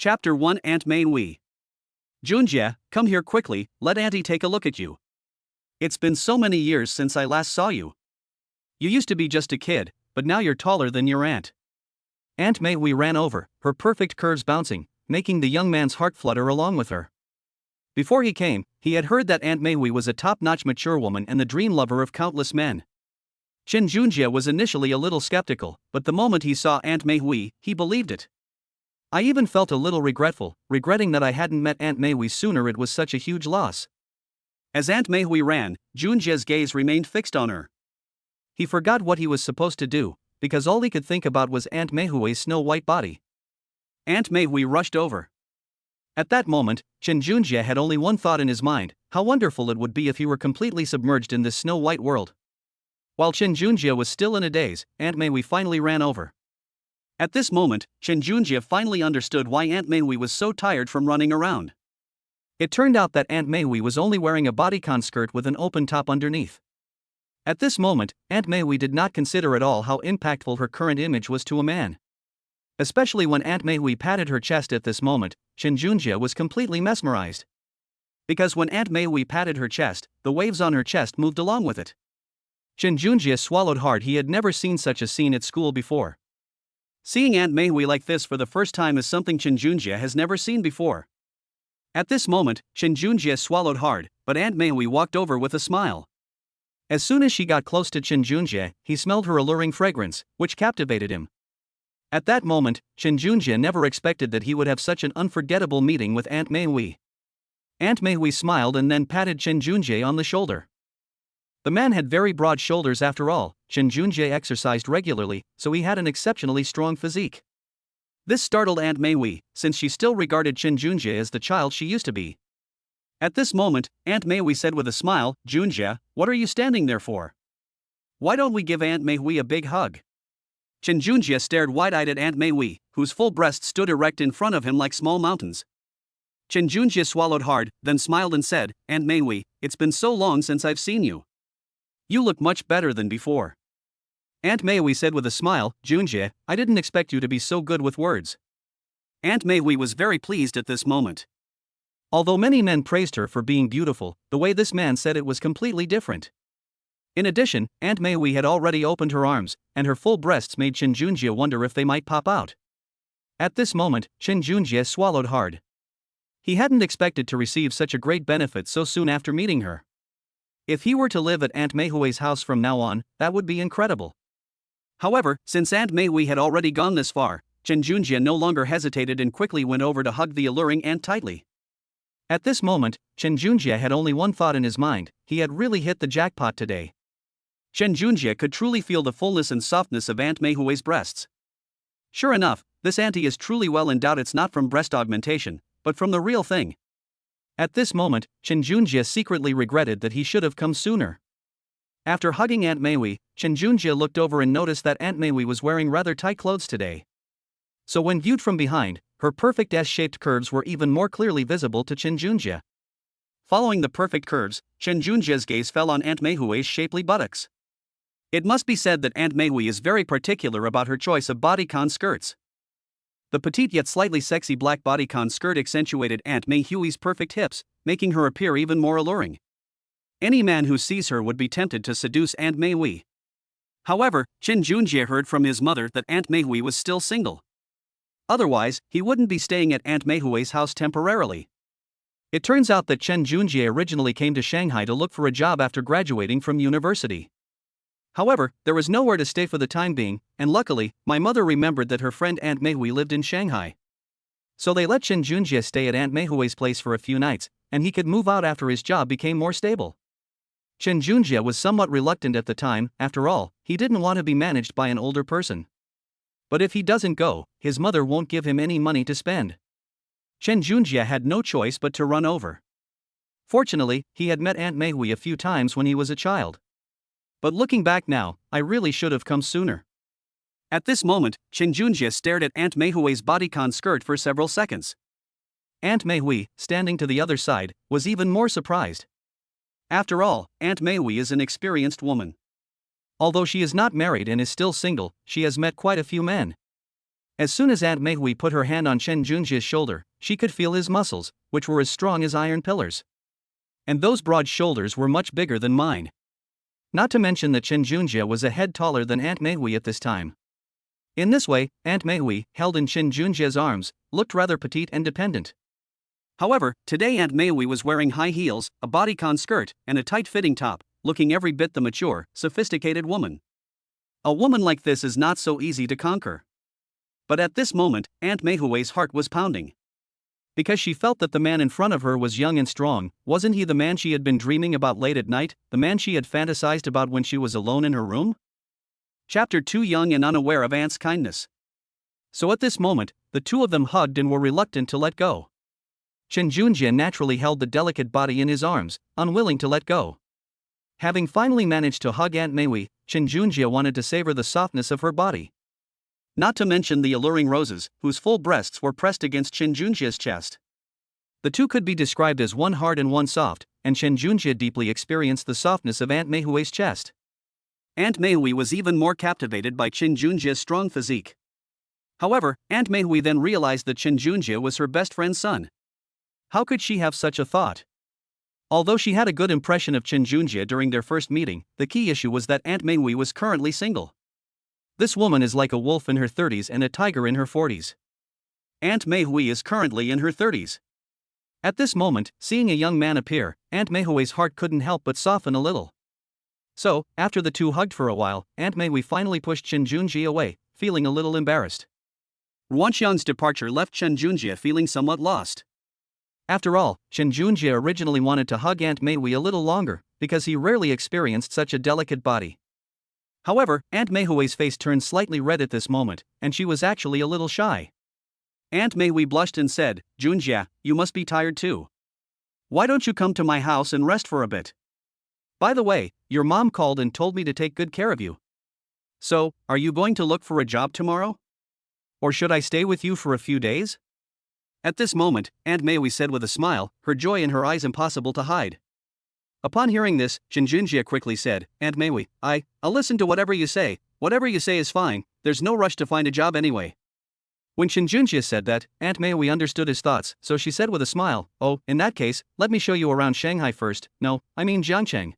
Chapter 1 Aunt Mei Wei. Junjie, come here quickly, let Auntie take a look at you. It's been so many years since I last saw you. You used to be just a kid, but now you're taller than your aunt. Aunt Mei Wei ran over, her perfect curves bouncing, making the young man's heart flutter along with her. Before he came, he had heard that Aunt Mei Wei was a top-notch mature woman and the dream lover of countless men. Junjie was initially a little skeptical, but the moment he saw Aunt Mei Wei, he believed it. I even felt a little regretting that I hadn't met Aunt Mei Wei sooner. It was such a huge loss. As Aunt Mei Wei ran, Junjie's gaze remained fixed on her. He forgot what he was supposed to do, because all he could think about was Aunt Mei Wei's snow-white body. Aunt Mei Wei rushed over. At that moment, Junjie had only one thought in his mind: how wonderful it would be if he were completely submerged in this snow-white world. While Junjie was still in a daze, Aunt Mei Wei finally ran over. At this moment, Junjie finally understood why Aunt Mei Wei was so tired from running around. It turned out that Aunt Mei Wei was only wearing a bodycon skirt with an open top underneath. At this moment, Aunt Mei Wei did not consider at all how impactful her current image was to a man. Especially when Aunt Mei Wei patted her chest at this moment, Junjie was completely mesmerized. Because when Aunt Mei Wei patted her chest, the waves on her chest moved along with it. Junjie swallowed hard. He had never seen such a scene at school before. Seeing Aunt Mei Wei like this for the first time is something Junjie has never seen before. At this moment, Junjie swallowed hard, but Aunt Mei Wei walked over with a smile. As soon as she got close to Junjie, he smelled her alluring fragrance, which captivated him. At that moment, Junjie never expected that he would have such an unforgettable meeting with Aunt Mei Wei. Aunt Mei Wei smiled and then patted Junjie on the shoulder. The man had very broad shoulders after all. Junjie exercised regularly, so he had an exceptionally strong physique. This startled Aunt Mei Wei, since she still regarded Junjie as the child she used to be. At this moment, Aunt Mei Wei said with a smile, "Junjie, what are you standing there for? Why don't we give Aunt Mei Wei a big hug?" Junjie stared wide-eyed at Aunt Mei Wei, whose full breasts stood erect in front of him like small mountains. Junjie swallowed hard, then smiled and said, "Aunt Mei Wei, it's been so long since I've seen you. You look much better than before." Aunt Mei Wei said with a smile, "Junjie, I didn't expect you to be so good with words." Aunt Mei Wei was very pleased at this moment. Although many men praised her for being beautiful, the way this man said it was completely different. In addition, Aunt Mei Wei had already opened her arms, and her full breasts made Junjie wonder if they might pop out. At this moment, Junjie swallowed hard. He hadn't expected to receive such a great benefit so soon after meeting her. If he were to live at Aunt Mei Wei's house from now on, that would be incredible. However, since Aunt Mei Wei had already gone this far, Junjie no longer hesitated and quickly went over to hug the alluring aunt tightly. At this moment, Junjie had only one thought in his mind: he had really hit the jackpot today. Junjie could truly feel the fullness and softness of Aunt Mei Wei's breasts. Sure enough, this auntie is truly well endowed. It's not from breast augmentation, but from the real thing. At this moment, Junjie secretly regretted that he should have come sooner. After hugging Aunt Mei Wei, Junjie looked over and noticed that Aunt Mei Wei was wearing rather tight clothes today. So when viewed from behind, her perfect S-shaped curves were even more clearly visible to Junjie. Following the perfect curves, Junjie's gaze fell on Aunt Mei Wei's shapely buttocks. It must be said that Aunt Mei Wei is very particular about her choice of bodycon skirts. The petite yet slightly sexy black bodycon skirt accentuated Aunt Mei Wei's perfect hips, making her appear even more alluring. Any man who sees her would be tempted to seduce Aunt Mei Wei. However, Junjie heard from his mother that Aunt Mei Wei was still single. Otherwise, he wouldn't be staying at Aunt Mei Wei's house temporarily. It turns out that Junjie originally came to Shanghai to look for a job after graduating from university. However, there was nowhere to stay for the time being, and luckily, my mother remembered that her friend Aunt Mei Wei lived in Shanghai. So they let Junjie stay at Aunt Mei Wei's place for a few nights, and he could move out after his job became more stable. Junjie was somewhat reluctant at the time. After all, he didn't want to be managed by an older person. But if he doesn't go, his mother won't give him any money to spend. Junjie had no choice but to run over. Fortunately, he had met Aunt Mei Wei a few times when he was a child. But looking back now, I really should have come sooner. At this moment, Junjie stared at Aunt Mei Wei's bodycon skirt for several seconds. Aunt Mei Wei, standing to the other side, was even more surprised. After all, Aunt Mei Wei is an experienced woman. Although she is not married and is still single, she has met quite a few men. As soon as Aunt Meihui put her hand on Chen Junjia's shoulder, she could feel his muscles, which were as strong as iron pillars. And those broad shoulders were much bigger than mine. Not to mention that Chen Junjia was a head taller than Aunt Meihui at this time. In this way, Aunt Meihui, held in Chen Junjia's arms, looked rather petite and dependent. However, today Aunt Meihui was wearing high heels, a bodycon skirt, and a tight-fitting top, looking every bit the mature, sophisticated woman. A woman like this is not so easy to conquer. But at this moment, Aunt Meihui's heart was pounding. Because she felt that the man in front of her was young and strong. Wasn't he the man she had been dreaming about late at night, the man she had fantasized about when she was alone in her room? Chapter 2: Young and unaware of Aunt's kindness. So at this moment, the two of them hugged and were reluctant to let go. Chen Junjia naturally held the delicate body in his arms, unwilling to let go. Having finally managed to hug Aunt Meihui, Chen Junjia wanted to savor the softness of her body. Not to mention the alluring roses, whose full breasts were pressed against Chen Junjia's chest. The two could be described as one hard and one soft, and Chen Junjia deeply experienced the softness of Aunt Meihui's chest. Aunt Meihui was even more captivated by Chen Junjia's strong physique. However, Aunt Meihui then realized that Chen Junjia was her best friend's son. How could she have such a thought? Although she had a good impression of Chen Junjia during their first meeting, the key issue was that Aunt Meihui was currently single. This woman is like a wolf in her 30s and a tiger in her 40s. Aunt Meihui is currently in her 30s. At this moment, seeing a young man appear, Aunt Meihui's heart couldn't help but soften a little. So, after the two hugged for a while, Aunt Meihui finally pushed Chen Junjia away, feeling a little embarrassed. Ruanxiang's departure left Chen Junjia feeling somewhat lost. After all, Chen Junjia originally wanted to hug Aunt Meihui a little longer, because he rarely experienced such a delicate body. However, Aunt Meihui's face turned slightly red at this moment, and she was actually a little shy. Aunt Meihui blushed and said, "Junjia, you must be tired too. Why don't you come to my house and rest for a bit? By the way, your mom called and told me to take good care of you. So, are you going to look for a job tomorrow? Or should I stay with you for a few days?" At this moment, Aunt Meihui said with a smile, her joy in her eyes impossible to hide. Upon hearing this, Chen Junjia quickly said, "Aunt Meihui, I'll listen to whatever you say is fine, there's no rush to find a job anyway." When Chen Junjia said that, Aunt Meihui understood his thoughts, so she said with a smile, "Oh, in that case, let me show you around Shanghai first, no, I mean Jiangcheng."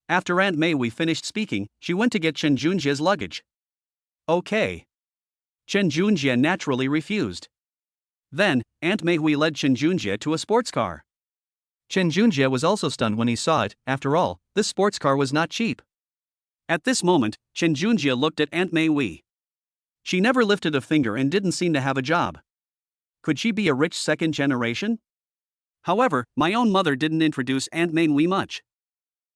After Aunt Meihui finished speaking, she went to get Chen Junjia's luggage. Okay. Chen Junjia naturally refused. Then, Aunt Meihui led Chen Junjia to a sports car. Chen Junjia was also stunned when he saw it. After all, this sports car was not cheap. At this moment, Chen Junjia looked at Aunt Meihui. She never lifted a finger and didn't seem to have a job. Could she be a rich second generation? However, my own mother didn't introduce Aunt Meihui much.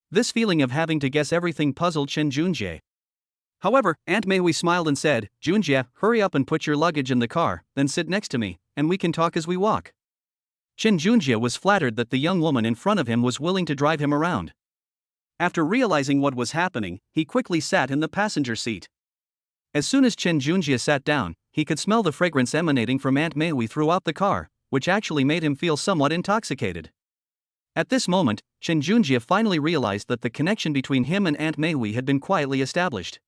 This feeling of having to guess everything puzzled Chen Junjia. However, Aunt Meihui smiled and said, "Junjia, hurry up and put your luggage in the car, then sit next to me, and we can talk as we walk." Chen Junjia was flattered that the young woman in front of him was willing to drive him around. After realizing what was happening, he quickly sat in the passenger seat. As soon as Chen Junjia sat down, he could smell the fragrance emanating from Aunt Meihui throughout the car, which actually made him feel somewhat intoxicated. At this moment, Chen Junjia finally realized that the connection between him and Aunt Meihui had been quietly established.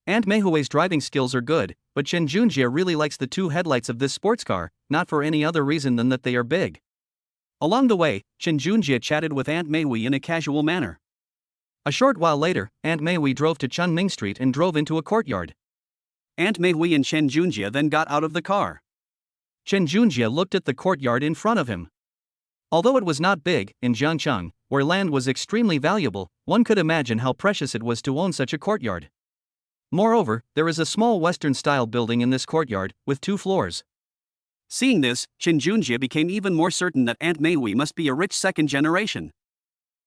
Aunt Meihui's driving skills are good, but Chen Junjia really likes the two headlights of this sports car, not for any other reason than that they are big. Along the way, Chen Junjia chatted with Aunt Meihui in a casual manner. A short while later, Aunt Meihui drove to Chunming Street and drove into a courtyard. Aunt Meihui and Chen Junjia then got out of the car. Chen Junjia looked at the courtyard in front of him. Although it was not big, in Jiangcheng, where land was extremely valuable, one could imagine how precious it was to own such a courtyard. Moreover, there is a small Western-style building in this courtyard, with 2 floors. Seeing this, Chen Junjia became even more certain that Aunt Meihui must be a rich second generation.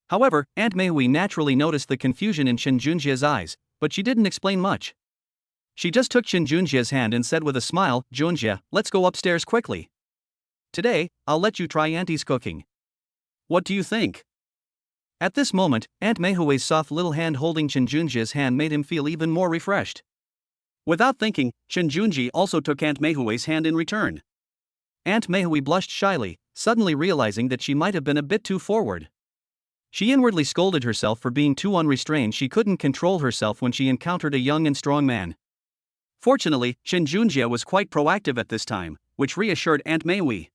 However, Aunt Meihui naturally noticed the confusion in Chen Junjia's eyes, but she didn't explain much. She just took Chen Junjia's hand and said with a smile, "Junjia, let's go upstairs quickly. Today, I'll let you try Auntie's cooking. What do you think?" At this moment, Aunt Meihui's soft little hand holding Chen Junjia's hand made him feel even more refreshed. Without thinking, Chen Junji also took Aunt Meihui's hand in return. Aunt Meihui blushed shyly, suddenly realizing that she might have been a bit too forward. She inwardly scolded herself for being too unrestrained. She couldn't control herself when she encountered a young and strong man. Fortunately, Chen Junjie was quite proactive at this time, which reassured Aunt Meihui.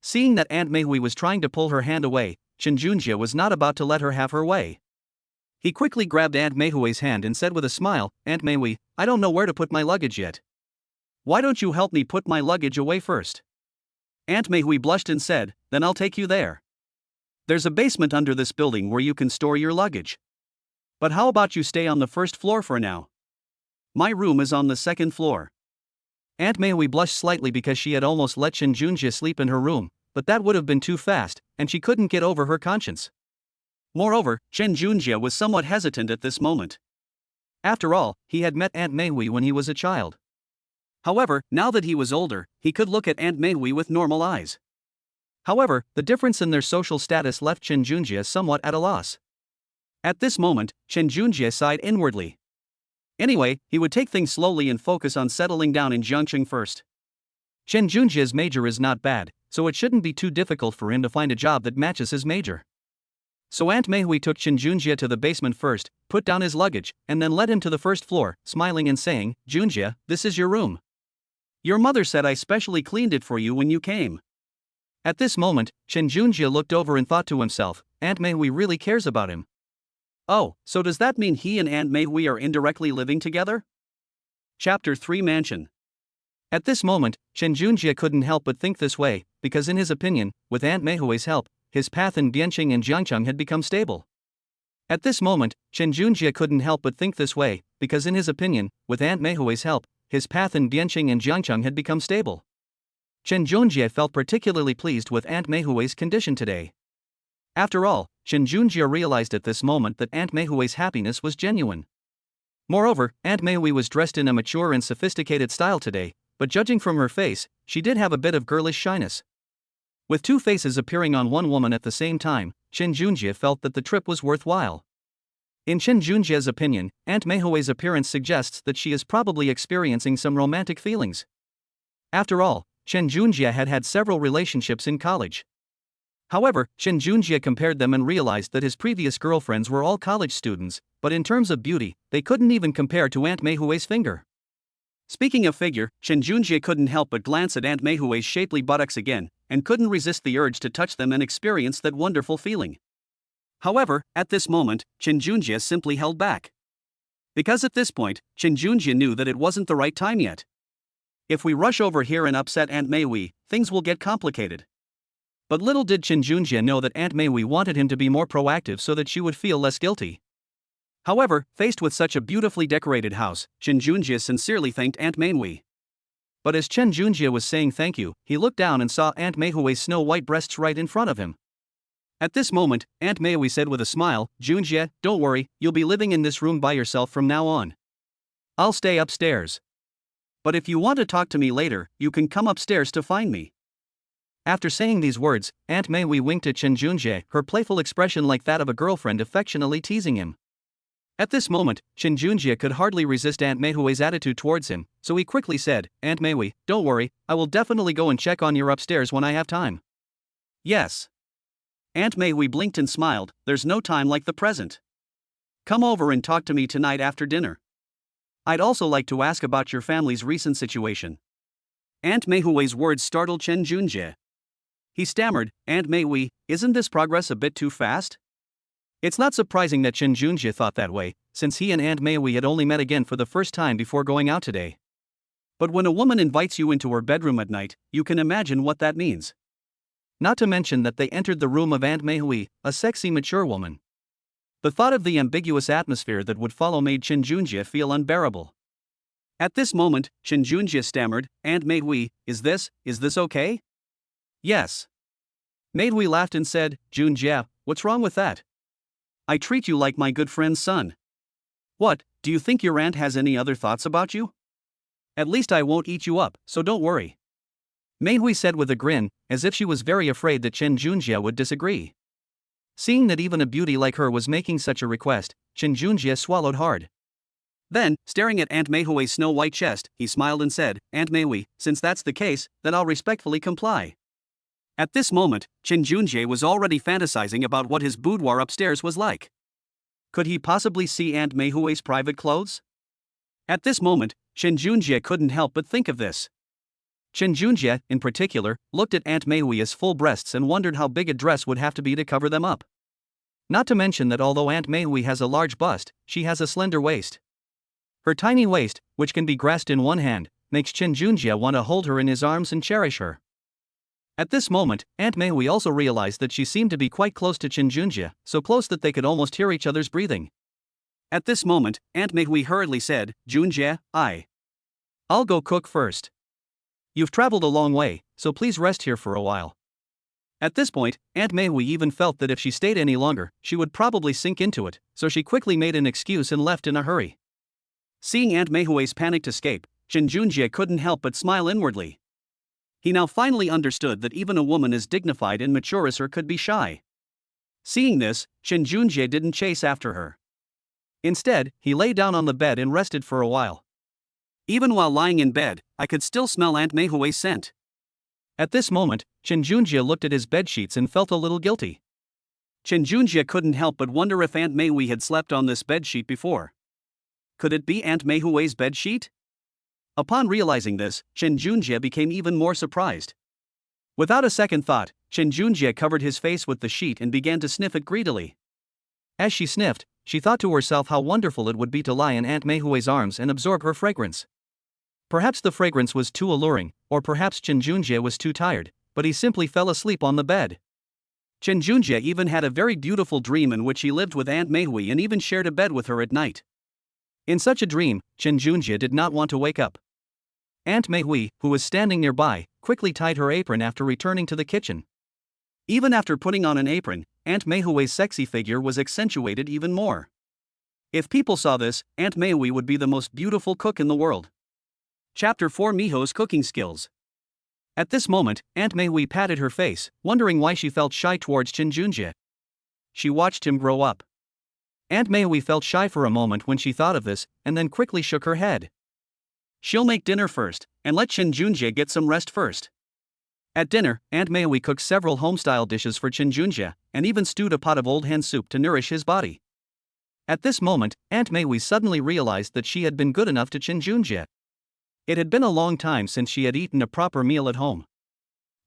Seeing that Aunt Meihui was trying to pull her hand away, Chen Junjie was not about to let her have her way. He quickly grabbed Aunt Meihui's hand and said with a smile, "Aunt Meihui, I don't know where to put my luggage yet. Why don't you help me put my luggage away first?" Aunt Meihui blushed and said, "Then I'll take you there. There's a basement under this building where you can store your luggage. But how about you stay on the first floor for now? My room is on the second floor." Aunt Meihui blushed slightly because she had almost let Chen Junjie sleep in her room, but that would have been too fast, and she couldn't get over her conscience. Moreover, Chen Junjie was somewhat hesitant at this moment. After all, he had met Aunt Meihui when he was a child. However, now that he was older, he could look at Aunt Meihui with normal eyes. However, the difference in their social status left Chen Junjie somewhat at a loss. At this moment, Chen Junjie sighed inwardly. Anyway, he would take things slowly and focus on settling down in Jiangcheng first. Chen Junjie's major is not bad, so it shouldn't be too difficult for him to find a job that matches his major. So Aunt Meihui took Chen Junjie to the basement first, put down his luggage, and then led him to the first floor, smiling and saying, "Junjie, this is your room. Your mother said I specially cleaned it for you when you came." At this moment, Chen Junjie looked over and thought to himself, Aunt Meihui really cares about him. Oh, so does that mean he and Aunt Meihui are indirectly living together? Chapter 3 Mansion. At this moment, Chen Junjie couldn't help but think this way, because in his opinion, with Aunt Meihui's help, his path in Bianqing and Jiangcheng had become stable. At this moment, Chen Junjie couldn't help but think this way, because in his opinion, with Aunt Meihui's help, his path in Bianqing and Jiangcheng had become stable. Chen Junjie felt particularly pleased with Aunt Meihui's condition today. After all, Chen Junjie realized at this moment that Aunt Meihui's happiness was genuine. Moreover, Aunt Meihui was dressed in a mature and sophisticated style today, but judging from her face, she did have a bit of girlish shyness. With two faces appearing on one woman at the same time, Chen Junjie felt that the trip was worthwhile. In Chen Junjie's opinion, Aunt Meihui's appearance suggests that she is probably experiencing some romantic feelings. After all, Chen Junjie had had several relationships in college. However, Chen Junjie compared them and realized that his previous girlfriends were all college students, but in terms of beauty, they couldn't even compare to Aunt Meihui's finger. Speaking of figure, Chen Junjie couldn't help but glance at Aunt Meihui's shapely buttocks again, and couldn't resist the urge to touch them and experience that wonderful feeling. However, at this moment, Chen Junjie simply held back. Because at this point, Chen Junjie knew that it wasn't the right time yet. If we rush over here and upset Aunt Meihui, things will get complicated. But little did Chen Junjie know that Aunt Meihui wanted him to be more proactive so that she would feel less guilty. However, faced with such a beautifully decorated house, Chen Junjie sincerely thanked Aunt Meihui. But as Chen Junjie was saying thank you, he looked down and saw Aunt Meihui's snow-white breasts right in front of him. At this moment, Aunt Meihui said with a smile, "Junjie, don't worry, you'll be living in this room by yourself from now on. I'll stay upstairs. But if you want to talk to me later, you can come upstairs to find me." After saying these words, Aunt Meihui winked at Chen Junjie, her playful expression like that of a girlfriend affectionately teasing him. At this moment, Chen Junjie could hardly resist Aunt Meihui's attitude towards him, so he quickly said, "Aunt Meihui, don't worry, I will definitely go and check on your upstairs when I have time." "Yes." Aunt Meihui blinked and smiled, "There's no time like the present. Come over and talk to me tonight after dinner. I'd also like to ask about your family's recent situation." Aunt Meihui's words startled Chen Junjie. He stammered, "Aunt Meihui, isn't this progress a bit too fast?" It's not surprising that Chen Junjie thought that way, since he and Aunt Meihui had only met again for the first time before going out today. But when a woman invites you into her bedroom at night, you can imagine what that means. Not to mention that they entered the room of Aunt Meihui, a sexy mature woman. The thought of the ambiguous atmosphere that would follow made Chen Junjie feel unbearable. At this moment, Chen Junjie stammered, "Aunt Meihui, is this okay?" "Yes." Meihui laughed and said, "Junjie, what's wrong with that? I treat you like my good friend's son. What, do you think your aunt has any other thoughts about you? At least I won't eat you up, so don't worry." Meihui said with a grin, as if she was very afraid that Chen Junjie would disagree. Seeing that even a beauty like her was making such a request, Chen Junjie swallowed hard. Then, staring at Aunt Meihui's snow-white chest, he smiled and said, "Aunt Meihui, since that's the case, then I'll respectfully comply." At this moment, Chen Junjie was already fantasizing about what his boudoir upstairs was like. Could he possibly see Aunt Meihui's private clothes? At this moment, Chen Junjie couldn't help but think of this. Chen Junjie, in particular, looked at Aunt Meihui's full breasts and wondered how big a dress would have to be to cover them up. Not to mention that although Aunt Meihui has a large bust, she has a slender waist. Her tiny waist, which can be grasped in one hand, makes Chen Junjie want to hold her in his arms and cherish her. At this moment, Aunt Meihui also realized that she seemed to be quite close to Chen Junjie, so close that they could almost hear each other's breathing. At this moment, Aunt Meihui hurriedly said, "Junjie, I'll go cook first. You've traveled a long way, so please rest here for a while." At this point, Aunt Meihui even felt that if she stayed any longer, she would probably sink into it, so she quickly made an excuse and left in a hurry. Seeing Aunt Meihui's panicked escape, Chen Junjie couldn't help but smile inwardly. He now finally understood that even a woman as dignified and mature as her could be shy. Seeing this, Chen Junjie didn't chase after her. Instead, he lay down on the bed and rested for a while. Even while lying in bed, I could still smell Aunt Meihui's scent. At this moment, Chen Junjie looked at his bedsheets and felt a little guilty. Chen Junjie couldn't help but wonder if Aunt Meihui had slept on this bedsheet before. Could it be Aunt Meihui's bedsheet? Upon realizing this, Chen Junjie became even more surprised. Without a second thought, Chen Junjie covered his face with the sheet and began to sniff it greedily. As she sniffed, she thought to herself how wonderful it would be to lie in Aunt Meihui's arms and absorb her fragrance. Perhaps the fragrance was too alluring, or perhaps Chen Junjie was too tired, but he simply fell asleep on the bed. Chen Junjie even had a very beautiful dream in which he lived with Aunt Meihui and even shared a bed with her at night. In such a dream, Chen Junjie did not want to wake up. Aunt Meihui, who was standing nearby, quickly tied her apron after returning to the kitchen. Even after putting on an apron, Aunt Meihui's sexy figure was accentuated even more. If people saw this, Aunt Meihui would be the most beautiful cook in the world. Chapter 4: Miho's Cooking Skills. At this moment, Aunt Meihui patted her face, wondering why she felt shy towards Chen Junjie. She watched him grow up. Aunt Meihui felt shy for a moment when she thought of this, and then quickly shook her head. She'll make dinner first, and let Chen Junjie get some rest first. At dinner, Aunt Meihui cooked several home-style dishes for Chen Junjie, and even stewed a pot of old hen soup to nourish his body. At this moment, Aunt Meihui suddenly realized that she had been good enough to Chen Junjie. It had been a long time since she had eaten a proper meal at home.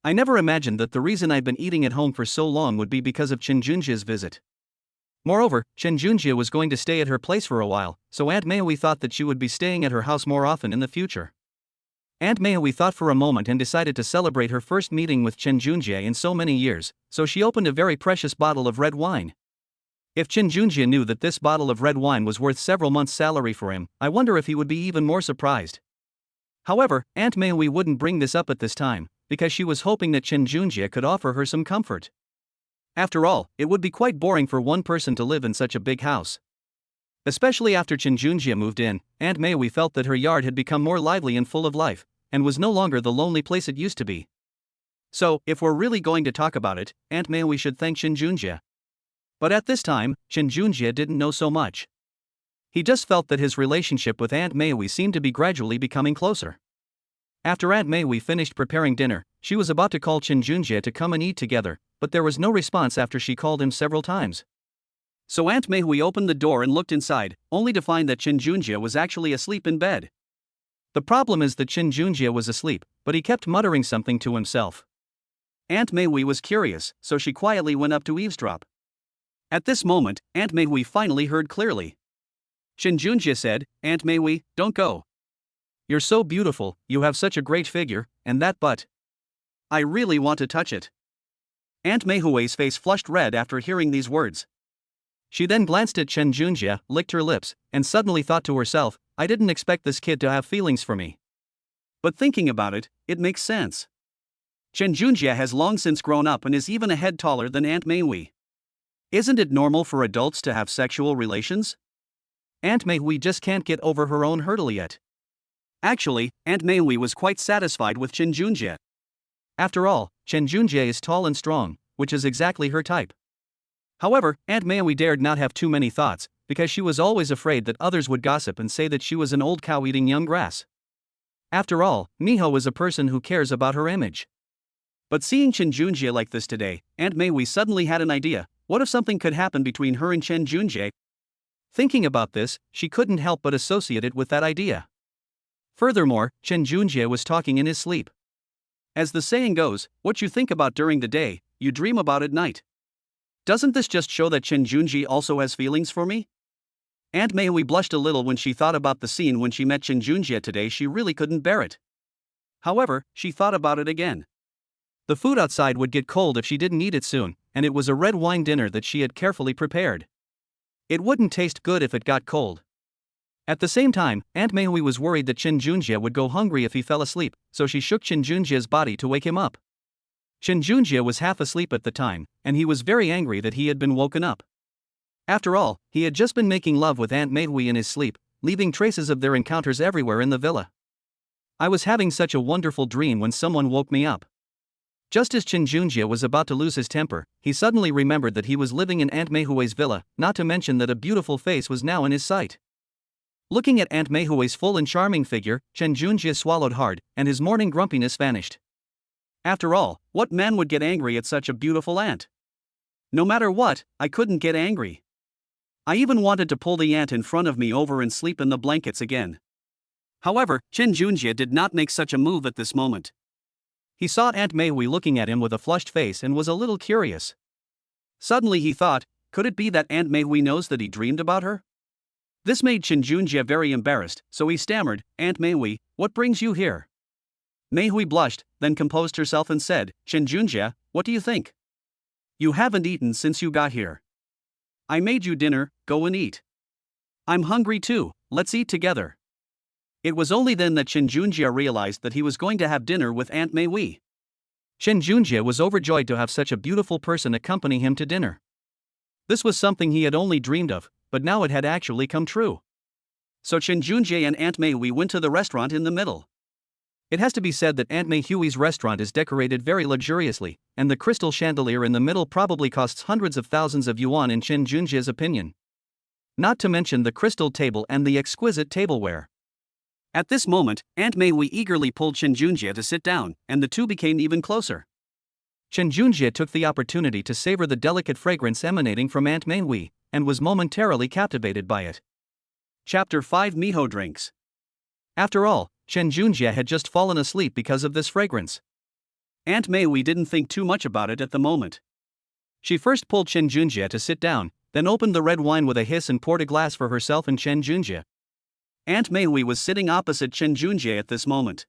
I never imagined that the reason I'd been eating at home for so long would be because of Chen Junjie's visit. Moreover, Chen Junjie was going to stay at her place for a while, so Aunt Meihui thought that she would be staying at her house more often in the future. Aunt Meihui thought for a moment and decided to celebrate her first meeting with Chen Junjie in so many years, so she opened a very precious bottle of red wine. If Chen Junjie knew that this bottle of red wine was worth several months' salary for him, I wonder if he would be even more surprised. However, Aunt Meihui wouldn't bring this up at this time, because she was hoping that Chen Junjie could offer her some comfort. After all, it would be quite boring for one person to live in such a big house. Especially after Chen Junjie moved in, Aunt Meihui felt that her yard had become more lively and full of life, and was no longer the lonely place it used to be. So, if we're really going to talk about it, Aunt Meihui should thank Chen Junjie. But at this time, Chen Junjie didn't know so much. He just felt that his relationship with Aunt Meihui seemed to be gradually becoming closer. After Aunt Meihui finished preparing dinner, she was about to call Chen Junjie to come and eat together, but there was no response after she called him several times. So Aunt Meihui opened the door and looked inside, only to find that Chen Junjie was actually asleep in bed. The problem is that Chen Junjie was asleep, but he kept muttering something to himself. Aunt Meihui was curious, so she quietly went up to eavesdrop. At this moment, Aunt Meihui finally heard clearly. Chen Junjie said, "Aunt Meihui, don't go. You're so beautiful, you have such a great figure, and that butt. I really want to touch it." Aunt Meihui's face flushed red after hearing these words. She then glanced at Chen Junjie, licked her lips, and suddenly thought to herself, I didn't expect this kid to have feelings for me. But thinking about it, it makes sense. Chen Junjie has long since grown up and is even a head taller than Aunt Meihui. Isn't it normal for adults to have sexual relations? Aunt Meihui just can't get over her own hurdle yet. Actually, Aunt Meihui was quite satisfied with Chen Junjie. After all, Chen Junjie is tall and strong, which is exactly her type. However, Aunt Meihui dared not have too many thoughts, because she was always afraid that others would gossip and say that she was an old cow eating young grass. After all, Miho is a person who cares about her image. But seeing Chen Junjie like this today, Aunt Meihui suddenly had an idea. What if something could happen between her and Chen Junjie? Thinking about this, she couldn't help but associate it with that idea. Furthermore, Chen Junjie was talking in his sleep. As the saying goes, what you think about during the day, you dream about at night. Doesn't this just show that Chen Junjie also has feelings for me? Aunt Mei blushed a little when she thought about the scene when she met Chen Junjie today. She really couldn't bear it. However, she thought about it again. The food outside would get cold if she didn't eat it soon, and it was a red wine dinner that she had carefully prepared. It wouldn't taste good if it got cold. At the same time, Aunt Mei was worried that Chen Junjie would go hungry if he fell asleep, so she shook Chen Junjie's body to wake him up. Chen Junjie was half asleep at the time, and he was very angry that he had been woken up. After all, he had just been making love with Aunt Mei in his sleep, leaving traces of their encounters everywhere in the villa. I was having such a wonderful dream when someone woke me up. Just as Chen Junjie was about to lose his temper, he suddenly remembered that he was living in Aunt Mei's villa, not to mention that a beautiful face was now in his sight. Looking at Aunt Mei's full and charming figure, Chen Junjie swallowed hard, and his morning grumpiness vanished. After all, what man would get angry at such a beautiful aunt? No matter what, I couldn't get angry. I even wanted to pull the aunt in front of me over and sleep in the blankets again. However, Chen Junjie did not make such a move at this moment. He saw Aunt Mei looking at him with a flushed face and was a little curious. Suddenly he thought, could it be that Aunt Mei knows that he dreamed about her? This made Chen Junjie very embarrassed, so he stammered, Aunt Mei, what brings you here? Mei blushed, then composed herself and said, Chen Junjie, what do you think? You haven't eaten since you got here. I made you dinner, go and eat. I'm hungry too, let's eat together. It was only then that Chen Junjie realized that he was going to have dinner with Aunt Mei. Chen Junjie was overjoyed to have such a beautiful person accompany him to dinner. This was something he had only dreamed of, but now it had actually come true. So Chen Junjie and Aunt Mei went to the restaurant in the middle. It has to be said that Aunt Mei's restaurant is decorated very luxuriously, and the crystal chandelier in the middle probably costs hundreds of thousands of yuan in Chen Junjie's opinion. Not to mention the crystal table and the exquisite tableware. At this moment, Aunt Mei eagerly pulled Chen Junjie to sit down, and the two became even closer. Chen Junjie took the opportunity to savor the delicate fragrance emanating from Aunt Mei, and was momentarily captivated by it. Chapter 5 Miho Drinks. After all, Chen Junjie had just fallen asleep because of this fragrance. Aunt Mei didn't think too much about it at the moment. She first pulled Chen Junjie to sit down, then opened the red wine with a hiss and poured a glass for herself and Chen Junjie. Aunt Mei was sitting opposite Chen Junjie at this moment.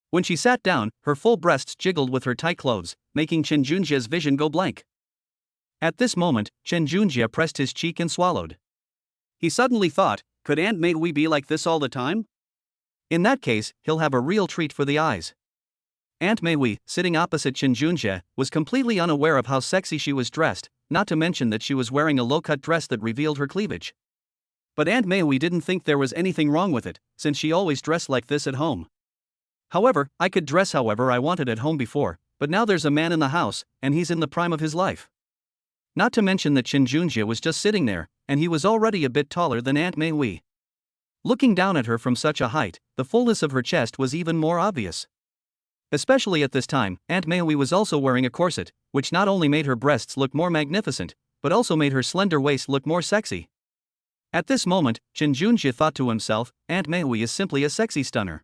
When she sat down, her full breasts jiggled with her tight clothes, making Chen Junjie's vision go blank. At this moment, Chen Junjie pressed his cheek and swallowed. He suddenly thought, could Aunt Mei be like this all the time? In that case, he'll have a real treat for the eyes. Aunt Mei, sitting opposite Chen Junjie, was completely unaware of how sexy she was dressed, not to mention that she was wearing a low-cut dress that revealed her cleavage. But Aunt Mei didn't think there was anything wrong with it, since she always dressed like this at home. However, I could dress however I wanted at home before, but now there's a man in the house, and he's in the prime of his life. Not to mention that Chen Junjie was just sitting there, and he was already a bit taller than Aunt Mei. Looking down at her from such a height, the fullness of her chest was even more obvious. Especially at this time, Aunt Mei was also wearing a corset, which not only made her breasts look more magnificent, but also made her slender waist look more sexy. At this moment, Chen Junjie thought to himself, Aunt Mei is simply a sexy stunner.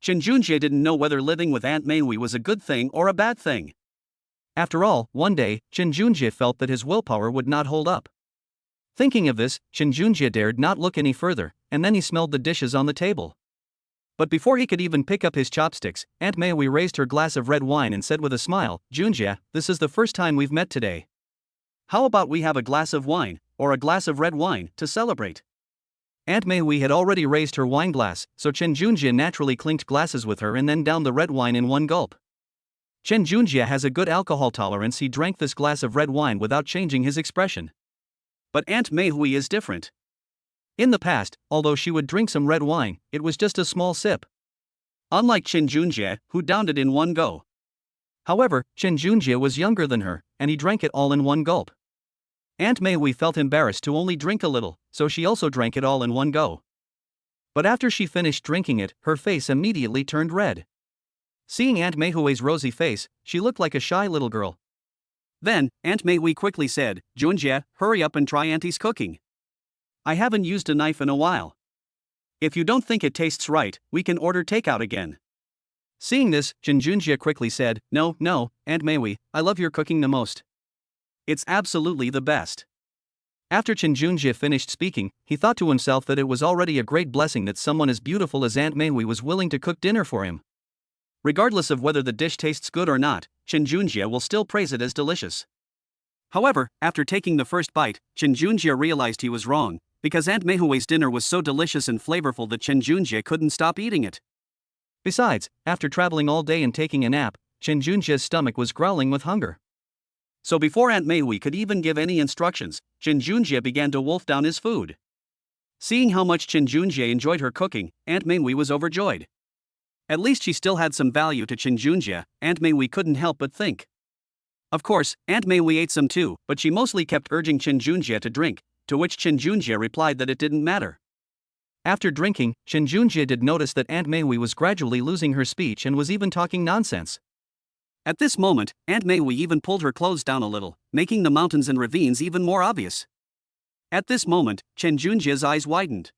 Chen Junjie didn't know whether living with Aunt Mei was a good thing or a bad thing. After all, one day, Chen Junjie felt that his willpower would not hold up. Thinking of this, Chen Junjie dared not look any further, and then he smelled the dishes on the table. But before he could even pick up his chopsticks, Aunt Mei raised her glass of red wine and said with a smile, Junjie, this is the first time we've met today. How about we have a glass of wine, or a glass of red wine, to celebrate? Aunt Mei had already raised her wine glass, so Chen Junjie naturally clinked glasses with her and then downed the red wine in one gulp. Chen Junjie has a good alcohol tolerance. He drank this glass of red wine without changing his expression. But Aunt Mei is different. In the past, although she would drink some red wine, it was just a small sip. Unlike Chen Junjie, who downed it in one go. However, Chen Junjie was younger than her, and he drank it all in one gulp. Aunt Mei felt embarrassed to only drink a little, so she also drank it all in one go. But after she finished drinking it, her face immediately turned red. Seeing Aunt Mei's rosy face, she looked like a shy little girl. Then, Aunt Mei quickly said, Junjie, hurry up and try Auntie's cooking. I haven't used a knife in a while. If you don't think it tastes right, we can order takeout again. Seeing this, Junjie quickly said, No, Aunt Mei, I love your cooking the most. It's absolutely the best. After Junjie finished speaking, he thought to himself that it was already a great blessing that someone as beautiful as Aunt Mei was willing to cook dinner for him. Regardless of whether the dish tastes good or not, Junjie will still praise it as delicious. However, after taking the first bite, Junjie realized he was wrong, because Aunt Mei's dinner was so delicious and flavorful that Junjie couldn't stop eating it. Besides, after traveling all day and taking a nap, Junjie's stomach was growling with hunger. So before Aunt Mei could even give any instructions, Junjie began to wolf down his food. Seeing how much Junjie enjoyed her cooking, Aunt Mei was overjoyed. At least she still had some value to Junjie, Aunt Mei couldn't help but think. Of course, Aunt Mei ate some too, but she mostly kept urging Junjie to drink, to which Junjie replied that it didn't matter. After drinking, Junjie did notice that Aunt Mei was gradually losing her speech and was even talking nonsense. At this moment, Aunt Mei even pulled her clothes down a little, making the mountains and ravines even more obvious. At this moment, Junjie's eyes widened.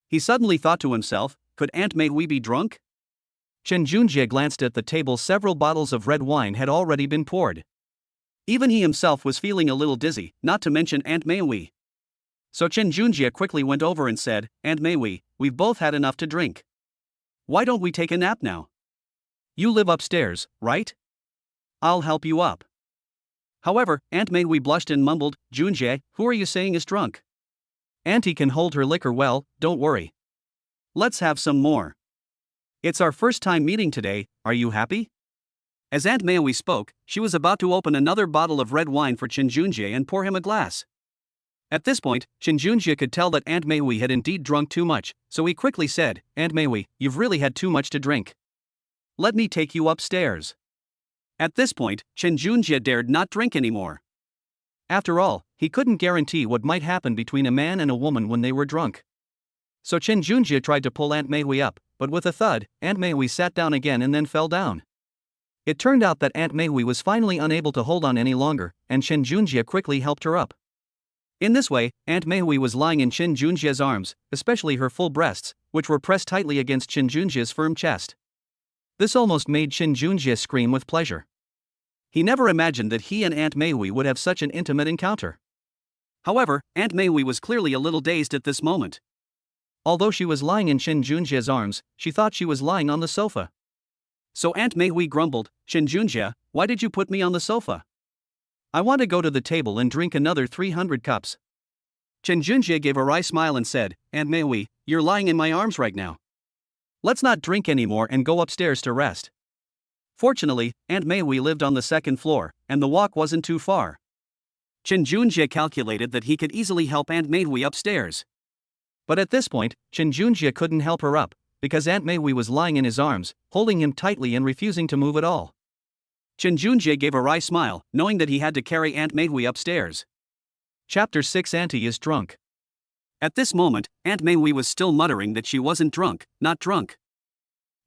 He suddenly thought to himself, could Aunt Mei be drunk? Junjie glanced at the table. Several bottles of red wine had already been poured. Even he himself was feeling a little dizzy, not to mention Aunt Mei. So Junjie quickly went over and said, Aunt Mei, we've both had enough to drink. Why don't we take a nap now? You live upstairs, right? I'll help you up. However, Aunt Mei blushed and mumbled, Junjie, who are you saying is drunk? Auntie can hold her liquor well, don't worry. Let's have some more. It's our first time meeting today, are you happy? As Aunt Mei spoke, she was about to open another bottle of red wine for Junjie and pour him a glass. At this point, Junjie could tell that Aunt Mei had indeed drunk too much, so he quickly said, Aunt Mei, you've really had too much to drink. Let me take you upstairs. At this point, Junjie dared not drink anymore. After all, he couldn't guarantee what might happen between a man and a woman when they were drunk. So Junjie tried to pull Aunt Mei up, but with a thud, Aunt Mei sat down again and then fell down. It turned out that Aunt Mei was finally unable to hold on any longer, and Junjie quickly helped her up. In this way, Aunt Mei was lying in Junjie's arms, especially her full breasts, which were pressed tightly against Junjie's firm chest. This almost made Junjie scream with pleasure. He never imagined that he and Aunt Mei would have such an intimate encounter. However, Aunt Mei was clearly a little dazed at this moment. Although she was lying in Junjie's arms, she thought she was lying on the sofa. So Aunt Mei grumbled, Junjie, why did you put me on the sofa? I want to go to the table and drink another 300 cups. Junjie gave a wry smile and said, Aunt Mei, you're lying in my arms right now. Let's not drink anymore and go upstairs to rest. Fortunately, Aunt Mei lived on the second floor, and the walk wasn't too far. Junjie calculated that he could easily help Aunt Mei upstairs. But at this point, Junjie couldn't help her up, because Aunt Mei was lying in his arms, holding him tightly and refusing to move at all. Junjie gave a wry smile, knowing that he had to carry Aunt Mei upstairs. Chapter 6 Auntie is drunk. At this moment, Aunt Mei was still muttering that she wasn't drunk, not drunk.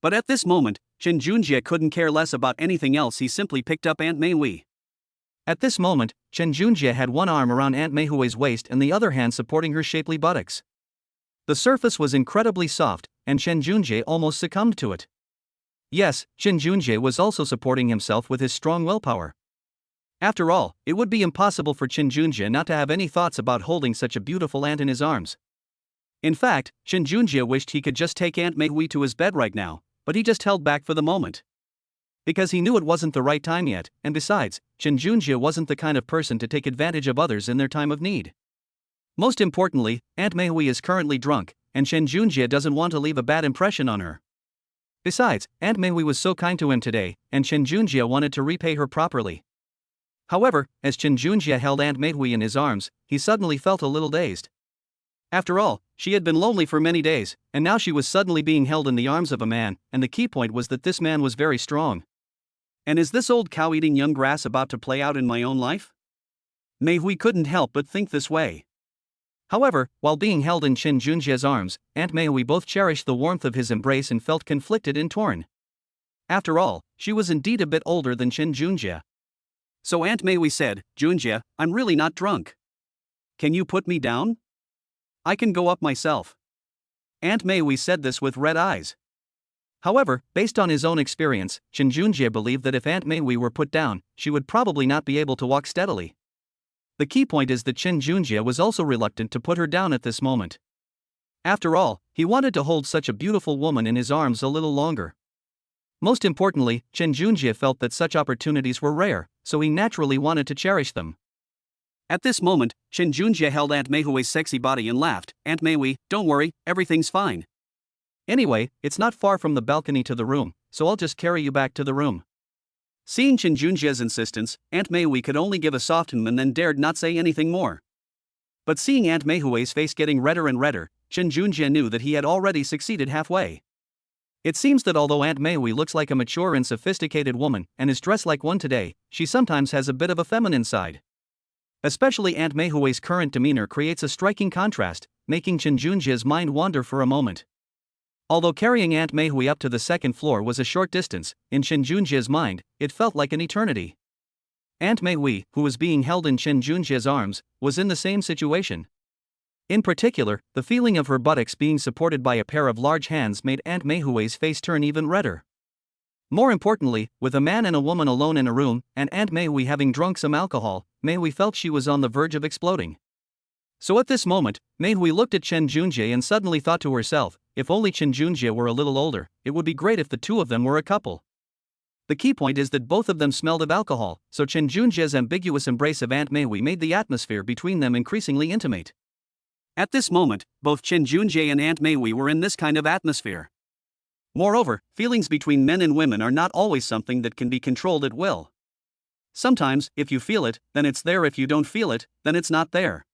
But at this moment, Junjie couldn't care less about anything else. He simply picked up Aunt Mei. At this moment, Junjie had one arm around Aunt Mei's waist and the other hand supporting her shapely buttocks. The surface was incredibly soft, and Junjie almost succumbed to it. Yes, Junjie was also supporting himself with his strong willpower. After all, it would be impossible for Junjie not to have any thoughts about holding such a beautiful aunt in his arms. In fact, Junjie wished he could just take Aunt Mei to his bed right now, but he just held back for the moment. Because he knew it wasn't the right time yet, and besides, Junjie wasn't the kind of person to take advantage of others in their time of need. Most importantly, Aunt Mei is currently drunk, and Junjie doesn't want to leave a bad impression on her. Besides, Aunt Mei was so kind to him today, and Junjie wanted to repay her properly. However, as Junjie held Aunt Mei in his arms, he suddenly felt a little dazed. After all, she had been lonely for many days, and now she was suddenly being held in the arms of a man, and the key point was that this man was very strong. And is this old cow eating young grass about to play out in my own life? Mei couldn't help but think this way. However, while being held in Junjie's arms, Aunt Mei both cherished the warmth of his embrace and felt conflicted and torn. After all, she was indeed a bit older than Junjie. So Aunt Mei said, Junjie, I'm really not drunk. Can you put me down? I can go up myself. Aunt Mei said this with red eyes. However, based on his own experience, Chen Junjie believed that if Aunt Mei were put down, she would probably not be able to walk steadily. The key point is that Chen Junjie was also reluctant to put her down at this moment. After all, he wanted to hold such a beautiful woman in his arms a little longer. Most importantly, Chen Junjie felt that such opportunities were rare, so he naturally wanted to cherish them. At this moment, Chen Junjie held Aunt Mei's sexy body and laughed. "Aunt Mei, don't worry, everything's fine. Anyway, it's not far from the balcony to the room, so I'll just carry you back to the room." Seeing Chen Junjie's insistence, Aunt Mei could only give a soft and then dared not say anything more. But seeing Aunt Mei's face getting redder and redder, Chen Junjie knew that he had already succeeded halfway. It seems that although Aunt Mei looks like a mature and sophisticated woman and is dressed like one today, she sometimes has a bit of a feminine side. Especially Aunt Mei's current demeanor creates a striking contrast, making Chen Junjie's mind wander for a moment. Although carrying Aunt Mei up to the second floor was a short distance, in Chen Junjie's mind, it felt like an eternity. Aunt Mei, who was being held in Chen Junjie's arms, was in the same situation. In particular, the feeling of her buttocks being supported by a pair of large hands made Aunt Mei's face turn even redder. More importantly, with a man and a woman alone in a room, and Aunt Mei having drunk some alcohol, Mei felt she was on the verge of exploding. So at this moment, Mei looked at Chen Junjie and suddenly thought to herself, if only Chen Junjie were a little older, it would be great if the two of them were a couple. The key point is that both of them smelled of alcohol, so Chen Junjie's ambiguous embrace of Aunt Mei made the atmosphere between them increasingly intimate. At this moment, both Chen Junjie and Aunt Mei were in this kind of atmosphere. Moreover, feelings between men and women are not always something that can be controlled at will. Sometimes, if you feel it, then it's there. If you don't feel it, then it's not there.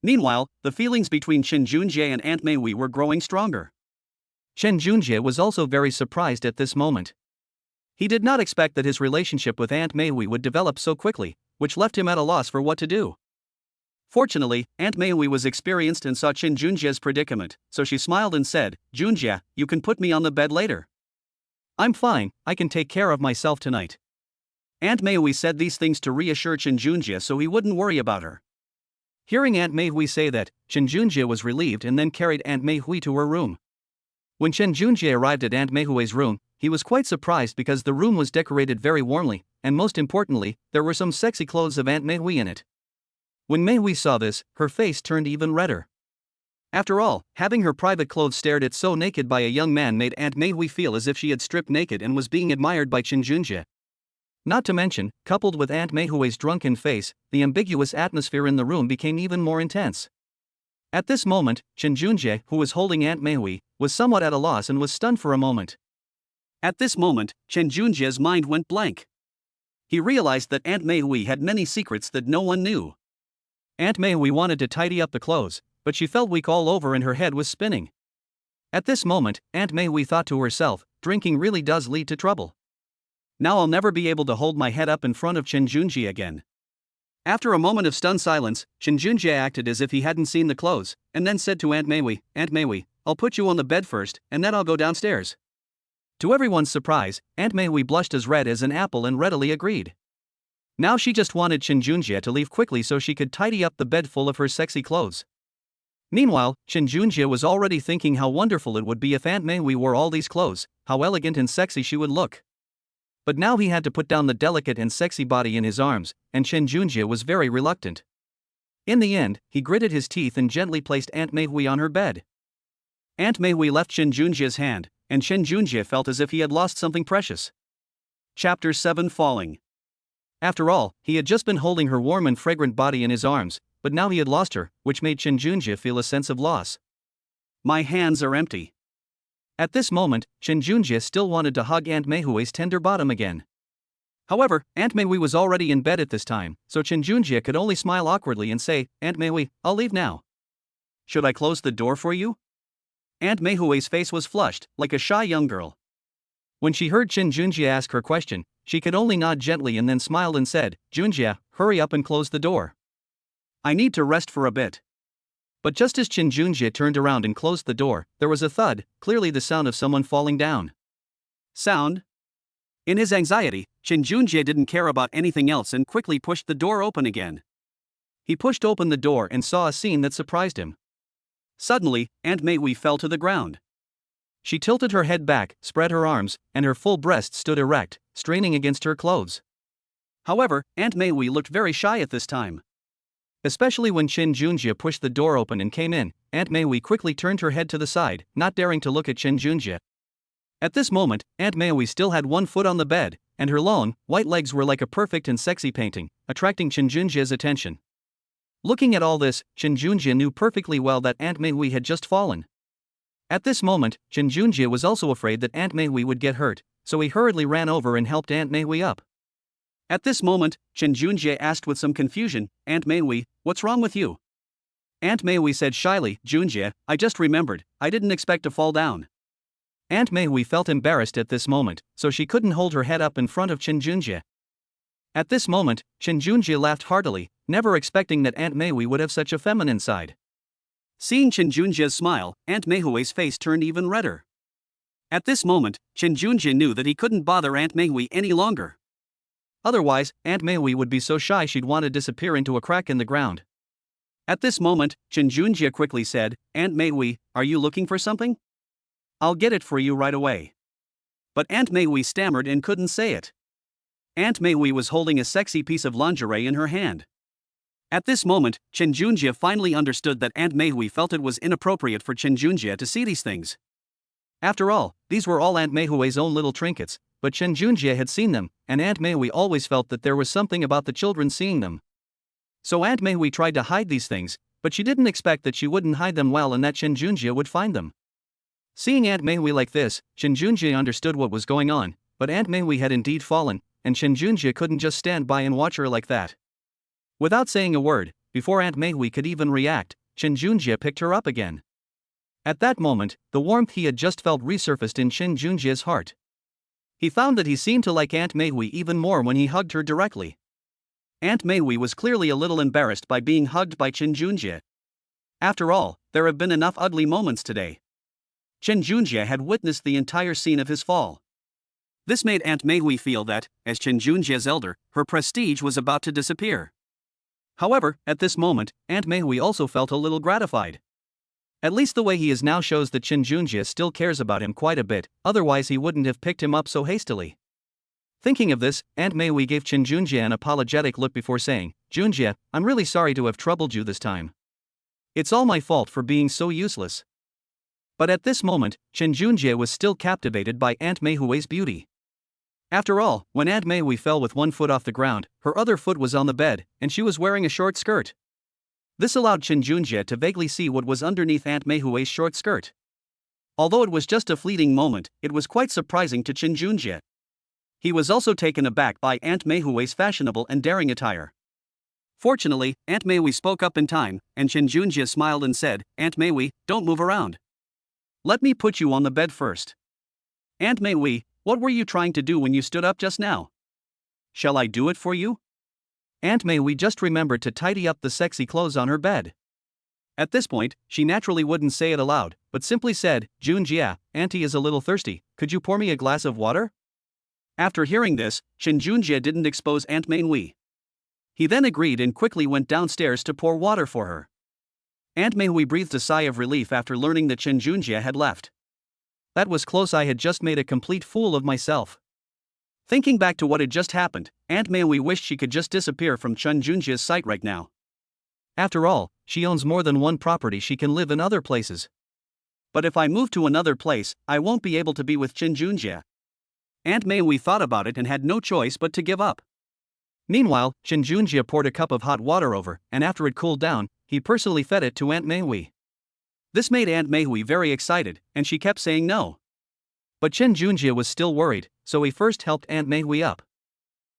Meanwhile, the feelings between Chen Junjie and Aunt Mei were growing stronger. Chen Junjie was also very surprised at this moment. He did not expect that his relationship with Aunt Mei would develop so quickly, which left him at a loss for what to do. Fortunately, Aunt Mei was experienced and saw Chen Junjie's predicament, so she smiled and said, "Junjie, you can put me on the bed later. I'm fine, I can take care of myself tonight." Aunt Mei said these things to reassure Chen Junjie so he wouldn't worry about her. Hearing Aunt Mei say that, Chen Junjie was relieved and then carried Aunt Mei to her room. When Chen Junjie arrived at Aunt Mei's room, he was quite surprised because the room was decorated very warmly, and most importantly, there were some sexy clothes of Aunt Mei in it. When Mei saw this, her face turned even redder. After all, having her private clothes stared at so naked by a young man made Aunt Mei feel as if she had stripped naked and was being admired by Chen Junjie. Not to mention, coupled with Aunt Mei's drunken face, the ambiguous atmosphere in the room became even more intense. At this moment, Chen Junjie, who was holding Aunt Mei, was somewhat at a loss and was stunned for a moment. At this moment, Chen Junjie's mind went blank. He realized that Aunt Mei had many secrets that no one knew. Aunt Mei wanted to tidy up the clothes, but she felt weak all over and her head was spinning. At this moment, Aunt Mei thought to herself, drinking really does lead to trouble. Now I'll never be able to hold my head up in front of Chen Junjie again. After a moment of stunned silence, Chen Junjie acted as if he hadn't seen the clothes, and then said to Aunt Mei, "Aunt Mei, I'll put you on the bed first, and then I'll go downstairs." To everyone's surprise, Aunt Mei blushed as red as an apple and readily agreed. Now she just wanted Chen Junjie to leave quickly so she could tidy up the bed full of her sexy clothes. Meanwhile, Chen Junjie was already thinking how wonderful it would be if Aunt Mei wore all these clothes, how elegant and sexy she would look. But now he had to put down the delicate and sexy body in his arms, and Chen Junjie was very reluctant. In the end, he gritted his teeth and gently placed Aunt Mei on her bed. Aunt Mei left Chen Junjie's hand, and Chen Junjie felt as if he had lost something precious. Chapter 7 Falling. After all, he had just been holding her warm and fragrant body in his arms, but now he had lost her, which made Chen Junjie feel a sense of loss. "My hands are empty." At this moment, Chen Junjie still wanted to hug Aunt Mei's tender bottom again. However, Aunt Mei was already in bed at this time, so Chen Junjie could only smile awkwardly and say, "Aunt Mei, I'll leave now." "Should I close the door for you?" Aunt Mei's face was flushed, like a shy young girl. When she heard Chen Junjie ask her question, she could only nod gently and then smiled and said, "Junjie, hurry up and close the door. I need to rest for a bit." But just as Chen Junjie turned around and closed the door, there was a thud, clearly the sound of someone falling down. Sound? In his anxiety, Chen Junjie didn't care about anything else and quickly pushed the door open again. He pushed open the door and saw a scene that surprised him. Suddenly, Aunt Mei fell to the ground. She tilted her head back, spread her arms, and her full breast stood erect, straining against her clothes. However, Aunt Mei looked very shy at this time. Especially when Qin Junjie pushed the door open and came in, Aunt Mei quickly turned her head to the side, not daring to look at Qin Junjie. At this moment, Aunt Mei still had one foot on the bed, and her long, white legs were like a perfect and sexy painting, attracting Qin Junjie's attention. Looking at all this, Qin Junjie knew perfectly well that Aunt Mei had just fallen. At this moment, Qin Junjie was also afraid that Aunt Mei would get hurt, so he hurriedly ran over and helped Aunt Mei up. At this moment, Qin Junjie asked with some confusion, "Aunt Mei, what's wrong with you?" Aunt Mei said shyly, "Junjie, I just remembered, I didn't expect to fall down." Aunt Mei felt embarrassed at this moment, so she couldn't hold her head up in front of Qin Junjie. At this moment, Qin Junjie laughed heartily, never expecting that Aunt Mei would have such a feminine side. Seeing Qin Junjie's smile, Aunt Mei's face turned even redder. At this moment, Qin Junjie knew that he couldn't bother Aunt Mei any longer. Otherwise, Aunt Mei would be so shy she'd want to disappear into a crack in the ground. At this moment, Qin Junjie quickly said, "Aunt Mei, are you looking for something? I'll get it for you right away." But Aunt Mei stammered and couldn't say it. Aunt Mei was holding a sexy piece of lingerie in her hand. At this moment, Qin Junjie finally understood that Aunt Mei felt it was inappropriate for Qin Junjie to see these things. After all, these were all Aunt Mei's own little trinkets, but Qin Junjie had seen them, and Aunt Mei always felt that there was something about the children seeing them. So Aunt Mei tried to hide these things, but she didn't expect that she wouldn't hide them well and that Qin Junjie would find them. Seeing Aunt Mei like this, Qin Junjie understood what was going on, but Aunt Mei had indeed fallen, and Qin Junjie couldn't just stand by and watch her like that. Without saying a word, before Aunt Mei could even react, Qin Junjie picked her up again. At that moment, the warmth he had just felt resurfaced in Qin Junjie's heart. He found that he seemed to like Aunt Mei even more when he hugged her directly. Aunt Mei was clearly a little embarrassed by being hugged by Qin Junjie. After all, there have been enough ugly moments today. Qin Junjie had witnessed the entire scene of his fall. This made Aunt Mei feel that, as Qin Junjie's elder, her prestige was about to disappear. However, at this moment, Aunt Mei also felt a little gratified. At least the way he is now shows that Qin Junjie still cares about him quite a bit, otherwise he wouldn't have picked him up so hastily. Thinking of this, Aunt Mei gave Qin Junjie an apologetic look before saying, "Junjie, I'm really sorry to have troubled you this time. It's all my fault for being so useless." But at this moment, Qin Junjie was still captivated by Aunt Mei's beauty. After all, when Aunt Mei fell with one foot off the ground, her other foot was on the bed, and she was wearing a short skirt. This allowed Qin Junjie to vaguely see what was underneath Aunt Mei's short skirt. Although it was just a fleeting moment, it was quite surprising to Qin Junjie. He was also taken aback by Aunt Mei's fashionable and daring attire. Fortunately, Aunt Mei spoke up in time, and Qin Junjie smiled and said, "Aunt Mei, don't move around. Let me put you on the bed first." "Aunt Mei, what were you trying to do when you stood up just now? Shall I do it for you?" Aunt Mei just remembered to tidy up the sexy clothes on her bed. At this point, she naturally wouldn't say it aloud, but simply said, "Junjie, Auntie is a little thirsty, could you pour me a glass of water?" After hearing this, Qin Junjie didn't expose Aunt Mei. He then agreed and quickly went downstairs to pour water for her. Aunt Mei breathed a sigh of relief after learning that Qin Junjie had left. "That was close, I had just made a complete fool of myself." Thinking back to what had just happened, Aunt Mei wished she could just disappear from Qin Junjie's sight right now. After all, she owns more than one property, she can live in other places. But if I move to another place, I won't be able to be with Qin Junjie. Aunt Mei thought about it and had no choice but to give up. Meanwhile, Qin Junjie poured a cup of hot water over, and after it cooled down, he personally fed it to Aunt Mei. This made Aunt Mei very excited, and she kept saying no. But Qin Junjie was still worried, so he first helped Aunt Mei up.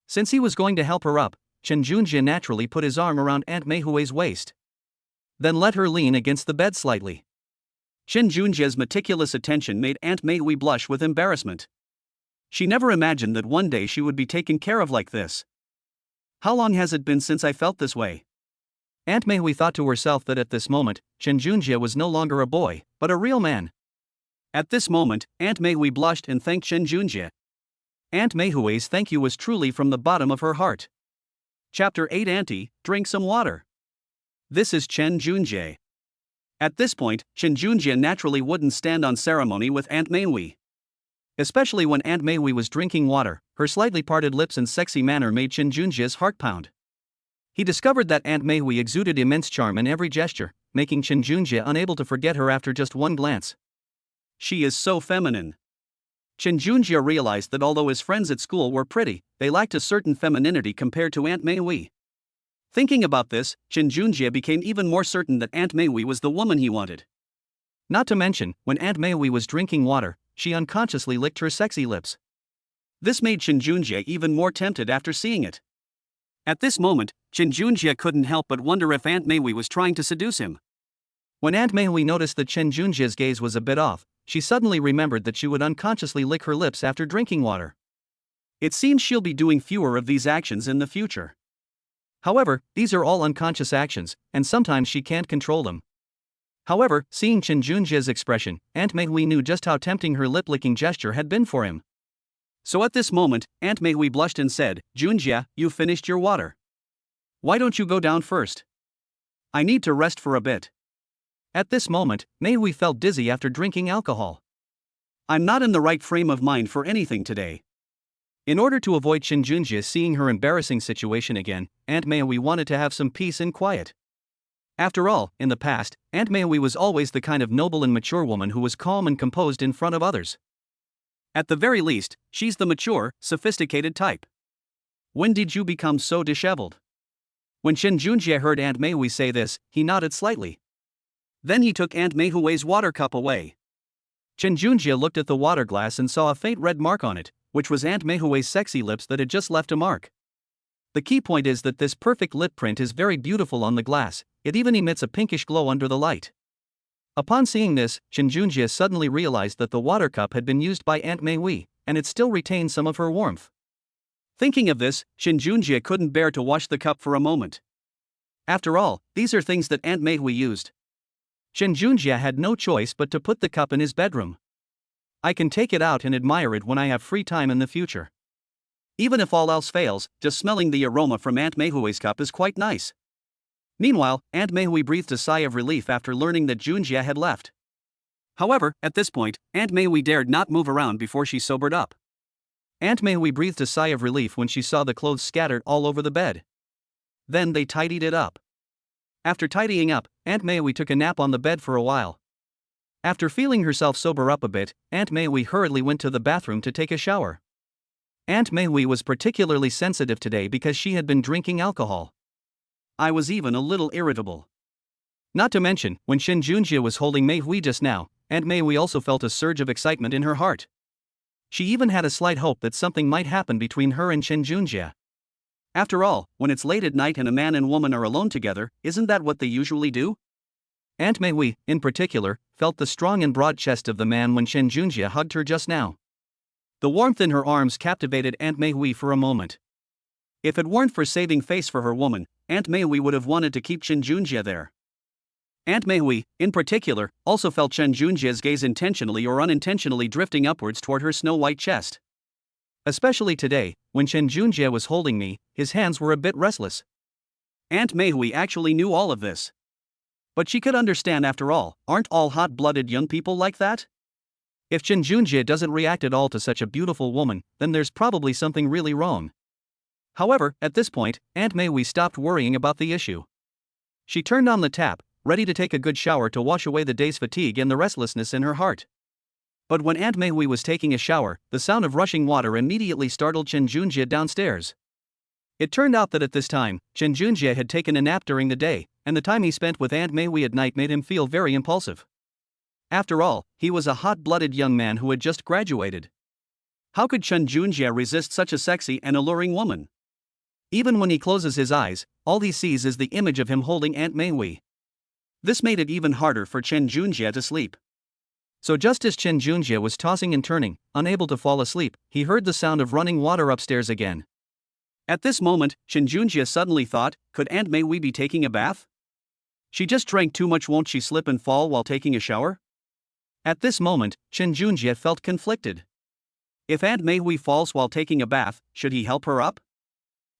Since he was going to help her up, Qin Junjie naturally put his arm around Aunt Mei's waist. Then let her lean against the bed slightly. Qin Junjie's meticulous attention made Aunt Mei blush with embarrassment. She never imagined that one day she would be taken care of like this. "How long has it been since I felt this way?" Aunt Mei thought to herself that at this moment, Qin Junjie was no longer a boy, but a real man. At this moment, Aunt Mei blushed and thanked Qin Junjie. Aunt Mei's thank you was truly from the bottom of her heart. Chapter 8. Auntie, drink some water. This is Qin Junjie. At this point, Chen Junjie naturally wouldn't stand on ceremony with Aunt Meihui. Especially when Aunt Meihui was drinking water, her slightly parted lips and sexy manner made Chen Junjie's heart pound. He discovered that Aunt Meihui exuded immense charm in every gesture, making Chen Junjie unable to forget her after just one glance. She is so feminine. Chen Junjie realized that although his friends at school were pretty, they lacked a certain femininity compared to Aunt Meihui. Thinking about this, Chen Junjie became even more certain that Aunt Meihui was the woman he wanted. Not to mention, when Aunt Meihui was drinking water, she unconsciously licked her sexy lips. This made Chen Junjie even more tempted after seeing it. At this moment, Chen Junjie couldn't help but wonder if Aunt Meihui was trying to seduce him. When Aunt Meihui noticed that Chen Junjie's gaze was a bit off, she suddenly remembered that she would unconsciously lick her lips after drinking water. It seems she'll be doing fewer of these actions in the future. However, these are all unconscious actions, and sometimes she can't control them. However, seeing Chen Junjie's expression, Aunt Meihui knew just how tempting her lip-licking gesture had been for him. So at this moment, Aunt Meihui blushed and said, "Junjie, you finished your water. Why don't you go down first? I need to rest for a bit." At this moment, Meihui felt dizzy after drinking alcohol. "I'm not in the right frame of mind for anything today." In order to avoid Chen Junjie seeing her embarrassing situation again, Aunt Meihui wanted to have some peace and quiet. After all, in the past, Aunt Meihui was always the kind of noble and mature woman who was calm and composed in front of others. At the very least, she's the mature, sophisticated type. When did you become so disheveled? When Chen Junjie heard Aunt Meihui say this, he nodded slightly. Then he took Aunt Meihui's water cup away. Chen Junjie looked at the water glass and saw a faint red mark on it, which was Aunt Meihui's sexy lips that had just left a mark. The key point is that this perfect lip print is very beautiful on the glass, it even emits a pinkish glow under the light. Upon seeing this, Chen Junjie suddenly realized that the water cup had been used by Aunt Meihui, and it still retained some of her warmth. Thinking of this, Chen Junjie couldn't bear to wash the cup for a moment. After all, these are things that Aunt Meihui used. Chen Junjie had no choice but to put the cup in his bedroom. I can take it out and admire it when I have free time in the future. Even if all else fails, just smelling the aroma from Aunt Meihui's cup is quite nice. Meanwhile, Aunt Meihui breathed a sigh of relief after learning that Junjie had left. However, at this point, Aunt Meihui dared not move around before she sobered up. Aunt Meihui breathed a sigh of relief when she saw the clothes scattered all over the bed. Then they tidied it up. After tidying up, Aunt Meihui took a nap on the bed for a while. After feeling herself sober up a bit, Aunt Meihui hurriedly went to the bathroom to take a shower. Aunt Meihui was particularly sensitive today because she had been drinking alcohol. I was even a little irritable. Not to mention, when Chen Junjie was holding Meihui just now, Aunt Meihui also felt a surge of excitement in her heart. She even had a slight hope that something might happen between her and Chen Junjie. After all, when it's late at night and a man and woman are alone together, isn't that what they usually do? Aunt Meihui, in particular, felt the strong and broad chest of the man when Chen Junjie hugged her just now. The warmth in her arms captivated Aunt Meihui for a moment. If it weren't for saving face for her woman, Aunt Meihui would have wanted to keep Chen Junjie there. Aunt Meihui, in particular, also felt Chen Junjie's gaze intentionally or unintentionally drifting upwards toward her snow-white chest. Especially today, when Chen Junjie was holding me, his hands were a bit restless. Aunt Meihui actually knew all of this. But she could understand after all, aren't all hot-blooded young people like that? If Chen Junjie doesn't react at all to such a beautiful woman, then there's probably something really wrong. However, at this point, Aunt Meihui stopped worrying about the issue. She turned on the tap, ready to take a good shower to wash away the day's fatigue and the restlessness in her heart. But when Aunt Meihui was taking a shower, the sound of rushing water immediately startled Chen Junjie downstairs. It turned out that at this time, Chen Junjie had taken a nap during the day, and the time he spent with Aunt Meihui at night made him feel very impulsive. After all, he was a hot-blooded young man who had just graduated. How could Chen Junjie resist such a sexy and alluring woman? Even when he closes his eyes, all he sees is the image of him holding Aunt Meihui. This made it even harder for Chen Junjie to sleep. So just as Chen Junjie was tossing and turning, unable to fall asleep, he heard the sound of running water upstairs again. At this moment, Chen Junjie suddenly thought, could Aunt Meihui be taking a bath? She just drank too much, won't she slip and fall while taking a shower? At this moment, Chen Junjie felt conflicted. If Aunt Meihui falls while taking a bath, should he help her up?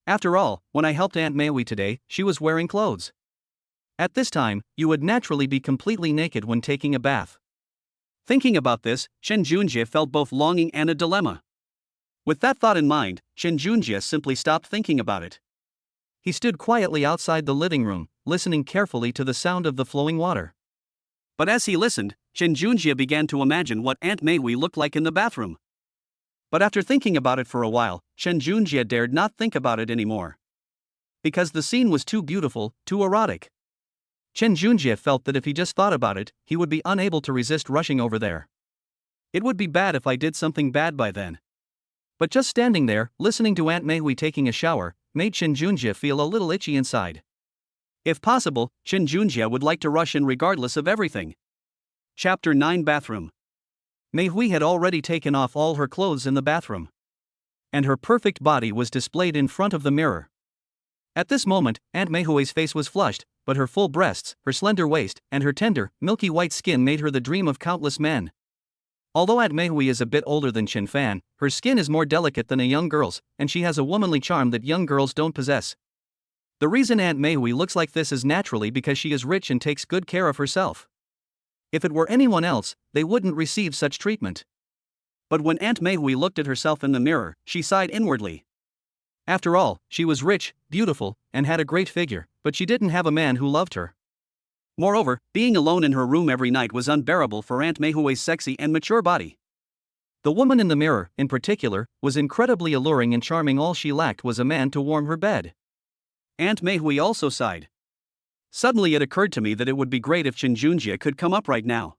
After all, when I helped Aunt Meihui today, she was wearing clothes. At this time, you would naturally be completely naked when taking a bath. Thinking about this, Chen Junjie felt both longing and a dilemma. With that thought in mind, Chen Junjie simply stopped thinking about it. He stood quietly outside the living room, listening carefully to the sound of the flowing water. But as he listened, Chen Junjie began to imagine what Aunt Mei looked like in the bathroom. But after thinking about it for a while, Chen Junjie dared not think about it anymore. Because the scene was too beautiful, too erotic. Chen Junjie felt that if he just thought about it, he would be unable to resist rushing over there. It would be bad if I did something bad by then. But just standing there, listening to Aunt Mei taking a shower, made Chen Junjie feel a little itchy inside. If possible, Chen Junjie would like to rush in regardless of everything. Chapter 9 Bathroom. Mei Hui had already taken off all her clothes in the bathroom. And her perfect body was displayed in front of the mirror. At this moment, Aunt Mei Hui's face was flushed, but her full breasts, her slender waist, and her tender, milky white skin made her the dream of countless men. Although Aunt Mei Hui is a bit older than Chen Fan, her skin is more delicate than a young girl's, and she has a womanly charm that young girls don't possess. The reason Aunt Mei Hui looks like this is naturally because she is rich and takes good care of herself. If it were anyone else, they wouldn't receive such treatment. But when Aunt Mei Hui looked at herself in the mirror, she sighed inwardly. After all, she was rich, beautiful, and had a great figure, but she didn't have a man who loved her. Moreover, being alone in her room every night was unbearable for Aunt Mei Hui's sexy and mature body. The woman in the mirror, in particular, was incredibly alluring and charming. All she lacked was a man to warm her bed. Aunt Mei Hui also sighed. Suddenly it occurred to me that it would be great if Chen Junjie could come up right now.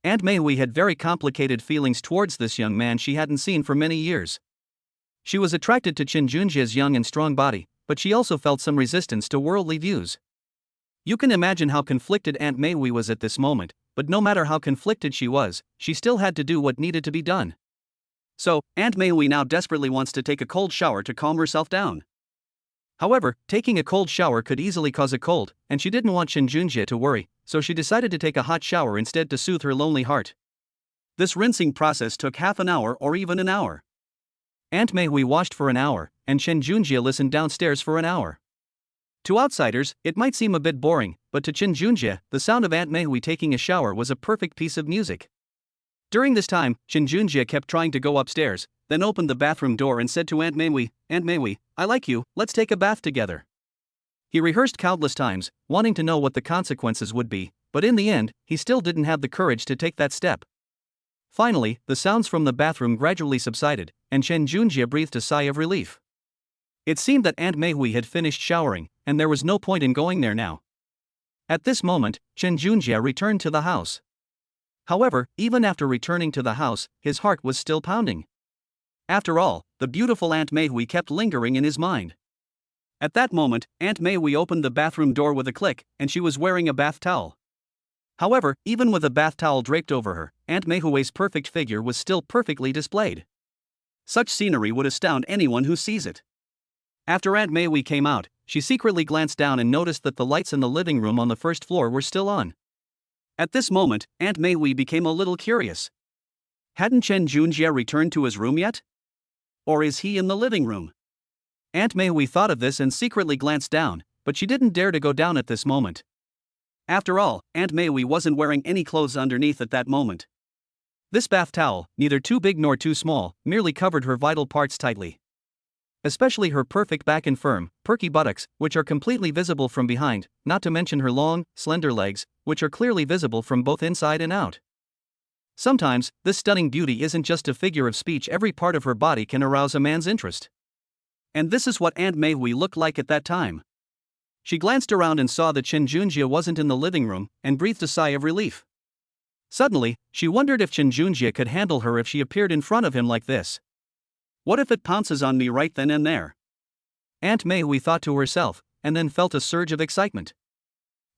Aunt Mei Hui had very complicated feelings towards this young man she hadn't seen for many years. She was attracted to Chen Junjie's young and strong body, but she also felt some resistance to worldly views. You can imagine how conflicted Aunt Mei Hui was at this moment, but no matter how conflicted she was, she still had to do what needed to be done. So, Aunt Mei Hui now desperately wants to take a cold shower to calm herself down. However, taking a cold shower could easily cause a cold, and she didn't want Chen Junjie to worry, so she decided to take a hot shower instead to soothe her lonely heart. This rinsing process took half an hour or even an hour. Aunt Mei Hui washed for an hour, and Chen Junjie listened downstairs for an hour. To outsiders, it might seem a bit boring, but to Chen Junjie, the sound of Aunt Mei Hui taking a shower was a perfect piece of music. During this time, Chen Junjie kept trying to go upstairs, then opened the bathroom door and said to Aunt Mei Hui, "Aunt Mei Hui, I like you, let's take a bath together." He rehearsed countless times, wanting to know what the consequences would be, but in the end, he still didn't have the courage to take that step. Finally, the sounds from the bathroom gradually subsided, and Chen Junjie breathed a sigh of relief. It seemed that Aunt Mei Hui had finished showering, and there was no point in going there now. At this moment, Chen Junjie returned to the house. However, even after returning to the house, his heart was still pounding. After all, the beautiful Aunt Mei Hui kept lingering in his mind. At that moment, Aunt Mei Hui opened the bathroom door with a click, and she was wearing a bath towel. However, even with a bath towel draped over her, Aunt Mei Hui's perfect figure was still perfectly displayed. Such scenery would astound anyone who sees it. After Aunt Mei Hui came out, she secretly glanced down and noticed that the lights in the living room on the first floor were still on. At this moment, Aunt Mei Hui became a little curious. Hadn't Chen Junjie returned to his room yet? Or is he in the living room? Aunt Mei Hui thought of this and secretly glanced down, but she didn't dare to go down at this moment. After all, Aunt Mei Hui wasn't wearing any clothes underneath at that moment. This bath towel, neither too big nor too small, merely covered her vital parts tightly. Especially her perfect back and firm, perky buttocks, which are completely visible from behind, not to mention her long, slender legs, which are clearly visible from both inside and out. Sometimes, this stunning beauty isn't just a figure of speech, every part of her body can arouse a man's interest. And this is what Aunt Mei Hui looked like at that time. She glanced around and saw that Chen Junjie wasn't in the living room, and breathed a sigh of relief. Suddenly, she wondered if Chen Junjie could handle her if she appeared in front of him like this. What if it pounces on me right then and there? Aunt Mei Hui thought to herself, and then felt a surge of excitement.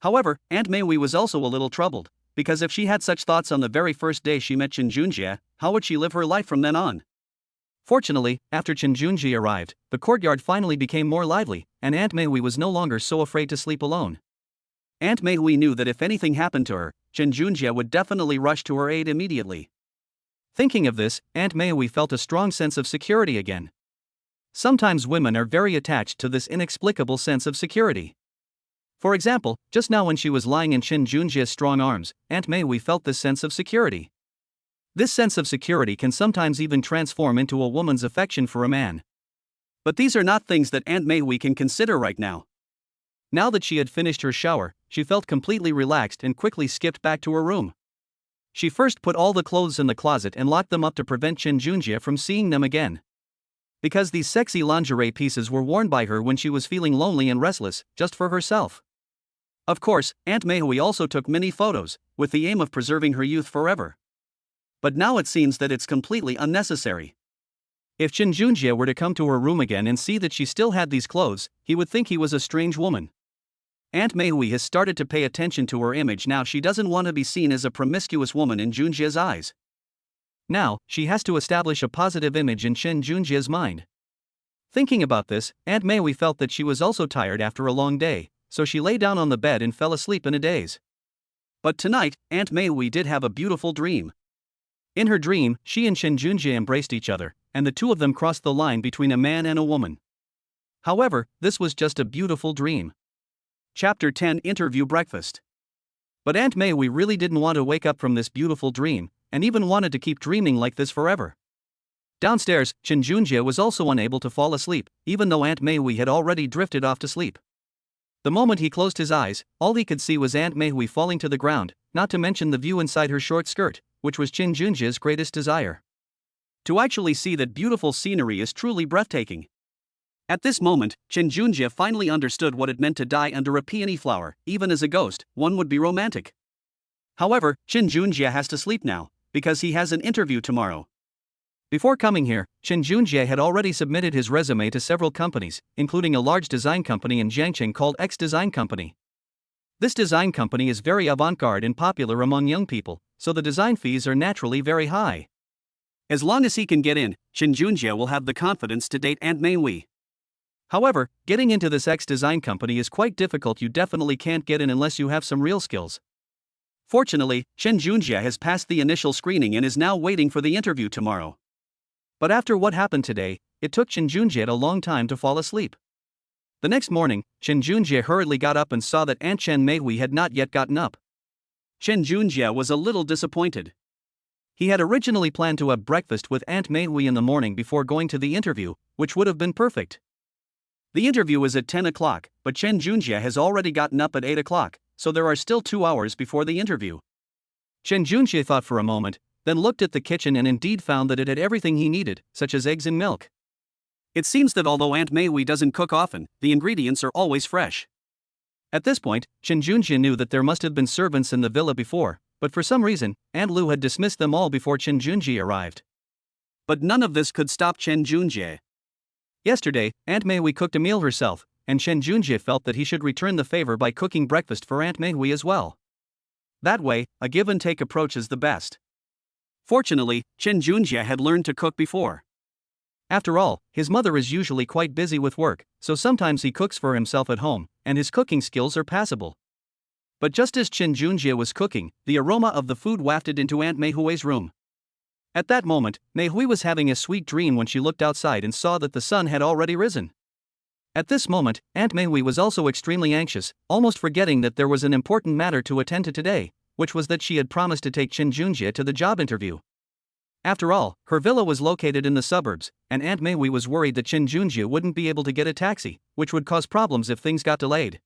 However, Aunt Mei Hui was also a little troubled, because if she had such thoughts on the very first day she met Chen Junjie, how would she live her life from then on? Fortunately, after Chen Junjie arrived, the courtyard finally became more lively, and Aunt Mei Hui was no longer so afraid to sleep alone. Aunt Mei Hui knew that if anything happened to her, Chen Junjie would definitely rush to her aid immediately. Thinking of this, Aunt Mei Hui felt a strong sense of security again. Sometimes women are very attached to this inexplicable sense of security. For example, just now when she was lying in Shin Junjae's strong arms, Aunt Mei felt this sense of security. This sense of security can sometimes even transform into a woman's affection for a man. But these are not things that Aunt Mei can consider right now. Now that she had finished her shower, she felt completely relaxed and quickly skipped back to her room. She first put all the clothes in the closet and locked them up to prevent Shin Junjae from seeing them again. Because these sexy lingerie pieces were worn by her when she was feeling lonely and restless, just for herself. Of course, Aunt Mei also took many photos, with the aim of preserving her youth forever. But now it seems that it's completely unnecessary. If Shin Junjae were to come to her room again and see that she still had these clothes, he would think he was a strange woman. Aunt Mei has started to pay attention to her image now. She doesn't want to be seen as a promiscuous woman in Junjae's eyes. Now, she has to establish a positive image in Shin Junjae's mind. Thinking about this, Aunt Mei felt that she was also tired after a long day, so she lay down on the bed and fell asleep in a daze. But tonight, Aunt Mei did have a beautiful dream. In her dream, she and Shin Junjae embraced each other, and the two of them crossed the line between a man and a woman. However, this was just a beautiful dream. Chapter 10 Interview Breakfast. But Aunt Mei really didn't want to wake up from this beautiful dream, and even wanted to keep dreaming like this forever. Downstairs, Shin Junjae was also unable to fall asleep, even though Aunt Mei had already drifted off to sleep. The moment he closed his eyes, all he could see was Aunt Mei falling to the ground, not to mention the view inside her short skirt, which was Shin Junjae's greatest desire. To actually see that beautiful scenery is truly breathtaking. At this moment, Shin Junjae finally understood what it meant to die under a peony flower. Even as a ghost, one would be romantic. However, Shin Junjae has to sleep now, because he has an interview tomorrow. Before coming here, Shin Junjae had already submitted his resume to several companies, including a large design company in Jiangqing called X Design Company. This design company is very avant-garde and popular among young people, so the design fees are naturally very high. As long as he can get in, Shin Junjae will have the confidence to date Aunt Mei. However, getting into this X Design Company is quite difficult. You definitely can't get in unless you have some real skills. Fortunately, Shin Junjae has passed the initial screening and is now waiting for the interview tomorrow. But after what happened today, it took Shin Junjae a long time to fall asleep. The next morning, Shin Junjae hurriedly got up and saw that Aunt Chen Mei had not yet gotten up. Shin Junjae was a little disappointed. He had originally planned to have breakfast with Aunt Mei in the morning before going to the interview, which would have been perfect. The interview is at 10 o'clock, but Shin Junjae has already gotten up at 8 o'clock, so there are still 2 hours before the interview. Shin Junjae thought for a moment, then looked at the kitchen and indeed found that it had everything he needed, such as eggs and milk. It seems that although Aunt Mei doesn't cook often, the ingredients are always fresh. At this point, Shin Junjae knew that there must have been servants in the villa before, but for some reason, Aunt Lu had dismissed them all before Shin Junjae arrived. But none of this could stop Shin Junjae. Yesterday, Aunt Mei cooked a meal herself, and Shin Junjae felt that he should return the favor by cooking breakfast for Aunt Mei as well. That way, a give-and-take approach is the best. Fortunately, Shin Junjae had learned to cook before. After all, his mother is usually quite busy with work, so sometimes he cooks for himself at home, and his cooking skills are passable. But just as Shin Junjae was cooking, the aroma of the food wafted into Aunt Mei's room. At that moment, Mei was having a sweet dream when she looked outside and saw that the sun had already risen. At this moment, Aunt Mei was also extremely anxious, almost forgetting that there was an important matter to attend to today, which was that she had promised to take Shin Junjae to the job interview. After all, her villa was located in the suburbs, and Aunt Mei was worried that Shin Junjae wouldn't be able to get a taxi, which would cause problems if things got delayed.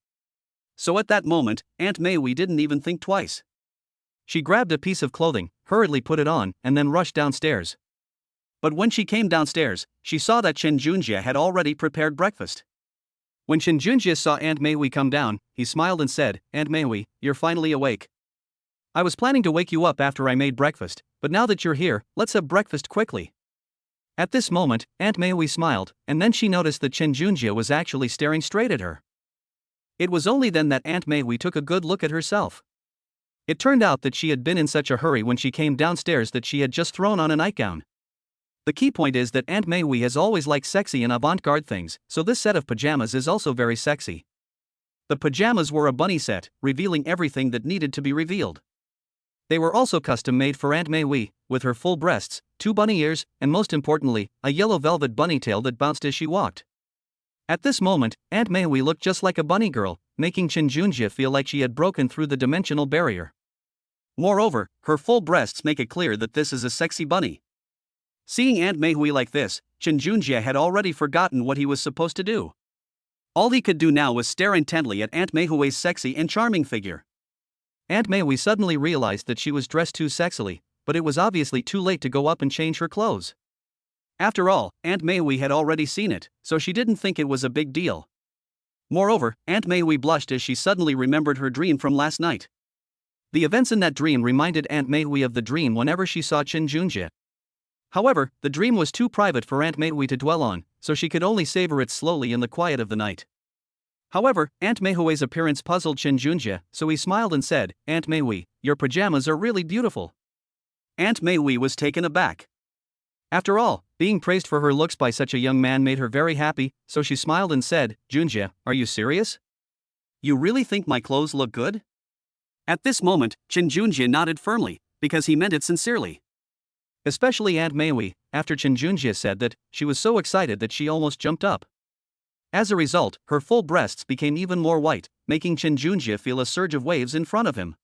So at that moment, Aunt Mei didn't even think twice. She grabbed a piece of clothing, hurriedly put it on, and then rushed downstairs. But when she came downstairs, she saw that Shin Junjae had already prepared breakfast. When Shin Junjae saw Aunt Mei come down, he smiled and said, "Aunt Mei, you're finally awake. I was planning to wake you up after I made breakfast, but now that you're here, let's have breakfast quickly." At this moment, Aunt Mei smiled, and then she noticed that Shin Junjae was actually staring straight at her. It was only then that Aunt Mei took a good look at herself. It turned out that she had been in such a hurry when she came downstairs that she had just thrown on a nightgown. The key point is that Aunt Mei has always liked sexy and avant-garde things, so this set of pajamas is also very sexy. The pajamas were a bunny set, revealing everything that needed to be revealed. They were also custom-made for Aunt Mei, with her full breasts, 2 bunny ears, and most importantly, a yellow velvet bunny tail that bounced as she walked. At this moment, Aunt Mei looked just like a bunny girl, making Chen Junjie feel like she had broken through the dimensional barrier. Moreover, her full breasts make it clear that this is a sexy bunny. Seeing Aunt Meihui like this, Chen Junjie had already forgotten what he was supposed to do. All he could do now was stare intently at Aunt Meihui's sexy and charming figure. Aunt Meihui suddenly realized that she was dressed too sexily, but it was obviously too late to go up and change her clothes. After all, Aunt Meihui had already seen it, so she didn't think it was a big deal. Moreover, Aunt Meihui blushed as she suddenly remembered her dream from last night. The events in that dream reminded Aunt Meihui of the dream whenever she saw Chen Junjie. However, the dream was too private for Aunt Meihui to dwell on, so she could only savor it slowly in the quiet of the night. However, Aunt Meihui's appearance puzzled Chen Junjie, so he smiled and said, "Aunt Meihui, your pajamas are really beautiful." Aunt Meihui was taken aback. After all, being praised for her looks by such a young man made her very happy, so she smiled and said, "Junjie, are you serious? You really think my clothes look good?" At this moment, Chen Junjie nodded firmly, because he meant it sincerely. Especially Aunt Meihui, after Chen Junjie said that, she was so excited that she almost jumped up. As a result, her full breasts became even more white, making Chen Junjie feel a surge of waves in front of him.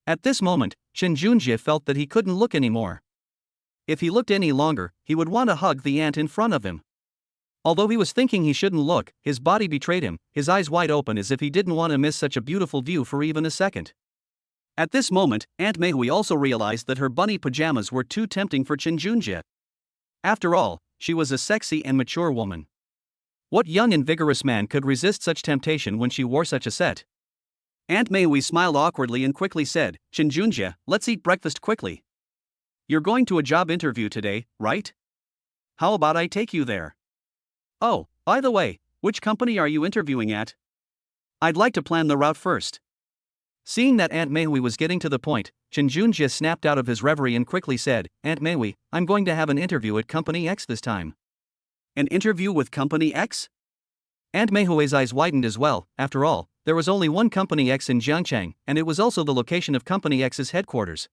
At this moment, Chen Junjie felt that he couldn't look anymore. If he looked any longer, he would want to hug the ant in front of him. Although he was thinking he shouldn't look, his body betrayed him, his eyes wide open as if he didn't want to miss such a beautiful view for even a second. At this moment, Aunt Meihui also realized that her bunny pajamas were too tempting for Chen Junjie. After all, she was a sexy and mature woman. What young and vigorous man could resist such temptation when she wore such a set? Aunt Meihui smiled awkwardly and quickly said, "Chen Junjie, let's eat breakfast quickly. You're going to a job interview today, right? How about I take you there? Oh, by the way, which company are you interviewing at? I'd like to plan the route first." Seeing that Aunt Meihui was getting to the point, Chen Junjie snapped out of his reverie and quickly said, "Aunt Meihui, I'm going to have an interview at Company X this time." An interview with Company X? Aunt Meihui's eyes widened as well. After all, there was only one Company X in Jiangchang, and it was also the location of Company X's headquarters.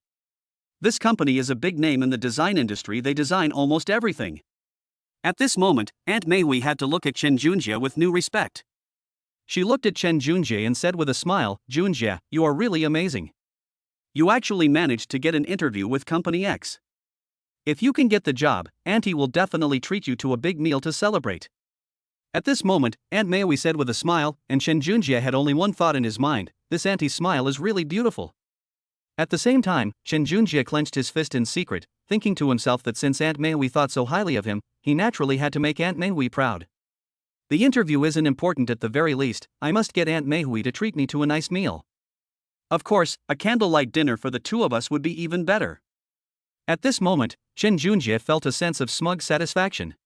This company is a big name in the design industry, they design almost everything. At this moment, Aunt Meihui had to look at Chen Junjie with new respect. She looked at Chen Junjie and said with a smile, "Junjie, you are really amazing. You actually managed to get an interview with Company X. If you can get the job, Auntie will definitely treat you to a big meal to celebrate." At this moment, Aunt Meihui said with a smile, and Chen Junjie had only one thought in his mind, this Auntie's smile is really beautiful. At the same time, Chen Junjie clenched his fist in secret, thinking to himself that since Aunt Meihui thought so highly of him, he naturally had to make Aunt Meihui proud. The interview isn't important at the very least, I must get Aunt Meihui to treat me to a nice meal. Of course, a candlelight dinner for the two of us would be even better. At this moment, Chen Junjie felt a sense of smug satisfaction.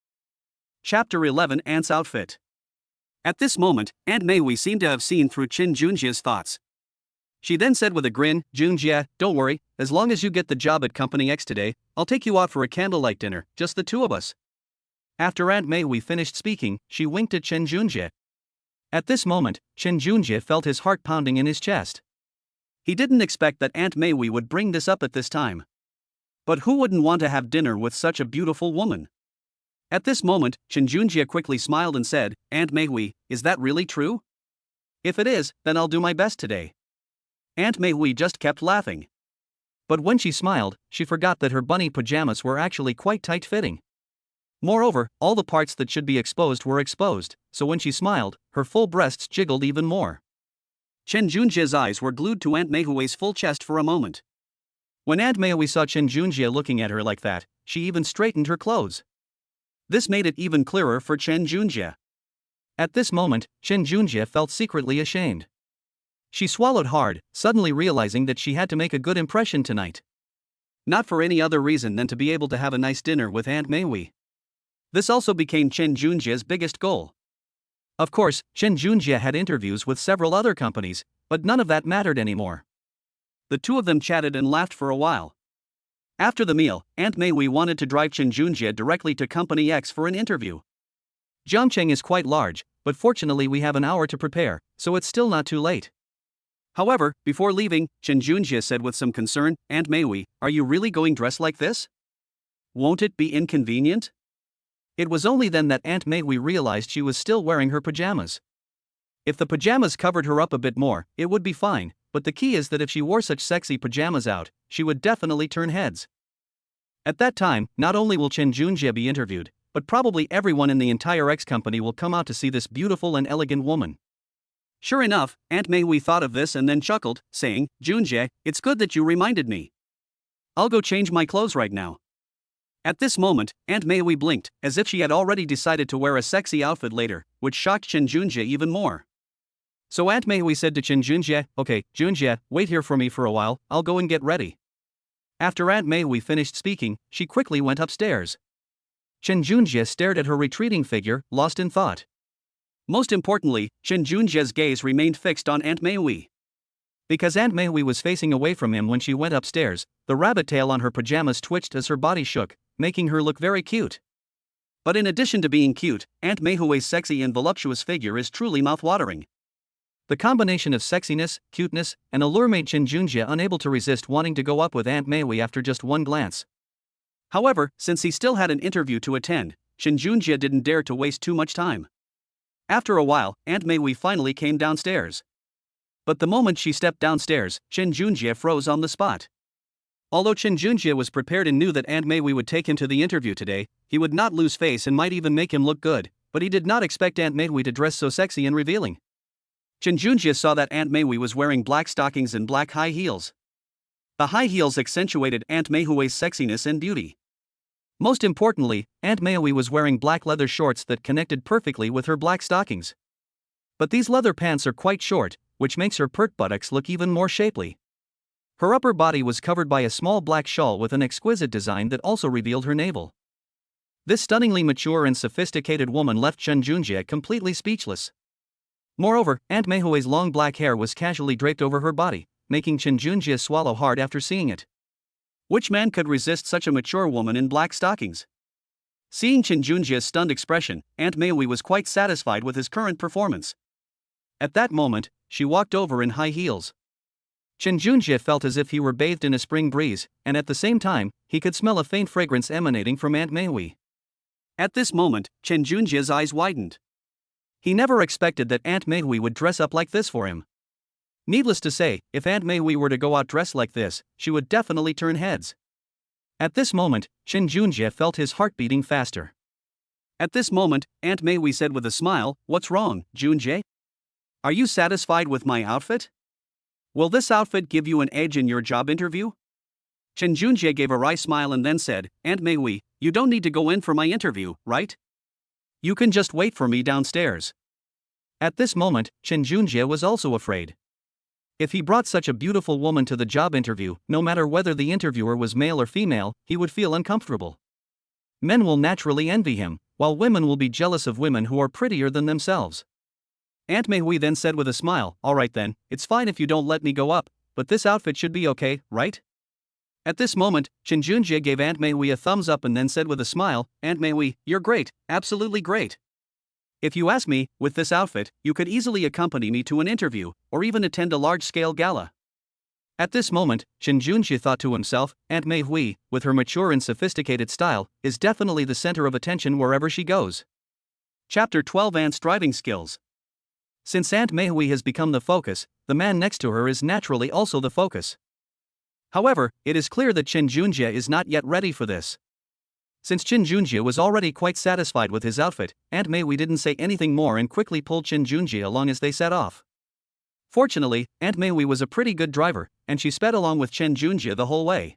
Chapter 11: Ant's Outfit. At this moment, Aunt Meihui seemed to have seen through Chen Junjie's thoughts. She then said with a grin, "Junjie, don't worry, as long as you get the job at Company X today, I'll take you out for a candlelight dinner, just the two of us." After Aunt Meihui finished speaking, she winked at Chen Junjie. At this moment, Chen Junjie felt his heart pounding in his chest. He didn't expect that Aunt Meihui would bring this up at this time. But who wouldn't want to have dinner with such a beautiful woman? At this moment, Chen Junjie quickly smiled and said, "Aunt Meihui, is that really true? If it is, then I'll do my best today." Aunt Meihui just kept laughing. But when she smiled, she forgot that her bunny pajamas were actually quite tight-fitting. Moreover, all the parts that should be exposed were exposed, so when she smiled, her full breasts jiggled even more. Chen Junjie's eyes were glued to Aunt Meihui's full chest for a moment. When Aunt Meihui saw Chen Junjie looking at her like that, she even straightened her clothes. This made it even clearer for Chen Junjie. At this moment, Chen Junjie felt secretly ashamed. She swallowed hard, suddenly realizing that she had to make a good impression tonight. Not for any other reason than to be able to have a nice dinner with Aunt Meihui. This also became Chen Junjie's biggest goal. Of course, Chen Junjie had interviews with several other companies, but none of that mattered anymore. The two of them chatted and laughed for a while. After the meal, Aunt Meihui wanted to drive Chen Junjie directly to Company X for an interview. Jiangcheng is quite large, but fortunately we have an hour to prepare, so it's still not too late. However, before leaving, Chen Junjie said with some concern, "Aunt Meihui, are you really going dressed like this? Won't it be inconvenient?" It was only then that Aunt Meihui realized she was still wearing her pajamas. If the pajamas covered her up a bit more, it would be fine, but the key is that if she wore such sexy pajamas out, she would definitely turn heads. At that time, not only will Chen Junjie be interviewed, but probably everyone in the entire X company will come out to see this beautiful and elegant woman. Sure enough, Aunt Mei Hui thought of this and then chuckled, saying, "Junjie, it's good that you reminded me. I'll go change my clothes right now." At this moment, Aunt Mei Hui blinked, as if she had already decided to wear a sexy outfit later, which shocked Chen Junjie even more. So Aunt Mei Hui said to Chen Junjie, "Okay, Junjie, wait here for me for a while, I'll go and get ready." After Aunt Mei Hui finished speaking, she quickly went upstairs. Chen Junjie stared at her retreating figure, lost in thought. Most importantly, Chen Junjie's gaze remained fixed on Aunt Mei Hui. Because Aunt Mei Hui was facing away from him when she went upstairs, the rabbit tail on her pajamas twitched as her body shook, making her look very cute. But in addition to being cute, Aunt Mei Hui's sexy and voluptuous figure is truly mouth-watering. The combination of sexiness, cuteness, and allure made Chen Junjie unable to resist wanting to go up with Aunt Mei Hui after just one glance. However, since he still had an interview to attend, Chen Junjie didn't dare to waste too much time. After a while, Aunt Mei Hui finally came downstairs. But the moment she stepped downstairs, Chen Junjie froze on the spot. Although Chen Junjie was prepared and knew that Aunt Mei Hui would take him to the interview today, he would not lose face and might even make him look good, but he did not expect Aunt Mei Hui to dress so sexy and revealing. Chen Junjie saw that Aunt Mei Hui was wearing black stockings and black high heels. The high heels accentuated Aunt Mei Hui's sexiness and beauty. Most importantly, Aunt Mei Hui was wearing black leather shorts that connected perfectly with her black stockings. But these leather pants are quite short, which makes her pert buttocks look even more shapely. Her upper body was covered by a small black shawl with an exquisite design that also revealed her navel. This stunningly mature and sophisticated woman left Chen Junjie completely speechless. Moreover, Aunt Mei Hui's long black hair was casually draped over her body, making Chen Junjie swallow hard after seeing it. Which man could resist such a mature woman in black stockings? Seeing Chen Junjie's stunned expression, Aunt Mei Hui was quite satisfied with his current performance. At that moment, she walked over in high heels. Chen Junjie felt as if he were bathed in a spring breeze, and at the same time, he could smell a faint fragrance emanating from Aunt Mei Hui. At this moment, Chen Junjie's eyes widened. He never expected that Aunt Mei Hui would dress up like this for him. Needless to say, if Aunt Mei Hui were to go out dressed like this, she would definitely turn heads. At this moment, Chen Junjie felt his heart beating faster. At this moment, Aunt Mei Hui said with a smile, "What's wrong, Junjie? Are you satisfied with my outfit? Will this outfit give you an edge in your job interview?" Chen Junjie gave a wry smile and then said, "Aunt Mei Hui, you don't need to go in for my interview, right? You can just wait for me downstairs." At this moment, Chen Junjie was also afraid. If he brought such a beautiful woman to the job interview, no matter whether the interviewer was male or female, he would feel uncomfortable. Men will naturally envy him, while women will be jealous of women who are prettier than themselves. Aunt Mei Hui then said with a smile, "All right then, it's fine if you don't let me go up, but this outfit should be okay, right?" At this moment, Chen Junjie gave Aunt Mei Hui a thumbs up and then said with a smile, "Aunt Mei Hui, you're great, absolutely great. If you ask me, with this outfit, you could easily accompany me to an interview, or even attend a large-scale gala." At this moment, Chen Junjie thought to himself, Aunt Mei Hui, with her mature and sophisticated style, is definitely the center of attention wherever she goes. Chapter 12: Aunt's Driving Skills. Since Aunt Mei Hui has become the focus, the man next to her is naturally also the focus. However, it is clear that Chen Junjie is not yet ready for this. Since Chen Junjie was already quite satisfied with his outfit, Aunt Mei Hui didn't say anything more and quickly pulled Chen Junjie along as they set off. Fortunately, Aunt Mei Hui was a pretty good driver, and she sped along with Chen Junjie the whole way.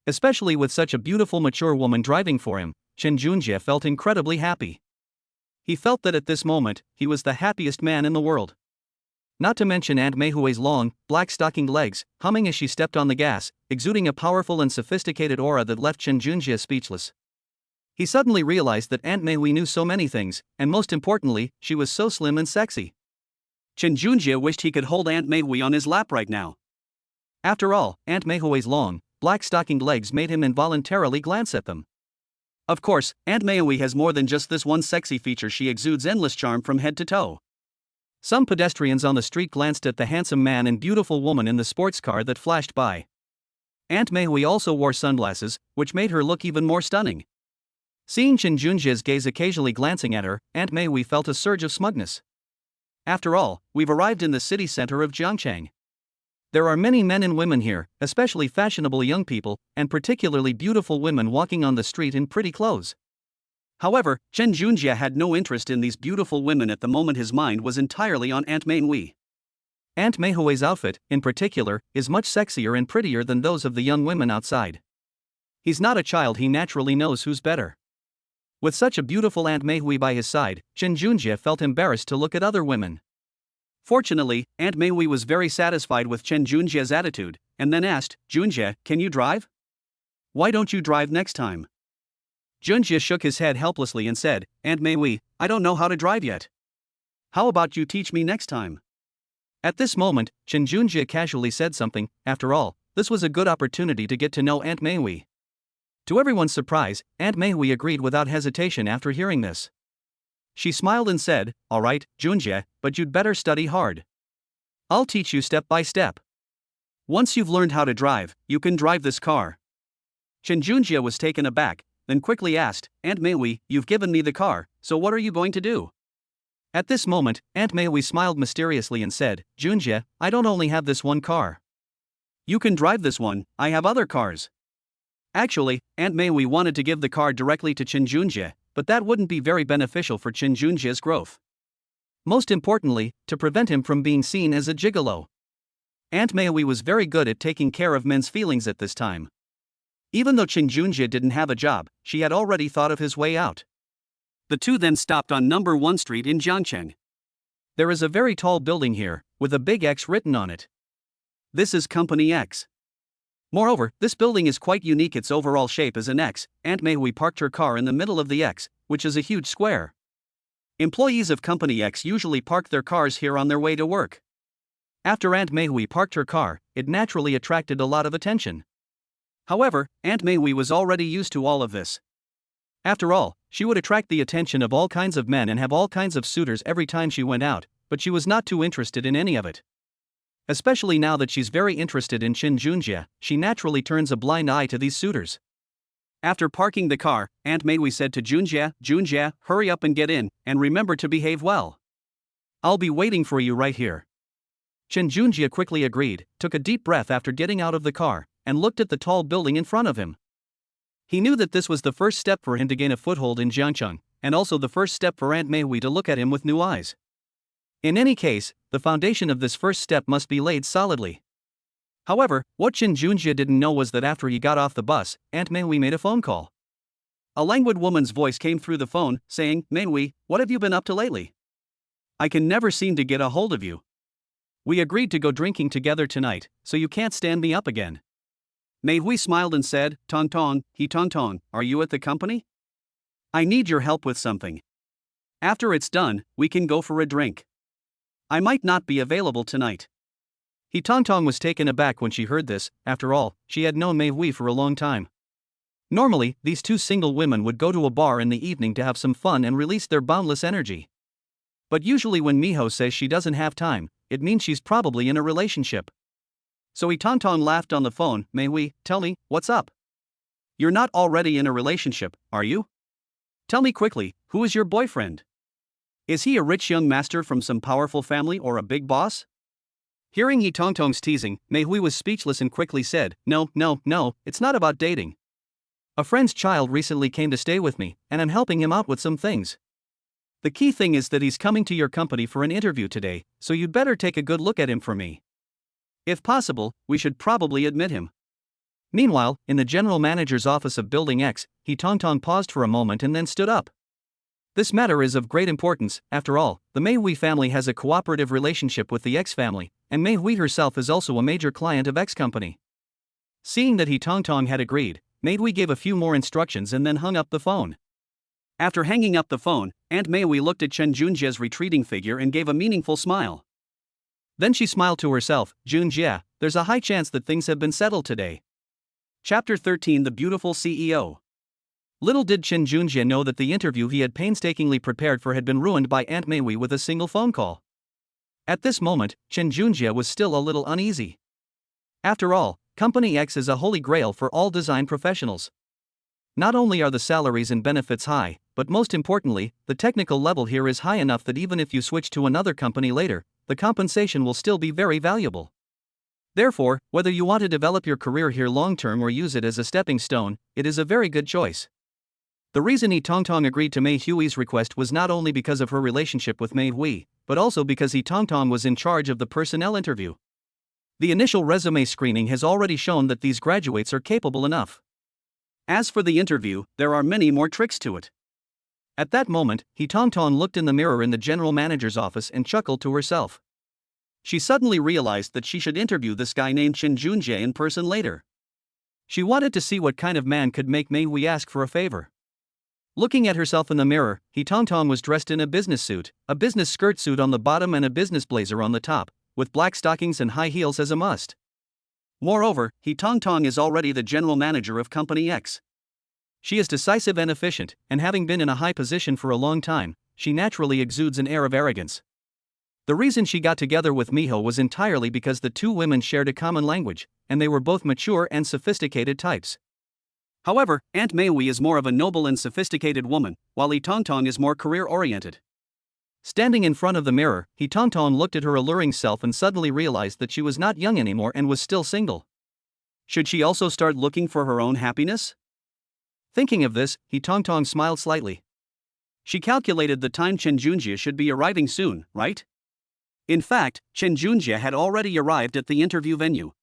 Especially with such a beautiful mature woman driving for him, Chen Junjie felt incredibly happy. He felt that at this moment, he was the happiest man in the world. Not to mention Aunt Mei Hui's long, black-stockinged legs, humming as she stepped on the gas, exuding a powerful and sophisticated aura that left Chen Junjie speechless. He suddenly realized that Aunt Mei Hui knew so many things, and most importantly, she was so slim and sexy. Chen Junjie wished he could hold Aunt Mei Hui on his lap right now. After all, Aunt Mei Hui's long, black-stockinged legs made him involuntarily glance at them. Of course, Aunt Mei Hui has more than just this one sexy feature. She exudes endless charm from head to toe. Some pedestrians on the street glanced at the handsome man and beautiful woman in the sports car that flashed by. Aunt Mei Hui also wore sunglasses, which made her look even more stunning. Seeing Chen Junjie's gaze occasionally glancing at her, Aunt Mei Hui felt a surge of smugness. After all, we've arrived in the city center of Jiangchang. There are many men and women here, especially fashionable young people, and particularly beautiful women walking on the street in pretty clothes. However, Chen Junjie had no interest in these beautiful women at the moment. His mind was entirely on Aunt Meihui. Aunt Meihui's outfit, in particular, is much sexier and prettier than those of the young women outside. He's not a child, he naturally knows who's better. With such a beautiful Aunt Meihui by his side, Chen Junjie felt embarrassed to look at other women. Fortunately, Aunt Meihui was very satisfied with Chen Junjie's attitude, and then asked, "Junjie, can you drive? Why don't you drive next time?" Junjie shook his head helplessly and said, "Aunt Meihui, I don't know how to drive yet. How about you teach me next time?" At this moment, Chen Junjie casually said something. After all, this was a good opportunity to get to know Aunt Meihui. To everyone's surprise, Aunt Meihui agreed without hesitation after hearing this. She smiled and said, "All right, Junjie, but you'd better study hard. I'll teach you step by step. Once you've learned how to drive, you can drive this car." Chen Junjie was taken aback, then quickly asked, "Aunt Meihui, you've given me the car, so what are you going to do?" At this moment, Aunt Meihui smiled mysteriously and said, "Junjie, I don't only have this one car. You can drive this one, I have other cars." Actually, Aunt Meihui wanted to give the car directly to Chen Junjie, but that wouldn't be very beneficial for Chen Junjie's growth. Most importantly, to prevent him from being seen as a gigolo. Aunt Meihui was very good at taking care of men's feelings at this time. Even though Chen Junjie didn't have a job, she had already thought of his way out. The two then stopped on number 1 street in Jiangcheng. There is a very tall building here, with a big X written on it. This is Company X. Moreover, this building is quite unique. Its overall shape is an X. Aunt Meihui parked her car in the middle of the X, which is a huge square. Employees of Company X usually park their cars here on their way to work. After Aunt Meihui parked her car, it naturally attracted a lot of attention. However, Aunt Meihui was already used to all of this. After all, she would attract the attention of all kinds of men and have all kinds of suitors every time she went out, but she was not too interested in any of it. Especially now that she's very interested in Chen Junjie, she naturally turns a blind eye to these suitors. After parking the car, Aunt Meihui said to Junjie, "Junjie, hurry up and get in, and remember to behave well. I'll be waiting for you right here." Chen Junjie quickly agreed, took a deep breath after getting out of the car, and looked at the tall building in front of him. He knew that this was the first step for him to gain a foothold in Jiangcheng, and also the first step for Aunt Meihui to look at him with new eyes. In any case, the foundation of this first step must be laid solidly. However, what Chen Junjie didn't know was that after he got off the bus, Aunt Meihui made a phone call. A languid woman's voice came through the phone, saying, "Meihui, what have you been up to lately? I can never seem to get a hold of you. We agreed to go drinking together tonight, so you can't stand me up again." Meihui smiled and said, "Tong Tong, are you at the company? I need your help with something. After it's done, we can go for a drink. I might not be available tonight." Tong was taken aback when she heard this. After all, she had known Meihui for a long time. Normally, these two single women would go to a bar in the evening to have some fun and release their boundless energy. But usually when Miho says she doesn't have time, it means she's probably in a relationship. So Tong laughed on the phone. "Meihui, tell me, what's up? You're not already in a relationship, are you? Tell me quickly, who is your boyfriend? Is he a rich young master from some powerful family or a big boss?" Hearing Tong's teasing, Meihui was speechless and quickly said, No, it's not about dating. A friend's child recently came to stay with me, and I'm helping him out with some things. The key thing is that he's coming to your company for an interview today, so you'd better take a good look at him for me. If possible, we should probably admit him." Meanwhile, in the general manager's office of Building X, Tong paused for a moment and then stood up. This matter is of great importance. After all, the Meihui family has a cooperative relationship with the X family, and Meihui herself is also a major client of X company. Seeing that Tong had agreed, Meihui gave a few more instructions and then hung up the phone. After hanging up the phone, Aunt Meihui looked at Chen Junjie's retreating figure and gave a meaningful smile. Then she smiled to herself, "Junjie, there's a high chance that things have been settled today." Chapter 13: The Beautiful CEO. Little did Chen Junjie know that the interview he had painstakingly prepared for had been ruined by Aunt Meihui with a single phone call. At this moment, Chen Junjie was still a little uneasy. After all, Company X is a holy grail for all design professionals. Not only are the salaries and benefits high, but most importantly, the technical level here is high enough that even if you switch to another company later, the compensation will still be very valuable. Therefore, whether you want to develop your career here long-term or use it as a stepping stone, it is a very good choice. The reason He Tongtong agreed to Mei Hui's request was not only because of her relationship with Mei Hui, but also because He Tongtong was in charge of the personnel interview. The initial resume screening has already shown that these graduates are capable enough. As for the interview, there are many more tricks to it. At that moment, He Tongtong looked in the mirror in the general manager's office and chuckled to herself. She suddenly realized that she should interview this guy named Chen Junjie in person later. She wanted to see what kind of man could make Mei Hui ask for a favor. Looking at herself in the mirror, He Tongtong was dressed in a business suit, a business skirt suit on the bottom and a business blazer on the top, with black stockings and high heels as a must. Moreover, He Tongtong is already the general manager of Company X. She is decisive and efficient, and having been in a high position for a long time, she naturally exudes an air of arrogance. The reason she got together with Miho was entirely because the two women shared a common language, and they were both mature and sophisticated types. However, Aunt Mei Hui is more of a noble and sophisticated woman, while He Tongtong is more career-oriented. Standing in front of the mirror, He Tongtong looked at her alluring self and suddenly realized that she was not young anymore and was still single. Should she also start looking for her own happiness? Thinking of this, He Tongtong smiled slightly. She calculated the time Chen Junjie should be arriving soon, right? In fact, Chen Junjie had already arrived at the interview venue.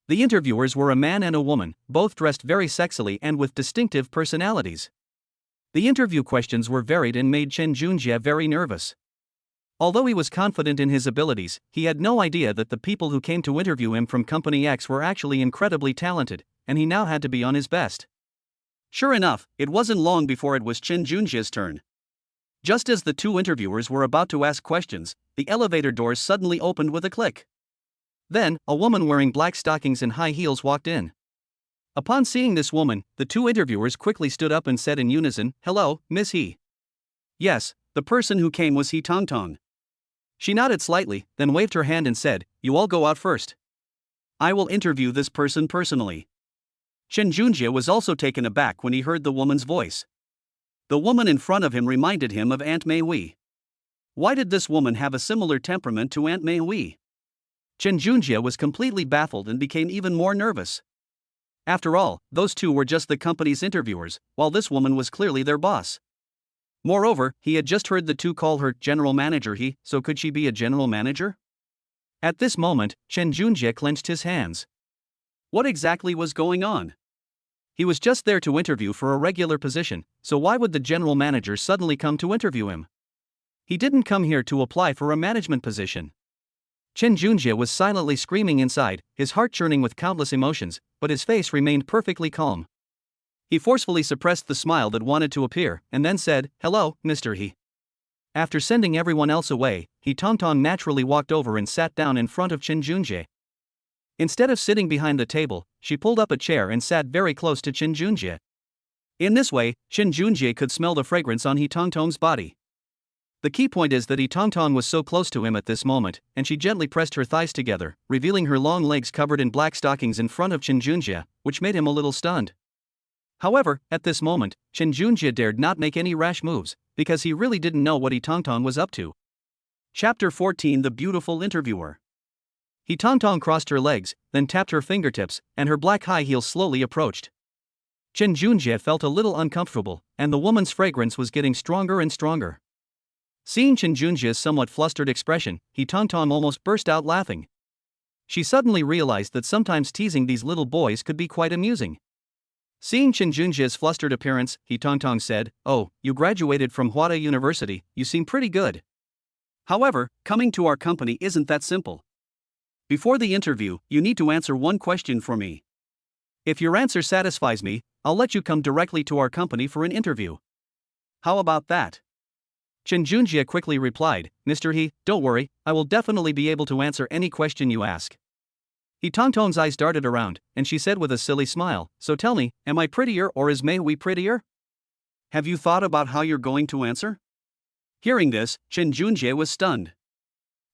The interviewers were a man and a woman, both dressed very sexily and with distinctive personalities. The interview questions were varied and made Chen Junjie very nervous. Although he was confident in his abilities, he had no idea that the people who came to interview him from Company X were actually incredibly talented, and he now had to be on his best. Sure enough, it wasn't long before it was Chen Junjie's turn. Just as the two interviewers were about to ask questions, the elevator doors suddenly opened with a click. Then, a woman wearing black stockings and high heels walked in. Upon seeing this woman, the two interviewers quickly stood up and said in unison, "Hello, Miss He." Yes, the person who came was He Tongtong. She nodded slightly, then waved her hand and said, "You all go out first. I will interview this person personally." Chen Junjie was also taken aback when he heard the woman's voice. The woman in front of him reminded him of Aunt Mei Hui. Why did this woman have a similar temperament to Aunt Mei Hui? Chen Junjie was completely baffled and became even more nervous. After all, those two were just the company's interviewers, while this woman was clearly their boss. Moreover, he had just heard the two call her general manager He, so could she be a general manager? At this moment, Chen Junjie clenched his hands. What exactly was going on? He was just there to interview for a regular position, so why would the general manager suddenly come to interview him? He didn't come here to apply for a management position. Chen Junjie was silently screaming inside, his heart churning with countless emotions, but his face remained perfectly calm. He forcefully suppressed the smile that wanted to appear, and then said, "Hello, Mr. He." After sending everyone else away, He Tongtong naturally walked over and sat down in front of Chen Junjie. Instead of sitting behind the table, she pulled up a chair and sat very close to Chen Junjie. In this way, Chen Junjie could smell the fragrance on He Tongtong's body. The key point is that He Tongtong was so close to him at this moment, and she gently pressed her thighs together, revealing her long legs covered in black stockings in front of Chen Junjie, which made him a little stunned. However, at this moment, Chen Junjie dared not make any rash moves, because he really didn't know what He Tongtong was up to. Chapter 14: The Beautiful Interviewer. He Tongtong crossed her legs, then tapped her fingertips, and her black high heels slowly approached. Chen Junjie felt a little uncomfortable, and the woman's fragrance was getting stronger and stronger. Seeing Chen Junjie's somewhat flustered expression, He Tongtong almost burst out laughing. She suddenly realized that sometimes teasing these little boys could be quite amusing. Seeing Chen Junjie's flustered appearance, He Tongtong said, "Oh, you graduated from Huada University, you seem pretty good. However, coming to our company isn't that simple. Before the interview, you need to answer one question for me. If your answer satisfies me, I'll let you come directly to our company for an interview. How about that?" Chen Junjie quickly replied, "Mr. He, don't worry, I will definitely be able to answer any question you ask." He Tongtong's eyes darted around, and she said with a silly smile, "So tell me, am I prettier or is Mei Hui prettier? Have you thought about how you're going to answer?" Hearing this, Chen Junjie was stunned.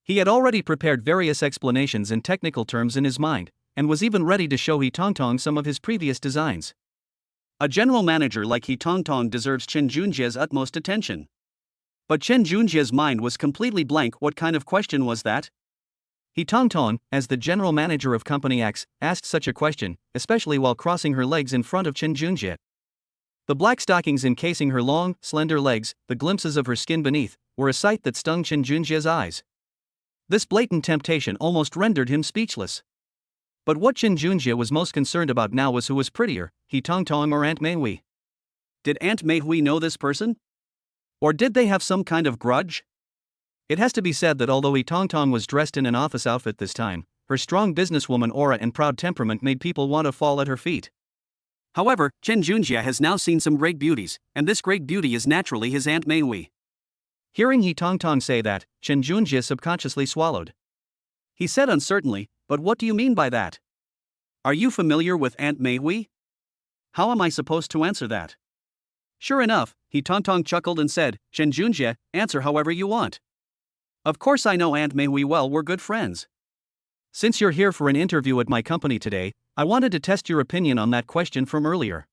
He had already prepared various explanations in technical terms in his mind, and was even ready to show He Tongtong some of his previous designs. A general manager like He Tongtong deserves Chen Junjie's utmost attention. But Chen Junjie's mind was completely blank. What kind of question was that? He Tongtong, as the general manager of Company X, asked such a question, especially while crossing her legs in front of Chen Junjie. The black stockings encasing her long, slender legs, the glimpses of her skin beneath, were a sight that stung Chen Junjie's eyes. This blatant temptation almost rendered him speechless. But what Chen Junjie was most concerned about now was who was prettier, He Tongtong or Aunt Meihui. Did Aunt Meihui know this person? Or did they have some kind of grudge? It has to be said that although He Tongtong was dressed in an office outfit this time, her strong businesswoman aura and proud temperament made people want to fall at her feet. However, Chen Junjie has now seen some great beauties, and this great beauty is naturally his Aunt Meihui. Hearing He Tongtong say that, Chen Junjie subconsciously swallowed. He said uncertainly, "But what do you mean by that? Are you familiar with Aunt Meihui? How am I supposed to answer that?" Sure enough, He Tongtong chuckled and said, "Chen Junjie, answer however you want. Of course I know Aunt Meihui well, we're good friends. Since you're here for an interview at my company today, I wanted to test your opinion on that question from earlier.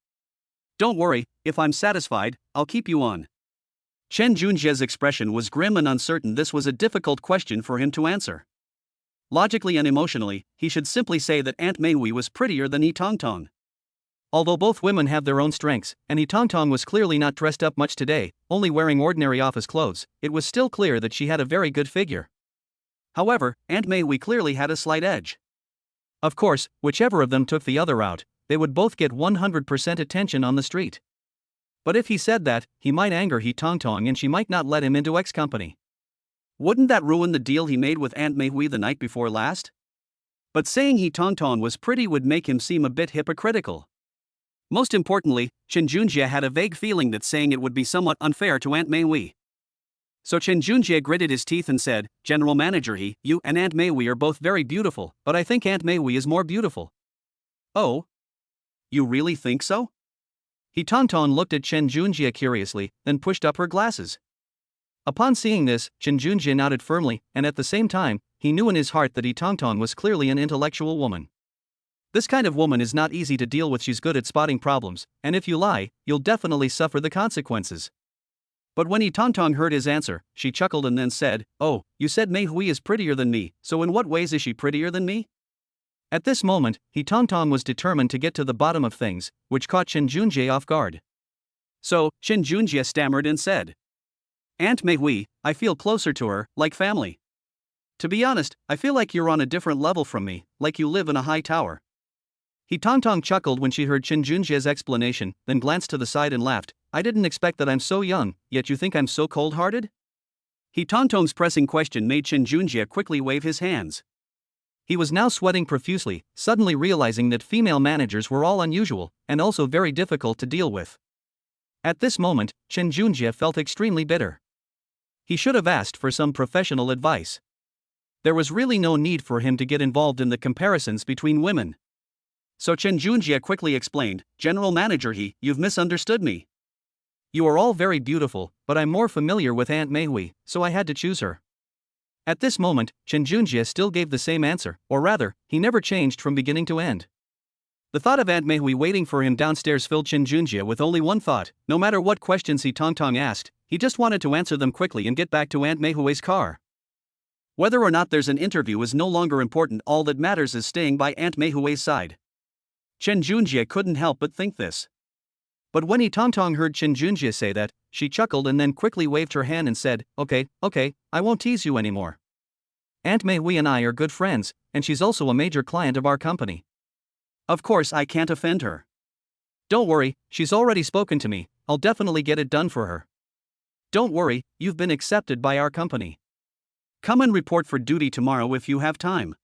Don't worry, if I'm satisfied, I'll keep you on." Chen Junjie's expression was grim and uncertain. This was a difficult question for him to answer. Logically and emotionally, he should simply say that Aunt Meihui was prettier than He Tongtong. Although both women have their own strengths, and He Tongtong was clearly not dressed up much today, only wearing ordinary office clothes, it was still clear that she had a very good figure. However, Aunt Meihui clearly had a slight edge. Of course, whichever of them took the other route, they would both get 100% attention on the street. But if he said that, he might anger He Tongtong and she might not let him into X company. Wouldn't that ruin the deal he made with Aunt Meihui the night before last? But saying He Tongtong was pretty would make him seem a bit hypocritical. Most importantly, Chen Junjie had a vague feeling that saying it would be somewhat unfair to Aunt Meihui. So Chen Junjie gritted his teeth and said, "General Manager you and Aunt Meihui are both very beautiful, but I think Aunt Meihui is more beautiful." "Oh? You really think so?" He Tongtong looked at Chen Junjie curiously, then pushed up her glasses. Upon seeing this, Chen Junjie nodded firmly, and at the same time, he knew in his heart that He Tongtong was clearly an intellectual woman. This kind of woman is not easy to deal with. She's good at spotting problems, and if you lie, you'll definitely suffer the consequences. But when He Tongtong heard his answer, she chuckled and then said, "Oh, you said Meihui is prettier than me, so in what ways is she prettier than me?" At this moment, He Tongtong was determined to get to the bottom of things, which caught Chen Junjie off guard. So, Chen Junjie stammered and said, "Aunt Meihui, I feel closer to her, like family. To be honest, I feel like you're on a different level from me, like you live in a high tower." He Tongtong chuckled when she heard Chen Junjie's explanation, then glanced to the side and laughed. "I didn't expect that. I'm so young, yet you think I'm so cold-hearted?" He Tongtong's pressing question made Chen Junjie quickly wave his hands. He was now sweating profusely, suddenly realizing that female managers were all unusual, and also very difficult to deal with. At this moment, Chen Junjie felt extremely bitter. He should have asked for some professional advice. There was really no need for him to get involved in the comparisons between women. So Chen Junjie quickly explained, "General Manager you've misunderstood me. You are all very beautiful, but I'm more familiar with Aunt Meihui, so I had to choose her." At this moment, Chen Junjie still gave the same answer, or rather, he never changed from beginning to end. The thought of Aunt Meihui waiting for him downstairs filled Chen Junjie with only one thought: no matter what questions He Tongtong asked, he just wanted to answer them quickly and get back to Aunt Meihui's car. Whether or not there's an interview is no longer important, all that matters is staying by Aunt Meihui's side. Chen Junjie couldn't help but think this. But when He Tongtong heard Chen Junjie say that, she chuckled and then quickly waved her hand and said, Okay, I won't tease you anymore. Aunt Meihui and I are good friends, and she's also a major client of our company. Of course I can't offend her. Don't worry, she's already spoken to me, I'll definitely get it done for her. Don't worry, you've been accepted by our company. Come and report for duty tomorrow if you have time."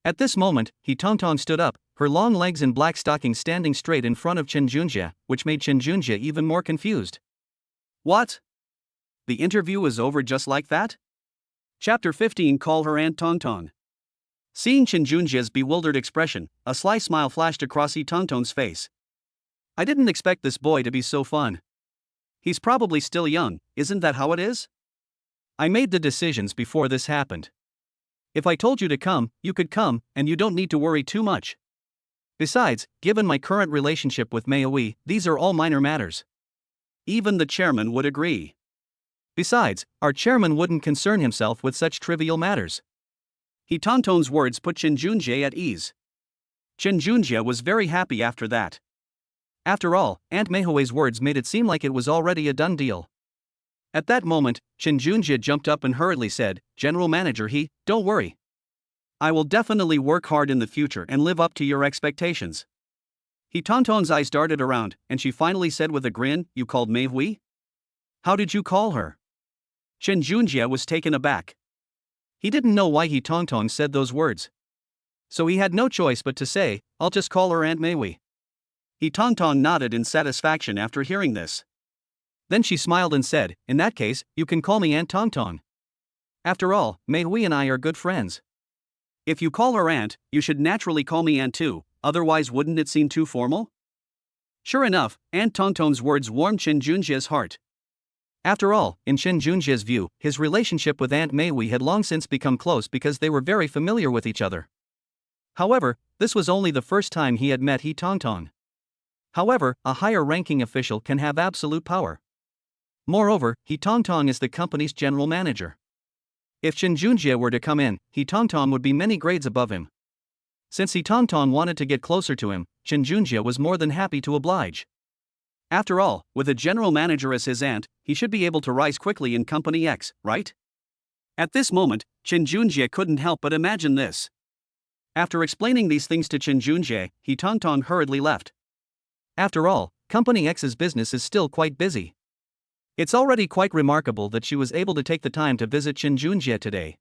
At this moment, He Tongtong stood up, her long legs and black stockings standing straight in front of Chen Junjie, which made Chen Junjie even more confused. What? The interview is over just like that? Chapter 15. Call her Aunt Tongtong. Seeing Chen Junjie's bewildered expression, a sly smile flashed across He Tongtong's face. I didn't expect this boy to be so fun. He's probably still young, isn't that how it is? I made the decisions before this happened. If I told you to come, you could come, and you don't need to worry too much. Besides, given my current relationship with Mei, these are all minor matters. Even the chairman would agree. Besides, our chairman wouldn't concern himself with such trivial matters. He Tongtong's words put Chen Junjie at ease. Chen Junjie was very happy after that. After all, Aunt Meihui's words made it seem like it was already a done deal. At that moment, Chen Junjie jumped up and hurriedly said, "General Manager don't worry. I will definitely work hard in the future and live up to your expectations." He Tongtong's eyes darted around, and she finally said with a grin, "You called Meihui? How did you call her?" Chen Junjie was taken aback. He didn't know why He Tongtong said those words. So he had no choice but to say, "I'll just call her Aunt Meihui." He Tongtong nodded in satisfaction after hearing this. Then she smiled and said, "In that case, you can call me Aunt Tongtong. After all, Meihui and I are good friends. If you call her Aunt, you should naturally call me Aunt too, otherwise wouldn't it seem too formal?" Sure enough, Aunt Tongtong's words warmed Chen Junjie's heart. After all, in Chen Junjie's view, his relationship with Aunt Meihui had long since become close because they were very familiar with each other. However, this was only the first time he had met He Tongtong. However, a higher-ranking official can have absolute power. Moreover, He Tongtong is the company's general manager. If Chen Junjie were to come in, He Tongtong would be many grades above him. Since He Tongtong wanted to get closer to him, Chen Junjie was more than happy to oblige. After all, with a general manager as his aunt, he should be able to rise quickly in Company X, right? At this moment, Chen Junjie couldn't help but imagine this. After explaining these things to Chen Junjie, He Tongtong hurriedly left. After all, Company X's business is still quite busy. It's already quite remarkable that she was able to take the time to visit Chen Junjie today.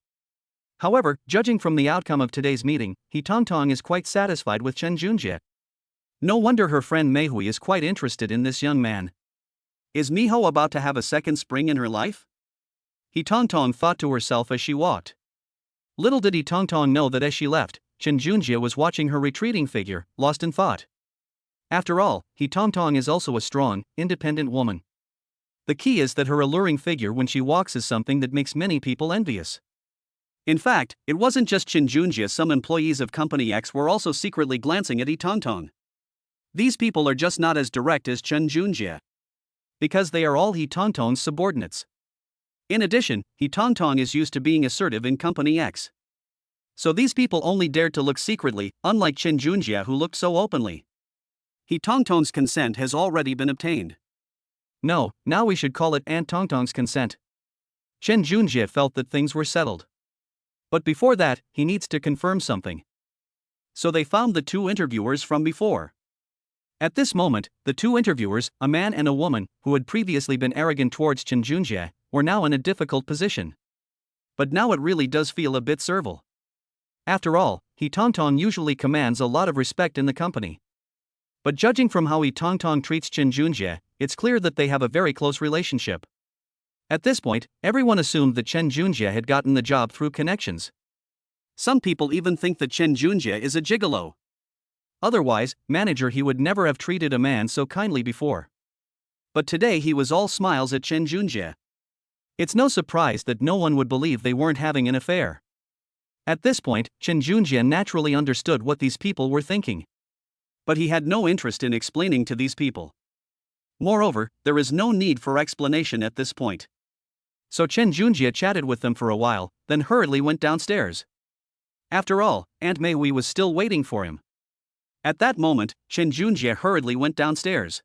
However, judging from the outcome of today's meeting, He Tongtong is quite satisfied with Chen Junjie. No wonder her friend Meihui is quite interested in this young man. Is Miho about to have a second spring in her life? He Tongtong thought to herself as she walked. Little did He Tongtong know that as she left, Chen Junjie was watching her retreating figure, lost in thought. After all, He Tongtong is also a strong, independent woman. The key is that her alluring figure when she walks is something that makes many people envious. In fact, it wasn't just Chen Junjie, some employees of Company X were also secretly glancing at He Tongtong. These people are just not as direct as Chen Junjie. Because they are all He Tongtong's subordinates. In addition, He Tongtong is used to being assertive in Company X. So these people only dared to look secretly, unlike Chen Junjie who looked so openly. He Tongtong's consent has already been obtained. No, now we should call it Aunt Tongtong's consent. Chen Junjie felt that things were settled. But before that, he needs to confirm something. So they found the two interviewers from before. At this moment, the two interviewers, a man and a woman, who had previously been arrogant towards Chen Junjie, were now in a difficult position. But now it really does feel a bit servile. After all, He Tongtong usually commands a lot of respect in the company. But judging from how He Tongtong treats Chen Junjie, it's clear that they have a very close relationship. At this point, everyone assumed that Chen Junjie had gotten the job through connections. Some people even think that Chen Junjie is a gigolo. Otherwise, manager, he would never have treated a man so kindly before. But today he was all smiles at Chen Junjie. It's no surprise that no one would believe they weren't having an affair. At this point, Chen Junjie naturally understood what these people were thinking. But he had no interest in explaining to these people. Moreover, there is no need for explanation at this point. So Chen Junjie chatted with them for a while, then hurriedly went downstairs. After all, Aunt Meihui was still waiting for him. At that moment, Chen Junjie hurriedly went downstairs.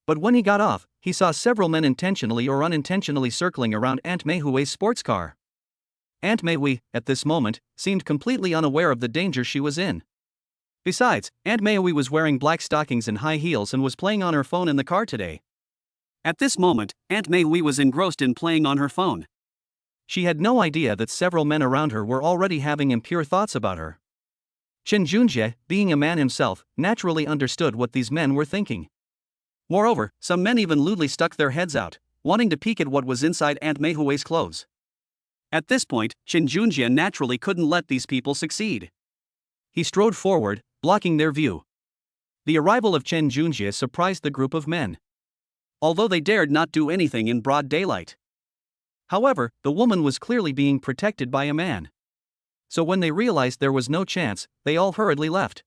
But when he got off, he saw several men intentionally or unintentionally circling around Aunt Meihui's sports car. Aunt Meihui, at this moment, seemed completely unaware of the danger she was in. Besides, Aunt Meihui was wearing black stockings and high heels and was playing on her phone in the car today. At this moment, Aunt Meihui was engrossed in playing on her phone. She had no idea that several men around her were already having impure thoughts about her. Chen Junjie, being a man himself, naturally understood what these men were thinking. Moreover, some men even lewdly stuck their heads out, wanting to peek at what was inside Aunt Meihui's clothes. At this point, Chen Junjie naturally couldn't let these people succeed. He strode forward, blocking their view. The arrival of Chen Junjie surprised the group of men. Although they dared not do anything in broad daylight. However, the woman was clearly being protected by a man. So when they realized there was no chance, they all hurriedly left.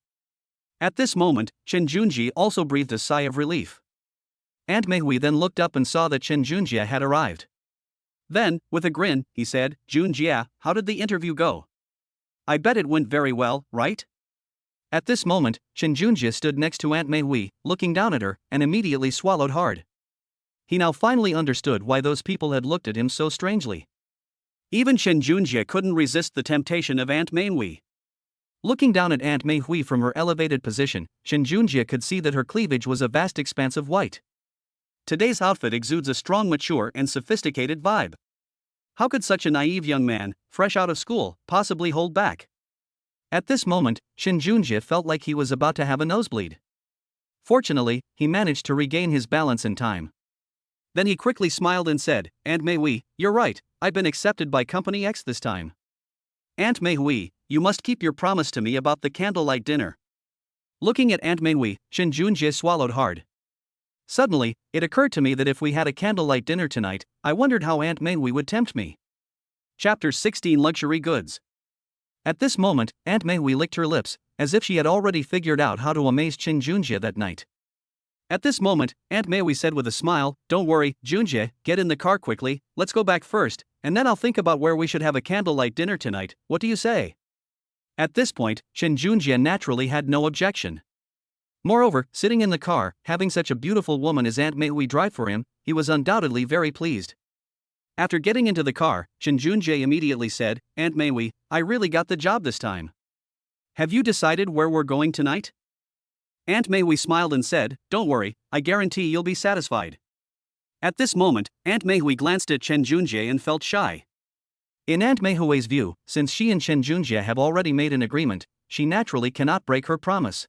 At this moment, Chen Junjie also breathed a sigh of relief. Aunt Meihui then looked up and saw that Chen Junjie had arrived. Then, with a grin, he said, "Junjie, how did the interview go? I bet it went very well, right?" At this moment, Chen Junjie stood next to Aunt Meihui, looking down at her, and immediately swallowed hard. He now finally understood why those people had looked at him so strangely. Even Chen Junjie couldn't resist the temptation of Aunt Meihui. Looking down at Aunt Meihui from her elevated position, Chen Junjie could see that her cleavage was a vast expanse of white. Today's outfit exudes a strong, mature, and sophisticated vibe. How could such a naive young man, fresh out of school, possibly hold back? At this moment, Chen Junjie felt like he was about to have a nosebleed. Fortunately, he managed to regain his balance in time. Then he quickly smiled and said, "Aunt Meihui, you're right, I've been accepted by Company X this time. Aunt Meihui, you must keep your promise to me about the candlelight dinner." Looking at Aunt Meihui, Chen Junjie swallowed hard. Suddenly, it occurred to me that if we had a candlelight dinner tonight, I wondered how Aunt Meihui would tempt me. Chapter 16 Luxury Goods. At this moment, Aunt Meihui licked her lips, as if she had already figured out how to amaze Chen Junjie that night. At this moment, Aunt Meihui said with a smile, "Don't worry, Junjie, get in the car quickly, let's go back first, and then I'll think about where we should have a candlelight dinner tonight, what do you say?" At this point, Chen Junjie naturally had no objection. Moreover, sitting in the car, having such a beautiful woman as Aunt Meihui drive for him, he was undoubtedly very pleased. After getting into the car, Chen Junjie immediately said, "Aunt Meihui, I really got the job this time. Have you decided where we're going tonight?" Aunt Meihui smiled and said, "Don't worry, I guarantee you'll be satisfied." At this moment, Aunt Meihui glanced at Chen Junjie and felt shy. In Aunt Meihui's view, since she and Chen Junjie have already made an agreement, she naturally cannot break her promise.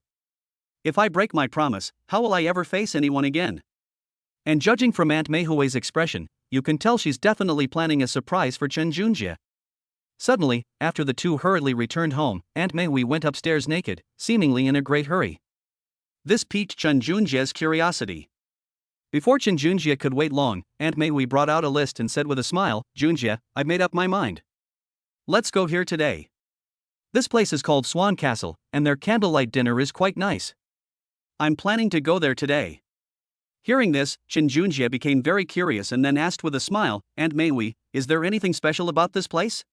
If I break my promise, how will I ever face anyone again? And judging from Aunt Meihui's expression, you can tell she's definitely planning a surprise for Chen Junjie. Suddenly, after the two hurriedly returned home, Aunt Meihui went upstairs naked, seemingly in a great hurry. This piqued Chen Junjie's curiosity. Before Chen Junjie could wait long, Aunt Meihui brought out a list and said with a smile, "Junjie, I've made up my mind. Let's go here today. This place is called Swan Castle, and their candlelight dinner is quite nice. I'm planning to go there today." Hearing this, Chen Junjie became very curious and then asked with a smile, "Aunt Meihui, is there anything special about this place?"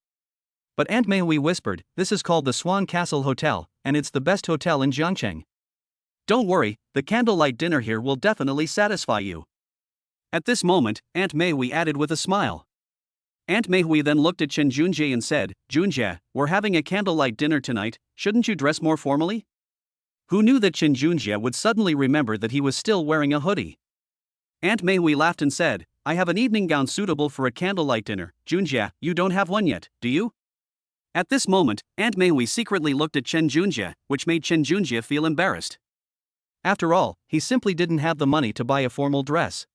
But Aunt Meihui whispered, "This is called the Swan Castle Hotel, and it's the best hotel in Jiangcheng. Don't worry, the candlelight dinner here will definitely satisfy you." At this moment, Aunt Meihui added with a smile. Aunt Meihui then looked at Chen Junjie and said, "Junjie, we're having a candlelight dinner tonight, shouldn't you dress more formally?" Who knew that Chen Junjie would suddenly remember that he was still wearing a hoodie? Aunt Meihui laughed and said, "I have an evening gown suitable for a candlelight dinner. Junjie, you don't have one yet, do you?" At this moment, Aunt Meihui secretly looked at Chen Junjie, which made Chen Junjie feel embarrassed. After all, he simply didn't have the money to buy a formal dress.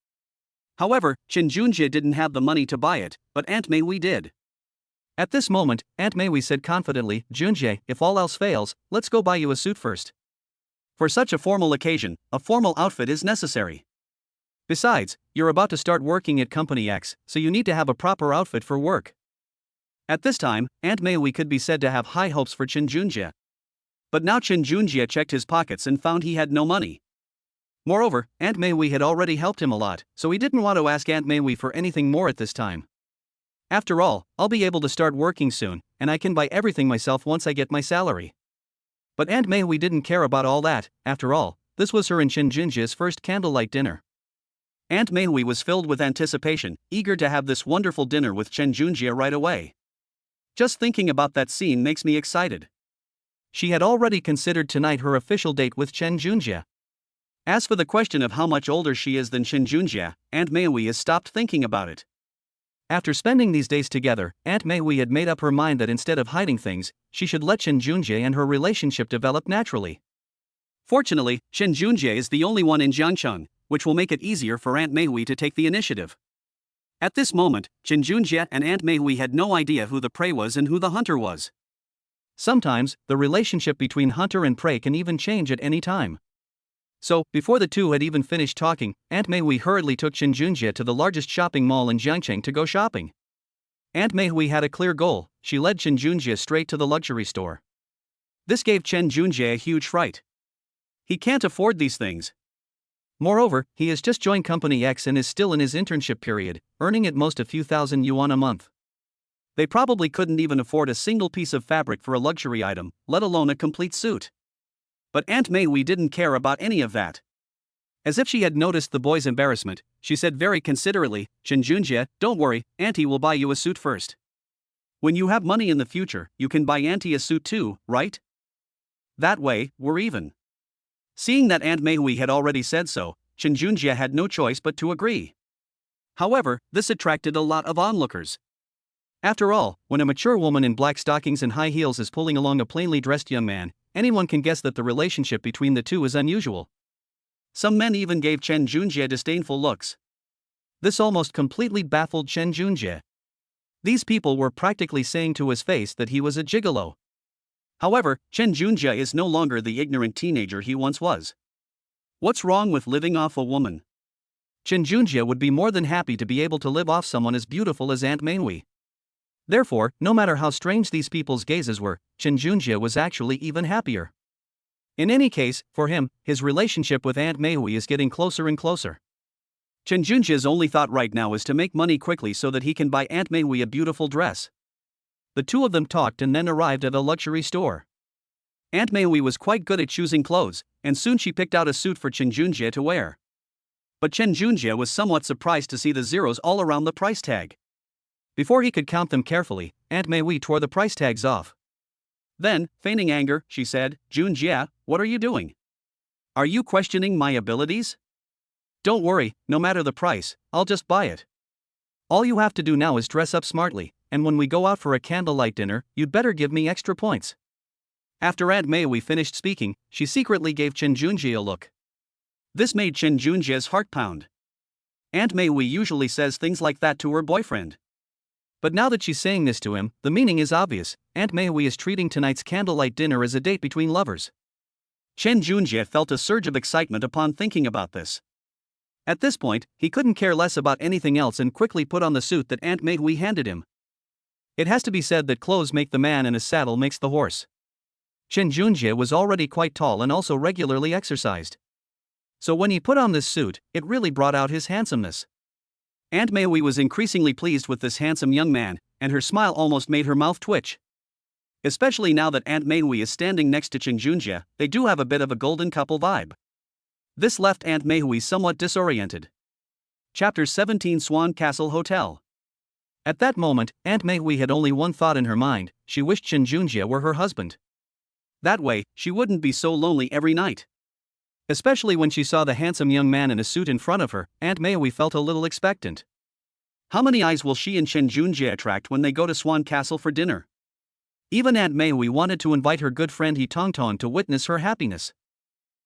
However, Chen Junjie didn't have the money to buy it, but Aunt Meihui did. At this moment, Aunt Meihui said confidently, "Junjie, if all else fails, let's go buy you a suit first. For such a formal occasion, a formal outfit is necessary. Besides, you're about to start working at Company X, so you need to have a proper outfit for work." At this time, Aunt Meihui could be said to have high hopes for Chen Junjie. But now Chen Junjie checked his pockets and found he had no money. Moreover, Aunt Meihui had already helped him a lot, so he didn't want to ask Aunt Meihui for anything more at this time. After all, I'll be able to start working soon, and I can buy everything myself once I get my salary. But Aunt Meihui didn't care about all that. After all, this was her and Chen Junjie's first candlelight dinner. Aunt Meihui was filled with anticipation, eager to have this wonderful dinner with Chen Junjie right away. Just thinking about that scene makes me excited. She had already considered tonight her official date with Chen Junjie. As for the question of how much older she is than Chen Junjie, Aunt Meihui has stopped thinking about it. After spending these days together, Aunt Meihui had made up her mind that instead of hiding things, she should let Chen Junjie and her relationship develop naturally. Fortunately, Chen Junjie is the only one in Jiangcheng, which will make it easier for Aunt Meihui to take the initiative. At this moment, Chen Junjie and Aunt Meihui had no idea who the prey was and who the hunter was. Sometimes, the relationship between hunter and prey can even change at any time. So, before the two had even finished talking, Aunt Meihui hurriedly took Chen Junjie to the largest shopping mall in Jiangcheng to go shopping. Aunt Meihui had a clear goal. She led Chen Junjie straight to the luxury store. This gave Chen Junjie a huge fright. He can't afford these things. Moreover, he has just joined Company X and is still in his internship period, earning at most a few thousand yuan a month. They probably couldn't even afford a single piece of fabric for a luxury item, let alone a complete suit. But Aunt Mei Wei didn't care about any of that. As if she had noticed the boy's embarrassment, she said very considerately, "Chen Junjie, don't worry, Auntie will buy you a suit first. When you have money in the future, you can buy Auntie a suit too, right? That way, we're even." Seeing that Aunt Mei Wei had already said so, Chen Junjie had no choice but to agree. However, this attracted a lot of onlookers. After all, when a mature woman in black stockings and high heels is pulling along a plainly dressed young man, anyone can guess that the relationship between the two is unusual. Some men even gave Chen Junjie disdainful looks. This almost completely baffled Chen Junjie. These people were practically saying to his face that he was a gigolo. However, Chen Junjie is no longer the ignorant teenager he once was. What's wrong with living off a woman? Chen Junjie would be more than happy to be able to live off someone as beautiful as Aunt Mei Wei. Therefore, no matter how strange these people's gazes were, Chen Junjie was actually even happier. In any case, for him, his relationship with Aunt Mei Wei is getting closer and closer. Chen Junjie's only thought right now is to make money quickly so that he can buy Aunt Mei Wei a beautiful dress. The two of them talked and then arrived at a luxury store. Aunt Mei Wei was quite good at choosing clothes, and soon she picked out a suit for Chen Junjie to wear. But Chen Junjie was somewhat surprised to see the zeros all around the price tag. Before he could count them carefully, Aunt Mei Wei tore the price tags off. Then, feigning anger, she said, "Junjie, what are you doing? Are you questioning my abilities? Don't worry, no matter the price, I'll just buy it. All you have to do now is dress up smartly, and when we go out for a candlelight dinner, you'd better give me extra points." After Aunt Mei Wei finished speaking, she secretly gave Chen Junjie a look. This made Chen Junjie's heart pound. Aunt Mei Wei usually says things like that to her boyfriend. But now that she's saying this to him, the meaning is obvious. Aunt Mei Wei is treating tonight's candlelight dinner as a date between lovers. Chen Junjie felt a surge of excitement upon thinking about this. At this point, he couldn't care less about anything else and quickly put on the suit that Aunt Mei Wei handed him. It has to be said that clothes make the man and a saddle makes the horse. Chen Junjie was already quite tall and also regularly exercised. So when he put on this suit, it really brought out his handsomeness. Aunt Mei Wei was increasingly pleased with this handsome young man, and her smile almost made her mouth twitch. Especially now that Aunt Mei Wei is standing next to Chen Junjie, they do have a bit of a golden couple vibe. This left Aunt Mei Wei somewhat disoriented. Chapter 17 Swan Castle Hotel. At that moment, Aunt Mei Wei had only one thought in her mind: she wished Chen Junjie were her husband. That way, she wouldn't be so lonely every night. Especially when she saw the handsome young man in a suit in front of her, Aunt Mei Wei felt a little expectant. How many eyes will she and Chen Junjie attract when they go to Swan Castle for dinner? Even Aunt Mei Wei wanted to invite her good friend He Tongtong to witness her happiness.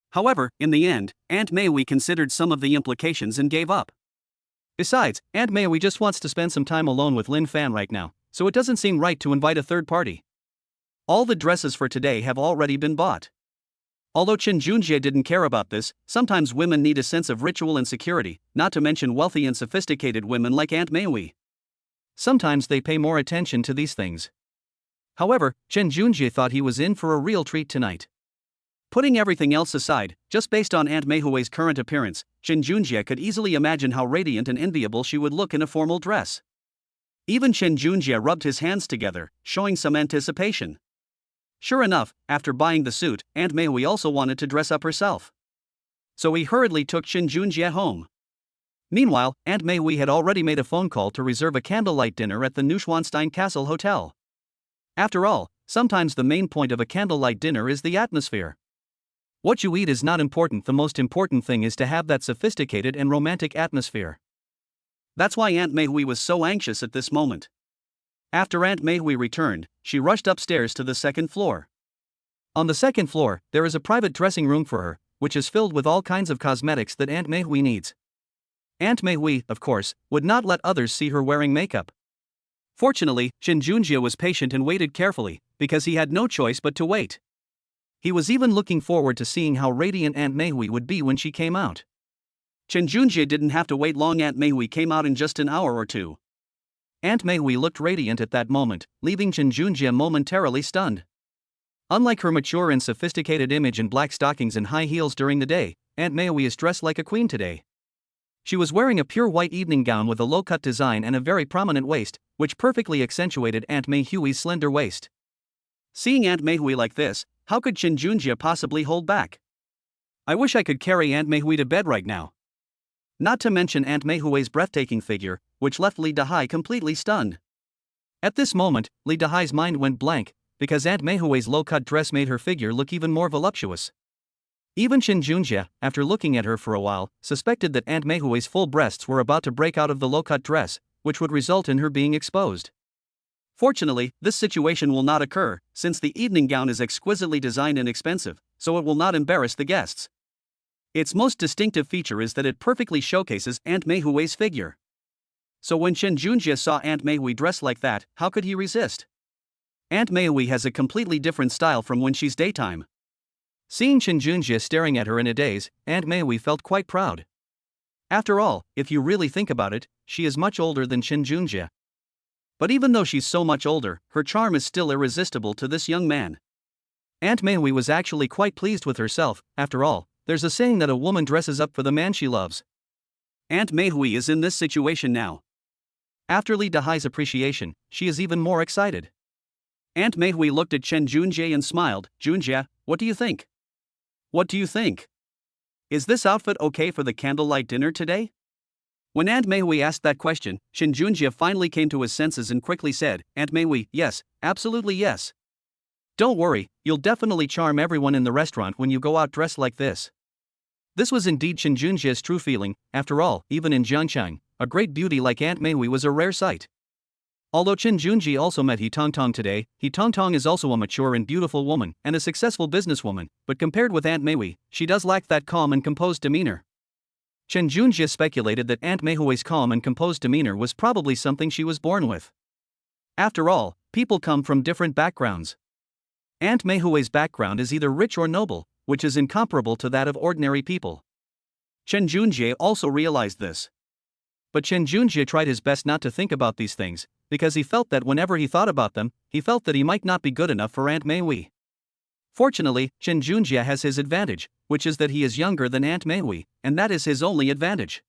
However, in the end, Aunt Mei Wei considered some of the implications and gave up. Besides, Aunt Mei Wei just wants to spend some time alone with Lin Fan right now, so it doesn't seem right to invite a third party. All the dresses for today have already been bought. Although Chen Junjie didn't care about this, sometimes women need a sense of ritual and security, not to mention wealthy and sophisticated women like Aunt Mei Wei. Sometimes they pay more attention to these things. However, Chen Junjie thought he was in for a real treat tonight. Putting everything else aside, just based on Aunt Mei Wei's current appearance, Chen Junjie could easily imagine how radiant and enviable she would look in a formal dress. Even Chen Junjie rubbed his hands together, showing some anticipation. Sure enough, after buying the suit, Aunt Mei Wei also wanted to dress up herself. So he hurriedly took Chen Junjie home. Meanwhile, Aunt Mei Wei had already made a phone call to reserve a candlelight dinner at the Neuschwanstein Castle Hotel. After all, sometimes the main point of a candlelight dinner is the atmosphere. What you eat is not important, the most important thing is to have that sophisticated and romantic atmosphere. That's why Aunt Mei Wei was so anxious at this moment. After Aunt Mei Wei returned, she rushed upstairs to the second floor. On the second floor, there is a private dressing room for her, which is filled with all kinds of cosmetics that Aunt Mei Wei needs. Aunt Mei Wei, of course, would not let others see her wearing makeup. Fortunately, Chen Junjie was patient and waited carefully, because he had no choice but to wait. He was even looking forward to seeing how radiant Aunt Mei Wei would be when she came out. Chen Junjie didn't have to wait long. Aunt Mei Wei came out in just an hour or two. Aunt Mei Wei looked radiant at that moment, leaving Chen Junjie momentarily stunned. Unlike her mature and sophisticated image in black stockings and high heels during the day, Aunt Maui is dressed like a queen today. She was wearing a pure white evening gown with a low-cut design and a very prominent waist, which perfectly accentuated Aunt Meihui's slender waist. Seeing Aunt Meihui like this, how could Shin Junjie possibly hold back? I wish I could carry Aunt Meihui to bed right now. Not to mention Aunt Meihui's breathtaking figure, which left Lee Dahai completely stunned. At this moment, Lee Dahai's mind went blank, because Aunt Meihui's low-cut dress made her figure look even more voluptuous. Even Shin Junjie, after looking at her for a while, suspected that Aunt Meihui's full breasts were about to break out of the low-cut dress, which would result in her being exposed. Fortunately, this situation will not occur, since the evening gown is exquisitely designed and expensive, so it will not embarrass the guests. Its most distinctive feature is that it perfectly showcases Aunt Meihui's figure. So when Shin Junjie saw Aunt Meihui dressed like that, how could he resist? Aunt Meihui has a completely different style from when she's daytime. Seeing Shin Junjie staring at her in a daze, Aunt Meihui felt quite proud. After all, if you really think about it, she is much older than Shin Junjie. But even though she's so much older, her charm is still irresistible to this young man. Aunt Meihui was actually quite pleased with herself. After all, there's a saying that a woman dresses up for the man she loves. Aunt Meihui is in this situation now. After Lee Dahai's appreciation, she is even more excited. Aunt Meihui looked at Shin Junjie and smiled. Junjie, what do you think? What do you think? Is this outfit okay for the candlelight dinner today? When Aunt Meihui asked that question, Shin Junjie finally came to his senses and quickly said, Aunt Meihui, yes, absolutely yes. Don't worry, you'll definitely charm everyone in the restaurant when you go out dressed like this. This was indeed Shin Junjie's true feeling. After all, even in Jiangchang, a great beauty like Aunt Meihui was a rare sight. Although Shin Junjie also met He Tongtong today, He Tongtong is also a mature and beautiful woman and a successful businesswoman, but compared with Aunt Meihui, she does lack that calm and composed demeanor. Shin Junjie speculated that Aunt Meihui's calm and composed demeanor was probably something she was born with. After all, people come from different backgrounds. Aunt Meihui's background is either rich or noble, which is incomparable to that of ordinary people. Shin Junjie also realized this. But Shin Junjie tried his best not to think about these things, because he felt that whenever he thought about them, he felt that he might not be good enough for Aunt Meihui. Fortunately, Shin Junjie has his advantage, which is that he is younger than Aunt Meihui, and that is his only advantage.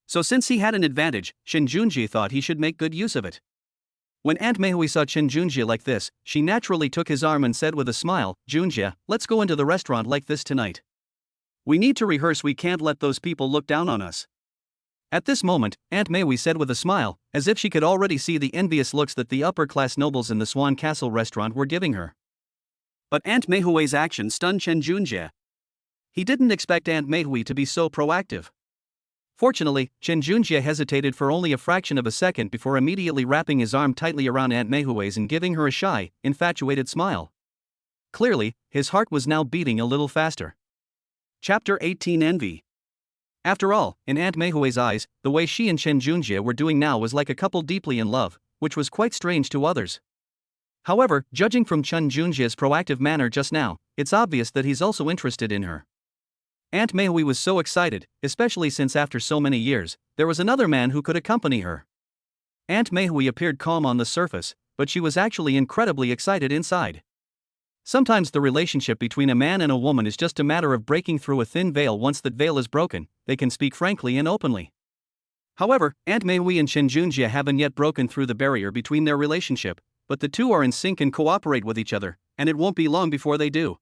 So since he had an advantage, Shin Junjie thought he should make good use of it. When Aunt Meihui saw Shin Junjie like this, she naturally took his arm and said with a smile, Junjie, let's go into the restaurant like this tonight. We need to rehearse, we can't let those people look down on us. At this moment, Aunt Meihui said with a smile, as if she could already see the envious looks that the upper-class nobles in the Swan Castle restaurant were giving her. But Aunt Meihui's action stunned Shin Junjie. He didn't expect Aunt Meihui to be so proactive. Fortunately, Shin Junjie hesitated for only a fraction of a second before immediately wrapping his arm tightly around Aunt Meihui's and giving her a shy, infatuated smile. Clearly, his heart was now beating a little faster. Chapter 18 Envy. After all, in Aunt Meihui's eyes, the way she and Shin Junjie were doing now was like a couple deeply in love, which was quite strange to others. However, judging from Shin Junjie's proactive manner just now, it's obvious that he's also interested in her. Aunt Meihui was so excited, especially since after so many years, there was another man who could accompany her. Aunt Meihui appeared calm on the surface, but she was actually incredibly excited inside. Sometimes the relationship between a man and a woman is just a matter of breaking through a thin veil. Once that veil is broken, they can speak frankly and openly. However, Aunt Meihui and Shin Junjie haven't yet broken through the barrier between their relationship, but the two are in sync and cooperate with each other, and it won't be long before they do.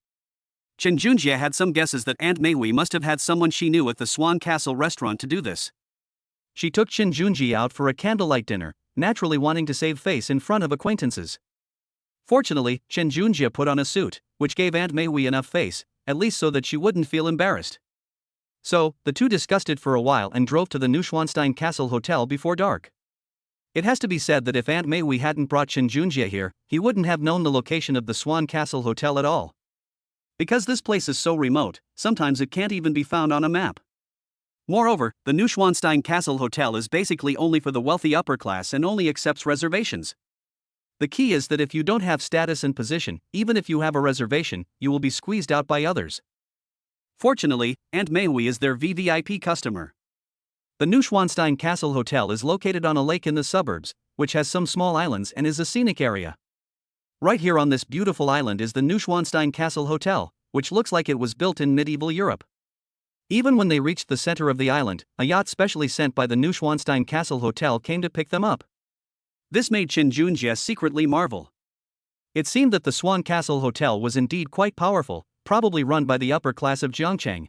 Shin Junjie had some guesses that Aunt Meihui must have had someone she knew at the Swan Castle restaurant to do this. She took Shin Junjie out for a candlelight dinner, naturally wanting to save face in front of acquaintances. Fortunately, Shin Junjie put on a suit, which gave Aunt Meihui enough face, at least so that she wouldn't feel embarrassed. So, the two discussed it for a while and drove to the Neuschwanstein Castle Hotel before dark. It has to be said that if Aunt Meihui hadn't brought Shin Junjie here, he wouldn't have known the location of the Swan Castle Hotel at all. Because this place is so remote, sometimes it can't even be found on a map. Moreover, the Neuschwanstein Castle Hotel is basically only for the wealthy upper class and only accepts reservations. The key is that if you don't have status and position, even if you have a reservation, you will be squeezed out by others. Fortunately, Aunt Meihui is their VVIP customer. The Neuschwanstein Castle Hotel is located on a lake in the suburbs, which has some small islands and is a scenic area. Right here on this beautiful island is the Neuschwanstein Castle Hotel, which looks like it was built in medieval Europe. Even when they reached the center of the island, a yacht specially sent by the Neuschwanstein Castle Hotel came to pick them up. This made Qin Junjie secretly marvel. It seemed that the Swan Castle Hotel was indeed quite powerful, probably run by the upper class of Jiangcheng.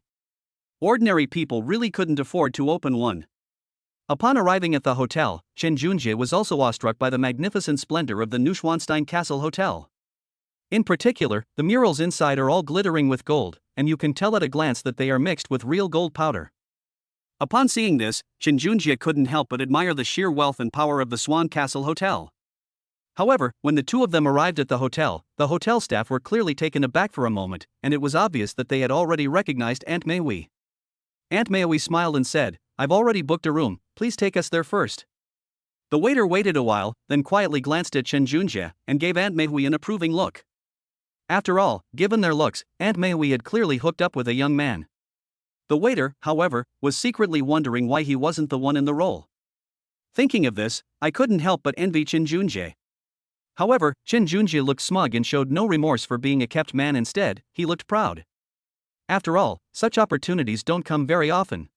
Ordinary people really couldn't afford to open one. Upon arriving at the hotel, Qin Junjie was also awestruck by the magnificent splendor of the Neuschwanstein Castle Hotel. In particular, the murals inside are all glittering with gold, and you can tell at a glance that they are mixed with real gold powder. Upon seeing this, Qin Junjie couldn't help but admire the sheer wealth and power of the Swan Castle Hotel. However, when the two of them arrived at the hotel staff were clearly taken aback for a moment, and it was obvious that they had already recognized Aunt Mei. Aunt Mei smiled and said, "I've already booked a room, please take us there first." The waiter waited a while, then quietly glanced at Qin Junjie and gave Aunt Mei an approving look. After all, given their looks, Aunt Mei had clearly hooked up with a young man. The waiter, however, was secretly wondering why he wasn't the one in the role. Thinking of this, I couldn't help but envy Qin Junjie. However, Qin Junjie looked smug and showed no remorse for being a kept man. Instead, he looked proud. After all, such opportunities don't come very often.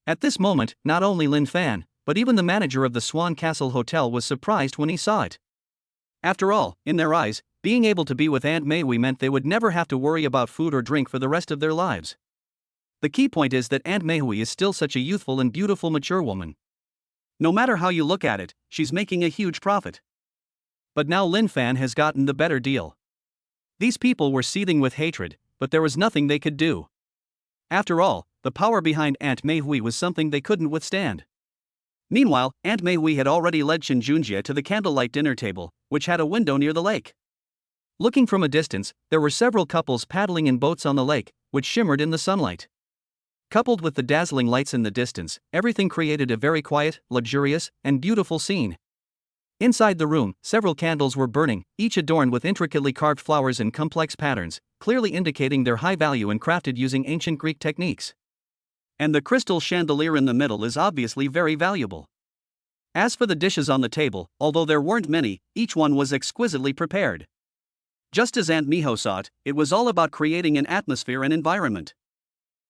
At this moment, not only Lin Fan, but even the manager of the Swan Castle Hotel was surprised when he saw it. After all, in their eyes, being able to be with Aunt Mei meant they would never have to worry about food or drink for the rest of their lives. The key point is that Aunt Mei is still such a youthful and beautiful mature woman. No matter how you look at it, she's making a huge profit. But now Lin Fan has gotten the better deal. These people were seething with hatred, but there was nothing they could do. After all, the power behind Aunt Mei was something they couldn't withstand. Meanwhile, Aunt Mei had already led Qin Junjie to the candlelight dinner table, which had a window near the lake. Looking from a distance, there were several couples paddling in boats on the lake, which shimmered in the sunlight. Coupled with the dazzling lights in the distance, everything created a very quiet, luxurious, and beautiful scene. Inside the room, several candles were burning, each adorned with intricately carved flowers and complex patterns, clearly indicating their high value and crafted using ancient Greek techniques. And the crystal chandelier in the middle is obviously very valuable. As for the dishes on the table, although there weren't many, each one was exquisitely prepared. Just as Aunt Miho saw it, it was all about creating an atmosphere and environment.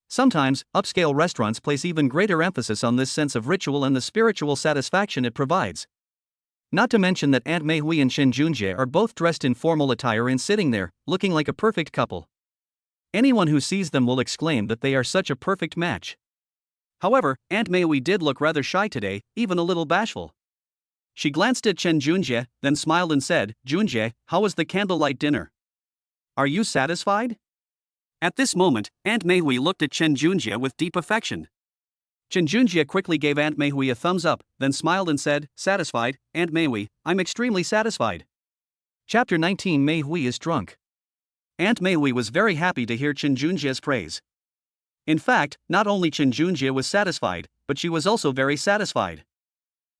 Sometimes, upscale restaurants place even greater emphasis on this sense of ritual and the spiritual satisfaction it provides. Not to mention that Aunt Mei and Qin Junjie are both dressed in formal attire and sitting there, looking like a perfect couple. Anyone who sees them will exclaim that they are such a perfect match. However, Aunt Mei did look rather shy today, even a little bashful. She glanced at Qin Junjie, then smiled and said, "Junjie, how was the candlelight dinner? Are you satisfied?" At this moment, Aunt Mei looked at Qin Junjie with deep affection. Qin Junjie quickly gave Aunt Mei a thumbs up, then smiled and said, "Satisfied, Aunt Mei, I'm extremely satisfied." Chapter 19 Mei is drunk. Aunt Mei was very happy to hear Qin Junjie's praise. In fact, not only Qin Junjie was satisfied, but she was also very satisfied.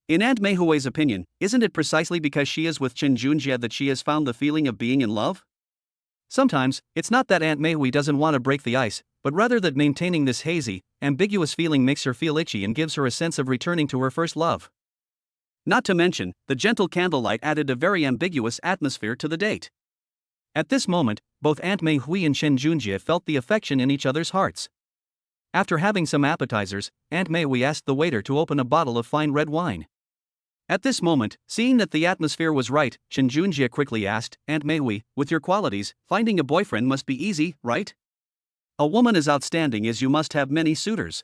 In Aunt Mei's opinion, isn't it precisely because she is with Qin Junjie that she has found the feeling of being in love? Sometimes, it's not that Aunt Mei doesn't want to break the ice, but rather that maintaining this hazy, ambiguous feeling makes her feel itchy and gives her a sense of returning to her first love. Not to mention, the gentle candlelight added a very ambiguous atmosphere to the date. At this moment, both Aunt Mei and Qin Junjie felt the affection in each other's hearts. After having some appetizers, Aunt Mei asked the waiter to open a bottle of fine red wine. At this moment, seeing that the atmosphere was right, Qin Junjie quickly asked, "Aunt Mei, with your qualities, finding a boyfriend must be easy, right? A woman as outstanding as you must have many suitors."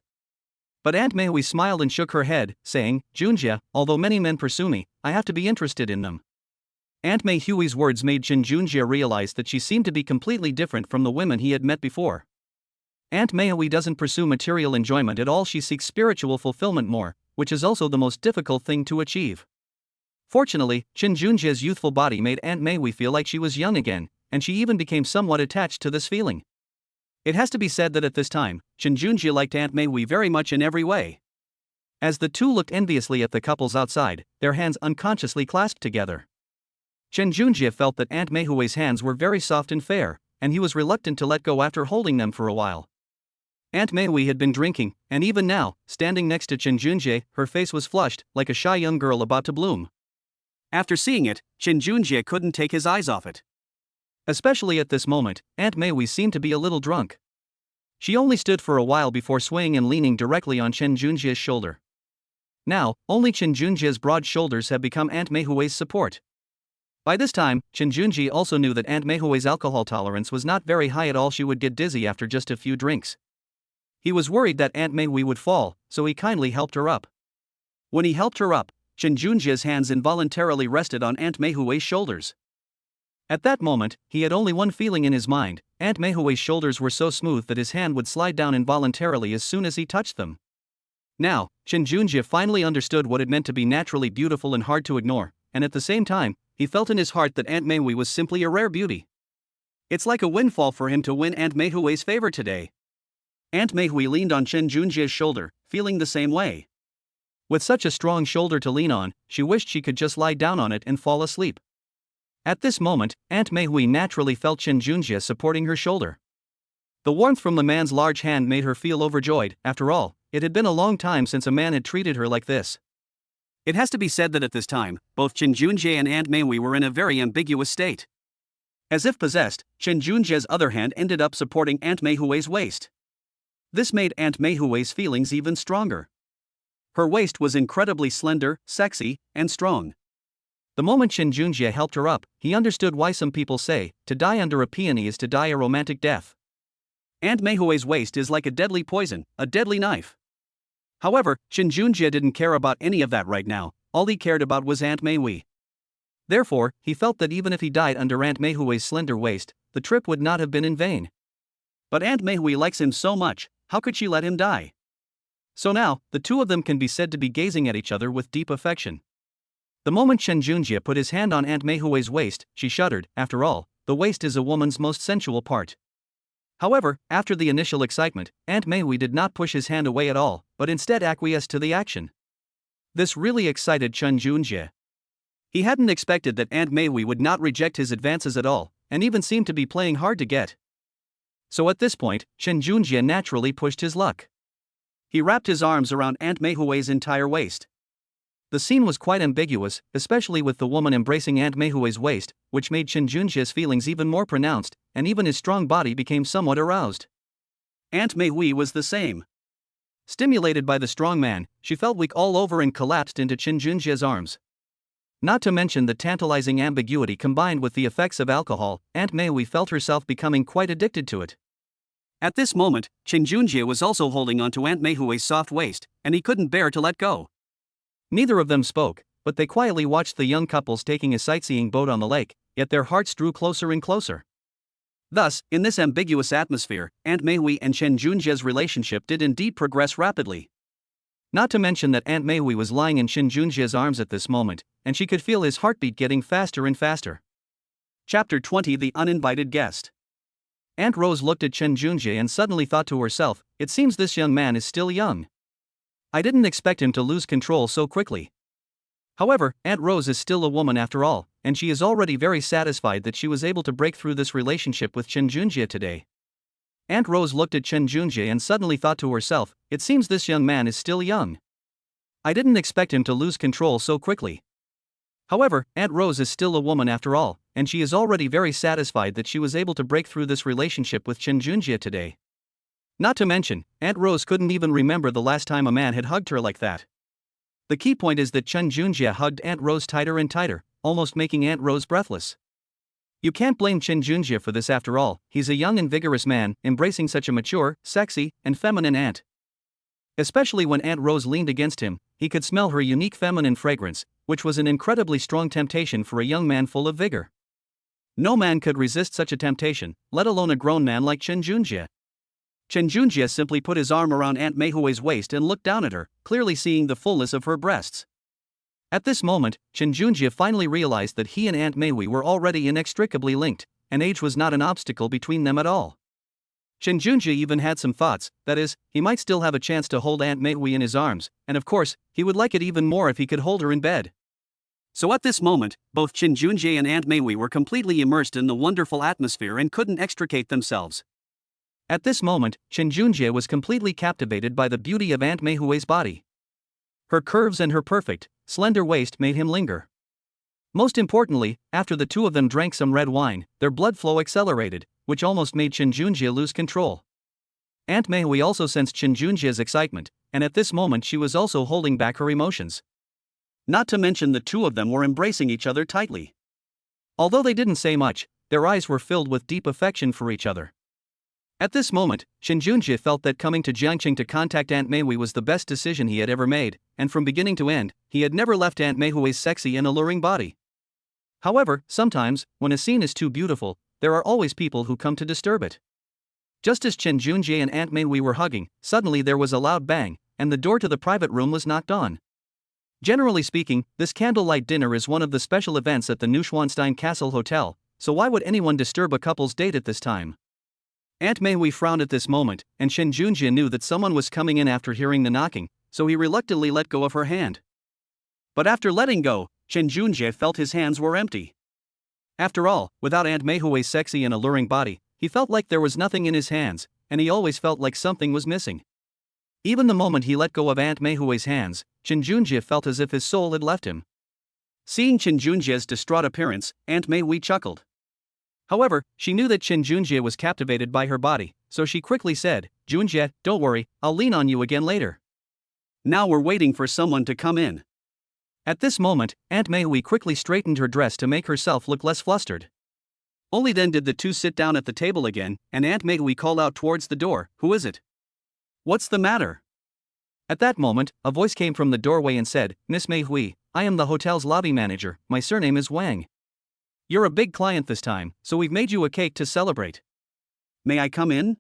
But Aunt Mei smiled and shook her head, saying, "Junjie, although many men pursue me, I have to be interested in them." Aunt Mei's words made Qin Junjie realize that she seemed to be completely different from the women he had met before. Aunt Mei doesn't pursue material enjoyment at all, she seeks spiritual fulfillment more, which is also the most difficult thing to achieve. Fortunately, Qin Junjie's youthful body made Aunt Mei feel like she was young again, and she even became somewhat attached to this feeling. It has to be said that at this time, Qin Junjie liked Aunt Mei very much in every way. As the two looked enviously at the couples outside, their hands unconsciously clasped together. Qin Junjie felt that Aunt Mei's hands were very soft and fair, and he was reluctant to let go after holding them for a while. Aunt Mei had been drinking, and even now, standing next to Qin Junjie, her face was flushed, like a shy young girl about to bloom. After seeing it, Chen Junjie couldn't take his eyes off it. Especially at this moment, Aunt Mei seemed to be a little drunk. She only stood for a while before swaying and leaning directly on Chen Junjie's shoulder. Now, only Chen Junjie's broad shoulders have become Aunt Mei's support. By this time, Chen Junjie also knew that Aunt Mei's alcohol tolerance was not very high at all. She would get dizzy after just a few drinks. He was worried that Aunt Mei would fall, so he kindly helped her up. When he helped her up, Chen Junjie's hands involuntarily rested on Aunt Mei's shoulders. At that moment, he had only one feeling in his mind: Aunt Mei's shoulders were so smooth that his hand would slide down involuntarily as soon as he touched them. Now, Chen Junjie finally understood what it meant to be naturally beautiful and hard to ignore, and at the same time, he felt in his heart that Aunt Mei was simply a rare beauty. It's like a windfall for him to win Aunt Mei's favor today. Aunt Mei leaned on Chen Junjie's shoulder, feeling the same way. With such a strong shoulder to lean on, she wished she could just lie down on it and fall asleep. At this moment, Aunt Mei naturally felt Chen Junjie supporting her shoulder. The warmth from the man's large hand made her feel overjoyed. After all, it had been a long time since a man had treated her like this. It has to be said that at this time, both Chen Junjie and Aunt Mei were in a very ambiguous state. As if possessed, Chen Junjie's other hand ended up supporting Aunt Mei's waist. This made Aunt Mei's feelings even stronger. Her waist was incredibly slender, sexy, and strong. The moment Chen Junjie helped her up, he understood why some people say, to die under a peony is to die a romantic death. Aunt Mei's waist is like a deadly poison, a deadly knife. However, Chen Junjie didn't care about any of that right now. All he cared about was Aunt Mei. Therefore, he felt that even if he died under Aunt Mei's slender waist, the trip would not have been in vain. But Aunt Mei likes him so much, how could she let him die? So now, the two of them can be said to be gazing at each other with deep affection. The moment Chen Junjie put his hand on Aunt Mei's waist, she shuddered. After all, the waist is a woman's most sensual part. However, after the initial excitement, Aunt Mei did not push his hand away at all, but instead acquiesced to the action. This really excited Chen Junjie. He hadn't expected that Aunt Mei would not reject his advances at all, and even seemed to be playing hard to get. So at this point, Chen Junjie naturally pushed his luck. He wrapped his arms around Aunt Mei's entire waist. The scene was quite ambiguous, especially with the woman embracing Aunt Mei's waist, which made Chen Junjie's feelings even more pronounced, and even his strong body became somewhat aroused. Aunt Mei was the same. Stimulated by the strong man, she felt weak all over and collapsed into Chen Junjie's arms. Not to mention the tantalizing ambiguity combined with the effects of alcohol, Aunt Mei felt herself becoming quite addicted to it. At this moment, Chen Junjie was also holding onto Aunt Mei's soft waist, and he couldn't bear to let go. Neither of them spoke, but they quietly watched the young couples taking a sightseeing boat on the lake, yet their hearts drew closer and closer. Thus, in this ambiguous atmosphere, Aunt Mei and Chen Junjie's relationship did indeed progress rapidly. Not to mention that Aunt Mei was lying in Chen Junjie's arms at this moment, and she could feel his heartbeat getting faster and faster. Chapter 20: The Uninvited Guest. Aunt Rose looked at Chen Junjie and suddenly thought to herself, it seems this young man is still young. I didn't expect him to lose control so quickly. However, Aunt Rose is still a woman after all, and she is already very satisfied that she was able to break through this relationship with Chen Junjie today. Aunt Rose looked at Chen Junjie and suddenly thought to herself, it seems this young man is still young. I didn't expect him to lose control so quickly. However, Aunt Rose is still a woman after all, and she is already very satisfied that she was able to break through this relationship with Chen Junjie today. Not to mention, Aunt Rose couldn't even remember the last time a man had hugged her like that. The key point is that Chen Junjie hugged Aunt Rose tighter and tighter, almost making Aunt Rose breathless. You can't blame Chen Junjie for this after all, he's a young and vigorous man, embracing such a mature, sexy, and feminine aunt. Especially when Aunt Rose leaned against him, he could smell her unique feminine fragrance, which was an incredibly strong temptation for a young man full of vigor. No man could resist such a temptation, let alone a grown man like Chen Junjie. Chen Junjie simply put his arm around Aunt Mei's waist and looked down at her, clearly seeing the fullness of her breasts. At this moment, Chen Junjie finally realized that he and Aunt Mei were already inextricably linked, and age was not an obstacle between them at all. Chen Junjie even had some thoughts, that is, he might still have a chance to hold Aunt Mei in his arms, and of course, he would like it even more if he could hold her in bed. So at this moment, both Chen Junjie and Aunt Mei were completely immersed in the wonderful atmosphere and couldn't extricate themselves. At this moment, Chen Junjie was completely captivated by the beauty of Aunt Mei's body. Her curves and her perfect, slender waist made him linger. Most importantly, after the two of them drank some red wine, their blood flow accelerated, which almost made Shin Junjie lose control. Aunt Meihui also sensed Shin Junjie's excitement, and at this moment she was also holding back her emotions. Not to mention the two of them were embracing each other tightly. Although they didn't say much, their eyes were filled with deep affection for each other. At this moment, Shin Junjie felt that coming to Jiangqing to contact Aunt Meihui was the best decision he had ever made, and from beginning to end, he had never left Aunt Meihui's sexy and alluring body. However, sometimes, when a scene is too beautiful, there are always people who come to disturb it. Just as Shin Junjie and Aunt Meihui were hugging, suddenly there was a loud bang, and the door to the private room was knocked on. Generally speaking, this candlelight dinner is one of the special events at the Neuschwanstein Castle Hotel, so why would anyone disturb a couple's date at this time? Aunt Meihui frowned at this moment, and Shin Junjie knew that someone was coming in after hearing the knocking, so he reluctantly let go of her hand. But after letting go, Shin Junjie felt his hands were empty. After all, without Aunt Meihui's sexy and alluring body, he felt like there was nothing in his hands, and he always felt like something was missing. Even the moment he let go of Aunt Meihui's hands, Shin Junjie felt as if his soul had left him. Seeing Shin Junjie's distraught appearance, Aunt Meihui chuckled. However, she knew that Shin Junjie was captivated by her body, so she quickly said, "Junjie, don't worry, I'll lean on you again later. Now we're waiting for someone to come in." At this moment, Aunt Meihui quickly straightened her dress to make herself look less flustered. Only then did the two sit down at the table again, and Aunt Meihui called out towards the door, "Who is it? What's the matter?" At that moment, a voice came from the doorway and said, "Miss Meihui, I am the hotel's lobby manager, my surname is Wang. You're a big client this time, so we've made you a cake to celebrate. May I come in?"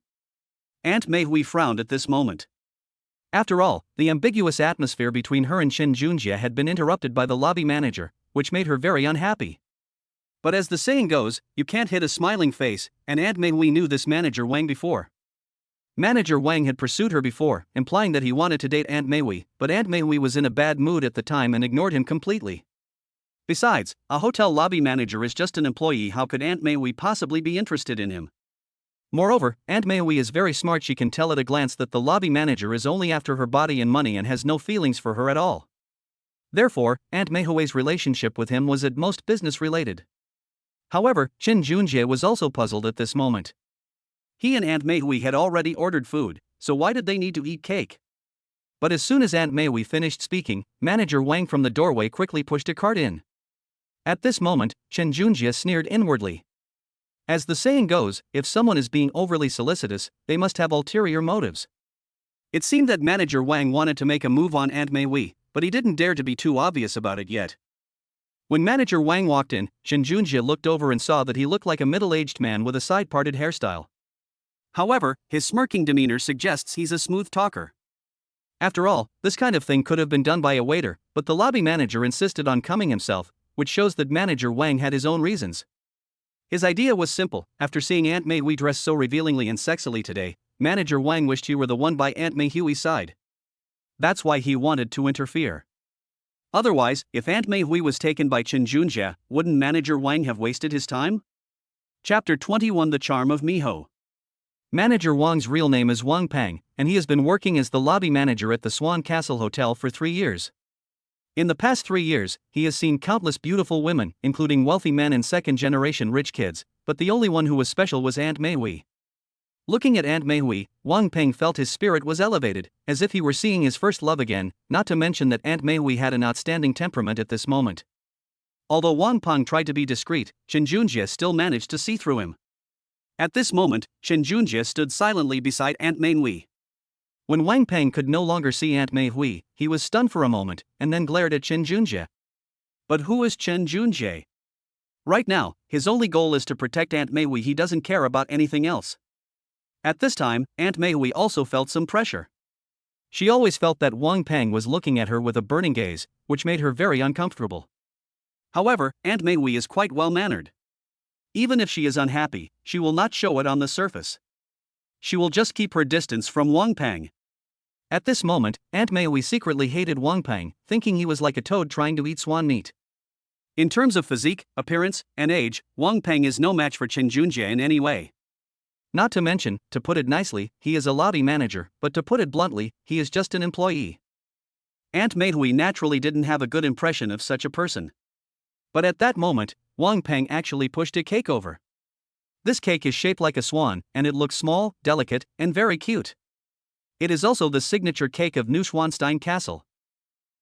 Aunt Meihui frowned at this moment. After all, the ambiguous atmosphere between her and Shin Junjie had been interrupted by the lobby manager, which made her very unhappy. But as the saying goes, you can't hit a smiling face, and Aunt Meihui knew this manager Wang before. Manager Wang had pursued her before, implying that he wanted to date Aunt Meihui, but Aunt Meihui was in a bad mood at the time and ignored him completely. Besides, a hotel lobby manager is just an employee. How could Aunt Meihui possibly be interested in him? Moreover, Aunt Meihui is very smart. She can tell at a glance that the lobby manager is only after her body and money and has no feelings for her at all. Therefore, Aunt Meihui's relationship with him was at most business-related. However, Shin Junjie was also puzzled at this moment. He and Aunt Meihui had already ordered food, so why did they need to eat cake? But as soon as Aunt Meihui finished speaking, Manager Wang from the doorway quickly pushed a cart in. At this moment, Shin Junjie sneered inwardly. As the saying goes, if someone is being overly solicitous, they must have ulterior motives. It seemed that Manager Wang wanted to make a move on Aunt Meihui, but he didn't dare to be too obvious about it yet. When Manager Wang walked in, Shin Junjie looked over and saw that he looked like a middle-aged man with a side-parted hairstyle. However, his smirking demeanor suggests he's a smooth talker. After all, this kind of thing could have been done by a waiter, but the lobby manager insisted on coming himself, which shows that Manager Wang had his own reasons. His idea was simple. After seeing Aunt Meihui dress so revealingly and sexily today, Manager Wang wished he were the one by Aunt Meihui's side. That's why he wanted to interfere. Otherwise, if Aunt Meihui was taken by Shin Junjie, wouldn't Manager Wang have wasted his time? Chapter 21: The Charm of Miho. Manager Wang's real name is Wang Pang, and he has been working as the lobby manager at the Swan Castle Hotel for 3 years. In the past 3 years, he has seen countless beautiful women, including wealthy men and second-generation rich kids, but the only one who was special was Aunt Meihui. Looking at Aunt Meihui, Wang Peng felt his spirit was elevated, as if he were seeing his first love again, not to mention that Aunt Meihui had an outstanding temperament at this moment. Although Wang Peng tried to be discreet, Shin Junjie still managed to see through him. At this moment, Shin Junjie stood silently beside Aunt Meihui. When Wang Peng could no longer see Aunt Meihui, he was stunned for a moment, and then glared at Shin Junjie. But who is Shin Junjie? Right now, his only goal is to protect Aunt Meihui. He doesn't care about anything else. At this time, Aunt Meihui also felt some pressure. She always felt that Wang Peng was looking at her with a burning gaze, which made her very uncomfortable. However, Aunt Meihui is quite well-mannered. Even if she is unhappy, she will not show it on the surface. She will just keep her distance from Wang Peng. At this moment, Aunt Meihui secretly hated Wang Peng, thinking he was like a toad trying to eat swan meat. In terms of physique, appearance, and age, Wang Peng is no match for Shin Junjie in any way. Not to mention, to put it nicely, he is a lobby manager, but to put it bluntly, he is just an employee. Aunt Meihui naturally didn't have a good impression of such a person. But at that moment, Wang Peng actually pushed a cake over. This cake is shaped like a swan, and it looks small, delicate, and very cute. It is also the signature cake of Neuschwanstein Castle.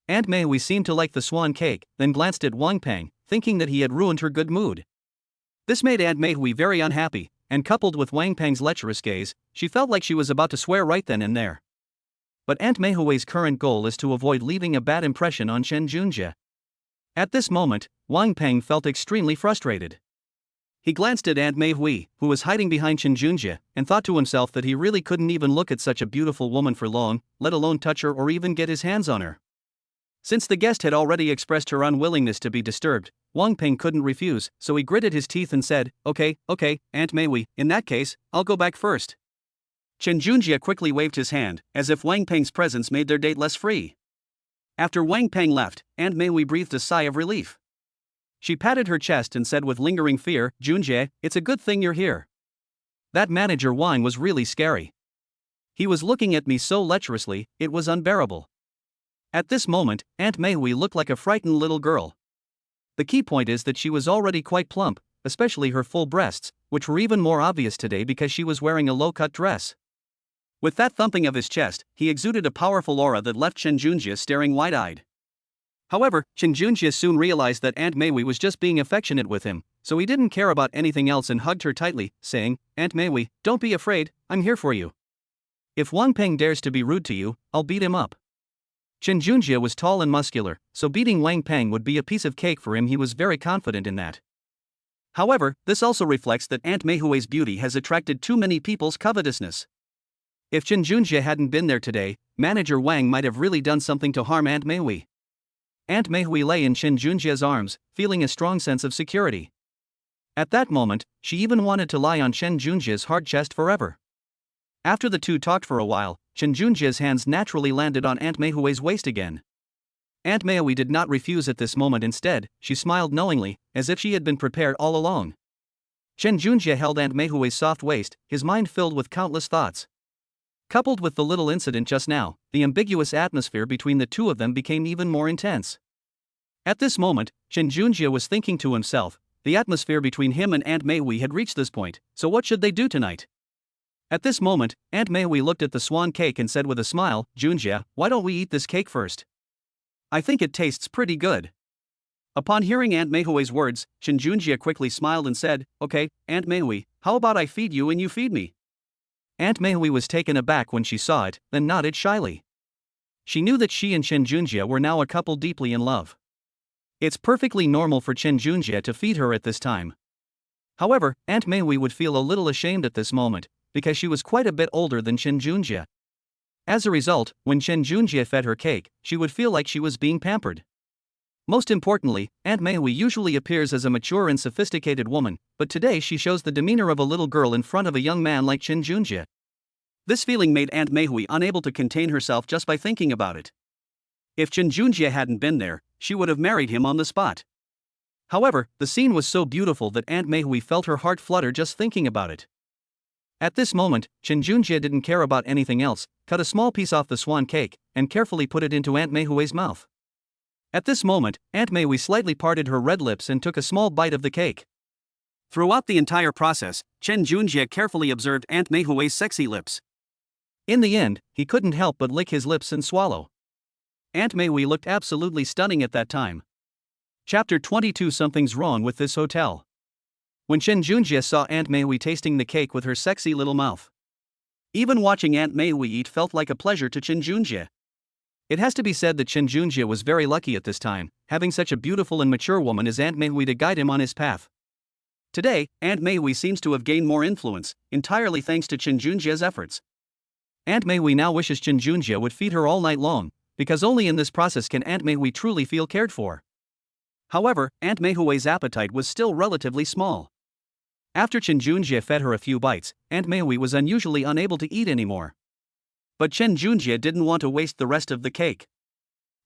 Aunt Mei seemed to like the swan cake, then glanced at Wang Peng, thinking that he had ruined her good mood. This made Aunt Mei very unhappy, and coupled with Wang Peng's lecherous gaze, she felt like she was about to swear right then and there. But Aunt Mei's current goal is to avoid leaving a bad impression on Chen Junjie. At this moment, Wang Peng felt extremely frustrated. He glanced at Aunt Mei, who was hiding behind Chen Junjie, and thought to himself that he really couldn't even look at such a beautiful woman for long, let alone touch her or even get his hands on her. Since the guest had already expressed her unwillingness to be disturbed, Wang Peng couldn't refuse, so he gritted his teeth and said, Okay, Aunt Mei, in that case, I'll go back first. Chen Junjie quickly waved his hand, as if Wang Peng's presence made their date less free. After Wang Peng left, Aunt Mei breathed a sigh of relief. She patted her chest and said with lingering fear, Junjie, it's a good thing you're here. That manager Wang was really scary. He was looking at me so lecherously, it was unbearable. At this moment, Aunt Mei looked like a frightened little girl. The key point is that she was already quite plump, especially her full breasts, which were even more obvious today because she was wearing a low-cut dress. With that thumping of his chest, he exuded a powerful aura that left Chen Junjie staring wide-eyed. However, Chen Junjie soon realized that Aunt Mei was just being affectionate with him, so he didn't care about anything else and hugged her tightly, saying, Aunt Mei, don't be afraid, I'm here for you. If Wang Peng dares to be rude to you, I'll beat him up. Chen Junjie was tall and muscular, so beating Wang Peng would be a piece of cake for him. He was very confident in that. However, this also reflects that Aunt Mei's beauty has attracted too many people's covetousness. If Chen Junjie hadn't been there today, manager Wang might have really done something to harm Aunt Mei. Aunt Mei lay in Chen Junjie's arms, feeling a strong sense of security. At that moment, she even wanted to lie on Chen Junjie's hard chest forever. After the two talked for a while, Chen Junjie's hands naturally landed on Aunt Mei's waist again. Aunt Mei did not refuse at this moment. Instead, she smiled knowingly, as if she had been prepared all along. Chen Junjie held Aunt Mei's soft waist, his mind filled with countless thoughts. Coupled with the little incident just now, the ambiguous atmosphere between the two of them became even more intense. At this moment, Chen Junjie was thinking to himself, the atmosphere between him and Aunt Mei had reached this point, so what should they do tonight? At this moment, Aunt Mei looked at the swan cake and said with a smile, Junjie, why don't we eat this cake first? I think it tastes pretty good. Upon hearing Aunt Mei's words, Chen Junjie quickly smiled and said, Okay, Aunt Mei, how about I feed you and you feed me? Aunt Mei was taken aback when she saw it, then nodded shyly. She knew that she and Chen Junjie were now a couple deeply in love. It's perfectly normal for Chen Junjie to feed her at this time. However, Aunt Mei would feel a little ashamed at this moment, because she was quite a bit older than Chen Junjie. As a result, when Chen Junjie fed her cake, she would feel like she was being pampered. Most importantly, Aunt Mei usually appears as a mature and sophisticated woman, but today she shows the demeanor of a little girl in front of a young man like Chen Junjie. This feeling made Aunt Mei unable to contain herself just by thinking about it. If Chen Junjie hadn't been there, she would have married him on the spot. However, the scene was so beautiful that Aunt Mei felt her heart flutter just thinking about it. At this moment, Chen Junjie didn't care about anything else, cut a small piece off the swan cake, and carefully put it into Aunt Mei's mouth. At this moment, Aunt Mei slightly parted her red lips and took a small bite of the cake. Throughout the entire process, Chen Junjie carefully observed Aunt Mei's sexy lips. In the end, he couldn't help but lick his lips and swallow. Aunt Mei looked absolutely stunning at that time. Chapter 22. Something's wrong with this hotel. When Chen Junjie saw Aunt Mei tasting the cake with her sexy little mouth. Even watching Aunt Mei eat felt like a pleasure to Chen Junjie. It has to be said that Chen Junjie was very lucky at this time, having such a beautiful and mature woman as Aunt Mei to guide him on his path. Today, Aunt Mei seems to have gained more influence, entirely thanks to Chen Junjie's efforts. Aunt Mei now wishes Chen Junjie would feed her all night long, because only in this process can Aunt Mei truly feel cared for. However, Aunt Mei's appetite was still relatively small. After Chen Junjie fed her a few bites, Aunt Mei was unusually unable to eat anymore. But Chen Junjie didn't want to waste the rest of the cake.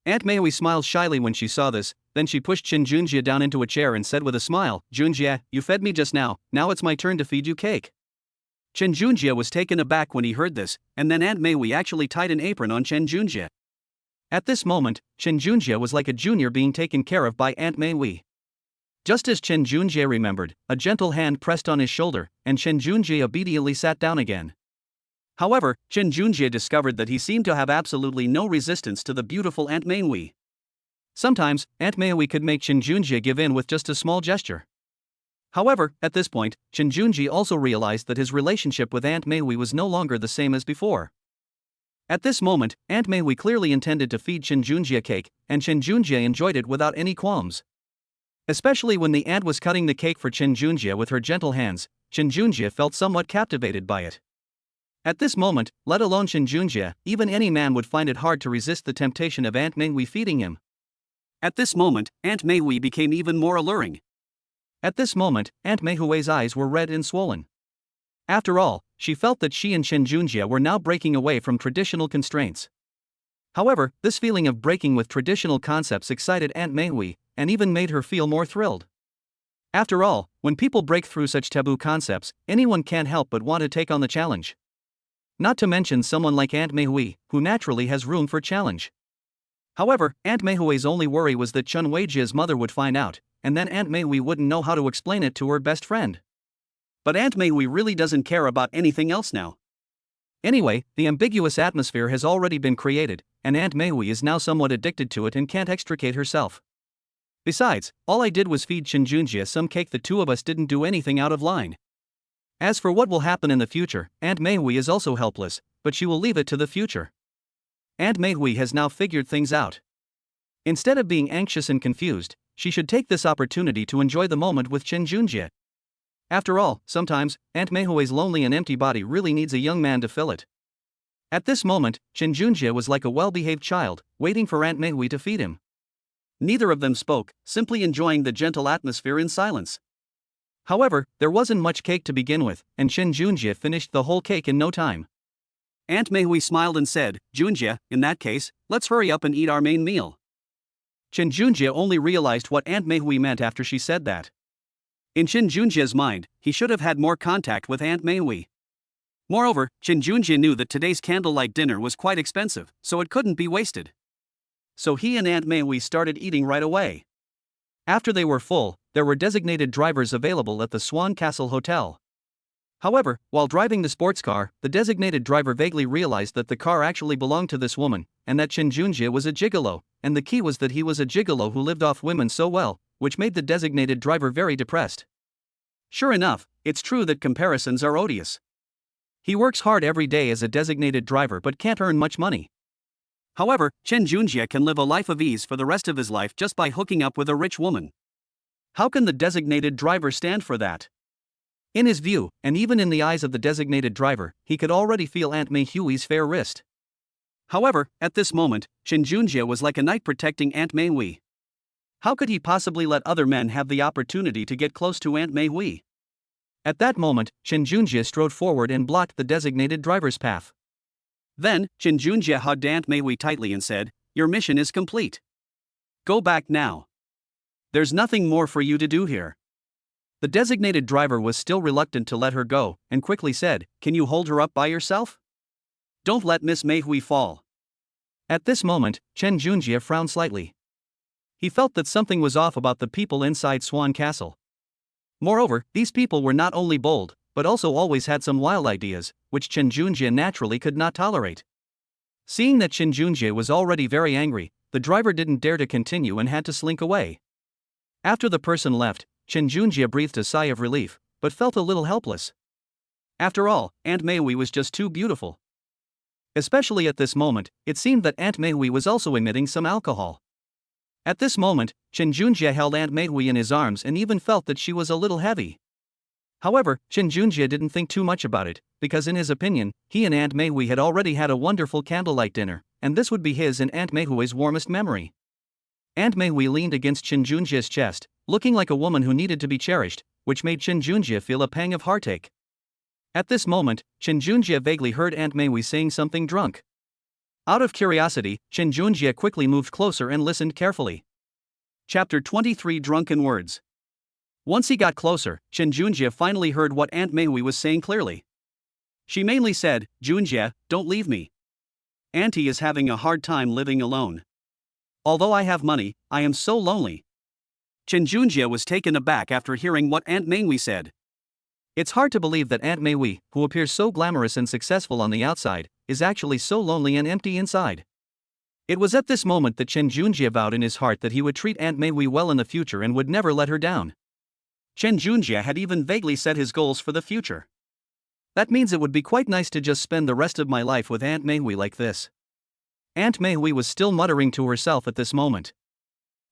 Aunt Mei smiled shyly when she saw this, then she pushed Chen Junjie down into a chair and said with a smile, Junjie, you fed me just now it's my turn to feed you cake. Chen Junjie was taken aback when he heard this, and then Aunt Mei actually tied an apron on Chen Junjie. At this moment, Chen Junjie was like a junior being taken care of by Aunt Mei. Just as Chen Junjie remembered, a gentle hand pressed on his shoulder, and Chen Junjie obediently sat down again. However, Chen Junjie discovered that he seemed to have absolutely no resistance to the beautiful Aunt Meihui. Sometimes, Aunt Meihui could make Chen Junjie give in with just a small gesture. However, at this point, Chen Junjie also realized that his relationship with Aunt Meihui was no longer the same as before. At this moment, Aunt Meihui clearly intended to feed Chen Junjie a cake, and Chen Junjie enjoyed it without any qualms. Especially when the aunt was cutting the cake for Chen Junjie with her gentle hands, Chen Junjie felt somewhat captivated by it. At this moment, let alone Chen Junjie, even any man would find it hard to resist the temptation of Aunt Meihui feeding him. At this moment, Aunt Meihui became even more alluring. At this moment, Aunt Meihui's eyes were red and swollen. After all, she felt that she and Chen Junjie were now breaking away from traditional constraints. However, this feeling of breaking with traditional concepts excited Aunt Meihui, and even made her feel more thrilled. After all, when people break through such taboo concepts, anyone can't help but want to take on the challenge. Not to mention someone like Aunt Meihui, who naturally has room for challenge. However, Aunt Meihui's only worry was that Chun Weijia's mother would find out, and then Aunt Meihui wouldn't know how to explain it to her best friend. But Aunt Meihui really doesn't care about anything else now. Anyway, the ambiguous atmosphere has already been created, and Aunt Meihui is now somewhat addicted to it and can't extricate herself. Besides, all I did was feed Chen Junjie some cake. The two of us didn't do anything out of line. As for what will happen in the future, Aunt Meihui is also helpless, but she will leave it to the future. Aunt Meihui has now figured things out. Instead of being anxious and confused, she should take this opportunity to enjoy the moment with Chen Junjie. After all, sometimes, Aunt Meihui's lonely and empty body really needs a young man to fill it. At this moment, Chen Junjie was like a well-behaved child, waiting for Aunt Meihui to feed him. Neither of them spoke, simply enjoying the gentle atmosphere in silence. However, there wasn't much cake to begin with, and Chen Junjie finished the whole cake in no time. Aunt Meihui smiled and said, "Junjie, in that case, let's hurry up and eat our main meal." Chen Junjie only realized what Aunt Meihui meant after she said that. In Chen Junjie's mind, he should have had more contact with Aunt Meihui. Moreover, Chen Junjie knew that today's candlelight dinner was quite expensive, so it couldn't be wasted. So he and Aunt Meihui started eating right away. After they were full, there were designated drivers available at the Swan Castle Hotel. However, while driving the sports car, the designated driver vaguely realized that the car actually belonged to this woman, and that Chen Junjie was a gigolo, and the key was that he was a gigolo who lived off women so well, which made the designated driver very depressed. Sure enough, it's true that comparisons are odious. He works hard every day as a designated driver but can't earn much money. However, Chen Junjie can live a life of ease for the rest of his life just by hooking up with a rich woman. How can the designated driver stand for that? In his view, and even in the eyes of the designated driver, he could already feel Aunt Meihui's fair wrist. However, at this moment, Chen Junjie was like a knight protecting Aunt Meihui. How could he possibly let other men have the opportunity to get close to Aunt Meihui? At that moment, Chen Junjie strode forward and blocked the designated driver's path. Then, Chen Junjie hugged Aunt Meihui tightly and said, "Your mission is complete. Go back now. There's nothing more for you to do here." The designated driver was still reluctant to let her go, and quickly said, "Can you hold her up by yourself? Don't let Miss Meihui fall." At this moment, Chen Junjie frowned slightly. He felt that something was off about the people inside Swan Castle. Moreover, these people were not only bold, but also always had some wild ideas, which Chen Junjie naturally could not tolerate. Seeing that Chen Junjie was already very angry, the driver didn't dare to continue and had to slink away. After the person left, Chen Junjie breathed a sigh of relief, but felt a little helpless. After all, Aunt Meihui was just too beautiful. Especially at this moment, it seemed that Aunt Meihui was also emitting some alcohol. At this moment, Chen Junjie held Aunt Meihui in his arms and even felt that she was a little heavy. However, Chen Junjie didn't think too much about it, because in his opinion, he and Aunt Meihui had already had a wonderful candlelight dinner, and this would be his and Aunt Meihui's warmest memory. Aunt Meihui leaned against Chen Junjie's chest, looking like a woman who needed to be cherished, which made Chen Junjie feel a pang of heartache. At this moment, Chen Junjie vaguely heard Aunt Meihui saying something drunk. Out of curiosity, Chen Junjie quickly moved closer and listened carefully. Chapter 23 Drunken Words. Once he got closer, Chen Junjie finally heard what Aunt Meihui was saying clearly. She mainly said, "Junjie, don't leave me. Auntie is having a hard time living alone. Although I have money, I am so lonely. Chen Junjie was taken aback after hearing what Aunt Mei said. It's hard to believe that Aunt Mei, who appears so glamorous and successful on the outside, is actually so lonely and empty inside. It was at this moment that Chen Junjie vowed in his heart that he would treat Aunt Mei well in the future and would never let her down. Chen Junjie had even vaguely set his goals for the future. That means it would be quite nice to just spend the rest of my life with Aunt Mei like this. Aunt Mei was still muttering to herself at this moment.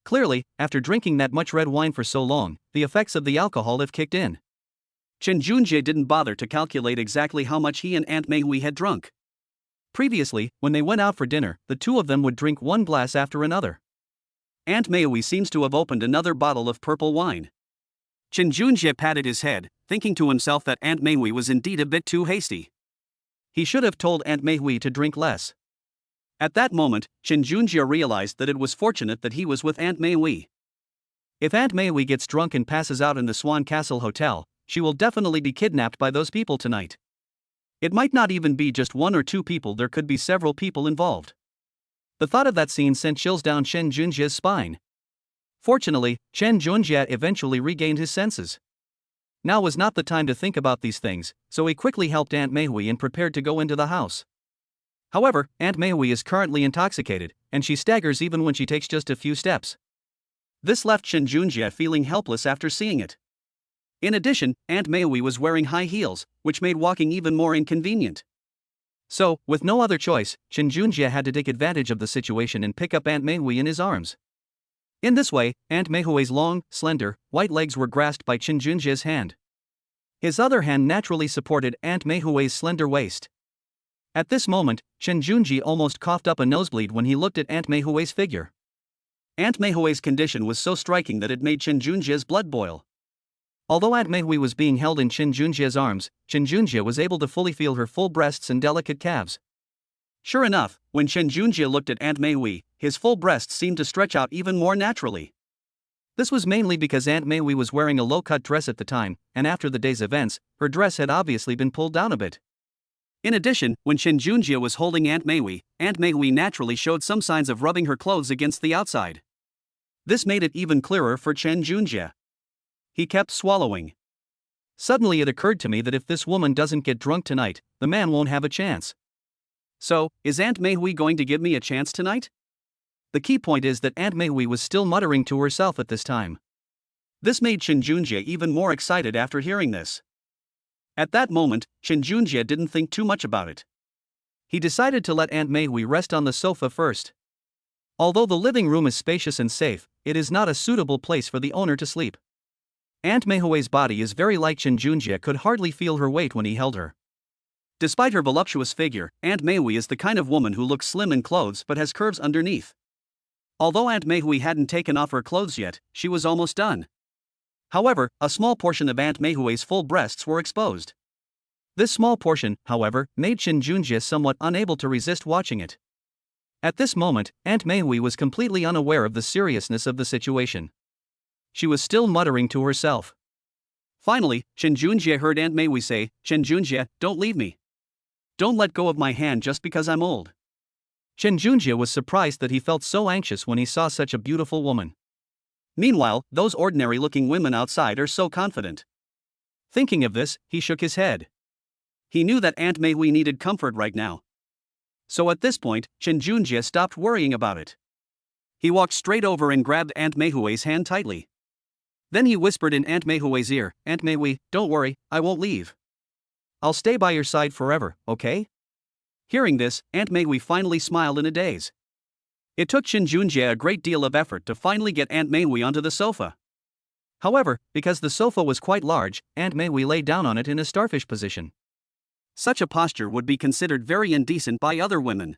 Clearly, after drinking that much red wine for so long, the effects of the alcohol have kicked in. Chen Junjie didn't bother to calculate exactly how much he and Aunt Mei had drunk. Previously, when they went out for dinner, the two of them would drink one glass after another. Aunt Mei seems to have opened another bottle of purple wine. Chen Junjie patted his head, thinking to himself that Aunt Mei was indeed a bit too hasty. He should have told Aunt Mei to drink less. At that moment, Chen Junjie realized that it was fortunate that he was with Aunt Mei. If Aunt Mei gets drunk and passes out in the Swan Castle Hotel, she will definitely be kidnapped by those people tonight. It might not even be just one or two people, there could be several people involved. The thought of that scene sent chills down Chen Junjie's spine. Fortunately, Chen Junjie eventually regained his senses. Now was not the time to think about these things, so he quickly helped Aunt Mei and prepared to go into the house. However, Aunt Mei is currently intoxicated, and she staggers even when she takes just a few steps. This left Chen Junjie feeling helpless after seeing it. In addition, Aunt Mei was wearing high heels, which made walking even more inconvenient. So, with no other choice, Chen Junjie had to take advantage of the situation and pick up Aunt Mei in his arms. In this way, Aunt Mei's long, slender, white legs were grasped by Chen Junjie's hand. His other hand naturally supported Aunt Mei's slender waist. At this moment, Chen Junjie almost coughed up a nosebleed when he looked at Aunt Mei's figure. Aunt Mei's condition was so striking that it made Chen Junjie's blood boil. Although Aunt Mei was being held in Chen Junjie's arms, Chen Junjie was able to fully feel her full breasts and delicate calves. Sure enough, when Chen Junjie looked at Aunt Mei, his full breasts seemed to stretch out even more naturally. This was mainly because Aunt Mei was wearing a low-cut dress at the time, and after the day's events, her dress had obviously been pulled down a bit. In addition, when Chen Junjie was holding Aunt Mei naturally showed some signs of rubbing her clothes against the outside. This made it even clearer for Chen Junjie. He kept swallowing. Suddenly it occurred to me that if this woman doesn't get drunk tonight, the man won't have a chance. So, is Aunt Mei going to give me a chance tonight? The key point is that Aunt Mei was still muttering to herself at this time. This made Chen Junjie even more excited after hearing this. At that moment, Chen Junjie didn't think too much about it. He decided to let Aunt Mei rest on the sofa first. Although the living room is spacious and safe, it is not a suitable place for the owner to sleep. Aunt Mei's body is very light. Chen Junjie could hardly feel her weight when he held her. Despite her voluptuous figure, Aunt Mei is the kind of woman who looks slim in clothes but has curves underneath. Although Aunt Mei hadn't taken off her clothes yet, she was almost done. However, a small portion of Aunt Mei's full breasts were exposed. This small portion, however, made Chen Junjie somewhat unable to resist watching it. At this moment, Aunt Mei was completely unaware of the seriousness of the situation. She was still muttering to herself. Finally, Chen Junjie heard Aunt Mei say, "Chen Junjie, don't leave me. Don't let go of my hand just because I'm old." Chen Junjie was surprised that he felt so anxious when he saw such a beautiful woman. Meanwhile, those ordinary-looking women outside are so confident. Thinking of this, he shook his head. He knew that Aunt Mei needed comfort right now. So at this point, Chen Junjie stopped worrying about it. He walked straight over and grabbed Aunt Mei's hand tightly. Then he whispered in Aunt Mei's ear, "Aunt Mei, don't worry, I won't leave. I'll stay by your side forever, okay?" Hearing this, Aunt Mei finally smiled in a daze. It took Chen Junjie a great deal of effort to finally get Aunt Mei onto the sofa. However, because the sofa was quite large, Aunt Mei lay down on it in a starfish position. Such a posture would be considered very indecent by other women.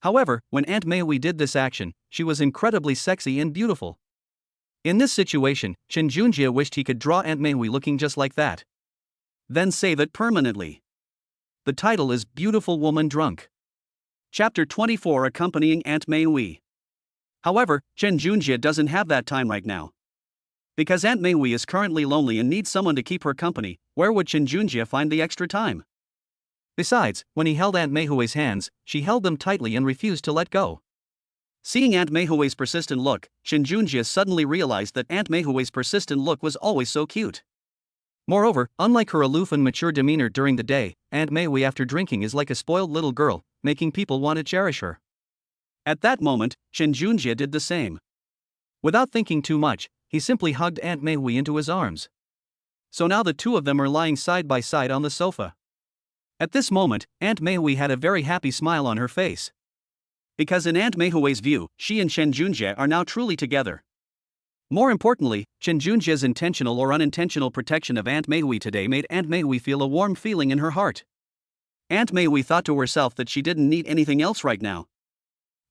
However, when Aunt Mei did this action, she was incredibly sexy and beautiful. In this situation, Chen Junjie wished he could draw Aunt Mei looking just like that. Then save it permanently. The title is Beautiful Woman Drunk. Chapter 24 Accompanying Aunt Mei. However, Chen Junjie doesn't have that time right now. Because Aunt Mei is currently lonely and needs someone to keep her company, where would Chen Junjie find the extra time? Besides, when he held Aunt Mei's hands, she held them tightly and refused to let go. Seeing Aunt Meihui's persistent look, Chen Junjie suddenly realized that Aunt Meihui's persistent look was always so cute. Moreover, unlike her aloof and mature demeanor during the day, Aunt Meihui after drinking is like a spoiled little girl, making people want to cherish her. At that moment, Chen Junjie did the same. Without thinking too much, he simply hugged Aunt Meihui into his arms. So now the two of them are lying side by side on the sofa. At this moment, Aunt Meihui had a very happy smile on her face. Because in Aunt Meihui's view, she and Chen Junjie are now truly together. More importantly, Chen Junjie's intentional or unintentional protection of Aunt Meihui today made Aunt Meihui feel a warm feeling in her heart. Aunt Meihui thought to herself that she didn't need anything else right now.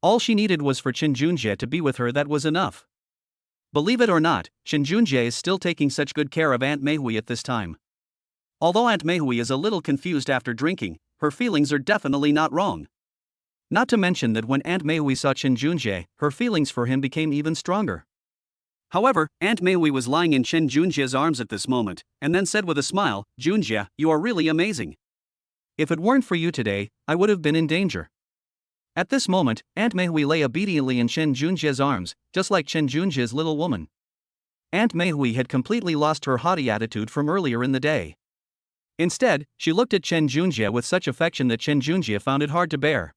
All she needed was for Chen Junjie to be with her. That was enough. Believe it or not, Chen Junjie is still taking such good care of Aunt Meihui at this time. Although Aunt Meihui is a little confused after drinking, her feelings are definitely not wrong. Not to mention that when Aunt Meihui saw Chen Junjie, her feelings for him became even stronger. However, Aunt Meihui was lying in Chen Junjie's arms at this moment, and then said with a smile, "Junjie, you are really amazing. If it weren't for you today, I would have been in danger." At this moment, Aunt Meihui lay obediently in Chen Junjie's arms, just like Chen Junjie's little woman. Aunt Meihui had completely lost her haughty attitude from earlier in the day. Instead, she looked at Chen Junjie with such affection that Chen Junjie found it hard to bear.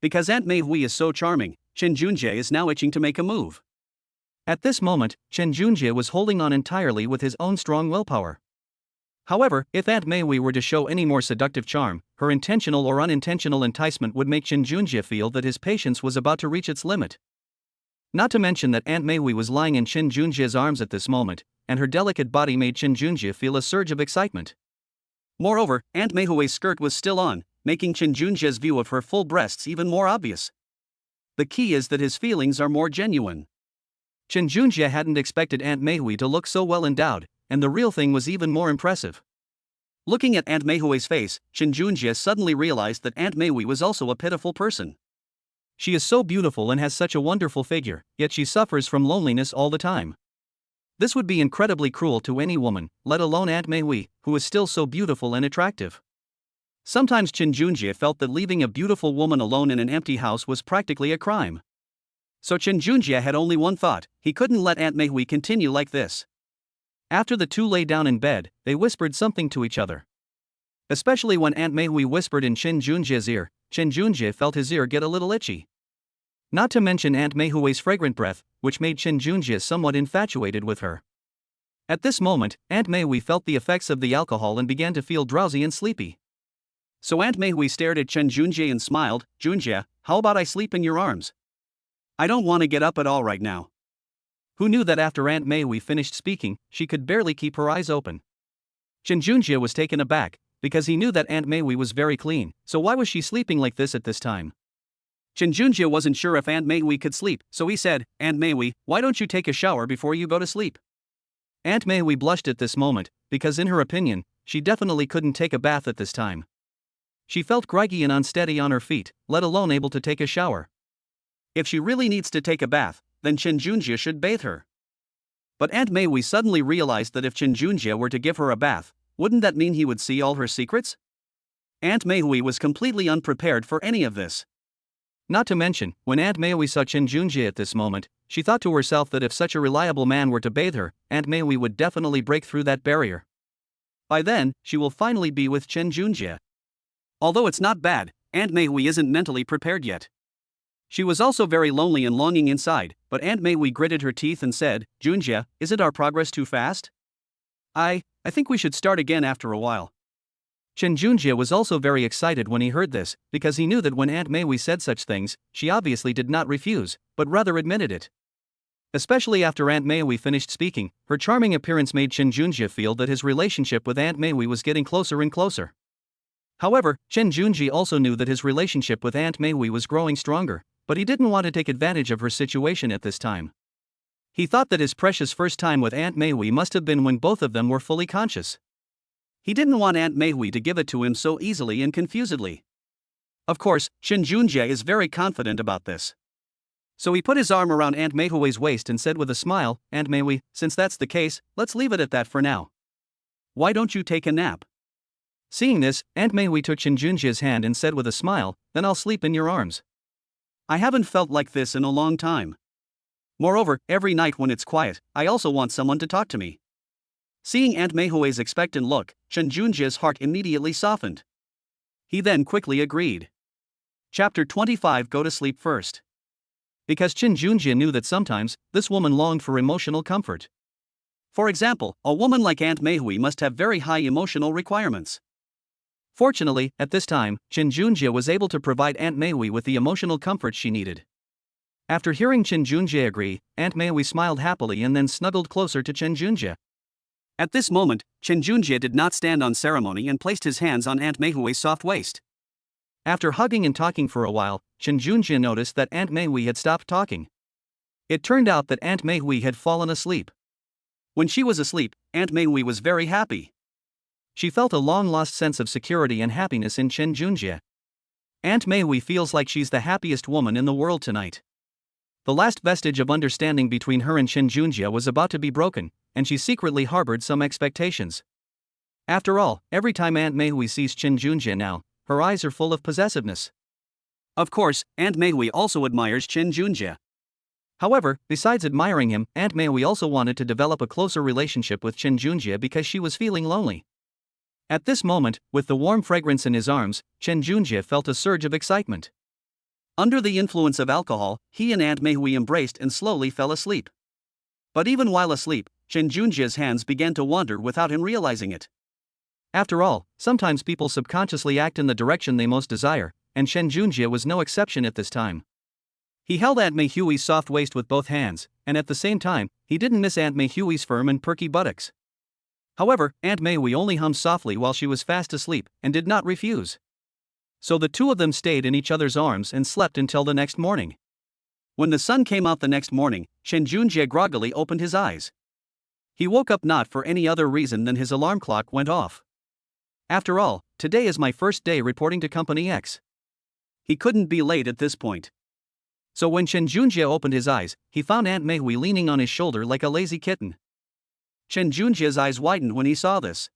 Because Aunt Meihui is so charming, Chen Junjie is now itching to make a move. At this moment, Chen Junjie was holding on entirely with his own strong willpower. However, if Aunt Meihui were to show any more seductive charm, her intentional or unintentional enticement would make Chen Junjie feel that his patience was about to reach its limit. Not to mention that Aunt Meihui was lying in Chen Junjie's arms at this moment, and her delicate body made Chen Junjie feel a surge of excitement. Moreover, Aunt Meihui's skirt was still on, making Chen Junjie's view of her full breasts even more obvious. The key is that his feelings are more genuine. Chen Junjie hadn't expected Aunt Meihui to look so well endowed, and the real thing was even more impressive. Looking at Aunt Meihui's face, Chen Junjie suddenly realized that Aunt Meihui was also a pitiful person. She is so beautiful and has such a wonderful figure, yet she suffers from loneliness all the time. This would be incredibly cruel to any woman, let alone Aunt Meihui, who is still so beautiful and attractive. Sometimes Chen Junjie felt that leaving a beautiful woman alone in an empty house was practically a crime. So Chen Junjie had only one thought: he couldn't let Aunt Meihui continue like this. After the two lay down in bed, they whispered something to each other. Especially when Aunt Meihui whispered in Chen Junjie's ear, Chen Junjie felt his ear get a little itchy. Not to mention Aunt Meihui's fragrant breath, which made Chen Junjie somewhat infatuated with her. At this moment, Aunt Meihui felt the effects of the alcohol and began to feel drowsy and sleepy. So Aunt Meihui stared at Chen Junjie and smiled, "Junjie, how about I sleep in your arms? I don't want to get up at all right now." Who knew that after Aunt Meihui finished speaking, she could barely keep her eyes open. Chen Junjie was taken aback, because he knew that Aunt Meihui was very clean, so why was she sleeping like this at this time? Chen Junjie wasn't sure if Aunt Meihui could sleep, so he said, "Aunt Meihui, why don't you take a shower before you go to sleep?" Aunt Meihui blushed at this moment, because in her opinion, she definitely couldn't take a bath at this time. She felt groggy and unsteady on her feet, let alone able to take a shower. If she really needs to take a bath, then Chen Junjie should bathe her. But Aunt Meihui suddenly realized that if Chen Junjie were to give her a bath, wouldn't that mean he would see all her secrets? Aunt Meihui was completely unprepared for any of this. Not to mention, when Aunt Meihui saw Chen Junjie at this moment, she thought to herself that if such a reliable man were to bathe her, Aunt Meihui would definitely break through that barrier. By then, she will finally be with Chen Junjie. Although it's not bad, Aunt Meihui isn't mentally prepared yet. She was also very lonely and longing inside, but Aunt Meihui gritted her teeth and said, "Junjie, isn't our progress too fast? I think we should start again after a while." Chen Junjie was also very excited when he heard this, because he knew that when Aunt Meihui said such things, she obviously did not refuse, but rather admitted it. Especially after Aunt Meihui finished speaking, her charming appearance made Chen Junjie feel that his relationship with Aunt Meihui was getting closer and closer. However, Chen Junjie also knew that his relationship with Aunt Meihui was growing stronger, but he didn't want to take advantage of her situation at this time. He thought that his precious first time with Aunt Meihui must have been when both of them were fully conscious. He didn't want Aunt Meihui to give it to him so easily and confusedly. Of course, Chen Junjie is very confident about this. So he put his arm around Aunt Meihui's waist and said with a smile, "Aunt Meihui, since that's the case, let's leave it at that for now. Why don't you take a nap?" Seeing this, Aunt Meihui took Chen Junjie's hand and said with a smile, "Then I'll sleep in your arms." I haven't felt like this in a long time. Moreover, every night when it's quiet, I also want someone to talk to me. Seeing Aunt Meihui's expectant look, Chen Junjia's heart immediately softened. He then quickly agreed. Chapter 25. Go to sleep first. Because Chen Junjie knew that sometimes, this woman longed for emotional comfort. For example, a woman like Aunt Meihui must have very high emotional requirements. Fortunately, at this time, Chen Junjie was able to provide Aunt Meihui with the emotional comfort she needed. After hearing Chen Junjie agree, Aunt Meihui smiled happily and then snuggled closer to Chen Junjie. At this moment, Chen Junjie did not stand on ceremony and placed his hands on Aunt Meihui's soft waist. After hugging and talking for a while, Chen Junjie noticed that Aunt Meihui had stopped talking. It turned out that Aunt Meihui had fallen asleep. When she was asleep, Aunt Meihui was very happy. She felt a long-lost sense of security and happiness in Chen Junjie. Aunt Meihui feels like she's the happiest woman in the world tonight. The last vestige of understanding between her and Chen Junjie was about to be broken, and she secretly harbored some expectations. After all, every time Aunt Meihui sees Chen Junjie now, her eyes are full of possessiveness. Of course, Aunt Meihui also admires Chen Junjie. However, besides admiring him, Aunt Meihui also wanted to develop a closer relationship with Chen Junjie because she was feeling lonely. At this moment, with the warm fragrance in his arms, Chen Junjie felt a surge of excitement. Under the influence of alcohol, he and Aunt Meihui embraced and slowly fell asleep. But even while asleep, Chen Junjie's hands began to wander without him realizing it. After all, sometimes people subconsciously act in the direction they most desire, and Chen Junjie was no exception at this time. He held Aunt Meihui's soft waist with both hands, and at the same time, he didn't miss Aunt Meihui's firm and perky buttocks. However, Aunt Meihui only hummed softly while she was fast asleep, and did not refuse. So the two of them stayed in each other's arms and slept until the next morning. When the sun came out the next morning, Chen Junjie groggily opened his eyes. He woke up not for any other reason than his alarm clock went off. After all, today is my first day reporting to Company X. He couldn't be late at this point. So when Chen Junjie opened his eyes, he found Aunt Meihui leaning on his shoulder like a lazy kitten. Chen Junjie's eyes widened when he saw this.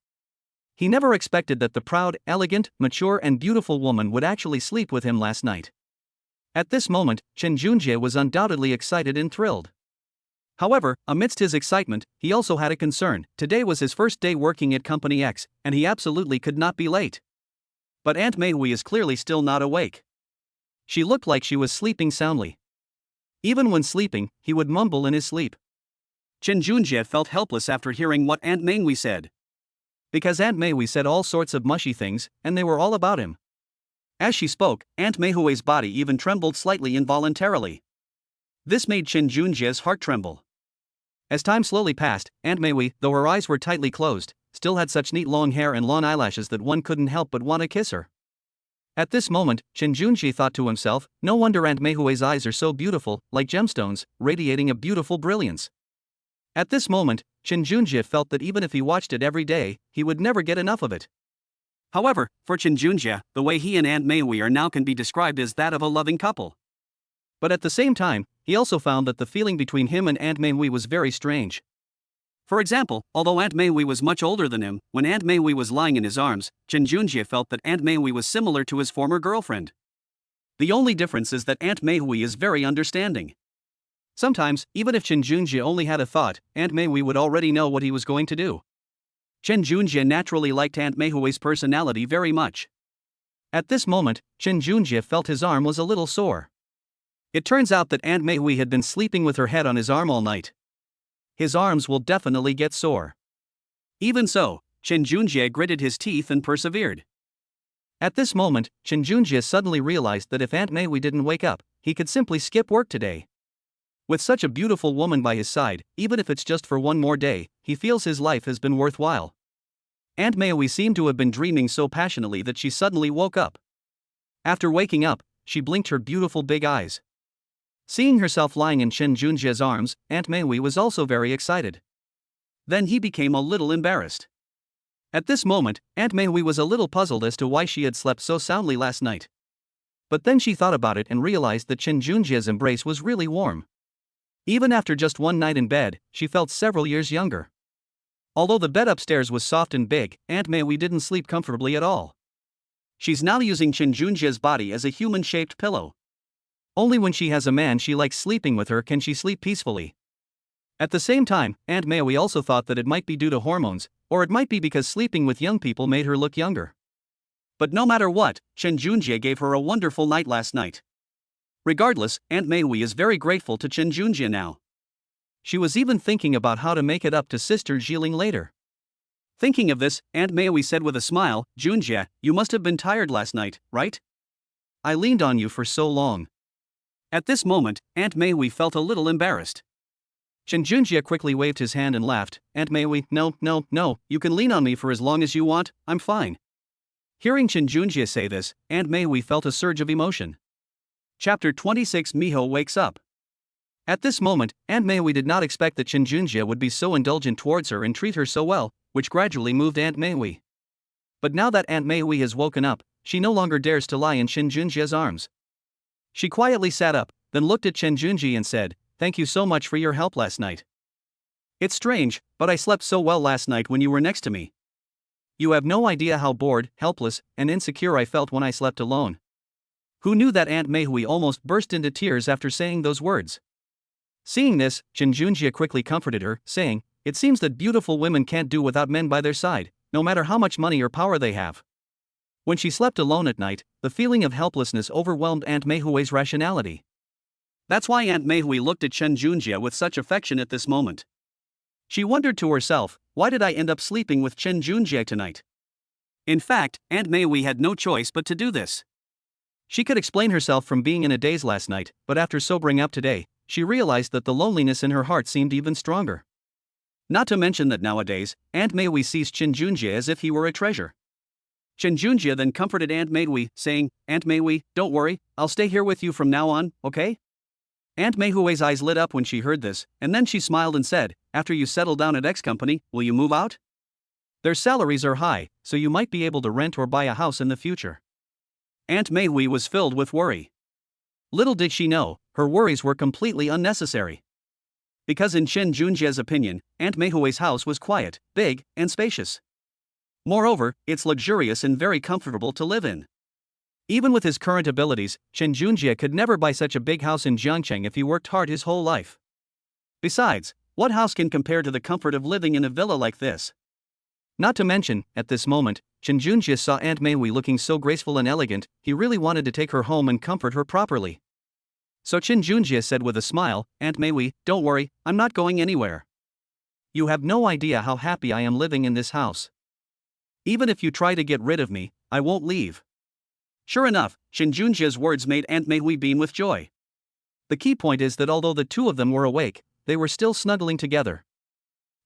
He never expected that the proud, elegant, mature and beautiful woman would actually sleep with him last night. At this moment, Chen Junjie was undoubtedly excited and thrilled. However, amidst his excitement, he also had a concern. Today was his first day working at Company X, and he absolutely could not be late. But Aunt Meihui is clearly still not awake. She looked like she was sleeping soundly. Even when sleeping, he would mumble in his sleep. Chen Junjie felt helpless after hearing what Aunt Meihui said. Because Aunt Meihui said all sorts of mushy things, and they were all about him. As she spoke, Aunt Meihui's body even trembled slightly involuntarily. This made Chen Junjie's heart tremble. As time slowly passed, Aunt Meihui, though her eyes were tightly closed, still had such neat long hair and long eyelashes that one couldn't help but want to kiss her. At this moment, Chen Junjie thought to himself, no wonder Aunt Meihui's eyes are so beautiful, like gemstones, radiating a beautiful brilliance. At this moment, Chen Junjie felt that even if he watched it every day, he would never get enough of it. However, for Chen Junjie, the way he and Aunt Meihui are now can be described as that of a loving couple. But at the same time, he also found that the feeling between him and Aunt Meihui was very strange. For example, although Aunt Meihui was much older than him, when Aunt Meihui was lying in his arms, Chen Junjie felt that Aunt Meihui was similar to his former girlfriend. The only difference is that Aunt Meihui is very understanding. Sometimes, even if Chen Junjie only had a thought, Aunt Meihui would already know what he was going to do. Chen Junjie naturally liked Aunt Meihui's personality very much. At this moment, Chen Junjie felt his arm was a little sore. It turns out that Aunt Meihui had been sleeping with her head on his arm all night. His arms will definitely get sore. Even so, Chen Junjie gritted his teeth and persevered. At this moment, Chen Junjie suddenly realized that if Aunt Meihui didn't wake up, he could simply skip work today. With such a beautiful woman by his side, even if it's just for one more day, he feels his life has been worthwhile. Aunt Meihui seemed to have been dreaming so passionately that she suddenly woke up. After waking up, she blinked her beautiful big eyes. Seeing herself lying in Chen Junjie's arms, Aunt Meihui was also very excited. Then he became a little embarrassed. At this moment, Aunt Meihui was a little puzzled as to why she had slept so soundly last night. But then she thought about it and realized that Chen Junjie's embrace was really warm. Even after just one night in bed, she felt several years younger. Although the bed upstairs was soft and big, Aunt Meihui didn't sleep comfortably at all. She's now using Chen Junjie's body as a human-shaped pillow. Only when she has a man she likes sleeping with her can she sleep peacefully. At the same time, Aunt Maui also thought that it might be due to hormones, or it might be because sleeping with young people made her look younger. But no matter what, Chen Junjie gave her a wonderful night last night. Regardless, Aunt Maui is very grateful to Chen Junjie now. She was even thinking about how to make it up to Sister Jiling later. Thinking of this, Aunt Maui said with a smile, "Junjie, you must have been tired last night, right? I leaned on you for so long." At this moment, Aunt Maui felt a little embarrassed. Chen Junjie quickly waved his hand and laughed. "Aunt Maui, no, you can lean on me for as long as you want, I'm fine." Hearing Chen Junjie say this, Aunt Maui felt a surge of emotion. Chapter 26 Miho wakes up. At this moment, Aunt Maui did not expect that Chen Junjie would be so indulgent towards her and treat her so well, which gradually moved Aunt Maui. But now that Aunt Maui has woken up, she no longer dares to lie in Chen Junjie's arms. She quietly sat up, then looked at Chen Junjie and said, "Thank you so much for your help last night. It's strange, but I slept so well last night when you were next to me. You have no idea how bored, helpless, and insecure I felt when I slept alone." Who knew that Aunt Maui almost burst into tears after saying those words? Seeing this, Chen Junjie quickly comforted her, saying, "It seems that beautiful women can't do without men by their side, no matter how much money or power they have." When she slept alone at night, the feeling of helplessness overwhelmed Aunt Meihui's rationality. That's why Aunt Maui looked at Chen Junjie with such affection at this moment. She wondered to herself, why did I end up sleeping with Chen Junjie tonight? In fact, Aunt Maui had no choice but to do this. She could explain herself from being in a daze last night, but after sobering up today, she realized that the loneliness in her heart seemed even stronger. Not to mention that nowadays, Aunt Maui sees Chen Junjie as if he were a treasure. Chen Junjie then comforted Aunt Maui, saying, "Aunt Maui, don't worry, I'll stay here with you from now on, okay?" Aunt Meihui's eyes lit up when she heard this, and then she smiled and said, "After you settle down at X Company, will you move out? Their salaries are high, so you might be able to rent or buy a house in the future." Aunt Maui was filled with worry. Little did she know, her worries were completely unnecessary. Because in Chen Junjie's opinion, Aunt Meihui's house was quiet, big, and spacious. Moreover, it's luxurious and very comfortable to live in. Even with his current abilities, Chen Junjie could never buy such a big house in Jiangcheng if he worked hard his whole life. Besides, what house can compare to the comfort of living in a villa like this? Not to mention, at this moment, Chen Junjie saw Aunt Maui looking so graceful and elegant, he really wanted to take her home and comfort her properly. So Chen Junjie said with a smile, "Aunt Maui, don't worry, I'm not going anywhere. You have no idea how happy I am living in this house. Even if you try to get rid of me, I won't leave." Sure enough, Chen Junjie's words made Aunt Maui beam with joy. The key point is that although the two of them were awake, they were still snuggling together.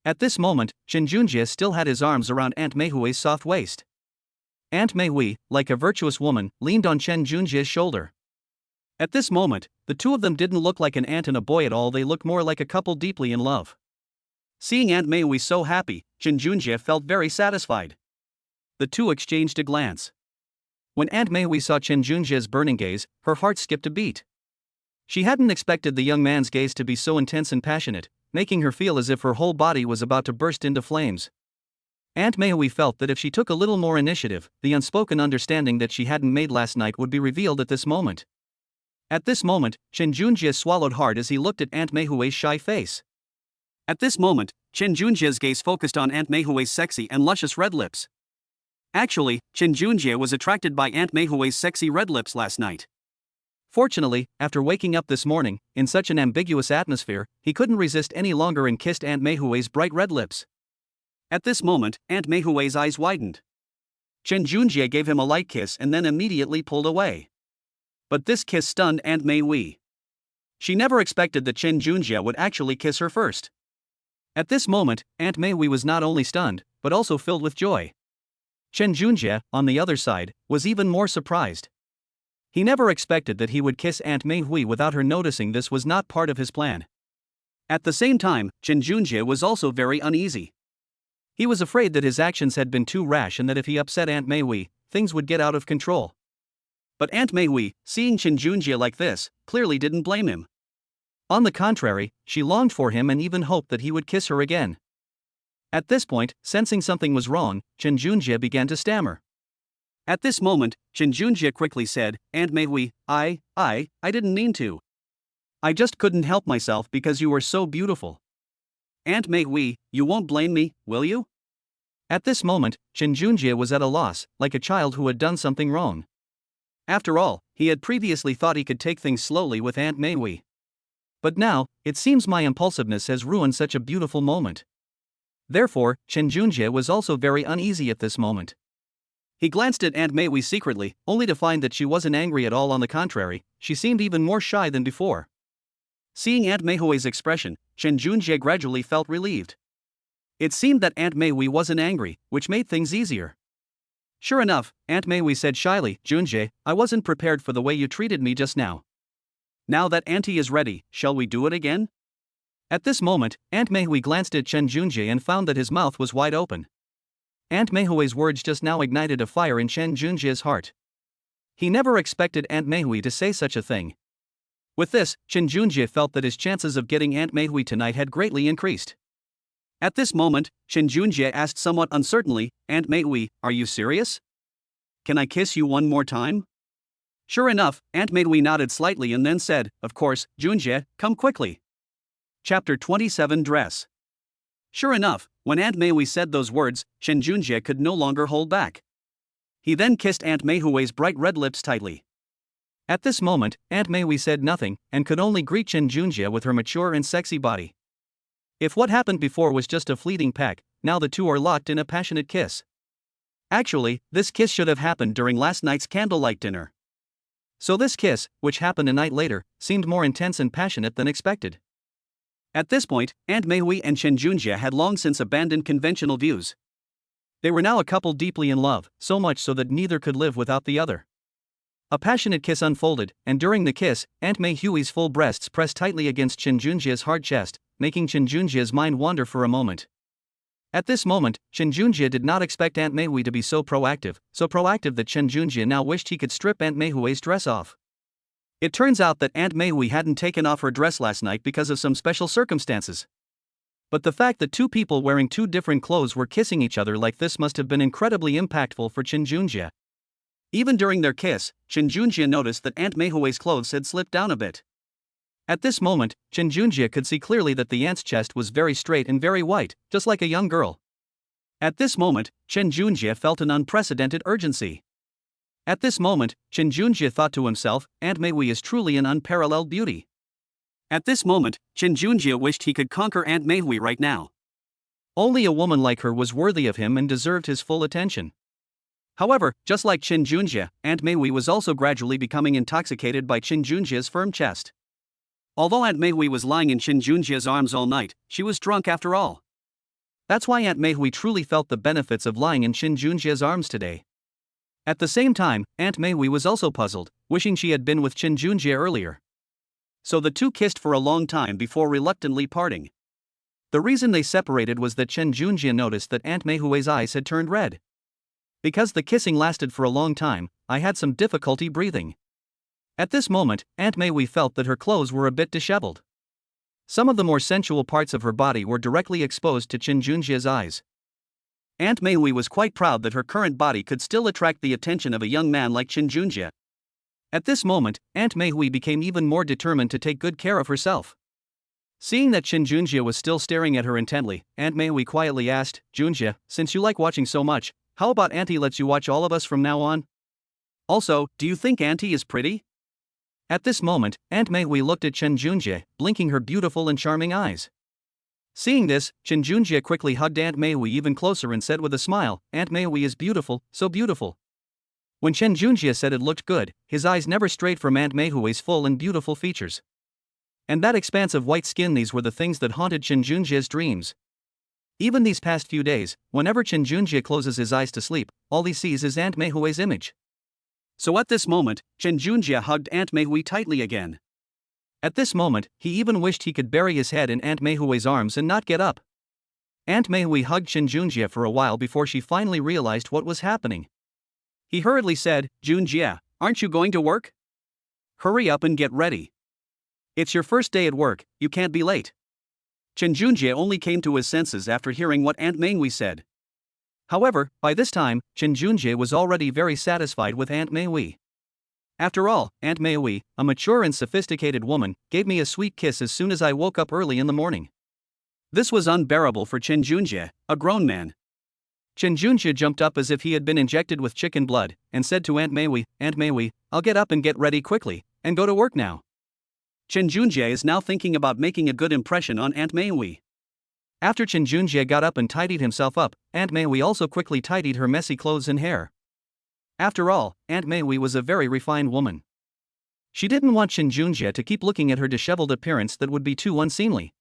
At this moment, Chen Junjie still had his arms around Aunt Meihui's soft waist. Aunt Maui, like a virtuous woman, leaned on Chen Junjie's shoulder. At this moment, the two of them didn't look like an aunt and a boy at all, they looked more like a couple deeply in love. Seeing Aunt Maui so happy, Chen Junjie felt very satisfied. The two exchanged a glance. When Aunt Maui saw Chen Junjie's burning gaze, her heart skipped a beat. She hadn't expected the young man's gaze to be so intense and passionate, making her feel as if her whole body was about to burst into flames. Aunt Maui felt that if she took a little more initiative, the unspoken understanding that she hadn't made last night would be revealed at this moment. At this moment, Chen Junjie swallowed hard as he looked at Aunt Meihui's shy face. At this moment, Chen Junjie's gaze focused on Aunt Meihui's sexy and luscious red lips. Actually, Chen Junjie was attracted by Aunt Meihui's sexy red lips last night. Fortunately, after waking up this morning, in such an ambiguous atmosphere, he couldn't resist any longer and kissed Aunt Meihui's bright red lips. At this moment, Aunt Meihui's eyes widened. Chen Junjie gave him a light kiss and then immediately pulled away. But this kiss stunned Aunt Maui. She never expected that Chen Junjie would actually kiss her first. At this moment, Aunt Maui was not only stunned, but also filled with joy. Chen Junjie, on the other side, was even more surprised. He never expected that he would kiss Aunt Maui without her noticing. This was not part of his plan. At the same time, Chen Junjie was also very uneasy. He was afraid that his actions had been too rash and that if he upset Aunt Maui, things would get out of control. But Aunt Maui, seeing Chen Junjie like this, clearly didn't blame him. On the contrary, she longed for him and even hoped that he would kiss her again. At this point, sensing something was wrong, Chen Junjie began to stammer. At this moment, Chen Junjie quickly said, "Aunt Meihui, I didn't mean to. I just couldn't help myself because you were so beautiful. Aunt Meihui, you won't blame me, will you?" At this moment, Chen Junjie was at a loss, like a child who had done something wrong. After all, he had previously thought he could take things slowly with Aunt Meihui. But now, it seems my impulsiveness has ruined such a beautiful moment. Therefore, Chen Junjie was also very uneasy at this moment. He glanced at Aunt Meihui secretly, only to find that she wasn't angry at all. On the contrary, she seemed even more shy than before. Seeing Aunt Meihui's expression, Chen Junjie gradually felt relieved. It seemed that Aunt Meihui wasn't angry, which made things easier. Sure enough, Aunt Meihui said shyly, "Junjie, I wasn't prepared for the way you treated me just now. Now that Auntie is ready, shall we do it again?" At this moment, Aunt Meihui glanced at Chen Junjie and found that his mouth was wide open. Aunt Meihui's words just now ignited a fire in Chen Junjie's heart. He never expected Aunt Meihui to say such a thing. With this, Chen Junjie felt that his chances of getting Aunt Meihui tonight had greatly increased. At this moment, Chen Junjie asked somewhat uncertainly, "Aunt Meihui, are you serious? Can I kiss you one more time?" Sure enough, Aunt Meihui nodded slightly and then said, "Of course, Junjie, come quickly." Chapter 27 Dress. Sure enough, when Aunt Meihui said those words, Chen Junjie could no longer hold back. He then kissed Aunt Meihui's bright red lips tightly. At this moment, Aunt Meihui said nothing, and could only greet Chen Junjie with her mature and sexy body. If what happened before was just a fleeting peck, now the two are locked in a passionate kiss. Actually, this kiss should have happened during last night's candlelight dinner. So this kiss, which happened a night later, seemed more intense and passionate than expected. At this point, Aunt Meihui and Chen Junjie had long since abandoned conventional views. They were now a couple deeply in love, so much so that neither could live without the other. A passionate kiss unfolded, and during the kiss, Aunt Meihui's full breasts pressed tightly against Chen Junjie's hard chest, making Chen Junjie's mind wander for a moment. At this moment, Chen Junjie did not expect Aunt Meihui to be so proactive that Chen Junjie now wished he could strip Aunt Meihui's dress off. It turns out that Aunt Meihui hadn't taken off her dress last night because of some special circumstances. But the fact that two people wearing two different clothes were kissing each other like this must have been incredibly impactful for Chen Junjie. Even during their kiss, Chen Junjie noticed that Aunt Meihui's clothes had slipped down a bit. At this moment, Chen Junjie could see clearly that the aunt's chest was very straight and very white, just like a young girl. At this moment, Chen Junjie felt an unprecedented urgency. At this moment, Chen Junjie thought to himself, Aunt Meihui is truly an unparalleled beauty. At this moment, Chen Junjie wished he could conquer Aunt Meihui right now. Only a woman like her was worthy of him and deserved his full attention. However, just like Chen Junjie, Aunt Meihui was also gradually becoming intoxicated by Chen Junjie's firm chest. Although Aunt Meihui was lying in Chen Junjie's arms all night, she was drunk after all. That's why Aunt Meihui truly felt the benefits of lying in Chen Junjie's arms today. At the same time, Aunt Meihui was also puzzled, wishing she had been with Chen Junjie earlier. So the two kissed for a long time before reluctantly parting. The reason they separated was that Chen Junjie noticed that Aunt Meihui's eyes had turned red. Because the kissing lasted for a long time, I had some difficulty breathing. At this moment, Aunt Meihui felt that her clothes were a bit disheveled. Some of the more sensual parts of her body were directly exposed to Chen Junjie's eyes. Aunt Meihui was quite proud that her current body could still attract the attention of a young man like Chen Junjie. At this moment, Aunt Meihui became even more determined to take good care of herself. Seeing that Chen Junjie was still staring at her intently, Aunt Meihui quietly asked, "Junjie, since you like watching so much, how about Auntie lets you watch all of us from now on? Also, do you think Auntie is pretty?" At this moment, Aunt Meihui looked at Chen Junjie, blinking her beautiful and charming eyes. Seeing this, Chen Junjie quickly hugged Aunt Meihui even closer and said with a smile, "Aunt Meihui is beautiful, so beautiful." When Chen Junjie said it looked good, his eyes never strayed from Aunt Meihui's full and beautiful features. And that expanse of white skin, these were the things that haunted Chen Junjie's dreams. Even these past few days, whenever Chen Junjie closes his eyes to sleep, all he sees is Aunt Meihui's image. So at this moment, Chen Junjie hugged Aunt Meihui tightly again. At this moment, he even wished he could bury his head in Aunt Meihui's arms and not get up. Aunt Meihui hugged Chen Junjie for a while before she finally realized what was happening. He hurriedly said, "Junjie, aren't you going to work? Hurry up and get ready. It's your first day at work, you can't be late." Chen Junjie only came to his senses after hearing what Aunt Meihui said. However, by this time, Chen Junjie was already very satisfied with Aunt Mei Wei. After all, Aunt Mei Wei, a mature and sophisticated woman, gave me a sweet kiss as soon as I woke up early in the morning. This was unbearable for Chen Junjie, a grown man. Chen Junjie jumped up as if he had been injected with chicken blood, and said to Aunt Mei Wei, I'll get up and get ready quickly, and go to work now. Chen Junjie is now thinking about making a good impression on Aunt Mei Wei. After Chen Junjie got up and tidied himself up, Aunt Mei Wei also quickly tidied her messy clothes and hair. After all, Aunt Mei Wei was a very refined woman. She didn't want Chen Junjie to keep looking at her disheveled appearance that would be too unseemly.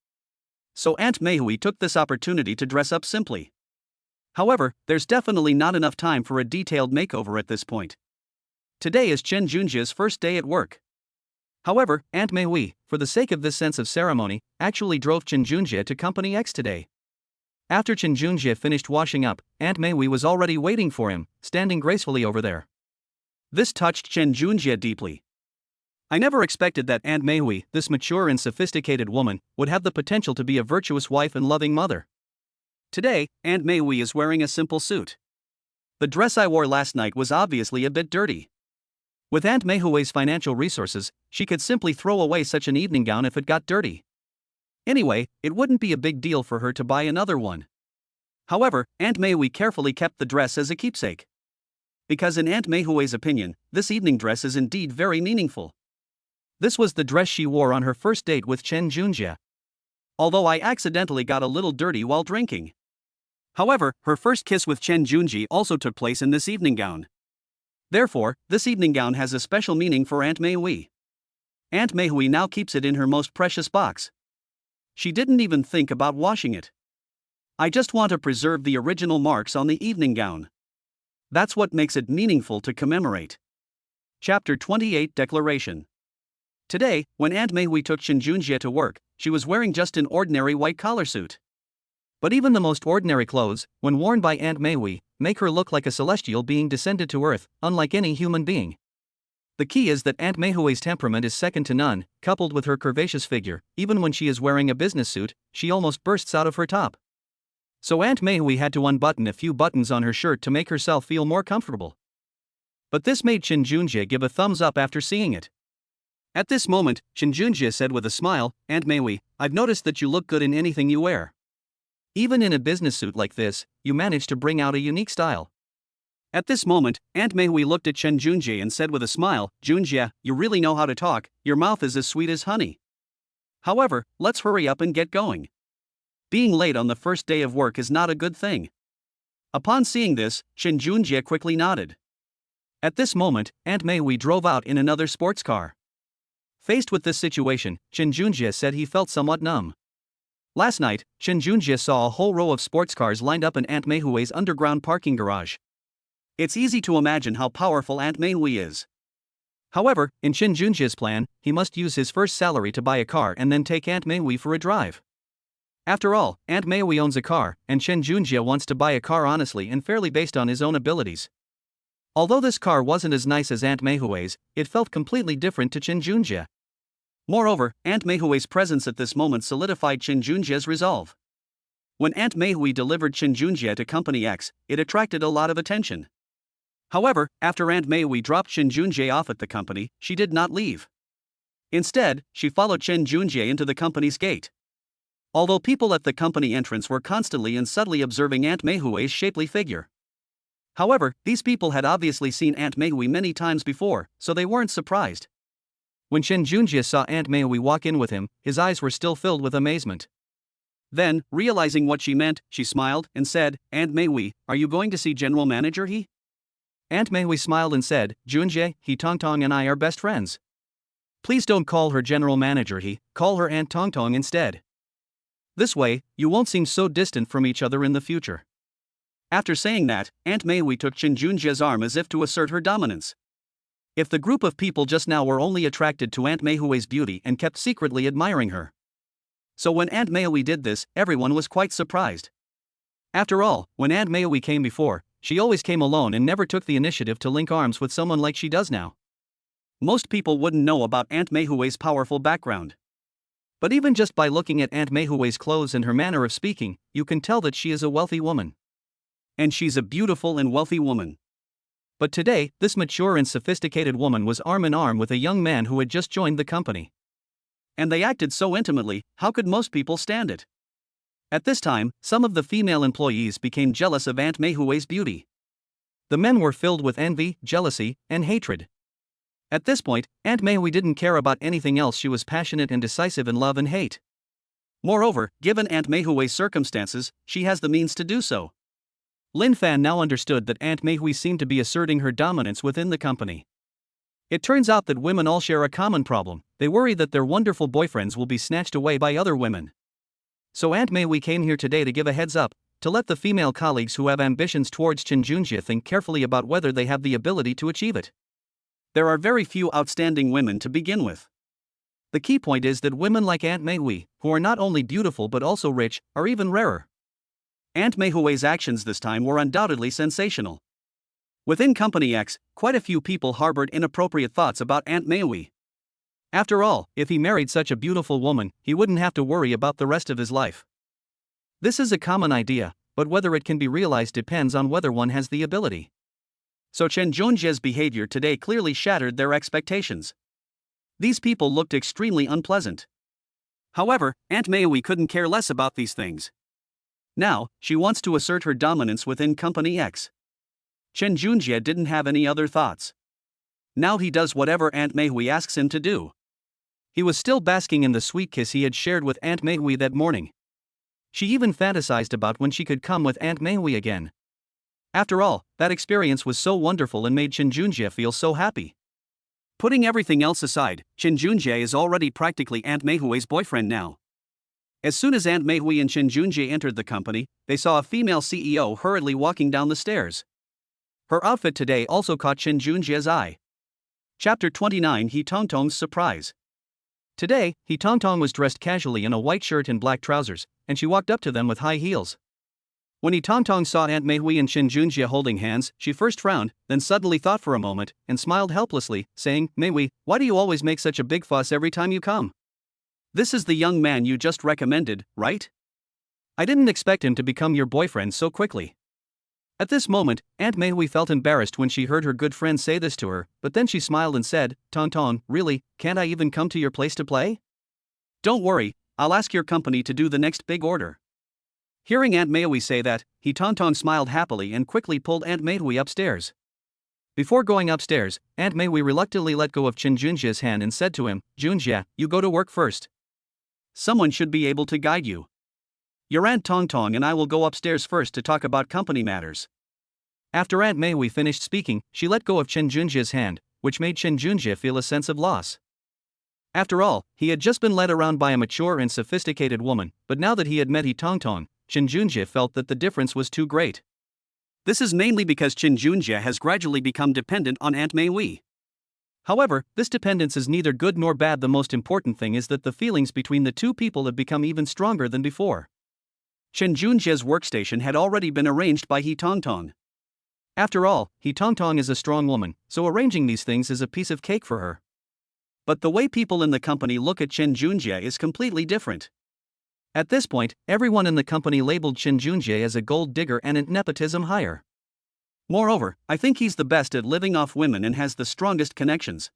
So Aunt Mei Wei took this opportunity to dress up simply. However, there's definitely not enough time for a detailed makeover at this point. Today is Chen Junjie's first day at work. However, Aunt Mei Wei, for the sake of this sense of ceremony, actually drove Chen Junjie to Company X today. After Chen Junjie finished washing up, Aunt Mei Wei was already waiting for him, standing gracefully over there. This touched Chen Junjie deeply. I never expected that Aunt Mei Wei, this mature and sophisticated woman, would have the potential to be a virtuous wife and loving mother. Today, Aunt Mei Wei is wearing a simple suit. The dress I wore last night was obviously a bit dirty. With Aunt Mei Wei's financial resources, she could simply throw away such an evening gown if it got dirty. Anyway, it wouldn't be a big deal for her to buy another one. However, Aunt Mei Wei carefully kept the dress as a keepsake. Because in Aunt Mei Wei's opinion, this evening dress is indeed very meaningful. This was the dress she wore on her first date with Chen Junjie. Although I accidentally got a little dirty while drinking. However, her first kiss with Chen Junjie also took place in this evening gown. Therefore, this evening gown has a special meaning for Aunt Mei Wei. Aunt Mei Wei now keeps it in her most precious box. She didn't even think about washing it. I just want to preserve the original marks on the evening gown. That's what makes it meaningful to commemorate. Chapter 28 Declaration. Today, when Aunt Mei Wei took Chen Junjie to work, she was wearing just an ordinary white collar suit. But even the most ordinary clothes, when worn by Aunt Mei Wei, make her look like a celestial being descended to earth, unlike any human being. The key is that Aunt Mei Wei's temperament is second to none, coupled with her curvaceous figure. Even when she is wearing a business suit, she almost bursts out of her top. So Aunt Mei Wei had to unbutton a few buttons on her shirt to make herself feel more comfortable. But this made Chen Junjie give a thumbs up after seeing it. At this moment, Chen Junjie said with a smile, Aunt Mei Wei, I've noticed that you look good in anything you wear. Even in a business suit like this, you manage to bring out a unique style. At this moment, Aunt Mei Wei looked at Chen Junjie and said with a smile, Junjie, you really know how to talk, your mouth is as sweet as honey. However, let's hurry up and get going. Being late on the first day of work is not a good thing. Upon seeing this, Chen Junjie quickly nodded. At this moment, Aunt Mei Wei drove out in another sports car. Faced with this situation, Chen Junjie said he felt somewhat numb. Last night, Chen Junjie saw a whole row of sports cars lined up in Aunt Mei Wei's underground parking garage. It's easy to imagine how powerful Aunt Mei Wei is. However, in Chen Junjie's plan, he must use his first salary to buy a car and then take Aunt Mei Wei for a drive. After all, Aunt Mei Wei owns a car, and Chen Junjie wants to buy a car honestly and fairly based on his own abilities. Although this car wasn't as nice as Aunt Mei Wei's, it felt completely different to Chen Junjie. Moreover, Aunt Mei Wei's presence at this moment solidified Chen Junjie's resolve. When Aunt Mei Wei delivered Chen Junjie to Company X, it attracted a lot of attention. However, after Aunt Mei Wei dropped Chen Junjie off at the company, she did not leave. Instead, she followed Chen Junjie into the company's gate. Although people at the company entrance were constantly and subtly observing Aunt Mei Wei's shapely figure. However, these people had obviously seen Aunt Mei Wei many times before, so they weren't surprised. When Chen Junjie saw Aunt Mei Wei walk in with him, his eyes were still filled with amazement. Then, realizing what she meant, she smiled and said, Aunt Mei Wei, are you going to see General Manager He? Aunt Mei Wei smiled and said, Junjie, He Tongtong and I are best friends. Please don't call her General Manager He, call her Aunt Tongtong instead. This way, you won't seem so distant from each other in the future. After saying that, Aunt Mei Wei took Chen Junjie's arm as if to assert her dominance. If the group of people just now were only attracted to Aunt Mei Wei's beauty and kept secretly admiring her. So when Aunt Mei Wei did this, everyone was quite surprised. After all, when Aunt Mei Wei came before, she always came alone and never took the initiative to link arms with someone like she does now. Most people wouldn't know about Aunt Mei Wei's powerful background. But even just by looking at Aunt Mei Wei's clothes and her manner of speaking, you can tell that she is a wealthy woman. And she's a beautiful and wealthy woman. But today, this mature and sophisticated woman was arm in arm with a young man who had just joined the company. And they acted so intimately, how could most people stand it? At this time, some of the female employees became jealous of Aunt Mei Hui's beauty. The men were filled with envy, jealousy, and hatred. At this point, Aunt Mei Hui didn't care about anything else. She was passionate and decisive in love and hate. Moreover, given Aunt Mei Hui's circumstances, she has the means to do so. Lin Fan now understood that Aunt Mei Hui seemed to be asserting her dominance within the company. It turns out that women all share a common problem: they worry that their wonderful boyfriends will be snatched away by other women. So Aunt Mei Hui came here today to give a heads up, to let the female colleagues who have ambitions towards Chen Junjie think carefully about whether they have the ability to achieve it. There are very few outstanding women to begin with. The key point is that women like Aunt Mei Hui, who are not only beautiful but also rich, are even rarer. Aunt Mei Hui's actions this time were undoubtedly sensational. Within Company X, quite a few people harbored inappropriate thoughts about Aunt Mei Hui. After all, if he married such a beautiful woman, he wouldn't have to worry about the rest of his life. This is a common idea, but whether it can be realized depends on whether one has the ability. So Chen Junjie's behavior today clearly shattered their expectations. These people looked extremely unpleasant. However, Aunt Mei Hui couldn't care less about these things. Now, she wants to assert her dominance within Company X. Chen Junjie didn't have any other thoughts. Now he does whatever Aunt Mei Hui asks him to do. He was still basking in the sweet kiss he had shared with Aunt Mei Hui that morning. She even fantasized about when she could come with Aunt Mei Hui again. After all, that experience was so wonderful and made Chen Junjie feel so happy. Putting everything else aside, Chen Junjie is already practically Aunt Mei Hui's boyfriend now. As soon as Aunt Mei Hui and Chen Junjie entered the company, they saw a female CEO hurriedly walking down the stairs. Her outfit today also caught Chen Junjie's eye. Chapter 29: He Tongtong's Surprise. Today, He Tongtong was dressed casually in a white shirt and black trousers, and she walked up to them with high heels. When He Tongtong saw Aunt Mei Hui and Chen Junjie holding hands, she first frowned, then suddenly thought for a moment, and smiled helplessly, saying, "Mei Hui, why do you always make such a big fuss every time you come? This is the young man you just recommended, right? I didn't expect him to become your boyfriend so quickly." At this moment, Aunt Mei Hui felt embarrassed when she heard her good friend say this to her, but then she smiled and said, "Tongtong, really, can't I even come to your place to play? Don't worry, I'll ask your company to do the next big order." Hearing Aunt Mei Hui say that, He Tongtong smiled happily and quickly pulled Aunt Mei Hui upstairs. Before going upstairs, Aunt Mei Hui reluctantly let go of Chen Junjie's hand and said to him, "Junjie, you go to work first. Someone should be able to guide you. Your Aunt Tongtong and I will go upstairs first to talk about company matters." After Aunt Mei Hui finished speaking, she let go of Chen Junjie's hand, which made Chen Junjie feel a sense of loss. After all, he had just been led around by a mature and sophisticated woman, but now that he had met He Tongtong, Chen Junjie felt that the difference was too great. This is mainly because Chen Junjie has gradually become dependent on Aunt Mei Hui. However, this dependence is neither good nor bad. The most important thing is that the feelings between the two people have become even stronger than before. Chen Junjie's workstation had already been arranged by He Tongtong. After all, He Tongtong is a strong woman, so arranging these things is a piece of cake for her. But the way people in the company look at Chen Junjie is completely different. At this point, everyone in the company labeled Chen Junjie as a gold digger and a nepotism hire. Moreover, I think he's the best at living off women and has the strongest connections.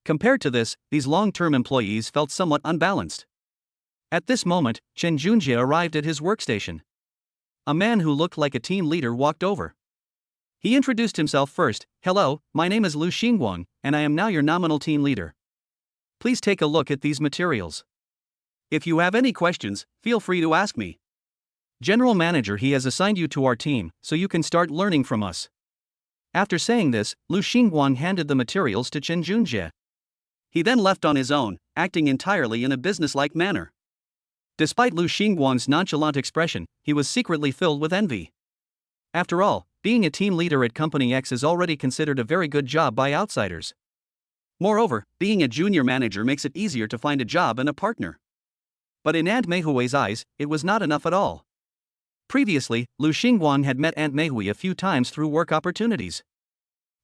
Compared to this, these long-term employees felt somewhat unbalanced. At this moment, Chen Junjie arrived at his workstation. A man who looked like a team leader walked over. He introduced himself first. "Hello, my name is Lu Xingguang, and I am now your nominal team leader. Please take a look at these materials. If you have any questions, feel free to ask me. General Manager, he has assigned you to our team, so you can start learning from us." After saying this, Lu Xingguang handed the materials to Chen Junjie. He then left on his own, acting entirely in a businesslike manner. Despite Lu Xingguang's nonchalant expression, he was secretly filled with envy. After all, being a team leader at Company X is already considered a very good job by outsiders. Moreover, being a junior manager makes it easier to find a job and a partner. But in Aunt Mei Hui's eyes, it was not enough at all. Previously, Lu Xingguang had met Aunt Mei Hui a few times through work opportunities.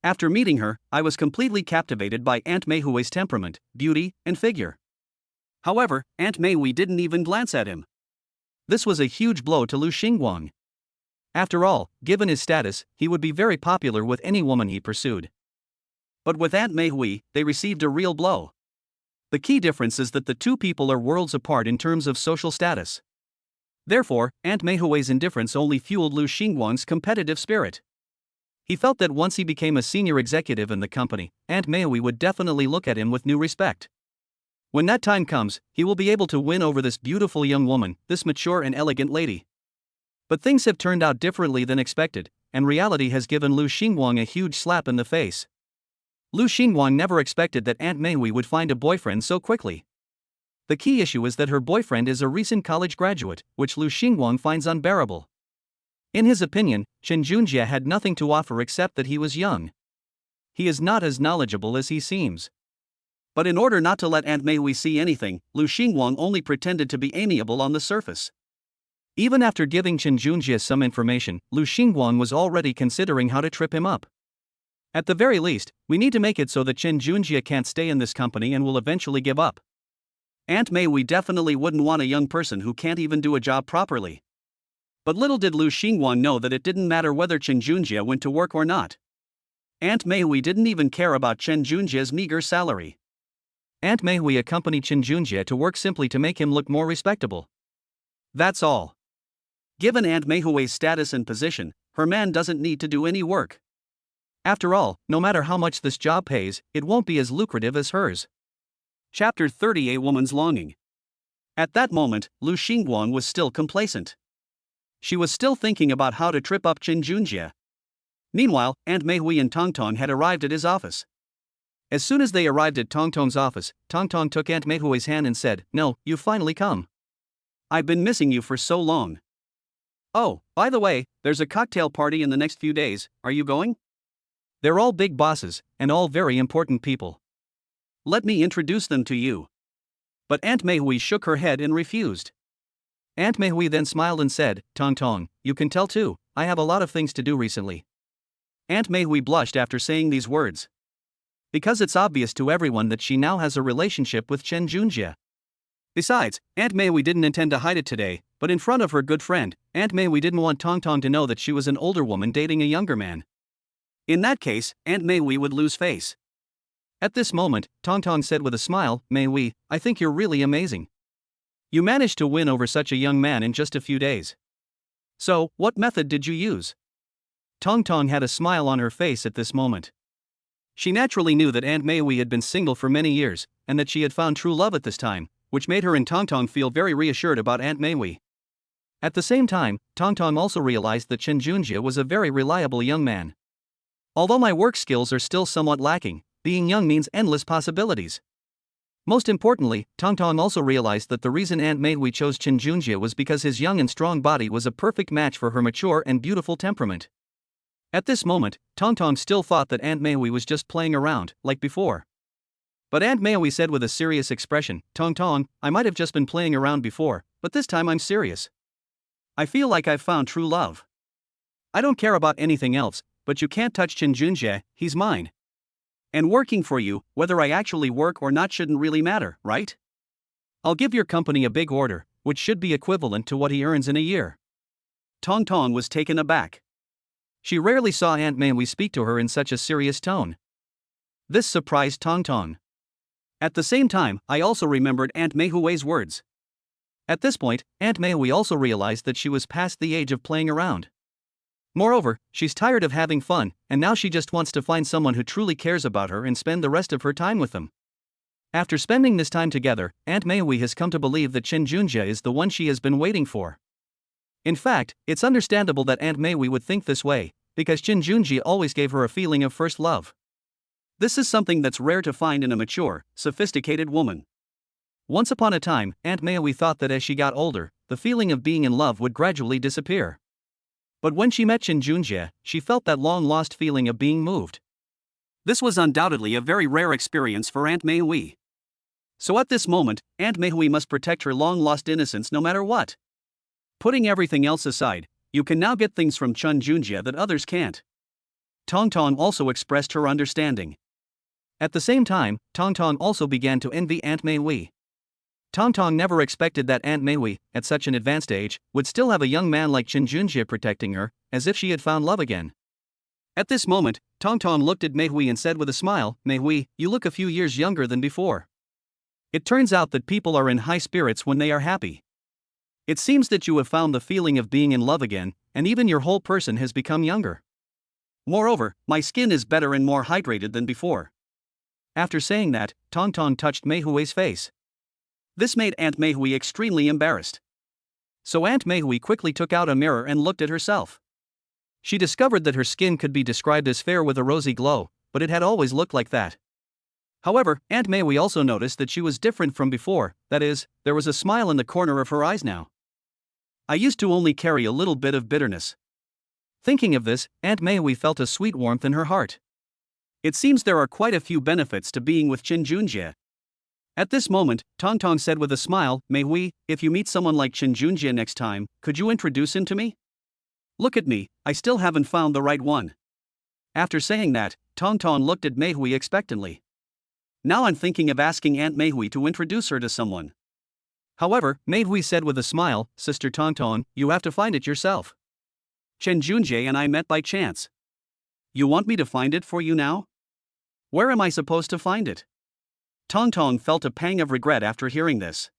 After meeting her, I was completely captivated by Aunt Mei Hui's temperament, beauty, and figure. However, Aunt Mei Hui didn't even glance at him. This was a huge blow to Lu Xingguang. After all, given his status, he would be very popular with any woman he pursued. But with Aunt Mei Hui, they received a real blow. The key difference is that the two people are worlds apart in terms of social status. Therefore, Aunt Mei Hui's indifference only fueled Lu Xingguang's competitive spirit. He felt that once he became a senior executive in the company, Aunt Mei Hui would definitely look at him with new respect. When that time comes, he will be able to win over this beautiful young woman, this mature and elegant lady. But things have turned out differently than expected, and reality has given Lu Xingguang a huge slap in the face. Lu Xingguang never expected that Aunt Mei Hui would find a boyfriend so quickly. The key issue is that her boyfriend is a recent college graduate, which Lu Xingguang finds unbearable. In his opinion, Chen Junjie had nothing to offer except that he was young. He is not as knowledgeable as he seems. But in order not to let Aunt Mei Hui see anything, Lu Xingguang only pretended to be amiable on the surface. Even after giving Chen Junjie some information, Lu Xingguang was already considering how to trip him up. At the very least, we need to make it so that Chen Junjie can't stay in this company and will eventually give up. Aunt Mei Hui definitely wouldn't want a young person who can't even do a job properly. But little did Lu Xingguang know that it didn't matter whether Chen Junjie went to work or not. Aunt Mei Hui didn't even care about Chen Junjie's meager salary. Aunt Mei Hui accompanied Chen Junjie to work simply to make him look more respectable. That's all. Given Aunt Mei Hui's status and position, her man doesn't need to do any work. After all, no matter how much this job pays, it won't be as lucrative as hers. Chapter 30: A Woman's Longing. At that moment, Lu Xingguang was still complacent. She was still thinking about how to trip up Chen Junjie. Meanwhile, Aunt Mei Hui and Tong Tong had arrived at his office. As soon as they arrived at Tong Tong's office, Tong Tong took Aunt Mei Hui's hand and said, "No, you've finally come. I've been missing you for so long. Oh, by the way, there's a cocktail party in the next few days, are you going? They're all big bosses, and all very important people. Let me introduce them to you." But Aunt Mei Hui shook her head and refused. Aunt Mei Hui then smiled and said, "Tong Tong, you can tell too, I have a lot of things to do recently." Aunt Mei Hui blushed after saying these words. Because it's obvious to everyone that she now has a relationship with Chen Junjie. Besides, Aunt Mei Hui didn't intend to hide it today, but in front of her good friend, Aunt Mei Hui didn't want Tong Tong to know that she was an older woman dating a younger man. In that case, Aunt Mei Hui would lose face. At this moment, Tong Tong said with a smile, "Mei Hui, I think you're really amazing. You managed to win over such a young man in just a few days. So, what method did you use?" Tong Tong had a smile on her face at this moment. She naturally knew that Aunt Mei Hui had been single for many years, and that she had found true love at this time, which made her and Tong Tong feel very reassured about Aunt Mei Hui. At the same time, Tong Tong also realized that Chen Junjie was a very reliable young man. Although my work skills are still somewhat lacking, being young means endless possibilities. Most importantly, Tong Tong also realized that the reason Aunt Mei Hui chose Chen Junjie was because his young and strong body was a perfect match for her mature and beautiful temperament. At this moment, Tong Tong still thought that Aunt Mei Hui was just playing around, like before. But Aunt Mei Hui said with a serious expression, "Tong Tong, I might have just been playing around before, but this time I'm serious. I feel like I've found true love. I don't care about anything else, but you can't touch Chen Junjie, he's mine. And working for you, whether I actually work or not shouldn't really matter, right? I'll give your company a big order, which should be equivalent to what he earns in a year." Tong Tong was taken aback. She rarely saw Aunt Mei Hui speak to her in such a serious tone. This surprised Tong Tong. At the same time, I also remembered Aunt Mei Hui's words. At this point, Aunt Mei Hui also realized that she was past the age of playing around. Moreover, she's tired of having fun, and now she just wants to find someone who truly cares about her and spend the rest of her time with them. After spending this time together, Aunt Mei Hui has come to believe that Chen Junjie is the one she has been waiting for. In fact, it's understandable that Aunt Mei Hui would think this way, because Chen Junjie always gave her a feeling of first love. This is something that's rare to find in a mature, sophisticated woman. Once upon a time, Aunt Mei Hui thought that as she got older, the feeling of being in love would gradually disappear. But when she met Chen Junjie, she felt that long-lost feeling of being moved. This was undoubtedly a very rare experience for Aunt Mei Hui. So at this moment, Aunt Mei Hui must protect her long-lost innocence no matter what. Putting everything else aside, you can now get things from Chen Junjie that others can't. Tong Tong also expressed her understanding. At the same time, Tong Tong also began to envy Aunt Mei Hui. Tong Tong never expected that Aunt Meihui, at such an advanced age, would still have a young man like Chen Junjie protecting her, as if she had found love again. At this moment, Tong Tong looked at Meihui and said with a smile, "Meihui, you look a few years younger than before." It turns out that people are in high spirits when they are happy. It seems that you have found the feeling of being in love again, and even your whole person has become younger. Moreover, my skin is better and more hydrated than before. After saying that, Tong Tong touched Meihui's face. This made Aunt Meihui extremely embarrassed. So Aunt Meihui quickly took out a mirror and looked at herself. She discovered that her skin could be described as fair with a rosy glow, but it had always looked like that. However, Aunt Meihui also noticed that she was different from before, that is, there was a smile in the corner of her eyes now. I used to only carry a little bit of bitterness. Thinking of this, Aunt Meihui felt a sweet warmth in her heart. It seems there are quite a few benefits to being with Chen Junjie. At this moment, Tong Tong said with a smile, "Meihui, if you meet someone like Chen Junjie next time, could you introduce him to me? Look at me, I still haven't found the right one." After saying that, Tong Tong looked at Meihui expectantly. Now I'm thinking of asking Aunt Meihui to introduce her to someone. However, Meihui said with a smile, "Sister Tong Tong, you have to find it yourself. Chen Junjie and I met by chance. You want me to find it for you now? Where am I supposed to find it?" Tong Tong felt a pang of regret after hearing this.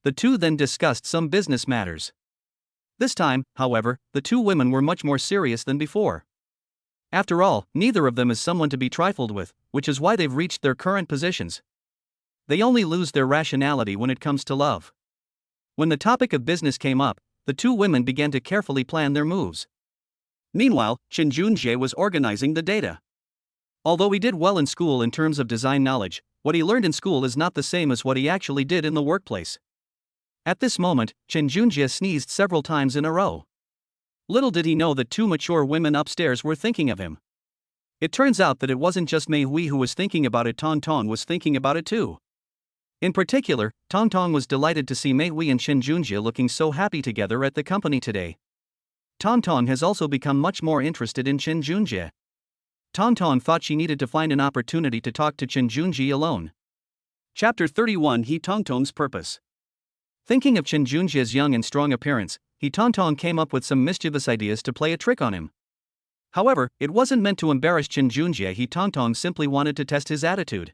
The two then discussed some business matters. This time, however, the two women were much more serious than before. After all, neither of them is someone to be trifled with, which is why they've reached their current positions. They only lose their rationality when it comes to love. When the topic of business came up, the two women began to carefully plan their moves. Meanwhile, Chen Junjie was organizing the data. Although he did well in school in terms of design knowledge, what he learned in school is not the same as what he actually did in the workplace. At this moment, Chen Junjie sneezed several times in a row. Little did he know that two mature women upstairs were thinking of him. It turns out that it wasn't just Meihui who was thinking about it, Tong Tong was thinking about it too. In particular, Tong Tong was delighted to see Meihui and Chen Junjie looking so happy together at the company today. Tong Tong has also become much more interested in Chen Junjie. Tong Tong thought she needed to find an opportunity to talk to Chen Junjie alone. Chapter 31 He Tong Tong's Purpose. Thinking of Chen Junjie's young and strong appearance, He Tong Tong came up with some mischievous ideas to play a trick on him. However, it wasn't meant to embarrass Chen Junjie, He Tong Tong simply wanted to test his attitude.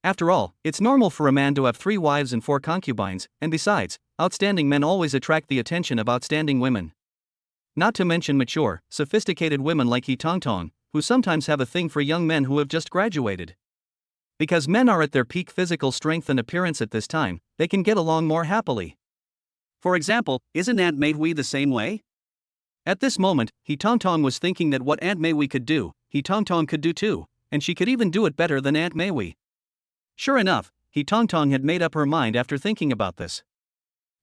After all, it's normal for a man to have 3 wives and 4 concubines, and besides, outstanding men always attract the attention of outstanding women. Not to mention mature, sophisticated women like He Tong Tong, who sometimes have a thing for young men who have just graduated. Because men are at their peak physical strength and appearance at this time, they can get along more happily. For example, isn't Aunt Meihui the same way? At this moment, He Tong Tong was thinking that what Aunt Meihui could do, He Tong Tong could do too, and she could even do it better than Aunt Meihui. Sure enough, He Tong Tong had made up her mind after thinking about this.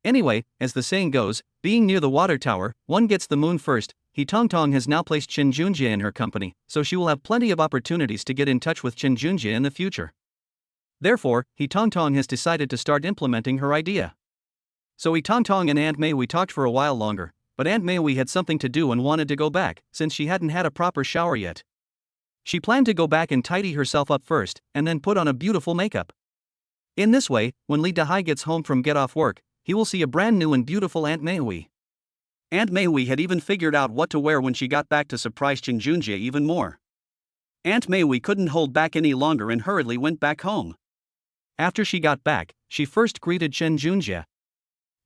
Anyway, as the saying goes, being near the water tower, one gets the moon first. He Tong Tong has now placed Chen Junjie in her company, so she will have plenty of opportunities to get in touch with Chen Junjie in the future. Therefore, He Tong Tong has decided to start implementing her idea. So He Tong Tong and Aunt Meihui talked for a while longer, but Aunt Meihui had something to do and wanted to go back, since she hadn't had a proper shower yet. She planned to go back and tidy herself up first, and then put on a beautiful makeup. In this way, when Li Dahai gets home from get off work, he will see a brand new and beautiful Aunt Meihui. Aunt Meihui had even figured out what to wear when she got back to surprise Chen Junjie even more. Aunt Meihui couldn't hold back any longer and hurriedly went back home. After she got back, she first greeted Chen Junjie.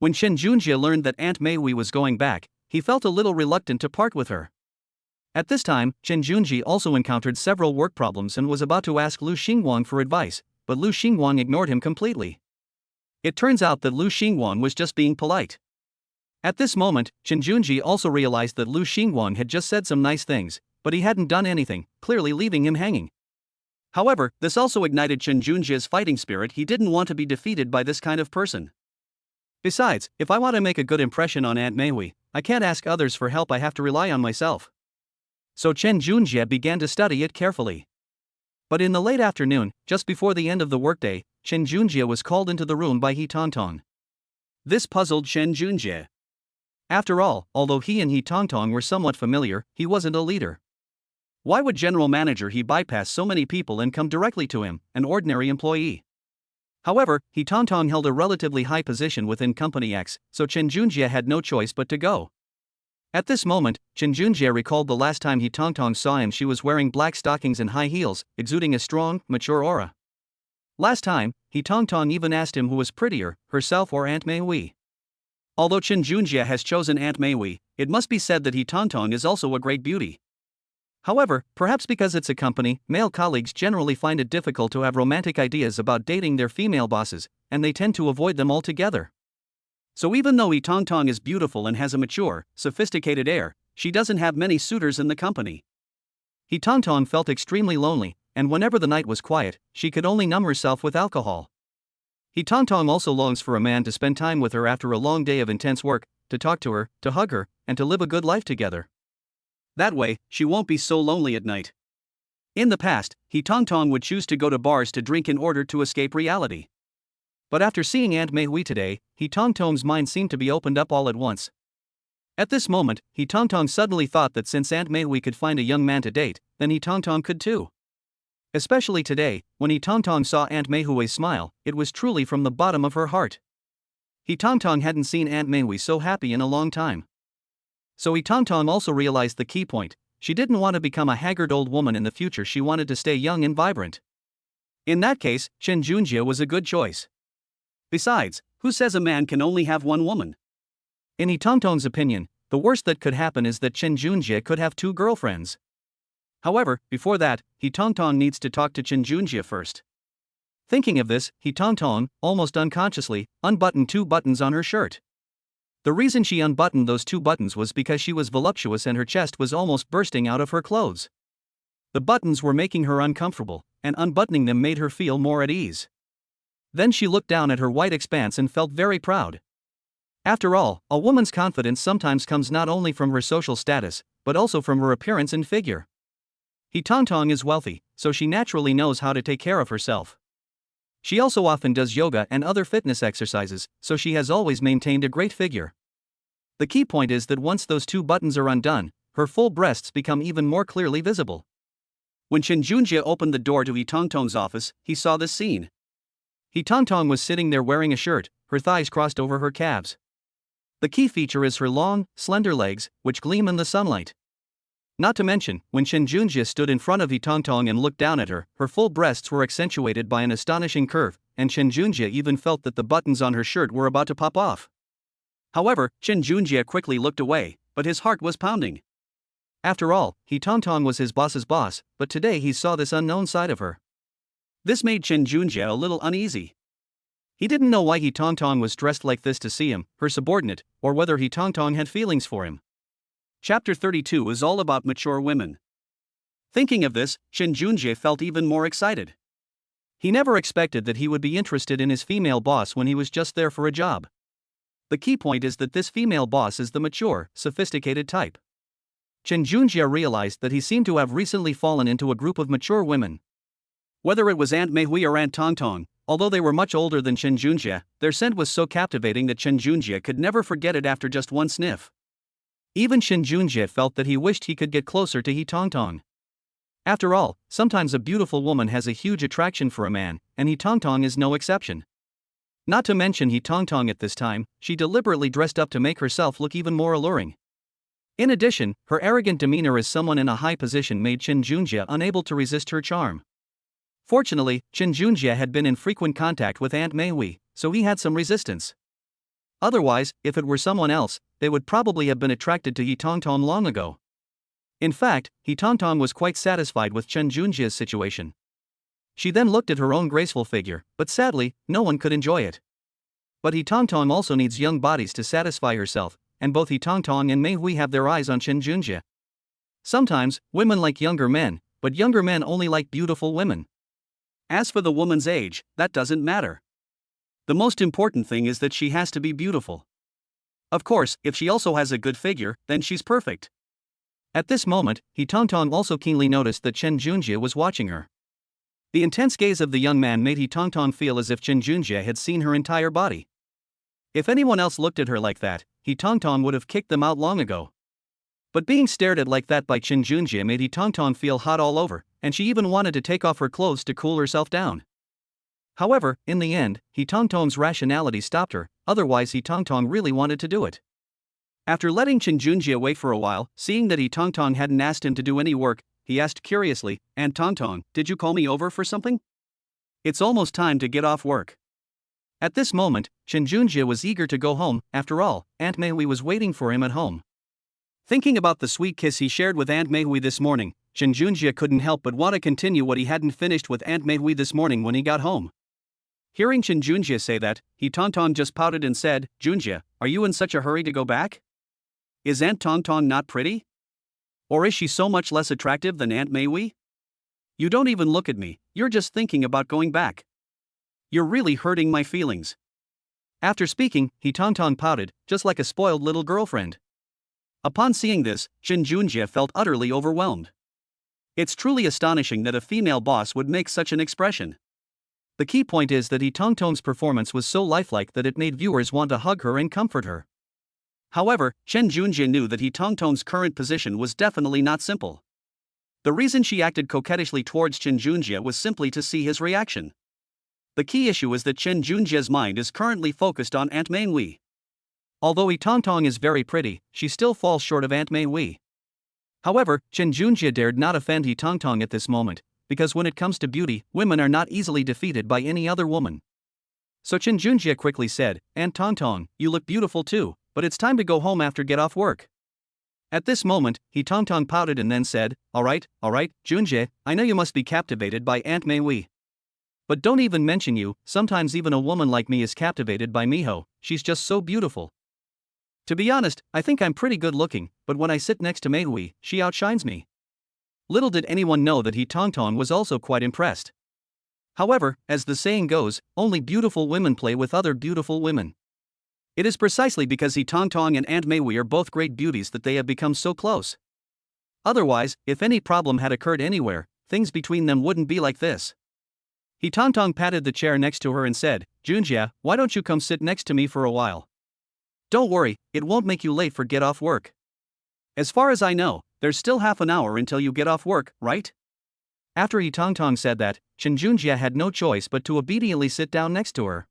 When Chen Junjie learned that Aunt Meihui was going back, he felt a little reluctant to part with her. At this time, Chen Junjie also encountered several work problems and was about to ask Lu Xingguang for advice, but Lu Xingguang ignored him completely. It turns out that Lu Xingguang was just being polite. At this moment, Chen Junjie also realized that Lu Xingguang had just said some nice things, but he hadn't done anything, clearly leaving him hanging. However, this also ignited Chen Junjie's fighting spirit. He didn't want to be defeated by this kind of person. Besides, if I want to make a good impression on Aunt Meihui, I can't ask others for help, I have to rely on myself. So Chen Junjie began to study it carefully. But in the late afternoon, just before the end of the workday, Chen Junjie was called into the room by He Tong Tong. This puzzled Chen Junjie. After all, although he and He Tong Tong were somewhat familiar, he wasn't a leader. Why would General Manager He bypass so many people and come directly to him, an ordinary employee? However, He Tongtong held a relatively high position within Company X, so Chen Junjie had no choice but to go. At this moment, Chen Junjie recalled the last time He Tongtong saw him. She was wearing black stockings and high heels, exuding a strong, mature aura. Last time, He Tongtong even asked him who was prettier, herself or Aunt Mei Hui. Although Chen Junjie has chosen Aunt Mei Hui, it must be said that He Tongtong is also a great beauty. However, perhaps because it's a company, male colleagues generally find it difficult to have romantic ideas about dating their female bosses, and they tend to avoid them altogether. So even though He Tongtong is beautiful and has a mature, sophisticated air, she doesn't have many suitors in the company. He Tongtong felt extremely lonely, and whenever the night was quiet, she could only numb herself with alcohol. He Tongtong also longs for a man to spend time with her after a long day of intense work, to talk to her, to hug her, and to live a good life together. That way, she won't be so lonely at night. In the past, He Tongtong would choose to go to bars to drink in order to escape reality. But after seeing Aunt Mei Hui today, He Tongtong's mind seemed to be opened up all at once. At this moment, He Tongtong suddenly thought that since Aunt Mei Hui could find a young man to date, then He Tongtong could too. Especially today, when He Tongtong saw Aunt Mei Hui smile, it was truly from the bottom of her heart. He Tongtong hadn't seen Aunt Mei Hui so happy in a long time. So He Tongtong also realized the key point: she didn't want to become a haggard old woman in the future, she wanted to stay young and vibrant. In that case, Chen Junjie was a good choice. Besides, who says a man can only have one woman? In He Tongtong's opinion, the worst that could happen is that Chen Junjie could have 2 girlfriends. However, before that, He Tongtong needs to talk to Chen Junjie first. Thinking of this, He Tongtong, almost unconsciously, unbuttoned 2 buttons on her shirt. The reason she unbuttoned those 2 buttons was because she was voluptuous and her chest was almost bursting out of her clothes. The buttons were making her uncomfortable, and unbuttoning them made her feel more at ease. Then she looked down at her white expanse and felt very proud. After all, a woman's confidence sometimes comes not only from her social status, but also from her appearance and figure. He Tongtong is wealthy, so she naturally knows how to take care of herself. She also often does yoga and other fitness exercises, so she has always maintained a great figure. The key point is that once those 2 buttons are undone, her full breasts become even more clearly visible. When Chen Junjie opened the door to He Tongtong's office, he saw this scene. He Tongtong was sitting there wearing a shirt, her thighs crossed over her calves. The key feature is her long, slender legs, which gleam in the sunlight. Not to mention, when Chen Junjie stood in front of He Tongtong and looked down at her, her full breasts were accentuated by an astonishing curve, and Chen Junjie even felt that the buttons on her shirt were about to pop off. However, Chen Junjie quickly looked away, but his heart was pounding. After all, He Tongtong was his boss's boss, but today he saw this unknown side of her. This made Chen Junjie a little uneasy. He didn't know why He Tongtong was dressed like this to see him, her subordinate, or whether He Tongtong had feelings for him. Chapter 32 is all about mature women. Thinking of this, Chen Junjie felt even more excited. He never expected that he would be interested in his female boss when he was just there for a job. The key point is that this female boss is the mature, sophisticated type. Chen Junjie realized that he seemed to have recently fallen into a group of mature women. Whether it was Aunt Mei Hui or Aunt Tongtong, although they were much older than Chen Junjie, their scent was so captivating that Chen Junjie could never forget it after just one sniff. Even Chen Junjie felt that he wished he could get closer to He Tongtong. After all, sometimes a beautiful woman has a huge attraction for a man, and He Tongtong is no exception. Not to mention He Tongtong at this time, she deliberately dressed up to make herself look even more alluring. In addition, her arrogant demeanor as someone in a high position made Chen Junjie unable to resist her charm. Fortunately, Chen Junjie had been in frequent contact with Aunt Mei Hui, so he had some resistance. Otherwise, if it were someone else, they would probably have been attracted to He Tongtong long ago. In fact, He Tongtong was quite satisfied with Chen Junjie's situation. She then looked at her own graceful figure, but sadly, no one could enjoy it. But He Tongtong also needs young bodies to satisfy herself, and both He Tongtong and Mei Hui have their eyes on Chen Junjie. Sometimes, women like younger men, but younger men only like beautiful women. As for the woman's age, that doesn't matter. The most important thing is that she has to be beautiful. Of course, if she also has a good figure, then she's perfect. At this moment, He Tongtong also keenly noticed that Chen Junjie was watching her. The intense gaze of the young man made He Tongtong feel as if Chen Junjie had seen her entire body. If anyone else looked at her like that, He Tongtong would have kicked them out long ago. But being stared at like that by Chen Junjie made He Tongtong feel hot all over, and she even wanted to take off her clothes to cool herself down. However, in the end, He Tongtong's rationality stopped her, otherwise He Tongtong really wanted to do it. After letting Chen Junjie wait for a while, seeing that He Tongtong hadn't asked him to do any work, he asked curiously, "Aunt Tongtong, did you call me over for something? It's almost time to get off work." At this moment, Chen Junjie was eager to go home. After all, Aunt Meihui was waiting for him at home. Thinking about the sweet kiss he shared with Aunt Meihui this morning, Chen Junjie couldn't help but want to continue what he hadn't finished with Aunt Meihui this morning when he got home. Hearing Chen Junjie say that, He Tongtong just pouted and said, "Junjie, are you in such a hurry to go back? Is Aunt Tongtong not pretty? Or is she so much less attractive than Aunt Meihui? You don't even look at me, you're just thinking about going back. You're really hurting my feelings." After speaking, He Tongtong pouted, just like a spoiled little girlfriend. Upon seeing this, Chen Junjie felt utterly overwhelmed. It's truly astonishing that a female boss would make such an expression. The key point is that He Tongtong's performance was so lifelike that it made viewers want to hug her and comfort her. However, Chen Junjie knew that He Tongtong's current position was definitely not simple. The reason she acted coquettishly towards Chen Junjie was simply to see his reaction. The key issue is that Chen Junjie's mind is currently focused on Aunt Meihui. Although He Tongtong is very pretty, she still falls short of Aunt Meihui. However, Chen Junjie dared not offend He Tongtong at this moment, because when it comes to beauty, women are not easily defeated by any other woman. So Chen Junjie quickly said, "Aunt Tongtong, you look beautiful too, but it's time to go home after get off work." At this moment, He Tongtong pouted and then said, all right, Junjie, I know you must be captivated by Aunt Meihui. But don't even mention you, sometimes even a woman like me is captivated by Miho, she's just so beautiful. To be honest, I think I'm pretty good looking, but when I sit next to Meihui, she outshines me." Little did anyone know that He Tongtong was also quite impressed. However, as the saying goes, only beautiful women play with other beautiful women. It is precisely because He Tongtong and Aunt Meihui are both great beauties that they have become so close. Otherwise, if any problem had occurred anywhere, things between them wouldn't be like this. He Tongtong patted the chair next to her and said, "Junjie, why don't you come sit next to me for a while? Don't worry, it won't make you late for get off work. As far as I know, there's still half an hour until you get off work, right?" After He Tongtong said that, Chen Junjie had no choice but to obediently sit down next to her.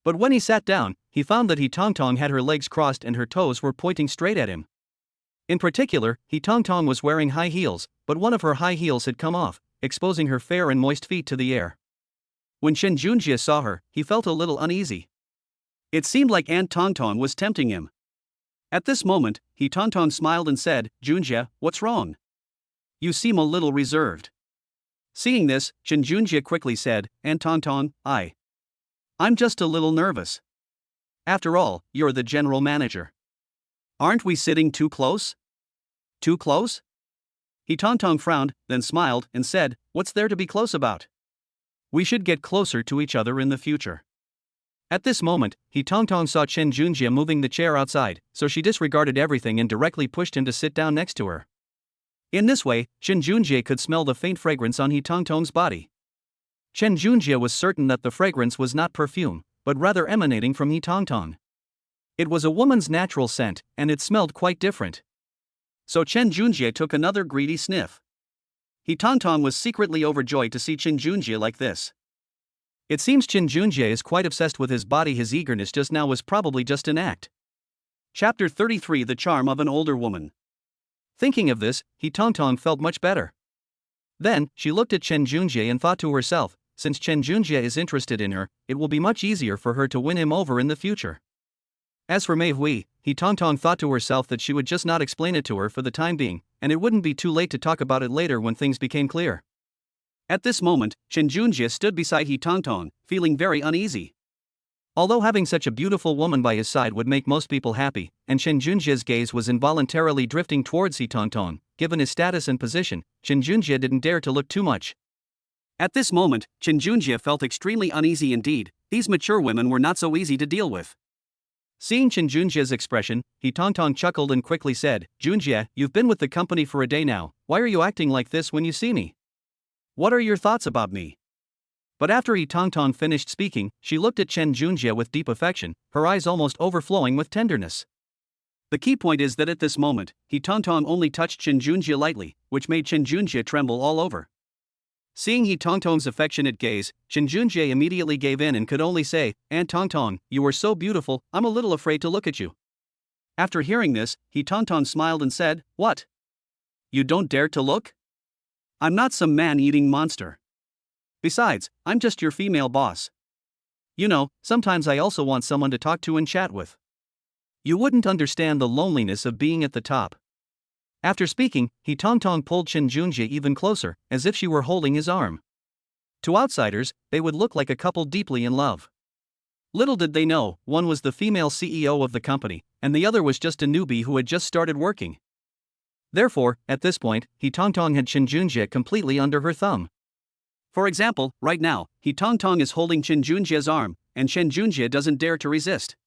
But when he sat down, he found that He Tongtong had her legs crossed and her toes were pointing straight at him. In particular, He Tongtong was wearing high heels, but one of her high heels had come off, exposing her fair and moist feet to the air. When Chen Junjie saw her, he felt a little uneasy. It seemed like Aunt Tongtong was tempting him. At this moment, He Tongtong smiled and said, "Junjie, what's wrong? You seem a little reserved." Seeing this, Chen Junjie quickly said, "Aunt Tongtong, I'm just a little nervous. After all, you're the general manager. Aren't we sitting too close? Too close?" He Tongtong frowned, then smiled and said, "What's there to be close about? We should get closer to each other in the future." At this moment, He Tongtong saw Chen Junjie moving the chair outside, so she disregarded everything and directly pushed him to sit down next to her. In this way, Chen Junjie could smell the faint fragrance on He Tongtong's body. Chen Junjie was certain that the fragrance was not perfume, but rather emanating from He Tongtong. It was a woman's natural scent, and it smelled quite different. So Chen Junjie took another greedy sniff. He Tongtong was secretly overjoyed to see Chen Junjie like this. It seems Chen Junjie is quite obsessed with his body. His eagerness just now was probably just an act. Chapter 33: The Charm of an Older Woman. Thinking of this, He Tongtong felt much better. Then, she looked at Chen Junjie and thought to herself, since Chen Junjie is interested in her, it will be much easier for her to win him over in the future. As for Meihui, He Tongtong thought to herself that she would just not explain it to her for the time being, and it wouldn't be too late to talk about it later when things became clear. At this moment, Chen Junjie stood beside He Tongtong, feeling very uneasy. Although having such a beautiful woman by his side would make most people happy, and Chen Junjie's gaze was involuntarily drifting towards He Tongtong, given his status and position, Chen Junjie didn't dare to look too much. At this moment, Chen Junjie felt extremely uneasy indeed. These mature women were not so easy to deal with. Seeing Chen Junjie's expression, He Tongtong chuckled and quickly said, "Junjie, you've been with the company for a day now, why are you acting like this when you see me? What are your thoughts about me?" But after He Tongtong finished speaking, she looked at Chen Junjie with deep affection, her eyes almost overflowing with tenderness. The key point is that at this moment, He Tongtong only touched Chen Junjie lightly, which made Chen Junjie tremble all over. Seeing He Tongtong's affectionate gaze, Chen Junjie immediately gave in and could only say, "Aunt Tongtong, you are so beautiful, I'm a little afraid to look at you." After hearing this, He Tongtong smiled and said, "What? You don't dare to look? I'm not some man-eating monster. Besides, I'm just your female boss. You know, sometimes I also want someone to talk to and chat with. You wouldn't understand the loneliness of being at the top." After speaking, He Tongtong pulled Chen Junjie even closer, as if she were holding his arm. To outsiders, they would look like a couple deeply in love. Little did they know, one was the female CEO of the company, and the other was just a newbie who had just started working. Therefore, at this point, He Tongtong had Chen Junjie completely under her thumb. For example, right now, He Tongtong is holding Chen Junjie's arm, and Chen Junjie doesn't dare to resist.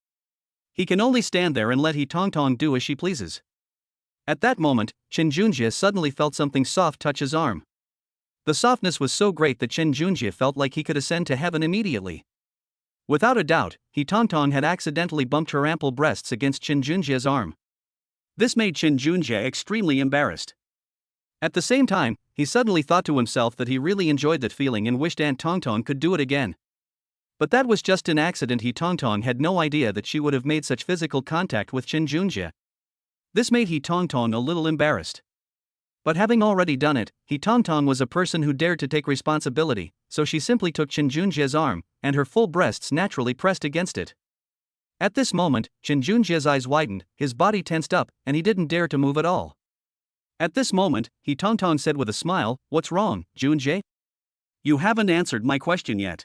He can only stand there and let He Tongtong do as she pleases. At that moment, Chen Junjie suddenly felt something soft touch his arm. The softness was so great that Chen Junjie felt like he could ascend to heaven immediately. Without a doubt, He Tongtong had accidentally bumped her ample breasts against Chen Junjie's arm. This made Chen Junjie extremely embarrassed. At the same time, he suddenly thought to himself that he really enjoyed that feeling and wished Aunt Tongtong could do it again. But that was just an accident. He Tongtong had no idea that she would have made such physical contact with Chen Junjie. This made He Tongtong a little embarrassed. But having already done it, He Tongtong was a person who dared to take responsibility, so she simply took Chen Junjie's arm, and her full breasts naturally pressed against it. At this moment, Chen Junjie's eyes widened, his body tensed up, and he didn't dare to move at all. At this moment, He Tongtong said with a smile, "What's wrong, Junjie? You haven't answered my question yet.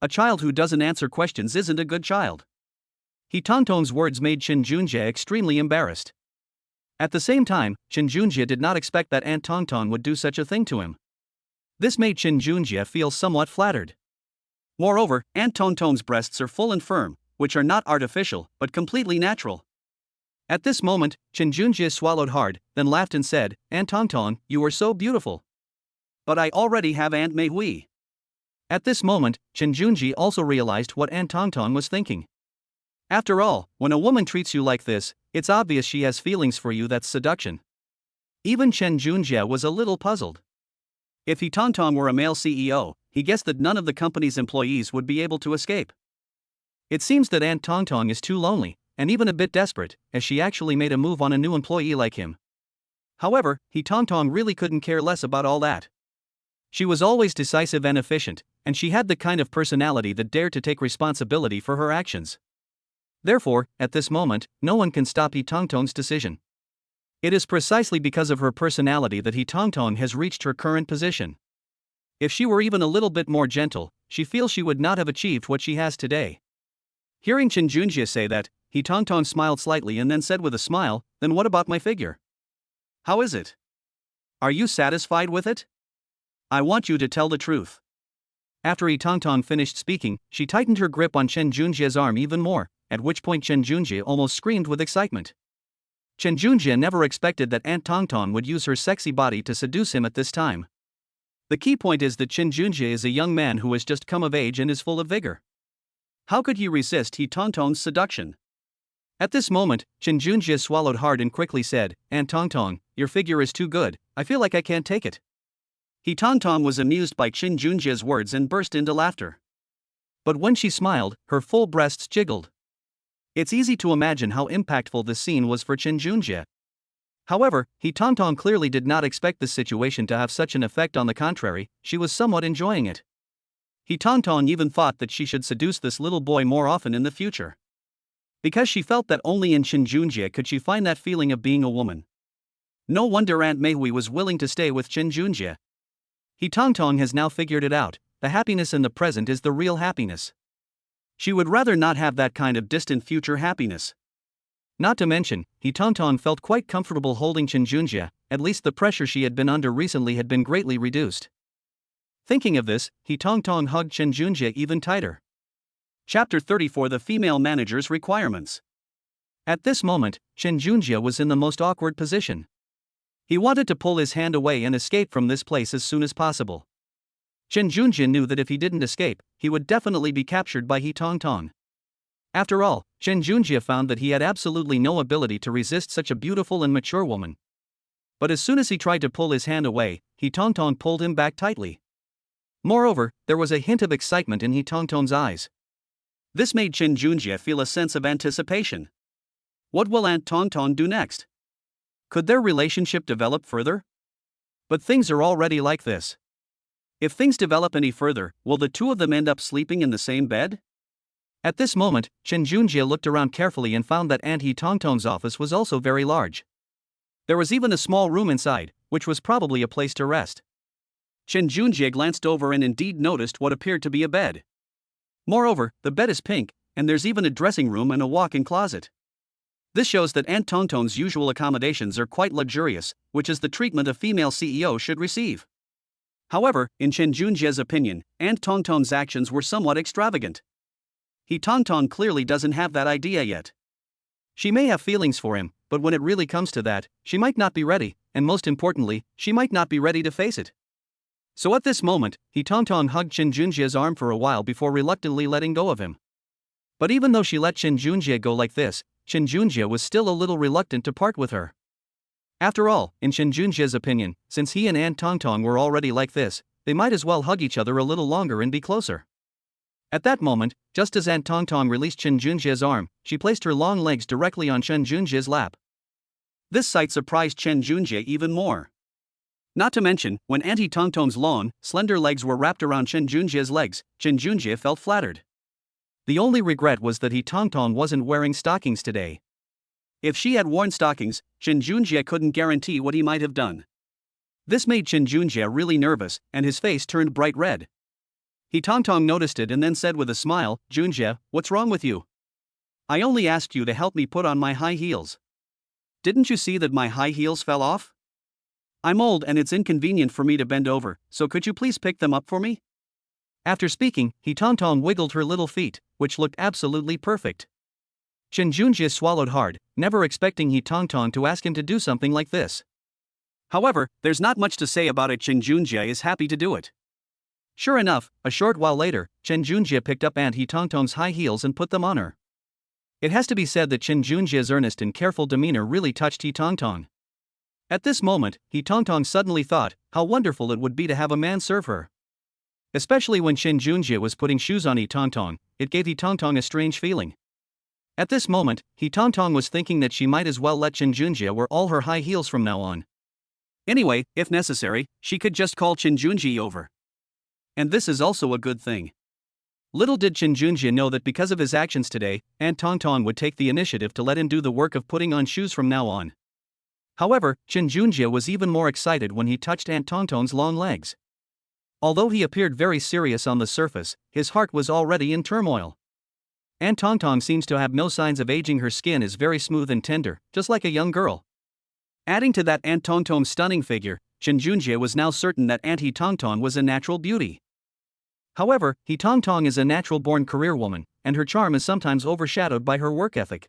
A child who doesn't answer questions isn't a good child." He Tongtong's words made Chen Junjie extremely embarrassed. At the same time, Chen Junjie did not expect that Aunt Tongtong would do such a thing to him. This made Chen Junjie feel somewhat flattered. Moreover, Aunt Tongtong's breasts are full and firm, which are not artificial, but completely natural. At this moment, Chen Junjie swallowed hard, then laughed and said, "Aunt Tongtong, you are so beautiful. But I already have Aunt Mei Hui." At this moment, Chen Junjie also realized what Aunt Tongtong was thinking. After all, when a woman treats you like this, it's obvious she has feelings for you. That's seduction. Even Chen Junjie was a little puzzled. If He Tongtong were a male CEO, he guessed that none of the company's employees would be able to escape. It seems that Aunt Tongtong is too lonely, and even a bit desperate, as she actually made a move on a new employee like him. However, He Tongtong really couldn't care less about all that. She was always decisive and efficient, and she had the kind of personality that dared to take responsibility for her actions. Therefore, at this moment, no one can stop He Tongtong's decision. It is precisely because of her personality that He Tongtong has reached her current position. If she were even a little bit more gentle, she feels she would not have achieved what she has today. Hearing Chen Junjie say that, He Tongtong smiled slightly and then said with a smile, "Then what about my figure? How is it? Are you satisfied with it? I want you to tell the truth." After He Tongtong finished speaking, she tightened her grip on Chen Junjie's arm even more, at which point Chen Junjie almost screamed with excitement. Chen Junjie never expected that Aunt Tongtong would use her sexy body to seduce him at this time. The key point is that Chen Junjie is a young man who has just come of age and is full of vigor. How could he resist He Tongtong's seduction? At this moment, Chen Junjie swallowed hard and quickly said, "Aunt Tongtong, your figure is too good, I feel like I can't take it." He Tongtong was amused by Chen Junjie's words and burst into laughter. But when she smiled, her full breasts jiggled. It's easy to imagine how impactful this scene was for Chen Junjie. However, He Tongtong clearly did not expect this situation to have such an effect. On the contrary, she was somewhat enjoying it. He Tongtong even thought that she should seduce this little boy more often in the future. Because she felt that only in Chen Junjie could she find that feeling of being a woman. No wonder Aunt Mei Hui was willing to stay with Chen Junjie. He Tongtong has now figured it out, the happiness in the present is the real happiness. She would rather not have that kind of distant future happiness. Not to mention, He Tongtong felt quite comfortable holding Chen Junjie, at least the pressure she had been under recently had been greatly reduced. Thinking of this, He Tongtong hugged Chen Junjie even tighter. Chapter 34: The Female Manager's Requirements. At this moment, Chen Junjie was in the most awkward position. He wanted to pull his hand away and escape from this place as soon as possible. Chen Junjie knew that if he didn't escape, he would definitely be captured by He Tongtong. After all, Chen Junjie found that he had absolutely no ability to resist such a beautiful and mature woman. But as soon as he tried to pull his hand away, He Tongtong pulled him back tightly. Moreover, there was a hint of excitement in He Tongtong's eyes. This made Chen Junjie feel a sense of anticipation. What will Aunt Tongtong do next? Could their relationship develop further? But things are already like this. If things develop any further, will the two of them end up sleeping in the same bed? At this moment, Chen Junjie looked around carefully and found that Aunt He Tongtong's office was also very large. There was even a small room inside, which was probably a place to rest. Chen Junjie glanced over and indeed noticed what appeared to be a bed. Moreover, the bed is pink, and there's even a dressing room and a walk-in closet. This shows that Aunt Tongtong's usual accommodations are quite luxurious, which is the treatment a female CEO should receive. However, in Chen Junjie's opinion, Aunt Tongtong's actions were somewhat extravagant. He Tongtong clearly doesn't have that idea yet. She may have feelings for him, but when it really comes to that, she might not be ready, and most importantly, she might not be ready to face it. So at this moment, He Tongtong hugged Chen Junjie's arm for a while before reluctantly letting go of him. But even though she let Chen Junjie go like this, Chen Junjie was still a little reluctant to part with her. After all, in Chen Junjie's opinion, since he and Aunt Tongtong were already like this, they might as well hug each other a little longer and be closer. At that moment, just as Aunt Tongtong released Chen Junjie's arm, she placed her long legs directly on Chen Junjie's lap. This sight surprised Chen Junjie even more. Not to mention, when Auntie Tongtong's long, slender legs were wrapped around Chen Junjie's legs, Chen Junjie felt flattered. The only regret was that He Tongtong wasn't wearing stockings today. If she had worn stockings, Chen Junjie couldn't guarantee what he might have done. This made Chen Junjie really nervous, and his face turned bright red. He Tongtong noticed it and then said with a smile, "Junjie, what's wrong with you? I only asked you to help me put on my high heels. Didn't you see that my high heels fell off? I'm old and it's inconvenient for me to bend over, so could you please pick them up for me?" After speaking, He Tongtong wiggled her little feet, which looked absolutely perfect. Chen Junjie swallowed hard, never expecting He Tongtong to ask him to do something like this. However, there's not much to say about it. Chen Junjie is happy to do it. Sure enough, a short while later, Chen Junjie picked up Aunt He Tongtong's high heels and put them on her. It has to be said that Chen Junjie's earnest and careful demeanor really touched He Tongtong. At this moment, He Tongtong suddenly thought how wonderful it would be to have a man serve her. Especially when Chen Junjie was putting shoes on He Tongtong, it gave He Tongtong a strange feeling. At this moment, He Tongtong was thinking that she might as well let Chen Junjie wear all her high heels from now on. Anyway, if necessary, she could just call Chen Junjie over. And this is also a good thing. Little did Chen Junjie know that because of his actions today, Aunt Tongtong would take the initiative to let him do the work of putting on shoes from now on. However, Chen Junjie was even more excited when he touched Aunt Tongtong's long legs. Although he appeared very serious on the surface, his heart was already in turmoil. Aunt Tongtong seems to have no signs of aging. Her skin is very smooth and tender, just like a young girl. Adding to that Aunt Tongtong's stunning figure, Chen Junjie was now certain that Aunt He Tongtong was a natural beauty. However, He Tongtong is a natural-born career woman, and her charm is sometimes overshadowed by her work ethic.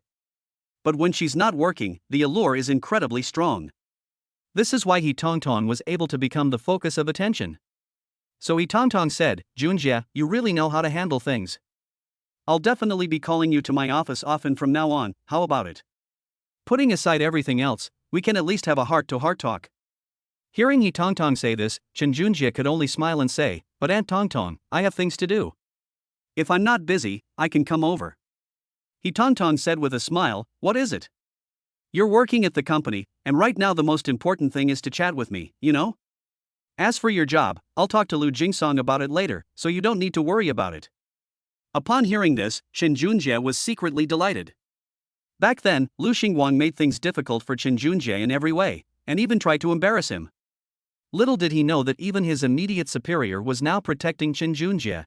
But when she's not working, the allure is incredibly strong. This is why He Tongtong was able to become the focus of attention. So He Tongtong said, "Junjie, you really know how to handle things. I'll definitely be calling you to my office often from now on, how about it? Putting aside everything else, we can at least have a heart-to-heart talk." Hearing He Tongtong say this, Chen Junjie could only smile and say, "But Aunt Tongtong, I have things to do. If I'm not busy, I can come over." He Tongtong said with a smile, "What is it? You're working at the company, and right now the most important thing is to chat with me, you know? As for your job, I'll talk to Lu Jingsong about it later, so you don't need to worry about it." Upon hearing this, Chen Junjie was secretly delighted. Back then, Lu Xingguang made things difficult for Chen Junjie in every way, and even tried to embarrass him. Little did he know that even his immediate superior was now protecting Chen Junjie.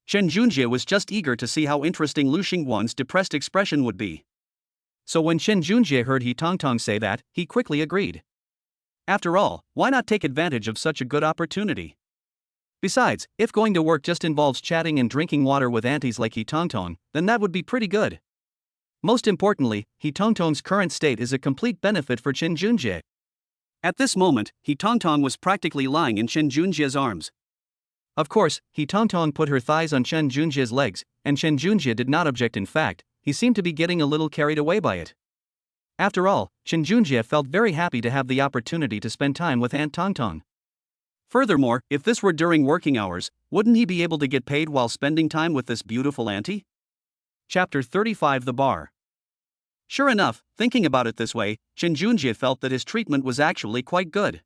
Chen Junjie was just eager to see how interesting Lu Xingguang's depressed expression would be. So when Chen Junjie heard He Tongtong say that, he quickly agreed. After all, why not take advantage of such a good opportunity? Besides, if going to work just involves chatting and drinking water with aunties like He Tongtong, then that would be pretty good. Most importantly, He Tongtong's current state is a complete benefit for Chen Junjie. At this moment, He Tongtong was practically lying in Chen Junjie's arms. Of course, He Tongtong put her thighs on Chen Junjie's legs, and Chen Junjie did not object. In fact, he seemed to be getting a little carried away by it. After all, Chen Junjie felt very happy to have the opportunity to spend time with Aunt Tongtong. Furthermore, if this were during working hours, wouldn't he be able to get paid while spending time with this beautiful auntie? Chapter 35 The Bar. Sure enough, thinking about it this way, Shin Junjie felt that his treatment was actually quite good.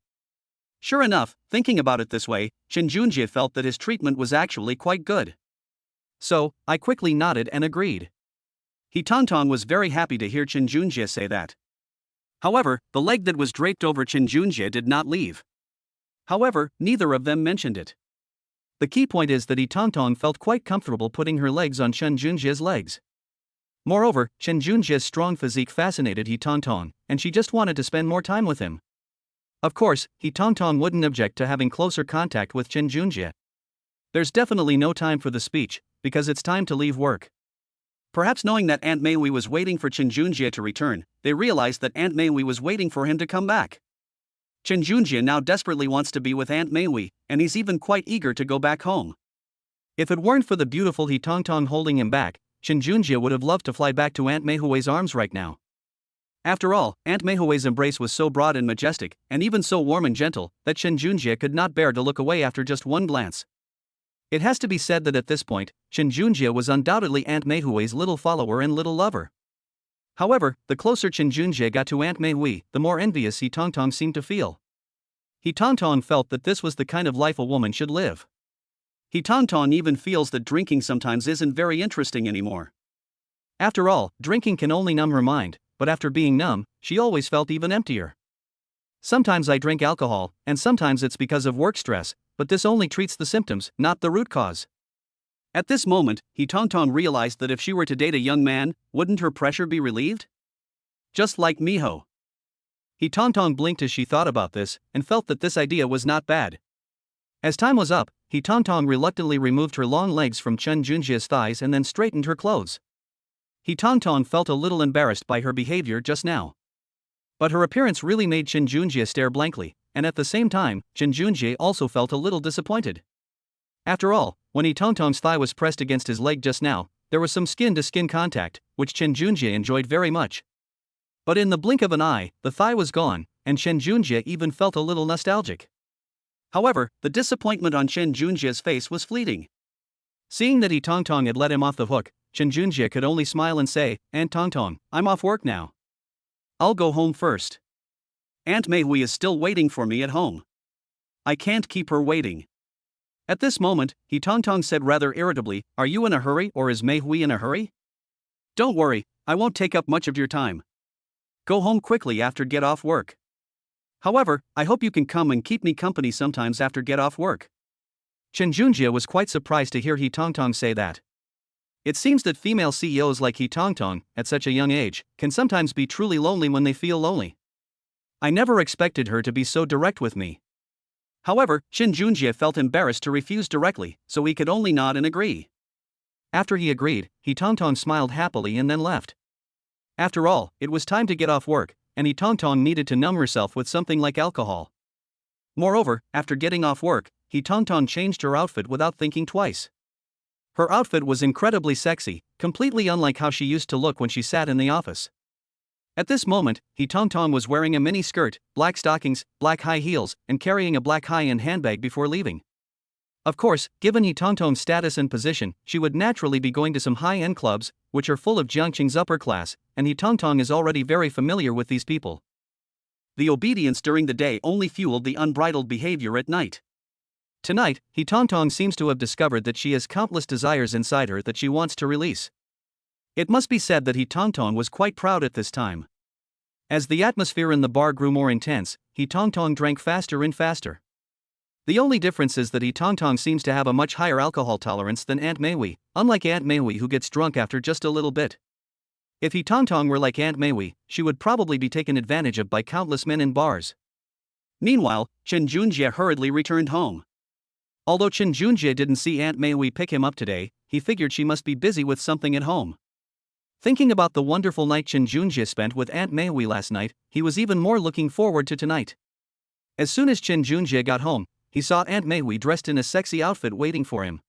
Sure enough, thinking about it this way, Shin Junjie felt that his treatment was actually quite good. So, I quickly nodded and agreed. He Tongtong was very happy to hear Shin Junjie say that. However, the leg that was draped over Shin Junjie did not leave. However, neither of them mentioned it. The key point is that He Tongtong felt quite comfortable putting her legs on Shin Junjie's legs. Moreover, Shin Junjie's strong physique fascinated He Tongtong, and she just wanted to spend more time with him. Of course, He Tongtong wouldn't object to having closer contact with Shin Junjie. There's definitely no time for the speech, because it's time to leave work. Perhaps knowing that Aunt Mei Wei was waiting for Shin Junjie to return, they realized that Aunt Mei Wei was waiting for him to come back. Shin Junjie now desperately wants to be with Aunt Mei Wei, and he's even quite eager to go back home. If it weren't for the beautiful He Tongtong holding him back, Shin Junjie would have loved to fly back to Aunt Mei Wei's arms right now. After all, Aunt Mei Wei's embrace was so broad and majestic, and even so warm and gentle, that Shin Junjie could not bear to look away after just one glance. It has to be said that at this point, Shin Junjie was undoubtedly Aunt Mei Wei's little follower and little lover. However, the closer Shin Junjie got to Aunt Mei Wei, the more envious He Tongtong seemed to feel. He Tongtong felt that this was the kind of life a woman should live. He Tongtong even feels that drinking sometimes isn't very interesting anymore. After all, drinking can only numb her mind, but after being numb, she always felt even emptier. Sometimes I drink alcohol, and sometimes it's because of work stress, but this only treats the symptoms, not the root cause. At this moment, He Tongtong realized that if she were to date a young man, wouldn't her pressure be relieved? Just like Miho. He Tongtong blinked as she thought about this, and felt that this idea was not bad. As time was up, He Tongtong reluctantly removed her long legs from Shin Junjie's thighs and then straightened her clothes. He Tongtong felt a little embarrassed by her behavior just now. But her appearance really made Shin Junjie stare blankly, and at the same time, Shin Junjie also felt a little disappointed. After all, when He Tongtong's thigh was pressed against his leg just now, there was some skin-to-skin contact, which Shin Junjie enjoyed very much. But in the blink of an eye, the thigh was gone, and Shin Junjie even felt a little nostalgic. However, the disappointment on Shin Junjie's face was fleeting. Seeing that He Tongtong had let him off the hook, Shin Junjie could only smile and say, "Aunt Tongtong, I'm off work now. I'll go home first. Aunt Mei Wei is still waiting for me at home. I can't keep her waiting." At this moment, He Tongtong said rather irritably, "Are you in a hurry or is Mei Wei in a hurry? Don't worry, I won't take up much of your time. Go home quickly after get off work. However, I hope you can come and keep me company sometimes after get off work." Shin Junjie was quite surprised to hear He Tongtong say that. It seems that female CEOs like He Tongtong, at such a young age, can sometimes be truly lonely when they feel lonely. I never expected her to be so direct with me. However, Shin Junjie felt embarrassed to refuse directly, so he could only nod and agree. After he agreed, He Tongtong smiled happily and then left. After all, it was time to get off work, and He Tongtong needed to numb herself with something like alcohol. Moreover, after getting off work, He Tongtong changed her outfit without thinking twice. Her outfit was incredibly sexy, completely unlike how she used to look when she sat in the office. At this moment, He Tongtong was wearing a mini skirt, black stockings, black high heels, and carrying a black high-end handbag before leaving. Of course, given He Tongtong's status and position, she would naturally be going to some high-end clubs, which are full of Jiangqing's upper class, and He Tongtong is already very familiar with these people. The obedience during the day only fueled the unbridled behavior at night. Tonight, He Tongtong seems to have discovered that she has countless desires inside her that she wants to release. It must be said that He Tongtong was quite proud at this time. As the atmosphere in the bar grew more intense, He Tongtong drank faster and faster. The only difference is that He Tongtong seems to have a much higher alcohol tolerance than Aunt Mei Wei, unlike Aunt Mei Wei who gets drunk after just a little bit. If He Tongtong were like Aunt Mei Wei, she would probably be taken advantage of by countless men in bars. Meanwhile, Shin Junjie hurriedly returned home. Although Shin Junjie didn't see Aunt Mei Wei pick him up today, he figured she must be busy with something at home. Thinking about the wonderful night Shin Junjie spent with Aunt Mei Wei last night, he was even more looking forward to tonight. As soon as Shin Junjie got home, he saw Aunt Mei Wei dressed in a sexy outfit waiting for him.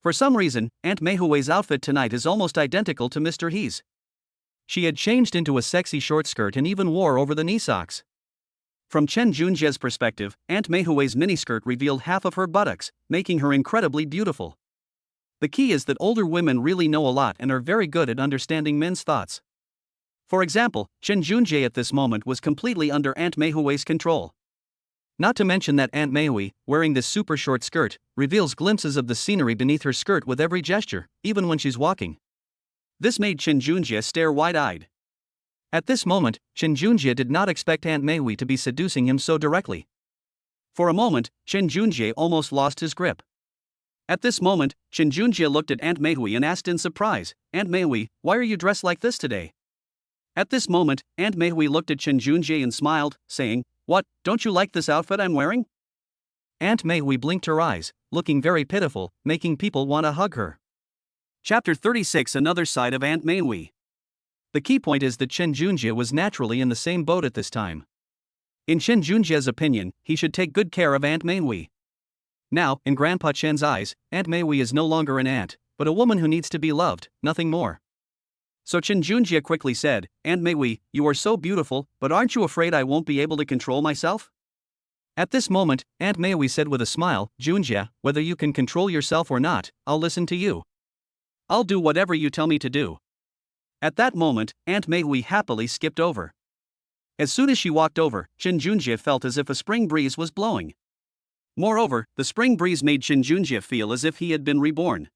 For some reason, Aunt Mei Wei's outfit tonight is almost identical to Mr. He's. She had changed into a sexy short skirt and even wore over the knee socks. From Chen Junjie's perspective, Aunt Meihui's miniskirt revealed half of her buttocks, making her incredibly beautiful. The key is that older women really know a lot and are very good at understanding men's thoughts. For example, Chen Junjie at this moment was completely under Aunt Meihui's control. Not to mention that Aunt Meihui, wearing this super short skirt, reveals glimpses of the scenery beneath her skirt with every gesture, even when she's walking. This made Chen Junjie stare wide-eyed. At this moment, Chen Junjie did not expect Aunt Meihui to be seducing him so directly. For a moment, Chen Junjie almost lost his grip. At this moment, Chen Junjie looked at Aunt Meihui and asked in surprise, "Aunt Meihui, why are you dressed like this today?" At this moment, Aunt Meihui looked at Chen Junjie and smiled, saying, "What, don't you like this outfit I'm wearing?" Aunt Meihui blinked her eyes, looking very pitiful, making people want to hug her. Chapter 36 Another Side of Aunt Meihui. The key point is that Chen Junjie was naturally in the same boat at this time. In Chen Junjie's opinion, he should take good care of Aunt Meihui. Now, in Grandpa Chen's eyes, Aunt Meihui is no longer an aunt, but a woman who needs to be loved, nothing more. So Chen Junjie quickly said, "Aunt Meihui, you are so beautiful, but aren't you afraid I won't be able to control myself?" At this moment, Aunt Meihui said with a smile, "Junjie, whether you can control yourself or not, I'll listen to you. I'll do whatever you tell me to do." At that moment, Aunt Meihui happily skipped over. As soon as she walked over, Chen Junjie felt as if a spring breeze was blowing. Moreover, the spring breeze made Chen Junjie feel as if he had been reborn.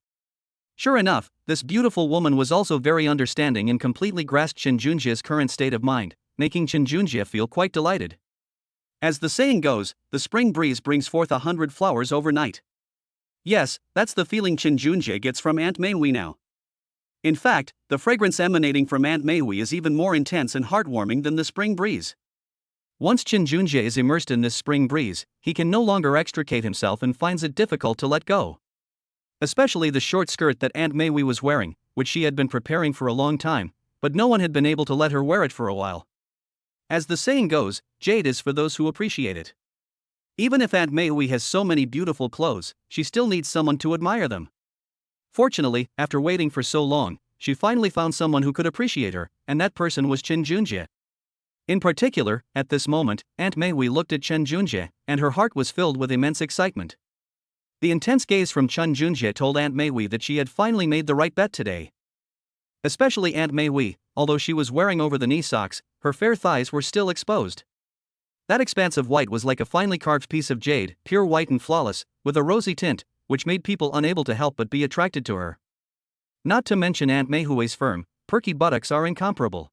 Sure enough, this beautiful woman was also very understanding and completely grasped Chen Junjie's current state of mind, making Chen Junjie feel quite delighted. As the saying goes, the spring breeze brings forth 100 flowers overnight. Yes, that's the feeling Chen Junjie gets from Aunt Meihui now. In fact, the fragrance emanating from Aunt Meihui is even more intense and heartwarming than the spring breeze. Once Chen Junjie is immersed in this spring breeze, he can no longer extricate himself and finds it difficult to let go. Especially the short skirt that Aunt Meihui was wearing, which she had been preparing for a long time, but no one had been able to let her wear it for a while. As the saying goes, jade is for those who appreciate it. Even if Aunt Meihui has so many beautiful clothes, she still needs someone to admire them. Fortunately, after waiting for so long, she finally found someone who could appreciate her, and that person was Chen Junjie. In particular, at this moment, Aunt Meihui looked at Chen Junjie, and her heart was filled with immense excitement. The intense gaze from Chen Junjie told Aunt Meihui that she had finally made the right bet today. Especially Aunt Meihui, although she was wearing over-the-knee socks, her fair thighs were still exposed. That expanse of white was like a finely carved piece of jade, pure white and flawless, with a rosy tint, which made people unable to help but be attracted to her. Not to mention Aunt Meihui's firm, perky buttocks are incomparable.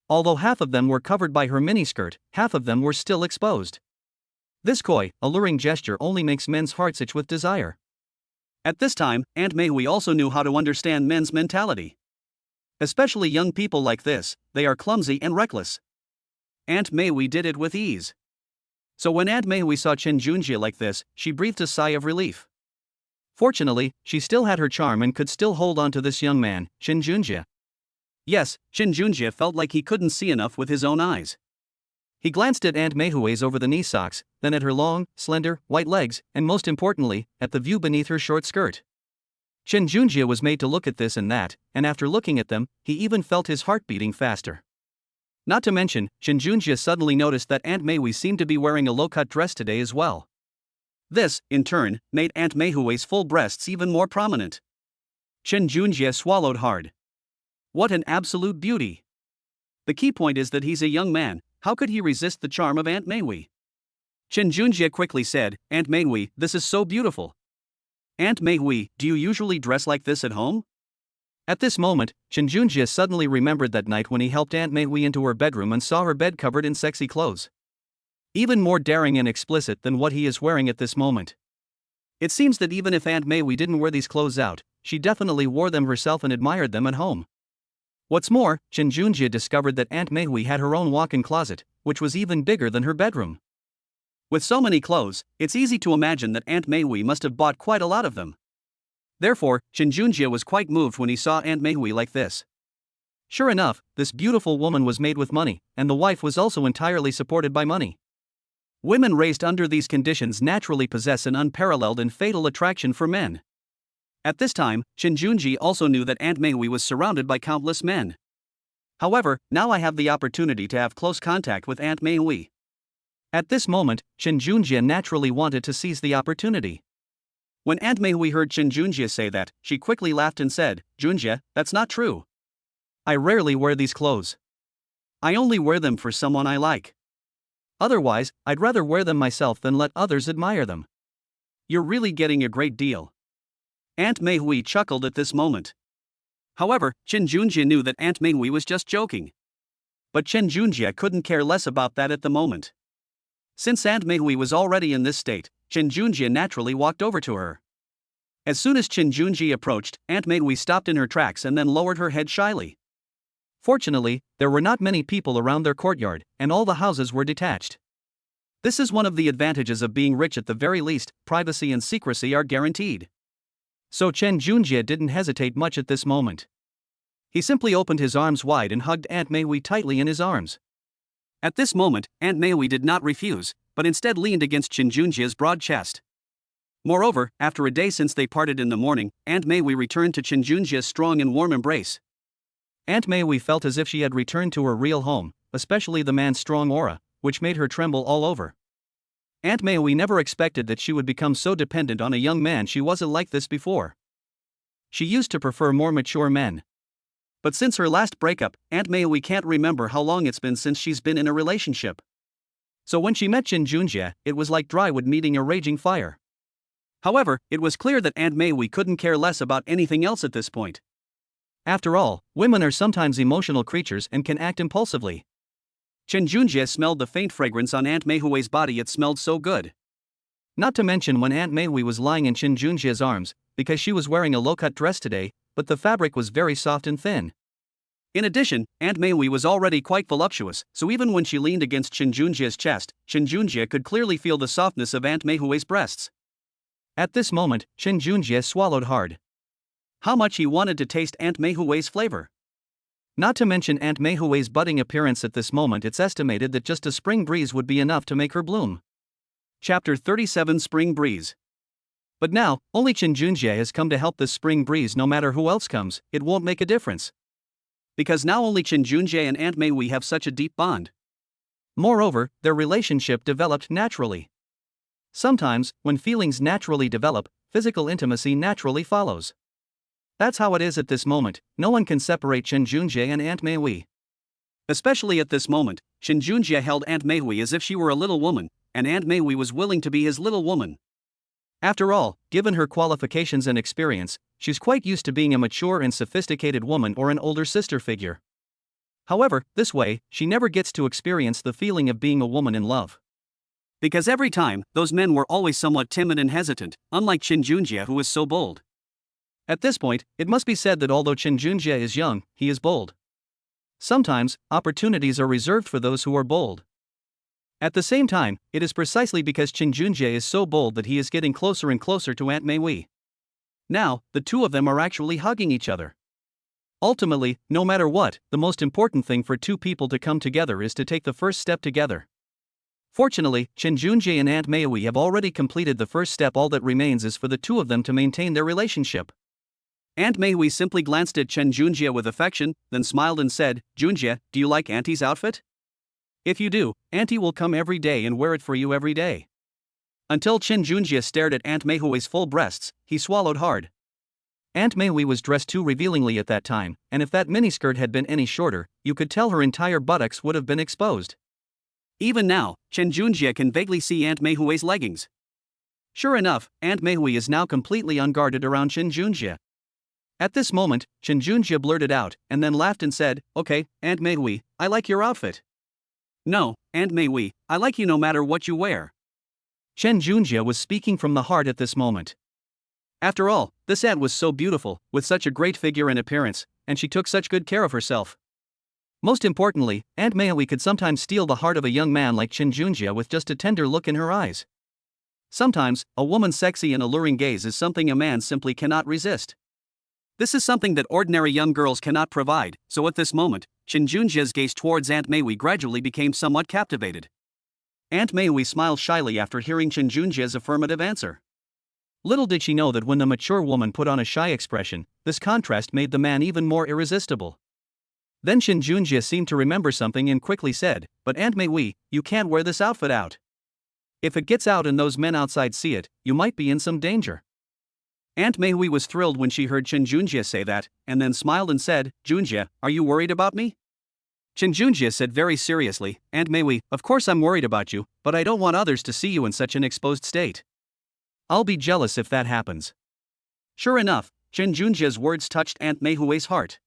Although half of them were covered by her miniskirt, half of them were still exposed. This coy, alluring gesture only makes men's hearts itch with desire. At this time, Aunt Meihui also knew how to understand men's mentality. Especially young people like this, they are clumsy and reckless. Aunt Meihui did it with ease. So when Aunt Meihui saw Chen Junjie like this, she breathed a sigh of relief. Fortunately, she still had her charm and could still hold on to this young man, Chen Junjie. Yes, Chen Junjie felt like he couldn't see enough with his own eyes. He glanced at Aunt Meihui's over-the-knee socks, then at her long, slender, white legs, and most importantly, at the view beneath her short skirt. Chen Junjie was made to look at this and that, and after looking at them, he even felt his heart beating faster. Not to mention, Chen Junjie suddenly noticed that Aunt Meihui seemed to be wearing a low-cut dress today as well. This, in turn, made Aunt Meihui's full breasts even more prominent. Chen Junjie swallowed hard. What an absolute beauty! The key point is that he's a young man. How could he resist the charm of Aunt Meihui? Chen Junjie quickly said, "Aunt Meihui, this is so beautiful. Aunt Meihui, do you usually dress like this at home?" At this moment, Chen Junjie suddenly remembered that night when he helped Aunt Meihui into her bedroom and saw her bed covered in sexy clothes. Even more daring and explicit than what he is wearing at this moment. It seems that even if Aunt Meihui didn't wear these clothes out, she definitely wore them herself and admired them at home. What's more, Chen Junjie discovered that Aunt Meihui had her own walk-in closet, which was even bigger than her bedroom. With so many clothes, it's easy to imagine that Aunt Meihui must have bought quite a lot of them. Therefore, Chen Junjie was quite moved when he saw Aunt Meihui like this. Sure enough, this beautiful woman was made with money, and the wife was also entirely supported by money. Women raised under these conditions naturally possess an unparalleled and fatal attraction for men. At this time, Chen Junjie also knew that Aunt Meihui was surrounded by countless men. However, now I have the opportunity to have close contact with Aunt Meihui. At this moment, Chen Junjie naturally wanted to seize the opportunity. When Aunt Meihui heard Chen Junjie say that, she quickly laughed and said, "Junjie, that's not true. I rarely wear these clothes. I only wear them for someone I like. Otherwise, I'd rather wear them myself than let others admire them." "You're really getting a great deal." Aunt Meihui chuckled at this moment. However, Chen Junjie knew that Aunt Meihui was just joking. But Chen Junjie couldn't care less about that at the moment. Since Aunt Meihui was already in this state, Chen Junjie naturally walked over to her. As soon as Chen Junjie approached, Aunt Meihui stopped in her tracks and then lowered her head shyly. Fortunately, there were not many people around their courtyard, and all the houses were detached. This is one of the advantages of being rich. At the very least, privacy and secrecy are guaranteed. So Chen Junjie didn't hesitate much at this moment. He simply opened his arms wide and hugged Aunt Meihui tightly in his arms. At this moment, Aunt Meihui did not refuse, but instead leaned against Chen Junjie's broad chest. Moreover, after a day since they parted in the morning, Aunt Meihui returned to Chen Junjie's strong and warm embrace. Aunt Meihui felt as if she had returned to her real home, especially the man's strong aura, which made her tremble all over. Aunt Meihui never expected that she would become so dependent on a young man. She wasn't like this before. She used to prefer more mature men. But since her last breakup, Aunt Meihui can't remember how long it's been since she's been in a relationship. So when she met Chen Junjie, it was like dry wood meeting a raging fire. However, it was clear that Aunt Meihui couldn't care less about anything else at this point. After all, women are sometimes emotional creatures and can act impulsively. Chen Junjie smelled the faint fragrance on Aunt Meihui's body. It smelled so good. Not to mention when Aunt Meihui was lying in Chen Junjie's arms, because she was wearing a low-cut dress today, but the fabric was very soft and thin. In addition, Aunt Meihui was already quite voluptuous, so even when she leaned against Chen Junjie's chest, Chen Junjie could clearly feel the softness of Aunt Meihui's breasts. At this moment, Chen Junjie swallowed hard. How much he wanted to taste Aunt Meihui's flavor. Not to mention Aunt Meihui's budding appearance at this moment. It's estimated that just a spring breeze would be enough to make her bloom. Chapter 37 Spring Breeze. But now, only Chen Junjie has come to help this spring breeze. No matter who else comes, it won't make a difference. Because now only Chen Junjie and Aunt Meihui have such a deep bond. Moreover, their relationship developed naturally. Sometimes, when feelings naturally develop, physical intimacy naturally follows. That's how it is at this moment. No one can separate Chen Junjie and Aunt Meihui. Especially at this moment, Chen Junjie held Aunt Meihui as if she were a little woman, and Aunt Meihui was willing to be his little woman. After all, given her qualifications and experience, she's quite used to being a mature and sophisticated woman or an older sister figure. However, this way, she never gets to experience the feeling of being a woman in love. Because every time, those men were always somewhat timid and hesitant, unlike Chen Junjie, who is so bold. At this point, it must be said that although Chen Junjie is young, he is bold. Sometimes, opportunities are reserved for those who are bold. At the same time, it is precisely because Chen Junjie is so bold that he is getting closer and closer to Aunt Meihui. Now, the two of them are actually hugging each other. Ultimately, no matter what, the most important thing for two people to come together is to take the first step together. Fortunately, Chen Junjie and Aunt Meihui have already completed the first step. All that remains is for the two of them to maintain their relationship. Aunt Meihui simply glanced at Chen Junjie with affection, then smiled and said, "Junjie, do you like Auntie's outfit? If you do, Auntie will come every day and wear it for you every day." Until Chen Junjie stared at Aunt Meihui's full breasts, he swallowed hard. Aunt Meihui was dressed too revealingly at that time, and if that miniskirt had been any shorter, you could tell her entire buttocks would have been exposed. Even now, Chen Junjie can vaguely see Aunt Meihui's leggings. Sure enough, Aunt Meihui is now completely unguarded around Chen Junjie. At this moment, Chen Junjie blurted out, and then laughed and said, "Okay, Aunt Meihui, I like your outfit." "No, Aunt Meihui, I like you no matter what you wear." Chen Junjie was speaking from the heart at this moment. After all, this aunt was so beautiful, with such a great figure and appearance, and she took such good care of herself. Most importantly, Aunt Meihui could sometimes steal the heart of a young man like Chen Junjie with just a tender look in her eyes. Sometimes, a woman's sexy and alluring gaze is something a man simply cannot resist. This is something that ordinary young girls cannot provide, so at this moment, Chen Junjie's gaze towards Aunt Meihui gradually became somewhat captivated. Aunt Meihui smiled shyly after hearing Chen Junjie's affirmative answer. Little did she know that when the mature woman put on a shy expression, this contrast made the man even more irresistible. Then Shin Junjie seemed to remember something and quickly said, "But Aunt Mei, you can't wear this outfit out. If it gets out and those men outside see it, you might be in some danger." Aunt Mei was thrilled when she heard Shin Junjie say that, and then smiled and said, "Junjie, are you worried about me?" Shin Junjie said very seriously, "Aunt Mei, of course I'm worried about you, but I don't want others to see you in such an exposed state. I'll be jealous if that happens." Sure enough, Shin Junjie's words touched Aunt Mei's heart.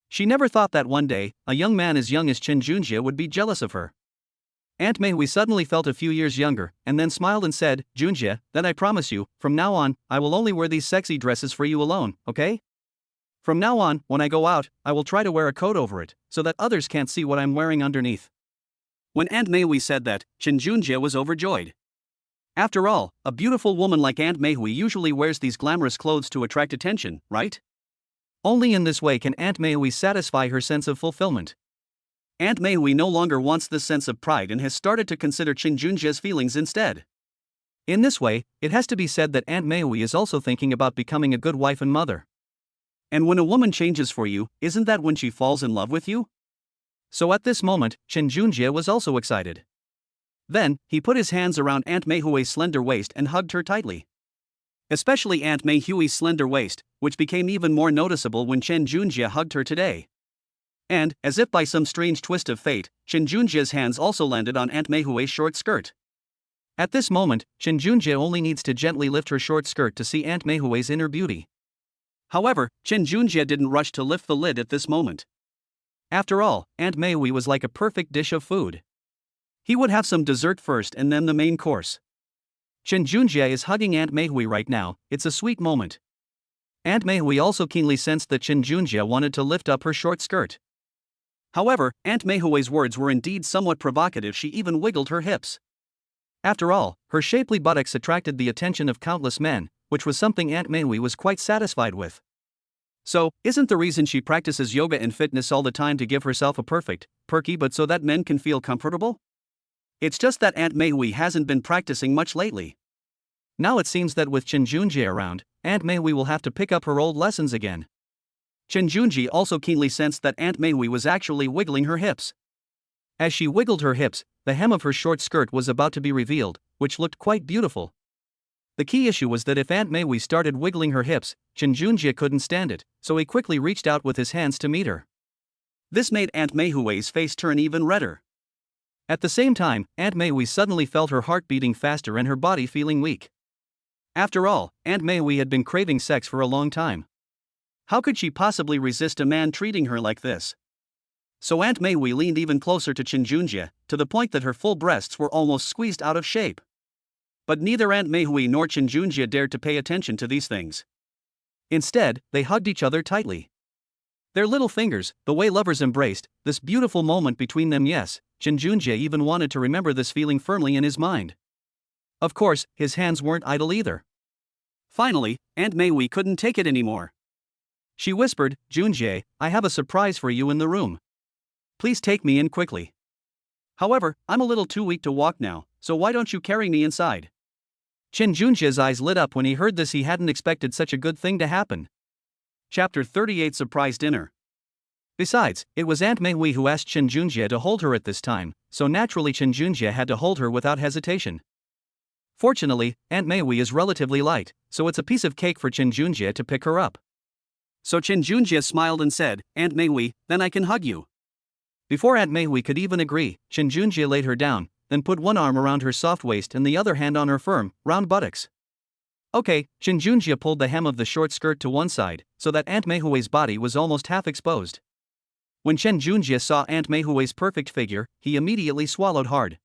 She never thought that one day, a young man as young as Shin Junjie would be jealous of her. Aunt Mei suddenly felt a few years younger, and then smiled and said, "Junjie, then I promise you, from now on, I will only wear these sexy dresses for you alone, okay? From now on, when I go out, I will try to wear a coat over it, so that others can't see what I'm wearing underneath." When Aunt Mei said that, Shin Junjie was overjoyed. After all, a beautiful woman like Aunt Mei usually wears these glamorous clothes to attract attention, right? Only in this way can Aunt Mei satisfy her sense of fulfillment. Aunt Mei no longer wants this sense of pride and has started to consider Shin Junjie's feelings instead. In this way, it has to be said that Aunt Mei is also thinking about becoming a good wife and mother. And when a woman changes for you, isn't that when she falls in love with you? So at this moment, Shin Junjie was also excited. Then, he put his hands around Aunt Mei's slender waist and hugged her tightly. Especially Aunt Mei's slender waist, which became even more noticeable when Shin Junjie hugged her today. And, as if by some strange twist of fate, Shin Junjie's hands also landed on Aunt Mei's short skirt. At this moment, Shin Junjie only needs to gently lift her short skirt to see Aunt Mei's inner beauty. However, Shin Junjie didn't rush to lift the lid at this moment. After all, Aunt Mei was like a perfect dish of food. He would have some dessert first and then the main course. Shin Junjie is hugging Aunt Mei right now, it's a sweet moment. Aunt Mei also keenly sensed that Shin Junjie wanted to lift up her short skirt. However, Aunt Mei's words were indeed somewhat provocative. She even wiggled her hips. After all, her shapely buttocks attracted the attention of countless men, which was something Aunt Mei was quite satisfied with. So, isn't the reason she practices yoga and fitness all the time to give herself a perfect, perky but so that men can feel comfortable? It's just that Aunt Mei hasn't been practicing much lately. Now it seems that with Shin Junjie around, Aunt Mei will have to pick up her old lessons again. Shin Junjie also keenly sensed that Aunt Mei was actually wiggling her hips. As she wiggled her hips, the hem of her short skirt was about to be revealed, which looked quite beautiful. The key issue was that if Aunt Mei started wiggling her hips, Shin Junjie couldn't stand it, so he quickly reached out with his hands to meet her. This made Aunt Mei's face turn even redder. At the same time, Aunt Mei suddenly felt her heart beating faster and her body feeling weak. After all, Aunt Mei had been craving sex for a long time. How could she possibly resist a man treating her like this? So Aunt Mei leaned even closer to Shin Junjie, to the point that her full breasts were almost squeezed out of shape. But neither Aunt Mei nor Shin Junjie dared to pay attention to these things. Instead, they hugged each other tightly. Their little fingers, the way lovers embraced, this beautiful moment between them. Yes, Shin Junjie even wanted to remember this feeling firmly in his mind. Of course, his hands weren't idle either. Finally, Aunt Mei couldn't take it anymore. She whispered, "Junjie, I have a surprise for you in the room. Please take me in quickly. However, I'm a little too weak to walk now, so why don't you carry me inside?" Shin Junjie's eyes lit up when he heard this. He hadn't expected such a good thing to happen. Chapter 38 Surprise Dinner. Besides, it was Aunt Mei who asked Shin Junjie to hold her at this time, so naturally Shin Junjie had to hold her without hesitation. Fortunately, Aunt Mei is relatively light, so it's a piece of cake for Shin Junjie to pick her up. So Shin Junjie smiled and said, "Aunt Mei, then I can hug you." Before Aunt Mei could even agree, Shin Junjie laid her down, then put one arm around her soft waist and the other hand on her firm, round buttocks. Okay, Shin Junjie pulled the hem of the short skirt to one side, so that Aunt Mei's body was almost half exposed. When Shin Junjie saw Aunt Mei's perfect figure, he immediately swallowed hard.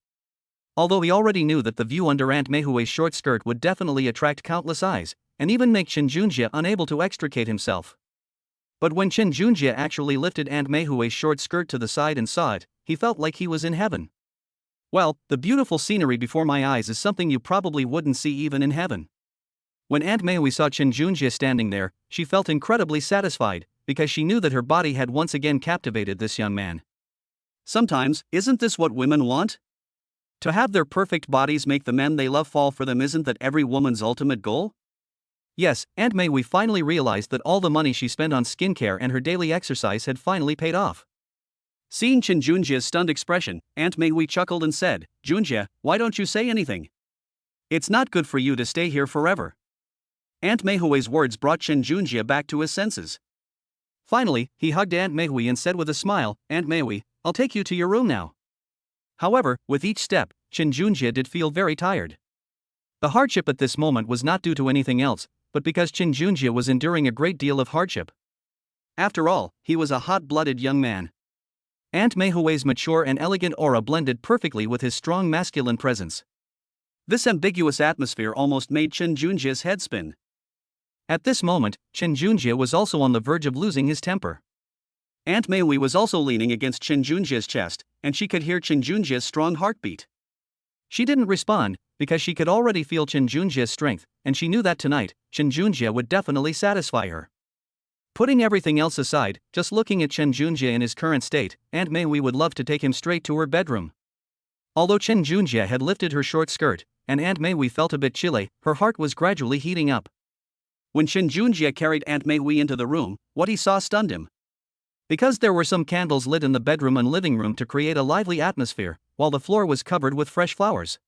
Although he already knew that the view under Aunt Mei's short skirt would definitely attract countless eyes, and even make Shin Junjie unable to extricate himself. But when Shin Junjie actually lifted Aunt Mei's short skirt to the side and saw it, he felt like he was in heaven. Well, the beautiful scenery before my eyes is something you probably wouldn't see even in heaven. When Aunt Mei saw Shin Junjie standing there, she felt incredibly satisfied, because she knew that her body had once again captivated this young man. Sometimes, isn't this what women want? To have their perfect bodies make the men they love fall for them. Isn't that every woman's ultimate goal? Yes, Aunt Mei finally realized that all the money she spent on skincare and her daily exercise had finally paid off. Seeing Chen Junjia's stunned expression, Aunt Mei chuckled and said, "Junjie, why don't you say anything? It's not good for you to stay here forever." Aunt Mei's words brought Chen Junjie back to his senses. Finally, he hugged Aunt Mei and said with a smile, "Aunt Mei, I'll take you to your room now." However, with each step, Chen Junjie did feel very tired. The hardship at this moment was not due to anything else, but because Chen Junjie was enduring a great deal of hardship. After all, he was a hot-blooded young man. Aunt Mei's mature and elegant aura blended perfectly with his strong masculine presence. This ambiguous atmosphere almost made Chen Junjie's head spin. At this moment, Chen Junjie was also on the verge of losing his temper. Aunt Mei was also leaning against Chen Junjie's chest, and she could hear Chen Junjie's strong heartbeat. She didn't respond, because she could already feel Chen Junjie's strength, and she knew that tonight, Chen Junjie would definitely satisfy her. Putting everything else aside, just looking at Chen Junjie in his current state, Aunt Mei would love to take him straight to her bedroom. Although Chen Junjie had lifted her short skirt, and Aunt Mei felt a bit chilly, her heart was gradually heating up. When Chen Junjie carried Aunt Mei into the room, what he saw stunned him. Because there were some candles lit in the bedroom and living room to create a lively atmosphere, while the floor was covered with fresh flowers.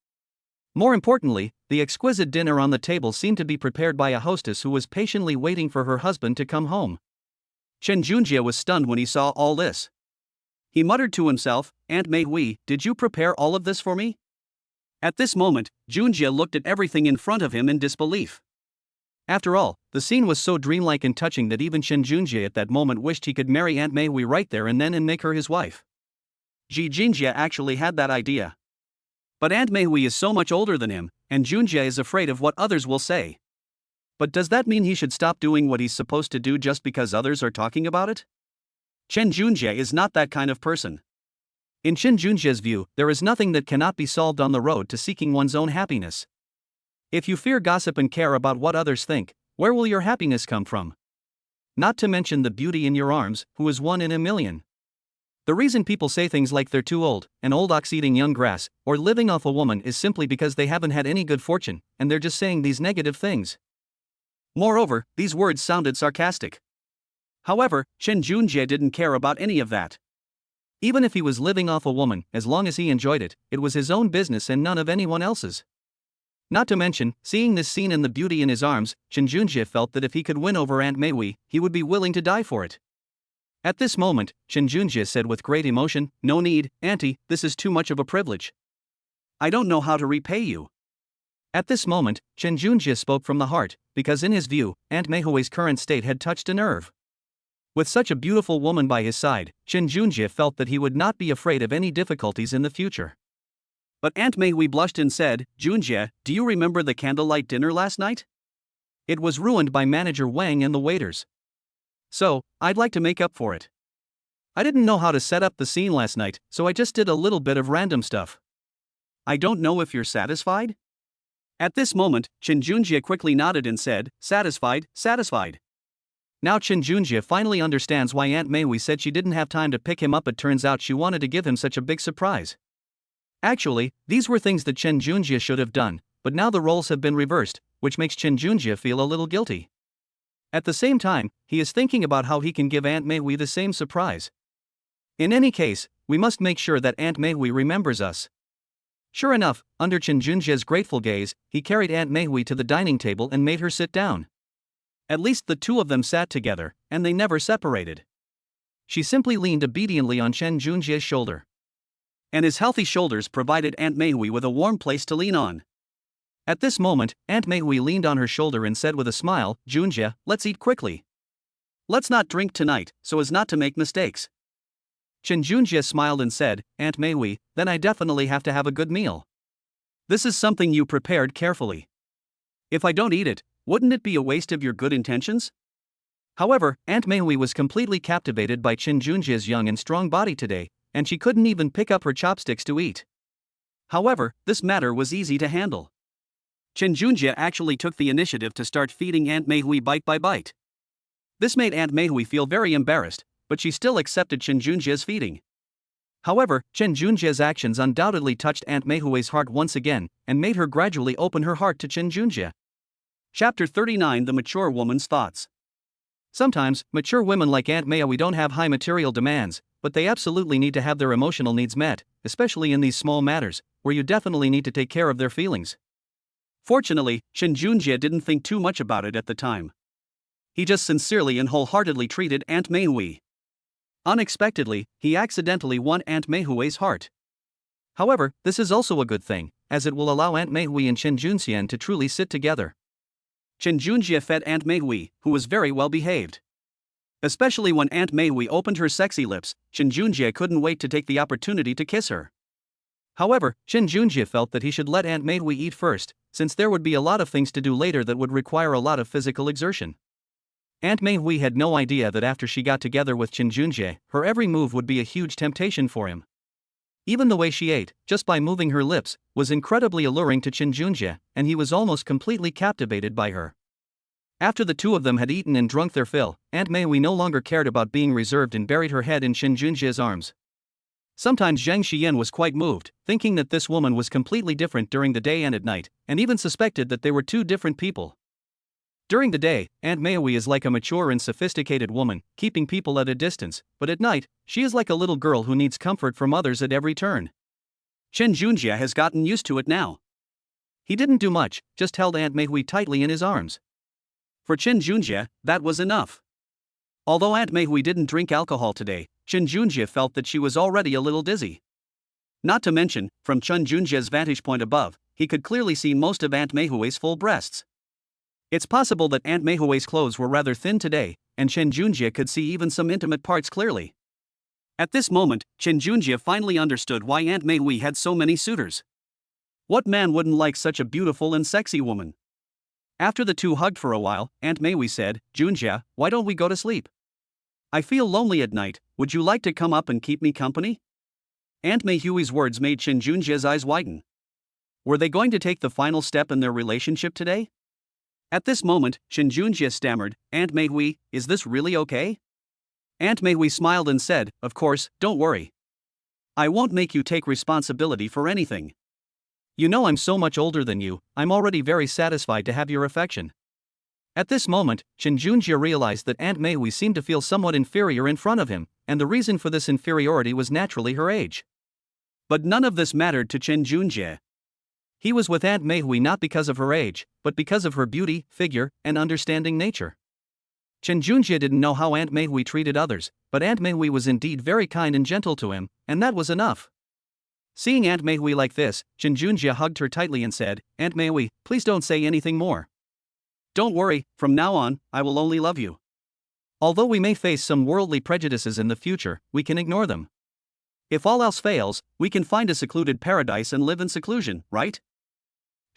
More importantly, the exquisite dinner on the table seemed to be prepared by a hostess who was patiently waiting for her husband to come home. Chen Junjie was stunned when he saw all this. He muttered to himself, "Aunt Mei, did you prepare all of this for me?" At this moment, Junjie looked at everything in front of him in disbelief. After all, the scene was so dreamlike and touching that even Chen Junjie at that moment wished he could marry Aunt Mei right there and then and make her his wife. Junjie actually had that idea. But Aunt Mei is so much older than him, and Junjie is afraid of what others will say. But does that mean he should stop doing what he's supposed to do just because others are talking about it? Chen Junjie is not that kind of person. In Chen Junjie's view, there is nothing that cannot be solved on the road to seeking one's own happiness. If you fear gossip and care about what others think, where will your happiness come from? Not to mention the beauty in your arms, who is one in a million. The reason people say things like they're too old, an old ox eating young grass, or living off a woman is simply because they haven't had any good fortune, and they're just saying these negative things. Moreover, these words sounded sarcastic. However, Chen Junjie didn't care about any of that. Even if he was living off a woman, as long as he enjoyed it, it was his own business and none of anyone else's. Not to mention, seeing this scene and the beauty in his arms, Chen Junjie felt that if he could win over Aunt Mei, he would be willing to die for it. At this moment, Chen Junjie said with great emotion, "No need, Auntie, this is too much of a privilege. I don't know how to repay you." At this moment, Chen Junjie spoke from the heart, because in his view, Aunt Mei's current state had touched a nerve. With such a beautiful woman by his side, Chen Junjie felt that he would not be afraid of any difficulties in the future. But Aunt Mei blushed and said, "Junjie, do you remember the candlelight dinner last night? It was ruined by Manager Wang and the waiters. So, I'd like to make up for it. I didn't know how to set up the scene last night, so I just did a little bit of random stuff. I don't know if you're satisfied?" At this moment, Chen Junjie quickly nodded and said, "Satisfied, satisfied." Now Chen Junjie finally understands why Aunt Mei said she didn't have time to pick him up. It turns out she wanted to give him such a big surprise. Actually, these were things that Chen Junjie should have done, but now the roles have been reversed, which makes Chen Junjie feel a little guilty. At the same time, he is thinking about how he can give Aunt Mei the same surprise. In any case, we must make sure that Aunt Mei remembers us. Sure enough, under Chen Junjie's grateful gaze, he carried Aunt Mei to the dining table and made her sit down. At least the two of them sat together, and they never separated. She simply leaned obediently on Chen Junjie's shoulder. And his healthy shoulders provided Aunt Mei with a warm place to lean on. At this moment, Aunt Mei leaned on her shoulder and said with a smile, "Junjie, let's eat quickly. Let's not drink tonight, so as not to make mistakes." Chen Junjie smiled and said, "Aunt Mei, then I definitely have to have a good meal. This is something you prepared carefully. If I don't eat it, wouldn't it be a waste of your good intentions?" However, Aunt Mei was completely captivated by Chen Junjie's young and strong body today, and she couldn't even pick up her chopsticks to eat. However, this matter was easy to handle. Chen Junjie actually took the initiative to start feeding Aunt Mei bite by bite. This made Aunt Mei feel very embarrassed, but she still accepted Chen Junjie's feeding. However, Chen Junjie's actions undoubtedly touched Aunt Mei's heart once again, and made her gradually open her heart to Chen Junjie. Chapter 39: The Mature Woman's Thoughts. Sometimes, mature women like Aunt Maui don't have high material demands, but they absolutely need to have their emotional needs met, especially in these small matters, where you definitely need to take care of their feelings. Fortunately, Shin Junjie didn't think too much about it at the time. He just sincerely and wholeheartedly treated Aunt Maui. Unexpectedly, he accidentally won Aunt Meihui's heart. However, this is also a good thing, as it will allow Aunt Meihui and Chen Junxian to truly sit together. Chen Junjie fed Aunt Meihui, who was very well behaved. Especially when Aunt Meihui opened her sexy lips, Chen Junjie couldn't wait to take the opportunity to kiss her. However, Chen Junjie felt that he should let Aunt Meihui eat first, since there would be a lot of things to do later that would require a lot of physical exertion. Aunt Meihui had no idea that after she got together with Chen Junjie, her every move would be a huge temptation for him. Even the way she ate, just by moving her lips, was incredibly alluring to Chen Junjie, and he was almost completely captivated by her. After the two of them had eaten and drunk their fill, Aunt Meihui no longer cared about being reserved and buried her head in Chen Junjie's arms. Sometimes Zhang Xian was quite moved, thinking that this woman was completely different during the day and at night, and even suspected that they were two different people. During the day, Aunt Meihui is like a mature and sophisticated woman, keeping people at a distance, but at night, she is like a little girl who needs comfort from others at every turn. Chen Junjie has gotten used to it now. He didn't do much, just held Aunt Meihui tightly in his arms. For Chen Junjie, that was enough. Although Aunt Meihui didn't drink alcohol today, Chen Junjie felt that she was already a little dizzy. Not to mention, from Chen Junjie's vantage point above, he could clearly see most of Aunt Meihui's full breasts. It's possible that Aunt Meihui's clothes were rather thin today, and Chen Junjie could see even some intimate parts clearly. At this moment, Chen Junjie finally understood why Aunt Meihui had so many suitors. What man wouldn't like such a beautiful and sexy woman? After the two hugged for a while, Aunt Meihui said, "Junjie, why don't we go to sleep? I feel lonely at night, would you like to come up and keep me company?" Aunt Meihui's words made Chen Junjie's eyes widen. Were they going to take the final step in their relationship today? At this moment, Chen Junjie stammered, "Aunt Meihui, is this really okay?" Aunt Meihui smiled and said, "Of course, don't worry. I won't make you take responsibility for anything. You know I'm so much older than you, I'm already very satisfied to have your affection." At this moment, Chen Junjie realized that Aunt Meihui seemed to feel somewhat inferior in front of him, and the reason for this inferiority was naturally her age. But none of this mattered to Chen Junjie. He was with Aunt Meihui not because of her age, but because of her beauty, figure, and understanding nature. Chen Junjie didn't know how Aunt Meihui treated others, but Aunt Meihui was indeed very kind and gentle to him, and that was enough. Seeing Aunt Meihui like this, Chen Junjie hugged her tightly and said, "Aunt Meihui, please don't say anything more. Don't worry, from now on, I will only love you. Although we may face some worldly prejudices in the future, we can ignore them. If all else fails, we can find a secluded paradise and live in seclusion, right?"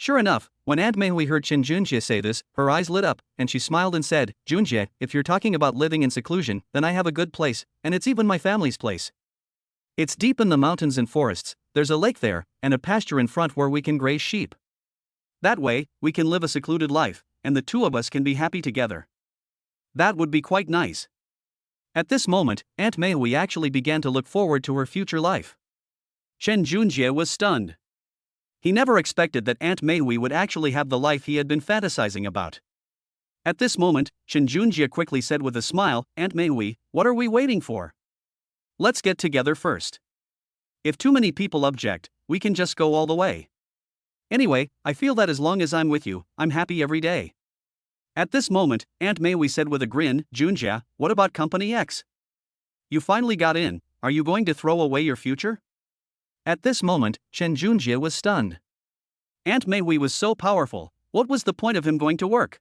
Sure enough, when Aunt Meihui heard Chen Junjie say this, her eyes lit up, and she smiled and said, "Junjie, if you're talking about living in seclusion, then I have a good place, and it's even my family's place. It's deep in the mountains and forests, there's a lake there, and a pasture in front where we can graze sheep. That way, we can live a secluded life, and the two of us can be happy together. That would be quite nice." At this moment, Aunt Meihui actually began to look forward to her future life. Chen Junjie was stunned. He never expected that Aunt Meihui would actually have the life he had been fantasizing about. At this moment, Chen Junjie quickly said with a smile, "Aunt Meihui, what are we waiting for? Let's get together first. If too many people object, we can just go all the way. Anyway, I feel that as long as I'm with you, I'm happy every day." At this moment, Aunt Meihui said with a grin, "Junjie, what about Company X? You finally got in, are you going to throw away your future?" At this moment, Chen Junjie was stunned. Aunt Meihui was so powerful, what was the point of him going to work?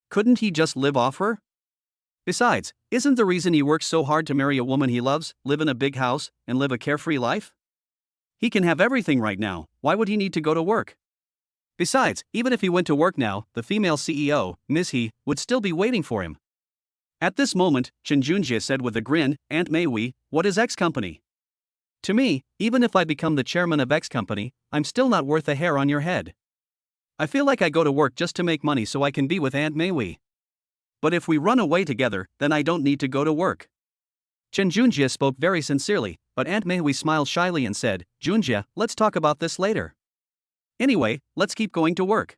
Couldn't he just live off her? Besides, isn't the reason he works so hard to marry a woman he loves, live in a big house, and live a carefree life? He can have everything right now, why would he need to go to work? Besides, even if he went to work now, the female CEO, Ms. He, would still be waiting for him. At this moment, Chen Junjie said with a grin, "Aunt Meihui, what is X Company? To me, even if I become the chairman of X Company, I'm still not worth a hair on your head. I feel like I go to work just to make money so I can be with Aunt Meihui. But if we run away together, then I don't need to go to work." Chen Junjie spoke very sincerely, but Aunt Meihui smiled shyly and said, "Junjie, let's talk about this later. Anyway, let's keep going to work.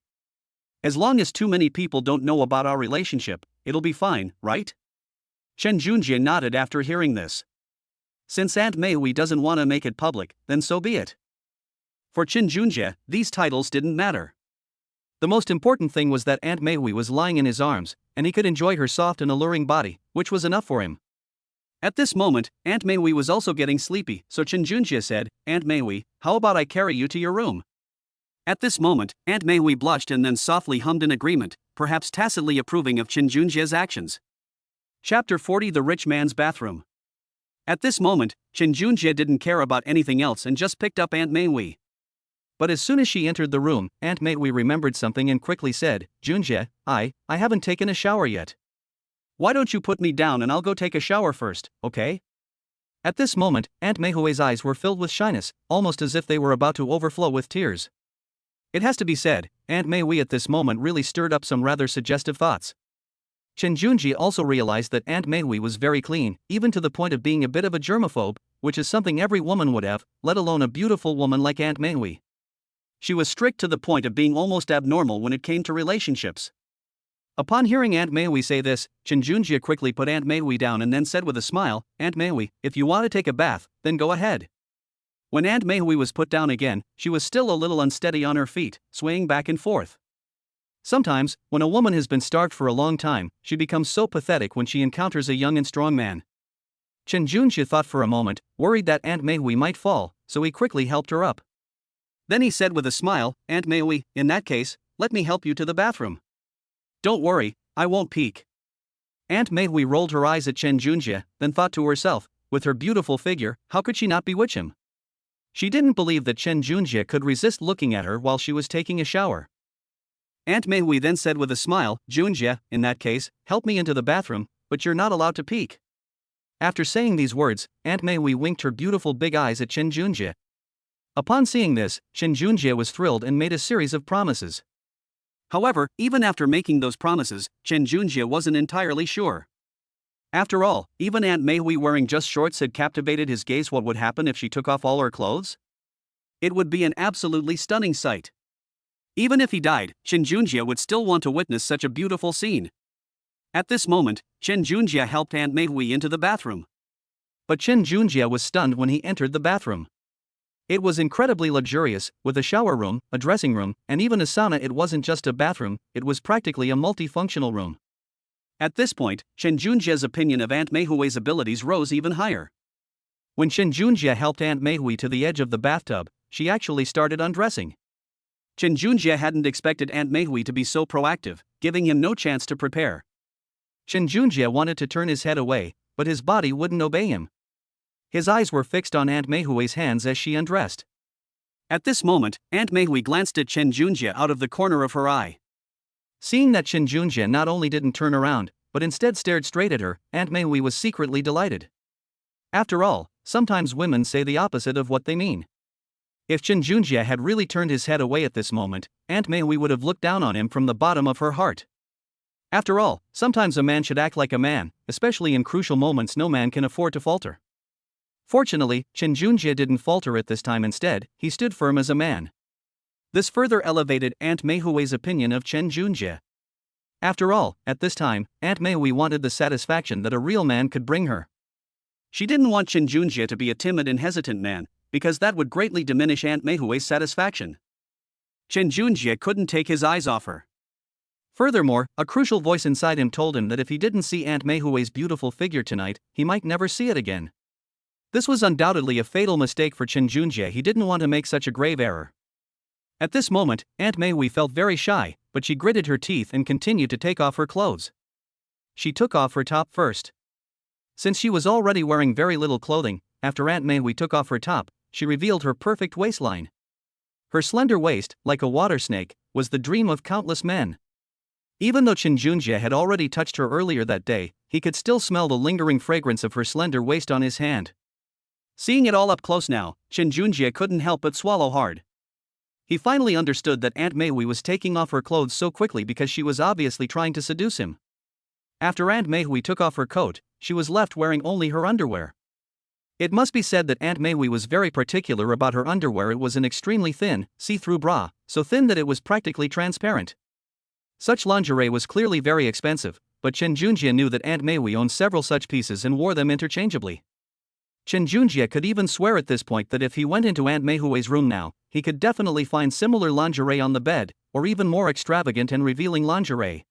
As long as too many people don't know about our relationship, it'll be fine, right? Chen Junjie nodded after hearing this. Since Aunt Mei doesn't want to make it public, then so be it. For Chen Junjie, these titles didn't matter. The most important thing was that Aunt Mei was lying in his arms, and he could enjoy her soft and alluring body, which was enough for him. At this moment, Aunt Mei was also getting sleepy, so Chen Junjie said, Aunt Mei, how about I carry you to your room? At this moment, Aunt Mei blushed and then softly hummed in agreement, perhaps tacitly approving of Chen Junjie's actions. Chapter 40 The Rich Man's Bathroom. At this moment, Chen Junjie didn't care about anything else and just picked up Aunt Mei. But as soon as she entered the room, Aunt Mei remembered something and quickly said, Junjie, I haven't taken a shower yet. Why don't you put me down and I'll go take a shower first, okay? At this moment, Aunt Mei's eyes were filled with shyness, almost as if they were about to overflow with tears. It has to be said, Aunt Mei at this moment really stirred up some rather suggestive thoughts. Chen Junjie also realized that Aunt Mei was very clean, even to the point of being a bit of a germaphobe, which is something every woman would have, let alone a beautiful woman like Aunt Mei. She was strict to the point of being almost abnormal when it came to relationships. Upon hearing Aunt Mei say this, Chen Junjie quickly put Aunt Mei down and then said with a smile, Aunt Mei, if you want to take a bath, then go ahead. When Aunt Mei was put down again, she was still a little unsteady on her feet, swaying back and forth. Sometimes, when a woman has been starved for a long time, she becomes so pathetic when she encounters a young and strong man. Chen Junjie thought for a moment, worried that Aunt Mei might fall, so he quickly helped her up. Then he said with a smile, Aunt Mei, in that case, let me help you to the bathroom. Don't worry, I won't peek. Aunt Mei rolled her eyes at Chen Junjie, then thought to herself, with her beautiful figure, how could she not bewitch him? She didn't believe that Chen Junjie could resist looking at her while she was taking a shower. Aunt Mei then said with a smile, Junjie, in that case, help me into the bathroom, but you're not allowed to peek. After saying these words, Aunt Mei winked her beautiful big eyes at Chen Junjie. Upon seeing this, Chen Junjie was thrilled and made a series of promises. However, even after making those promises, Chen Junjie wasn't entirely sure. After all, even Aunt Mei wearing just shorts had captivated his gaze. What would happen if she took off all her clothes? It would be an absolutely stunning sight. Even if he died, Chen Junjie would still want to witness such a beautiful scene. At this moment, Chen Junjie helped Aunt Mei into the bathroom. But Chen Junjie was stunned when he entered the bathroom. It was incredibly luxurious, with a shower room, a dressing room, and even a sauna. It wasn't just a bathroom, it was practically a multifunctional room. At this point, Chen Junjie's opinion of Aunt Mei's abilities rose even higher. When Chen Junjie helped Aunt Mei to the edge of the bathtub, she actually started undressing. Chen Junjie hadn't expected Aunt Mei to be so proactive, giving him no chance to prepare. Chen Junjie wanted to turn his head away, but his body wouldn't obey him. His eyes were fixed on Aunt Mei's hands as she undressed. At this moment, Aunt Mei glanced at Chen Junjie out of the corner of her eye. Seeing that Chen Junjie not only didn't turn around, but instead stared straight at her, Aunt Mei was secretly delighted. After all, sometimes women say the opposite of what they mean. If Chen Junjie had really turned his head away at this moment, Aunt Mei would have looked down on him from the bottom of her heart. After all, sometimes a man should act like a man, especially in crucial moments. No man can afford to falter. Fortunately, Chen Junjie didn't falter at this time. Instead, he stood firm as a man. This further elevated Aunt Mei's opinion of Chen Junjie. After all, at this time, Aunt Mei wanted the satisfaction that a real man could bring her. She didn't want Chen Junjie to be a timid and hesitant man, because that would greatly diminish Aunt Mei's satisfaction. Chen Junjie couldn't take his eyes off her. Furthermore, a crucial voice inside him told him that if he didn't see Aunt Mei's beautiful figure tonight, he might never see it again. This was undoubtedly a fatal mistake for Chen Junjie. He didn't want to make such a grave error. At this moment, Aunt Mei felt very shy, but she gritted her teeth and continued to take off her clothes. She took off her top first. Since she was already wearing very little clothing, after Aunt Mei took off her top, she revealed her perfect waistline. Her slender waist, like a water snake, was the dream of countless men. Even though Chen Junjie had already touched her earlier that day, he could still smell the lingering fragrance of her slender waist on his hand. Seeing it all up close now, Chen Junjie couldn't help but swallow hard. He finally understood that Aunt Mei was taking off her clothes so quickly because she was obviously trying to seduce him. After Aunt Mei took off her coat, she was left wearing only her underwear. It must be said that Aunt Mei was very particular about her underwear. It was an extremely thin, see-through bra, so thin that it was practically transparent. Such lingerie was clearly very expensive, but Chen Junjie knew that Aunt Meihui owned several such pieces and wore them interchangeably. Chen Junjie could even swear at this point that if he went into Aunt Meihui's room now, he could definitely find similar lingerie on the bed, or even more extravagant and revealing lingerie.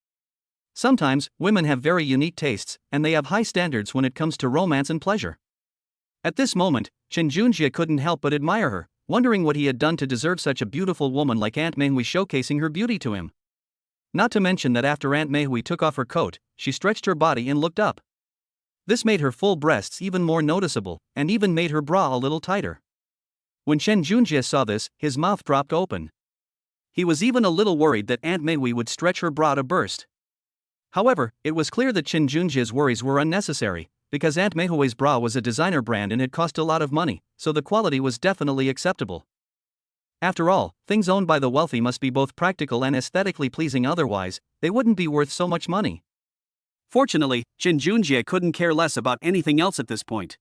Sometimes, women have very unique tastes, and they have high standards when it comes to romance and pleasure. At this moment, Chen Junjie couldn't help but admire her, wondering what he had done to deserve such a beautiful woman like Aunt Meihui showcasing her beauty to him. Not to mention that after Aunt Meihui took off her coat, she stretched her body and looked up. This made her full breasts even more noticeable, and even made her bra a little tighter. When Chen Junjie saw this, his mouth dropped open. He was even a little worried that Aunt Meihui would stretch her bra to burst. However, it was clear that Chen Junjie's worries were unnecessary, because Aunt Meihui's bra was a designer brand and it cost a lot of money, so the quality was definitely acceptable. After all, things owned by the wealthy must be both practical and aesthetically pleasing, otherwise, they wouldn't be worth so much money. Fortunately, Chen Junjie couldn't care less about anything else at this point.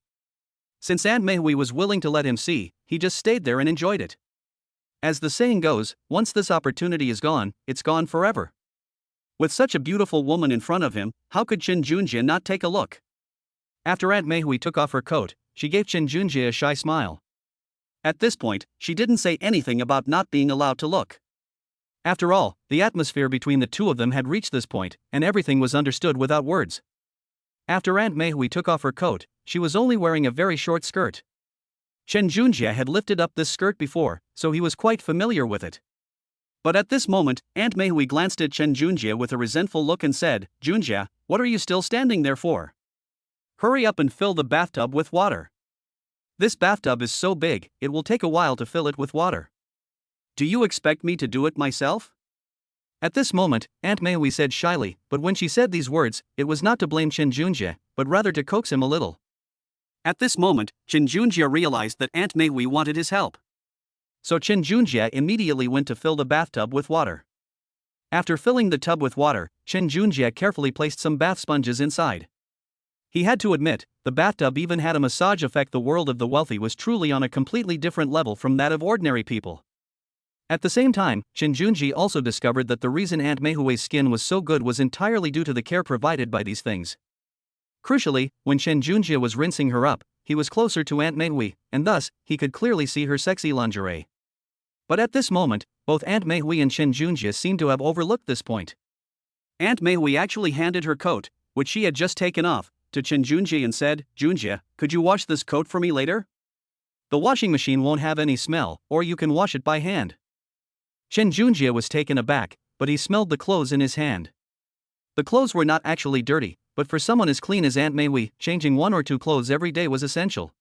Since Aunt Meihui was willing to let him see, he just stayed there and enjoyed it. As the saying goes, once this opportunity is gone, it's gone forever. With such a beautiful woman in front of him, how could Chen Junjie not take a look? After Aunt Meihui took off her coat, she gave Chen Junjie a shy smile. At this point, she didn't say anything about not being allowed to look. After all, the atmosphere between the two of them had reached this point, and everything was understood without words. After Aunt Meihui took off her coat, she was only wearing a very short skirt. Chen Junjie had lifted up this skirt before, so he was quite familiar with it. But at this moment, Aunt Meihui glanced at Chen Junjie with a resentful look and said, "Junjie, what are you still standing there for? Hurry up and fill the bathtub with water. This bathtub is so big, it will take a while to fill it with water. Do you expect me to do it myself?" At this moment, Aunt Meihui said shyly, but when she said these words, it was not to blame Chen Junjie, but rather to coax him a little. At this moment, Chen Junjie realized that Aunt Meihui wanted his help. So Chen Junjie immediately went to fill the bathtub with water. After filling the tub with water, Chen Junjie carefully placed some bath sponges inside. He had to admit, the bathtub even had a massage effect. The world of the wealthy was truly on a completely different level from that of ordinary people. At the same time, Chen Junjie also discovered that the reason Aunt Meihui's skin was so good was entirely due to the care provided by these things. Crucially, when Chen Junjie was rinsing her up, he was closer to Aunt Meihui, and thus, he could clearly see her sexy lingerie. But at this moment, both Aunt Meihui and Chen Junjie seemed to have overlooked this point. Aunt Meihui actually handed her coat, which she had just taken off, to Chen Junjie and said, "Junjie, could you wash this coat for me later? The washing machine won't have any smell, or you can wash it by hand." Chen Junjie was taken aback, but he smelled the clothes in his hand. The clothes were not actually dirty, but for someone as clean as Aunt Meihui, changing one or two clothes every day was essential.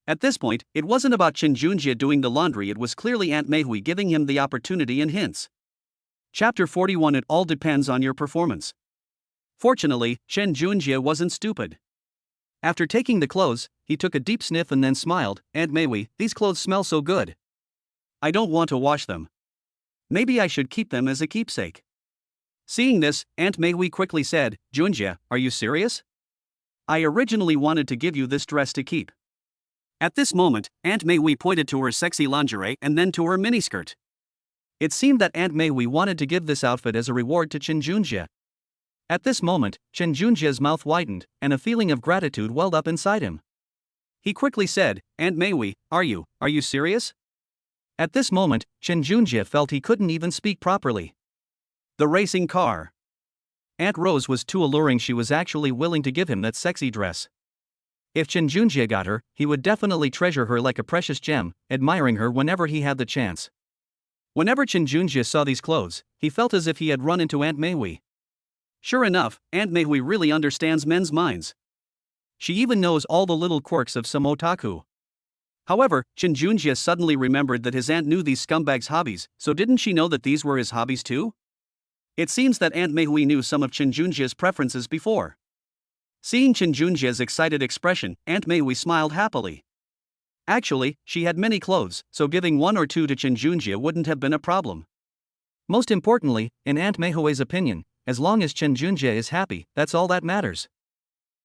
At this point, it wasn't about Chen Junjie doing the laundry, it was clearly Aunt Meihui giving him the opportunity and hints. Chapter 41. It all depends on your performance. Fortunately, Chen Junjie wasn't stupid. After taking the clothes, he took a deep sniff and then smiled. "Aunt Meihui, these clothes smell so good. I don't want to wash them. Maybe I should keep them as a keepsake." Seeing this, Aunt Meihui quickly said, "Junjie, are you serious? I originally wanted to give you this dress to keep." At this moment, Aunt Meihui pointed to her sexy lingerie and then to her miniskirt. It seemed that Aunt Meihui wanted to give this outfit as a reward to Chen Junjie. At this moment, Chen Junjie's mouth widened, and a feeling of gratitude welled up inside him. He quickly said, "Aunt Meihui, are you serious?" At this moment, Chen Junjie felt he couldn't even speak properly. The racing car. Aunt Rose was too alluring, she was actually willing to give him that sexy dress. If Chen Junjie got her, he would definitely treasure her like a precious gem, admiring her whenever he had the chance. Whenever Chen Junjie saw these clothes, he felt as if he had run into Aunt Meihui. Sure enough, Aunt Meihui really understands men's minds. She even knows all the little quirks of some otaku. However, Chen Junjie suddenly remembered that his aunt knew these scumbags' hobbies, so didn't she know that these were his hobbies too? It seems that Aunt Meihui knew some of Chen Junjie's preferences before. Seeing Chen Junjie's excited expression, Aunt Meihui smiled happily. Actually, she had many clothes, so giving one or two to Chen Junjie wouldn't have been a problem. Most importantly, in Aunt Meihui's opinion, as long as Chen Junjie is happy, that's all that matters.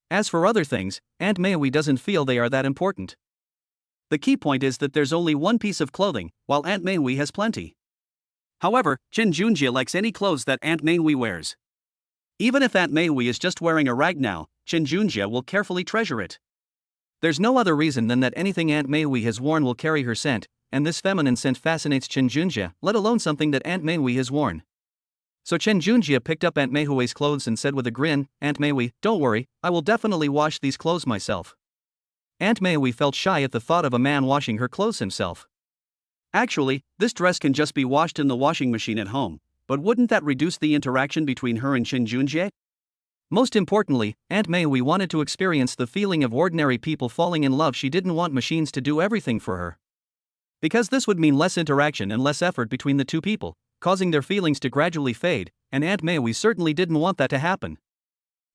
As for other things, Aunt Meihui doesn't feel they are that important. The key point is that there's only one piece of clothing, while Aunt Meihui has plenty. However, Chen Junjie likes any clothes that Aunt Meihui wears. Even if Aunt Meihui is just wearing a rag now, Chen Junjie will carefully treasure it. There's no other reason than that anything Aunt Meihui has worn will carry her scent, and this feminine scent fascinates Chen Junjie, let alone something that Aunt Meihui has worn. So Chen Junjie picked up Aunt Meihui's clothes and said with a grin, "Aunt Meihui, don't worry, I will definitely wash these clothes myself." Aunt Meihui felt shy at the thought of a man washing her clothes himself. Actually, this dress can just be washed in the washing machine at home, but wouldn't that reduce the interaction between her and Chen Junjie? Most importantly, Aunt Meihui wanted to experience the feeling of ordinary people falling in love. She didn't want machines to do everything for her. Because this would mean less interaction and less effort between the two people, causing their feelings to gradually fade, and Aunt Meihui certainly didn't want that to happen.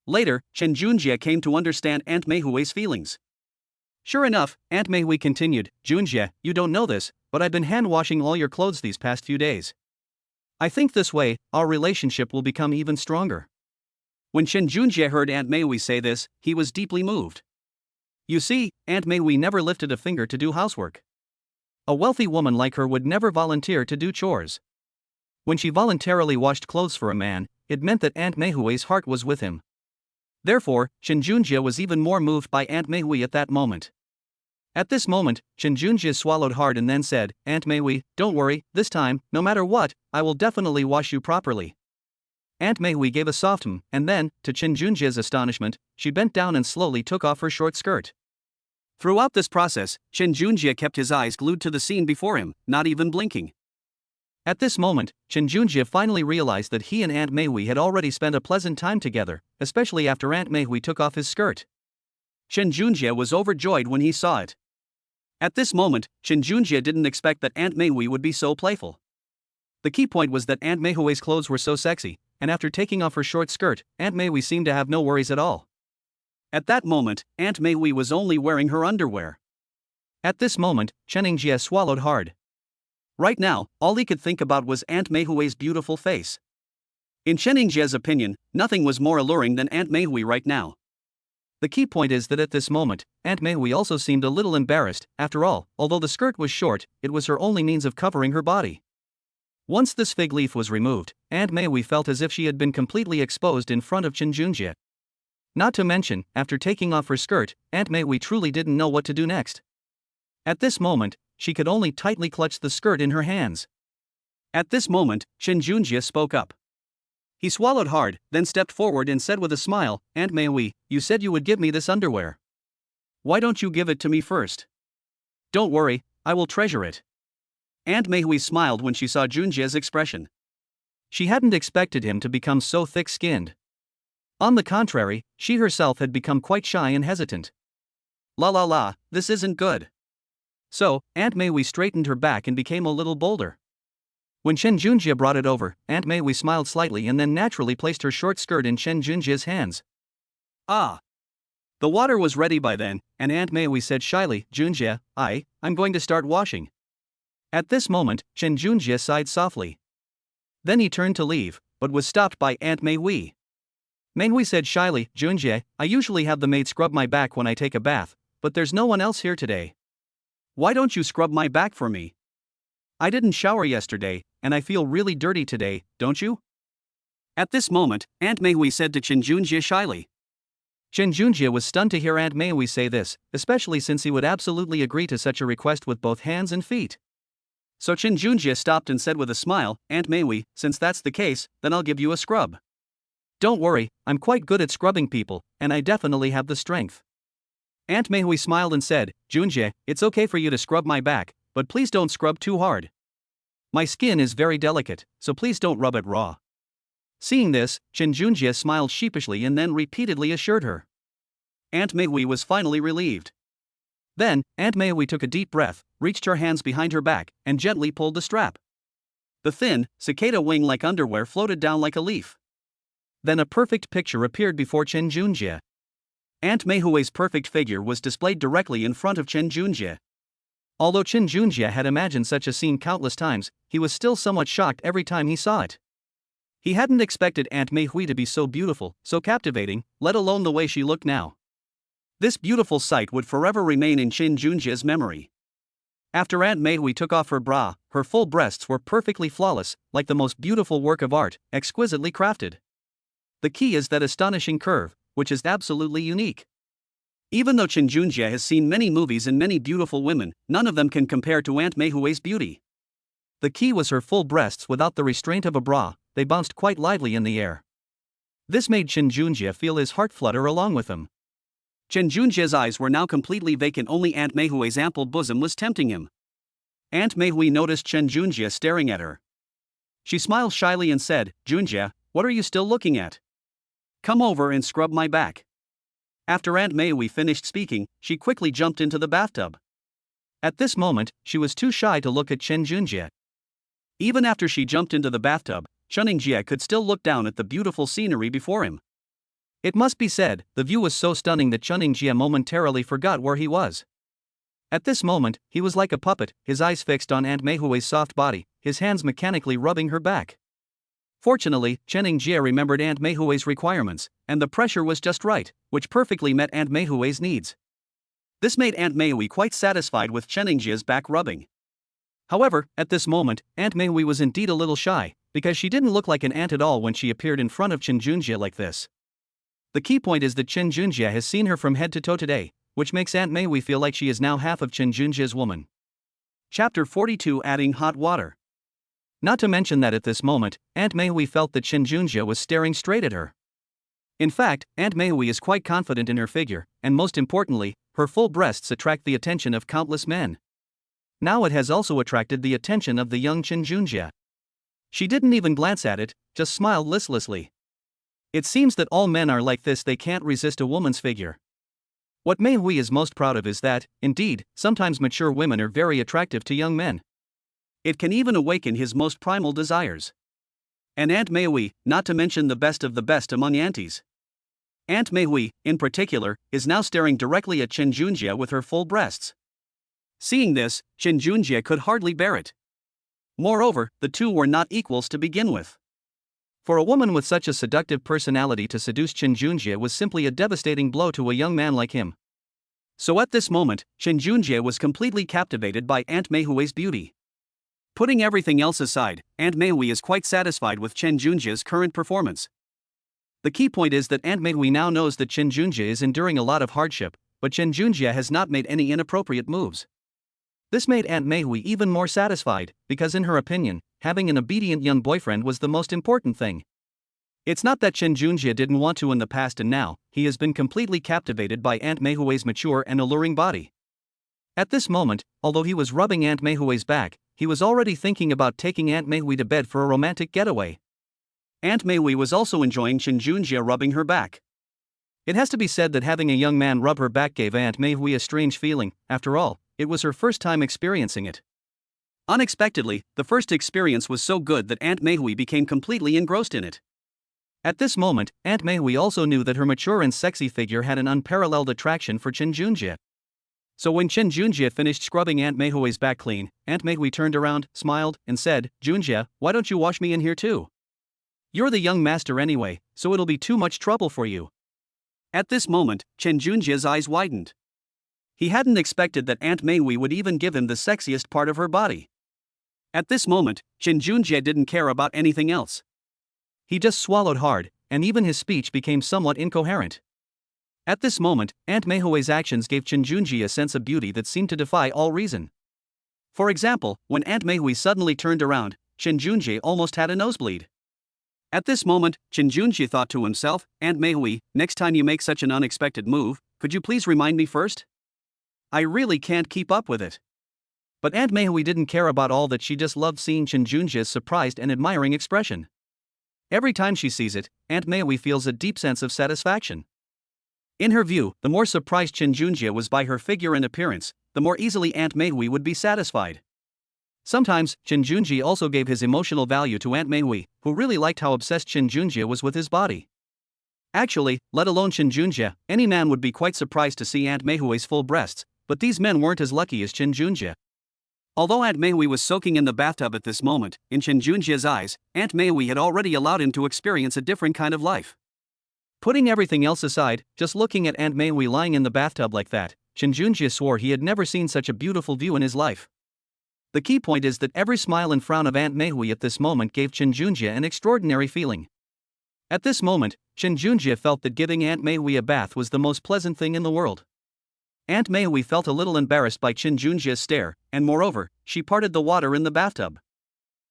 Later, Chen Junjie came to understand Aunt Meihui's feelings. Sure enough, Aunt Meihui continued, "Junjie, you don't know this, but I've been hand-washing all your clothes these past few days. I think this way, our relationship will become even stronger." When Chen Junjie heard Aunt Meihui say this, he was deeply moved. You see, Aunt Meihui never lifted a finger to do housework. A wealthy woman like her would never volunteer to do chores. When she voluntarily washed clothes for a man, it meant that Aunt Meihui's heart was with him. Therefore, Chen Junjie was even more moved by Aunt Meihui at that moment. At this moment, Chen Junjie swallowed hard and then said, "Aunt Meihui, don't worry, this time, no matter what, I will definitely wash you properly." Aunt Meihui gave a soft and then, to Chen Junjie's astonishment, she bent down and slowly took off her short skirt. Throughout this process, Chen Junjie kept his eyes glued to the scene before him, not even blinking. At this moment, Chen Junjie finally realized that he and Aunt Meihui had already spent a pleasant time together, especially after Aunt Meihui took off his skirt. Chen Junjie was overjoyed when he saw it. At this moment, Chen Junjie didn't expect that Aunt Meihui would be so playful. The key point was that Aunt Meihui's clothes were so sexy, and after taking off her short skirt, Aunt Meihui seemed to have no worries at all. At that moment, Aunt Meihui was only wearing her underwear. At this moment, Chen Junjie swallowed hard. Right now, all he could think about was Aunt Meihui's beautiful face. In Chen Junjie's opinion, nothing was more alluring than Aunt Meihui right now. The key point is that at this moment, Aunt Meihui also seemed a little embarrassed. After all, although the skirt was short, it was her only means of covering her body. Once this fig leaf was removed, Aunt Meihui felt as if she had been completely exposed in front of Chen Junjie. Not to mention, after taking off her skirt, Aunt Meihui truly didn't know what to do next. At this moment, she could only tightly clutch the skirt in her hands. At this moment, Chen Junjie spoke up. He swallowed hard, then stepped forward and said with a smile, "Aunt Meihui, you said you would give me this underwear. Why don't you give it to me first? Don't worry, I will treasure it." Aunt Meihui smiled when she saw Junjie's expression. She hadn't expected him to become so thick-skinned. On the contrary, she herself had become quite shy and hesitant. La, this isn't good. So, Aunt Meihui straightened her back and became a little bolder. When Chen Junjie brought it over, Aunt Meihui smiled slightly and then naturally placed her short skirt in Chen Junjie's hands. Ah! The water was ready by then, and Aunt Meihui said shyly, "Junjie, I'm going to start washing." At this moment, Chen Junjie sighed softly. Then he turned to leave, but was stopped by Aunt Meihui. Meihui said shyly, "Junjie, I usually have the maid scrub my back when I take a bath, but there's no one else here today. Why don't you scrub my back for me? I didn't shower yesterday, and I feel really dirty today, don't you?" At this moment, Aunt Meihui said to Chen Junjie shyly. Chen Junjie was stunned to hear Aunt Meihui say this, especially since he would absolutely agree to such a request with both hands and feet. So Chen Junjie stopped and said with a smile, "Aunt Meihui, since that's the case, then I'll give you a scrub. Don't worry, I'm quite good at scrubbing people, and I definitely have the strength." Aunt Meihui smiled and said, "Junjie, it's okay for you to scrub my back, but please don't scrub too hard. My skin is very delicate, so please don't rub it raw." Seeing this, Chen Junjie smiled sheepishly and then repeatedly assured her. Aunt Meihui was finally relieved. Then, Aunt Meihui took a deep breath, reached her hands behind her back, and gently pulled the strap. The thin, cicada wing-like underwear floated down like a leaf. Then a perfect picture appeared before Chen Junjie. Aunt Meihui's perfect figure was displayed directly in front of Chen Junjie. Although Chen Junjie had imagined such a scene countless times, he was still somewhat shocked every time he saw it. He hadn't expected Aunt Meihui to be so beautiful, so captivating, let alone the way she looked now. This beautiful sight would forever remain in Chen Junjie's memory. After Aunt Meihui took off her bra, her full breasts were perfectly flawless, like the most beautiful work of art, exquisitely crafted. The key is that astonishing curve, which is absolutely unique. Even though Chen Junjie has seen many movies and many beautiful women, none of them can compare to Aunt Mei Hui's beauty. The key was her full breasts without the restraint of a bra, they bounced quite lively in the air. This made Chen Junjie feel his heart flutter along with him. Chen Junjie's eyes were now completely vacant, only Aunt Mei Hui's ample bosom was tempting him. Aunt Mei Hui noticed Chen Junjie staring at her. She smiled shyly and said, "Junjie, what are you still looking at? Come over and scrub my back." After Aunt Mei Hui finished speaking, she quickly jumped into the bathtub. At this moment, she was too shy to look at Chen Junjie. Even after she jumped into the bathtub, Chen Junjie could still look down at the beautiful scenery before him. It must be said, the view was so stunning that Chen Junjie momentarily forgot where he was. At this moment, he was like a puppet, his eyes fixed on Aunt Mei Hui's soft body, his hands mechanically rubbing her back. Fortunately, Chen Junjie remembered Aunt Mei Hui's requirements, and the pressure was just right, which perfectly met Aunt Mei Hui's needs. This made Aunt Mei Hui quite satisfied with Chen Junjie's back rubbing. However, at this moment, Aunt Mei Hui was indeed a little shy, because she didn't look like an ant at all when she appeared in front of Chen Junjie like this. The key point is that Chen Junjie has seen her from head to toe today, which makes Aunt Mei Hui feel like she is now half of Chen Junjie's woman. Chapter 42: Adding hot water. Not to mention that at this moment, Aunt Mei Hui felt that Chen Junjie was staring straight at her. In fact, Aunt Mei Hui is quite confident in her figure, and most importantly, her full breasts attract the attention of countless men. Now it has also attracted the attention of the young Chen Junjie. She didn't even glance at it, just smiled listlessly. It seems that all men are like this, they can't resist a woman's figure. What Mei Hui is most proud of is that, indeed, sometimes mature women are very attractive to young men. It can even awaken his most primal desires. And Aunt Mei Hui, not to mention the best of the best among aunties. Aunt Mei Hui, in particular, is now staring directly at Chen Junjie with her full breasts. Seeing this, Chen Junjie could hardly bear it. Moreover, the two were not equals to begin with. For a woman with such a seductive personality to seduce Chen Junjie was simply a devastating blow to a young man like him. So at this moment, Chen Junjie was completely captivated by Aunt Mei Hui's beauty. Putting everything else aside, Aunt Mei Hui is quite satisfied with Chen Junjie's current performance. The key point is that Aunt Mei Hui now knows that Chen Junjie is enduring a lot of hardship, but Chen Junjie has not made any inappropriate moves. This made Aunt Mei Hui even more satisfied, because in her opinion, having an obedient young boyfriend was the most important thing. It's not that Chen Junjie didn't want to in the past, and now, he has been completely captivated by Aunt Mei Hui's mature and alluring body. At this moment, although he was rubbing Aunt Mei Hui's back, he was already thinking about taking Aunt Mei Hui to bed for a romantic getaway. Aunt Mei Hui was also enjoying Chen Junjie rubbing her back. It has to be said that having a young man rub her back gave Aunt Mei Hui a strange feeling. After all, it was her first time experiencing it. Unexpectedly, the first experience was so good that Aunt Mei Hui became completely engrossed in it. At this moment, Aunt Mei Hui also knew that her mature and sexy figure had an unparalleled attraction for Chen Junjie. So when Chen Junjie finished scrubbing Aunt Mei Hui's back clean, Aunt Mei Hui turned around, smiled, and said, "Junjie, why don't you wash me in here too? You're the young master anyway, so it'll be too much trouble for you." At this moment, Chen Junjie's eyes widened. He hadn't expected that Aunt Mei Hui would even give him the sexiest part of her body. At this moment, Chen Junjie didn't care about anything else. He just swallowed hard, and even his speech became somewhat incoherent. At this moment, Aunt Mei Hui's actions gave Chen Junjie a sense of beauty that seemed to defy all reason. For example, when Aunt Mei Hui suddenly turned around, Chen Junjie almost had a nosebleed. At this moment, Chen Junjie thought to himself, "Aunt Mei Hui, next time you make such an unexpected move, could you please remind me first? I really can't keep up with it." But Aunt Mei Hui didn't care about all that, she just loved seeing Chen Junjie's surprised and admiring expression. Every time she sees it, Aunt Mei Hui feels a deep sense of satisfaction. In her view, the more surprised Chen Junjie was by her figure and appearance, the more easily Aunt Mei Hui would be satisfied. Sometimes, Chen Junjie also gave his emotional value to Aunt Mei Hui, who really liked how obsessed Chen Junjie was with his body. Actually, let alone Chen Junjie, any man would be quite surprised to see Aunt Mei Hui's full breasts, but these men weren't as lucky as Chen Junjie. Although Aunt Mei Hui was soaking in the bathtub at this moment, in Chen Junjie's eyes, Aunt Mei Hui had already allowed him to experience a different kind of life. Putting everything else aside, just looking at Aunt Mei Hui lying in the bathtub like that, Chen Junjie swore he had never seen such a beautiful view in his life. The key point is that every smile and frown of Aunt Mei Hui at this moment gave Chen Junjie an extraordinary feeling. At this moment, Chen Junjie felt that giving Aunt Mei a bath was the most pleasant thing in the world. Aunt Mei felt a little embarrassed by Chen Junjie's stare, and moreover, she parted the water in the bathtub.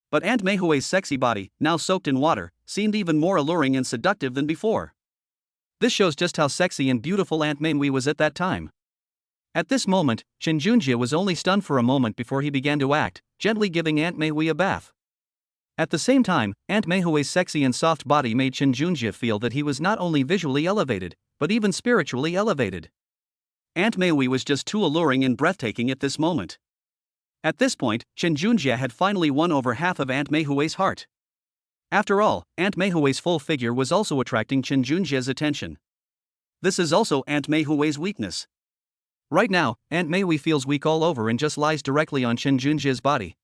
But Aunt Mei's sexy body, now soaked in water, seemed even more alluring and seductive than before. This shows just how sexy and beautiful Aunt Mei was at that time. At this moment, Chen Junjie was only stunned for a moment before he began to act, gently giving Aunt Mei a bath. At the same time, Aunt Mei's sexy and soft body made Chen Junjie feel that he was not only visually elevated, but even spiritually elevated. Aunt Mei was just too alluring and breathtaking at this moment. At this point, Chen Junjie had finally won over half of Aunt Mei's heart. After all, Aunt Mei's full figure was also attracting Chen Junjie's attention. This is also Aunt Mei's weakness. Right now, Aunt Mei feels weak all over and just lies directly on Chen Junjie's body.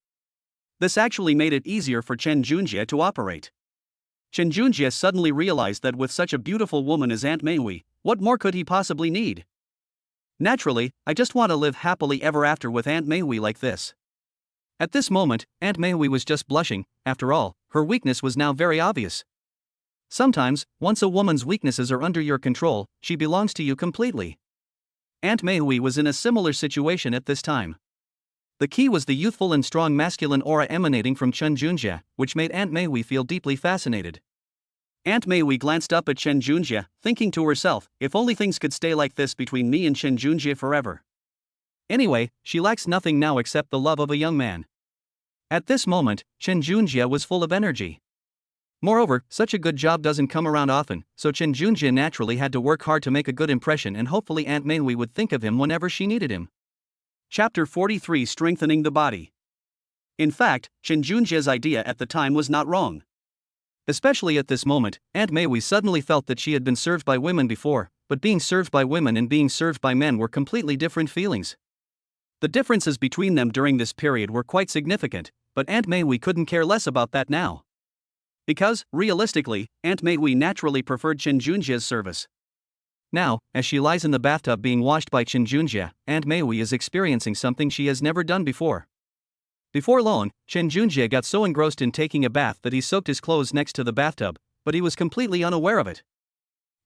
This actually made it easier for Chen Junjie to operate. Chen Junjie suddenly realized that with such a beautiful woman as Aunt Mei, what more could he possibly need? Naturally, I just want to live happily ever after with Aunt Mei like this. At this moment, Aunt Mei was just blushing. After all, her weakness was now very obvious. Sometimes, once a woman's weaknesses are under your control, she belongs to you completely. Aunt Mei was in a similar situation at this time. The key was the youthful and strong masculine aura emanating from Chen Junjie, which made Aunt Mei feel deeply fascinated. Aunt Mei glanced up at Chen Junjie, thinking to herself, if only things could stay like this between me and Chen Junjie forever. Anyway, she lacks nothing now except the love of a young man. At this moment, Chen Junjie was full of energy. Moreover, such a good job doesn't come around often, so Chen Junjie naturally had to work hard to make a good impression, and hopefully Aunt Mei would think of him whenever she needed him. Chapter 43: Strengthening the Body. In fact, Chen Junjie's idea at the time was not wrong. Especially at this moment, Aunt Mei suddenly felt that she had been served by women before, but being served by women and being served by men were completely different feelings. The differences between them during this period were quite significant, but Aunt Mei couldn't care less about that now. Because, realistically, Aunt Mei naturally preferred Chen Junjie's service. Now, as she lies in the bathtub being washed by Chen Junjie, Aunt Mei is experiencing something she has never done before. Before long, Chen Junjie got so engrossed in taking a bath that he soaked his clothes next to the bathtub, but he was completely unaware of it.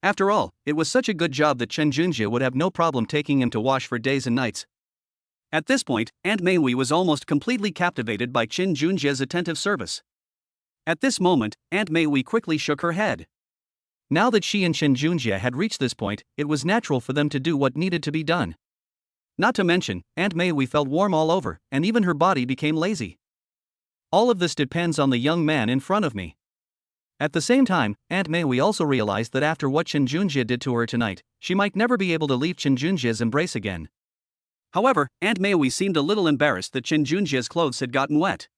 After all, it was such a good job that Chen Junjie would have no problem taking him to wash for days and nights. At this point, Aunt Mei was almost completely captivated by Chen Junjie's attentive service. At this moment, Aunt Mei quickly shook her head. Now that she and Chen Junjie had reached this point, it was natural for them to do what needed to be done. Not to mention, Aunt Mei felt warm all over, and even her body became lazy. All of this depends on the young man in front of me. At the same time, Aunt Mei also realized that after what Chen Junjie did to her tonight, she might never be able to leave Chen Junjie's embrace again. However, Aunt Mei seemed a little embarrassed that Chen Junjie's clothes had gotten wet.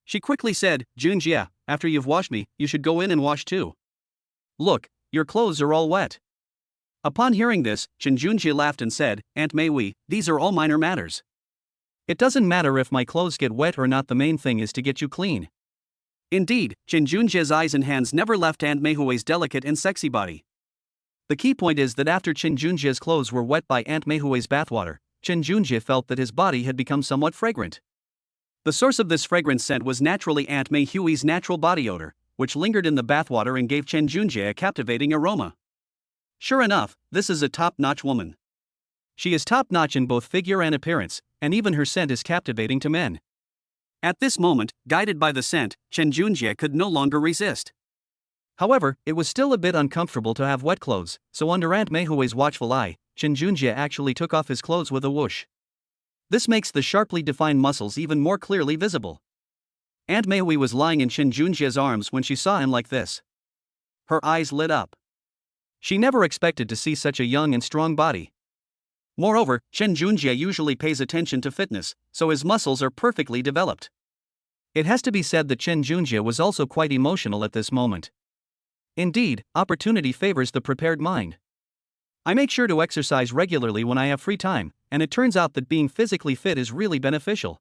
She quickly said, Junjie, after you've washed me, you should go in and wash too. Look, your clothes are all wet. Upon hearing this, Chen Junjie laughed and said, Aunt Mei, these are all minor matters. It doesn't matter if my clothes get wet or not, the main thing is to get you clean. Indeed, Chen Junjie's eyes and hands never left Aunt Mei's delicate and sexy body. The key point is that after Chen Junjie's clothes were wet by Aunt Mei's bathwater, Chen Junjie felt that his body had become somewhat fragrant. The source of this fragrance scent was naturally Aunt Mei's natural body odor, which lingered in the bathwater and gave Chen Junjie a captivating aroma. Sure enough, this is a top-notch woman. She is top-notch in both figure and appearance, and even her scent is captivating to men. At this moment, guided by the scent, Chen Junjie could no longer resist. However, it was still a bit uncomfortable to have wet clothes, so under Aunt Mei's watchful eye, Chen Junjie actually took off his clothes with a whoosh. This makes the sharply defined muscles even more clearly visible. Aunt Mei was lying in Chen Junjie's arms when she saw him like this. Her eyes lit up. She never expected to see such a young and strong body. Moreover, Chen Junjie usually pays attention to fitness, so his muscles are perfectly developed. It has to be said that Chen Junjie was also quite emotional at this moment. Indeed, opportunity favors the prepared mind. I make sure to exercise regularly when I have free time, and it turns out that being physically fit is really beneficial.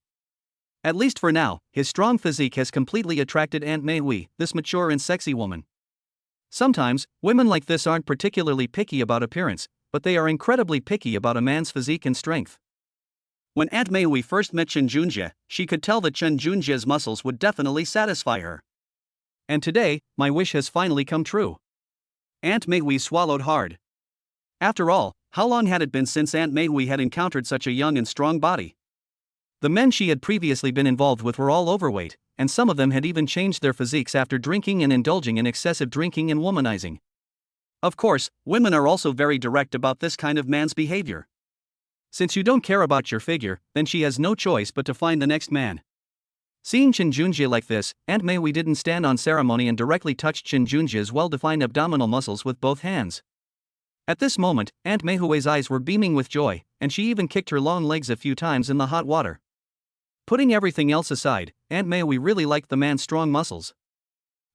At least for now, his strong physique has completely attracted Aunt Mei, this mature and sexy woman. Sometimes, women like this aren't particularly picky about appearance, but they are incredibly picky about a man's physique and strength. When Aunt Mei first met Chen Junjie, she could tell that Chen Junjie's muscles would definitely satisfy her. And today, my wish has finally come true. Aunt Mei swallowed hard. After all, how long had it been since Aunt Mei had encountered such a young and strong body? The men she had previously been involved with were all overweight, and some of them had even changed their physiques after drinking and indulging in excessive drinking and womanizing. Of course, women are also very direct about this kind of man's behavior. Since you don't care about your figure, then she has no choice but to find the next man. Seeing Chen Junjie like this, Aunt Mei didn't stand on ceremony and directly touched Chen Junjie's well-defined abdominal muscles with both hands. At this moment, Aunt Mei's eyes were beaming with joy, and she even kicked her long legs a few times in the hot water. Putting everything else aside, Aunt Mei really liked the man's strong muscles.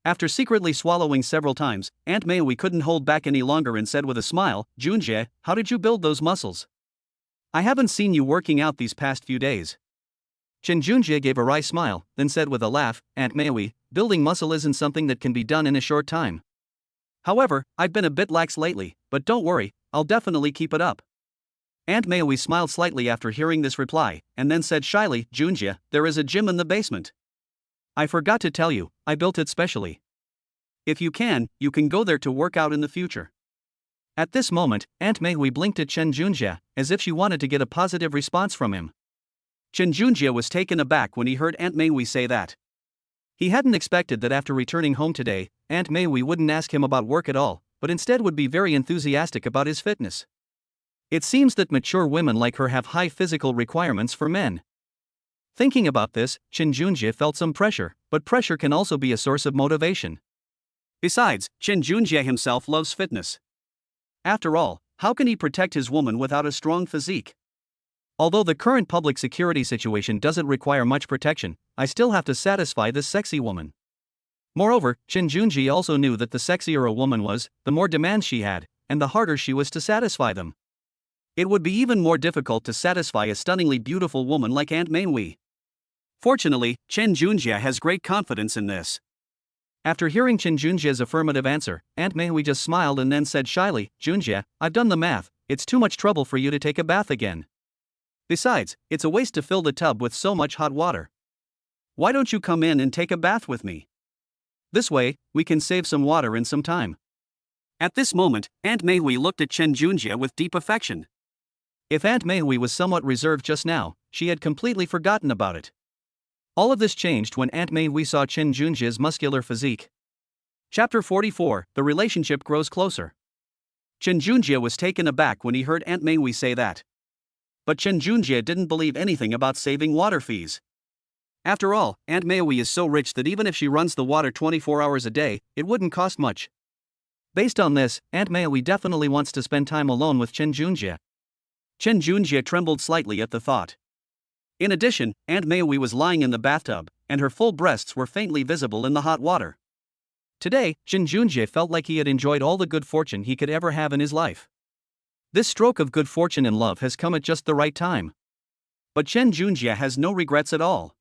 After secretly swallowing several times, Aunt Mei couldn't hold back any longer and said with a smile, "Junjie, how did you build those muscles? I haven't seen you working out these past few days." Chen Junjie gave a wry smile, then said with a laugh, "Aunt Mei, building muscle isn't something that can be done in a short time. However, I've been a bit lax lately, but don't worry, I'll definitely keep it up." Aunt Mei smiled slightly after hearing this reply, and then said shyly, "Junjie, there is a gym in the basement. I forgot to tell you, I built it specially. If you can go there to work out in the future." At this moment, Aunt Mei blinked at Chen Junjie, as if she wanted to get a positive response from him. Chen Junjie was taken aback when he heard Aunt Mei say that. He hadn't expected that after returning home today, Aunt Mei wouldn't ask him about work at all, but instead would be very enthusiastic about his fitness. It seems that mature women like her have high physical requirements for men. Thinking about this, Chen Junjie felt some pressure, but pressure can also be a source of motivation. Besides, Chen Junjie himself loves fitness. After all, how can he protect his woman without a strong physique? Although the current public security situation doesn't require much protection, I still have to satisfy this sexy woman. Moreover, Chen Junjie also knew that the sexier a woman was, the more demands she had, and the harder she was to satisfy them. It would be even more difficult to satisfy a stunningly beautiful woman like Aunt Mei. Fortunately, Chen Junjie has great confidence in this. After hearing Chen Junjie's affirmative answer, Aunt Mei just smiled and then said shyly, "Junjie, I've done the math, it's too much trouble for you to take a bath again. Besides, it's a waste to fill the tub with so much hot water. Why don't you come in and take a bath with me? This way, we can save some water and some time." At this moment, Aunt Mei looked at Chen Junjie with deep affection. If Aunt Mei was somewhat reserved just now, she had completely forgotten about it. All of this changed when Aunt Mei saw Chen Junjie's muscular physique. Chapter 44, The Relationship Grows Closer. Chen Junjie was taken aback when he heard Aunt Mei say that. But Chen Junjie didn't believe anything about saving water fees. After all, Aunt Mei is so rich that even if she runs the water 24 hours a day, it wouldn't cost much. Based on this, Aunt Mei definitely wants to spend time alone with Chen Junjie. Chen Junjie trembled slightly at the thought. In addition, Aunt Mei was lying in the bathtub, and her full breasts were faintly visible in the hot water. Today, Chen Junjie felt like he had enjoyed all the good fortune he could ever have in his life. This stroke of good fortune in love has come at just the right time. But Chen Junjie has no regrets at all.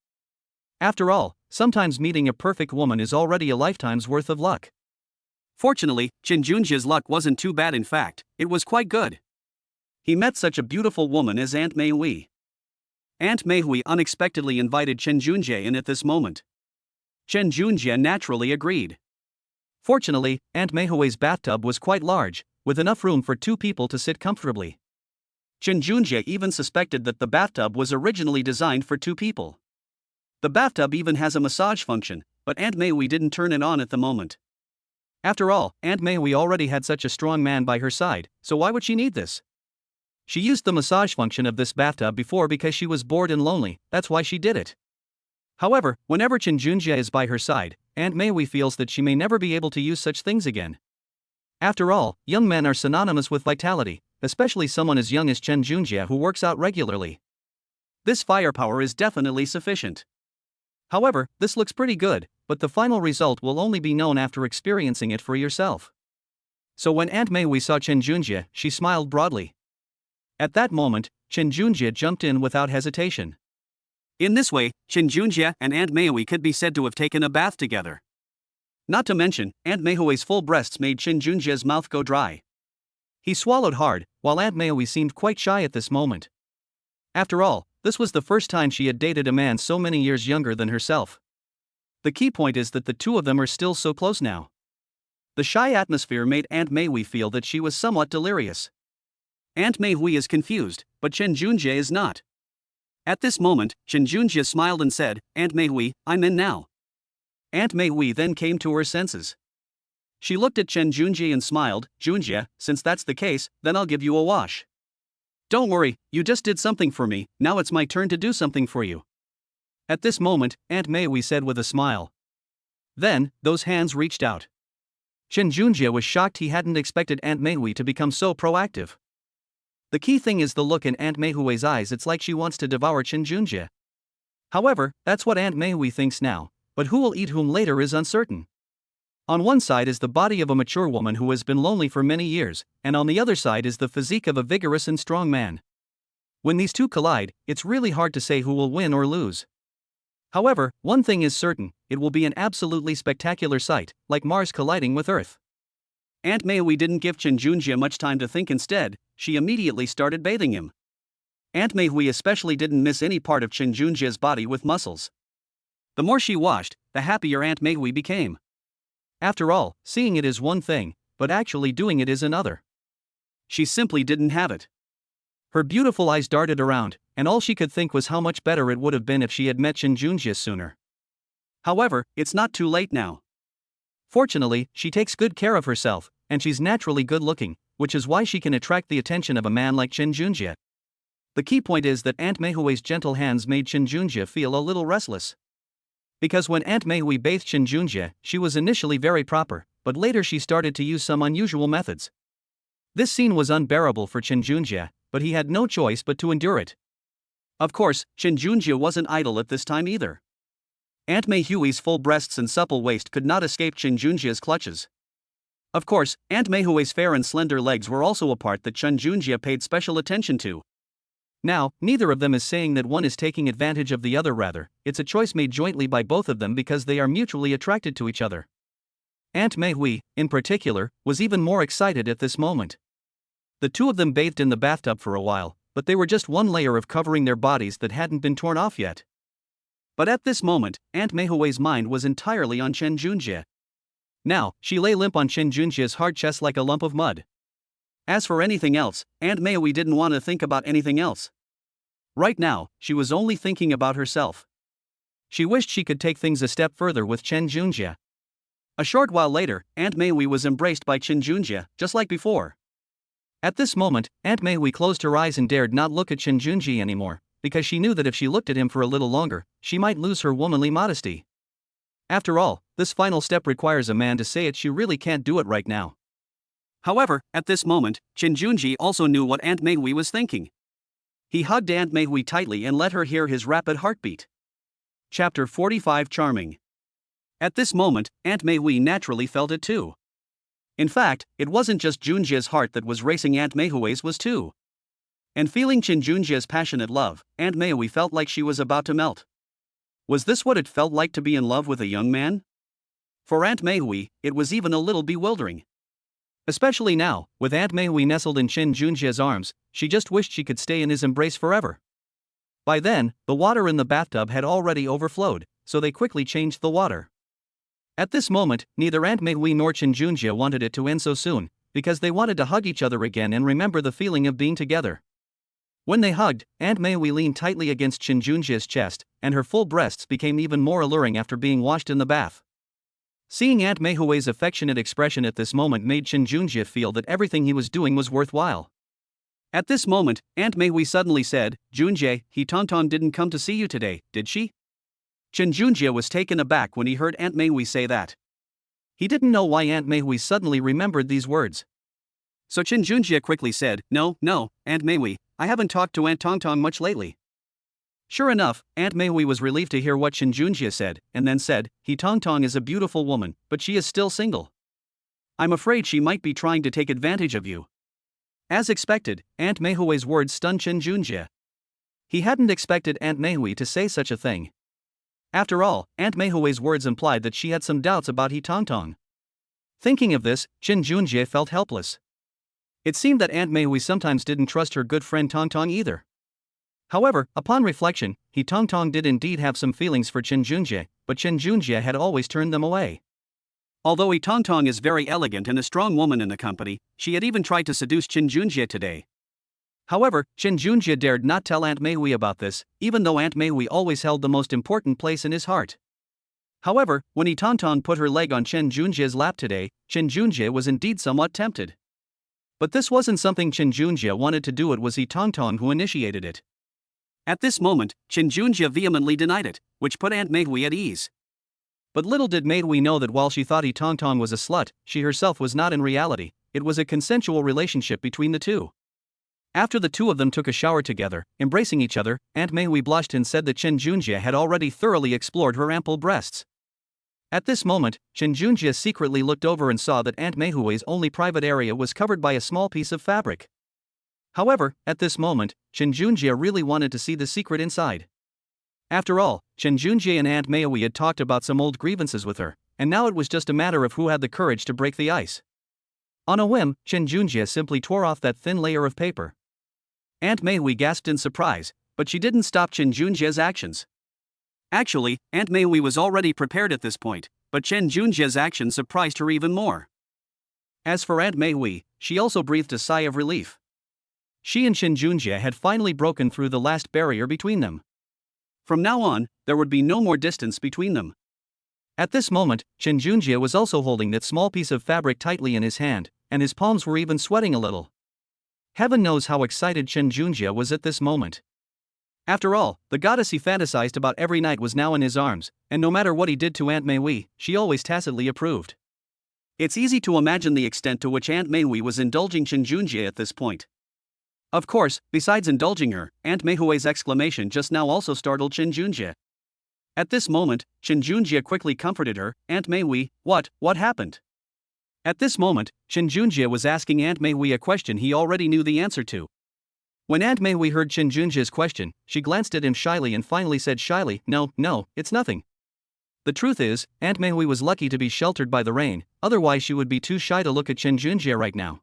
After all, sometimes meeting a perfect woman is already a lifetime's worth of luck. Fortunately, Chen Junjie's luck wasn't too bad. In fact, it was quite good. He met such a beautiful woman as Aunt Mei. Aunt Mei unexpectedly invited Chen Junjie in at this moment. Chen Junjie naturally agreed. Fortunately, Aunt Mei's bathtub was quite large, with enough room for two people to sit comfortably. Chen Junjie even suspected that the bathtub was originally designed for two people. The bathtub even has a massage function, but Aunt Mei didn't turn it on at the moment. After all, Aunt Mei already had such a strong man by her side, so why would she need this? She used the massage function of this bathtub before because she was bored and lonely, that's why she did it. However, whenever Chen Junjie is by her side, Aunt Mei feels that she may never be able to use such things again. After all, young men are synonymous with vitality, especially someone as young as Chen Junjie who works out regularly. This firepower is definitely sufficient. However, this looks pretty good, but the final result will only be known after experiencing it for yourself. So when Aunt Mei saw Chen Junjie, she smiled broadly. At that moment, Chen Junjie jumped in without hesitation. In this way, Chen Junjie and Aunt Mei could be said to have taken a bath together. Not to mention, Aunt Mei's full breasts made Chen Junjie's mouth go dry. He swallowed hard, while Aunt Mei seemed quite shy at this moment. After all, this was the first time she had dated a man so many years younger than herself. The key point is that the two of them are still so close now. The shy atmosphere made Aunt Meihui feel that she was somewhat delirious. Aunt Meihui is confused, but Chen Junjie is not. At this moment, Chen Junjie smiled and said, "Aunt Meihui, I'm in now." Aunt Meihui then came to her senses. She looked at Chen Junjie and smiled, "Junjie, since that's the case, then I'll give you a wash. Don't worry, you just did something for me, now it's my turn to do something for you." At this moment, Aunt Meihui said with a smile. Then, those hands reached out. Chen Junjie was shocked. He hadn't expected Aunt Meihui to become so proactive. The key thing is the look in Aunt Meihui's eyes. It's like she wants to devour Chen Junjie. However, that's what Aunt Meihui thinks now, but who will eat whom later is uncertain. On one side is the body of a mature woman who has been lonely for many years, and on the other side is the physique of a vigorous and strong man. When these two collide, it's really hard to say who will win or lose. However, one thing is certain, it will be an absolutely spectacular sight, like Mars colliding with Earth. Aunt Meihui didn't give Chen Junjie much time to think. Instead, she immediately started bathing him. Aunt Meihui especially didn't miss any part of Chen Junjie's body with muscles. The more she washed, the happier Aunt Meihui became. After all, seeing it is one thing, but actually doing it is another. She simply didn't have it. Her beautiful eyes darted around, and all she could think was how much better it would have been if she had met Chen Junjie sooner. However, it's not too late now. Fortunately, she takes good care of herself, and she's naturally good looking, which is why she can attract the attention of a man like Chen Junjie. The key point is that Aunt Meihui's gentle hands made Chen Junjie feel a little restless. Because when Aunt Meihui bathed Chen Junjie, she was initially very proper, but later she started to use some unusual methods. This scene was unbearable for Chen Junjie, but he had no choice but to endure it. Of course, Chen Junjie wasn't idle at this time either. Aunt Meihui's full breasts and supple waist could not escape Chen Junjie's clutches. Of course, Aunt Meihui's fair and slender legs were also a part that Chen Junjie paid special attention to. Now, neither of them is saying that one is taking advantage of the other. Rather, it's a choice made jointly by both of them because they are mutually attracted to each other. Aunt Meihui, in particular, was even more excited at this moment. The two of them bathed in the bathtub for a while, but they were just one layer of covering their bodies that hadn't been torn off yet. But at this moment, Aunt Meihui's mind was entirely on Chen Junjie. Now, she lay limp on Chen Junjie's hard chest like a lump of mud. As for anything else, Aunt Meihui didn't want to think about anything else. Right now, she was only thinking about herself. She wished she could take things a step further with Chen Junjie. A short while later, Aunt Meihui was embraced by Chen Junjie, just like before. At this moment, Aunt Meihui closed her eyes and dared not look at Chen Junjie anymore, because she knew that if she looked at him for a little longer, she might lose her womanly modesty. After all, this final step requires a man to say it. She really can't do it right now. However, at this moment, Chen Junjie also knew what Aunt Meihui was thinking. He hugged Aunt Meihui tightly and let her hear his rapid heartbeat. Chapter 45 Charming. At this moment, Aunt Meihui naturally felt it too. In fact, it wasn't just Junjie's heart that was racing, Aunt Meihui's was too. And feeling Chen Junjie's passionate love, Aunt Meihui felt like she was about to melt. Was this what it felt like to be in love with a young man? For Aunt Meihui, it was even a little bewildering. Especially now, with Aunt Meihui nestled in Chen Junjie's arms, she just wished she could stay in his embrace forever. By then, the water in the bathtub had already overflowed, so they quickly changed the water. At this moment, neither Aunt Meihui nor Chen Junjie wanted it to end so soon, because they wanted to hug each other again and remember the feeling of being together. When they hugged, Aunt Meihui leaned tightly against Chen Junjie's chest, and her full breasts became even more alluring after being washed in the bath. Seeing Aunt Meihui's affectionate expression at this moment made Chen Junjie feel that everything he was doing was worthwhile. At this moment, Aunt Meihui suddenly said, "Junjie, he Tongtong didn't come to see you today, did she?" Chen Junjie was taken aback when he heard Aunt Meihui say that. He didn't know why Aunt Meihui suddenly remembered these words. So Chen Junjie quickly said, No, Aunt Meihui, I haven't talked to Aunt Tongtong much lately." Sure enough, Aunt Meihui was relieved to hear what Chen Junjie said, and then said, "He Tongtong is a beautiful woman, but she is still single. I'm afraid she might be trying to take advantage of you." As expected, Aunt Meihui's words stunned Chen Junjie. He hadn't expected Aunt Meihui to say such a thing. After all, Aunt Meihui's words implied that she had some doubts about He Tongtong. Thinking of this, Chen Junjie felt helpless. It seemed that Aunt Meihui sometimes didn't trust her good friend Tongtong either. However, upon reflection, He Tongtong did indeed have some feelings for Chen Junjie, but Chen Junjie had always turned them away. Although Tong Tong is very elegant and a strong woman in the company, she had even tried to seduce Chen Junjie today. However, Chen Junjie dared not tell Aunt Meihui about this, even though Aunt Meihui always held the most important place in his heart. However, when Tong Tong put her leg on Chen Junjie's lap today, Chen Junjie was indeed somewhat tempted. But this wasn't something Chen Junjie wanted to do, it was Tong Tong who initiated it. At this moment, Chen Junjie vehemently denied it, which put Aunt Meihui at ease. But little did Meihui know that while she thought Tong Tong was a slut, she herself was not in reality. It was a consensual relationship between the two. After the two of them took a shower together, embracing each other, Aunt Meihui blushed and said that Chen Junjie had already thoroughly explored her ample breasts. At this moment, Chen Junjie secretly looked over and saw that Aunt Meihui's only private area was covered by a small piece of fabric. However, at this moment, Chen Junjie really wanted to see the secret inside. After all, Chen Junjie and Aunt Meihui had talked about some old grievances with her, and now it was just a matter of who had the courage to break the ice. On a whim, Chen Junjie simply tore off that thin layer of paper. Aunt Meihui gasped in surprise, but she didn't stop Chen Junjie's actions. Actually, Aunt Meihui was already prepared at this point, but Chen Junjie's action surprised her even more. As for Aunt Meihui, she also breathed a sigh of relief. She and Chen Junjie had finally broken through the last barrier between them. From now on, there would be no more distance between them. At this moment, Chen Junjie was also holding that small piece of fabric tightly in his hand, and his palms were even sweating a little. Heaven knows how excited Chen Junjie was at this moment. After all, the goddess he fantasized about every night was now in his arms, and no matter what he did to Aunt Meihui, she always tacitly approved. It's easy to imagine the extent to which Aunt Meihui was indulging Chen Junjie at this point. Of course, besides indulging her, Aunt Meihui's exclamation just now also startled Chen Junjie. At this moment, Chen Junjie quickly comforted her. Aunt Meihui, what happened? At this moment, Chen Junjie was asking Aunt Meihui a question he already knew the answer to. When Aunt Meihui heard Chen Junjie's question, she glanced at him shyly and finally said shyly, No, it's nothing. The truth is, Aunt Meihui was lucky to be sheltered by the rain, otherwise she would be too shy to look at Chen Junjie right now.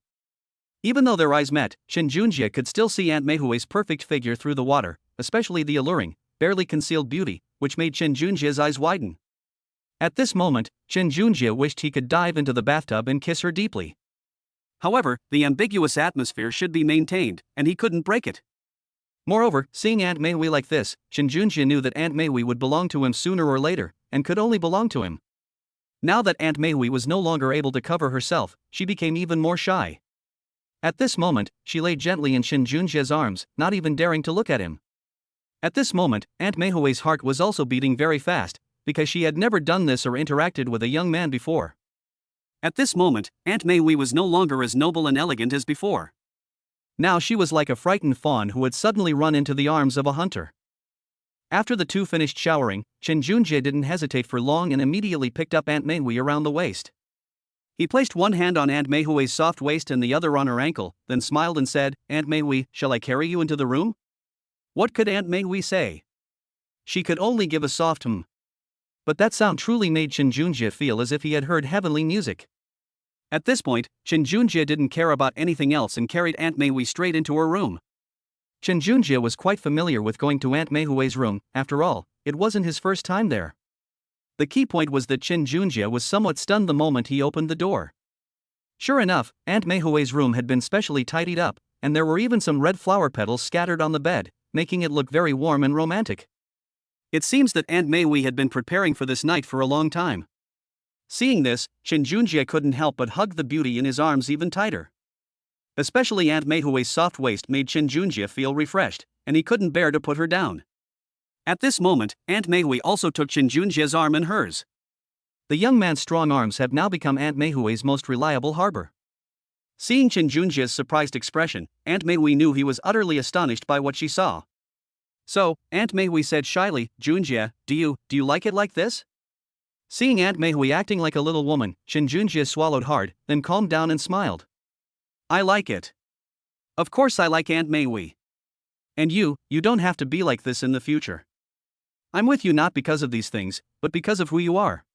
Even though their eyes met, Chen Junjie could still see Aunt Meihui's perfect figure through the water, especially the alluring, barely concealed beauty, which made Chen Junjie's eyes widen. At this moment, Chen Junjie wished he could dive into the bathtub and kiss her deeply. However, the ambiguous atmosphere should be maintained, and he couldn't break it. Moreover, seeing Aunt Meihui like this, Chen Junjie knew that Aunt Meihui would belong to him sooner or later, and could only belong to him. Now that Aunt Meihui was no longer able to cover herself, she became even more shy. At this moment, she lay gently in Chen Junjie's arms, not even daring to look at him. At this moment, Aunt Meihui's heart was also beating very fast, because she had never done this or interacted with a young man before. At this moment, Aunt Meihui was no longer as noble and elegant as before. Now she was like a frightened fawn who had suddenly run into the arms of a hunter. After the two finished showering, Chen Junjie didn't hesitate for long and immediately picked up Aunt Meihui around the waist. He placed one hand on Aunt Meihui's soft waist and the other on her ankle, then smiled and said, Aunt Meihui, shall I carry you into the room? What could Aunt Meihui say? She could only give a soft But that sound truly made Chen Junjie feel as if he had heard heavenly music. At this point, Chen Junjie didn't care about anything else and carried Aunt Meihui straight into her room. Chen Junjie was quite familiar with going to Aunt Meihui's room. After all, it wasn't his first time there. The key point was that Chen Junjie was somewhat stunned the moment he opened the door. Sure enough, Aunt Meihui's room had been specially tidied up, and there were even some red flower petals scattered on the bed, making it look very warm and romantic. It seems that Aunt Meihui had been preparing for this night for a long time. Seeing this, Chen Junjie couldn't help but hug the beauty in his arms even tighter. Especially Aunt Meihui's soft waist made Chen Junjie feel refreshed, and he couldn't bear to put her down. At this moment, Aunt Meihui also took Chen Junjie's arm in hers. The young man's strong arms have now become Aunt Meihui's most reliable harbor. Seeing Chen Junjie's surprised expression, Aunt Meihui knew he was utterly astonished by what she saw. So, Aunt Meihui said shyly, Junjie, do you like it like this? Seeing Aunt Meihui acting like a little woman, Chen Junjie swallowed hard, then calmed down and smiled. I like it. Of course I like Aunt Meihui. And you don't have to be like this in the future. I'm with you not because of these things, but because of who you are.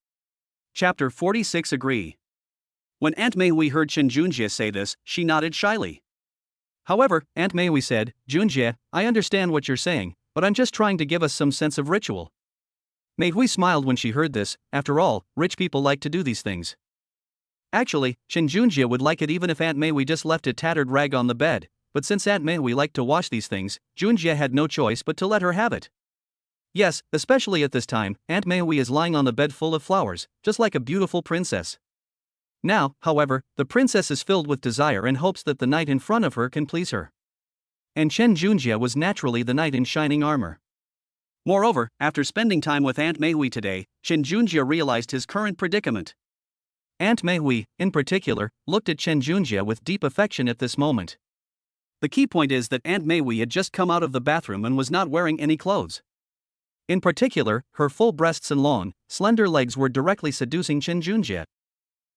Chapter 46 Agree. When Aunt Meihui heard Chen Junjie say this, she nodded shyly. However, Aunt Meihui said, Junjie, I understand what you're saying, but I'm just trying to give us some sense of ritual. Mei Hui smiled when she heard this. After all, rich people like to do these things. Actually, Chen Junjie would like it even if Aunt Mei Hui just left a tattered rag on the bed, but since Aunt Mei Hui liked to wash these things, Junjie had no choice but to let her have it. Yes, especially at this time, Aunt Mei Hui is lying on the bed full of flowers, just like a beautiful princess. Now, however, the princess is filled with desire and hopes that the knight in front of her can please her. And Chen Junjie was naturally the knight in shining armor. Moreover, after spending time with Aunt Mei Hui today, Chen Junjie realized his current predicament. Aunt Mei Hui, in particular, looked at Chen Junjie with deep affection at this moment. The key point is that Aunt Mei Hui had just come out of the bathroom and was not wearing any clothes. In particular, her full breasts and long, slender legs were directly seducing Chen Junjie.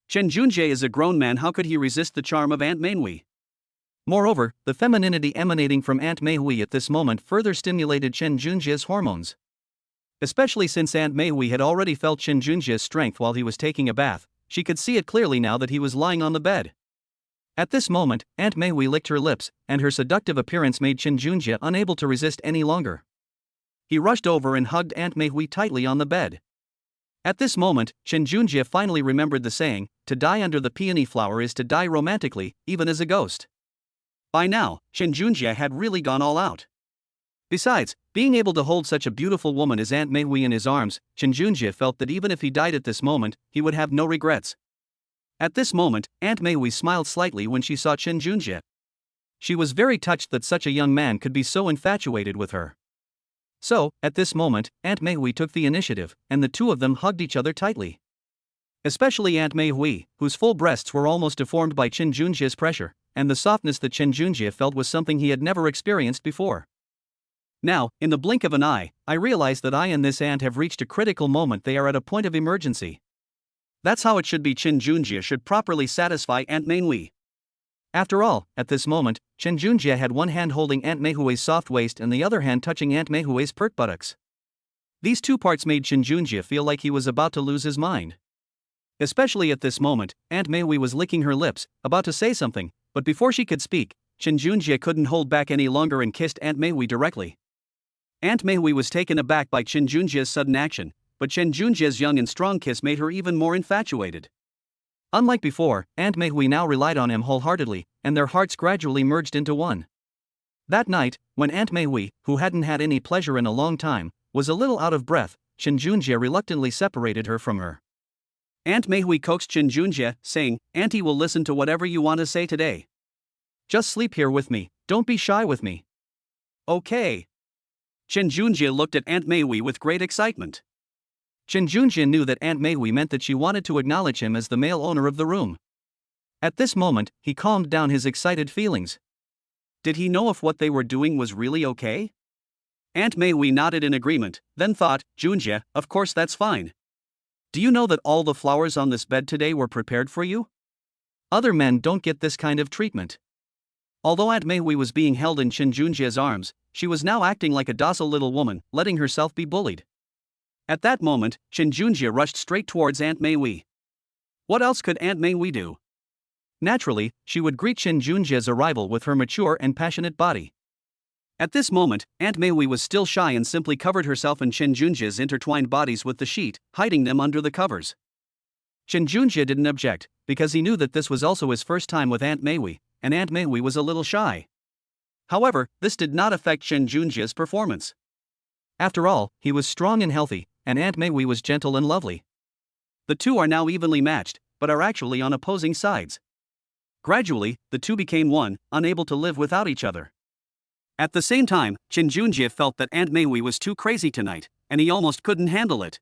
Chen Junjie is a grown man, how could he resist the charm of Aunt Mei Hui? Moreover, the femininity emanating from Aunt Mei Hui at this moment further stimulated Chen Junjie's hormones. Especially since Aunt Mei Hui had already felt Chen Junjie's strength while he was taking a bath, she could see it clearly now that he was lying on the bed. At this moment, Aunt Mei Hui licked her lips, and her seductive appearance made Chen Junjie unable to resist any longer. He rushed over and hugged Aunt Mei Hui tightly on the bed. At this moment, Chen Junjie finally remembered the saying, to die under the peony flower is to die romantically, even as a ghost. By now, Chen Junjie had really gone all out. Besides, being able to hold such a beautiful woman as Aunt Mei Hui in his arms, Chen Junjie felt that even if he died at this moment, he would have no regrets. At this moment, Aunt Mei Hui smiled slightly when she saw Chen Junjie. She was very touched that such a young man could be so infatuated with her. So, at this moment, Aunt Mei Hui took the initiative, and the two of them hugged each other tightly. Especially Aunt Mei Hui, whose full breasts were almost deformed by Chen Junjie's pressure, and the softness that Chen Junjie felt was something he had never experienced before. Now, in the blink of an eye, I realize that I and this aunt have reached a critical moment. They are at a point of emergency. That's how it should be. Chen Junjie should properly satisfy Aunt Mei Hui. After all, at this moment, Chen Junjie had one hand holding Aunt Mei Hui's soft waist and the other hand touching Aunt Mei Hui's pert buttocks. These two parts made Chen Junjie feel like he was about to lose his mind. Especially at this moment, Aunt Mei Hui was licking her lips, about to say something, but before she could speak, Chen Junjie couldn't hold back any longer and kissed Aunt Mei Hui directly. Aunt Mei Hui was taken aback by Chen Junjie's sudden action, but Chen Junjie's young and strong kiss made her even more infatuated. Unlike before, Aunt Mei Hui now relied on him wholeheartedly, and their hearts gradually merged into one. That night, when Aunt Mei Hui, who hadn't had any pleasure in a long time, was a little out of breath, Chen Junjie reluctantly separated her from her. Aunt Mei Hui coaxed Chen Junjie, saying, "Auntie will listen to whatever you want to say today. Just sleep here with me, don't be shy with me." Okay. Chen Junjie looked at Aunt Mei Hui with great excitement. Chen Junjie knew that Aunt Mei Hui meant that she wanted to acknowledge him as the male owner of the room. At this moment, he calmed down his excited feelings. Did he know if what they were doing was really okay? Aunt Mei Hui nodded in agreement, then thought, "Junjie, of course that's fine. Do you know that all the flowers on this bed today were prepared for you? Other men don't get this kind of treatment." Although Aunt Mei Hui was being held in Chen Junjie's arms, she was now acting like a docile little woman, letting herself be bullied. At that moment, Chen Junjie rushed straight towards Aunt Mei Hui. What else could Aunt Mei Hui do? Naturally, she would greet Chen Junjie's arrival with her mature and passionate body. At this moment, Aunt Mei Hui was still shy and simply covered herself and Chen Junjie's intertwined bodies with the sheet, hiding them under the covers. Chen Junjie didn't object, because he knew that this was also his first time with Aunt Mei Hui, and Aunt Mei Hui was a little shy. However, this did not affect Chen Junjie's performance. After all, he was strong and healthy, and Aunt Mei Hui was gentle and lovely. The two are now evenly matched, but are actually on opposing sides. Gradually, the two became one, unable to live without each other. At the same time, Chen Junjie felt that Aunt Mei Hui was too crazy tonight, and he almost couldn't handle it.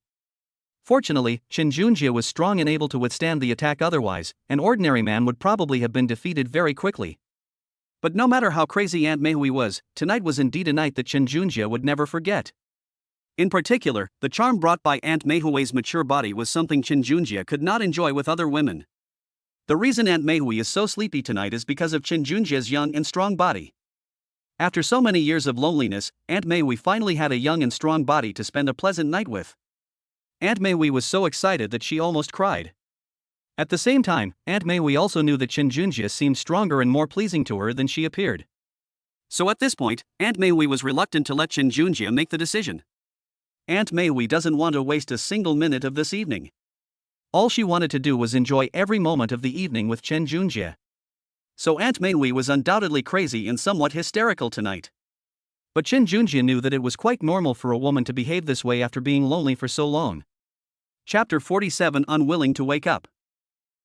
Fortunately, Chen Junjie was strong and able to withstand the attack. Otherwise, an ordinary man would probably have been defeated very quickly. But no matter how crazy Aunt Mei Hui was, tonight was indeed a night that Chen Junjie would never forget. In particular, the charm brought by Aunt Mei Hui's mature body was something Chen Junjie could not enjoy with other women. The reason Aunt Mei Hui is so sleepy tonight is because of Chen Junjie's young and strong body. After so many years of loneliness, Aunt Mei Hui finally had a young and strong body to spend a pleasant night with. Aunt Mei Hui was so excited that she almost cried. At the same time, Aunt Mei Hui also knew that Chen Junjie seemed stronger and more pleasing to her than she appeared. So at this point, Aunt Mei Hui was reluctant to let Chen Junjie make the decision. Aunt Meihui doesn't want to waste a single minute of this evening. All she wanted to do was enjoy every moment of the evening with Chen Junjie. So Aunt Meihui was undoubtedly crazy and somewhat hysterical tonight. But Chen Junjie knew that it was quite normal for a woman to behave this way after being lonely for so long. Chapter 47, Unwilling to Wake Up.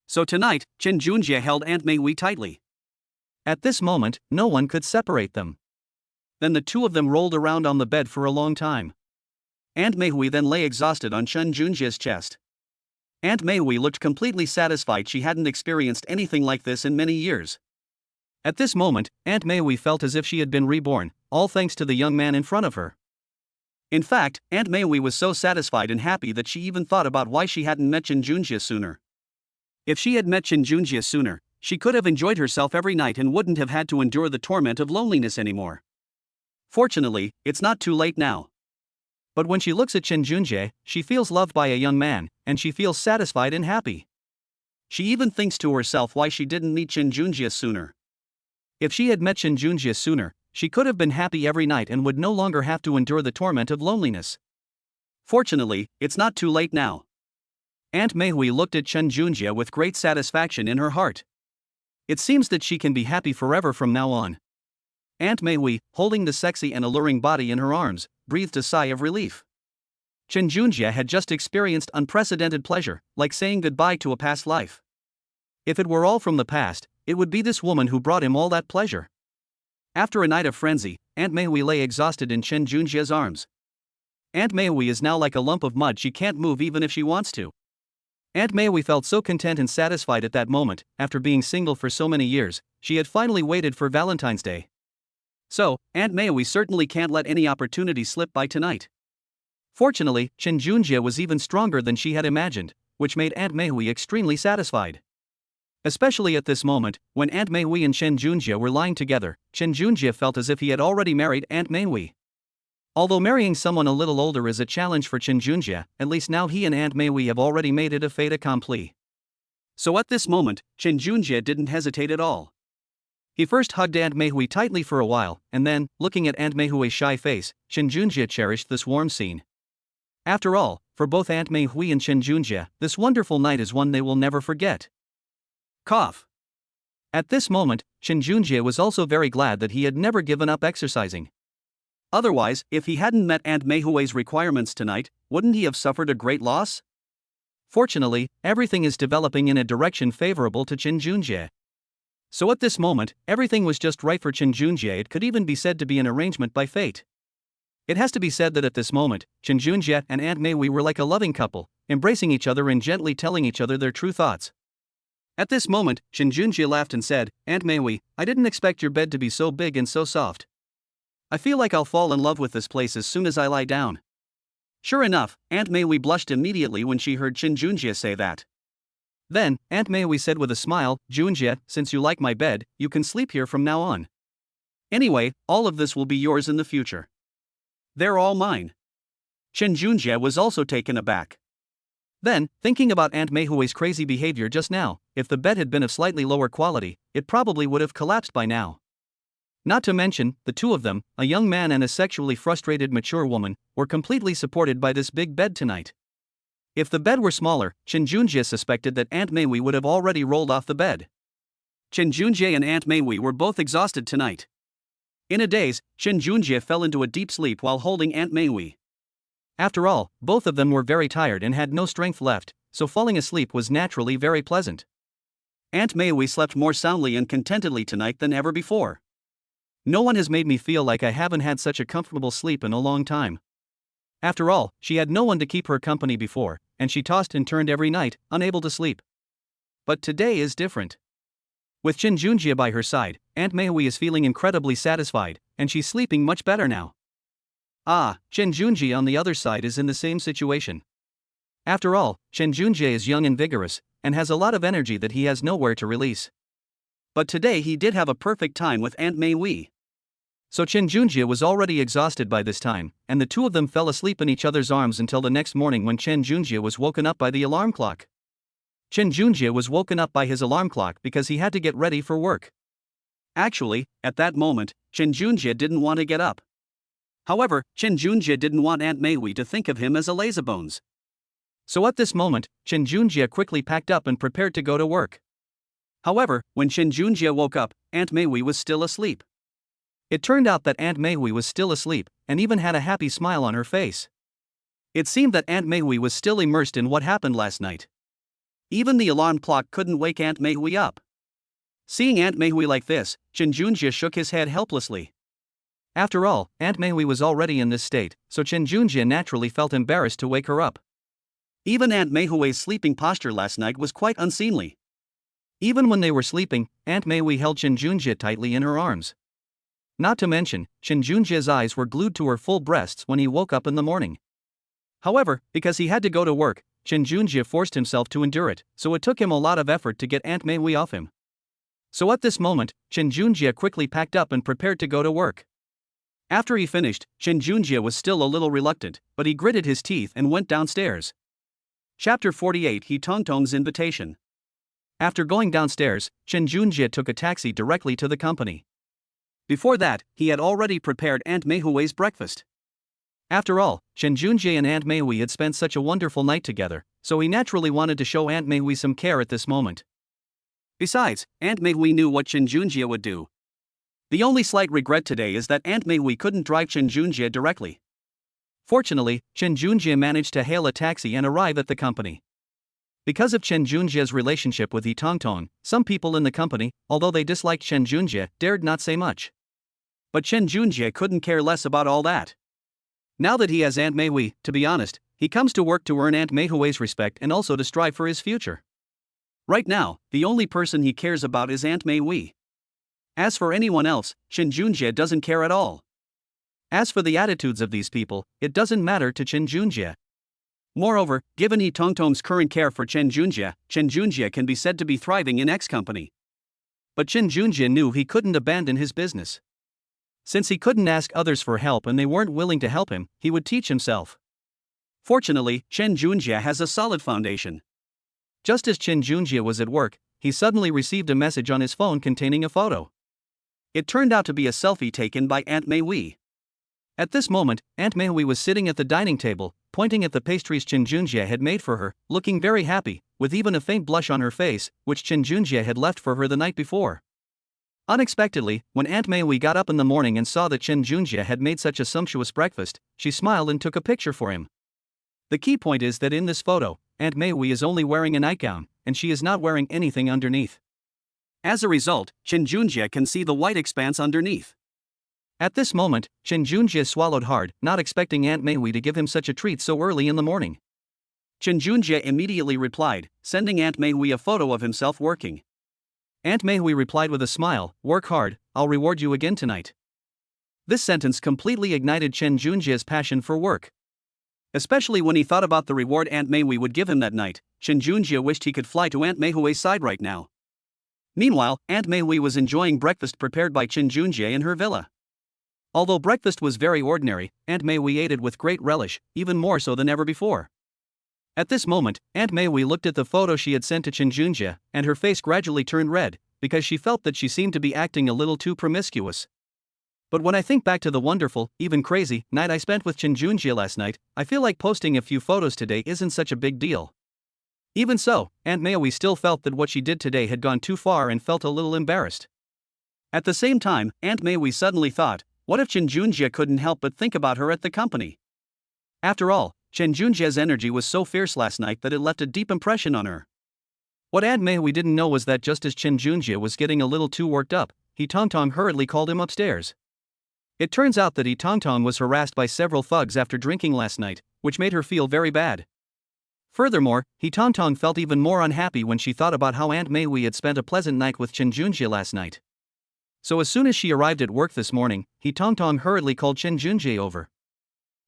So tonight, Chen Junjie held Aunt Meihui tightly. At this moment, no one could separate them. Then the two of them rolled around on the bed for a long time. Aunt Meihui then lay exhausted on Chen Junjie's chest. Aunt Meihui looked completely satisfied. She hadn't experienced anything like this in many years. At this moment, Aunt Meihui felt as if she had been reborn, all thanks to the young man in front of her. In fact, Aunt Meihui was so satisfied and happy that she even thought about why she hadn't met Chen Junjie sooner. If she had met Chen Junjie sooner, she could have enjoyed herself every night and wouldn't have had to endure the torment of loneliness anymore. Fortunately, it's not too late now. But when she looks at Chen Junjie, she feels loved by a young man, and she feels satisfied and happy. She even thinks to herself why she didn't meet Chen Junjie sooner. If she had met Chen Junjie sooner, she could have been happy every night and would no longer have to endure the torment of loneliness. Fortunately, it's not too late now. Aunt Meihui looked at Chen Junjie with great satisfaction in her heart. It seems that she can be happy forever from now on. Aunt Meihui, holding the sexy and alluring body in her arms, breathed a sigh of relief. Chen Junjie had just experienced unprecedented pleasure, like saying goodbye to a past life. If it were all from the past, it would be this woman who brought him all that pleasure. After a night of frenzy, Aunt Meihui lay exhausted in Chen Junjie's arms. Aunt Meihui is now like a lump of mud. She can't move even if she wants to. Aunt Meihui felt so content and satisfied at that moment. After being single for so many years, she had finally waited for Valentine's Day. So, Aunt Meihui certainly can't let any opportunity slip by tonight. Fortunately, Chen Junjie was even stronger than she had imagined, which made Aunt Meihui extremely satisfied. Especially at this moment, when Aunt Meihui and Chen Junjie were lying together, Chen Junjie felt as if he had already married Aunt Meihui. Although marrying someone a little older is a challenge for Chen Junjie, at least now he and Aunt Meihui have already made it a fait accompli. So at this moment, Chen Junjie didn't hesitate at all. He first hugged Aunt Meihui tightly for a while, and then, looking at Aunt Meihui's shy face, Chen Junjie cherished this warm scene. After all, for both Aunt Meihui and Chen Junjie, this wonderful night is one they will never forget. Cough. At this moment, Chen Junjie was also very glad that he had never given up exercising. Otherwise, if he hadn't met Aunt Meihui's requirements tonight, wouldn't he have suffered a great loss? Fortunately, everything is developing in a direction favorable to Chen Junjie. So at this moment, everything was just right for Chen Junjie. It could even be said to be an arrangement by fate. It has to be said that at this moment, Chen Junjie and Aunt Meihui were like a loving couple, embracing each other and gently telling each other their true thoughts. At this moment, Chen Junjie laughed and said, "Aunt Meihui, I didn't expect your bed to be so big and so soft. I feel like I'll fall in love with this place as soon as I lie down." Sure enough, Aunt Meihui blushed immediately when she heard Chen Junjie say that. Then, Aunt Meihui said with a smile, "Junjie, since you like my bed, you can sleep here from now on. Anyway, all of this will be yours in the future. They're all mine." Chen Junjie was also taken aback. Then, thinking about Aunt Meihui's crazy behavior just now, if the bed had been of slightly lower quality, it probably would have collapsed by now. Not to mention, the two of them, a young man and a sexually frustrated mature woman, were completely supported by this big bed tonight. If the bed were smaller, Chen Junjie suspected that Aunt Meihui would have already rolled off the bed. Chen Junjie and Aunt Meihui were both exhausted tonight. In a daze, Chen Junjie fell into a deep sleep while holding Aunt Meihui. After all, both of them were very tired and had no strength left, so falling asleep was naturally very pleasant. Aunt Meihui slept more soundly and contentedly tonight than ever before. "No one has made me feel like I haven't had such a comfortable sleep in a long time." After all, she had no one to keep her company before, and she tossed and turned every night, unable to sleep. But today is different. With Chen Junjie by her side, Aunt Meihui is feeling incredibly satisfied, and she's sleeping much better now. Chen Junjie on the other side is in the same situation. After all, Chen Junjie is young and vigorous, and has a lot of energy that he has nowhere to release. But today he did have a perfect time with Aunt Meihui. So Chen Junjie was already exhausted by this time, and the two of them fell asleep in each other's arms until the next morning when Chen Junjie was woken up by the alarm clock. Chen Junjie was woken up by his alarm clock because he had to get ready for work. Actually, at that moment, Chen Junjie didn't want to get up. However, Chen Junjie didn't want Aunt Mei to think of him as a lazybones. So at this moment, Chen Junjie quickly packed up and prepared to go to work. However, when Chen Junjie woke up, Aunt Mei was still asleep. It turned out that Aunt Mei was still asleep, and even had a happy smile on her face. It seemed that Aunt Mei was still immersed in what happened last night. Even the alarm clock couldn't wake Aunt Mei up. Seeing Aunt Mei like this, Chen Junjie shook his head helplessly. After all, Aunt Mei was already in this state, so Chen Junjie naturally felt embarrassed to wake her up. Even Aunt Mei's sleeping posture last night was quite unseemly. Even when they were sleeping, Aunt Mei held Chen Junjie tightly in her arms. Not to mention, Chen Junjie's eyes were glued to her full breasts when he woke up in the morning. However, because he had to go to work, Chen Junjie forced himself to endure it, so it took him a lot of effort to get Aunt Mei off him. So at this moment, Chen Junjie quickly packed up and prepared to go to work. After he finished, Chen Junjie was still a little reluctant, but he gritted his teeth and went downstairs. Chapter 48 He Tongtong's Invitation. After going downstairs, Chen Junjie took a taxi directly to the company. Before that, he had already prepared Aunt Mei's breakfast. After all, Chen Junjie and Aunt Mei had spent such a wonderful night together, so he naturally wanted to show Aunt Mei some care at this moment. Besides, Aunt Mei knew what Chen Junjie would do. The only slight regret today is that Aunt Mei couldn't drive Chen Junjie directly. Fortunately, Chen Junjie managed to hail a taxi and arrive at the company. Because of Chen Junjie's relationship with He Tongtong, some people in the company, although they disliked Chen Junjie, dared not say much. But Chen Junjie couldn't care less about all that. Now that he has Aunt Mei, to be honest, he comes to work to earn Aunt Mei's respect and also to strive for his future. Right now, the only person he cares about is Aunt Mei. As for anyone else, Chen Junjie doesn't care at all. As for the attitudes of these people, it doesn't matter to Chen Junjie. Moreover, given He Tongtong's current care for Chen Junjie can be said to be thriving in X company. But Chen Junjie knew he couldn't abandon his business. Since he couldn't ask others for help and they weren't willing to help him, he would teach himself. Fortunately, Chen Junjie has a solid foundation. Just as Chen Junjie was at work, he suddenly received a message on his phone containing a photo. It turned out to be a selfie taken by Aunt Mei. At this moment, Aunt Mei was sitting at the dining table, pointing at the pastries Chen Junjie had made for her, looking very happy, with even a faint blush on her face, which Chen Junjie had left for her the night before. Unexpectedly, when Aunt Mei got up in the morning and saw that Chen Junjie had made such a sumptuous breakfast, she smiled and took a picture for him. The key point is that in this photo, Aunt Mei is only wearing a nightgown, and she is not wearing anything underneath. As a result, Chen Junjie can see the white expanse underneath. At this moment, Chen Junjie swallowed hard, not expecting Aunt Mei to give him such a treat so early in the morning. Chen Junjie immediately replied, sending Aunt Mei a photo of himself working. Aunt Mei replied with a smile, "Work hard, I'll reward you again tonight." This sentence completely ignited Chen Junjie's passion for work. Especially when he thought about the reward Aunt Mei would give him that night, Chen Junjie wished he could fly to Aunt Mei's side right now. Meanwhile, Aunt Mei was enjoying breakfast prepared by Chen Junjie in her villa. Although breakfast was very ordinary, Aunt Mei ate it with great relish, even more so than ever before. At this moment, Aunt Mei looked at the photo she had sent to Chen Junjie, and her face gradually turned red, because she felt that she seemed to be acting a little too promiscuous. But when I think back to the wonderful, even crazy, night I spent with Chen Junjie last night, I feel like posting a few photos today isn't such a big deal. Even so, Aunt Mei still felt that what she did today had gone too far and felt a little embarrassed. At the same time, Aunt Mei suddenly thought, what if Chen Junjie couldn't help but think about her at the company? After all, Chen Junjie's energy was so fierce last night that it left a deep impression on her. What Aunt Mei didn't know was that just as Chen Junjie was getting a little too worked up, He Tongtong hurriedly called him upstairs. It turns out that He Tongtong was harassed by several thugs after drinking last night, which made her feel very bad. Furthermore, He Tongtong felt even more unhappy when she thought about how Aunt Mei had spent a pleasant night with Chen Junjie last night. So as soon as she arrived at work this morning, He Tongtong hurriedly called Chen Junjie over.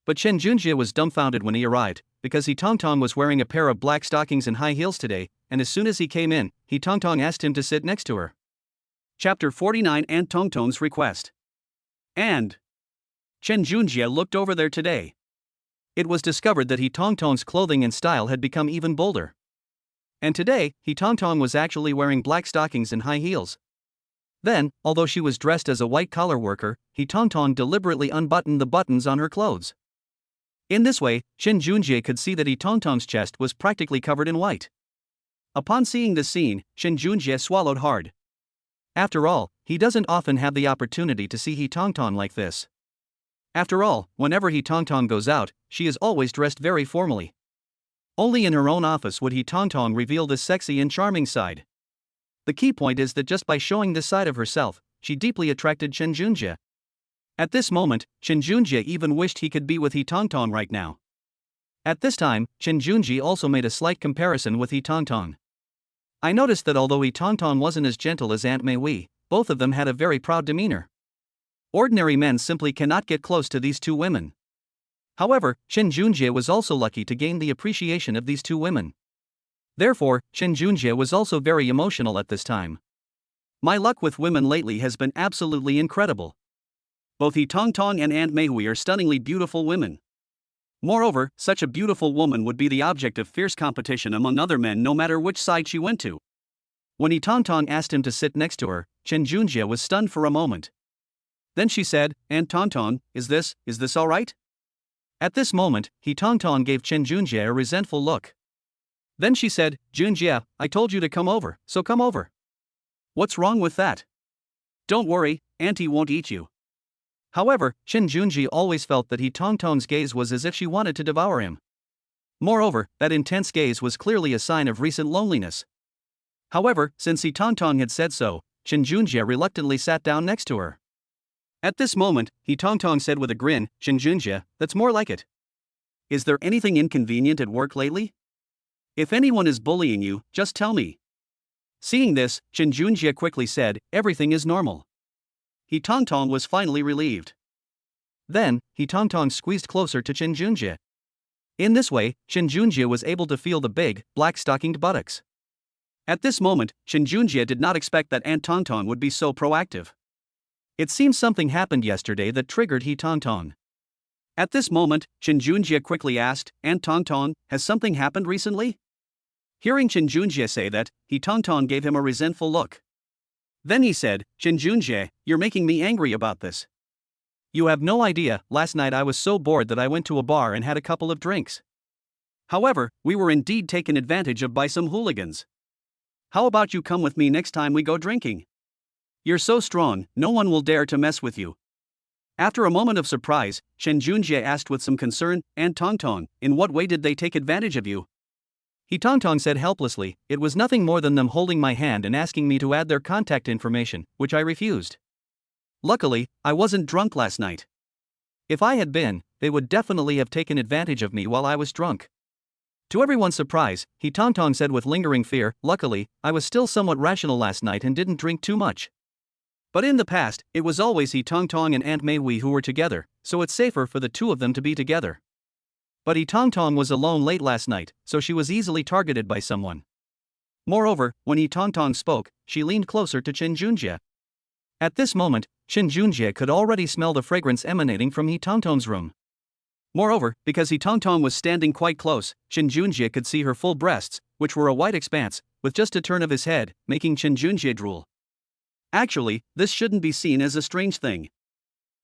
But Chen Junjie was dumbfounded when he arrived, because He Tongtong was wearing a pair of black stockings and high heels today, and as soon as he came in, He Tongtong asked him to sit next to her. Chapter 49 Aunt Tongtong's Request. And Chen Junjie looked over there today. It was discovered that He Tongtong's clothing and style had become even bolder. And today, He Tongtong was actually wearing black stockings and high heels. Then, although she was dressed as a white-collar worker, He Tongtong deliberately unbuttoned the buttons on her clothes. In this way, Chen Junjie could see that He Tongtong's chest was practically covered in white. Upon seeing this scene, Chen Junjie swallowed hard. After all, he doesn't often have the opportunity to see He Tongtong like this. After all, whenever He Tongtong goes out, she is always dressed very formally. Only in her own office would He Tongtong reveal this sexy and charming side. The key point is that just by showing this side of herself, she deeply attracted Chen Junjie. At this moment, Chen Junjie even wished he could be with He Tongtong right now. At this time, Chen Junjie also made a slight comparison with He Tongtong. I noticed that although He Tongtong wasn't as gentle as Aunt Mei Wei, both of them had a very proud demeanor. Ordinary men simply cannot get close to these two women. However, Chen Junjie was also lucky to gain the appreciation of these two women. Therefore, Chen Junjie was also very emotional at this time. My luck with women lately has been absolutely incredible. Both He Tongtong and Aunt Mei Wei are stunningly beautiful women. Moreover, such a beautiful woman would be the object of fierce competition among other men no matter which side she went to. When He Tongtong asked him to sit next to her, Chen Junjie was stunned for a moment. Then she said, "Aunt Tongtong, is this all right?" At this moment, He Tongtong gave Chen Junjie a resentful look. Then she said, "Junjie, I told you to come over, so come over. What's wrong with that? Don't worry, Auntie won't eat you." However, Chen Junjie always felt that He Tongtong's gaze was as if she wanted to devour him. Moreover, that intense gaze was clearly a sign of recent loneliness. However, since He Tongtong had said so, Chen Junjie reluctantly sat down next to her. At this moment, He Tongtong said with a grin, "Chen Junjie, that's more like it. Is there anything inconvenient at work lately? If anyone is bullying you, just tell me." Seeing this, Chen Junjie quickly said, "Everything is normal." He Tongtong was finally relieved. Then, He Tongtong squeezed closer to Chen Junjie. In this way, Chen Junjie was able to feel the big, black-stockinged buttocks. At this moment, Chen Junjie did not expect that Aunt Tongtong would be so proactive. It seems something happened yesterday that triggered He Tongtong. At this moment, Chen Junjie quickly asked, "Aunt Tongtong, has something happened recently?" Hearing Chen Junjie say that, He Tongtong gave him a resentful look. Then he said, "Chen Junjie, you're making me angry about this. You have no idea, last night I was so bored that I went to a bar and had a couple of drinks. However, we were indeed taken advantage of by some hooligans. How about you come with me next time we go drinking? You're so strong, no one will dare to mess with you." After a moment of surprise, Chen Junjie asked with some concern, "Aunt Tongtong, in what way did they take advantage of you?" He Tongtong said helplessly, "It was nothing more than them holding my hand and asking me to add their contact information, which I refused. Luckily, I wasn't drunk last night. If I had been, they would definitely have taken advantage of me while I was drunk." To everyone's surprise, He Tongtong said with lingering fear, "Luckily, I was still somewhat rational last night and didn't drink too much. But in the past, it was always He Tongtong and Aunt Mei Wei who were together, so it's safer for the two of them to be together. But He Tongtong was alone late last night, so she was easily targeted by someone." Moreover, when He Tongtong spoke, she leaned closer to Chen Junjie. At this moment, Chen Junjie could already smell the fragrance emanating from He Tongtong's room. Moreover, because He Tongtong was standing quite close, Chen Junjie could see her full breasts, which were a white expanse, with just a turn of his head, making Chen Junjie drool. Actually, this shouldn't be seen as a strange thing.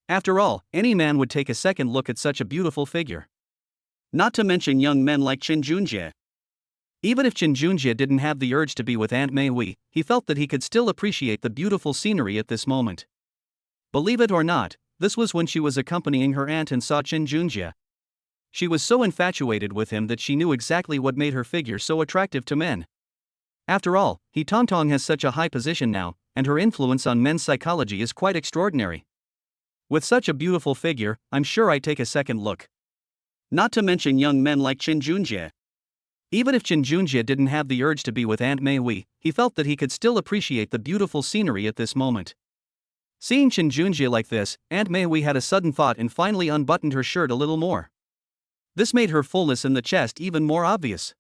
After all, any man would take a second look at such a beautiful figure. Not to mention young men like Chen Junjie. Even if Chen Junjie didn't have the urge to be with Aunt Mei Wei, he felt that he could still appreciate the beautiful scenery at this moment. Believe it or not, this was when she was accompanying her aunt and saw Chen Junjie. She was so infatuated with him that she knew exactly what made her figure so attractive to men. After all, He Tongtong has such a high position now, and her influence on men's psychology is quite extraordinary. With such a beautiful figure, I'm sure I'd take a second look. Not to mention young men like Chen Junjie. Even if Chen Junjie didn't have the urge to be with Aunt Mei Wei, he felt that he could still appreciate the beautiful scenery at this moment. Seeing Chen Junjie like this, Aunt Mei Wei had a sudden thought and finally unbuttoned her shirt a little more. This made her fullness in the chest even more obvious.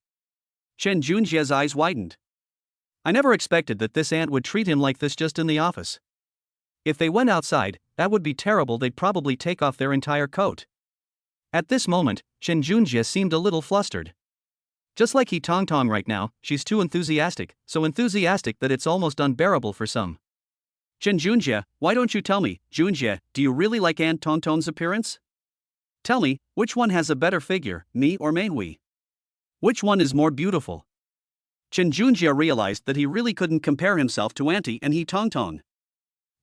Chen Junjie's eyes widened. I never expected that this aunt would treat him like this just in the office. If they went outside, that would be terrible, they'd probably take off their entire coat. At this moment, Chen Junjie seemed a little flustered. Just like He Tongtong right now, she's too enthusiastic, so enthusiastic that it's almost unbearable for some. Chen Junjie, why don't you tell me, Junjie, do you really like Aunt Tongtong's appearance? Tell me, which one has a better figure, me or Mei Hui? Which one is more beautiful? Chen Junjie realized that he really couldn't compare himself to Auntie and He Tongtong.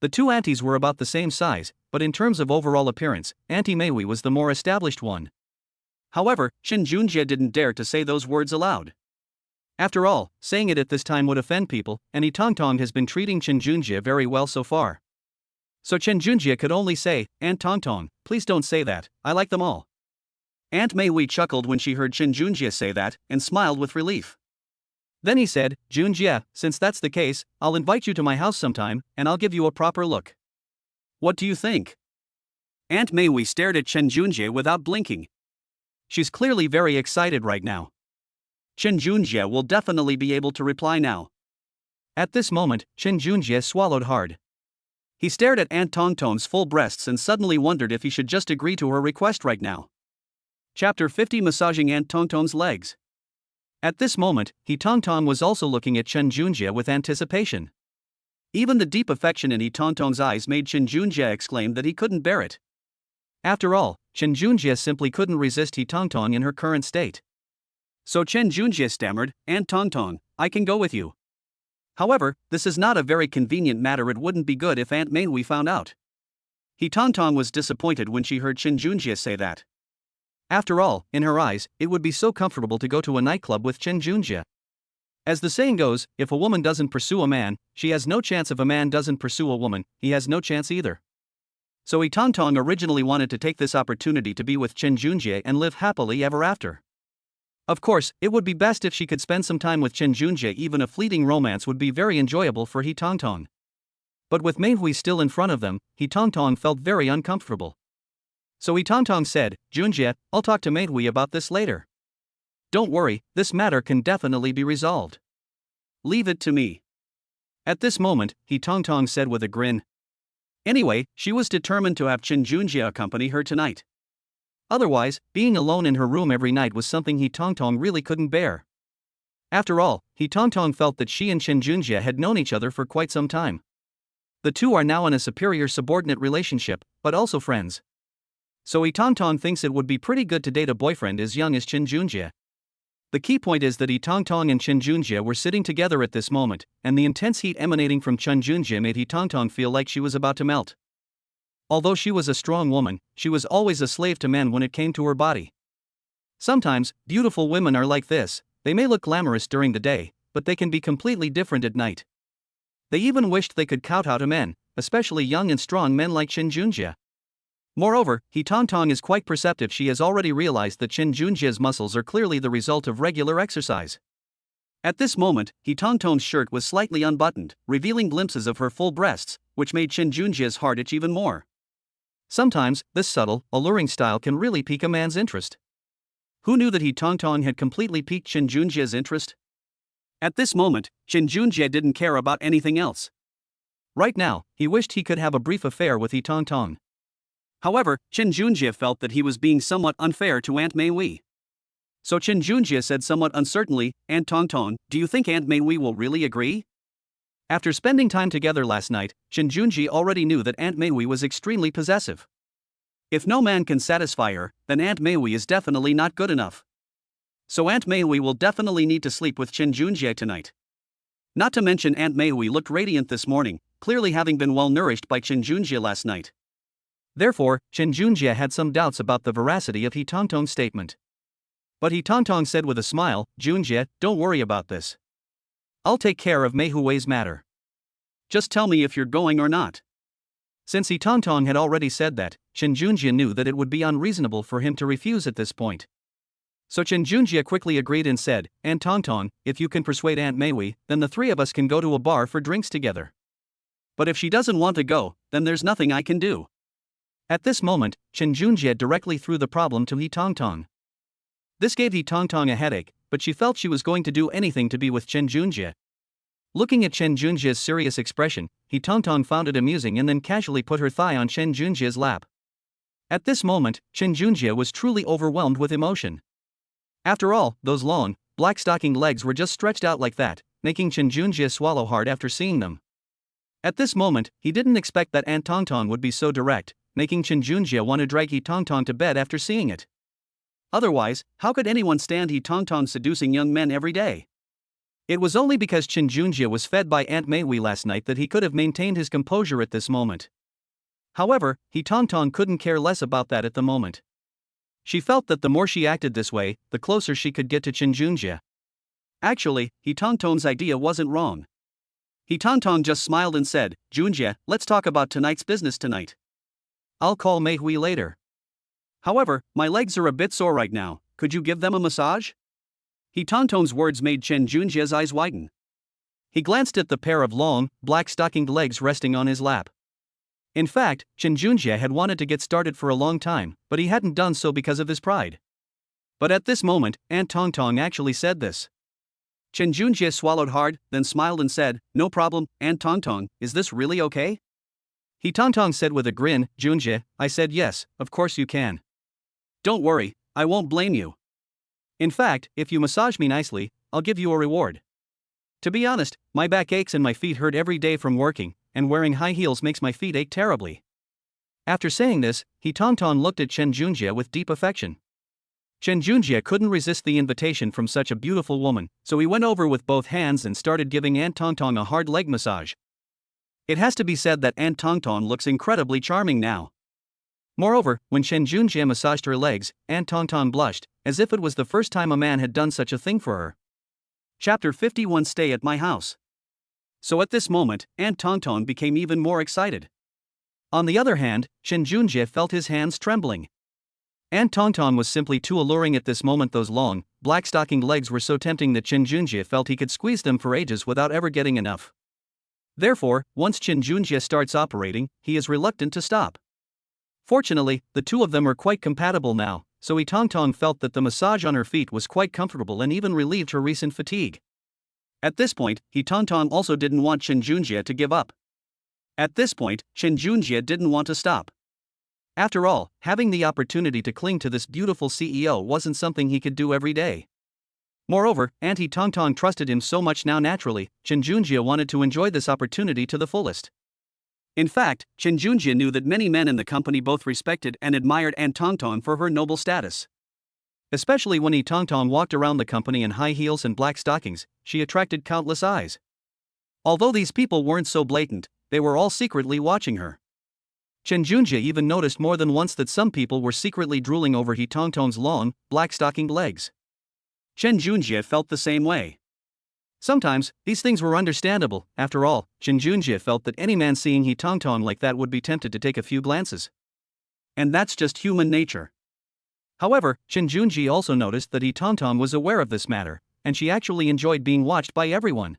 The two aunties were about the same size, but in terms of overall appearance, Auntie Mei Hui was the more established one. However, Chen Junjie didn't dare to say those words aloud. After all, saying it at this time would offend people, and He Tongtong has been treating Chen Junjie very well so far. So Chen Junjie could only say, Aunt Tongtong, please don't say that, I like them all. Aunt Mei Hui chuckled when she heard Chen Junjie say that, and smiled with relief. Then he said, Junjie, since that's the case, I'll invite you to my house sometime, and I'll give you a proper look. What do you think? Aunt Mei Hui stared at Chen Junjie without blinking. She's clearly very excited right now. Chen Junjie will definitely be able to reply now. At this moment, Chen Junjie swallowed hard. He stared at Aunt Tongtong's full breasts and suddenly wondered if he should just agree to her request right now. Chapter 50 Massaging Aunt Tongtong's Legs. At this moment, He Tongtong was also looking at Chen Junjie with anticipation. Even the deep affection in He Tongtong's eyes made Chen Junjie exclaim that he couldn't bear it. After all, Chen Junjie simply couldn't resist He Tongtong in her current state. So Chen Junjie stammered, Aunt Tongtong, I can go with you. However, this is not a very convenient matter. It wouldn't be good if Aunt Mei Hui found out. He Tongtong was disappointed when she heard Chen Junjie say that. After all, in her eyes, it would be so comfortable to go to a nightclub with Chen Junjie. As the saying goes, if a woman doesn't pursue a man, she has no chance. If a man doesn't pursue a woman, he has no chance either. So He Tongtong originally wanted to take this opportunity to be with Chen Junjie and live happily ever after. Of course, it would be best if she could spend some time with Chen Junjie. Even a fleeting romance would be very enjoyable for He Tongtong. But with Mei Hui still in front of them, He Tongtong felt very uncomfortable. So He Tongtong said, Junjie, I'll talk to Mei Hui about this later. Don't worry, this matter can definitely be resolved. Leave it to me. At this moment, He Tongtong said with a grin. Anyway, she was determined to have Chen Junjie accompany her tonight. Otherwise, being alone in her room every night was something He Tongtong really couldn't bear. After all, He Tongtong felt that she and Chen Junjie had known each other for quite some time. The two are now in a superior-subordinate relationship, but also friends. So He Tongtong thinks it would be pretty good to date a boyfriend as young as Chen Junjie. The key point is that He Tongtong and Chen Junjie were sitting together at this moment, and the intense heat emanating from Chen Junjie made He Tongtong feel like she was about to melt. Although she was a strong woman, she was always a slave to men when it came to her body. Sometimes, beautiful women are like this. They may look glamorous during the day, but they can be completely different at night. They even wished they could kowtow to men, especially young and strong men like Chen Junjie. Moreover, He Tongtong is quite perceptive. She has already realized that Chen Junjie's muscles are clearly the result of regular exercise. At this moment, He Tongtong's shirt was slightly unbuttoned, revealing glimpses of her full breasts, which made Chen Junjie's heart itch even more. Sometimes, this subtle, alluring style can really pique a man's interest. Who knew that He Tongtong had completely piqued Chen Junjie's interest? At this moment, Chen Junjie didn't care about anything else. Right now, he wished he could have a brief affair with He Tongtong. However, Chen Junjie felt that he was being somewhat unfair to Aunt Mei Hui. So Chen Junjie said somewhat uncertainly, Aunt Tongtong, do you think Aunt Mei Hui will really agree? After spending time together last night, Chen Junjie already knew that Aunt Mei Hui was extremely possessive. If no man can satisfy her, then Aunt Mei Hui is definitely not good enough. So Aunt Mei Hui will definitely need to sleep with Chen Junjie tonight. Not to mention Aunt Mei Hui looked radiant this morning, clearly having been well nourished by Chen Junjie last night. Therefore, Chen Junjie had some doubts about the veracity of He Tongtong's statement. But He Tongtong said with a smile, Junjie, don't worry about this. I'll take care of Mei Hui's matter. Just tell me if you're going or not. Since He Tongtong had already said that, Chen Junjie knew that it would be unreasonable for him to refuse at this point. So Chen Junjie quickly agreed and said, Aunt Tongtong, if you can persuade Aunt Mei Hui, then the three of us can go to a bar for drinks together. But if she doesn't want to go, then there's nothing I can do. At this moment, Chen Junjie directly threw the problem to He Tongtong. This gave He Tongtong a headache, but she felt she was going to do anything to be with Chen Junjie. Looking at Chen Junjie's serious expression, He Tongtong found it amusing and then casually put her thigh on Chen Junjie's lap. At this moment, Chen Junjie was truly overwhelmed with emotion. After all, those long, black-stockinged legs were just stretched out like that, making Chen Junjie swallow hard after seeing them. At this moment, he didn't expect that Aunt Tongtong would be so direct, making Chen Junjie want to drag He Tongtong to bed after seeing it. Otherwise, how could anyone stand He Tongtong seducing young men every day? It was only because Chen Junjie was fed by Aunt Meihui last night that he could have maintained his composure at this moment. However, He Tongtong couldn't care less about that at the moment. She felt that the more she acted this way, the closer she could get to Chen Junjie. Actually, He Tongtong's idea wasn't wrong. He Tongtong just smiled and said, "Junjie, let's talk about tonight's business tonight. I'll call Meihui later. However, my legs are a bit sore right now, could you give them a massage?" He Tongtong's words made Chen Junjie's eyes widen. He glanced at the pair of long, black-stockinged legs resting on his lap. In fact, Chen Junjie had wanted to get started for a long time, but he hadn't done so because of his pride. But at this moment, Aunt Tongtong actually said this. Chen Junjie swallowed hard, then smiled and said, "No problem, Aunt Tongtong, is this really okay?" He Tongtong said with a grin, "Junjie, I said yes, of course you can. Don't worry, I won't blame you. In fact, if you massage me nicely, I'll give you a reward. To be honest, my back aches and my feet hurt every day from working, and wearing high heels makes my feet ache terribly." After saying this, He Tongtong looked at Chen Junjie with deep affection. Chen Junjie couldn't resist the invitation from such a beautiful woman, so he went over with both hands and started giving Aunt Tongtong a hard leg massage. It has to be said that Aunt Tongtong looks incredibly charming now. Moreover, when Chen Junjie massaged her legs, Aunt Tongtong blushed, as if it was the first time a man had done such a thing for her. Chapter 51 Stay at my house. So at this moment, Aunt Tongtong became even more excited. On the other hand, Chen Junjie felt his hands trembling. Aunt Tongtong was simply too alluring at this moment. Those long, black-stockinged legs were so tempting that Chen Junjie felt he could squeeze them for ages without ever getting enough. Therefore, once Chen Junjie starts operating, he is reluctant to stop. Fortunately, the two of them are quite compatible now, so He Tongtong felt that the massage on her feet was quite comfortable and even relieved her recent fatigue. At this point, He Tongtong also didn't want Chen Junjie to give up. At this point, Chen Junjie didn't want to stop. After all, having the opportunity to cling to this beautiful CEO wasn't something he could do every day. Moreover, Aunt He Tongtong trusted him so much now. Naturally, Chen Junjie wanted to enjoy this opportunity to the fullest. In fact, Chen Junjie knew that many men in the company both respected and admired Aunt Tongtong for her noble status. Especially when He Tongtong walked around the company in high heels and black stockings, she attracted countless eyes. Although these people weren't so blatant, they were all secretly watching her. Chen Junjie even noticed more than once that some people were secretly drooling over He Tongtong's long, black-stockinged legs. Chen Junjie felt the same way. Sometimes, these things were understandable. After all, Chen Junjie felt that any man seeing He Tongtong like that would be tempted to take a few glances. And that's just human nature. However, Chen Junjie also noticed that He Tongtong was aware of this matter, and she actually enjoyed being watched by everyone.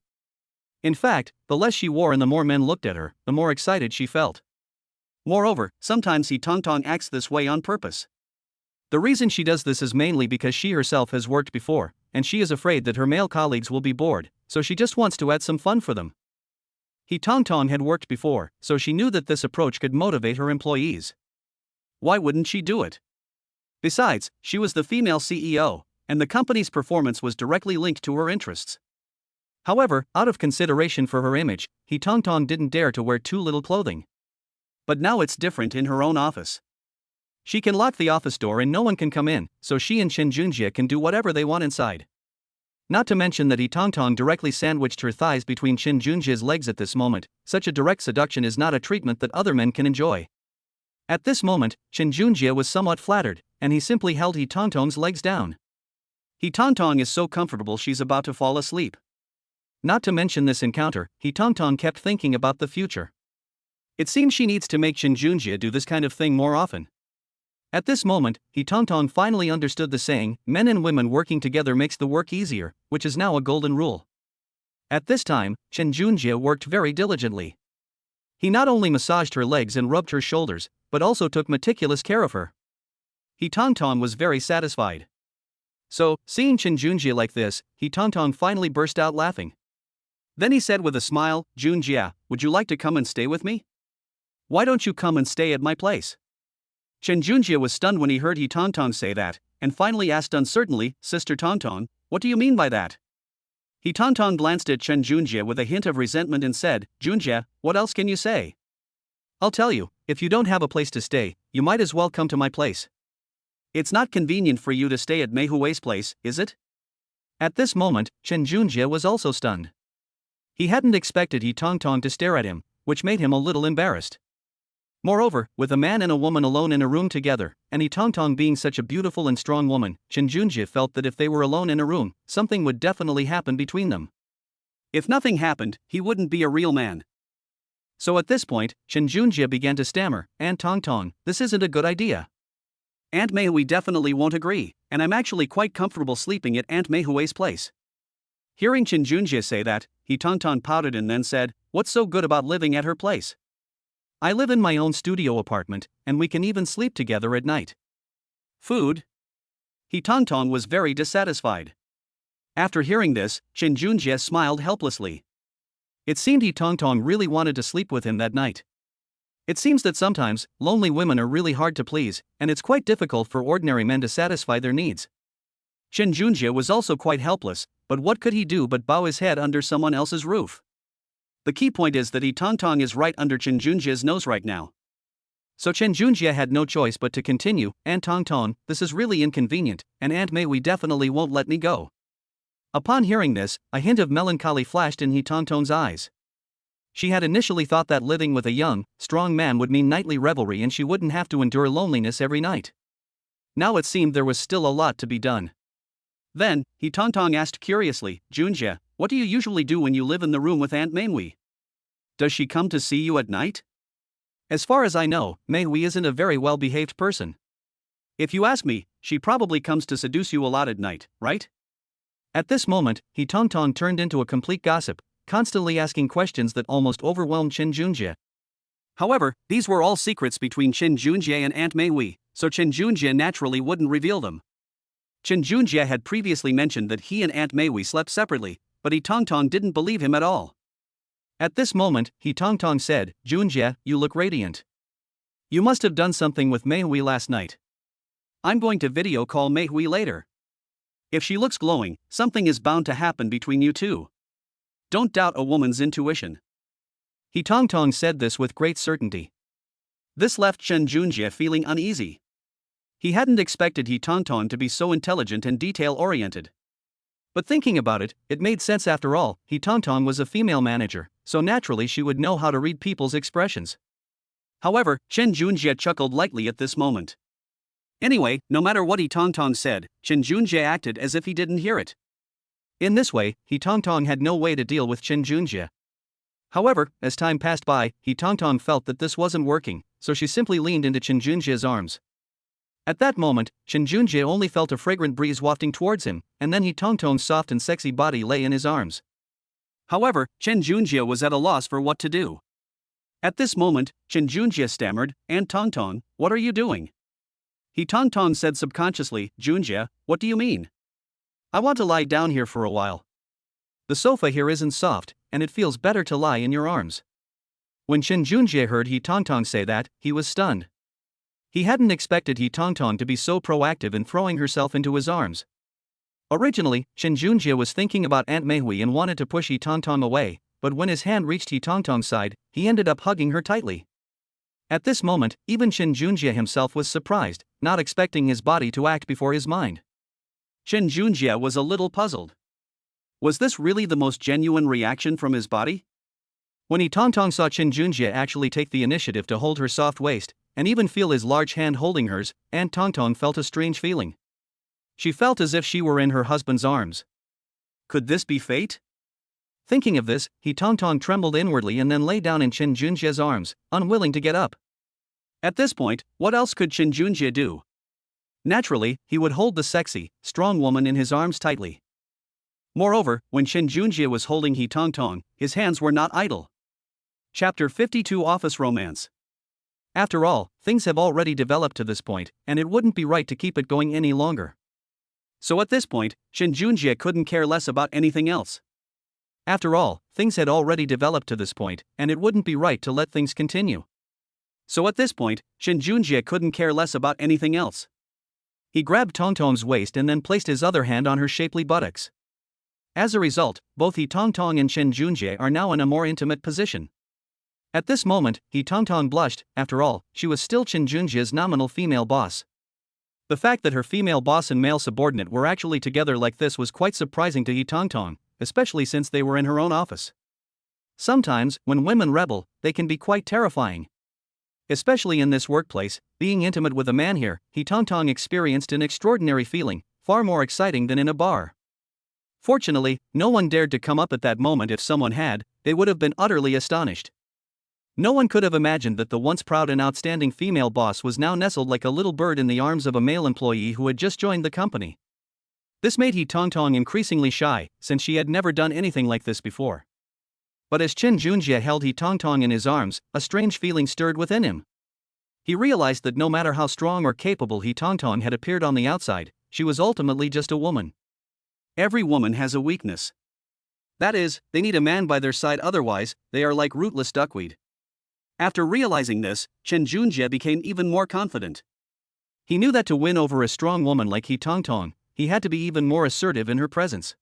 In fact, the less she wore and the more men looked at her, the more excited she felt. Moreover, sometimes He Tongtong acts this way on purpose. The reason she does this is mainly because she herself has worked before, and she is afraid that her male colleagues will be bored, so she just wants to add some fun for them. He Tongtong had worked before, so she knew that this approach could motivate her employees. Why wouldn't she do it? Besides, she was the female CEO, and the company's performance was directly linked to her interests. However, out of consideration for her image, He Tongtong didn't dare to wear too little clothing. But now it's different in her own office. She can lock the office door and no one can come in, so she and Chen Junjie can do whatever they want inside. Not to mention that He Tongtong directly sandwiched her thighs between Chen Junjie's legs at this moment. Such a direct seduction is not a treatment that other men can enjoy. At this moment, Chen Junjie was somewhat flattered, and he simply held He Tongtong's legs down. He Tongtong is so comfortable she's about to fall asleep. Not to mention this encounter, He Tongtong kept thinking about the future. It seems she needs to make Chen Junjie do this kind of thing more often. At this moment, He Tongtong finally understood the saying, men and women working together makes the work easier, which is now a golden rule. At this time, Chen Junjie worked very diligently. He not only massaged her legs and rubbed her shoulders, but also took meticulous care of her. He Tongtong was very satisfied. So, seeing Chen Junjie like this, He Tongtong finally burst out laughing. Then he said with a smile, "Junjie, would you like to come and stay with me? Why don't you come and stay at my place?" Chen Junjie was stunned when he heard He Tongtong say that, and finally asked uncertainly, "Sister Tongtong, what do you mean by that?" He Tongtong glanced at Chen Junjie with a hint of resentment and said, Junjie, what else can you say? I'll tell you, if you don't have a place to stay, you might as well come to my place. It's not convenient for you to stay at Mei Hui's place, is it? At this moment, Chen Junjie was also stunned. He hadn't expected He Tongtong to stare at him, which made him a little embarrassed. Moreover, with a man and a woman alone in a room together, and He Tongtong being such a beautiful and strong woman, Chen Junjie felt that if they were alone in a room, something would definitely happen between them. If nothing happened, he wouldn't be a real man. So at this point, Chen Junjie began to stammer, Aunt Tongtong, this isn't a good idea. Aunt Mei Hui definitely won't agree, and I'm actually quite comfortable sleeping at Aunt Mei Hui's place. Hearing Chen Junjie say that, He Tongtong pouted and then said, what's so good about living at her place? I live in my own studio apartment, and we can even sleep together at night. Food? He Tongtong was very dissatisfied. After hearing this, Chen Junjie smiled helplessly. It seemed He Tongtong really wanted to sleep with him that night. It seems that sometimes, lonely women are really hard to please, and it's quite difficult for ordinary men to satisfy their needs. Chen Junjie was also quite helpless, but what could he do but bow his head under someone else's roof? The key point is that He Tongtong is right under Chen Junjie's nose right now. So Chen Junjie had no choice but to continue, Aunt Tongtong, this is really inconvenient, and Aunt Mei Hui definitely won't let me go. Upon hearing this, a hint of melancholy flashed in He Tongtong's eyes. She had initially thought that living with a young, strong man would mean nightly revelry and she wouldn't have to endure loneliness every night. Now it seemed there was still a lot to be done. Then, He Tongtong asked curiously, Junjie, what do you usually do when you live in the room with Aunt Mei Hui? Does she come to see you at night? As far as I know, Mei Hui isn't a very well-behaved person. If you ask me, she probably comes to seduce you a lot at night, right? At this moment, He Tongtong turned into a complete gossip, constantly asking questions that almost overwhelmed Chen Junjie. However, these were all secrets between Chen Junjie and Aunt Mei Hui, so Chen Junjie naturally wouldn't reveal them. Chen Junjie had previously mentioned that he and Aunt Mei Hui slept separately, but He Tongtong didn't believe him at all. At this moment, He Tongtong said, Junjie, you look radiant. You must have done something with Mei Hui last night. I'm going to video call Mei Hui later. If she looks glowing, something is bound to happen between you two. Don't doubt a woman's intuition. He Tongtong said this with great certainty. This left Chen Junjie feeling uneasy. He hadn't expected He Tongtong to be so intelligent and detail-oriented. But thinking about it, it made sense after all, He Tongtong was a female manager, so naturally she would know how to read people's expressions. However, Chen Junjie chuckled lightly at this moment. Anyway, no matter what He Tongtong said, Chen Junjie acted as if he didn't hear it. In this way, He Tongtong had no way to deal with Chen Junjie. However, as time passed by, He Tongtong felt that this wasn't working, so she simply leaned into Chen Junjie's arms. At that moment, Chen Junjie only felt a fragrant breeze wafting towards him, and then He Tongtong's soft and sexy body lay in his arms. However, Chen Junjie was at a loss for what to do. At this moment, Chen Junjie stammered, Aunt Tongtong, what are you doing? He Tongtong said subconsciously, Junjie, what do you mean? I want to lie down here for a while. The sofa here isn't soft, and it feels better to lie in your arms. When Chen Junjie heard He Tongtong say that, he was stunned. He hadn't expected He Tongtong to be so proactive in throwing herself into his arms. Originally, Chen Junjie was thinking about Aunt Mei Hui and wanted to push He Tongtong away, but when his hand reached He Tongtong's side, he ended up hugging her tightly. At this moment, even Chen Junjie himself was surprised, not expecting his body to act before his mind. Chen Junjie was a little puzzled. Was this really the most genuine reaction from his body? When He Tongtong saw Chen Junjie actually take the initiative to hold her soft waist, and even feel his large hand holding hers, Aunt Tongtong felt a strange feeling. She felt as if she were in her husband's arms. Could this be fate? Thinking of this, He Tongtong trembled inwardly and then lay down in Chen Junjie's arms, unwilling to get up. At this point, what else could Chen Junjie do? Naturally, he would hold the sexy, strong woman in his arms tightly. Moreover, when Chen Junjie was holding He Tongtong, his hands were not idle. Chapter 52 Office Romance. After all, things have already developed to this point, and it wouldn't be right to keep it going any longer. So at this point, Chen Junjie couldn't care less about anything else. After all, things had already developed to this point, and it wouldn't be right to let things continue. So at this point, Chen Junjie couldn't care less about anything else. He grabbed Tongtong's waist and then placed his other hand on her shapely buttocks. As a result, both He Tongtong and Chen Junjie are now in a more intimate position. At this moment, He Tongtong blushed. After all, she was still Chen Junjie's nominal female boss. The fact that her female boss and male subordinate were actually together like this was quite surprising to He Tongtong, especially since they were in her own office. Sometimes, when women rebel, they can be quite terrifying. Especially in this workplace, being intimate with a man here, He Tongtong experienced an extraordinary feeling, far more exciting than in a bar. Fortunately, no one dared to come up at that moment. If someone had, they would have been utterly astonished. No one could have imagined that the once proud and outstanding female boss was now nestled like a little bird in the arms of a male employee who had just joined the company. This made He Tongtong increasingly shy, since she had never done anything like this before. But as Chen Junjie held He Tongtong in his arms, a strange feeling stirred within him. He realized that no matter how strong or capable He Tongtong had appeared on the outside, she was ultimately just a woman. Every woman has a weakness. That is, they need a man by their side, otherwise, they are like rootless duckweed. After realizing this, Chen Junjie became even more confident. He knew that to win over a strong woman like He Tongtong, he had to be even more assertive in her presence.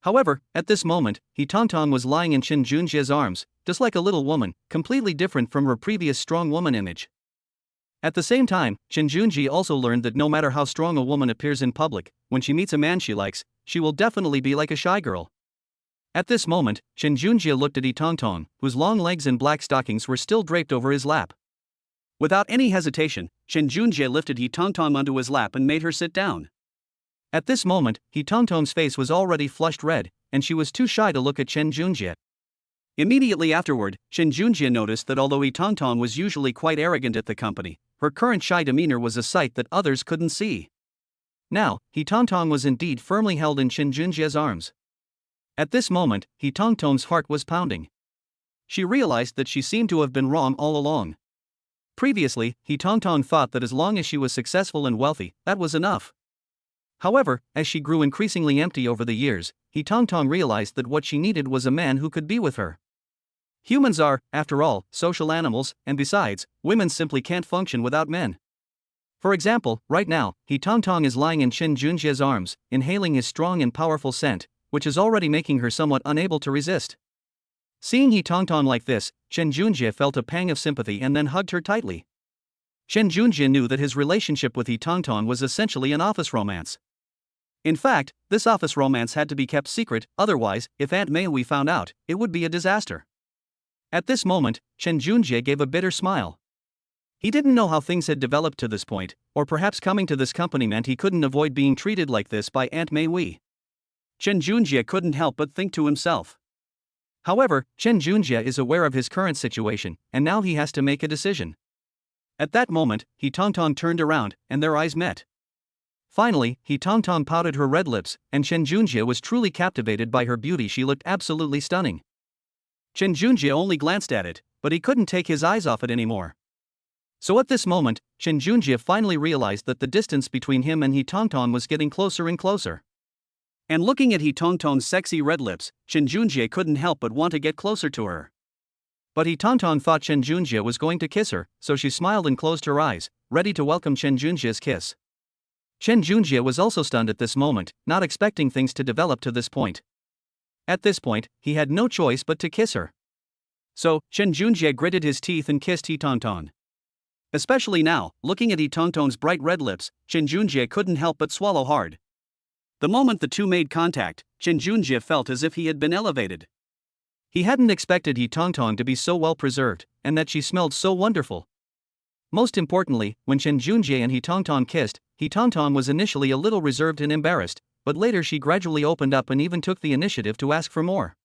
However, at this moment, He Tongtong was lying in Chen Junjie's arms, just like a little woman, completely different from her previous strong woman image. At the same time, Chen Junjie also learned that no matter how strong a woman appears in public, when she meets a man she likes, she will definitely be like a shy girl. At this moment, Chen Junjie looked at He Tongtong, whose long legs and black stockings were still draped over his lap. Without any hesitation, Chen Junjie lifted He Tongtong onto his lap and made her sit down. At this moment, He Tongtong's face was already flushed red, and she was too shy to look at Chen Junjie. Immediately afterward, Chen Junjie noticed that although He Tongtong was usually quite arrogant at the company, her current shy demeanor was a sight that others couldn't see. Now, He Tongtong was indeed firmly held in Chen Junjie's arms. At this moment, He Tongtong's heart was pounding. She realized that she seemed to have been wrong all along. Previously, He Tongtong thought that as long as she was successful and wealthy, that was enough. However, as she grew increasingly empty over the years, He Tongtong realized that what she needed was a man who could be with her. Humans are, after all, social animals, and besides, women simply can't function without men. For example, right now, He Tongtong is lying in Chen Junjie's arms, inhaling his strong and powerful scent, which is already making her somewhat unable to resist. Seeing He Tongtong like this, Chen Junjie felt a pang of sympathy and then hugged her tightly. Chen Junjie knew that his relationship with He Tongtong was essentially an office romance. In fact, this office romance had to be kept secret, otherwise, if Aunt Mei found out, it would be a disaster. At this moment, Chen Junjie gave a bitter smile. He didn't know how things had developed to this point, or perhaps coming to this company meant he couldn't avoid being treated like this by Aunt Mei. Chen Junjie couldn't help but think to himself. However, Chen Junjie is aware of his current situation, and now he has to make a decision. At that moment, He Tongtong turned around, and their eyes met. Finally, He Tongtong pouted her red lips, and Chen Junjie was truly captivated by her beauty. She looked absolutely stunning. Chen Junjie only glanced at it, but he couldn't take his eyes off it anymore. So at this moment, Chen Junjie finally realized that the distance between him and He Tongtong was getting closer and closer. And looking at He Tongtong's sexy red lips, Chen Junjie couldn't help but want to get closer to her. But He Tongtong thought Chen Junjie was going to kiss her, so she smiled and closed her eyes, ready to welcome Chen Junjie's kiss. Chen Junjie was also stunned at this moment, not expecting things to develop to this point. At this point, he had no choice but to kiss her. So, Chen Junjie gritted his teeth and kissed He Tongtong. Especially now, looking at He Tongtong's bright red lips, Chen Junjie couldn't help but swallow hard. The moment the two made contact, Chen Junjie felt as if he had been elevated. He hadn't expected He Tongtong to be so well preserved, and that she smelled so wonderful. Most importantly, when Chen Junjie and He Tongtong kissed, He Tongtong was initially a little reserved and embarrassed, but later she gradually opened up and even took the initiative to ask for more.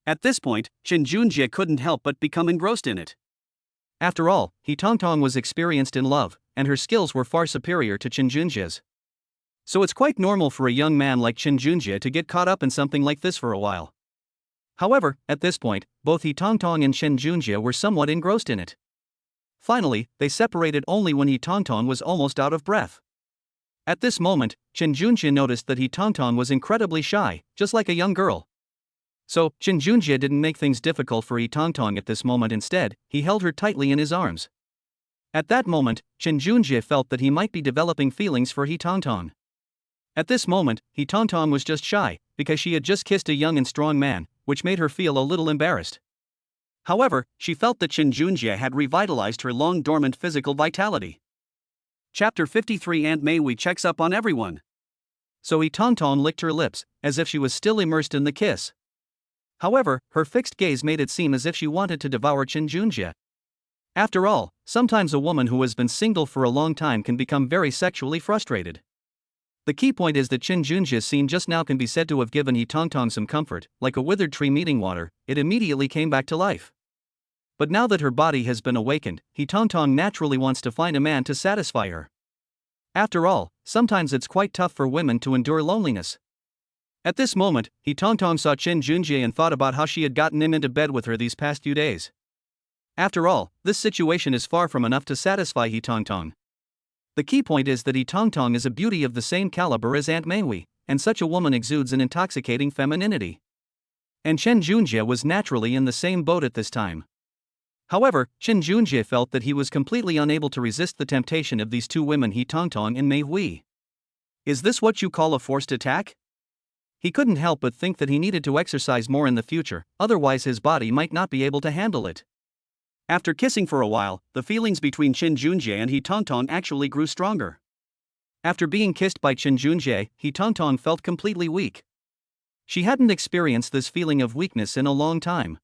At this point, Chen Junjie couldn't help but become engrossed in it. After all, He Tongtong was experienced in love, and her skills were far superior to Chen Junjie's. So it's quite normal for a young man like Chen Junjie to get caught up in something like this for a while. However, at this point, both He Tongtong and Chen Junjie were somewhat engrossed in it. Finally, they separated only when He Tongtong was almost out of breath. At this moment, Chen Junjie noticed that He Tongtong was incredibly shy, just like a young girl. So, Chen Junjie didn't make things difficult for He Tongtong at this moment. Instead, he held her tightly in his arms. At that moment, Chen Junjie felt that he might be developing feelings for He Tongtong. At this moment, He Tong Tong was just shy, because she had just kissed a young and strong man, which made her feel a little embarrassed. However, she felt that Chen Junjie had revitalized her long-dormant physical vitality. Chapter 53. Aunt Mei Wei checks up on everyone. So He Tong Tong licked her lips, as if she was still immersed in the kiss. However, her fixed gaze made it seem as if she wanted to devour Chen Junjie. After all, sometimes a woman who has been single for a long time can become very sexually frustrated. The key point is that Chen Junjie's scene just now can be said to have given He Tong Tong some comfort. Like a withered tree meeting water, it immediately came back to life. But now that her body has been awakened, He Tong Tong naturally wants to find a man to satisfy her. After all, sometimes it's quite tough for women to endure loneliness. At this moment, He Tong Tong saw Chen Junjie and thought about how she had gotten him into bed with her these past few days. After all, this situation is far from enough to satisfy He Tong Tong. The key point is that He Tong Tong is a beauty of the same caliber as Aunt Mei Wei, and such a woman exudes an intoxicating femininity. And Chen Junjie was naturally in the same boat at this time. However, Chen Junjie felt that he was completely unable to resist the temptation of these two women, He Tong Tong and Mei Wei. Is this what you call a forced attack? He couldn't help but think that he needed to exercise more in the future, otherwise his body might not be able to handle it. After kissing for a while, the feelings between Chen Junjie and He Tong Tong actually grew stronger. After being kissed by Chen Junjie, He Tong Tong felt completely weak. She hadn't experienced this feeling of weakness in a long time.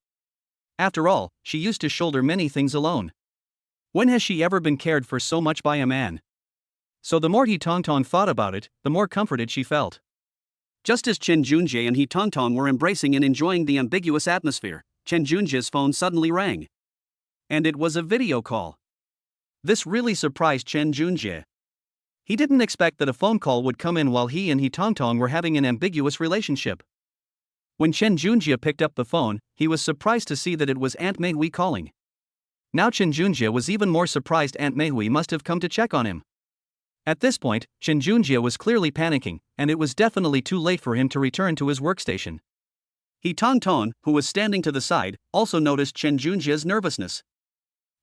After all, she used to shoulder many things alone. When has she ever been cared for so much by a man? So the more He Tong Tong thought about it, the more comforted she felt. Just as Chen Junjie and He Tong Tong were embracing and enjoying the ambiguous atmosphere, Chen Junjie's phone suddenly rang. And it was a video call. This really surprised Chen Junjie. He didn't expect that a phone call would come in while he and He Tong Tong were having an ambiguous relationship. When Chen Junjie picked up the phone, he was surprised to see that it was Aunt Mei Wei calling. Now Chen Junjie was even more surprised. Aunt Mei Wei must have come to check on him. At this point, Chen Junjie was clearly panicking, and it was definitely too late for him to return to his workstation. He Tong Tong, who was standing to the side, also noticed Chen Junjie's nervousness.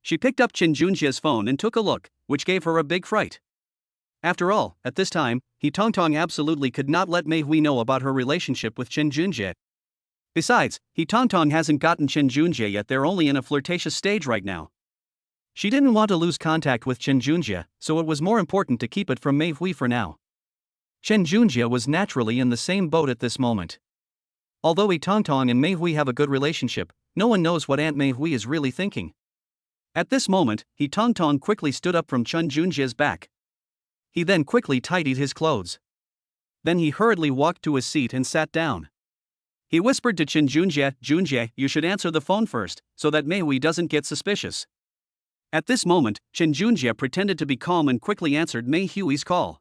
She picked up Chen Junjie's phone and took a look, which gave her a big fright. After all, at this time, He Tong Tong absolutely could not let Mei Wei know about her relationship with Chen Junjie. Besides, He Tong Tong hasn't gotten Chen Junjie yet, they're only in a flirtatious stage right now. She didn't want to lose contact with Chen Junjie, so it was more important to keep it from Mei Wei for now. Chen Junjie was naturally in the same boat at this moment. Although He Tong Tong and Mei Wei have a good relationship, no one knows what Aunt Mei Wei is really thinking. At this moment, He Tong Tong quickly stood up from Chen Junjie's back. He then quickly tidied his clothes. Then he hurriedly walked to his seat and sat down. He whispered to Chen Junjie, "Junjie, you should answer the phone first, so that Mei Wei doesn't get suspicious." At this moment, Chen Junjie pretended to be calm and quickly answered Mei Wei's call.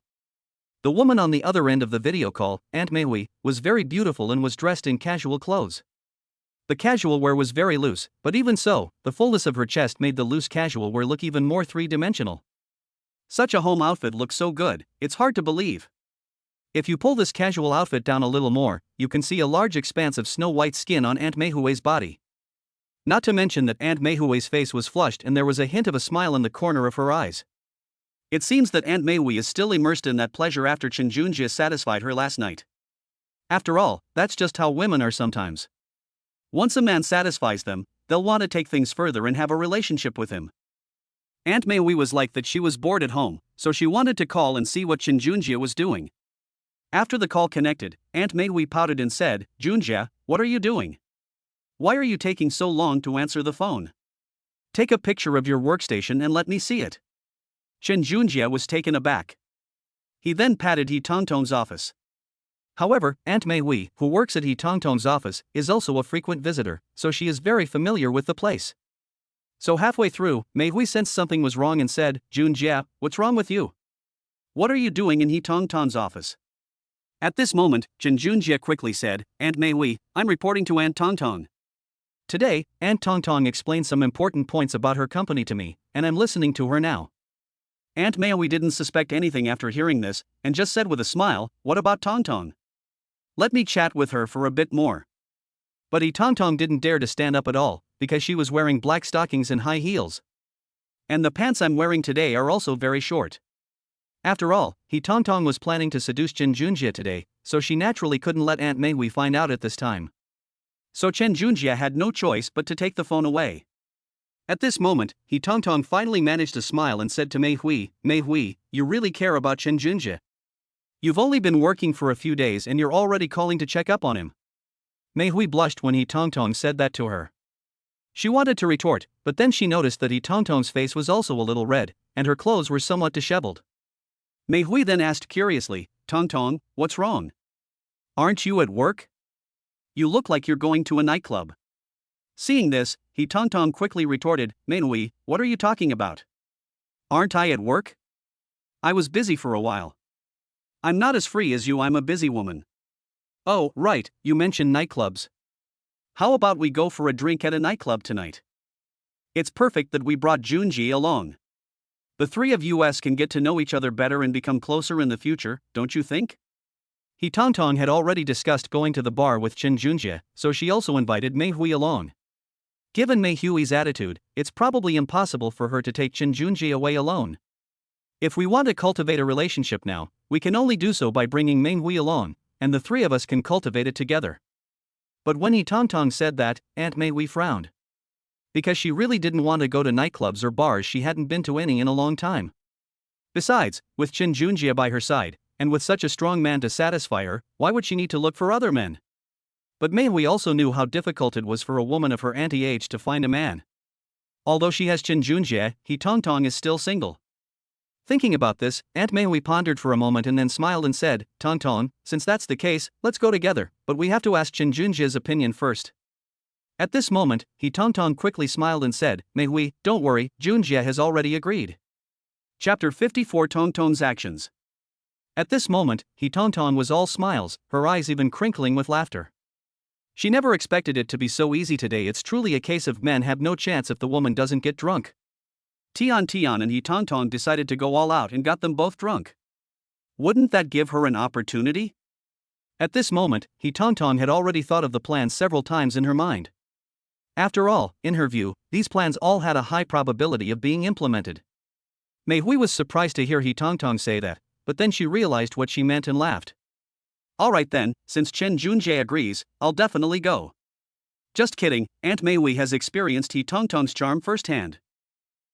The woman on the other end of the video call, Aunt Mei Wei, was very beautiful and was dressed in casual clothes. The casual wear was very loose, but even so, the fullness of her chest made the loose casual wear look even more three-dimensional. Such a home outfit looks so good, it's hard to believe. If you pull this casual outfit down a little more, you can see a large expanse of snow-white skin on Aunt Mei Wei's body. Not to mention that Aunt Mei Wei's face was flushed and there was a hint of a smile in the corner of her eyes. It seems that Aunt Mei Wei is still immersed in that pleasure after Chen Junjie satisfied her last night. After all, that's just how women are sometimes. Once a man satisfies them, they'll want to take things further and have a relationship with him. Aunt Mei Wei was like that. She was bored at home, so she wanted to call and see what Chen Junjie was doing. After the call connected, Aunt Mei Wei pouted and said, "Junjie, what are you doing? Why are you taking so long to answer the phone? Take a picture of your workstation and let me see it." Chen Junjie was taken aback. He then patted He Tong Tong's office. However, Aunt Mei Wei, who works at He Tong Tong's office, is also a frequent visitor, so she is very familiar with the place. So halfway through, Mei Wei sensed something was wrong and said, "Junjie, what's wrong with you? What are you doing in He Tong Tong's office?" At this moment, Chen Junjie quickly said, "Aunt Mei Wei, I'm reporting to Aunt Tong Tong. Today, Aunt Tong Tong explained some important points about her company to me, and I'm listening to her now." Aunt Mei Wei didn't suspect anything after hearing this, and just said with a smile, "What about Tong Tong? Let me chat with her for a bit more." But He Tong Tong didn't dare to stand up at all, because she was wearing black stockings and high heels. "And the pants I'm wearing today are also very short. After all, He Tongtong was planning to seduce Chen Junjie today, so she naturally couldn't let Aunt Mei Hui find out at this time. So Chen Junjie had no choice but to take the phone away. At this moment, He Tongtong finally managed to smile and said to Mei Hui, you really care about Chen Junjie. You've only been working for a few days and you're already calling to check up on him. Mei Hui blushed when He Tongtong said that to her. She wanted to retort, but then she noticed that He Tongtong's face was also a little red, and her clothes were somewhat disheveled. Mei Hui then asked curiously, Tongtong, what's wrong? Aren't you at work? You look like you're going to a nightclub. Seeing this, He Tongtong quickly retorted, Mei Hui, what are you talking about? Aren't I at work? I was busy for a while. I'm not as free as you, I'm a busy woman. Oh, right, you mentioned nightclubs. How about we go for a drink at a nightclub tonight? It's perfect that we brought Junjie along. The three of us can get to know each other better and become closer in the future, don't you think? He Tongtong had already discussed going to the bar with Chen Junjie, so she also invited Mei Hui along. Given Mei Hui's attitude, it's probably impossible for her to take Chen Junjie away alone. If we want to cultivate a relationship now, we can only do so by bringing Mei Hui along, and the three of us can cultivate it together. But when He Tongtong said that, Aunt Mei Hui frowned. Because she really didn't want to go to nightclubs or bars, she hadn't been to any in a long time. Besides, with Chen Junjie by her side, and with such a strong man to satisfy her, why would she need to look for other men? But Mei Hui also knew how difficult it was for a woman of her auntie age to find a man. Although she has Chen Junjie, He Tongtong is still single. Thinking about this, Aunt Mei Hui pondered for a moment and then smiled and said, Tongtong, since that's the case, let's go together, but we have to ask Chen Junjie's opinion first. At this moment, He Tongtong quickly smiled and said, Mei Hui, don't worry, Junjie has already agreed. Chapter 54 Tongtong's Actions. At this moment, He Tongtong was all smiles, her eyes even crinkling with laughter. She never expected it to be so easy today. It's truly a case of men have no chance if the woman doesn't get drunk. Tian and He Tongtong decided to go all out and got them both drunk. Wouldn't that give her an opportunity? At this moment, He Tongtong had already thought of the plans several times in her mind. After all, in her view, these plans all had a high probability of being implemented. Mei Hui was surprised to hear He Tongtong say that, but then she realized what she meant and laughed. Alright then, since Chen Junjie agrees, I'll definitely go. Just kidding, Aunt Mei Hui has experienced He Tongtong's charm firsthand.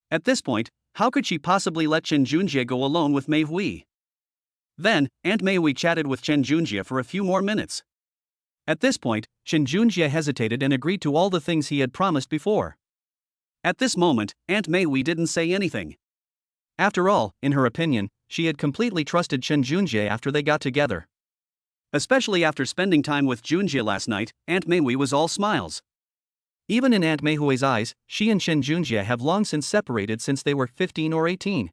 At this point, how could she possibly let Chen Junjie go alone with Mei Hui? Then, Aunt Mei Hui chatted with Chen Junjie for a few more minutes. At this point, Chen Junjie hesitated and agreed to all the things he had promised before. At this moment, Aunt Mei Hui didn't say anything. After all, in her opinion, she had completely trusted Chen Junjie after they got together. Especially after spending time with Junjie last night, Aunt Mei Hui was all smiles. Even in Aunt Mei Hui's eyes, she and Chen Junjie have long since separated since they were 15 or 18.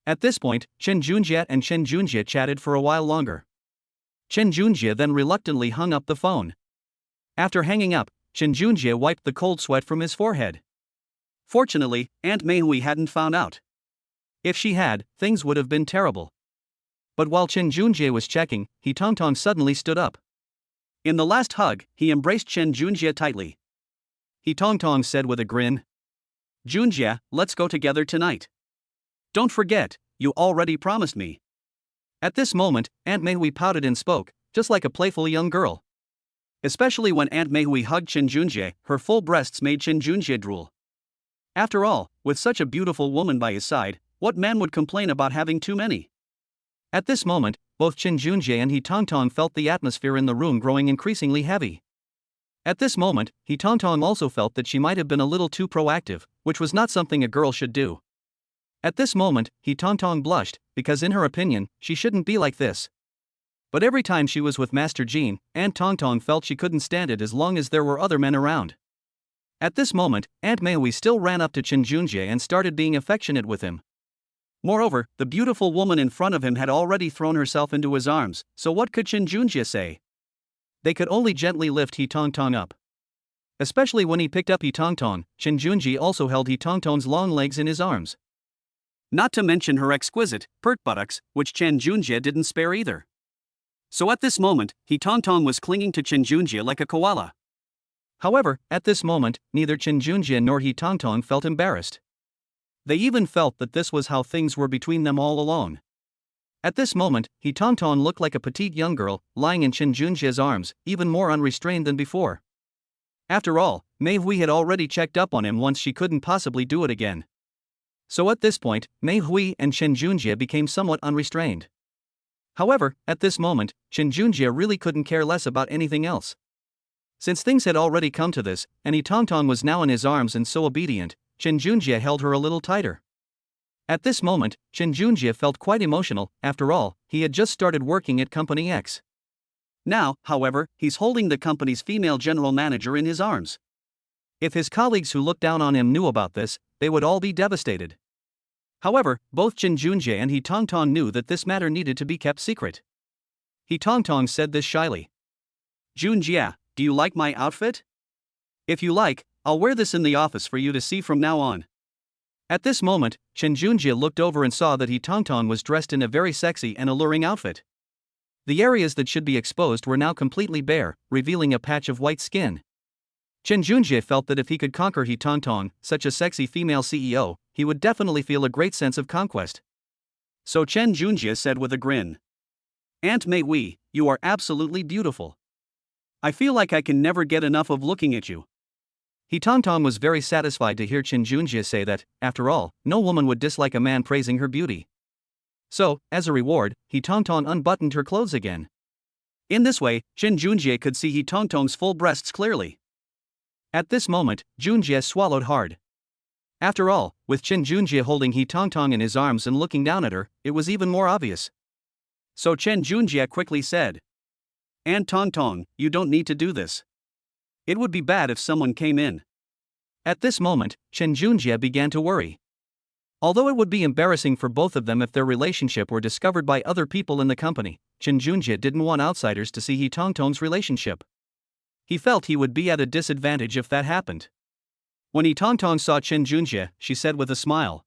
At this point, Chen Junjie and Chen Junjie chatted for a while longer. Chen Junjie then reluctantly hung up the phone. After hanging up, Chen Junjie wiped the cold sweat from his forehead. Fortunately, Aunt Mei Hui hadn't found out. If she had, things would have been terrible. But while Chen Junjie was checking, He Tongtong suddenly stood up. In the last hug, he embraced Chen Junjie tightly. He Tongtong said with a grin, Junjie, let's go together tonight. Don't forget, you already promised me. At this moment, Aunt Mei Hui pouted and spoke, just like a playful young girl. Especially when Aunt Mei Hui hugged Chen Junjie, her full breasts made Chen Junjie drool. After all, with such a beautiful woman by his side, what man would complain about having too many? At this moment, both Chen Junjie and He Tongtong felt the atmosphere in the room growing increasingly heavy. At this moment, He Tongtong also felt that she might have been a little too proactive, which was not something a girl should do. At this moment, He Tongtong blushed, because in her opinion, she shouldn't be like this. But every time she was with Master Jean, Aunt Tongtong felt she couldn't stand it as long as there were other men around. At this moment, Aunt Mei Hui still ran up to Chen Junjie and started being affectionate with him. Moreover, the beautiful woman in front of him had already thrown herself into his arms, so what could Chen Junjie say? They could only gently lift He Tongtong up. Especially when he picked up He Tongtong, Chen Junjie also held He Tongtong's long legs in his arms. Not to mention her exquisite, pert buttocks, which Chen Junjie didn't spare either. So at this moment, He Tongtong was clinging to Chen Junjie like a koala. However, at this moment, neither Chen Junjie nor He Tongtong felt embarrassed. They even felt that this was how things were between them all along. At this moment, He Tongtong looked like a petite young girl, lying in Chen Junjie's arms, even more unrestrained than before. After all, Mei Hui had already checked up on him once, she couldn't possibly do it again. So at this point, Mei Hui and Chen Junjie became somewhat unrestrained. However, at this moment, Chen Junjie really couldn't care less about anything else. Since things had already come to this, and He Tongtong was now in his arms and so obedient, Chen Junjie held her a little tighter. At this moment, Chen Junjie felt quite emotional. After all, he had just started working at Company X. Now, however, he's holding the company's female general manager in his arms. If his colleagues who looked down on him knew about this, they would all be devastated. However, both Chen Junjie and He Tongtong knew that this matter needed to be kept secret. He Tongtong said this shyly. "Junjie, do you like my outfit? If you like, I'll wear this in the office for you to see from now on." At this moment, Chen Junjie looked over and saw that He Tongtong was dressed in a very sexy and alluring outfit. The areas that should be exposed were now completely bare, revealing a patch of white skin. Chen Junjie felt that if he could conquer He Tongtong, such a sexy female CEO, he would definitely feel a great sense of conquest. So Chen Junjie said with a grin, "Aunt Mei Hui, you are absolutely beautiful. I feel like I can never get enough of looking at you." He Tongtong was very satisfied to hear Chen Junjie say that, after all, no woman would dislike a man praising her beauty. So, as a reward, He Tongtong unbuttoned her clothes again. In this way, Chen Junjie could see He Tongtong's full breasts clearly. At this moment, Junjie swallowed hard. After all, with Chen Junjie holding He Tongtong in his arms and looking down at her, it was even more obvious. So Chen Junjie quickly said, "Aunt Tongtong, you don't need to do this. It would be bad if someone came in." At this moment, Chen Junjie began to worry. Although it would be embarrassing for both of them if their relationship were discovered by other people in the company, Chen Junjie didn't want outsiders to see He Tongtong's relationship. He felt he would be at a disadvantage if that happened. When He Tongtong saw Chen Junjie, she said with a smile,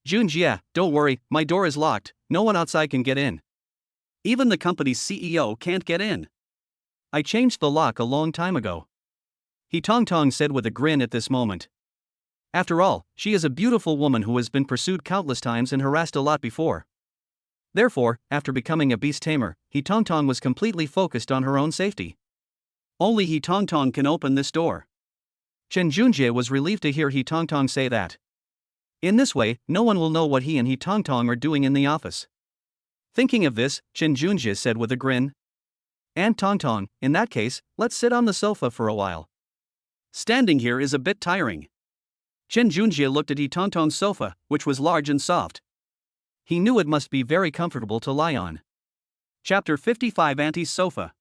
"Junjie, don't worry, my door is locked, no one outside can get in. Even the company's CEO can't get in. I changed the lock a long time ago." He Tongtong said with a grin at this moment. After all, she is a beautiful woman who has been pursued countless times and harassed a lot before. Therefore, after becoming a beast tamer, He Tongtong was completely focused on her own safety. Only He Tongtong can open this door. Chen Junjie was relieved to hear He Tongtong say that. In this way, no one will know what he and He Tongtong are doing in the office. Thinking of this, Chen Junjie said with a grin, "Aunt Tongtong, in that case, let's sit on the sofa for a while. Standing here is a bit tiring." Chen Junjie looked at He Tongtong's sofa, which was large and soft. He knew it must be very comfortable to lie on. Chapter 55, Auntie's Sofa.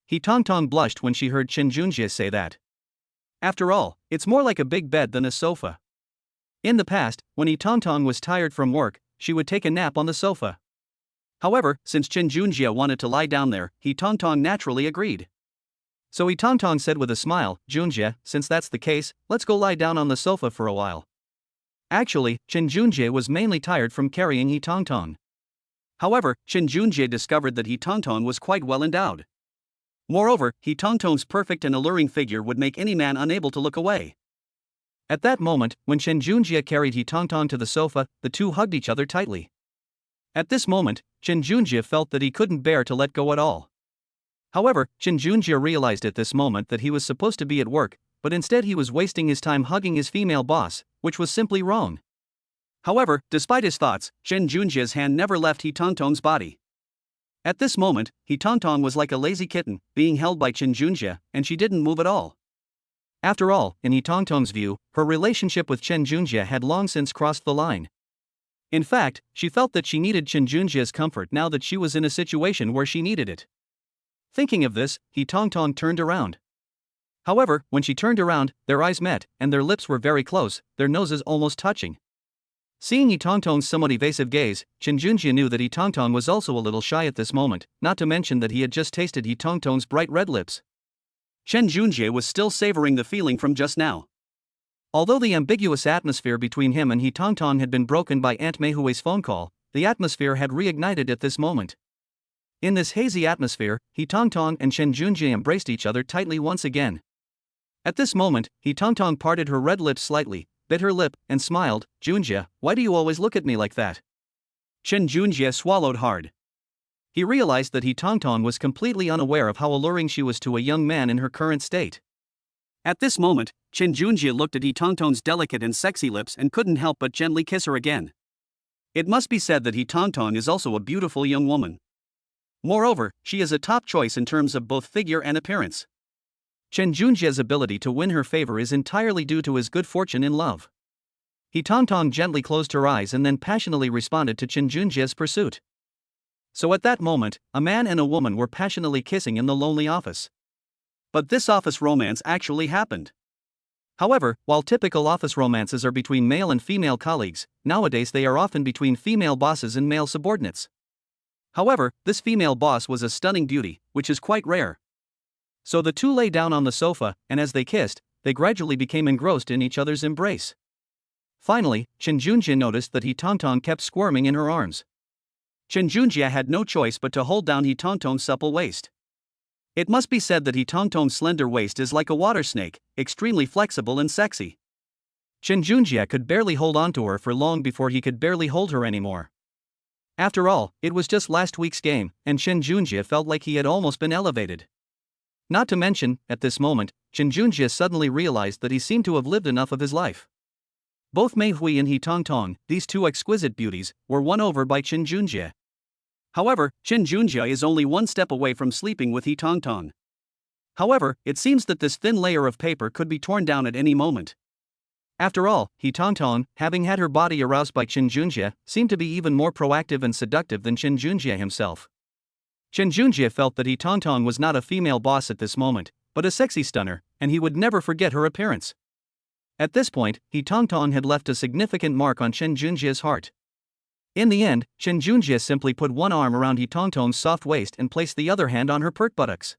He Tongtong blushed when she heard Chen Junjie say that. After all, it's more like a big bed than a sofa. In the past, when He Tongtong was tired from work, she would take a nap on the sofa. However, since Chen Junjie wanted to lie down there, He Tongtong naturally agreed. So He Tongtong said with a smile, "Junjie, since that's the case, let's go lie down on the sofa for a while." Actually, Chen Junjie was mainly tired from carrying He Tongtong. However, Chen Junjie discovered that He Tongtong was quite well endowed. Moreover, He Tongtong's perfect and alluring figure would make any man unable to look away. At that moment, when Chen Junjie carried He Tongtong to the sofa, the two hugged each other tightly. At this moment, Chen Junjie felt that he couldn't bear to let go at all. However, Chen Junjie realized at this moment that he was supposed to be at work, but instead he was wasting his time hugging his female boss, which was simply wrong. However, despite his thoughts, Chen Junjie's hand never left He Tongtong's body. At this moment, He Tongtong was like a lazy kitten, being held by Chen Junjie, and she didn't move at all. After all, in He Tongtong's view, her relationship with Chen Junjie had long since crossed the line. In fact, she felt that she needed Chen Junjie's comfort now that she was in a situation where she needed it. Thinking of this, He Tongtong turned around. However, when she turned around, their eyes met, and their lips were very close, their noses almost touching. Seeing He Tongtong's somewhat evasive gaze, Chen Junjie knew that He Tongtong was also a little shy at this moment, not to mention that he had just tasted He Tongtong's bright red lips. Chen Junjie was still savoring the feeling from just now. Although the ambiguous atmosphere between him and He Tongtong had been broken by Aunt Mei Hui's phone call, the atmosphere had reignited at this moment. In this hazy atmosphere, He Tongtong and Chen Junjie embraced each other tightly once again. At this moment, He Tongtong parted her red lips slightly, bit her lip, and smiled. "Junjie, why do you always look at me like that? Chen Junjie swallowed hard. He realized that He Tongtong was completely unaware of how alluring she was to a young man in her current state. At this moment, Chen Junjie looked at He Tongtong's delicate and sexy lips and couldn't help but gently kiss her again. It must be said that He Tongtong is also a beautiful young woman. Moreover, she is a top choice in terms of both figure and appearance. Chen Junjie's ability to win her favor is entirely due to his good fortune in love. He Tongtong gently closed her eyes and then passionately responded to Chen Junjie's pursuit. So at that moment, a man and a woman were passionately kissing in the lonely office. But this office romance actually happened. However, while typical office romances are between male and female colleagues, nowadays they are often between female bosses and male subordinates. However, this female boss was a stunning beauty, which is quite rare. So the two lay down on the sofa, and as they kissed, they gradually became engrossed in each other's embrace. Finally, Chen Junjie noticed that He Tongtong kept squirming in her arms. Chen Junjie had no choice but to hold down He Tongtong's supple waist. It must be said that He Tongtong's slender waist is like a water snake, extremely flexible and sexy. Chen Junjie could barely hold on to her for long before he could barely hold her anymore. After all, it was just last week's game, and Chen Junjie felt like he had almost been elevated. Not to mention, at this moment, Chen Junjie suddenly realized that he seemed to have lived enough of his life. Both Mei Hui and He Tongtong, these two exquisite beauties, were won over by Chen Junjie. However, Chen Junjie is only one step away from sleeping with He Tongtong. However, it seems that this thin layer of paper could be torn down at any moment. After all, He Tongtong, having had her body aroused by Chen Junjie, seemed to be even more proactive and seductive than Chen Junjie himself. Chen Junjie felt that He Tongtong was not a female boss at this moment, but a sexy stunner, and he would never forget her appearance. At this point, He Tongtong had left a significant mark on Chen Junjie's heart. In the end, Chen Junjie simply put one arm around He Tongtong's soft waist and placed the other hand on her pert buttocks.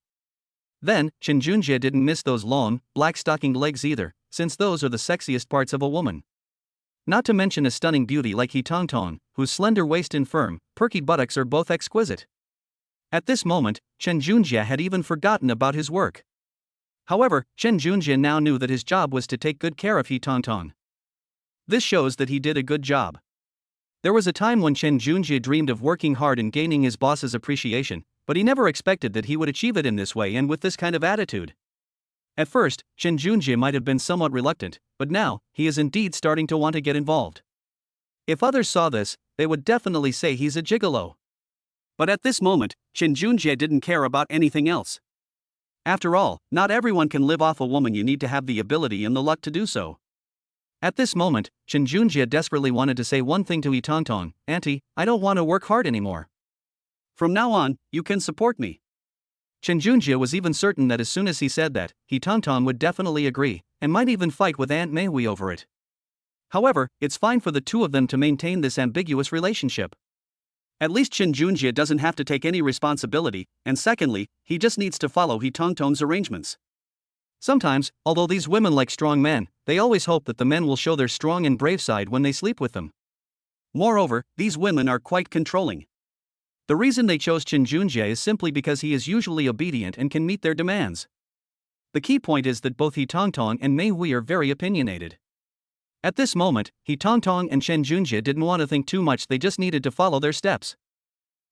Then, Chen Junjie didn't miss those long, black-stockinged legs either, since those are the sexiest parts of a woman. Not to mention a stunning beauty like He Tongtong, whose slender waist and firm, perky buttocks are both exquisite. At this moment, Chen Junjie had even forgotten about his work. However, Chen Junjie now knew that his job was to take good care of He Tongtong. This shows that he did a good job. There was a time when Chen Junjie dreamed of working hard and gaining his boss's appreciation, but he never expected that he would achieve it in this way and with this kind of attitude. At first, Chen Junjie might have been somewhat reluctant, but now, he is indeed starting to want to get involved. If others saw this, they would definitely say he's a gigolo. But at this moment, Chen Junjie didn't care about anything else. After all, not everyone can live off a woman. You need to have the ability and the luck to do so. At this moment, Chen Junjie desperately wanted to say one thing to He Tongtong: "Auntie, I don't want to work hard anymore. From now on, you can support me." Chen Junjie was even certain that as soon as he said that, He Tongtong would definitely agree, and might even fight with Aunt Mei Hui over it. However, it's fine for the two of them to maintain this ambiguous relationship. At least Chen Junjie doesn't have to take any responsibility, and secondly, he just needs to follow He Tongtong's arrangements. Sometimes, although these women like strong men, they always hope that the men will show their strong and brave side when they sleep with them. Moreover, these women are quite controlling. The reason they chose Chen Junjie is simply because he is usually obedient and can meet their demands. The key point is that both He Tongtong and Mei Hui are very opinionated. At this moment, He Tongtong and Chen Junjie didn't want to think too much, they just needed to follow their steps.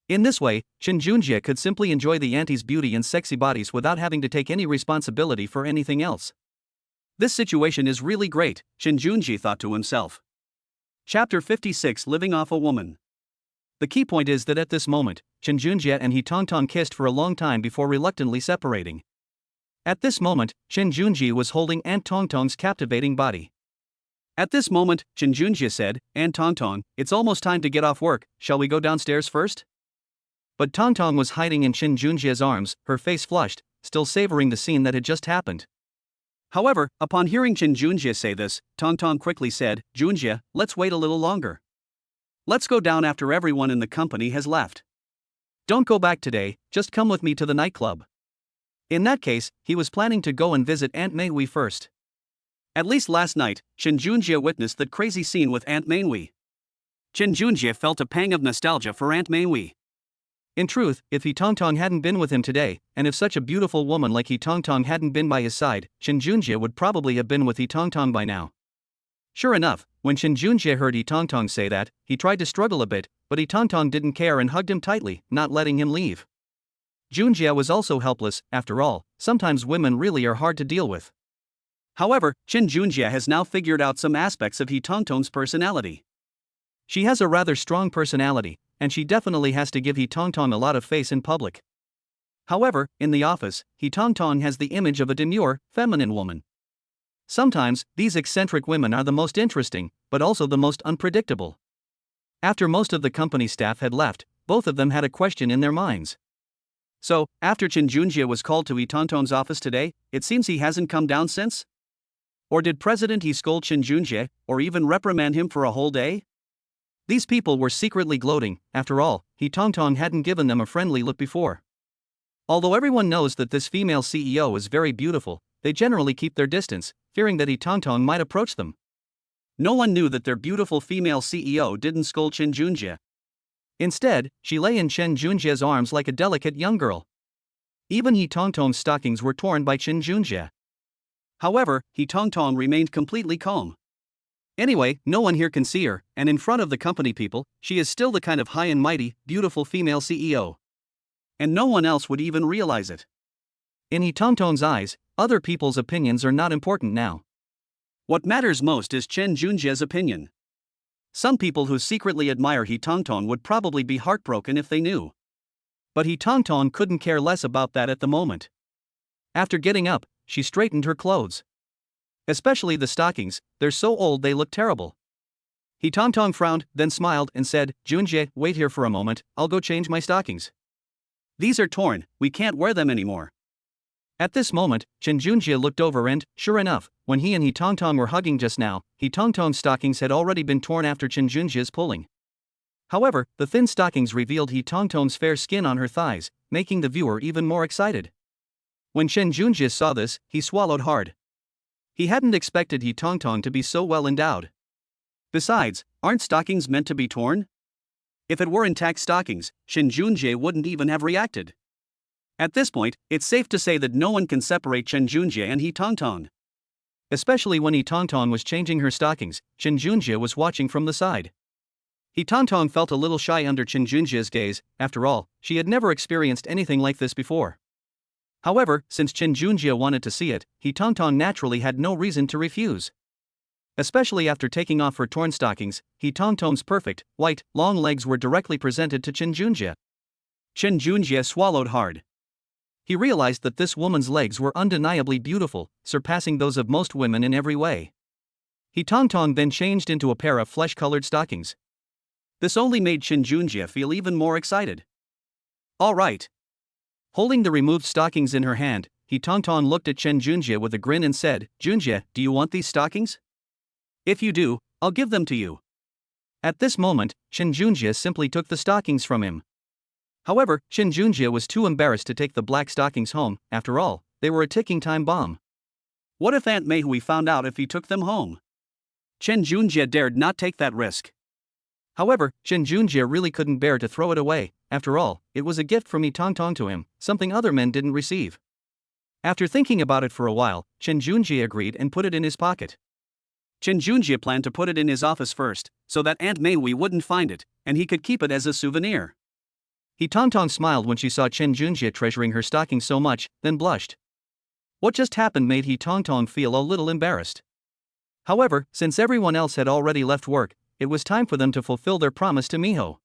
In this way, Chen Junjie could simply enjoy the auntie's beauty and sexy bodies without having to take any responsibility for anything else. This situation is really great, Chen Junjie thought to himself. Chapter 56: Living Off a Woman. The key point is that at this moment, Chen Junjie and He Tongtong kissed for a long time before reluctantly separating. At this moment, Chen Junjie was holding Aunt Tongtong's captivating body. At this moment, Chen Junjie said, "Aunt Tongtong, it's almost time to get off work, shall we go downstairs first?" But Tongtong was hiding in Chen Junjie's arms, her face flushed, still savoring the scene that had just happened. However, upon hearing Chen Junjie say this, Tongtong quickly said, "Junjie, let's wait a little longer. Let's go down after everyone in the company has left. Don't go back today, just come with me to the nightclub." In that case, he was planning to go and visit Aunt Mei Hui first. At least last night, Chen Junjie witnessed that crazy scene with Aunt Mei Hui. Chen Junjie felt a pang of nostalgia for Aunt Mei Hui. In truth, if He Tongtong hadn't been with him today, and if such a beautiful woman like He Tongtong hadn't been by his side, Chen Junjie would probably have been with He Tongtong by now. Sure enough, When Chen Junjie heard He Tongtong say that, he tried to struggle a bit, but He Tongtong didn't care and hugged him tightly, not letting him leave. Junjie was also helpless. After all, sometimes women really are hard to deal with. However, Chen Junjie has now figured out some aspects of He Tongtong's personality. She has a rather strong personality, and she definitely has to give He Tongtong a lot of face in public. However, in the office, He Tongtong has the image of a demure, feminine woman. Sometimes, these eccentric women are the most interesting, but also the most unpredictable. After most of the company staff had left, both of them had a question in their minds. So, after Chen Junjie was called to He Tongtong's office today, it seems he hasn't come down since? Or did President He scold Chen Junjie, or even reprimand him for a whole day? These people were secretly gloating. After all, He Tongtong hadn't given them a friendly look before. Although everyone knows that this female CEO is very beautiful, they generally keep their distance, fearing that He Tongtong might approach them. No one knew that their beautiful female CEO didn't scold Chen Junjie. Instead, she lay in Chen Junjie's arms like a delicate young girl. Even He Tongtong's stockings were torn by Chen Junjie. However, He Tongtong remained completely calm. Anyway, no one here can see her, and in front of the company people, she is still the kind of high and mighty, beautiful female CEO. And no one else would even realize it. In He Tongtong's eyes, other people's opinions are not important now. What matters most is Chen Junjie's opinion. Some people who secretly admire He Tongtong would probably be heartbroken if they knew. But He Tongtong couldn't care less about that at the moment. After getting up, she straightened her clothes. Especially the stockings, they're so old they look terrible. He Tongtong frowned, then smiled and said, Junjie, wait here for a moment, I'll go change my stockings. These are torn, we can't wear them anymore. At this moment, Chen Junjie looked over and, sure enough, when he and He Tongtong were hugging just now, He Tongtong's stockings had already been torn after Chen Junjie's pulling. However, the thin stockings revealed He Tongtong's fair skin on her thighs, making the viewer even more excited. When Chen Junjie saw this, he swallowed hard. He hadn't expected He Tongtong to be so well endowed. Besides, aren't stockings meant to be torn? If it were intact stockings, Chen Junjie wouldn't even have reacted. At this point, it's safe to say that no one can separate Chen Junjie and He Tongtong. Especially when He Tongtong was changing her stockings, Chen Junjie was watching from the side. He Tongtong felt a little shy under Chen Junjie's gaze. After all, she had never experienced anything like this before. However, since Chen Junjie wanted to see it, He Tongtong naturally had no reason to refuse. Especially after taking off her torn stockings, He Tongtong's perfect, white, long legs were directly presented to Chen Junjie. Chen Junjie swallowed hard. He realized that this woman's legs were undeniably beautiful, surpassing those of most women in every way. He Tongtong then changed into a pair of flesh-colored stockings. This only made Chen Junjie feel even more excited. All right. Holding the removed stockings in her hand, He Tongtong looked at Chen Junjie with a grin and said, Junjie, do you want these stockings? If you do, I'll give them to you. At this moment, Chen Junjie simply took the stockings from him. However, Chen Junjie was too embarrassed to take the black stockings home. After all, they were a ticking time bomb. What if Aunt Meihui found out if he took them home? Chen Junjie dared not take that risk. However, Chen Junjie really couldn't bear to throw it away. After all, it was a gift from He Tongtong to him, something other men didn't receive. After thinking about it for a while, Chen Junjie agreed and put it in his pocket. Chen Junjie planned to put it in his office first, so that Aunt Meihui wouldn't find it, and he could keep it as a souvenir. He Tongtong smiled when she saw Chen Junjie treasuring her stocking so much, then blushed. What just happened made He Tongtong feel a little embarrassed. However, since everyone else had already left work, it was time for them to fulfill their promise to Miho.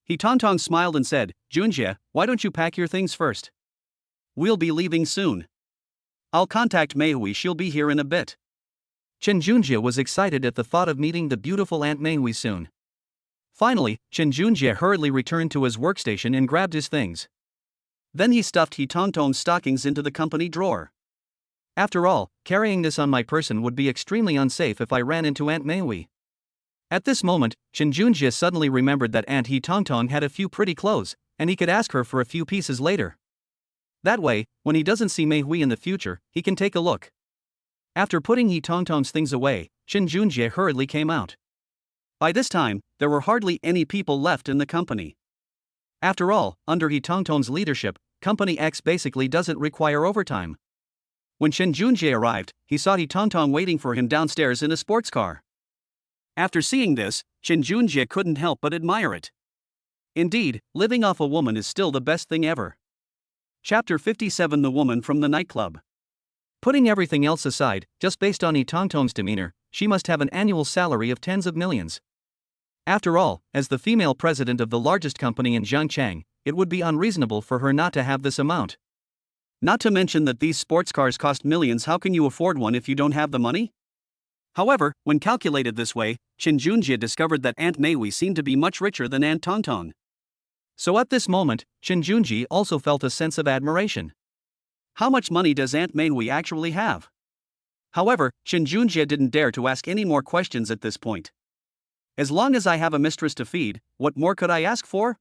He Tongtong smiled and said, Junjie, why don't you pack your things first? We'll be leaving soon. I'll contact Meihui, she'll be here in a bit. Chen Junjie was excited at the thought of meeting the beautiful Aunt Meihui soon. Finally, Chen Junjie hurriedly returned to his workstation and grabbed his things. Then he stuffed He Tongtong's stockings into the company drawer. After all, carrying this on my person would be extremely unsafe if I ran into Aunt Meihui. At this moment, Chen Junjie suddenly remembered that Aunt He Tongtong had a few pretty clothes, and he could ask her for a few pieces later. That way, when he doesn't see Meihui in the future, he can take a look. After putting He Tongtong's things away, Chen Junjie hurriedly came out. By this time, there were hardly any people left in the company. After all, under He Tongtong's leadership, Company X basically doesn't require overtime. When Chen Junjie arrived, he saw He Tongtong waiting for him downstairs in a sports car. After seeing this, Shin Junjie couldn't help but admire it. Indeed, living off a woman is still the best thing ever. Chapter 57: The Woman from the Nightclub. Putting everything else aside, just based on Yi Tongtong's demeanor, she must have an annual salary of tens of millions. After all, as the female president of the largest company in Zhangchang, it would be unreasonable for her not to have this amount. Not to mention that these sports cars cost millions. How can you afford one if you don't have the money? However, when calculated this way, Shin Junjie discovered that Aunt Meiwei seemed to be much richer than Aunt Tongtong. So at this moment, Shin Junjie also felt a sense of admiration. How much money does Aunt Meiwei actually have? However, Shin Junjie didn't dare to ask any more questions at this point. As long as I have a mistress to feed, what more could I ask for?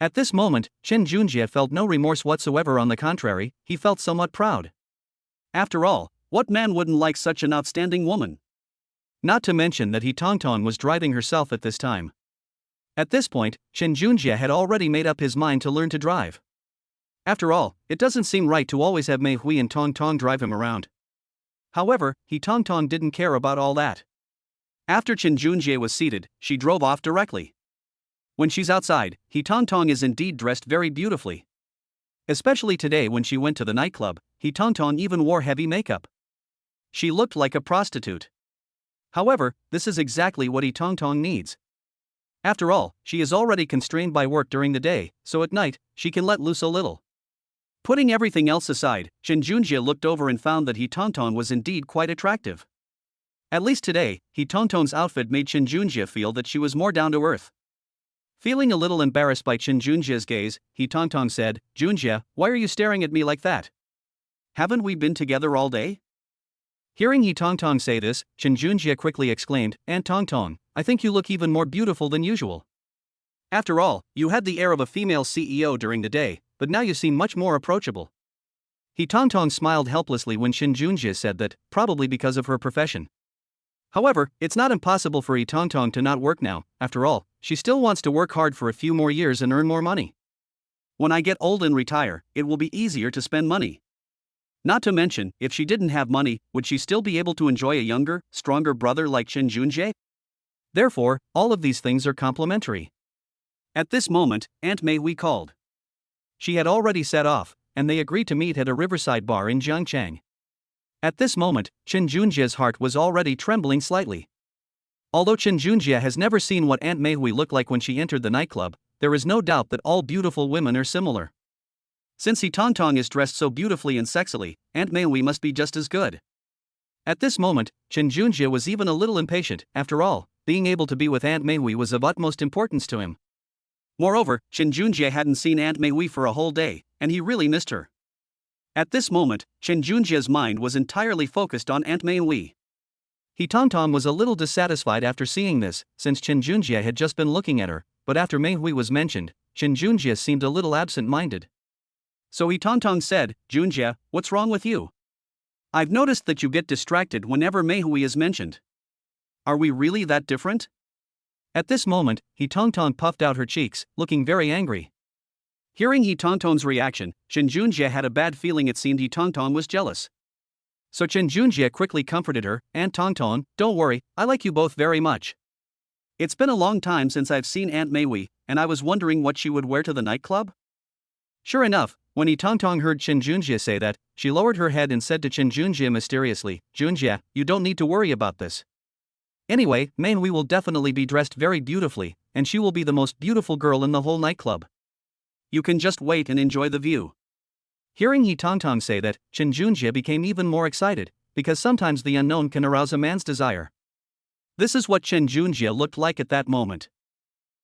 At this moment, Shin Junjie felt no remorse whatsoever. On the contrary, he felt somewhat proud. After all, what man wouldn't like such an outstanding woman? Not to mention that Yi Tongtong was driving herself at this time. At this point, Shin Junjie had already made up his mind to learn to drive. After all, it doesn't seem right to always have Mei Hui and Tongtong drive him around. However, Yi Tongtong didn't care about all that. After Shin Junjie was seated, she drove off directly. When she's outside, Yi Tongtong is indeed dressed very beautifully. Especially today when she went to the nightclub, Yi Tongtong even wore heavy makeup. She looked like a prostitute. However, this is exactly what Yi Tongtong needs. After all, she is already constrained by work during the day, so at night, she can let loose a little. Putting everything else aside, Shin Junjie looked over and found that Yi Tongtong was indeed quite attractive. At least today, Yi Tongtong's outfit made Shin Junjie feel that she was more down to earth. Feeling a little embarrassed by Shin Junjie's gaze, Yi Tongtong said, "Junjie, why are you staring at me like that? Haven't we been together all day?" Hearing Yi Tongtong say this, Shin Junjie quickly exclaimed, "Aunt Tongtong, I think you look even more beautiful than usual. After all, you had the air of a female CEO during the day, but now you seem much more approachable." Yi Tongtong smiled helplessly when Shin Junjie said that, probably because of her profession. However, it's not impossible for Yi Tongtong to not work now. After all, she still wants to work hard for a few more years and earn more money. When I get old and retire, it will be easier to spend money. Not to mention, if she didn't have money, would she still be able to enjoy a younger, stronger brother like Shin Junjie? Therefore, all of these things are complementary. At this moment, Aunt Meiwei called. She had already set off, and they agreed to meet at a riverside bar in Zhangchang. At this moment, Shin Junjie's heart was already trembling slightly. Although Shin Junjie has never seen what Aunt Meiwei looked like when she entered the nightclub, there is no doubt that all beautiful women are similar. Since Yi Tongtong is dressed so beautifully and sexily, Aunt Meiwei must be just as good. At this moment, Shin Junjie was even a little impatient. After all, being able to be with Aunt Meiwei was of utmost importance to him. Moreover, Shin Junjie hadn't seen Aunt Meiwei for a whole day, and he really missed her. At this moment, Shin Junjie's mind was entirely focused on Aunt Meiwei. Yi Tongtong was a little dissatisfied after seeing this, since Shin Junjie had just been looking at her, but after Meiwei was mentioned, Shin Junjie seemed a little absent-minded. So Yi Tongtong said, "Junjie, what's wrong with you? I've noticed that you get distracted whenever Meiwei is mentioned. Are we really that different?" At this moment, Yi Tongtong puffed out her cheeks, looking very angry. Hearing Yi Tongtong's reaction, Shin Junjie had a bad feeling. It seemed Yi Tongtong was jealous. So Shin Junjie quickly comforted her, "Aunt Tongtong, don't worry, I like you both very much. It's been a long time since I've seen Aunt Meiwei, and I was wondering what she would wear to the nightclub." Sure enough, when Yi Tongtong heard Shin Junjie say that, she lowered her head and said to Shin Junjie mysteriously, "Junjie, you don't need to worry about this. Anyway, Meiwei will definitely be dressed very beautifully, and she will be the most beautiful girl in the whole nightclub. You can just wait and enjoy the view." Hearing Yi Tongtong say that, Shin Junjie became even more excited, because sometimes the unknown can arouse a man's desire. This is what Shin Junjie looked like at that moment.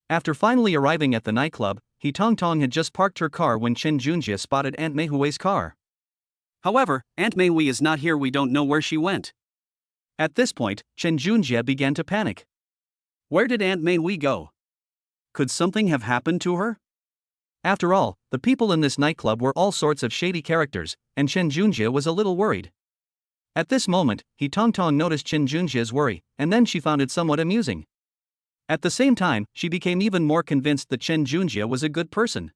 After finally arriving at the nightclub, Yi Tongtong had just parked her car when Shin Junjie spotted Aunt Meiwei's car. However, Aunt Meiwei is not here. We don't know where she went. At this point, Shin Junjie began to panic. Where did Aunt Meiwei go? Could something have happened to her? After all, the people in this nightclub were all sorts of shady characters, and Shin Junjie was a little worried. At this moment, Yi Tongtong noticed Shin Junjie's worry, and then she found it somewhat amusing. At the same time, she became even more convinced that Shin Junjie was a good person.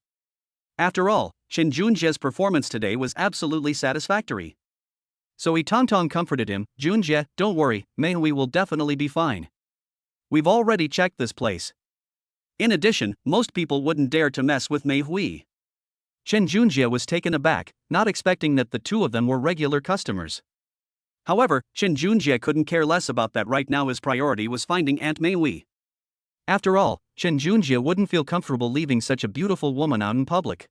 After all, Shin Junjie's performance today was absolutely satisfactory. So Yi Tongtong comforted him, "Junjie, don't worry, Meiwei will definitely be fine. We've already checked this place. In addition, most people wouldn't dare to mess with Mei Hui. Chen Junjie was taken aback, not expecting that the two of them were regular customers. However, Chen Junjie couldn't care less about that. Right now his priority was finding Aunt Mei Hui. After all, Chen Junjie wouldn't feel comfortable leaving such a beautiful woman out in public.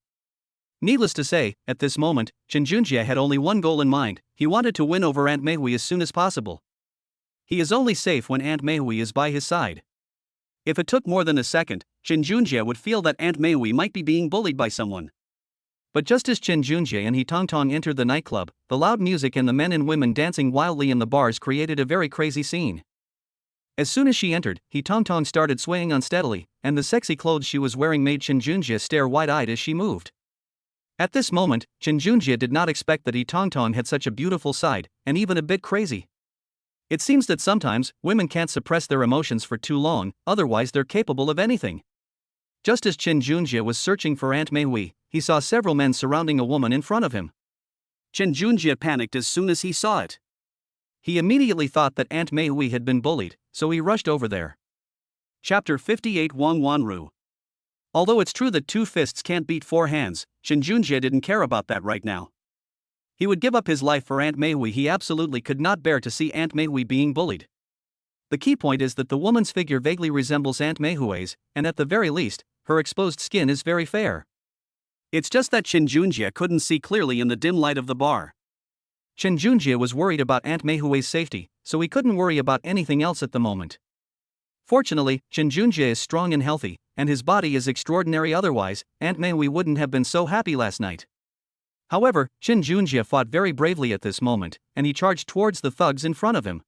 Needless to say, at this moment, Chen Junjie had only one goal in mind: he wanted to win over Aunt Mei Hui as soon as possible. He is only safe when Aunt Mei Hui is by his side. If it took more than a second, Chen Junjie would feel that Aunt Mei Hui might be being bullied by someone. But just as Chen Junjie and He Tongtong entered the nightclub, the loud music and the men and women dancing wildly in the bars created a very crazy scene. As soon as she entered, He Tongtong started swaying unsteadily, and the sexy clothes she was wearing made Chen Junjie stare wide-eyed as she moved. At this moment, Chen Junjie did not expect that He Tongtong had such a beautiful side, and even a bit crazy. It seems that sometimes, women can't suppress their emotions for too long, otherwise they're capable of anything. Just as Chen Junjie was searching for Aunt Mei Hui, he saw several men surrounding a woman in front of him. Chen Junjie panicked as soon as he saw it. He immediately thought that Aunt Mei Hui had been bullied, so he rushed over there. Chapter 58 Wang Wanru. Although it's true that two fists can't beat four hands, Chen Junjie didn't care about that right now. He would give up his life for Aunt Mei Hui. He absolutely could not bear to see Aunt Mei Hui being bullied. The key point is that the woman's figure vaguely resembles Aunt Mei Hui's, and at the very least, her exposed skin is very fair. It's just that Chen Junjie couldn't see clearly in the dim light of the bar. Chen Junjie was worried about Aunt Mei Hui's safety, so he couldn't worry about anything else at the moment. Fortunately, Chen Junjie is strong and healthy, and his body is extraordinary. Otherwise, Aunt Mei Hui wouldn't have been so happy last night. However, Chen Junjie fought very bravely at this moment, and he charged towards the thugs in front of him.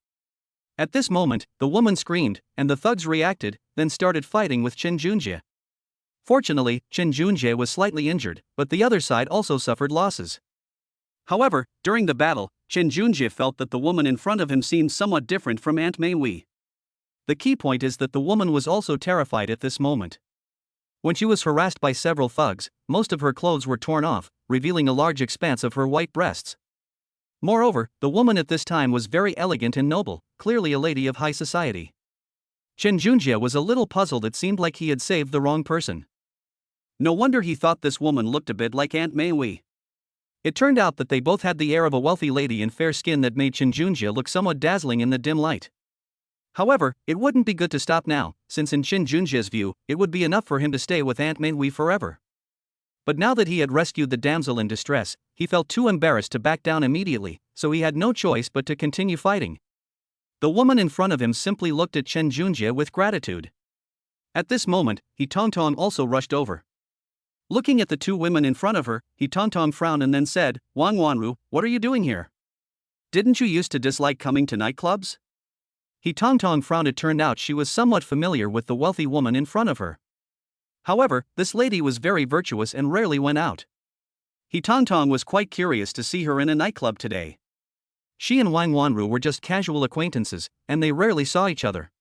At this moment, the woman screamed, and the thugs reacted, then started fighting with Chen Junjie. Fortunately, Chen Junjie was slightly injured, but the other side also suffered losses. However, during the battle, Chen Junjie felt that the woman in front of him seemed somewhat different from Aunt Mei Hui. The key point is that the woman was also terrified at this moment. When she was harassed by several thugs, most of her clothes were torn off, revealing a large expanse of her white breasts. Moreover, the woman at this time was very elegant and noble, clearly a lady of high society. Chen Junjie was a little puzzled. It seemed like he had saved the wrong person. No wonder he thought this woman looked a bit like Aunt Mei Hui. It turned out that they both had the air of a wealthy lady and fair skin that made Chen Junjie look somewhat dazzling in the dim light. However, it wouldn't be good to stop now, since in Chen Junjie's view, it would be enough for him to stay with Aunt Mei Hui forever. But now that he had rescued the damsel in distress, he felt too embarrassed to back down immediately, so he had no choice but to continue fighting. The woman in front of him simply looked at Chen Junjie with gratitude. At this moment, He Tongtong also rushed over. Looking at the two women in front of her, He Tongtong frowned and then said, "Wang Wanru, what are you doing here? Didn't you used to dislike coming to nightclubs?" He Tongtong frowned. It turned out she was somewhat familiar with the wealthy woman in front of her. However, this lady was very virtuous and rarely went out. He Tongtong was quite curious to see her in a nightclub today. She and Wang Wanru were just casual acquaintances, and they rarely saw each other.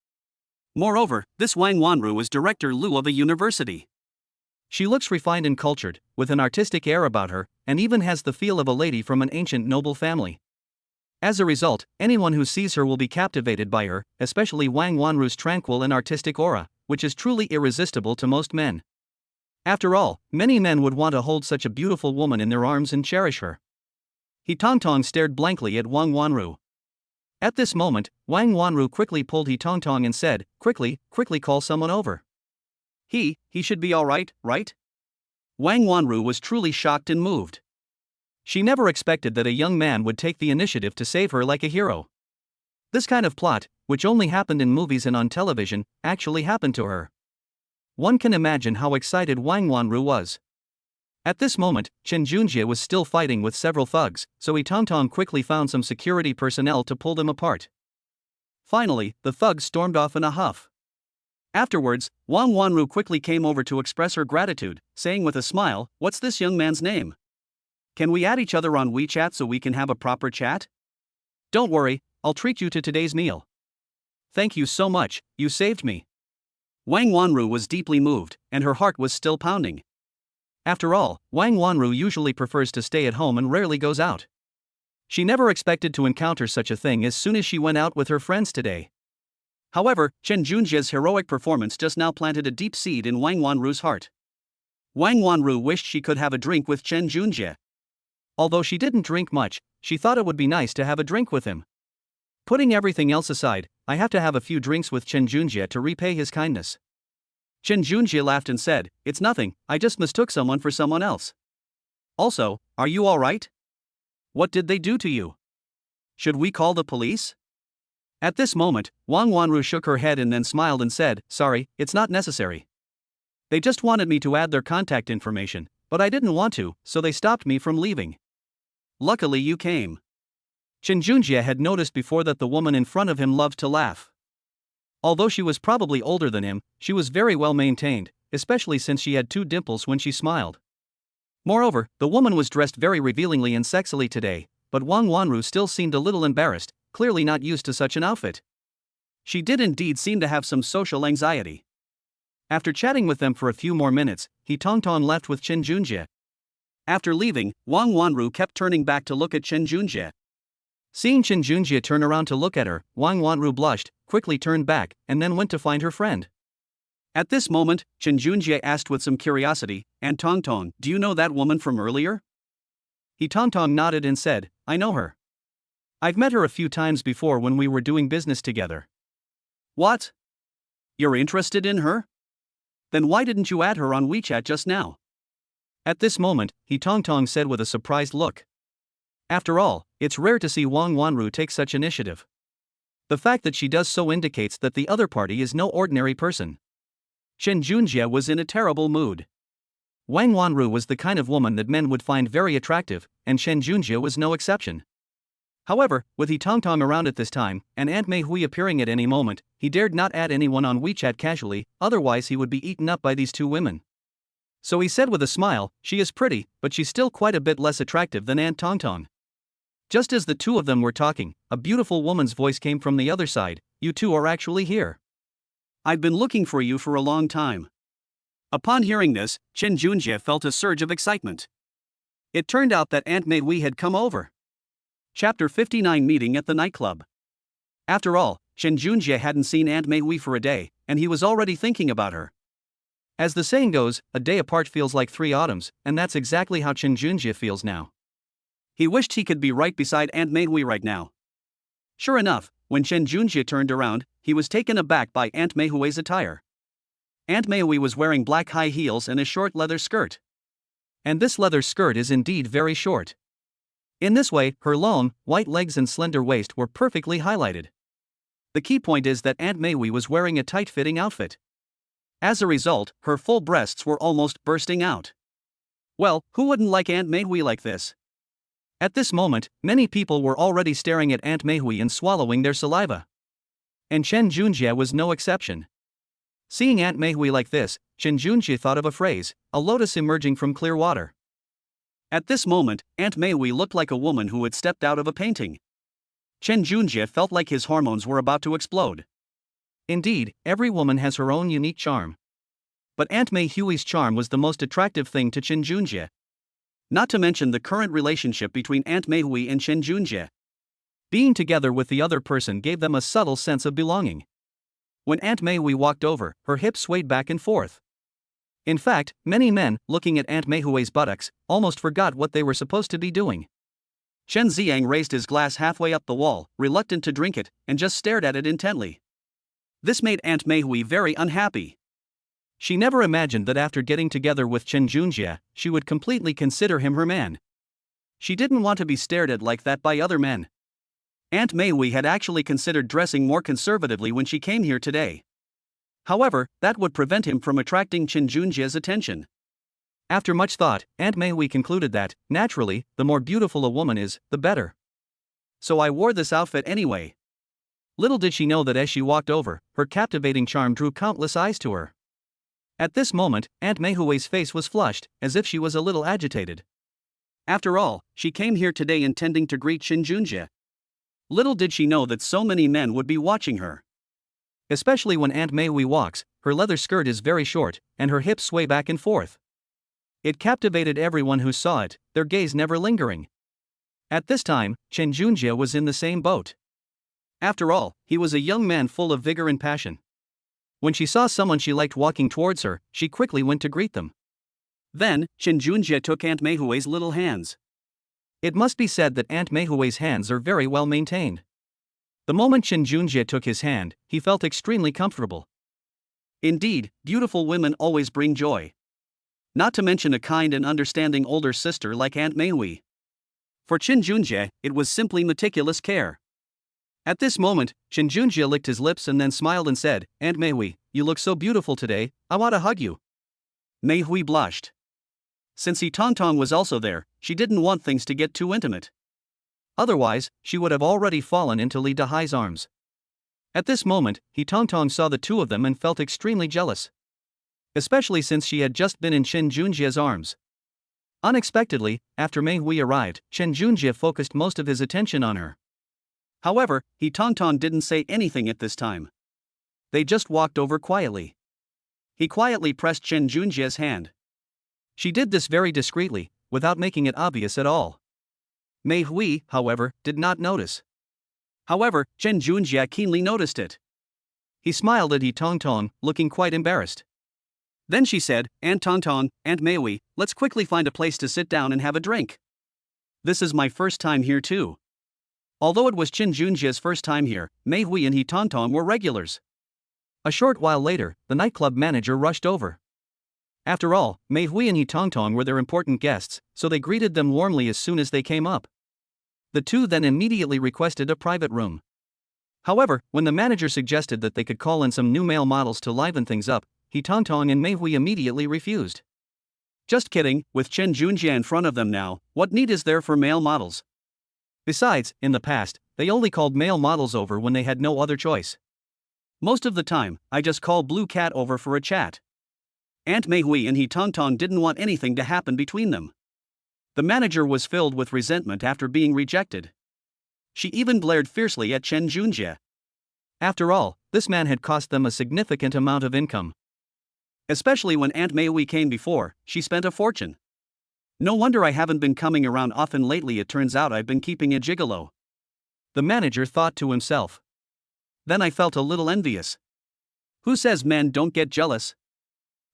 Moreover, this Wang Wanru was Director Lu of a university. She looks refined and cultured, with an artistic air about her, and even has the feel of a lady from an ancient noble family. As a result, anyone who sees her will be captivated by her, especially Wang Wanru's tranquil and artistic aura, which is truly irresistible to most men. After all, many men would want to hold such a beautiful woman in their arms and cherish her. He Tongtong stared blankly at Wang Wanru. At this moment, Wang Wanru quickly pulled He Tongtong and said, quickly call someone over. He should be alright, right? Wang Wanru was truly shocked and moved. She never expected that a young man would take the initiative to save her like a hero. This kind of plot, which only happened in movies and on television, actually happened to her. One can imagine how excited Wang Wanru was. At this moment, Chen Junjie was still fighting with several thugs, so He Tongtong quickly found some security personnel to pull them apart. Finally, the thugs stormed off in a huff. Afterwards, Wang Wanru quickly came over to express her gratitude, saying with a smile, "What's this young man's name? Can we add each other on WeChat so we can have a proper chat? Don't worry, I'll treat you to today's meal. Thank you so much, you saved me." Wang Wanru was deeply moved, and her heart was still pounding. After all, Wang Wanru usually prefers to stay at home and rarely goes out. She never expected to encounter such a thing as soon as she went out with her friends today. However, Chen Junjie's heroic performance just now planted a deep seed in Wang Wanru's heart. Wang Wanru wished she could have a drink with Chen Junjie. Although she didn't drink much, she thought it would be nice to have a drink with him. Putting everything else aside, I have to have a few drinks with Chen Junjie to repay his kindness. Chen Junjie laughed and said, "It's nothing, I just mistook someone for someone else. Also, are you alright? What did they do to you? Should we call the police?" At this moment, Wang Wanru shook her head and then smiled and said, "Sorry, it's not necessary. They just wanted me to add their contact information, but I didn't want to, so they stopped me from leaving. Luckily you came." Chen Junjie had noticed before that the woman in front of him loved to laugh. Although she was probably older than him, she was very well maintained, especially since she had two dimples when she smiled. Moreover, the woman was dressed very revealingly and sexily today, but Wang Wanru still seemed a little embarrassed, clearly not used to such an outfit. She did indeed seem to have some social anxiety. After chatting with them for a few more minutes, He Tongtong left with Chen Junjie. After leaving, Wang Wanru kept turning back to look at Chen Junjie. Seeing Chen Junjie turn around to look at her, Wang Wanru blushed, quickly turned back, and then went to find her friend. At this moment, Chen Junjie asked with some curiosity, "And Tongtong, do you know that woman from earlier?" He Tongtong nodded and said, "I know her. I've met her a few times before when we were doing business together." "What? You're interested in her? Then why didn't you add her on WeChat just now?" At this moment, He Tongtong said with a surprised look. After all, it's rare to see Wang Wanru take such initiative. The fact that she does so indicates that the other party is no ordinary person. Chen Junjie was in a terrible mood. Wang Wanru was the kind of woman that men would find very attractive, and Chen Junjie was no exception. However, with He Tongtong around at this time, and Aunt Mei Hui appearing at any moment, he dared not add anyone on WeChat casually, otherwise he would be eaten up by these two women. So he said with a smile, "She is pretty, but she's still quite a bit less attractive than Aunt Tongtong." Just as the two of them were talking, a beautiful woman's voice came from the other side, "You two are actually here. I've been looking for you for a long time." Upon hearing this, Chen Junjie felt a surge of excitement. It turned out that Aunt Mei Hui had come over. Chapter 59 Meeting at the Nightclub. After all, Chen Junjie hadn't seen Aunt Mei Hui for a day, and he was already thinking about her. As the saying goes, a day apart feels like 3 autumns, and that's exactly how Chen Junjie feels now. He wished he could be right beside Aunt Mei Hui right now. Sure enough, when Chen Junjie turned around, he was taken aback by Aunt Mei Hui's attire. Aunt Mei Hui was wearing black high heels and a short leather skirt. And this leather skirt is indeed very short. In this way, her long, white legs and slender waist were perfectly highlighted. The key point is that Aunt Mei Hui was wearing a tight-fitting outfit. As a result, her full breasts were almost bursting out. Well, who wouldn't like Aunt Mei Hui like this? At this moment, many people were already staring at Aunt Mei Hui and swallowing their saliva. And Chen Junjie was no exception. Seeing Aunt Mei Hui like this, Chen Junjie thought of a phrase, a lotus emerging from clear water. At this moment, Aunt Mei Hui looked like a woman who had stepped out of a painting. Chen Junjie felt like his hormones were about to explode. Indeed, every woman has her own unique charm. But Aunt Mei Hui's charm was the most attractive thing to Chen Junjie. Not to mention the current relationship between Aunt Mei Hui and Chen Junjie. Being together with the other person gave them a subtle sense of belonging. When Aunt Mei Hui walked over, her hips swayed back and forth. In fact, many men, looking at Aunt Mei Hui's buttocks, almost forgot what they were supposed to be doing. Chen Xiang raised his glass halfway up the wall, reluctant to drink it, and just stared at it intently. This made Aunt Mei Hui very unhappy. She never imagined that after getting together with Chen Junjie, she would completely consider him her man. She didn't want to be stared at like that by other men. Aunt Mei Hui had actually considered dressing more conservatively when she came here today. However, that would prevent him from attracting Chen Junjie's attention. After much thought, Aunt Mei Hui concluded that, naturally, the more beautiful a woman is, the better. So I wore this outfit anyway. Little did she know that as she walked over, her captivating charm drew countless eyes to her. At this moment, Aunt Mei Hui's face was flushed, as if she was a little agitated. After all, she came here today intending to greet Chen Junjie. Little did she know that so many men would be watching her. Especially when Aunt Mei Hui walks, her leather skirt is very short, and her hips sway back and forth. It captivated everyone who saw it, their gaze never lingering. At this time, Chen Junjie was in the same boat. After all, he was a young man full of vigor and passion. When she saw someone she liked walking towards her, she quickly went to greet them. Then, Chen Junjie took Aunt Meihui's little hands. It must be said that Aunt Meihui's hands are very well maintained. The moment Chen Junjie took his hand, he felt extremely comfortable. Indeed, beautiful women always bring joy. Not to mention a kind and understanding older sister like Aunt Meihui. For Chen Junjie, it was simply meticulous care. At this moment, Chen Junjie licked his lips and then smiled and said, "Aunt Meihui, you look so beautiful today, I want to hug you." Meihui blushed. Since He Tongtong was also there, she didn't want things to get too intimate. Otherwise, she would have already fallen into Li Dahai's arms. At this moment, He Tongtong saw the two of them and felt extremely jealous. Especially since she had just been in Chen Junjie's arms. Unexpectedly, after Meihui arrived, Chen Junjie focused most of his attention on her. However, He Tongtong didn't say anything at this time. They just walked over quietly. He quietly pressed Chen Junjie's hand. She did this very discreetly, without making it obvious at all. Meihui, however, did not notice. However, Chen Junjie keenly noticed it. He smiled at He Tongtong, looking quite embarrassed. Then she said, "Aunt Tongtong, Aunt Meihui, let's quickly find a place to sit down and have a drink. This is my first time here too." Although it was Chen Junjie's first time here, Meihui and He Tongtong were regulars. A short while later, the nightclub manager rushed over. After all, Meihui and He Tongtong were their important guests, so they greeted them warmly as soon as they came up. The two then immediately requested a private room. However, when the manager suggested that they could call in some new male models to liven things up, He Tongtong and Meihui immediately refused. Just kidding, with Chen Junjie in front of them now, what need is there for male models? Besides, in the past, they only called male models over when they had no other choice. Most of the time, I just call Blue Cat over for a chat. Aunt Meihui and He Tongtong didn't want anything to happen between them. The manager was filled with resentment after being rejected. She even glared fiercely at Chen Junjie. After all, this man had cost them a significant amount of income. Especially when Aunt Meihui came before, she spent a fortune. No wonder I haven't been coming around often lately, it turns out I've been keeping a gigolo. The manager thought to himself. Then I felt a little envious. Who says men don't get jealous?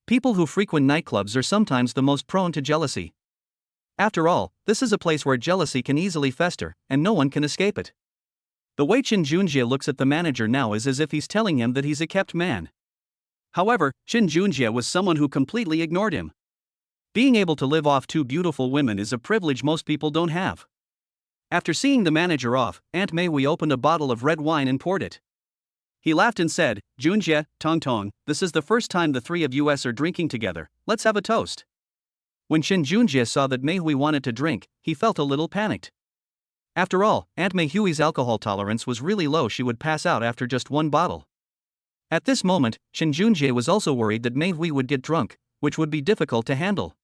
People who frequent nightclubs are sometimes the most prone to jealousy. After all, this is a place where jealousy can easily fester, and no one can escape it. The way Chen Junjie looks at the manager now is as if he's telling him that he's a kept man. However, Chen Junjie was someone who completely ignored him. Being able to live off two beautiful women is a privilege most people don't have. After seeing the manager off, Aunt Meihui opened a bottle of red wine and poured it. He laughed and said, "Junjie, Tongtong, this is the first time the three of us are drinking together, let's have a toast." When Chen Junjie saw that Meihui wanted to drink, he felt a little panicked. After all, Aunt Meihui's alcohol tolerance was really low, she would pass out after just one bottle. At this moment, Chen Junjie was also worried that Meihui would get drunk, which would be difficult to handle.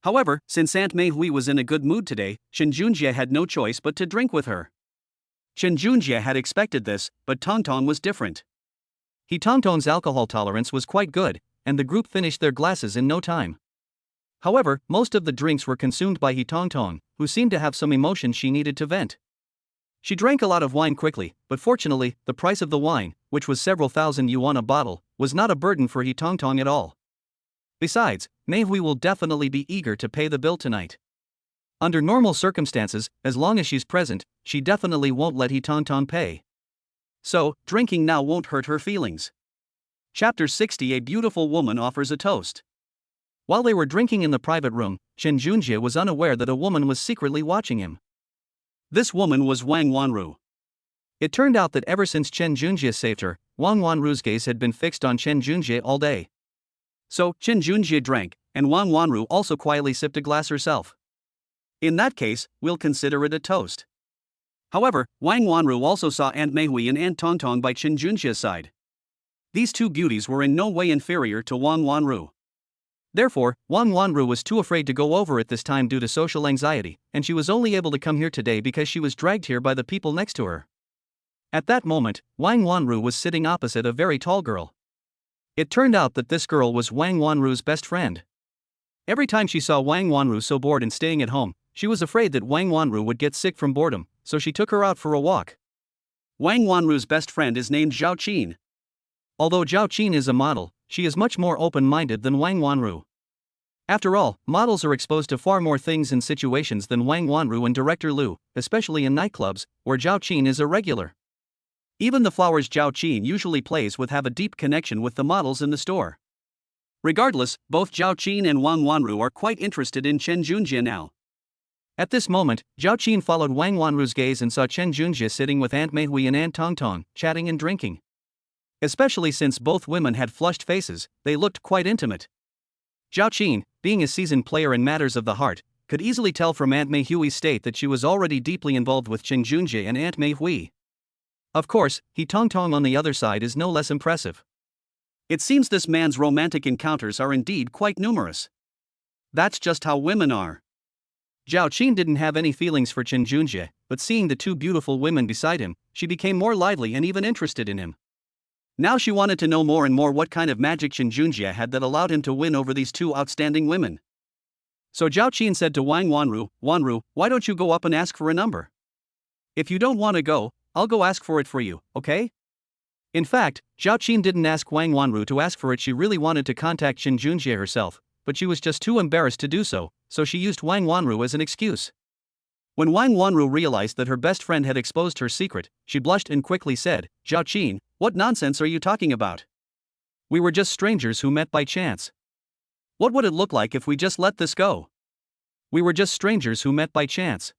However, since Aunt Meihui was in a good mood today, Chen Junjie had no choice but to drink with her. Chen Junjie had expected this, but Tongtong was different. He Tongtong's alcohol tolerance was quite good, and the group finished their glasses in no time. However, most of the drinks were consumed by He Tongtong, who seemed to have some emotion she needed to vent. She drank a lot of wine quickly, but fortunately, the price of the wine, which was several thousand yuan a bottle, was not a burden for He Tongtong at all. Besides, Meihui will definitely be eager to pay the bill tonight. Under normal circumstances, as long as she's present, she definitely won't let He Tongtong pay. So, drinking now won't hurt her feelings. Chapter 60. A beautiful woman offers a toast. While they were drinking in the private room, Chen Junjie was unaware that a woman was secretly watching him. This woman was Wang Wanru. It turned out that ever since Chen Junjie saved her, Wang Wanru's gaze had been fixed on Chen Junjie all day. So, Chen Junjie drank, and Wang Wanru also quietly sipped a glass herself. In that case, we'll consider it a toast. However, Wang Wanru also saw Aunt Meihui and Aunt Tongtong by Chen Junjie's side. These two beauties were in no way inferior to Wang Wanru. Therefore, Wang Wanru was too afraid to go over at this time due to social anxiety, and she was only able to come here today because she was dragged here by the people next to her. At that moment, Wang Wanru was sitting opposite a very tall girl. It turned out that this girl was Wang Wanru's best friend. Every time she saw Wang Wanru so bored and staying at home, she was afraid that Wang Wanru would get sick from boredom, so she took her out for a walk. Wang Wanru's best friend is named Zhao Qin. Although Zhao Qin is a model, she is much more open-minded than Wang Wanru. After all, models are exposed to far more things and situations than Wang Wanru and director Liu, especially in nightclubs, where Zhao Qin is a regular. Even the flowers Zhao Qin usually plays with have a deep connection with the models in the store. Regardless, both Zhao Qin and Wang Wanru are quite interested in Chen Junjie now. At this moment, Zhao Qin followed Wang Wanru's gaze and saw Chen Junjie sitting with Aunt Meihui and Aunt Tongtong, chatting and drinking. Especially since both women had flushed faces, they looked quite intimate. Zhao Qin, being a seasoned player in matters of the heart, could easily tell from Aunt Meihui's state that she was already deeply involved with Chen Junjie and Aunt Meihui. Of course, He Tongtong on the other side is no less impressive. It seems this man's romantic encounters are indeed quite numerous. That's just how women are. Zhao Qin didn't have any feelings for Chen Junjie, but seeing the two beautiful women beside him, she became more lively and even interested in him. Now she wanted to know more and more what kind of magic Chen Junjie had that allowed him to win over these two outstanding women. So Zhao Qin said to Wang Wanru, "Wanru, why don't you go up and ask for a number? If you don't want to go, I'll go ask for it for you, okay?" In fact, Zhao Qin didn't ask Wang Wanru to ask for it. She really wanted to contact Chen Junjie herself, but she was just too embarrassed to do so she used Wang Wanru as an excuse. When Wang Wanru realized that her best friend had exposed her secret, she blushed and quickly said, "Zhao Qin, what nonsense are you talking about? We were just strangers who met by chance. What would it look like if we just let this go? We were just strangers who met by chance.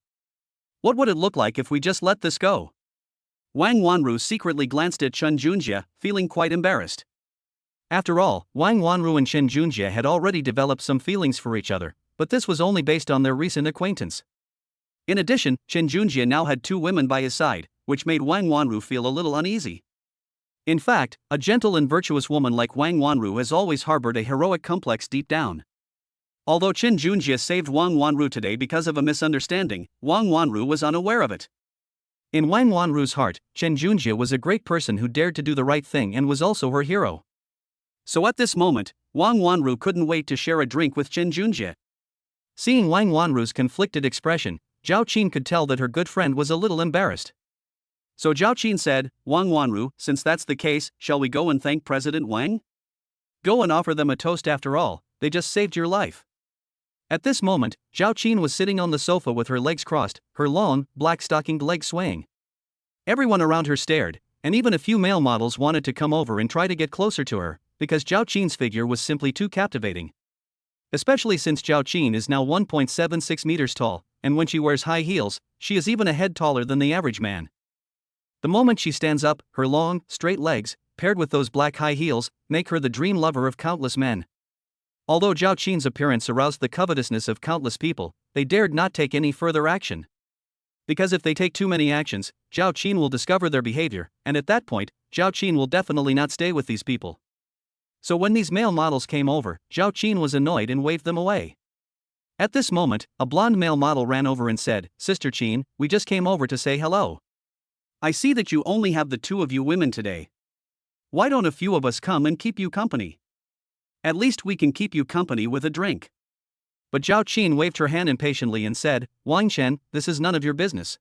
What would it look like if we just let this go?" Wang Wanru secretly glanced at Chen Junjie, feeling quite embarrassed. After all, Wang Wanru and Chen Junjie had already developed some feelings for each other, but this was only based on their recent acquaintance. In addition, Chen Junjie now had two women by his side, which made Wang Wanru feel a little uneasy. In fact, a gentle and virtuous woman like Wang Wanru has always harbored a heroic complex deep down. Although Chen Junjie saved Wang Wanru today because of a misunderstanding, Wang Wanru was unaware of it. In Wang Wanru's heart, Chen Junjie was a great person who dared to do the right thing and was also her hero. So at this moment, Wang Wanru couldn't wait to share a drink with Chen Junjie. Seeing Wang Wanru's conflicted expression, Zhao Qin could tell that her good friend was a little embarrassed. So Zhao Qin said, "Wang Wanru, since that's the case, shall we go and thank President Wang? Go and offer them a toast after all, they just saved your life." At this moment, Zhao Qin was sitting on the sofa with her legs crossed, her long, black-stockinged legs swaying. Everyone around her stared, and even a few male models wanted to come over and try to get closer to her, because Zhao Qin's figure was simply too captivating. Especially since Zhao Qin is now 1.76 meters tall, and when she wears high heels, she is even a head taller than the average man. The moment she stands up, her long, straight legs, paired with those black high heels, make her the dream lover of countless men. Although Zhao Qin's appearance aroused the covetousness of countless people, they dared not take any further action. Because if they take too many actions, Zhao Qin will discover their behavior, and at that point, Zhao Qin will definitely not stay with these people. So when these male models came over, Zhao Qin was annoyed and waved them away. At this moment, a blonde male model ran over and said, "Sister Qin, we just came over to say hello. I see that you only have the two of you women today. Why don't a few of us come and keep you company? At least we can keep you company with a drink." But Zhao Qin waved her hand impatiently and said, "Wang Chen, this is none of your business.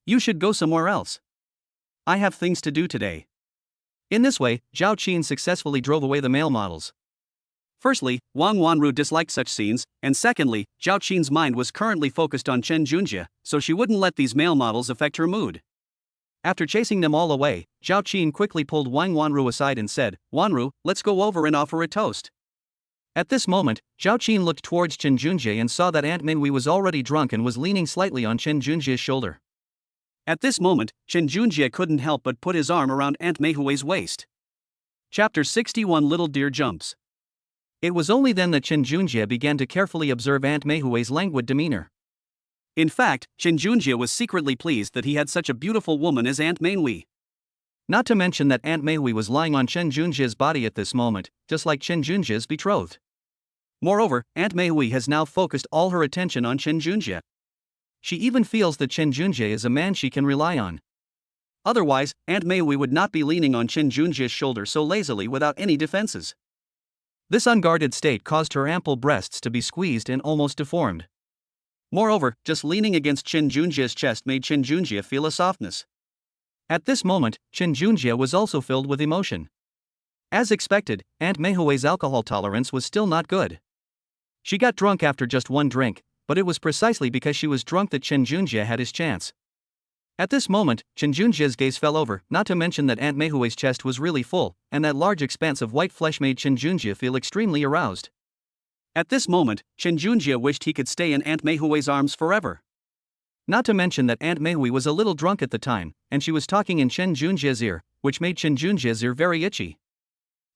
You should go somewhere else. I have things to do today." In this way, Zhao Qin successfully drove away the male models. Firstly, Wang Wanru disliked such scenes, and secondly, Zhao Qin's mind was currently focused on Chen Junjie, so she wouldn't let these male models affect her mood. After chasing them all away, Zhao Qin quickly pulled Wang Wanru aside and said, "Wanru, let's go over and offer a toast." At this moment, Zhao Qin looked towards Chen Junjie and saw that Aunt Meihui was already drunk and was leaning slightly on Chen Junjie's shoulder. At this moment, Chen Junjie couldn't help but put his arm around Aunt Meihui's waist. Chapter 61 Little Deer Jumps. It was only then that Chen Junjie began to carefully observe Aunt Meihui's languid demeanor. In fact, Chen Junjie was secretly pleased that he had such a beautiful woman as Aunt Meihui. Not to mention that Aunt Meihui was lying on Chen Junjie's body at this moment, just like Chen Junjie's betrothed. Moreover, Aunt Meihui has now focused all her attention on Chen Junjie. She even feels that Chen Junjie is a man she can rely on. Otherwise, Aunt Meihui would not be leaning on Chen Junjie's shoulder so lazily without any defenses. This unguarded state caused her ample breasts to be squeezed and almost deformed. Moreover, just leaning against Chen Junjie's chest made Chen Junjie feel a softness. At this moment, Chen Junjie was also filled with emotion. As expected, Aunt Meihui's alcohol tolerance was still not good. She got drunk after just one drink, but it was precisely because she was drunk that Chen Junjie had his chance. At this moment, Chen Junjie's gaze fell over, not to mention that Aunt Meihui's chest was really full, and that large expanse of white flesh made Chen Junjie feel extremely aroused. At this moment, Chen Junjie wished he could stay in Aunt Meihui's arms forever. Not to mention that Aunt Meihui was a little drunk at the time, and she was talking in Chen Junjie's ear, which made Chen Junjie's ear very itchy.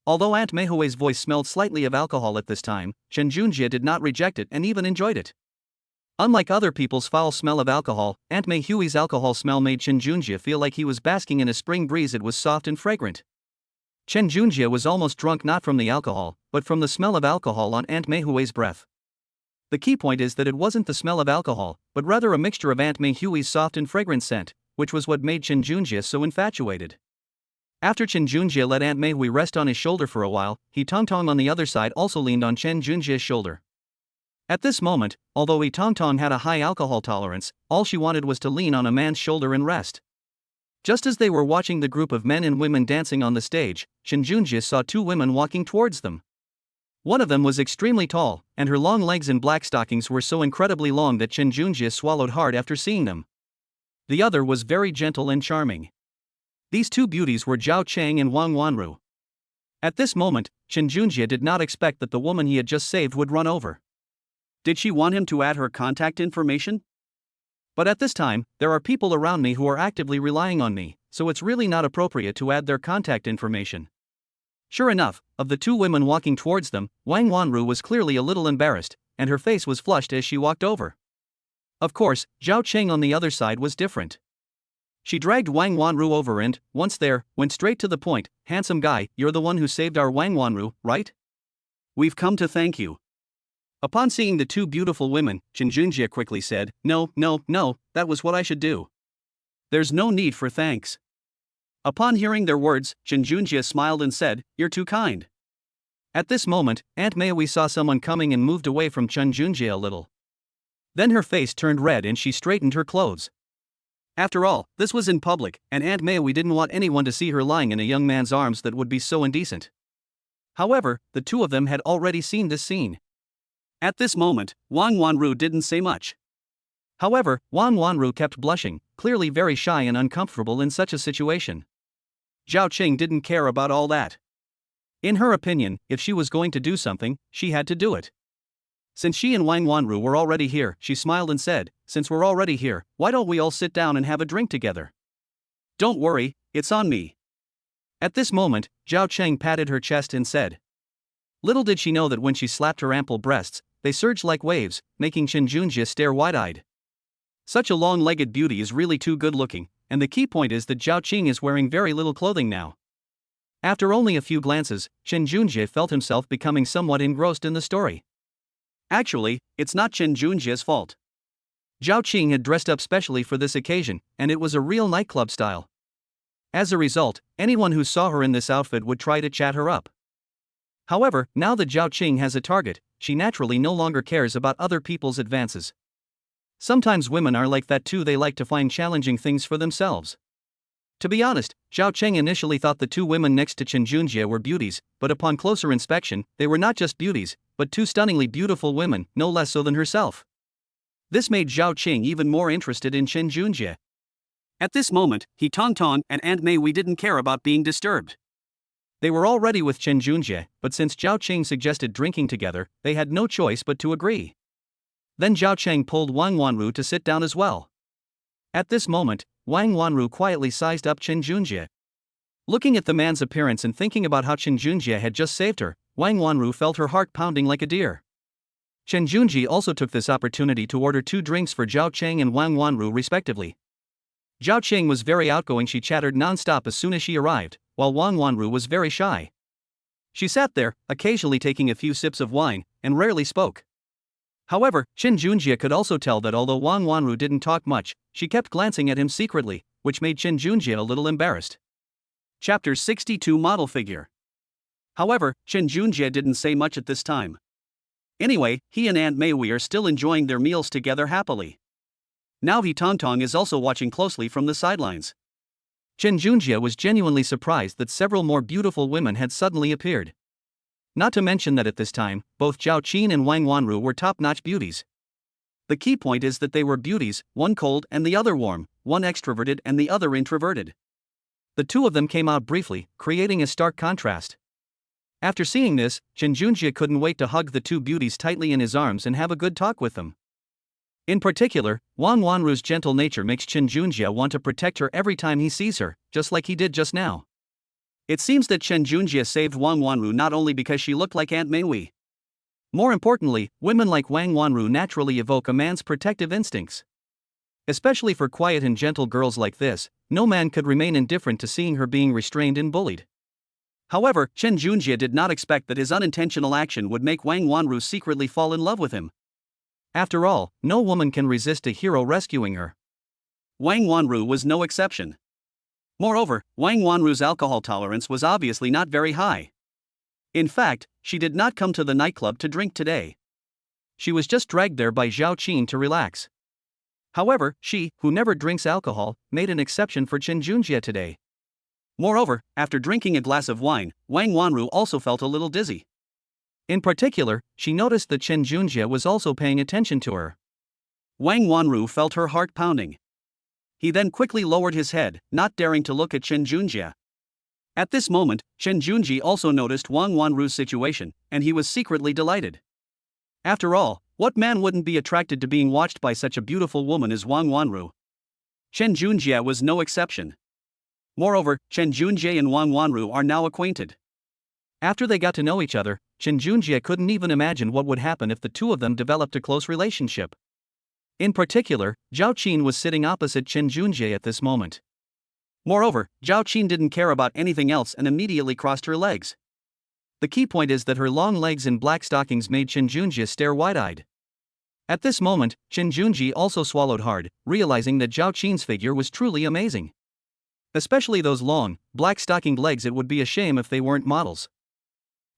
Although Aunt Meihui's voice smelled slightly of alcohol at this time, Chen Junjie did not reject it and even enjoyed it. Unlike other people's foul smell of alcohol, Aunt Meihui's alcohol smell made Chen Junjie feel like he was basking in a spring breeze. It was soft and fragrant. Chen Junjie was almost drunk not from the alcohol, but from the smell of alcohol on Aunt Meihui's breath. The key point is that it wasn't the smell of alcohol, but rather a mixture of Aunt Meihui's soft and fragrant scent, which was what made Chen Junjie so infatuated. After Chen Junjie let Aunt Meihui rest on his shoulder for a while, He Tongtong on the other side also leaned on Chen Junjie's shoulder. At this moment, although He Tongtong had a high alcohol tolerance, all she wanted was to lean on a man's shoulder and rest. Just as they were watching the group of men and women dancing on the stage, Chen Junjie saw two women walking towards them. One of them was extremely tall, and her long legs and black stockings were so incredibly long that Chen Junjie swallowed hard after seeing them. The other was very gentle and charming. These two beauties were Zhao Chang and Wang Wanru. At this moment, Chen Junjie did not expect that the woman he had just saved would run over. Did she want him to add her contact information? But at this time, there are people around me who are actively relying on me, so it's really not appropriate to add their contact information. Sure enough, of the two women walking towards them, Wang Wanru was clearly a little embarrassed, and her face was flushed as she walked over. Of course, Zhao Cheng on the other side was different. She dragged Wang Wanru over and, once there, went straight to the point. "Handsome guy, you're the one who saved our Wang Wanru, right? We've come to thank you." Upon seeing the two beautiful women, Chen Junjie quickly said, No, that was what I should do. There's no need for thanks." Upon hearing their words, Chen Junjie smiled and said, "You're too kind." At this moment, Aunt Meihui saw someone coming and moved away from Chen Junjie a little. Then her face turned red and she straightened her clothes. After all, this was in public, and Aunt Meihui didn't want anyone to see her lying in a young man's arms. That would be so indecent. However, the two of them had already seen this scene. At this moment, Wang Wanru didn't say much. However, Wang Wanru kept blushing, clearly very shy and uncomfortable in such a situation. Zhao Qing didn't care about all that. In her opinion, if she was going to do something, she had to do it. Since she and Wang Wanru were already here, she smiled and said, "Since we're already here, why don't we all sit down and have a drink together? Don't worry, it's on me." At this moment, Zhao Cheng patted her chest and said. Little did she know that when she slapped her ample breasts, they surged like waves, making Chen Junjie stare wide-eyed. Such a long-legged beauty is really too good-looking, and the key point is that Zhao Qing is wearing very little clothing now. After only a few glances, Chen Junjie felt himself becoming somewhat engrossed in the story. Actually, it's not Chen Junjie's fault. Zhao Qing had dressed up specially for this occasion, and it was a real nightclub style. As a result, anyone who saw her in this outfit would try to chat her up. However, now that Zhao Qing has a target, she naturally no longer cares about other people's advances. Sometimes women are like that too, they like to find challenging things for themselves. To be honest, Zhao Cheng initially thought the two women next to Chen Junjie were beauties, but upon closer inspection, they were not just beauties, but two stunningly beautiful women, no less so than herself. This made Zhao Qing even more interested in Chen Junjie. At this moment, He Tongtong and Aunt Meihui didn't care about being disturbed. They were already with Chen Junjie, but since Zhao Qing suggested drinking together, they had no choice but to agree. Then Zhao Cheng pulled Wang Wanru to sit down as well. At this moment, Wang Wanru quietly sized up Chen Junjie. Looking at the man's appearance and thinking about how Chen Junjie had just saved her, Wang Wanru felt her heart pounding like a deer. Chen Junjie also took this opportunity to order 2 drinks for Zhao Cheng and Wang Wanru respectively. Zhao Cheng was very outgoing, she chattered non-stop as soon as she arrived, while Wang Wanru was very shy. She sat there, occasionally taking a few sips of wine, and rarely spoke. However, Chen Junjie could also tell that although Wang Wanru didn't talk much, she kept glancing at him secretly, which made Chen Junjie a little embarrassed. Chapter 62 Model Figure. However, Chen Junjie didn't say much at this time. Anyway, he and Aunt Meihui are still enjoying their meals together happily. Now He Tongtong is also watching closely from the sidelines. Chen Junjie was genuinely surprised that several more beautiful women had suddenly appeared. Not to mention that at this time, both Zhao Qin and Wang Wanru were top-notch beauties. The key point is that they were beauties, one cold and the other warm, one extroverted and the other introverted. The two of them came out briefly, creating a stark contrast. After seeing this, Chen Junjie couldn't wait to hug the two beauties tightly in his arms and have a good talk with them. In particular, Wang Wanru's gentle nature makes Chen Junjie want to protect her every time he sees her, just like he did just now. It seems that Chen Junjie saved Wang Wanru not only because she looked like Aunt Meiwei. More importantly, women like Wang Wanru naturally evoke a man's protective instincts. Especially for quiet and gentle girls like this, no man could remain indifferent to seeing her being restrained and bullied. However, Chen Junjie did not expect that his unintentional action would make Wang Wanru secretly fall in love with him. After all, no woman can resist a hero rescuing her. Wang Wanru was no exception. Moreover, Wang Wanru's alcohol tolerance was obviously not very high. In fact, she did not come to the nightclub to drink today. She was just dragged there by Zhao Qin to relax. However, she, who never drinks alcohol, made an exception for Chen Junjie today. Moreover, after drinking a glass of wine, Wang Wanru also felt a little dizzy. In particular, she noticed that Chen Junjie was also paying attention to her. Wang Wanru felt her heart pounding. He then quickly lowered his head, not daring to look at Chen Junjie. At this moment, Chen Junjie also noticed Wang Wanru's situation, and he was secretly delighted. After all, what man wouldn't be attracted to being watched by such a beautiful woman as Wang Wanru? Chen Junjie was no exception. Moreover, Chen Junjie and Wang Wanru are now acquainted. After they got to know each other, Chen Junjie couldn't even imagine what would happen if the two of them developed a close relationship. In particular, Zhao Qin was sitting opposite Chen Junjie at this moment. Moreover, Zhao Qin didn't care about anything else and immediately crossed her legs. The key point is that her long legs in black stockings made Chen Junjie stare wide-eyed. At this moment, Chen Junjie also swallowed hard, realizing that Zhao Qin's figure was truly amazing. Especially those long, black-stockinged legs. It would be a shame if they weren't models.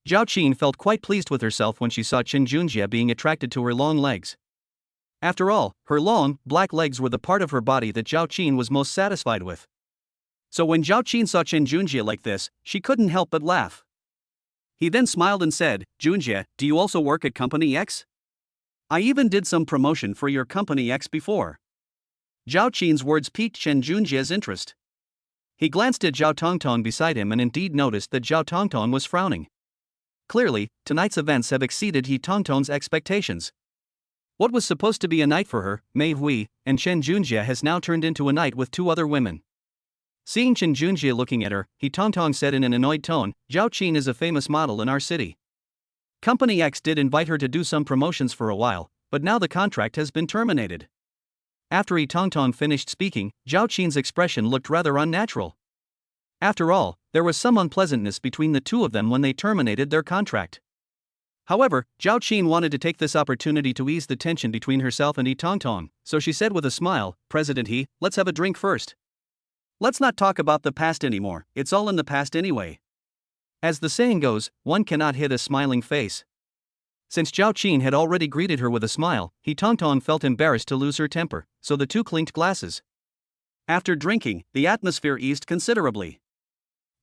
Zhao Qin felt quite pleased with herself when she saw Chen Junjie being attracted to her long legs. After all, her long, black legs were the part of her body that Zhao Qin was most satisfied with. So when Zhao Qin saw Chen Junjie like this, she couldn't help but laugh. He then smiled and said, "Junjie, do you also work at Company X? I even did some promotion for your Company X before." Zhao Qin's words piqued Chen Junjie's interest. He glanced at Zhao Tongtong beside him and indeed noticed that Zhao Tongtong was frowning. Clearly, tonight's events have exceeded He Tongtong's expectations. What was supposed to be a night for her, Meiwei, and Chen Junjie has now turned into a night with two other women. Seeing Chen Junjie looking at her, He Tongtong said in an annoyed tone, "Zhao Qin is a famous model in our city. Company X did invite her to do some promotions for a while, but now the contract has been terminated." After He Tongtong finished speaking, Zhao Qin's expression looked rather unnatural. After all, there was some unpleasantness between the two of them when they terminated their contract. However, Zhao Qin wanted to take this opportunity to ease the tension between herself and He Tongtong, so she said with a smile, "President He, let's have a drink first. Let's not talk about the past anymore, it's all in the past anyway." As the saying goes, one cannot hit a smiling face. Since Zhao Qin had already greeted her with a smile, He Tongtong felt embarrassed to lose her temper, so the two clinked glasses. After drinking, the atmosphere eased considerably.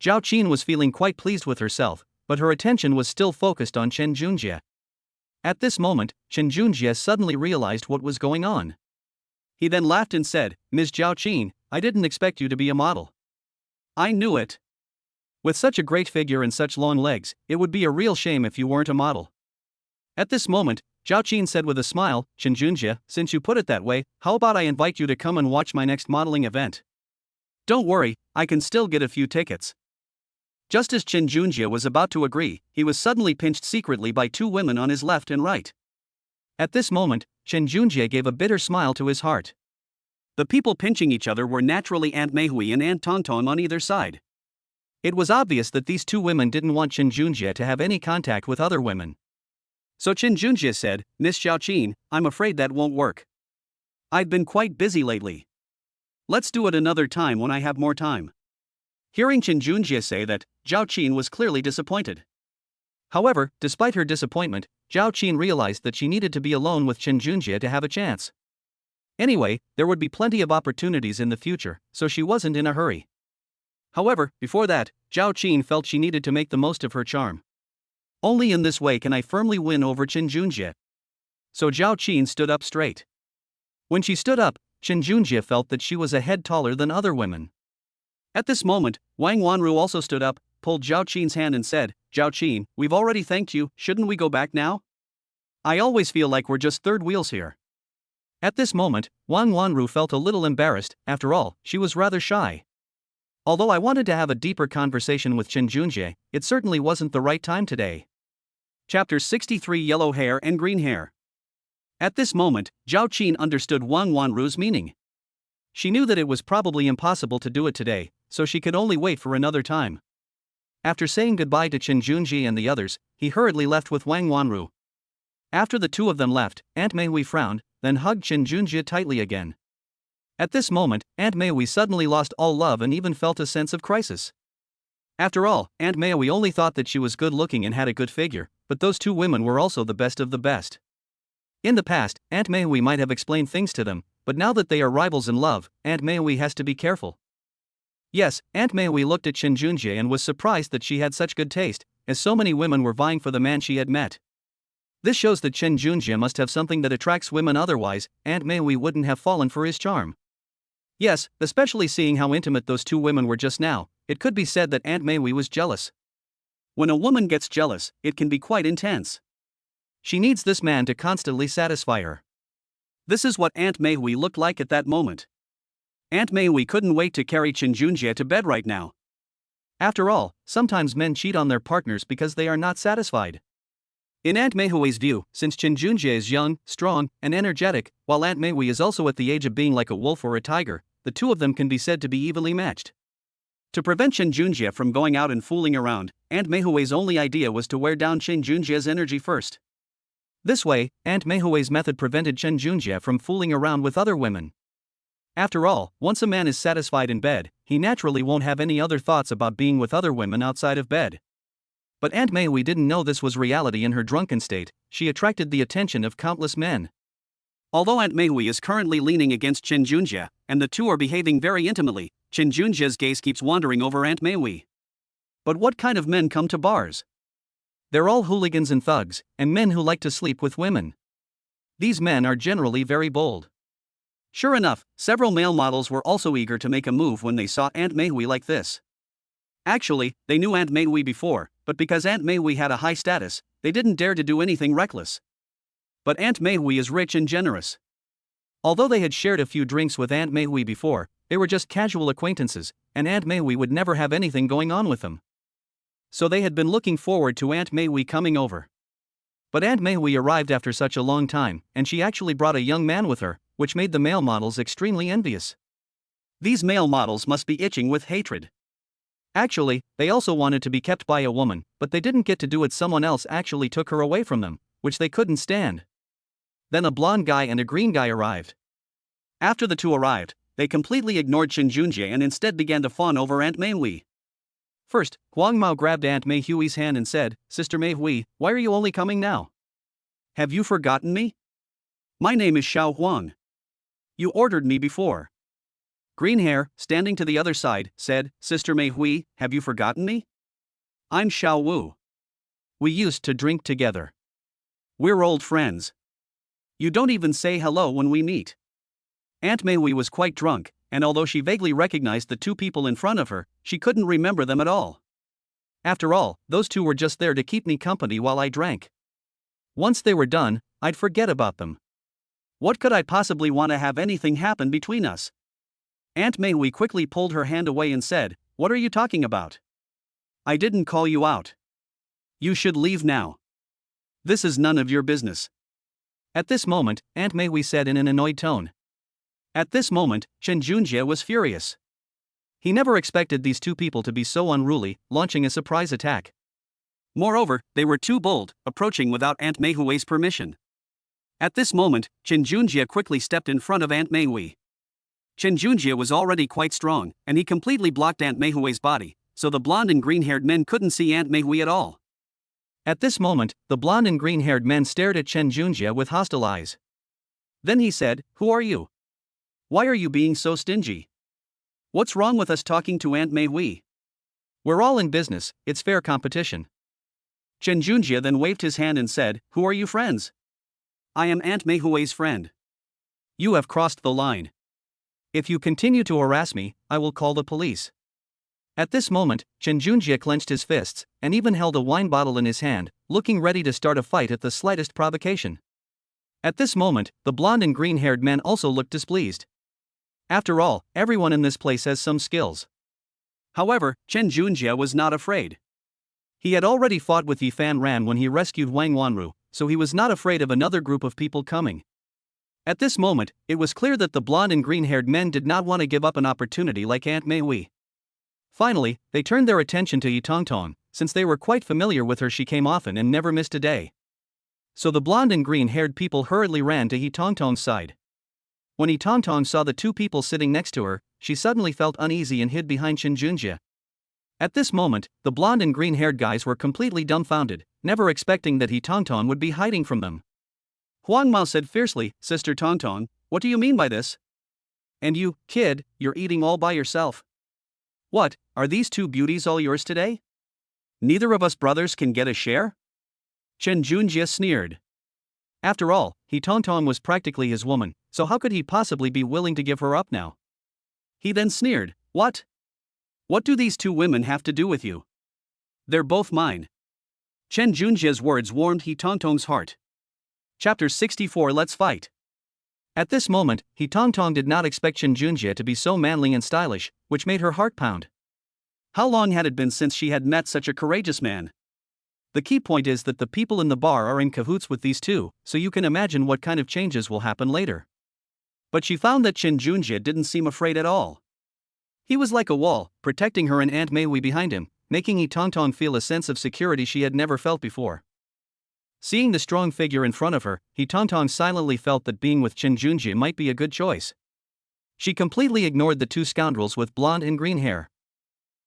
Zhao Qin was feeling quite pleased with herself, but her attention was still focused on Chen Junjie. At this moment, Chen Junjie suddenly realized what was going on. He then laughed and said, "Ms. Zhao Qin, I didn't expect you to be a model. I knew it. With such a great figure and such long legs, it would be a real shame if you weren't a model." At this moment, Zhao Qin said with a smile, "Chen Junjie, since you put it that way, how about I invite you to come and watch my next modeling event? Don't worry, I can still get a few tickets." Just as Chen Junjie was about to agree, he was suddenly pinched secretly by two women on his left and right. At this moment, Chen Junjie gave a bitter smile to his heart. The people pinching each other were naturally Aunt Meiwei and Aunt Tongtong on either side. It was obvious that these two women didn't want Chen Junjie to have any contact with other women. So Chen Junjie said, "Miss Zhao Qin, I'm afraid that won't work. I've been quite busy lately. Let's do it another time when I have more time." Hearing Chen Junjie say that, Zhao Qin was clearly disappointed. However, despite her disappointment, Zhao Qin realized that she needed to be alone with Chen Junjie to have a chance. Anyway, there would be plenty of opportunities in the future, so she wasn't in a hurry. However, before that, Zhao Qin felt she needed to make the most of her charm. Only in this way can I firmly win over Chen Junjie. So Zhao Qin stood up straight. When she stood up, Chen Junjie felt that she was a head taller than other women. At this moment, Wang Wanru also stood up, pulled Zhao Qin's hand and said, "Zhao Qin, we've already thanked you, shouldn't we go back now? I always feel like we're just third wheels here." At this moment, Wang Wanru felt a little embarrassed. After all, she was rather shy. Although I wanted to have a deeper conversation with Chen Junjie, it certainly wasn't the right time today. Chapter 63: Yellow Hair and Green Hair. At this moment, Zhao Qin understood Wang Wanru's meaning. She knew that it was probably impossible to do it today, so she could only wait for another time. After saying goodbye to Chen Junjie and the others, he hurriedly left with Wang Wanru. After the two of them left, Aunt Meihui frowned, then hugged Chen Junjie tightly again. At this moment, Aunt Meihui suddenly lost all love and even felt a sense of crisis. After all, Aunt Meihui only thought that she was good looking and had a good figure, but those two women were also the best of the best. In the past, Aunt Meihui might have explained things to them, but now that they are rivals in love, Aunt Meihui has to be careful. Yes, Aunt Meihui looked at Chen Junjie and was surprised that she had such good taste, as so many women were vying for the man she had met. This shows that Chen Junjie must have something that attracts women, otherwise, Aunt Meihui wouldn't have fallen for his charm. Yes, especially seeing how intimate those two women were just now, it could be said that Aunt Meihui was jealous. When a woman gets jealous, it can be quite intense. She needs this man to constantly satisfy her. This is what Aunt Meihui looked like at that moment. Aunt Meihui couldn't wait to carry Chen Junjie to bed right now. After all, sometimes men cheat on their partners because they are not satisfied. In Aunt Meihui's view, since Chen Junjie is young, strong, and energetic, while Aunt Meihui is also at the age of being like a wolf or a tiger, the two of them can be said to be evenly matched. To prevent Chen Junjie from going out and fooling around, Aunt Meihui's only idea was to wear down Chen Junjie's energy first. This way, Aunt Meihui's method prevented Chen Junjie from fooling around with other women. After all, once a man is satisfied in bed, he naturally won't have any other thoughts about being with other women outside of bed. But Aunt Meihui didn't know this was reality. In her drunken state, she attracted the attention of countless men. Although Aunt Meihui is currently leaning against Chen Junjie, and the two are behaving very intimately, Chen Junjie's gaze keeps wandering over Aunt Meihui. But what kind of men come to bars? They're all hooligans and thugs, and men who like to sleep with women. These men are generally very bold. Sure enough, several male models were also eager to make a move when they saw Aunt Meihui like this. Actually, they knew Aunt Meihui before, but because Aunt Meihui had a high status, they didn't dare to do anything reckless. But Aunt Meihui is rich and generous. Although they had shared a few drinks with Aunt Meihui before, they were just casual acquaintances, and Aunt Meihui would never have anything going on with them. So they had been looking forward to Aunt Meihui coming over. But Aunt Meihui arrived after such a long time, and she actually brought a young man with her, which made the male models extremely envious. These male models must be itching with hatred. Actually, they also wanted to be kept by a woman, but they didn't get to do it. Someone else actually took her away from them, which they couldn't stand. Then a blonde guy and a green guy arrived. After the two arrived, they completely ignored Chen Junjie and instead began to fawn over Aunt Meihui. First, Huang Mao grabbed Aunt Meihui's hand and said, "Sister Meihui, why are you only coming now? Have you forgotten me? My name is Xiao Huang. You ordered me before." Green Hair, standing to the other side, said, "Sister Meihui, have you forgotten me? I'm Xiao Wu. We used to drink together. We're old friends. You don't even say hello when we meet." Aunt Meihui was quite drunk, and although she vaguely recognized the two people in front of her, she couldn't remember them at all. After all, those two were just there to keep me company while I drank. Once they were done, I'd forget about them. What could I possibly want to have anything happen between us? Aunt Meihui quickly pulled her hand away and said, "What are you talking about? I didn't call you out. You should leave now. This is none of your business." At this moment, Aunt Meihui said in an annoyed tone. At this moment, Chen Junjie was furious. He never expected these two people to be so unruly, launching a surprise attack. Moreover, they were too bold, approaching without Aunt Meihui's permission. At this moment, Chen Junjie quickly stepped in front of Aunt Meihui. Chen Junjie was already quite strong, and he completely blocked Aunt Meihui's body, so the blonde and green-haired men couldn't see Aunt Meihui at all. At this moment, the blonde and green-haired men stared at Chen Junjie with hostile eyes. Then he said, "Who are you? Why are you being so stingy? What's wrong with us talking to Aunt Mei Hui? We're all in business, it's fair competition. Chen Junjie then waved his hand and said, Who are you friends? I am Aunt Mei Hui's friend. You have crossed the line. If you continue to harass me, I will call the police. At this moment, Chen Junjie clenched his fists, and even held a wine bottle in his hand, looking ready to start a fight at the slightest provocation. At this moment, the blonde and green-haired men also looked displeased. After all, everyone in this place has some skills. However, Chen Junjie was not afraid. He had already fought with Yi Fan Ran when he rescued Wang Wanru, so he was not afraid of another group of people coming. At this moment, it was clear that the blonde and green-haired men did not want to give up an opportunity like Aunt Mei Hui. Finally, they turned their attention to Yi Tongtong, since they were quite familiar with her. She came often and never missed a day. So the blonde and green-haired people hurriedly ran to Yi Tongtong's side. When Yi Tongtong saw the two people sitting next to her, she suddenly felt uneasy and hid behind Chen Junjie. At this moment, the blonde and green-haired guys were completely dumbfounded, never expecting that Yi Tongtong would be hiding from them. Huang Mao said fiercely, Sister Tongtong, what do you mean by this? And you, kid, you're eating all by yourself. What, are these two beauties all yours today? Neither of us brothers can get a share? Chen Junjie sneered. After all, Yi Tongtong was practically his woman, so how could he possibly be willing to give her up now? He then sneered, What? What do these two women have to do with you? They're both mine. Chen Junjie's words warmed Yi Tongtong's heart. Chapter 64 Let's Fight. At this moment, Yi Tongtong did not expect Chen Junjie to be so manly and stylish, which made her heart pound. How long had it been since she had met such a courageous man? The key point is that the people in the bar are in cahoots with these two, so you can imagine what kind of changes will happen later. But she found that Chen Junjie didn't seem afraid at all. He was like a wall, protecting her and Aunt Mei Hui behind him, making Yi Tongtong feel a sense of security she had never felt before. Seeing the strong figure in front of her, Yi Tongtong silently felt that being with Chen Junjie might be a good choice. She completely ignored the two scoundrels with blonde and green hair.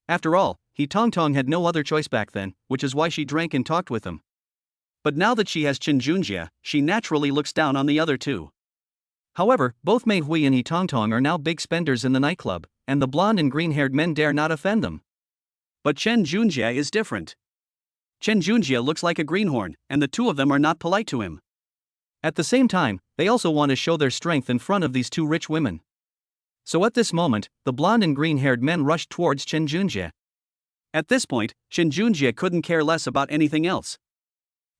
After all, Yi Tongtong had no other choice back then, which is why she drank and talked with them. But now that she has Chen Junjie, she naturally looks down on the other two. However, both Mei Hui and Yi Tongtong are now big spenders in the nightclub, and the blonde and green-haired men dare not offend them. But Chen Junjie is different. Chen Junjie looks like a greenhorn, and the two of them are not polite to him. At the same time, they also want to show their strength in front of these two rich women. So at this moment, the blonde and green-haired men rushed towards Chen Junjie. At this point, Chen Junjie couldn't care less about anything else.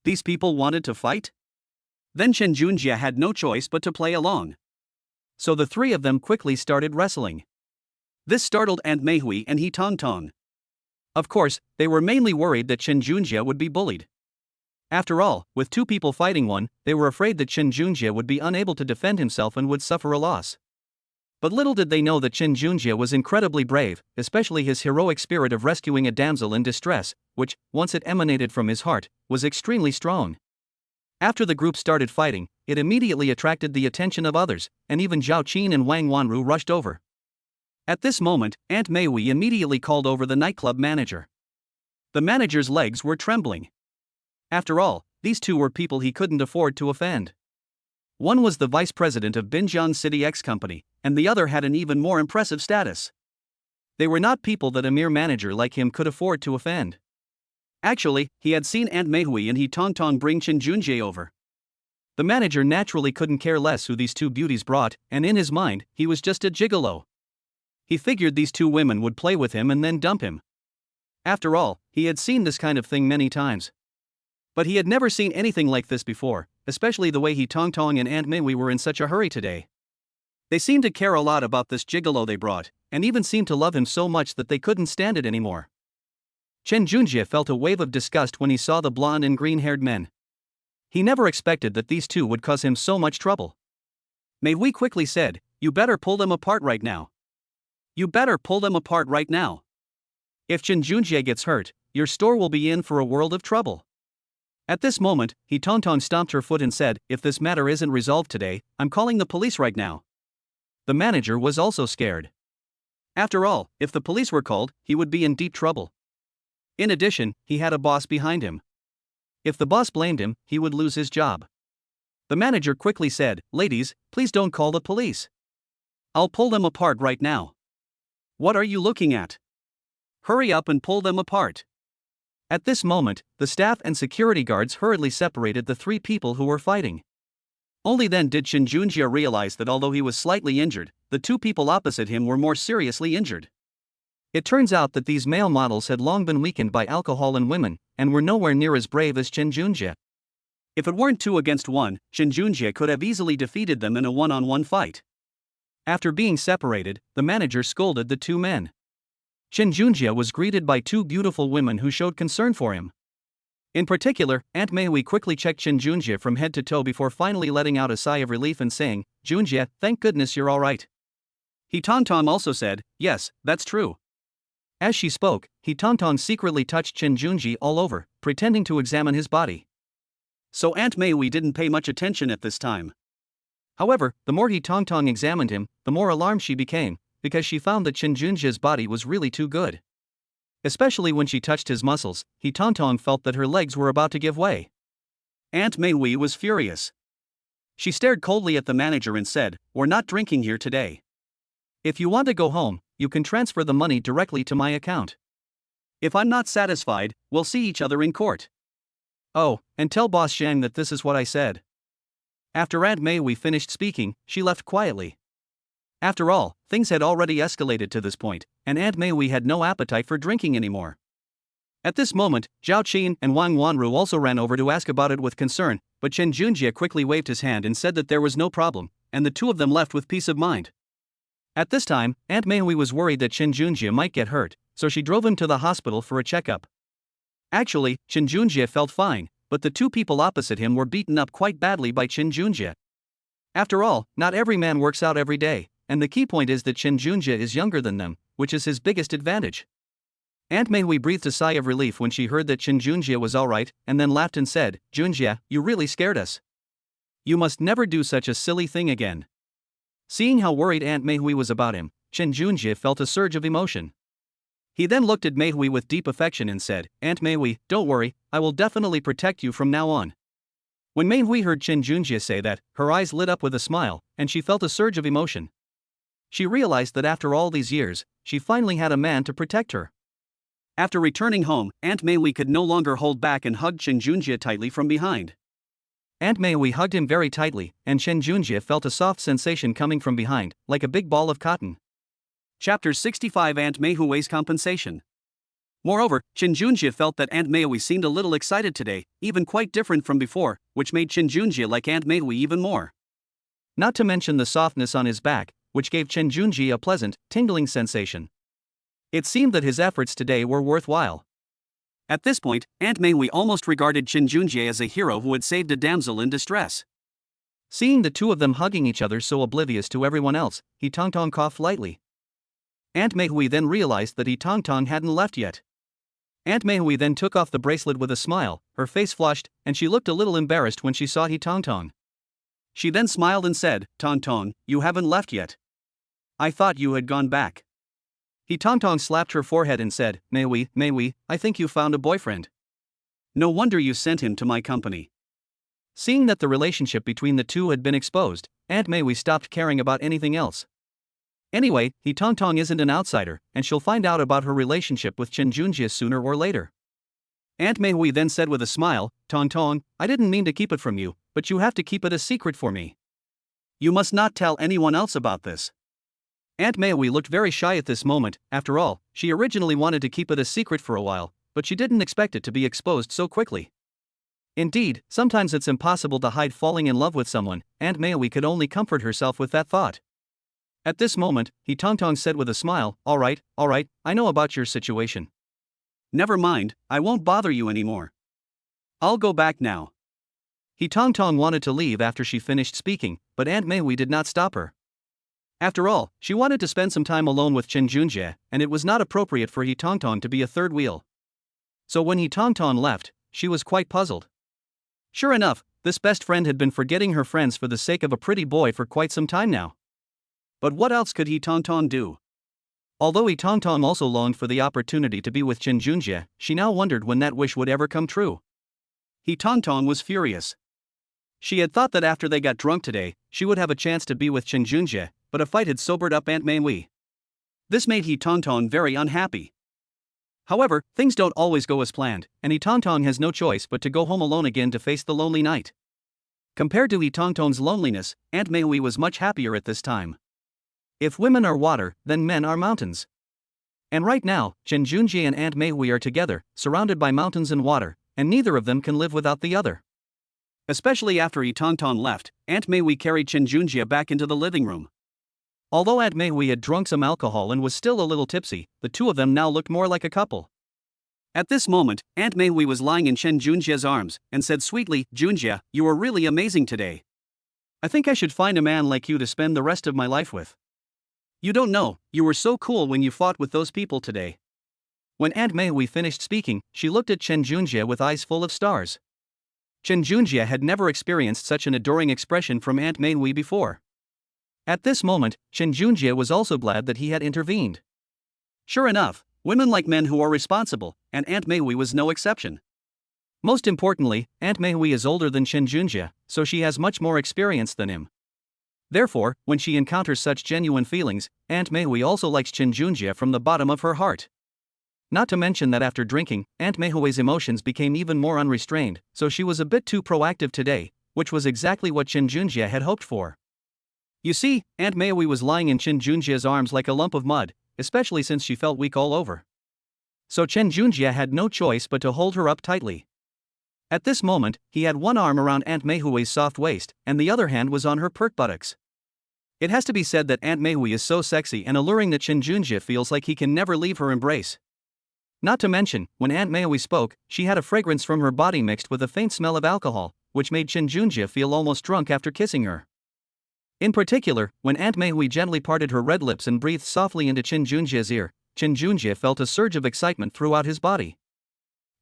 These people wanted to fight? Then Chen Junjie had no choice but to play along. So the three of them quickly started wrestling. This startled Aunt Mei Hui and Yi Tongtong. Of course, they were mainly worried that Chen Junjie would be bullied. After all, with two people fighting one, they were afraid that Chen Junjie would be unable to defend himself and would suffer a loss. But little did they know that Chen Junjie was incredibly brave, especially his heroic spirit of rescuing a damsel in distress, which, once it emanated from his heart, was extremely strong. After the group started fighting, it immediately attracted the attention of others, and even Zhao Qin and Wang Wanru rushed over. At this moment, Aunt Mei Hui immediately called over the nightclub manager. The manager's legs were trembling. After all, these two were people he couldn't afford to offend. One was the vice president of Binjiang City X Company, and the other had an even more impressive status. They were not people that a mere manager like him could afford to offend. Actually, he had seen Aunt Mei Hui and Yi Tongtong bring Chen Junjie over. The manager naturally couldn't care less who these two beauties brought, and in his mind, he was just a gigolo. He figured these two women would play with him and then dump him. After all, he had seen this kind of thing many times. But he had never seen anything like this before, especially the way Yi Tongtong and Aunt Mei Hui were in such a hurry today. They seemed to care a lot about this gigolo they brought, and even seemed to love him so much that they couldn't stand it anymore. Chen Junjie felt a wave of disgust when he saw the blonde and green-haired men. He never expected that these two would cause him so much trouble. Mei Hui quickly said, "You better pull them apart right now. You better pull them apart right now. If Chen Junjie gets hurt, your store will be in for a world of trouble." At this moment, Yi Tongtong stomped her foot and said, "If this matter isn't resolved today, I'm calling the police right now." The manager was also scared. After all, if the police were called, he would be in deep trouble. In addition, he had a boss behind him. If the boss blamed him, he would lose his job. The manager quickly said, "Ladies, please don't call the police. I'll pull them apart right now." What are you looking at? Hurry up and pull them apart. At this moment, the staff and security guards hurriedly separated the three people who were fighting. Only then did Shin Junjie realize that although he was slightly injured, the two people opposite him were more seriously injured. It turns out that these male models had long been weakened by alcohol and women, and were nowhere near as brave as Shin Junjie. If it weren't 2 against 1, Shin Junjie could have easily defeated them in a one-on-one fight. After being separated, the manager scolded the two men. Shin Junjie was greeted by two beautiful women who showed concern for him. In particular, Aunt Meihui quickly checked Shin Junjie from head to toe before finally letting out a sigh of relief and saying, "Junjie, thank goodness you're alright." He Tongtong also said, "Yes, that's true." As she spoke, He Tongtong secretly touched Shin Junjie all over, pretending to examine his body. So Aunt Meihui didn't pay much attention at this time. However, the more He Tongtong examined him, the more alarmed she became, because she found that Shin Junjie's body was really too good. Especially when she touched his muscles, He Tongtong felt that her legs were about to give way. Aunt Meihui was furious. She stared coldly at the manager and said, "We're not drinking here today. If you want to go home, you can transfer the money directly to my account. If I'm not satisfied, we'll see each other in court. Oh, and tell Boss Zhang that this is what I said." After Aunt Meihui finished speaking, she left quietly. After all, things had already escalated to this point, and Aunt Meihui had no appetite for drinking anymore. At this moment, Zhao Qin and Wang Wanru also ran over to ask about it with concern, but Shin Junjie quickly waved his hand and said that there was no problem, and the two of them left with peace of mind. At this time, Aunt Meihui was worried that Shin Junjie might get hurt, so she drove him to the hospital for a checkup. Actually, Shin Junjie felt fine, but the two people opposite him were beaten up quite badly by Shin Junjie. After all, not every man works out every day, and the key point is that Shin Junjie is younger than them, which is his biggest advantage. Aunt Meihui breathed a sigh of relief when she heard that Shin Junjie was alright, and then laughed and said, "Junjie, you really scared us. You must never do such a silly thing again." Seeing how worried Aunt Meihui was about him, Shin Junjie felt a surge of emotion. He then looked at Meihui with deep affection and said, "Aunt Meihui, don't worry, I will definitely protect you from now on." When Meihui heard Shin Junjie say that, her eyes lit up with a smile, and she felt a surge of emotion. She realized that after all these years, she finally had a man to protect her. After returning home, Aunt Meihui could no longer hold back and hugged Shin Junjie tightly from behind. Aunt Meihui hugged him very tightly, and Shin Junjie felt a soft sensation coming from behind, like a big ball of cotton. Chapter 65 Aunt Meihui's Compensation. Moreover, Shin Junjie felt that Aunt Meihui seemed a little excited today, even quite different from before, which made Shin Junjie like Aunt Meihui even more. Not to mention the softness on his back, which gave Shin Junjie a pleasant, tingling sensation. It seemed that his efforts today were worthwhile. At this point, Aunt Meihui almost regarded Shin Junjie as a hero who had saved a damsel in distress. Seeing the two of them hugging each other so oblivious to everyone else, He Tongtong coughed lightly. Aunt Meihui then realized that He Tongtong hadn't left yet. Aunt Meihui then took off the bracelet with a smile, her face flushed, and she looked a little embarrassed when she saw He Tongtong. She then smiled and said, "Tongtong, you haven't left yet. I thought you had gone back." He Tongtong slapped her forehead and said, Meihui, I think you found a boyfriend. No wonder you sent him to my company." Seeing that the relationship between the two had been exposed, Aunt Meihui stopped caring about anything else. Anyway, He Tongtong isn't an outsider, and she'll find out about her relationship with Shin Junjie sooner or later. Aunt Meihui then said with a smile, "Tongtong, I didn't mean to keep it from you, but you have to keep it a secret for me. You must not tell anyone else about this." Aunt Meihui looked very shy at this moment. After all, she originally wanted to keep it a secret for a while, but she didn't expect it to be exposed so quickly. Indeed, sometimes it's impossible to hide falling in love with someone. Aunt Meihui could only comfort herself with that thought. At this moment, He Tongtong said with a smile, all right, I know about your situation. Never mind, I won't bother you anymore. I'll go back now." He Tongtong wanted to leave after she finished speaking, but Aunt Meihui did not stop her. After all, she wanted to spend some time alone with Shin Junjie, and it was not appropriate for He Tongtong to be a third wheel. So when He Tongtong left, she was quite puzzled. Sure enough, this best friend had been forgetting her friends for the sake of a pretty boy for quite some time now. But what else could He Tongtong do? Although He Tongtong also longed for the opportunity to be with Shin Junjie, she now wondered when that wish would ever come true. He Tongtong was furious. She had thought that after they got drunk today, she would have a chance to be with Shin Junjie, but a fight had sobered up Aunt Meihui. This made He Tongtong very unhappy. However, things don't always go as planned, and He Tongtong has no choice but to go home alone again to face the lonely night. Compared to He Tongtong's loneliness, Aunt Mei Wei was much happier at this time. If women are water, then men are mountains. And right now, Chen Junjie and Aunt Mei Wei are together, surrounded by mountains and water, and neither of them can live without the other. Especially after He Tongtong left, Aunt Mei Wei carried Chen Junjie back into the living room. Although Aunt Mei Wei had drunk some alcohol and was still a little tipsy, the two of them now looked more like a couple. At this moment, Aunt Mei Wei was lying in Chen Junjie's arms and said sweetly, "Junjie, you are really amazing today. I think I should find a man like you to spend the rest of my life with. You don't know, you were so cool when you fought with those people today." When Aunt Mei Wei finished speaking, she looked at Chen Junjie with eyes full of stars. Chen Junjie had never experienced such an adoring expression from Aunt Mei Wei before. At this moment, Chen Junjie was also glad that he had intervened. Sure enough, women like men who are responsible, and Aunt Mei Wei was no exception. Most importantly, Aunt Mei Wei is older than Chen Junjie, so she has much more experience than him. Therefore, when she encounters such genuine feelings, Aunt Mei Wei also likes Chen Junjie from the bottom of her heart. Not to mention that after drinking, Aunt Mei Wei's emotions became even more unrestrained, so she was a bit too proactive today, which was exactly what Chen Junjie had hoped for. You see, Aunt Mei Wei was lying in Chen Junjie's arms like a lump of mud, especially since she felt weak all over. So Chen Junjie had no choice but to hold her up tightly. At this moment, he had one arm around Aunt Mei Wei's soft waist, and the other hand was on her pert buttocks. It has to be said that Aunt Mei Wei is so sexy and alluring that Chen Junjie feels like he can never leave her embrace. Not to mention, when Aunt Mei Wei spoke, she had a fragrance from her body mixed with a faint smell of alcohol, which made Chen Junjie feel almost drunk after kissing her. In particular, when Aunt Mei Wei gently parted her red lips and breathed softly into Chen Junjie's ear, Chen Junjie felt a surge of excitement throughout his body.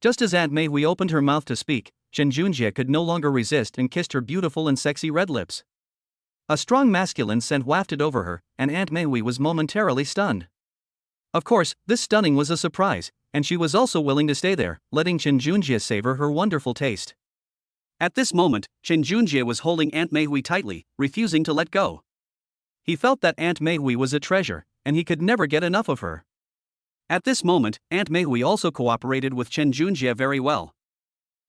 Just as Aunt Mei Wei opened her mouth to speak, Chen Junjie could no longer resist and kissed her beautiful and sexy red lips. A strong masculine scent wafted over her, and Aunt Mei Wei was momentarily stunned. Of course, this stunning was a surprise, and she was also willing to stay there, letting Chen Junjie savor her wonderful taste. At this moment, Chen Junjie was holding Aunt Mei Wei tightly, refusing to let go. He felt that Aunt Mei Wei was a treasure, and he could never get enough of her. At this moment, Aunt Mei Wei also cooperated with Chen Junjie very well.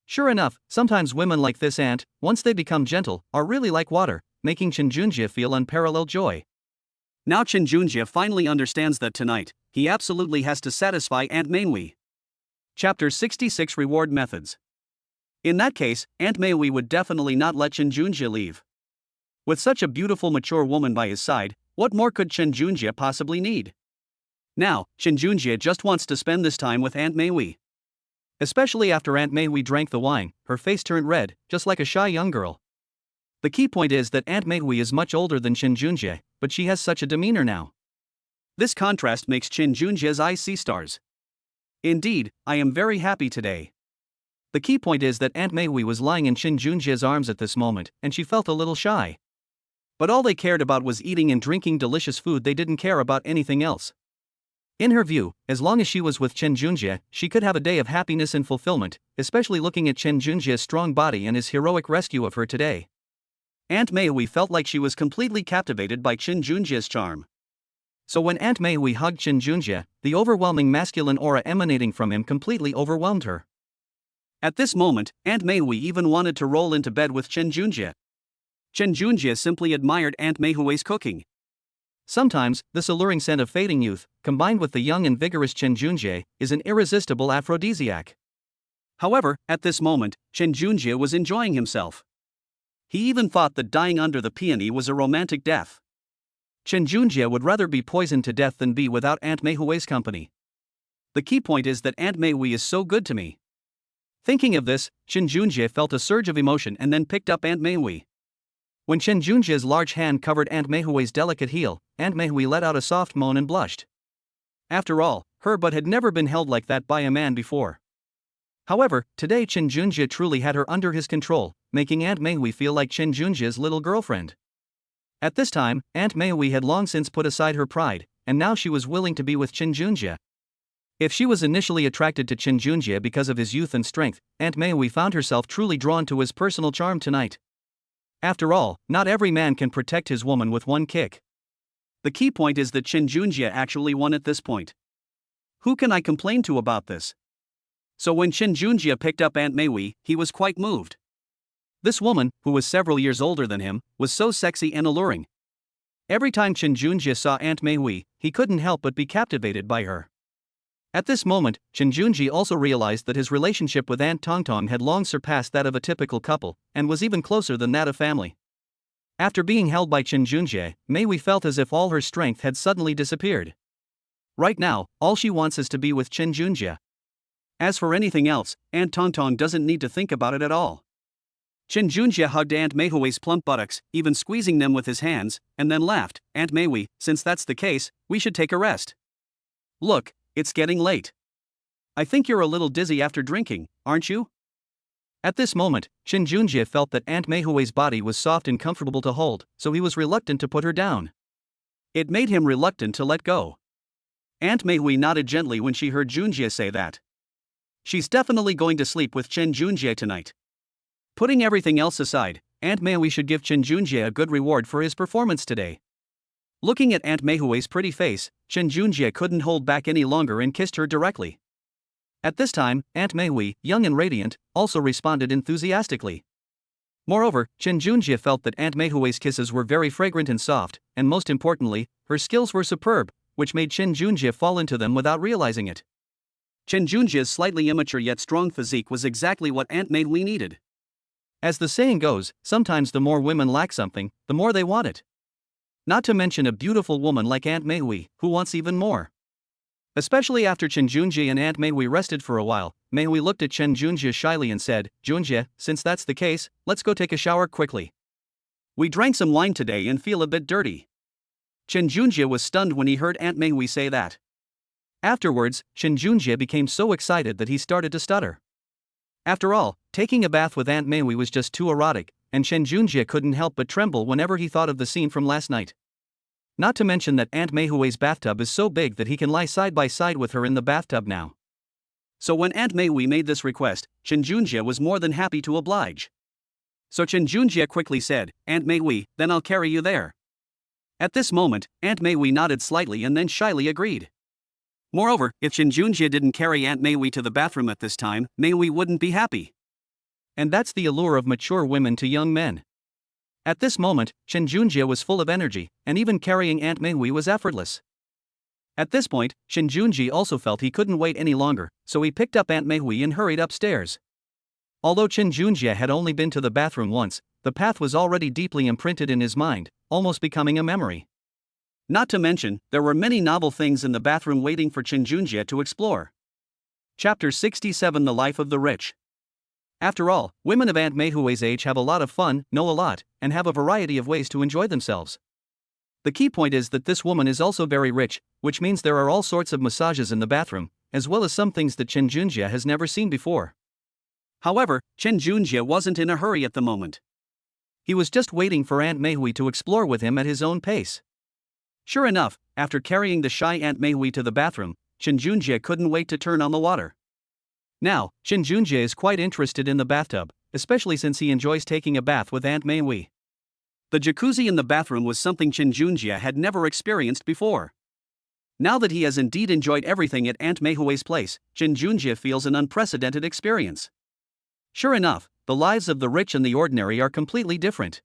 Sure enough, sometimes women like this aunt, once they become gentle, are really like water, making Chen Junjie feel unparalleled joy. Now Chen Junjie finally understands that tonight, he absolutely has to satisfy Aunt Mei Wei. Chapter 66 Reward Methods. In that case, Aunt Mei Wei would definitely not let Chen Junjie leave. With such a beautiful mature woman by his side, what more could Chen Junjie possibly need? Now, Chen Junjie just wants to spend this time with Aunt Mei Wei. Especially after Aunt Mei Wei drank the wine, her face turned red, just like a shy young girl. The key point is that Aunt Mei Wei is much older than Chen Junjie, but she has such a demeanor now. This contrast makes Chen Junjie's eyes see stars. Indeed, I am very happy today. The key point is that Aunt Mei Wei was lying in Chen Junjie's arms at this moment, and she felt a little shy. But all they cared about was eating and drinking delicious food. They didn't care about anything else. In her view, as long as she was with Chen Junjie, she could have a day of happiness and fulfillment, especially looking at Chen Junjie's strong body and his heroic rescue of her today. Aunt Mei Wei felt like she was completely captivated by Chen Junjie's charm. So when Aunt Mei Wei hugged Chen Junjie, the overwhelming masculine aura emanating from him completely overwhelmed her. At this moment, Aunt Mei Wei even wanted to roll into bed with Chen Junjie. Chen Junjie simply admired Aunt Mei Wei's cooking. Sometimes, this alluring scent of fading youth, combined with the young and vigorous Chen Junjie, is an irresistible aphrodisiac. However, at this moment, Chen Junjie was enjoying himself. He even thought that dying under the peony was a romantic death. Chen Junjie would rather be poisoned to death than be without Aunt Mei Wei's company. The key point is that Aunt Mei Wei is so good to me. Thinking of this, Chen Junjie felt a surge of emotion and then picked up Aunt Mei Wei. When Chen Junjie's large hand covered Aunt Mei Wei's delicate heel, Aunt Mei Wei let out a soft moan and blushed. After all, her butt had never been held like that by a man before. However, today Chen Junjie truly had her under his control, making Aunt Mei Wei feel like Chen Junjie's little girlfriend. At this time, Aunt Mei Wei had long since put aside her pride, and now she was willing to be with Chen Junjie. If she was initially attracted to Chen Junjie because of his youth and strength, Aunt Mei Wei found herself truly drawn to his personal charm tonight. After all, not every man can protect his woman with one kick. The key point is that Shin Junjie actually won at this point. Who can I complain to about this? So when Shin Junjie picked up Aunt Mei, he was quite moved. This woman, who was several years older than him, was so sexy and alluring. Every time Shin Junjie saw Aunt Mei, he couldn't help but be captivated by her. At this moment, Shin Junjie also realized that his relationship with Aunt Tongtong had long surpassed that of a typical couple, and was even closer than that of family. After being held by Shin Junjie, Mei felt as if all her strength had suddenly disappeared. Right now, all she wants is to be with Shin Junjie. As for anything else, Aunt Tongtong doesn't need to think about it at all. Shin Junjie hugged Aunt Mei's plump buttocks, even squeezing them with his hands, and then laughed. Aunt Mei, since that's the case, we should take a rest. Look, it's getting late. I think you're a little dizzy after drinking, aren't you? At this moment, Shin Junjie felt that Aunt Mei's body was soft and comfortable to hold, so he was reluctant to put her down. It made him reluctant to let go. Aunt Mei nodded gently when she heard Junjie say that. She's definitely going to sleep with Shin Junjie tonight. Putting everything else aside, Aunt Mei should give Shin Junjie a good reward for his performance today. Looking at Aunt Mei's pretty face, Shin Junjie couldn't hold back any longer and kissed her directly. At this time, Aunt Mei, young and radiant, also responded enthusiastically. Moreover, Shin Junjie felt that Aunt Mei's kisses were very fragrant and soft, and most importantly, her skills were superb, which made Shin Junjie fall into them without realizing it. Shin Junjie's slightly immature yet strong physique was exactly what Aunt Mei needed. As the saying goes, sometimes the more women lack something, the more they want it. Not to mention a beautiful woman like Aunt Mei, who wants even more. Especially after Shin Junjie and Aunt Mei rested for a while, Mei looked at Shin Junjie shyly and said, Junjie, since that's the case, let's go take a shower quickly. We drank some wine today and feel a bit dirty. Shin Junjie was stunned when he heard Aunt Mei say that. Afterwards, Shin Junjie became so excited that he started to stutter. After all, taking a bath with Aunt Mei was just too erotic, and Shin Junjie couldn't help but tremble whenever he thought of the scene from last night. Not to mention that Aunt Mei's bathtub is so big that he can lie side by side with her in the bathtub now. So when Aunt Mei made this request, Shin Junjie was more than happy to oblige. So Shin Junjie quickly said, Aunt Mei, then I'll carry you there. At this moment, Aunt Mei nodded slightly and then shyly agreed. Moreover, if Shin Junjie didn't carry Aunt Mei to the bathroom at this time, Mei wouldn't be happy. And that's the allure of mature women to young men. At this moment, Shin Junjie was full of energy, and even carrying Aunt Mei was effortless. At this point, Shin Junjie also felt he couldn't wait any longer, so he picked up Aunt Mei and hurried upstairs. Although Shin Junjie had only been to the bathroom once, the path was already deeply imprinted in his mind, almost becoming a memory. Not to mention, there were many novel things in the bathroom waiting for Shin Junjie to explore. Chapter 67: The Life of the Rich. After all, women of Aunt Mei's age have a lot of fun, know a lot, and have a variety of ways to enjoy themselves. The key point is that this woman is also very rich, which means there are all sorts of massages in the bathroom, as well as some things that Shin Junjie has never seen before. However, Shin Junjie wasn't in a hurry at the moment. He was just waiting for Aunt Mei to explore with him at his own pace. Sure enough, after carrying the shy Aunt Mei to the bathroom, Shin Junjie couldn't wait to turn on the water. Now, Shin Junjie is quite interested in the bathtub, especially since he enjoys taking a bath with Aunt Mei. The jacuzzi in the bathroom was something Shin Junjie had never experienced before. Now that he has indeed enjoyed everything at Aunt Mei's place, Shin Junjie feels an unprecedented experience. Sure enough, the lives of the rich and the ordinary are completely different.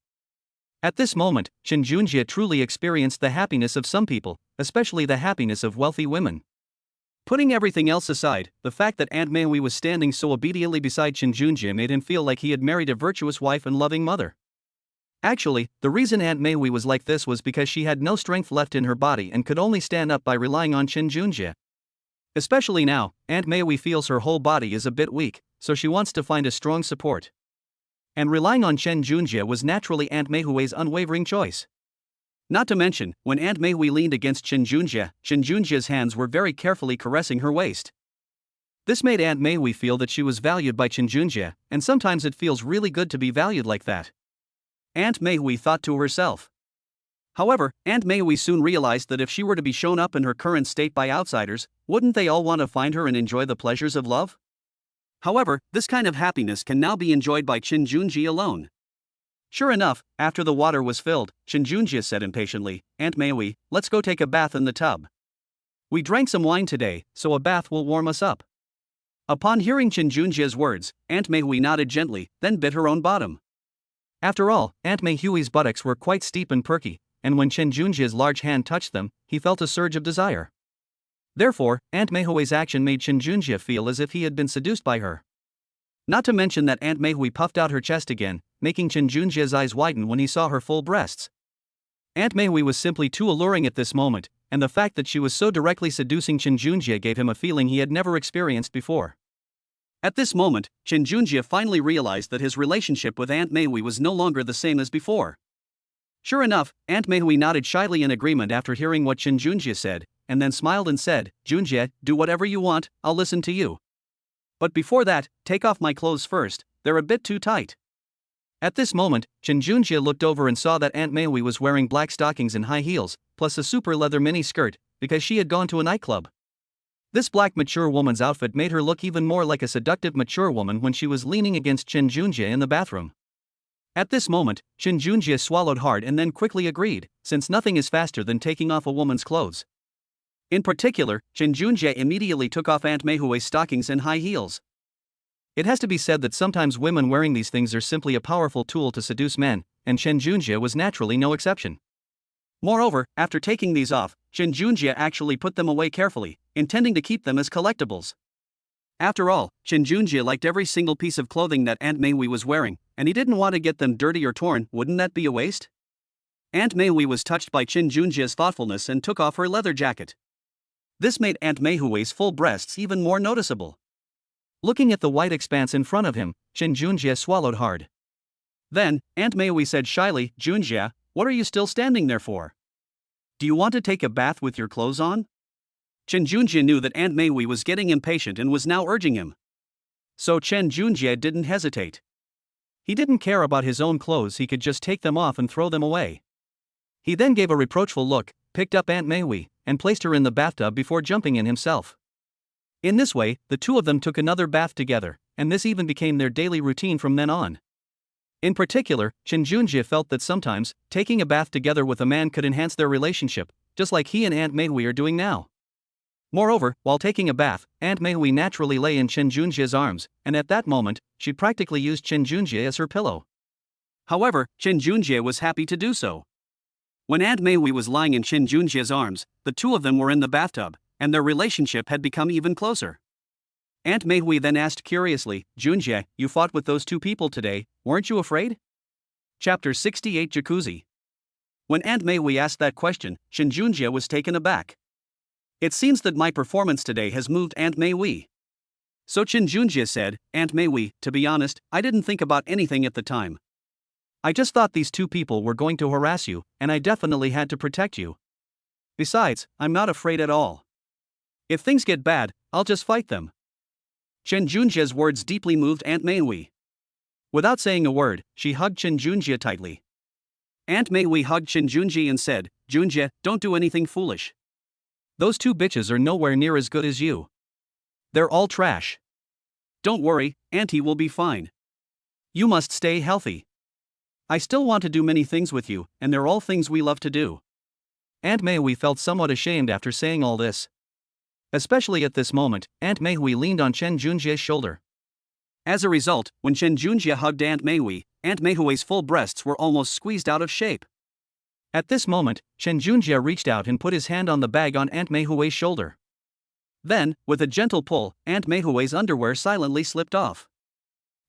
At this moment, Shin Junjie truly experienced the happiness of some people, especially the happiness of wealthy women. Putting everything else aside, the fact that Aunt Mei was standing so obediently beside Shin Junjie made him feel like he had married a virtuous wife and loving mother. Actually, the reason Aunt Mei was like this was because she had no strength left in her body and could only stand up by relying on Shin Junjie. Especially now, Aunt Mei feels her whole body is a bit weak, so she wants to find a strong support. And relying on Shin Junjie was naturally Aunt Mei's unwavering choice. Not to mention, when Aunt Mei leaned against Shin Junjie's hands were very carefully caressing her waist. This made Aunt Mei feel that she was valued by Shin Junjie, and sometimes it feels really good to be valued like that. Aunt Mei thought to herself. However, Aunt Mei soon realized that if she were to be shown up in her current state by outsiders, wouldn't they all want to find her and enjoy the pleasures of love? However, this kind of happiness can now be enjoyed by Shin Junjie alone. Sure enough, after the water was filled, Shinjunja said impatiently, Aunt Maui, let's go take a bath in the tub. We drank some wine today, so a bath will warm us up. Upon hearing Shinjunja's words, Aunt Maui nodded gently, then bit her own bottom. After all, Aunt Meihui's buttocks were quite steep and perky, and when Shinjunja's large hand touched them, he felt a surge of desire. Therefore, Aunt Meihui's action made Shinjunja feel as if he had been seduced by her. Not to mention that Aunt Meihui puffed out her chest again, making Shinjunja's eyes widen when he saw her full breasts. Aunt Meihui was simply too alluring at this moment, and the fact that she was so directly seducing Shinjunja gave him a feeling he had never experienced before. At this moment, Shinjunja finally realized that his relationship with Aunt Meihui was no longer the same as before. Sure enough, Aunt Meihui nodded shyly in agreement after hearing what Shinjunja said, and then smiled and said, Junja, do whatever you want, I'll listen to you. But before that, take off my clothes first, they're a bit too tight. At this moment, Shinjunja looked over and saw that Aunt Meihui was wearing black stockings and high heels, plus a super leather mini skirt, because she had gone to a nightclub. This black mature woman's outfit made her look even more like a seductive mature woman when she was leaning against Shinjunja in the bathroom. At this moment, Shinjunja swallowed hard and then quickly agreed, since nothing is faster than taking off a woman's clothes. In particular, Shinjunja immediately took off Aunt Meihui's stockings and high heels. It has to be said that sometimes women wearing these things are simply a powerful tool to seduce men, and Shinjunja was naturally no exception. Moreover, after taking these off, Shinjunja actually put them away carefully, intending to keep them as collectibles. After all, Shinjunja liked every single piece of clothing that Aunt Meihui was wearing, and he didn't want to get them dirty or torn. Wouldn't that be a waste? Aunt Meihui was touched by Shinjunja's thoughtfulness and took off her leather jacket. This made Aunt Meihui's full breasts even more noticeable. Looking at the white expanse in front of him, Shinjunja swallowed hard. Then, Aunt Meihui said shyly, Junja, what are you still standing there for? Do you want to take a bath with your clothes on? Shinjunja knew that Aunt Meihui was getting impatient and was now urging him. So Shinjunja didn't hesitate. He didn't care about his own clothes, he could just take them off and throw them away. He then gave a reproachful look, picked up Aunt Meihui, and placed her in the bathtub before jumping in himself. In this way, the two of them took another bath together, and this even became their daily routine from then on. In particular, Shinjunja felt that sometimes, taking a bath together with a man could enhance their relationship, just like he and Aunt Meihui are doing now. Moreover, while taking a bath, Aunt Meihui naturally lay in Shinjunja's arms, and at that moment, she practically used Shinjunja as her pillow. However, Shinjunja was happy to do so. When Aunt Meihui was lying in Shinjunja's arms, the two of them were in the bathtub, and their relationship had become even closer. Aunt Meihui then asked curiously, Junja, you fought with those two people today, weren't you afraid? Chapter 68 Jacuzzi. When Aunt Meihui asked that question, Shinjunja was taken aback. It seems that my performance today has moved Aunt Meihui. So Shinjunja said, Aunt Meihui, to be honest, I didn't think about anything at the time. I just thought these two people were going to harass you, and I definitely had to protect you. Besides, I'm not afraid at all. If things get bad, I'll just fight them. Shinjunja's words deeply moved Aunt Meihui. Without saying a word, she hugged Shinjunja tightly. Aunt Meihui hugged Shinjunja and said, Junja, don't do anything foolish. Those two bitches are nowhere near as good as you. They're all trash. Don't worry, Auntie will be fine. You must stay healthy. I still want to do many things with you, and they're all things we love to do. Aunt Meihui felt somewhat ashamed after saying all this. Especially at this moment, Aunt Meihui leaned on Shinjunja's shoulder. As a result, when Shinjunja hugged Aunt Meihui's full breasts were almost squeezed out of shape. At this moment, Shinjunja reached out and put his hand on the bag on Aunt Meihui's shoulder. Then, with a gentle pull, Aunt Meihui's underwear silently slipped off.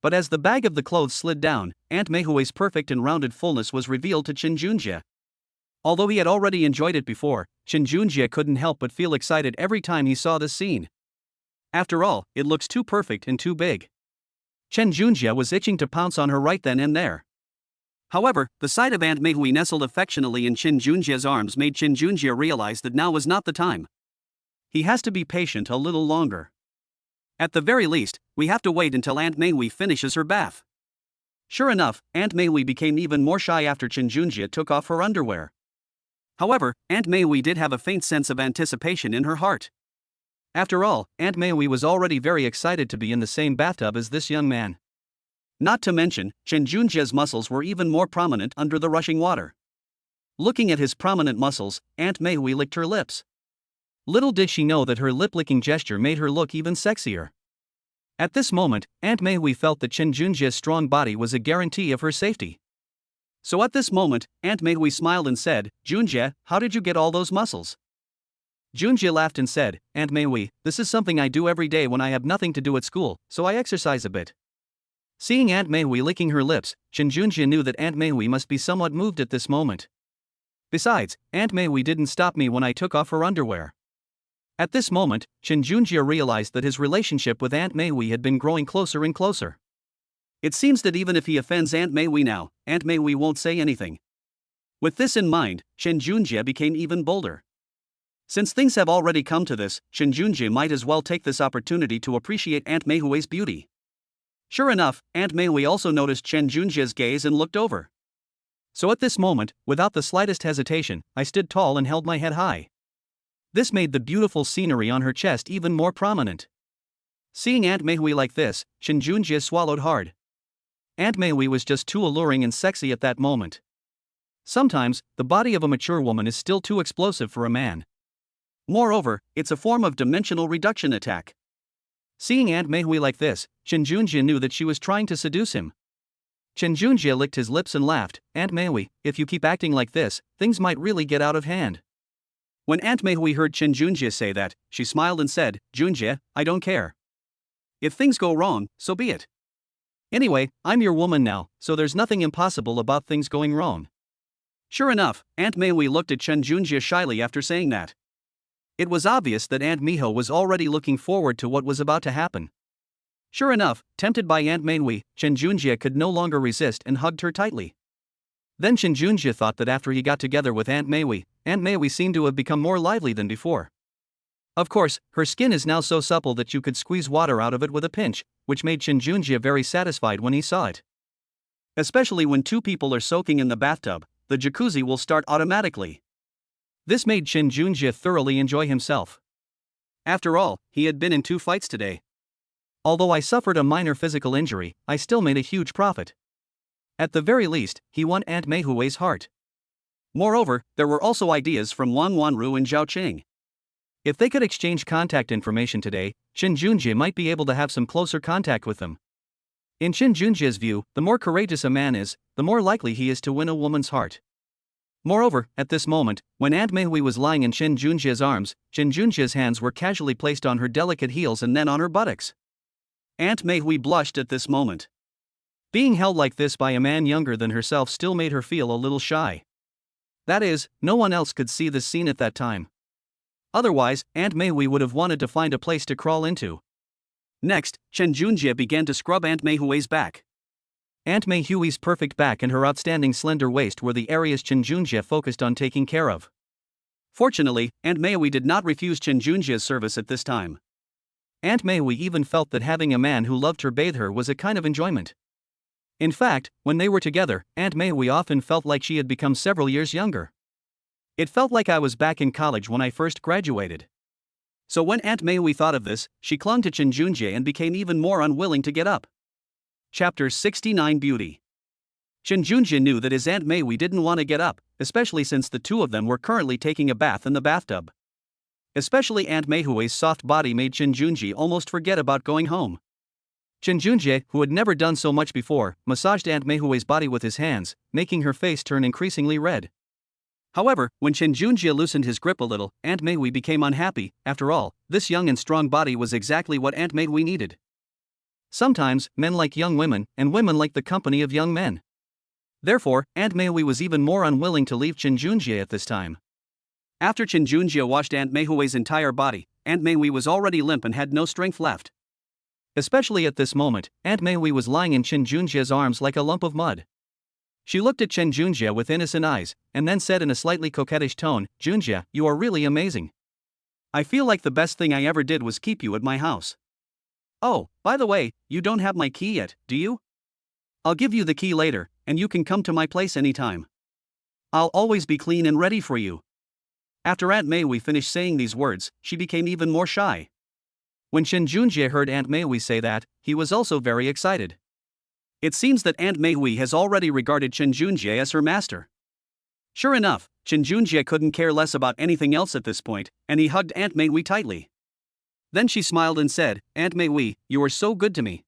But as the bag of the clothes slid down, Aunt Meihui's perfect and rounded fullness was revealed to Shinjunja. Although he had already enjoyed it before, Shinjunja couldn't help but feel excited every time he saw this scene. After all, it looks too perfect and too big. Shinjunja was itching to pounce on her right then and there. However, the sight of Aunt Meihui nestled affectionately in Shinjunja's arms made Shinjunja realize that now was not the time. He has to be patient a little longer. At the very least, we have to wait until Aunt Meihui finishes her bath. Sure enough, Aunt Meihui became even more shy after Shinjunja took off her underwear. However, Aunt Meihui did have a faint sense of anticipation in her heart. After all, Aunt Meihui was already very excited to be in the same bathtub as this young man. Not to mention, Chen Junjie's muscles were even more prominent under the rushing water. Looking at his prominent muscles, Aunt Meihui licked her lips. Little did she know that her lip-licking gesture made her look even sexier. At this moment, Aunt Meihui felt that Chen Junjie's strong body was a guarantee of her safety. So at this moment, Aunt Meihui smiled and said, "Junjie, how did you get all those muscles?" Junjie laughed and said, "Aunt Meihui, this is something I do every day when I have nothing to do at school, so I exercise a bit." Seeing Aunt Meihui licking her lips, Chen Junjie knew that Aunt Meihui must be somewhat moved at this moment. Besides, Aunt Meihui didn't stop me when I took off her underwear. At this moment, Chen Junjie realized that his relationship with Aunt Meihui had been growing closer and closer. It seems that even if he offends Aunt Meihui now, Aunt Meihui won't say anything. With this in mind, Chen Junjie became even bolder. Since things have already come to this, Chen Junjie might as well take this opportunity to appreciate Aunt Meihui's beauty. Sure enough, Aunt Meihui also noticed Chen Junjie's gaze and looked over. So at this moment, without the slightest hesitation, I stood tall and held my head high. This made the beautiful scenery on her chest even more prominent. Seeing Aunt Meihui like this, Chen Junjie swallowed hard. Aunt Meihui was just too alluring and sexy at that moment. Sometimes, the body of a mature woman is still too explosive for a man. Moreover, it's a form of dimensional reduction attack. Seeing Aunt Meihui like this, Chen Junjie knew that she was trying to seduce him. Chen Junjie licked his lips and laughed, "Aunt Meihui, if you keep acting like this, things might really get out of hand." When Aunt Meihui heard Chen Junjie say that, she smiled and said, "Junjie, I don't care. If things go wrong, so be it. Anyway, I'm your woman now, so there's nothing impossible about things going wrong." Sure enough, Aunt Meihui looked at Chen Junjie shyly after saying that. It was obvious that Aunt Miho was already looking forward to what was about to happen. Sure enough, tempted by Aunt Meihui, Chen Junjie could no longer resist and hugged her tightly. Then Chen Junjie thought that after he got together with Aunt Meihui seemed to have become more lively than before. Of course, her skin is now so supple that you could squeeze water out of it with a pinch, which made Chen Junjie very satisfied when he saw it. Especially when two people are soaking in the bathtub, the jacuzzi will start automatically. This made Chen Junjie thoroughly enjoy himself. After all, he had been in 2 fights today. Although I suffered a minor physical injury, I still made a huge profit. At the very least, he won Aunt Meihui's heart. Moreover, there were also ideas from Wang Wanru and Zhao Qing. If they could exchange contact information today, Chen Junjie might be able to have some closer contact with them. In Chen Junjie's view, the more courageous a man is, the more likely he is to win a woman's heart. Moreover, at this moment, when Aunt Meihui was lying in Chen Junjie's arms, Chen Junjie's hands were casually placed on her delicate heels and then on her buttocks. Aunt Meihui blushed at this moment. Being held like this by a man younger than herself still made her feel a little shy. That is, no one else could see this scene at that time. Otherwise, Aunt Meihui would have wanted to find a place to crawl into. Next, Chen Junjie began to scrub Aunt Meihui's back. Aunt Meihui's perfect back and her outstanding slender waist were the areas Chen Junjie focused on taking care of. Fortunately, Aunt Meihui did not refuse Chen Junjie's service at this time. Aunt Meihui even felt that having a man who loved her bathe her was a kind of enjoyment. In fact, when they were together, Aunt Meihui often felt like she had become several years younger. It felt like I was back in college when I first graduated. So when Aunt Meihui thought of this, she clung to Chen Junjie and became even more unwilling to get up. Chapter 69 Beauty. Chen Junjie knew that his Aunt Meihui didn't want to get up, especially since the two of them were currently taking a bath in the bathtub. Especially Aunt Meihui's soft body made Chen Junjie almost forget about going home. Chen Junjie, who had never done so much before, massaged Aunt Meihui's body with his hands, making her face turn increasingly red. However, when Chen Junjie loosened his grip a little, Aunt Meihui became unhappy. After all, this young and strong body was exactly what Aunt Meihui needed. Sometimes, men like young women, and women like the company of young men. Therefore, Aunt Meihui was even more unwilling to leave Chen Junjie at this time. After Chen Junjie washed Aunt Meihui's entire body, Aunt Meihui was already limp and had no strength left. Especially at this moment, Aunt Meihui was lying in Chen Junjie's arms like a lump of mud. She looked at Chen Junjie with innocent eyes, and then said in a slightly coquettish tone, "Junjie, you are really amazing. I feel like the best thing I ever did was keep you at my house. Oh, by the way, you don't have my key yet, do you? I'll give you the key later, and you can come to my place anytime. I'll always be clean and ready for you." After Aunt Meihui finished saying these words, she became even more shy. When Chen Junjie heard Aunt Meihui say that, he was also very excited. It seems that Aunt Mei has already regarded Chen Junjie as her master. Sure enough, Chen Junjie couldn't care less about anything else at this point, and he hugged Aunt Mei tightly. Then she smiled and said, "Aunt Mei, you are so good to me.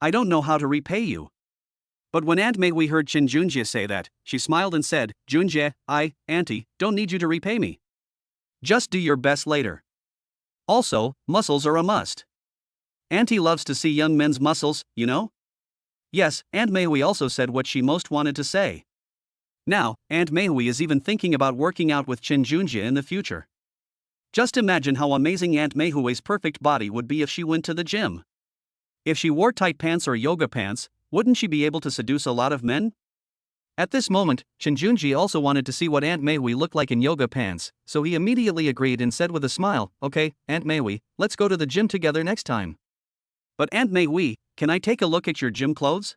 I don't know how to repay you." But when Aunt Mei heard Chen Junjie say that, she smiled and said, "Junjie, Auntie, don't need you to repay me. Just do your best later. Also, muscles are a must. Auntie loves to see young men's muscles, you know?" Yes, Aunt Mei also said what she most wanted to say. Now, Aunt Mei is even thinking about working out with Chen Junjie in the future. Just imagine how amazing Aunt Mei's perfect body would be if she went to the gym. If she wore tight pants or yoga pants, wouldn't she be able to seduce a lot of men? At this moment, Chen Junjie also wanted to see what Aunt Mei looked like in yoga pants, so he immediately agreed and said with a smile, "Okay, Aunt Mei, let's go to the gym together next time." "But Aunt Mei, can I take a look at your gym clothes?"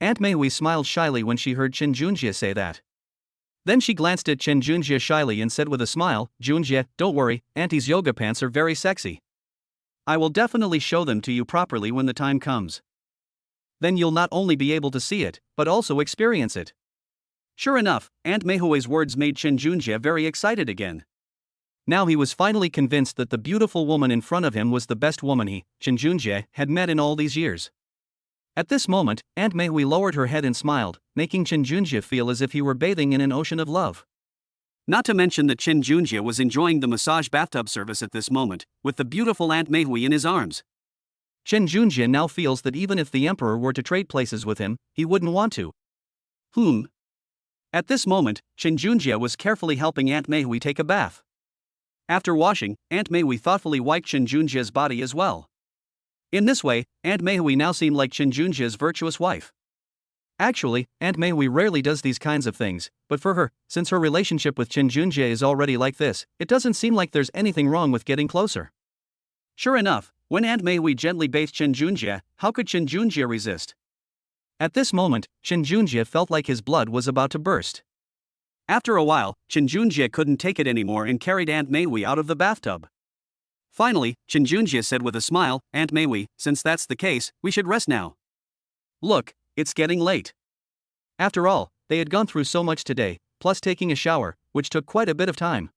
Aunt Mei smiled shyly when she heard Chen Junjie say that. Then she glanced at Chen Junjie shyly and said with a smile, "Junjie, don't worry, Auntie's yoga pants are very sexy. I will definitely show them to you properly when the time comes. Then you'll not only be able to see it, but also experience it." Sure enough, Aunt Mei's words made Chen Junjie very excited again. Now he was finally convinced that the beautiful woman in front of him was the best woman he, Chen Junjie, had met in all these years. At this moment, Aunt Mei lowered her head and smiled, making Chen Junjie feel as if he were bathing in an ocean of love. Not to mention that Chen Junjie was enjoying the massage bathtub service at this moment, with the beautiful Aunt Mei in his arms. Chen Junjie now feels that even if the emperor were to trade places with him, he wouldn't want to. At this moment, Chen Junjie was carefully helping Aunt Mei take a bath. After washing, Aunt Mei thoughtfully wiped Chen Junjie's body as well. In this way, Aunt Mei now seemed like Chen Junjie's virtuous wife. Actually, Aunt Mei rarely does these kinds of things, but for her, since her relationship with Chen Junjie is already like this, it doesn't seem like there's anything wrong with getting closer. Sure enough, when Aunt Mei gently bathed Chen Junjie, how could Chen Junjie resist? At this moment, Chen Junjie felt like his blood was about to burst. After a while, Chen Junjie couldn't take it anymore and carried Aunt Mei out of the bathtub. Finally, Chen Junjie said with a smile, "Aunt Mei, since that's the case, we should rest now. Look, it's getting late." After all, they had gone through so much today, plus taking a shower, which took quite a bit of time.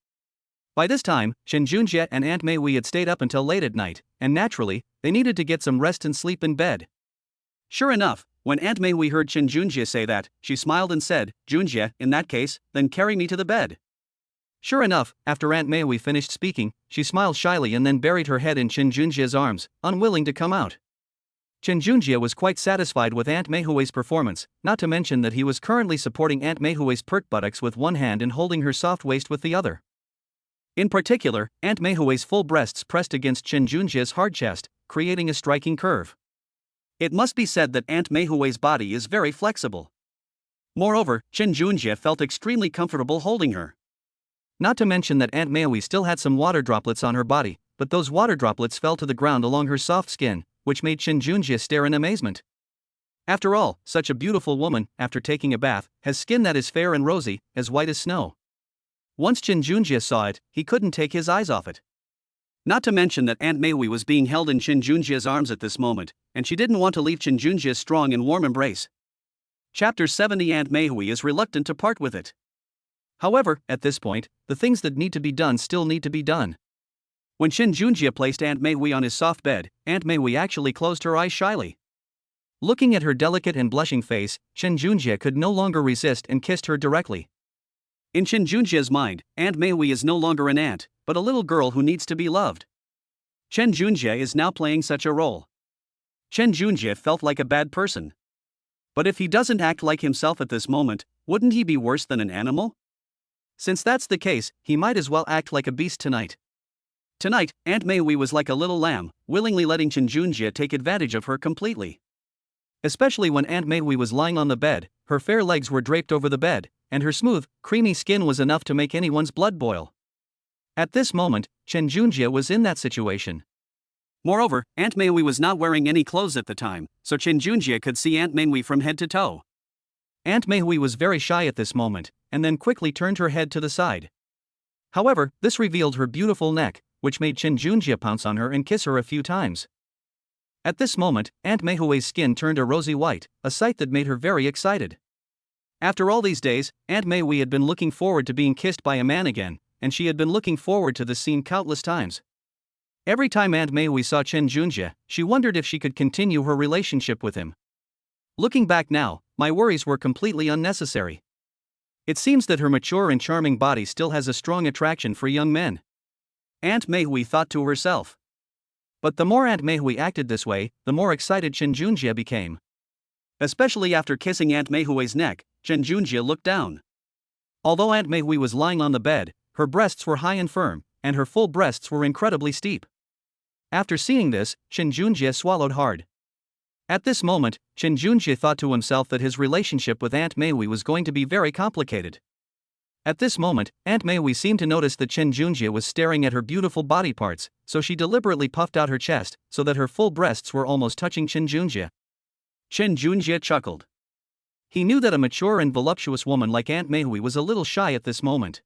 By this time, Chen Junjie and Aunt Mei had stayed up until late at night, and naturally, they needed to get some rest and sleep in bed. Sure enough, when Aunt Mei heard Chen Junjie say that, she smiled and said, "Junjie, in that case, then carry me to the bed." Sure enough, after Aunt Mei finished speaking, she smiled shyly and then buried her head in Chen Junjie's arms, unwilling to come out. Chen Junjie was quite satisfied with Aunt Mei's performance, not to mention that he was currently supporting Aunt Mei's pert buttocks with one hand and holding her soft waist with the other. In particular, Aunt Mei's full breasts pressed against Chen Junjie's hard chest, creating a striking curve. It must be said that Aunt Mei's body is very flexible. Moreover, Chen Junjie felt extremely comfortable holding her. Not to mention that Aunt Mei still had some water droplets on her body, but those water droplets fell to the ground along her soft skin, which made Chen Junjie stare in amazement. After all, such a beautiful woman, after taking a bath, has skin that is fair and rosy, as white as snow. Once Chen Junjie saw it, he couldn't take his eyes off it. Not to mention that Aunt Mei was being held in Chen Junjie's arms at this moment, and she didn't want to leave Chen Junjie's strong and warm embrace. Chapter 70. Aunt Mei is reluctant to part with it. However, at this point, the things that need to be done still need to be done. When Chen Junjie placed Aunt Mei on his soft bed, Aunt Mei actually closed her eyes shyly. Looking at her delicate and blushing face, Chen Junjie could no longer resist and kissed her directly. In Chen Junjie's mind, Aunt Mei is no longer an aunt, but a little girl who needs to be loved. Chen Junjie is now playing such a role. Chen Junjie felt like a bad person. But if he doesn't act like himself at this moment, wouldn't he be worse than an animal? Since that's the case, he might as well act like a beast tonight. Tonight, Aunt Mei was like a little lamb, willingly letting Chen Junjie take advantage of her completely. Especially when Aunt Mei was lying on the bed, her fair legs were draped over the bed, and her smooth, creamy skin was enough to make anyone's blood boil. At this moment, Chen Junjie was in that situation. Moreover, Aunt Mei was not wearing any clothes at the time, so Chen Junjie could see Aunt Mei from head to toe. Aunt Mei was very shy at this moment, and then quickly turned her head to the side. However, this revealed her beautiful neck, which made Chen Junjie pounce on her and kiss her a few times. At this moment, Aunt Meihui's skin turned a rosy white, a sight that made her very excited. After all these days, Aunt Meihui had been looking forward to being kissed by a man again, and she had been looking forward to this scene countless times. Every time Aunt Meihui saw Chen Junjie, she wondered if she could continue her relationship with him. Looking back now, my worries were completely unnecessary. It seems that her mature and charming body still has a strong attraction for young men. Aunt Meihui thought to herself. But the more Aunt Meihui acted this way, the more excited Chen Junjie became. Especially after kissing Aunt Meihui's neck, Chen Junjie looked down. Although Aunt Meihui was lying on the bed, her breasts were high and firm, and her full breasts were incredibly steep. After seeing this, Chen Junjie swallowed hard. At this moment, Chen Junjie thought to himself that his relationship with Aunt Meihui was going to be very complicated. At this moment, Aunt Meihui seemed to notice that Chen Junjie was staring at her beautiful body parts, so she deliberately puffed out her chest, so that her full breasts were almost touching Chen Junjie. Chen Junjie chuckled. He knew that a mature and voluptuous woman like Aunt Meihui was a little shy at this moment.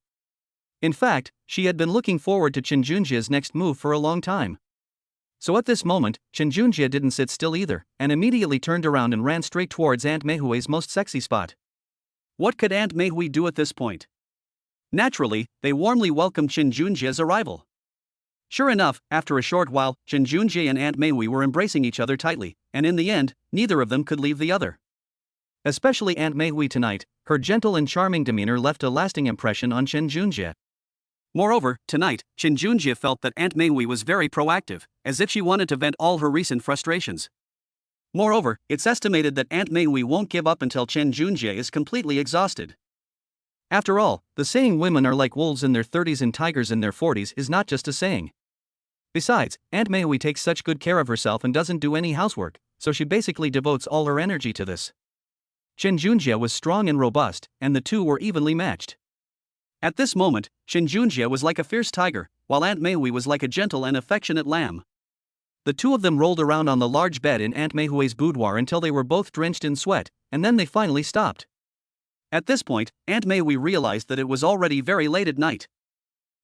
In fact, she had been looking forward to Chen Junjie's next move for a long time. So at this moment, Chen Junjie didn't sit still either, and immediately turned around and ran straight towards Aunt Meihui's most sexy spot. What could Aunt Meihui do at this point? Naturally, they warmly welcomed Chen Junjie's arrival. Sure enough, after a short while, Chen Junjie and Aunt Meihui were embracing each other tightly, and in the end, neither of them could leave the other. Especially Aunt Meihui tonight, her gentle and charming demeanor left a lasting impression on Chen Junjie. Moreover, tonight, Chen Junjie felt that Aunt Meihui was very proactive, as if she wanted to vent all her recent frustrations. Moreover, it's estimated that Aunt Meihui won't give up until Chen Junjie is completely exhausted. After all, the saying women are like wolves in their 30s and tigers in their 40s is not just a saying. Besides, Aunt Meihui takes such good care of herself and doesn't do any housework, so she basically devotes all her energy to this. Chen Junjie was strong and robust, and the two were evenly matched. At this moment, Chen Junjie was like a fierce tiger, while Aunt Meihui was like a gentle and affectionate lamb. The two of them rolled around on the large bed in Aunt Meihui's boudoir until they were both drenched in sweat, and then they finally stopped. At this point, Aunt Meihui realized that it was already very late at night.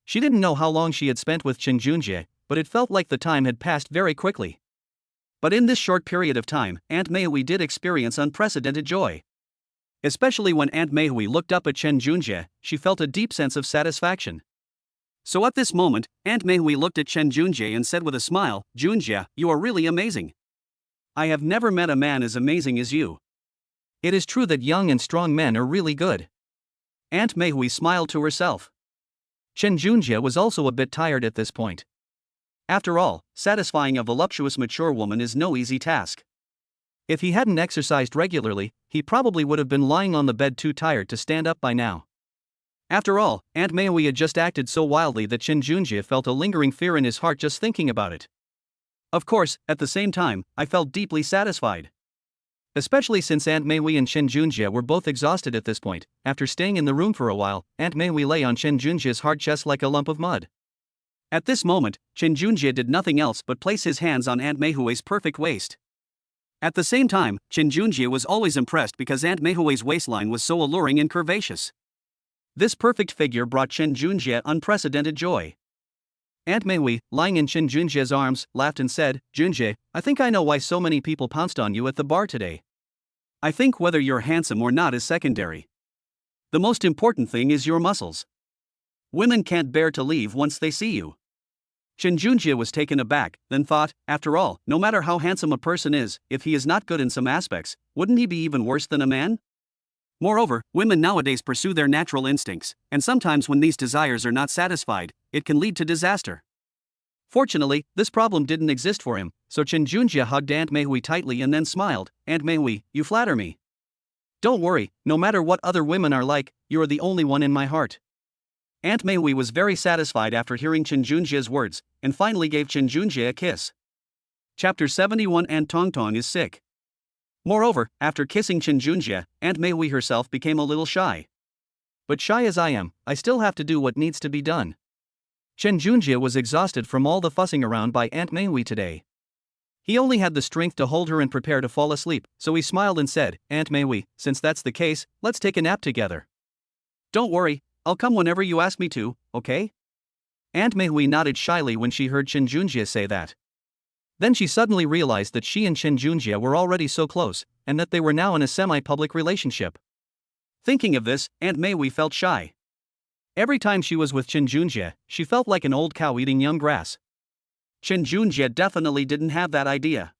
She didn't know how long she had spent with Chen Junjie, but it felt like the time had passed very quickly. But in this short period of time, Aunt Meihui did experience unprecedented joy. Especially when Aunt Meihui looked up at Chen Junjie, she felt a deep sense of satisfaction. So at this moment, Aunt Meihui looked at Chen Junjie and said with a smile, "Junjie, you are really amazing. I have never met a man as amazing as you. It is true that young and strong men are really good." Aunt Meihui smiled to herself. Chen Junjie was also a bit tired at this point. After all, satisfying a voluptuous mature woman is no easy task. If he hadn't exercised regularly, he probably would have been lying on the bed too tired to stand up by now. After all, Aunt Meihui had just acted so wildly that Chen Junjie felt a lingering fear in his heart just thinking about it. Of course, at the same time, I felt deeply satisfied. Especially since Aunt Meihui and Chen Junjie were both exhausted at this point. After staying in the room for a while, Aunt Meihui lay on Chen Junjie's hard chest like a lump of mud. At this moment, Chen Junjie did nothing else but place his hands on Aunt Meihui's perfect waist. At the same time, Chen Junjie was always impressed because Aunt Meihui's waistline was so alluring and curvaceous. This perfect figure brought Chen Junjie unprecedented joy. Aunt Meihui, lying in Chen Junjie's arms, laughed and said, "Junjie, I think I know why so many people pounced on you at the bar today. I think whether you're handsome or not is secondary. The most important thing is your muscles. Women can't bear to leave once they see you." Chen Junjie was taken aback, then thought, after all, no matter how handsome a person is, if he is not good in some aspects, wouldn't he be even worse than a man? Moreover, women nowadays pursue their natural instincts, and sometimes when these desires are not satisfied, it can lead to disaster. Fortunately, this problem didn't exist for him, so Chen Junjie hugged Aunt Meihui tightly and then smiled. "Aunt Meihui, you flatter me. Don't worry, no matter what other women are like, you are the only one in my heart." Aunt Meihui was very satisfied after hearing Chen Junjie's words, and finally gave Chen Junjie a kiss. Chapter 71. Aunt Tongtong is sick. Moreover, after kissing Chen Junjie, Aunt Meihui herself became a little shy. But shy as I am, I still have to do what needs to be done. Chen Junjie was exhausted from all the fussing around by Aunt Meihui today. He only had the strength to hold her and prepare to fall asleep, so he smiled and said, "Aunt Meihui, since that's the case, let's take a nap together." "Don't worry, I'll come whenever you ask me to, okay?" Aunt Meihui nodded shyly when she heard Chen Junjie say that. Then she suddenly realized that she and Chen Junjie were already so close, and that they were now in a semi-public relationship. Thinking of this, Aunt Mei felt shy. Every time she was with Chen Junjie, she felt like an old cow eating young grass. Chen Junjie definitely didn't have that idea.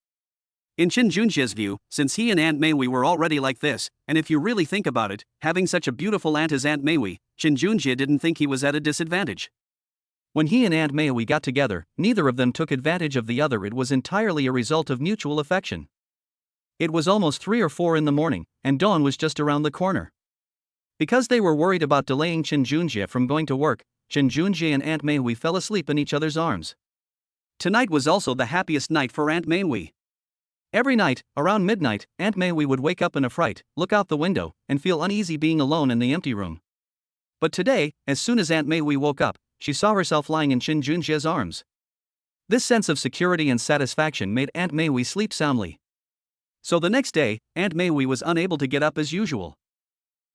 In Chen Junjie's view, since he and Aunt Mei were already like this, and if you really think about it, having such a beautiful aunt as Aunt Mei, Chen Junjie didn't think he was at a disadvantage. When he and Aunt Mei got together, neither of them took advantage of the other. It was entirely a result of mutual affection. It was almost 3 or 4 in the morning, and dawn was just around the corner. Because they were worried about delaying Chen Junjie from going to work, Chen Junjie and Aunt Mei fell asleep in each other's arms. Tonight was also the happiest night for Aunt Mei. Every night, around midnight, Aunt Mei would wake up in a fright, look out the window, and feel uneasy being alone in the empty room. But today, as soon as Aunt Mei woke up, she saw herself lying in Chen Junjie's arms. This sense of security and satisfaction made Aunt Mei sleep soundly. So the next day, Aunt Mei was unable to get up as usual.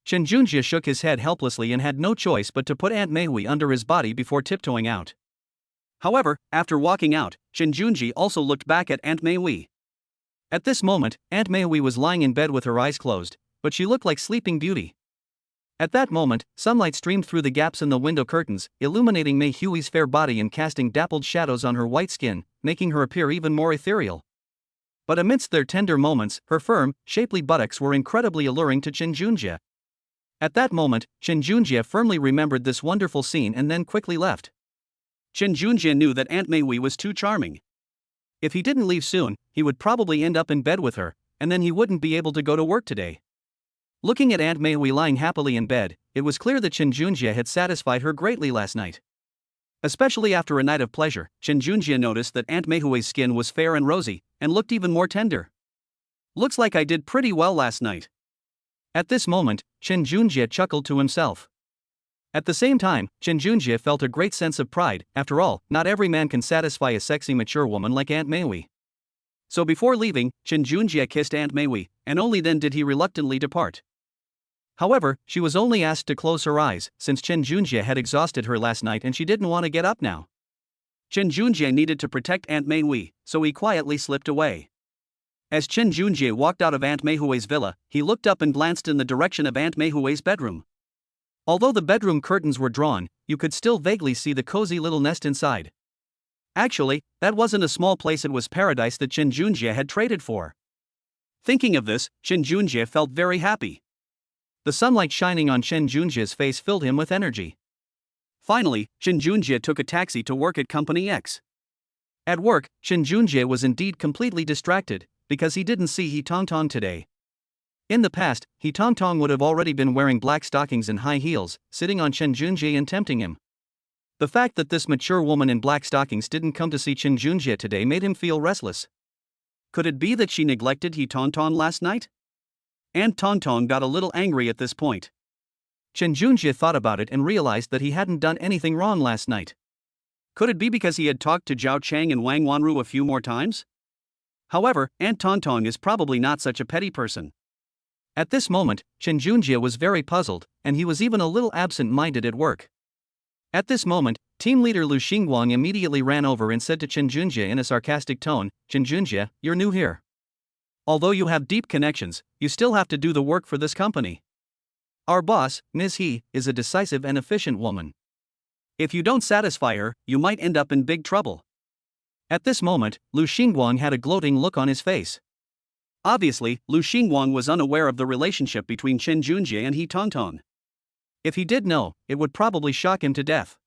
Chen Junjie shook his head helplessly and had no choice but to put Aunt Mei under his body before tiptoeing out. However, after walking out, Chen Junjie also looked back at Aunt Mei. At this moment, Aunt Mei was lying in bed with her eyes closed, but she looked like Sleeping Beauty. At that moment, sunlight streamed through the gaps in the window curtains, illuminating Mei Hui's fair body and casting dappled shadows on her white skin, making her appear even more ethereal. But amidst their tender moments, her firm, shapely buttocks were incredibly alluring to Chen Junjie. At that moment, Chen Junjie firmly remembered this wonderful scene and then quickly left. Chen Junjie knew that Aunt Mei was too charming. If he didn't leave soon, he would probably end up in bed with her, and then he wouldn't be able to go to work today. Looking at Aunt Mei lying happily in bed, it was clear that Chen Junjie had satisfied her greatly last night. Especially after a night of pleasure, Chen Junjie noticed that Aunt Mei's skin was fair and rosy, and looked even more tender. Looks like I did pretty well last night. At this moment, Chen Junjie chuckled to himself. At the same time, Chen Junjie felt a great sense of pride. After all, not every man can satisfy a sexy mature woman like Aunt Mei. So before leaving, Chen Junjie kissed Aunt Mei, and only then did he reluctantly depart. However, she was only asked to close her eyes, since Chen Junjie had exhausted her last night and she didn't want to get up now. Chen Junjie needed to protect Aunt Mei, so he quietly slipped away. As Chen Junjie walked out of Aunt Mei's villa, he looked up and glanced in the direction of Aunt Mei's bedroom. Although the bedroom curtains were drawn, you could still vaguely see the cozy little nest inside. Actually, that wasn't a small place, it was paradise that Chen Junjie had traded for. Thinking of this, Chen Junjie felt very happy. The sunlight shining on Chen Junjie's face filled him with energy. Finally, Chen Junjie took a taxi to work at Company X. At work, Chen Junjie was indeed completely distracted, because he didn't see He Tongtong today. In the past, He Tongtong would have already been wearing black stockings and high heels, sitting on Chen Junjie and tempting him. The fact that this mature woman in black stockings didn't come to see Chen Junjie today made him feel restless. Could it be that she neglected He Tongtong last night? Aunt Tongtong got a little angry at this point. Chen Junjie thought about it and realized that he hadn't done anything wrong last night. Could it be because he had talked to Zhao Chang and Wang Wanru a few more times? However, Aunt Tongtong is probably not such a petty person. At this moment, Chen Junjie was very puzzled, and he was even a little absent-minded at work. At this moment, team leader Lu Xingguang immediately ran over and said to Chen Junjie in a sarcastic tone, "Chen Junjie, you're new here. Although you have deep connections, you still have to do the work for this company. Our boss, Ms. He, is a decisive and efficient woman. If you don't satisfy her, you might end up in big trouble." At this moment, Lu Xingguang had a gloating look on his face. Obviously, Lu Xingguang was unaware of the relationship between Chen Junjie and He Tongtong. If he did know, it would probably shock him to death.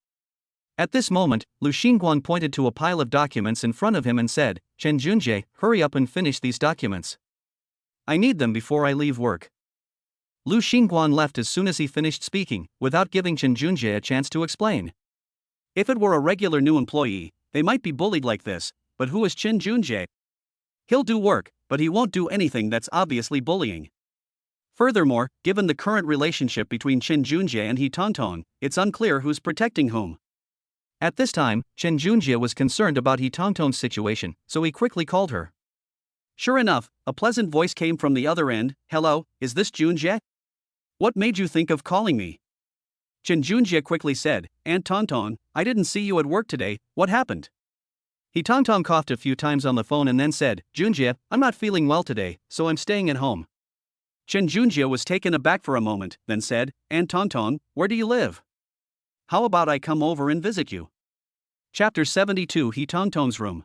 At this moment, Lu Xingguang pointed to a pile of documents in front of him and said, "Chen Junjie, hurry up and finish these documents. I need them before I leave work." Lu Xingguang left as soon as he finished speaking, without giving Chen Junjie a chance to explain. If it were a regular new employee, they might be bullied like this, but who is Chen Junjie? He'll do work, but he won't do anything that's obviously bullying. Furthermore, given the current relationship between Chen Junjie and He Tongtong, it's unclear who's protecting whom. At this time, Chen Junjie was concerned about He Tongtong's situation, so he quickly called her. Sure enough, a pleasant voice came from the other end. "Hello, is this Junjie? What made you think of calling me?" Chen Junjie quickly said, "Aunt Tongtong, I didn't see you at work today, what happened?" He Tong coughed a few times on the phone and then said, Junjie, I'm not feeling well today, so I'm staying at home. Chen Junjie was taken aback for a moment, then said, Aunt Tong, where do you live? How about I come over and visit you? Chapter 72 He Tong's room.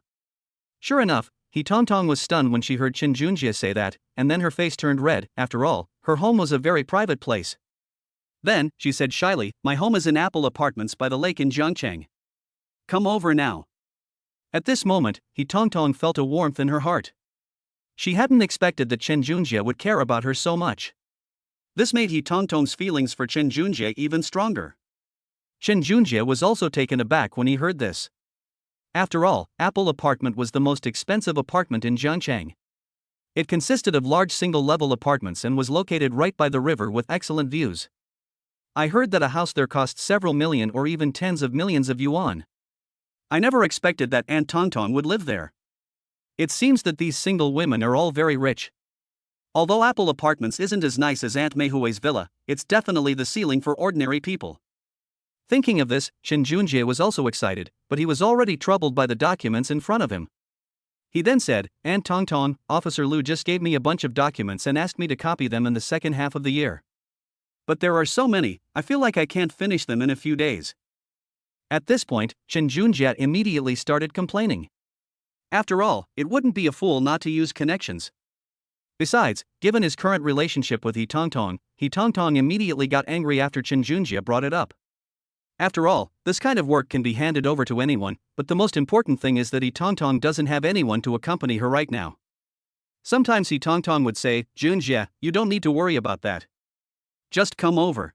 Sure enough, He Tong was stunned when she heard Chen Junjie say that, and then her face turned red. After all, her home was a very private place. Then, she said shyly, my home is in Apple Apartments by the lake in Jiangcheng. Come over now. At this moment, He Tong felt a warmth in her heart. She hadn't expected that Chen Junjie would care about her so much. This made He Tong's feelings for Chen Junjie even stronger. Chen Junjie was also taken aback when he heard this. After all, Apple Apartment was the most expensive apartment in Jiangcheng. It consisted of large single-level apartments and was located right by the river with excellent views. I heard that a house there cost several million or even tens of millions of yuan. I never expected that Aunt Tong would live there. It seems that these single women are all very rich. Although Apple Apartments isn't as nice as Aunt Mei Hui's villa, it's definitely the ceiling for ordinary people. Thinking of this, Chen Junjie was also excited, but he was already troubled by the documents in front of him. He then said, Aunt Tong, Officer Liu just gave me a bunch of documents and asked me to copy them in the second half of the year. But there are so many, I feel like I can't finish them in a few days. At this point, Chen Junjie immediately started complaining. After all, it wouldn't be a fool not to use connections. Besides, given his current relationship with He Tong immediately got angry after Chen Junjie brought it up. After all, this kind of work can be handed over to anyone, but the most important thing is that He Tong doesn't have anyone to accompany her right now. Sometimes He Tong would say, Junjie, you don't need to worry about that. Just come over.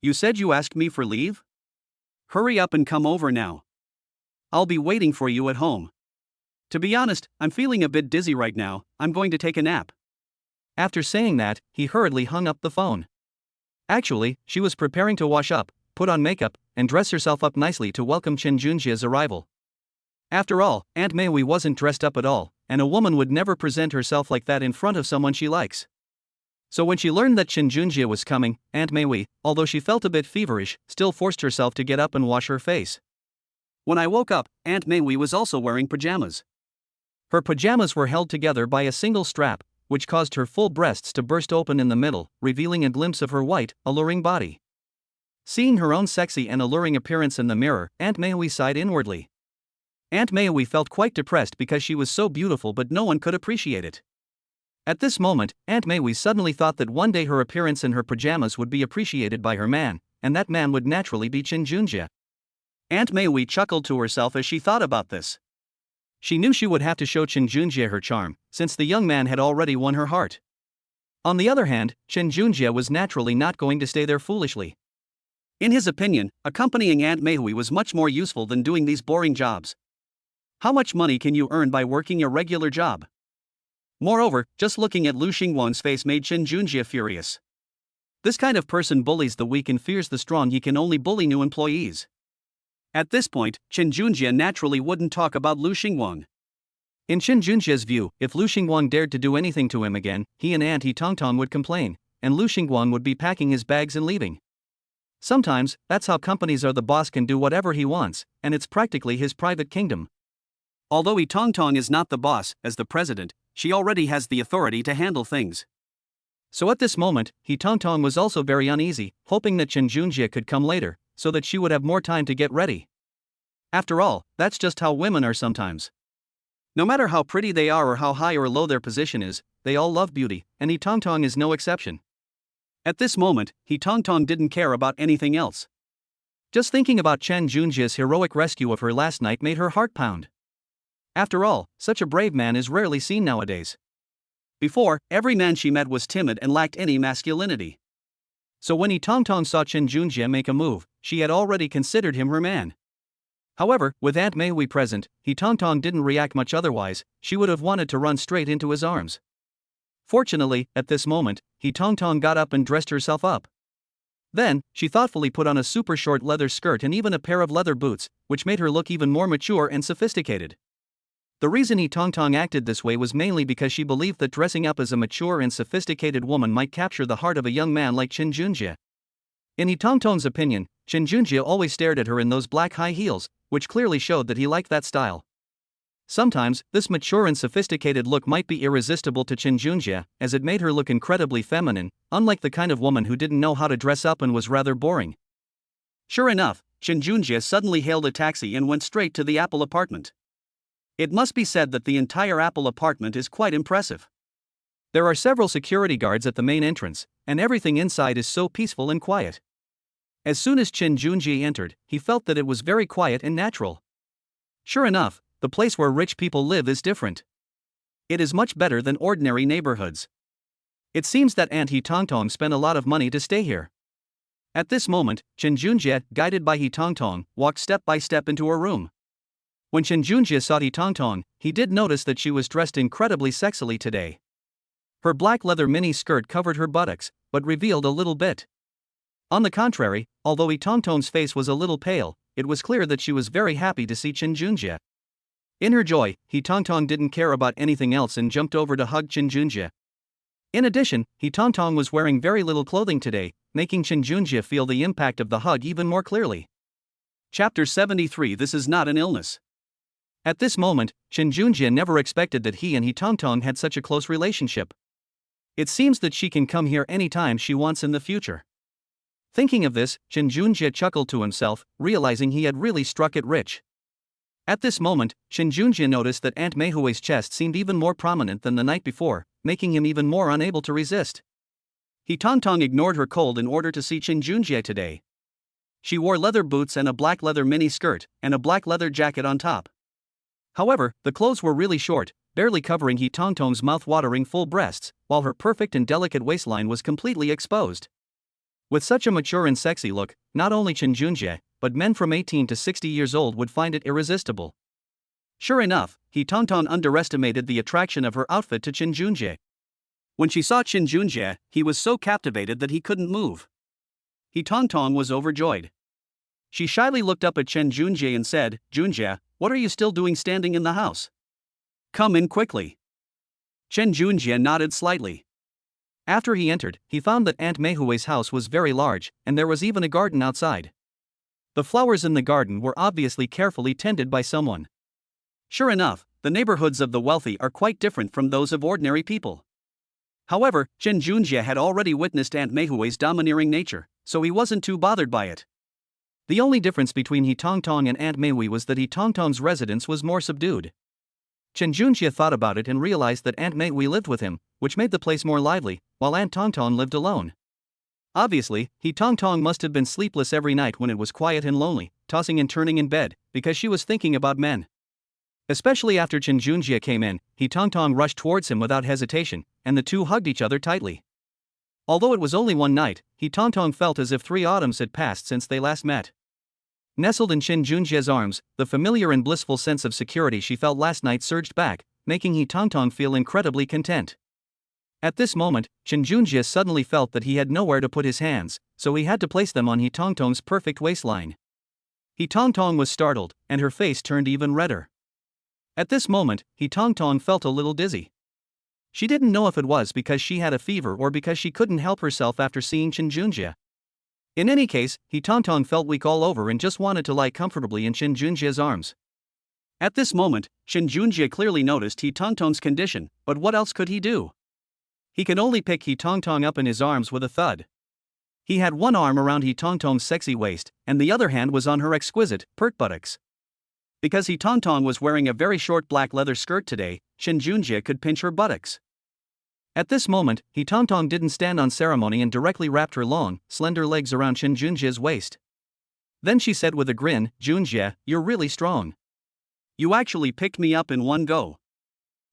You said you asked me for leave? Hurry up and come over now. I'll be waiting for you at home. To be honest, I'm feeling a bit dizzy right now, I'm going to take a nap. After saying that, he hurriedly hung up the phone. Actually, she was preparing to wash up, put on makeup, and dress herself up nicely to welcome Chen Junjie's arrival. After all, Aunt Mei Hui wasn't dressed up at all, and a woman would never present herself like that in front of someone she likes. So when she learned that Chen Junjie was coming, Aunt Mei Hui, although she felt a bit feverish, still forced herself to get up and wash her face. When I woke up, Aunt Mei Hui was also wearing pajamas. Her pajamas were held together by a single strap, which caused her full breasts to burst open in the middle, revealing a glimpse of her white, alluring body. Seeing her own sexy and alluring appearance in the mirror, Aunt Mei Hui sighed inwardly. Aunt Mei Hui felt quite depressed because she was so beautiful but no one could appreciate it. At this moment, Aunt Mei Hui suddenly thought that one day her appearance in her pajamas would be appreciated by her man, and that man would naturally be Chen Junjie. Aunt Mei Hui chuckled to herself as she thought about this. She knew she would have to show Chen Junjie her charm, since the young man had already won her heart. On the other hand, Chen Junjie was naturally not going to stay there foolishly. In his opinion, accompanying Aunt Mei Hui was much more useful than doing these boring jobs. How much money can you earn by working a regular job? Moreover, just looking at Lu Xingguang's face made Chen Junjie furious. This kind of person bullies the weak and fears the strong. He can only bully new employees. At this point, Chen Junjie naturally wouldn't talk about Lu Xingguang. In Chen Junjie's view, if Lu Xingguang dared to do anything to him again, he and Aunt He Tong would complain, and Lu Xingguang would be packing his bags and leaving. Sometimes, that's how companies are. The boss can do whatever he wants, and it's practically his private kingdom. Although He Tong is not the boss, as the president, she already has the authority to handle things. So at this moment, He Tong was also very uneasy, hoping that Chen Junjie could come later, so that she would have more time to get ready. After all, that's just how women are sometimes. No matter how pretty they are or how high or low their position is, they all love beauty, and He Tong is no exception. At this moment, He Tong didn't care about anything else. Just thinking about Chen Junjie's heroic rescue of her last night made her heart pound. After all, such a brave man is rarely seen nowadays. Before, every man she met was timid and lacked any masculinity. So when He Tong saw Chen Junjie make a move, she had already considered him her man. However, with Aunt Mei Hui present, He Tong didn't react much. Otherwise, she would have wanted to run straight into his arms. Fortunately, at this moment, He Tong got up and dressed herself up. Then, she thoughtfully put on a super short leather skirt and even a pair of leather boots, which made her look even more mature and sophisticated. The reason He Tong acted this way was mainly because she believed that dressing up as a mature and sophisticated woman might capture the heart of a young man like Chen Junjie. In He Tong's opinion, Chen Junjie always stared at her in those black high heels, which clearly showed that he liked that style. Sometimes, this mature and sophisticated look might be irresistible to Chen Junjie, as it made her look incredibly feminine, unlike the kind of woman who didn't know how to dress up and was rather boring. Sure enough, Chen Junjie suddenly hailed a taxi and went straight to the Apple apartment. It must be said that the entire Apple apartment is quite impressive. There are several security guards at the main entrance, and everything inside is so peaceful and quiet. As soon as Chen Junjie entered, he felt that it was very quiet and natural. Sure enough, the place where rich people live is different. It is much better than ordinary neighborhoods. It seems that Aunt He Tongtong spent a lot of money to stay here. At this moment, Chen Junjie, guided by He Tongtong, walked step by step into her room. When Chen Junjie saw He Tongtong, he did notice that she was dressed incredibly sexily today. Her black leather mini skirt covered her buttocks, but revealed a little bit. On the contrary, although He Tongtong's face was a little pale, it was clear that she was very happy to see Chen Junjie. In her joy, He Tongtong didn't care about anything else and jumped over to hug Chen Junjie. In addition, He Tongtong was wearing very little clothing today, making Chen Junjie feel the impact of the hug even more clearly. Chapter 73. This is not an illness. At this moment, Chen Junjie never expected that he and He Tongtong had such a close relationship. It seems that she can come here anytime she wants in the future. Thinking of this, Chen Junjie chuckled to himself, realizing he had really struck it rich. At this moment, Chen Junjie noticed that Aunt Meihui's chest seemed even more prominent than the night before, making him even more unable to resist. He Tongtong ignored her cold in order to see Chen Junjie today. She wore leather boots and a black leather mini skirt, and a black leather jacket on top. However, the clothes were really short, barely covering He Tongtong's mouth-watering full breasts, while her perfect and delicate waistline was completely exposed. With such a mature and sexy look, not only Chen Junjie, but men from 18 to 60 years old would find it irresistible. Sure enough, He Tongtong underestimated the attraction of her outfit to Chen Junjie. When she saw Chen Junjie, he was so captivated that he couldn't move. He Tongtong was overjoyed. She shyly looked up at Chen Junjie and said, "Junjie, what are you still doing standing in the house? Come in quickly." Chen Junjie nodded slightly. After he entered, he found that Aunt Meihui's house was very large, and there was even a garden outside. The flowers in the garden were obviously carefully tended by someone. Sure enough, the neighborhoods of the wealthy are quite different from those of ordinary people. However, Chen Junjie had already witnessed Aunt Meihui's domineering nature, so he wasn't too bothered by it. The only difference between He Tongtong and Aunt Meihui was that He Tongtong's residence was more subdued. Chen Junjie thought about it and realized that Aunt Meihui lived with him, which made the place more lively, while Aunt Tongtong lived alone. Obviously, He Tongtong must have been sleepless every night when it was quiet and lonely, tossing and turning in bed, because she was thinking about men. Especially after Chen Junjie came in, He Tongtong rushed towards him without hesitation, and the two hugged each other tightly. Although it was only one night, He Tongtong felt as if 3 autumns had passed since they last met. Nestled in Chen Junjie's arms, the familiar and blissful sense of security she felt last night surged back, making He Tongtong feel incredibly content. At this moment, Chen Junjie suddenly felt that he had nowhere to put his hands, so he had to place them on He Tongtong's perfect waistline. He Tongtong was startled, and her face turned even redder. At this moment, He Tongtong felt a little dizzy. She didn't know if it was because she had a fever or because she couldn't help herself after seeing Chen Junjie. In any case, He Tongtong felt weak all over and just wanted to lie comfortably in Chen Junjie's arms. At this moment, Chen Junjie clearly noticed He Tongtong's condition, but what else could he do? He could only pick He Tongtong up in his arms with a thud. He had one arm around He Tongtong's sexy waist, and the other hand was on her exquisite, pert buttocks. Because He Tongtong was wearing a very short black leather skirt today, Chen Junjie could pinch her buttocks. At this moment, He Tongtong didn't stand on ceremony and directly wrapped her long, slender legs around Chen Junjie's waist. Then she said with a grin, "Junjie, you're really strong. You actually picked me up in one go."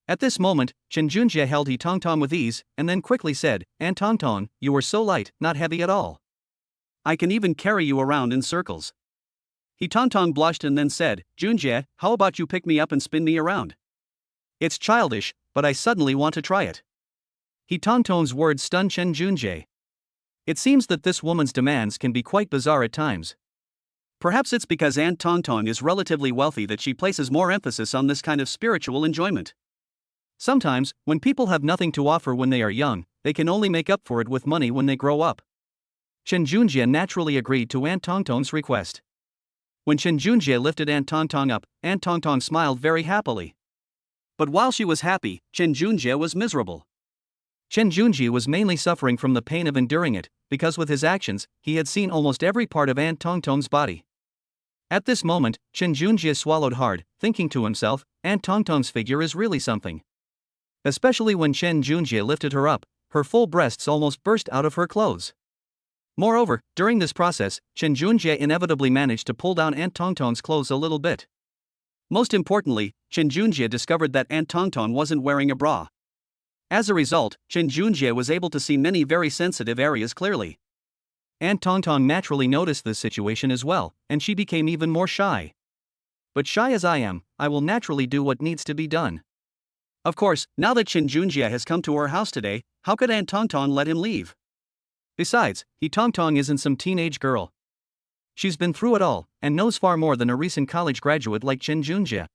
At this moment, Chen Junjie held He Tongtong with ease, and then quickly said, "Aunt Tongtong, you are so light, not heavy at all. I can even carry you around in circles." He Tongtong blushed and then said, "Junjie, how about you pick me up and spin me around? It's childish, but I suddenly want to try it." He Tongtong's words stunned Chen Junjie. It seems that this woman's demands can be quite bizarre at times. Perhaps it's because Aunt Tongtong is relatively wealthy that she places more emphasis on this kind of spiritual enjoyment. Sometimes, when people have nothing to offer when they are young, they can only make up for it with money when they grow up. Chen Junjie naturally agreed to Aunt Tongtong's request. When Chen Junjie lifted Aunt Tongtong up, Aunt Tongtong smiled very happily. But while she was happy, Chen Junjie was miserable. Chen Junjie was mainly suffering from the pain of enduring it, because with his actions, he had seen almost every part of Aunt Tongtong's body. At this moment, Chen Junjie swallowed hard, thinking to himself, Aunt Tongtong's figure is really something. Especially when Chen Junjie lifted her up, her full breasts almost burst out of her clothes. Moreover, during this process, Chen Junjie inevitably managed to pull down Aunt Tongtong's clothes a little bit. Most importantly, Chen Junjie discovered that Aunt Tongtong wasn't wearing a bra. As a result, Chen Junjie was able to see many very sensitive areas clearly. Aunt Tongtong naturally noticed this situation as well, and she became even more shy. But shy as I am, I will naturally do what needs to be done. Of course, now that Chen Junjie has come to our house today, how could Aunt Tongtong let him leave? Besides, Tongtong isn't some teenage girl. She's been through it all, and knows far more than a recent college graduate like Chen Junjie.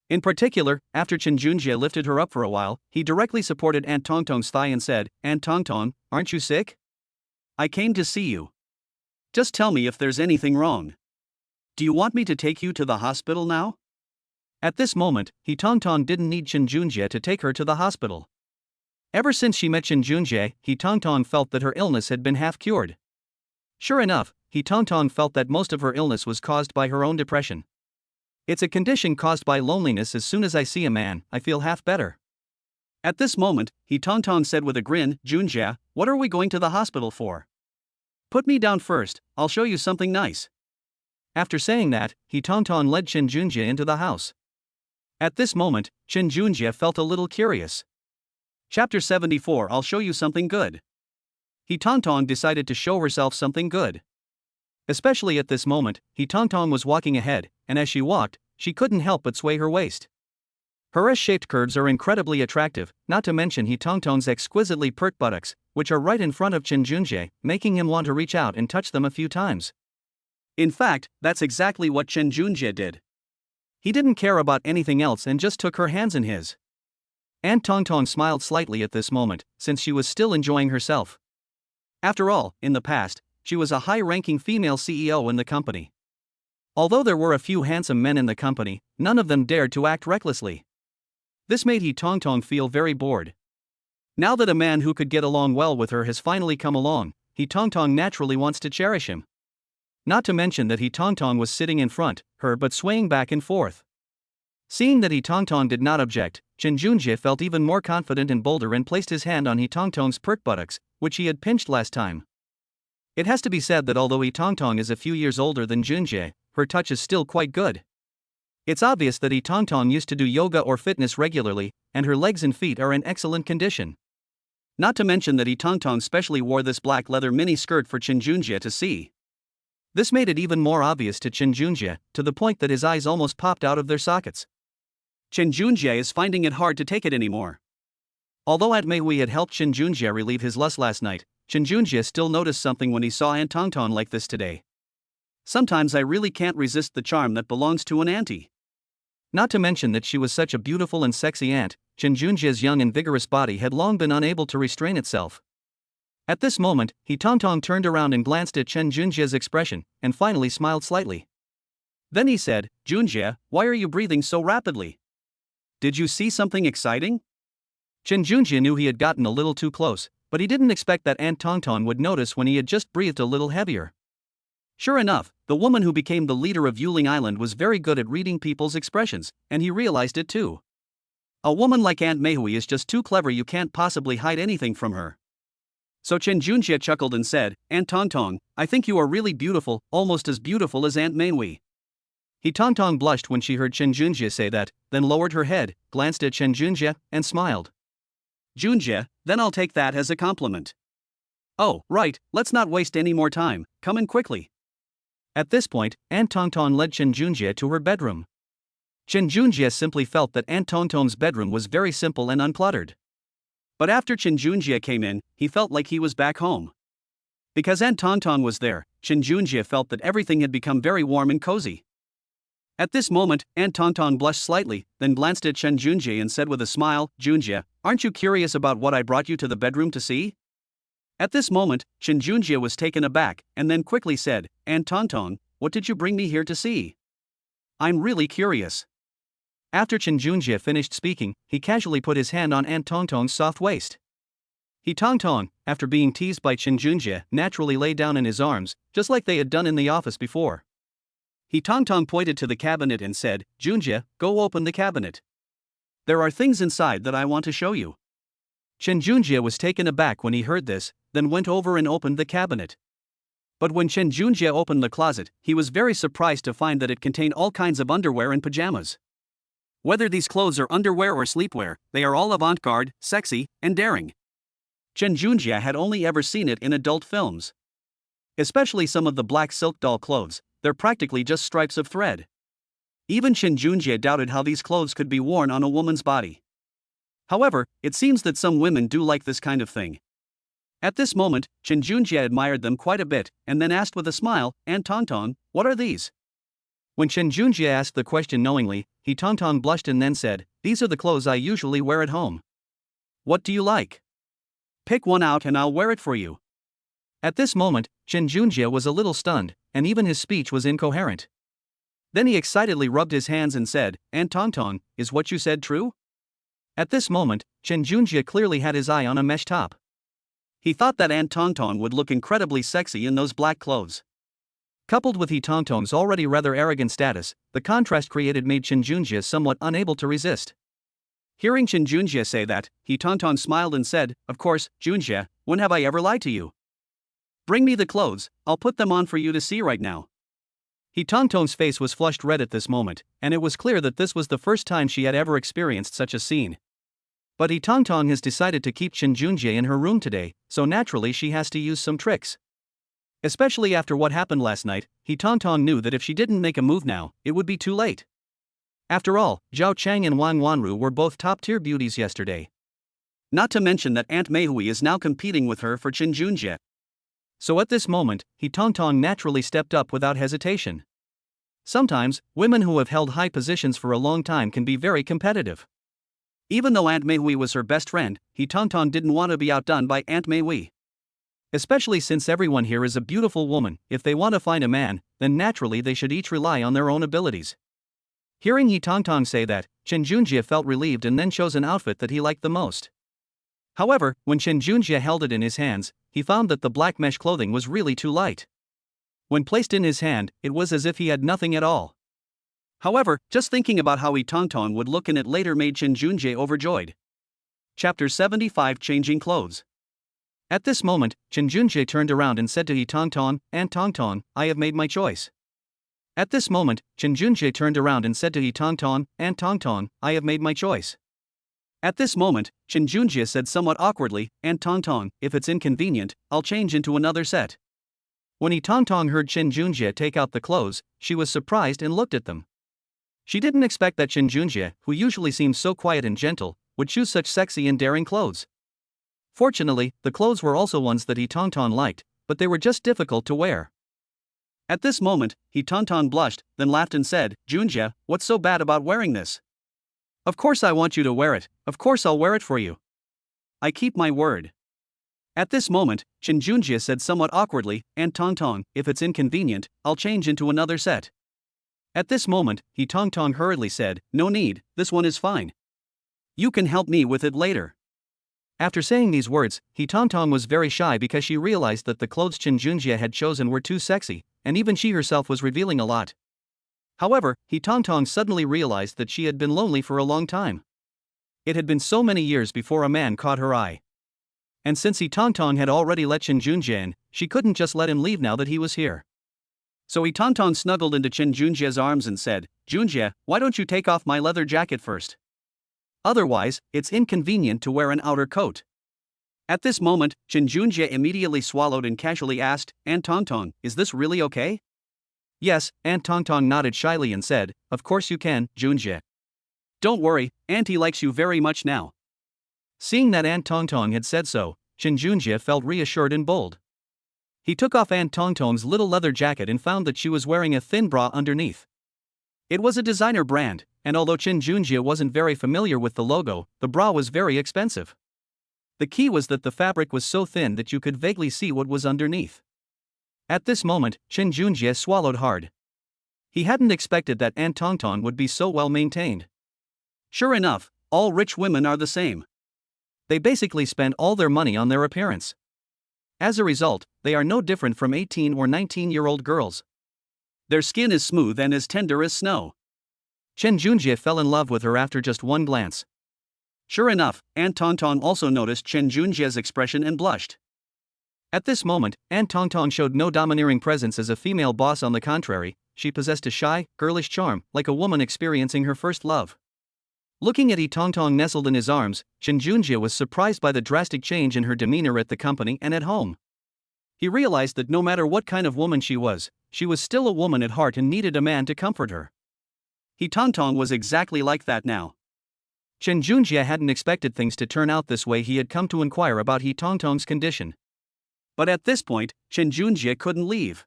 In particular, after Chen Junjie lifted her up for a while, he directly supported Aunt Tongtong's thigh and said, Aunt Tongtong, aren't you sick? I came to see you. Just tell me if there's anything wrong. Do you want me to take you to the hospital now? At this moment, Tongtong didn't need Chen Junjie to take her to the hospital. Ever since she met Chen Junjie, Tongtong felt that her illness had been half cured. Sure enough, Tongtong felt that most of her illness was caused by her own depression. It's a condition caused by loneliness. As soon as I see a man, I feel half better. At this moment, Tongtong said with a grin, Junjie, what are we going to the hospital for? Put me down first, I'll show you something nice. After saying that, Tongtong led Chen Junjie into the house. At this moment, Chen Junjie felt a little curious. Chapter 74 I'll show you something good. Tongtong decided to show herself something good. Especially at this moment, Tongtong was walking ahead, and as she walked, she couldn't help but sway her waist. Her S-shaped curves are incredibly attractive, not to mention Tongtong's exquisitely perked buttocks, which are right in front of Chen Junjie, making him want to reach out and touch them a few times. In fact, that's exactly what Chen Junjie did. He didn't care about anything else and just took her hands in his. Aunt Tongtong smiled slightly at this moment, since she was still enjoying herself. After all, in the past, she was a high-ranking female CEO in the company. Although there were a few handsome men in the company, none of them dared to act recklessly. This made Tongtong feel very bored. Now that a man who could get along well with her has finally come along, Tongtong naturally wants to cherish him. Not to mention that Tongtong was sitting in front, her but swaying back and forth. Seeing that Tongtong did not object, Chen Junjie felt even more confident and bolder and placed his hand on Tongtong's perked buttocks, which he had pinched last time. It has to be said that although Tongtong is a few years older than Junjie, her touch is still quite good. It's obvious that Tongtong used to do yoga or fitness regularly, and her legs and feet are in excellent condition. Not to mention that Tongtong specially wore this black leather mini skirt for Chen Junjie to see. This made it even more obvious to Chen Junjie, to the point that his eyes almost popped out of their sockets. Chen Junjie is finding it hard to take it anymore. Although Aunt Mei had helped Chen Junjie relieve his lust last night, Chen Junjie still noticed something when he saw Aunt Tongtong like this today. Sometimes I really can't resist the charm that belongs to an auntie. Not to mention that she was such a beautiful and sexy aunt, Chen Junjie's young and vigorous body had long been unable to restrain itself. At this moment, Tongtong turned around and glanced at Chen Junjie's expression, and finally smiled slightly. Then he said, Junjie, why are you breathing so rapidly? Did you see something exciting? Chen Junjie knew he had gotten a little too close, but he didn't expect that Aunt Tongtong would notice when he had just breathed a little heavier. Sure enough, the woman who became the leader of Yuling Island was very good at reading people's expressions, and he realized it too. A woman like Aunt Mei is just too clever, you can't possibly hide anything from her. So Chen Junjie chuckled and said, Aunt Tongtong, I think you are really beautiful, almost as beautiful as Aunt Mei. Tongtong blushed when she heard Chen Junjie say that, then lowered her head, glanced at Chen Junjie, and smiled. Junjie, then I'll take that as a compliment. Oh, right, let's not waste any more time, come in quickly. At this point, Aunt Tongtong led Chen Junjie to her bedroom. Chen Junjie simply felt that Aunt Tongtong's bedroom was very simple and uncluttered. But after Chen Junjie came in, he felt like he was back home. Because Aunt Tongtong was there, Chen Junjie felt that everything had become very warm and cozy. At this moment, Aunt Tongtong blushed slightly, then glanced at Chen Junjie and said with a smile, Junjie, aren't you curious about what I brought you to the bedroom to see? At this moment, Chen Junjie was taken aback, and then quickly said, Aunt Tongtong, what did you bring me here to see? I'm really curious. After Chen Junjie finished speaking, he casually put his hand on Aunt Tongtong's soft waist. He Tongtong, after being teased by Chen Junjie, naturally lay down in his arms, just like they had done in the office before. He Tongtong pointed to the cabinet and said, "Junjie, go open the cabinet. There are things inside that I want to show you." Chen Junjie was taken aback when he heard this, then went over and opened the cabinet. But when Chen Junjie opened the closet, he was very surprised to find that it contained all kinds of underwear and pajamas. Whether these clothes are underwear or sleepwear, they are all avant-garde, sexy, and daring. Chen Junjie had only ever seen it in adult films. Especially some of the black silk doll clothes, they're practically just stripes of thread. Even Chen Junjie doubted how these clothes could be worn on a woman's body. However, it seems that some women do like this kind of thing. At this moment, Chen Junjie admired them quite a bit, and then asked with a smile, "Aunt Tongtong, what are these?" When Chen Junjie asked the question knowingly, he Tongtong blushed and then said, "These are the clothes I usually wear at home. What do you like? Pick one out and I'll wear it for you." At this moment, Chen Junjie was a little stunned, and even his speech was incoherent. Then he excitedly rubbed his hands and said, "Aunt Tongtong, is what you said true?" At this moment, Chen Junjie clearly had his eye on a mesh top. He thought that Aunt Tongtong would look incredibly sexy in those black clothes. Coupled with He Tongtong's already rather arrogant status, the contrast created made Chen Junjie somewhat unable to resist. Hearing Chen Junjie say that, He Tongtong smiled and said, "Of course, Junjie, when have I ever lied to you? Bring me the clothes, I'll put them on for you to see right now." He Tongtong's face was flushed red at this moment, and it was clear that this was the first time she had ever experienced such a scene. But He Tongtong has decided to keep Chen Junjie in her room today, so naturally she has to use some tricks. Especially after what happened last night, He Tongtong knew that if she didn't make a move now, it would be too late. After all, Zhao Chang and Wang Wanru were both top-tier beauties yesterday. Not to mention that Aunt Meihui is now competing with her for Chen Junjie. So at this moment, He Tongtong naturally stepped up without hesitation. Sometimes, women who have held high positions for a long time can be very competitive. Even though Aunt Meihui was her best friend, He Tongtong didn't want to be outdone by Aunt Meihui. Especially since everyone here is a beautiful woman, if they want to find a man, then naturally they should each rely on their own abilities. Hearing He Tongtong say that, Chen Junjie felt relieved and then chose an outfit that he liked the most. However, when Chen Junjie held it in his hands, he found that the black mesh clothing was really too light. When placed in his hand, it was as if he had nothing at all. However, just thinking about how He Tongtong would look in it later made Chen Junjie overjoyed. Chapter 75 Changing Clothes. At this moment, Chen Junjie turned around and said to He Tongtong, "Aunt Tongtong, I have made my choice." At this moment, Chen Junjie turned around and said to He Tongtong, "Aunt Tongtong, I have made my choice." At this moment, Chen Junjie said somewhat awkwardly, "Aunt Tongtong, if it's inconvenient, I'll change into another set." When He Tongtong heard Chen Junjie take out the clothes, she was surprised and looked at them. She didn't expect that Chen Junjie, who usually seems so quiet and gentle, would choose such sexy and daring clothes. Fortunately, the clothes were also ones that He Tongtong liked, but they were just difficult to wear. At this moment, He Tongtong blushed, then laughed and said, "Junjie, what's so bad about wearing this? Of course I want you to wear it, of course I'll wear it for you. I keep my word." At this moment, Chen Junjie said somewhat awkwardly, "Aunt Tongtong, if it's inconvenient, I'll change into another set." At this moment, He Tongtong hurriedly said, "No need, this one is fine. You can help me with it later." After saying these words, He Tongtong was very shy because she realized that the clothes Chen Junjie had chosen were too sexy, and even she herself was revealing a lot. However, He Tongtong suddenly realized that she had been lonely for a long time. It had been so many years before a man caught her eye. And since He Tongtong had already let Chen Junjie in, she couldn't just let him leave now that he was here. So He Tongtong snuggled into Chen Junjie's arms and said, "Junjie, why don't you take off my leather jacket first? Otherwise, it's inconvenient to wear an outer coat." At this moment, Chen Junjie immediately swallowed and casually asked, "Aunt Tongtong, is this really okay?" "Yes," Aunt Tongtong nodded shyly and said, "Of course you can, Junjie. Don't worry, Auntie likes you very much now." Seeing that Aunt Tongtong had said so, Chen Junjie felt reassured and bold. He took off Aunt Tongtong's little leather jacket and found that she was wearing a thin bra underneath. It was a designer brand, and although Chen Junjie wasn't very familiar with the logo, the bra was very expensive. The key was that the fabric was so thin that you could vaguely see what was underneath. At this moment, Chen Junjie swallowed hard. He hadn't expected that Aunt Tongtong would be so well maintained. Sure enough, all rich women are the same. They basically spend all their money on their appearance. As a result, they are no different from 18 or 19-year-old girls. Their skin is smooth and as tender as snow. Chen Junjie fell in love with her after just one glance. Sure enough, Aunt Tongtong also noticed Chen Junjie's expression and blushed. At this moment, Aunt Tongtong showed no domineering presence as a female boss. On the contrary, she possessed a shy, girlish charm, like a woman experiencing her first love. Looking at Yi Tongtong nestled in his arms, Chen Junjie was surprised by the drastic change in her demeanor at the company and at home. He realized that no matter what kind of woman she was still a woman at heart and needed a man to comfort her. Yi Tongtong was exactly like that now. Chen Junjie hadn't expected things to turn out this way. He had come to inquire about Yi Tongtong's condition. But at this point, Chen Junjie couldn't leave.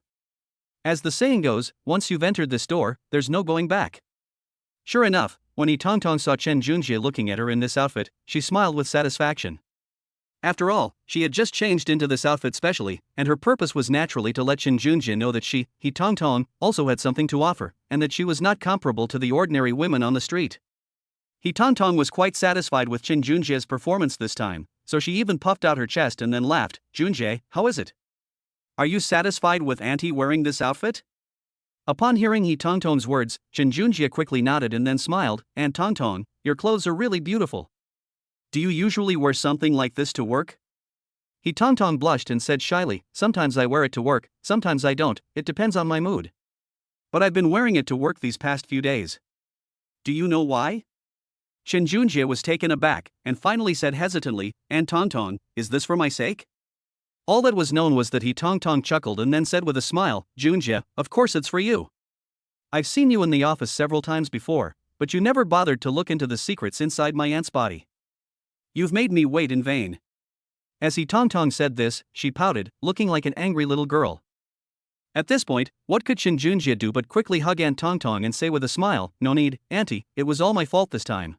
As the saying goes, once you've entered this door, there's no going back. Sure enough, when Yi Tongtong saw Chen Junjie looking at her in this outfit, she smiled with satisfaction. After all, she had just changed into this outfit specially, and her purpose was naturally to let Chen Junjie know that she, Yi Tongtong, also had something to offer, and that she was not comparable to the ordinary women on the street. Yi Tongtong was quite satisfied with Chen Junjie's performance this time, so she even puffed out her chest and then laughed. Junjie, how is it? Are you satisfied with Auntie wearing this outfit? Upon hearing Yi Tongtong's words, Chen Junjie quickly nodded and then smiled. Aunt Tongtong, your clothes are really beautiful. Do you usually wear something like this to work? Yi Tongtong blushed and said shyly, sometimes I wear it to work, sometimes I don't, it depends on my mood. But I've been wearing it to work these past few days. Do you know why? Chen Junjie was taken aback, and finally said hesitantly, Aunt Tongtong, is this for my sake? All that was known was that Yi Tongtong chuckled and then said with a smile, Junjie, of course it's for you. I've seen you in the office several times before, but you never bothered to look into the secrets inside my aunt's body. You've made me wait in vain. As Yi Tongtong said this, she pouted, looking like an angry little girl. At this point, what could Chen Junjie do but quickly hug Aunt Tongtong and say with a smile, no need, Auntie, it was all my fault this time.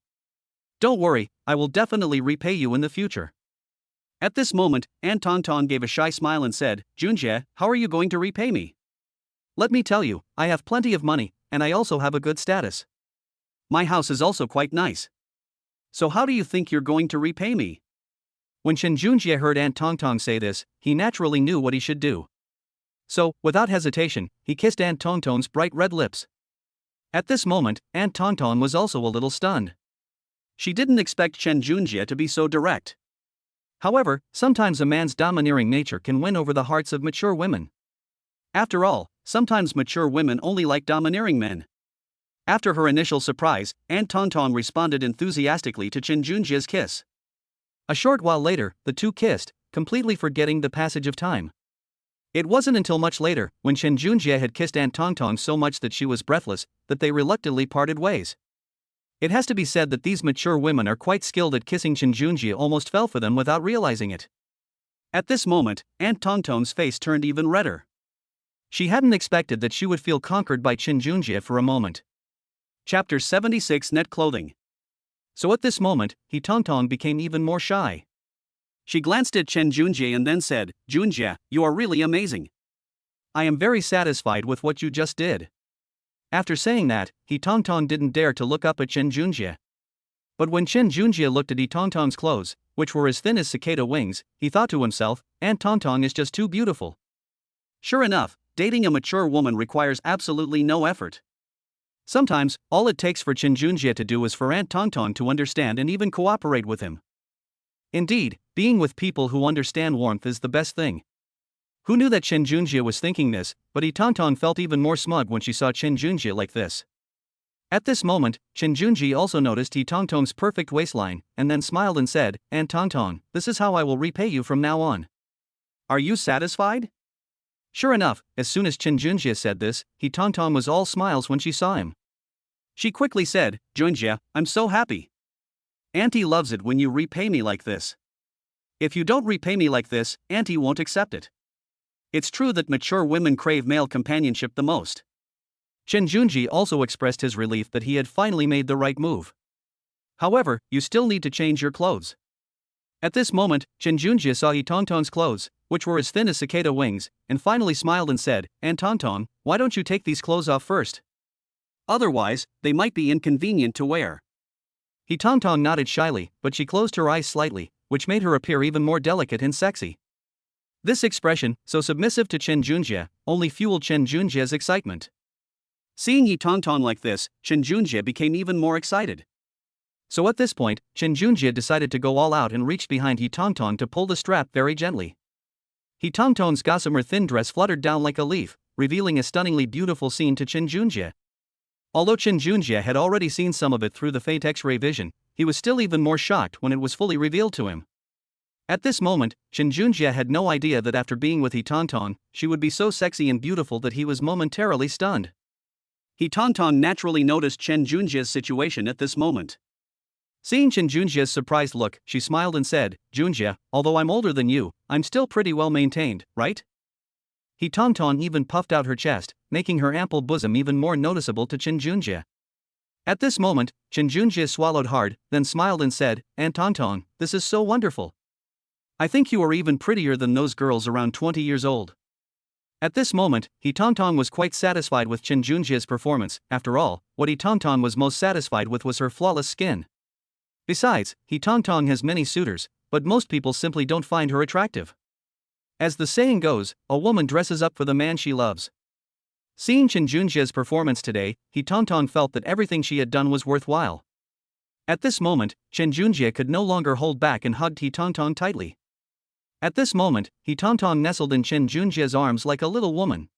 Don't worry, I will definitely repay you in the future. At this moment, Aunt Tongtong gave a shy smile and said, Junjie, how are you going to repay me? Let me tell you, I have plenty of money, and I also have a good status. My house is also quite nice. So how do you think you're going to repay me? When Chen Junjie heard Aunt Tongtong say this, he naturally knew what he should do. So, without hesitation, he kissed Aunt Tongtong's bright red lips. At this moment, Aunt Tongtong was also a little stunned. She didn't expect Chen Junjie to be so direct. However, sometimes a man's domineering nature can win over the hearts of mature women. After all, sometimes mature women only like domineering men. After her initial surprise, Aunt Tongtong responded enthusiastically to Chen Junjie's kiss. A short while later, the two kissed, completely forgetting the passage of time. It wasn't until much later, when Chen Junjie had kissed Aunt Tongtong so much that she was breathless, that they reluctantly parted ways. It has to be said that these mature women are quite skilled at kissing. Chen Junjie almost fell for them without realizing it. At this moment, Aunt Tongtong's face turned even redder. She hadn't expected that she would feel conquered by Chen Junjie for a moment. Chapter 76 Net Clothing. So at this moment, Yi Tongtong became even more shy. She glanced at Chen Junjie and then said, Junjie, you are really amazing. I am very satisfied with what you just did. After saying that, Yi Tongtong didn't dare to look up at Chen Junjie. But when Chen Junjie looked at Yi Tongtong's clothes, which were as thin as cicada wings, he thought to himself, Aunt Tongtong is just too beautiful. Sure enough, dating a mature woman requires absolutely no effort. Sometimes, all it takes for Chen Junjie to do is for Aunt Tongtong to understand and even cooperate with him. Indeed, being with people who understand warmth is the best thing. Who knew that Chen Junjie was thinking this, but Yi Tongtong felt even more smug when she saw Chen Junjie like this. At this moment, Chen Junjie also noticed Yi Tongtong's perfect waistline, and then smiled and said, Aunt Tongtong, this is how I will repay you from now on. Are you satisfied? Sure enough, as soon as Chen Junjie said this, Yi Tongtong was all smiles when she saw him. She quickly said, Junjie, I'm so happy. Auntie loves it when you repay me like this. If you don't repay me like this, Auntie won't accept it. It's true that mature women crave male companionship the most. Chen Junjie also expressed his relief that he had finally made the right move. However, you still need to change your clothes. At this moment, Chen Junjie saw Yi Tongtong's clothes, which were as thin as cicada wings, and finally smiled and said, Aunt Tongtong, why don't you take these clothes off first? Otherwise, they might be inconvenient to wear. He Tongtong nodded shyly, but she closed her eyes slightly, which made her appear even more delicate and sexy. This expression, so submissive to Chen Junjie, only fueled Chen Junjie's excitement. Seeing He Tongtong like this, Chen Junjie became even more excited. So at this point, Chen Junjie decided to go all out and reached behind He Tongtong to pull the strap very gently. He Tongtong's gossamer thin dress fluttered down like a leaf, revealing a stunningly beautiful scene to Chen Junjie. Although Chen Junjie had already seen some of it through the faint X-ray vision, he was still even more shocked when it was fully revealed to him. At this moment, Chen Junjie had no idea that after being with He Tongtong, she would be so sexy and beautiful that he was momentarily stunned. He Tongtong naturally noticed Chen Junjie's situation at this moment. Seeing Chen Junjie's surprised look, she smiled and said, "Junjie, although I'm older than you, I'm still pretty well maintained, right?" He Tongtong even puffed out her chest, making her ample bosom even more noticeable to Chen Junjie. At this moment, Chen Junjie swallowed hard, then smiled and said, "Aunt Tongtong, this is so wonderful. I think you are even prettier than those girls around 20 years old." At this moment, He Tongtong was quite satisfied with Chen Junjie's performance. After all, what He Tongtong was most satisfied with was her flawless skin. Besides, He Tongtong has many suitors, but most people simply don't find her attractive. As the saying goes, a woman dresses up for the man she loves. Seeing Chen Junjie's performance today, He Tongtong felt that everything she had done was worthwhile. At this moment, Chen Junjie could no longer hold back and hugged He Tongtong tightly. At this moment, He Tongtong nestled in Chen Junjie's arms like a little woman.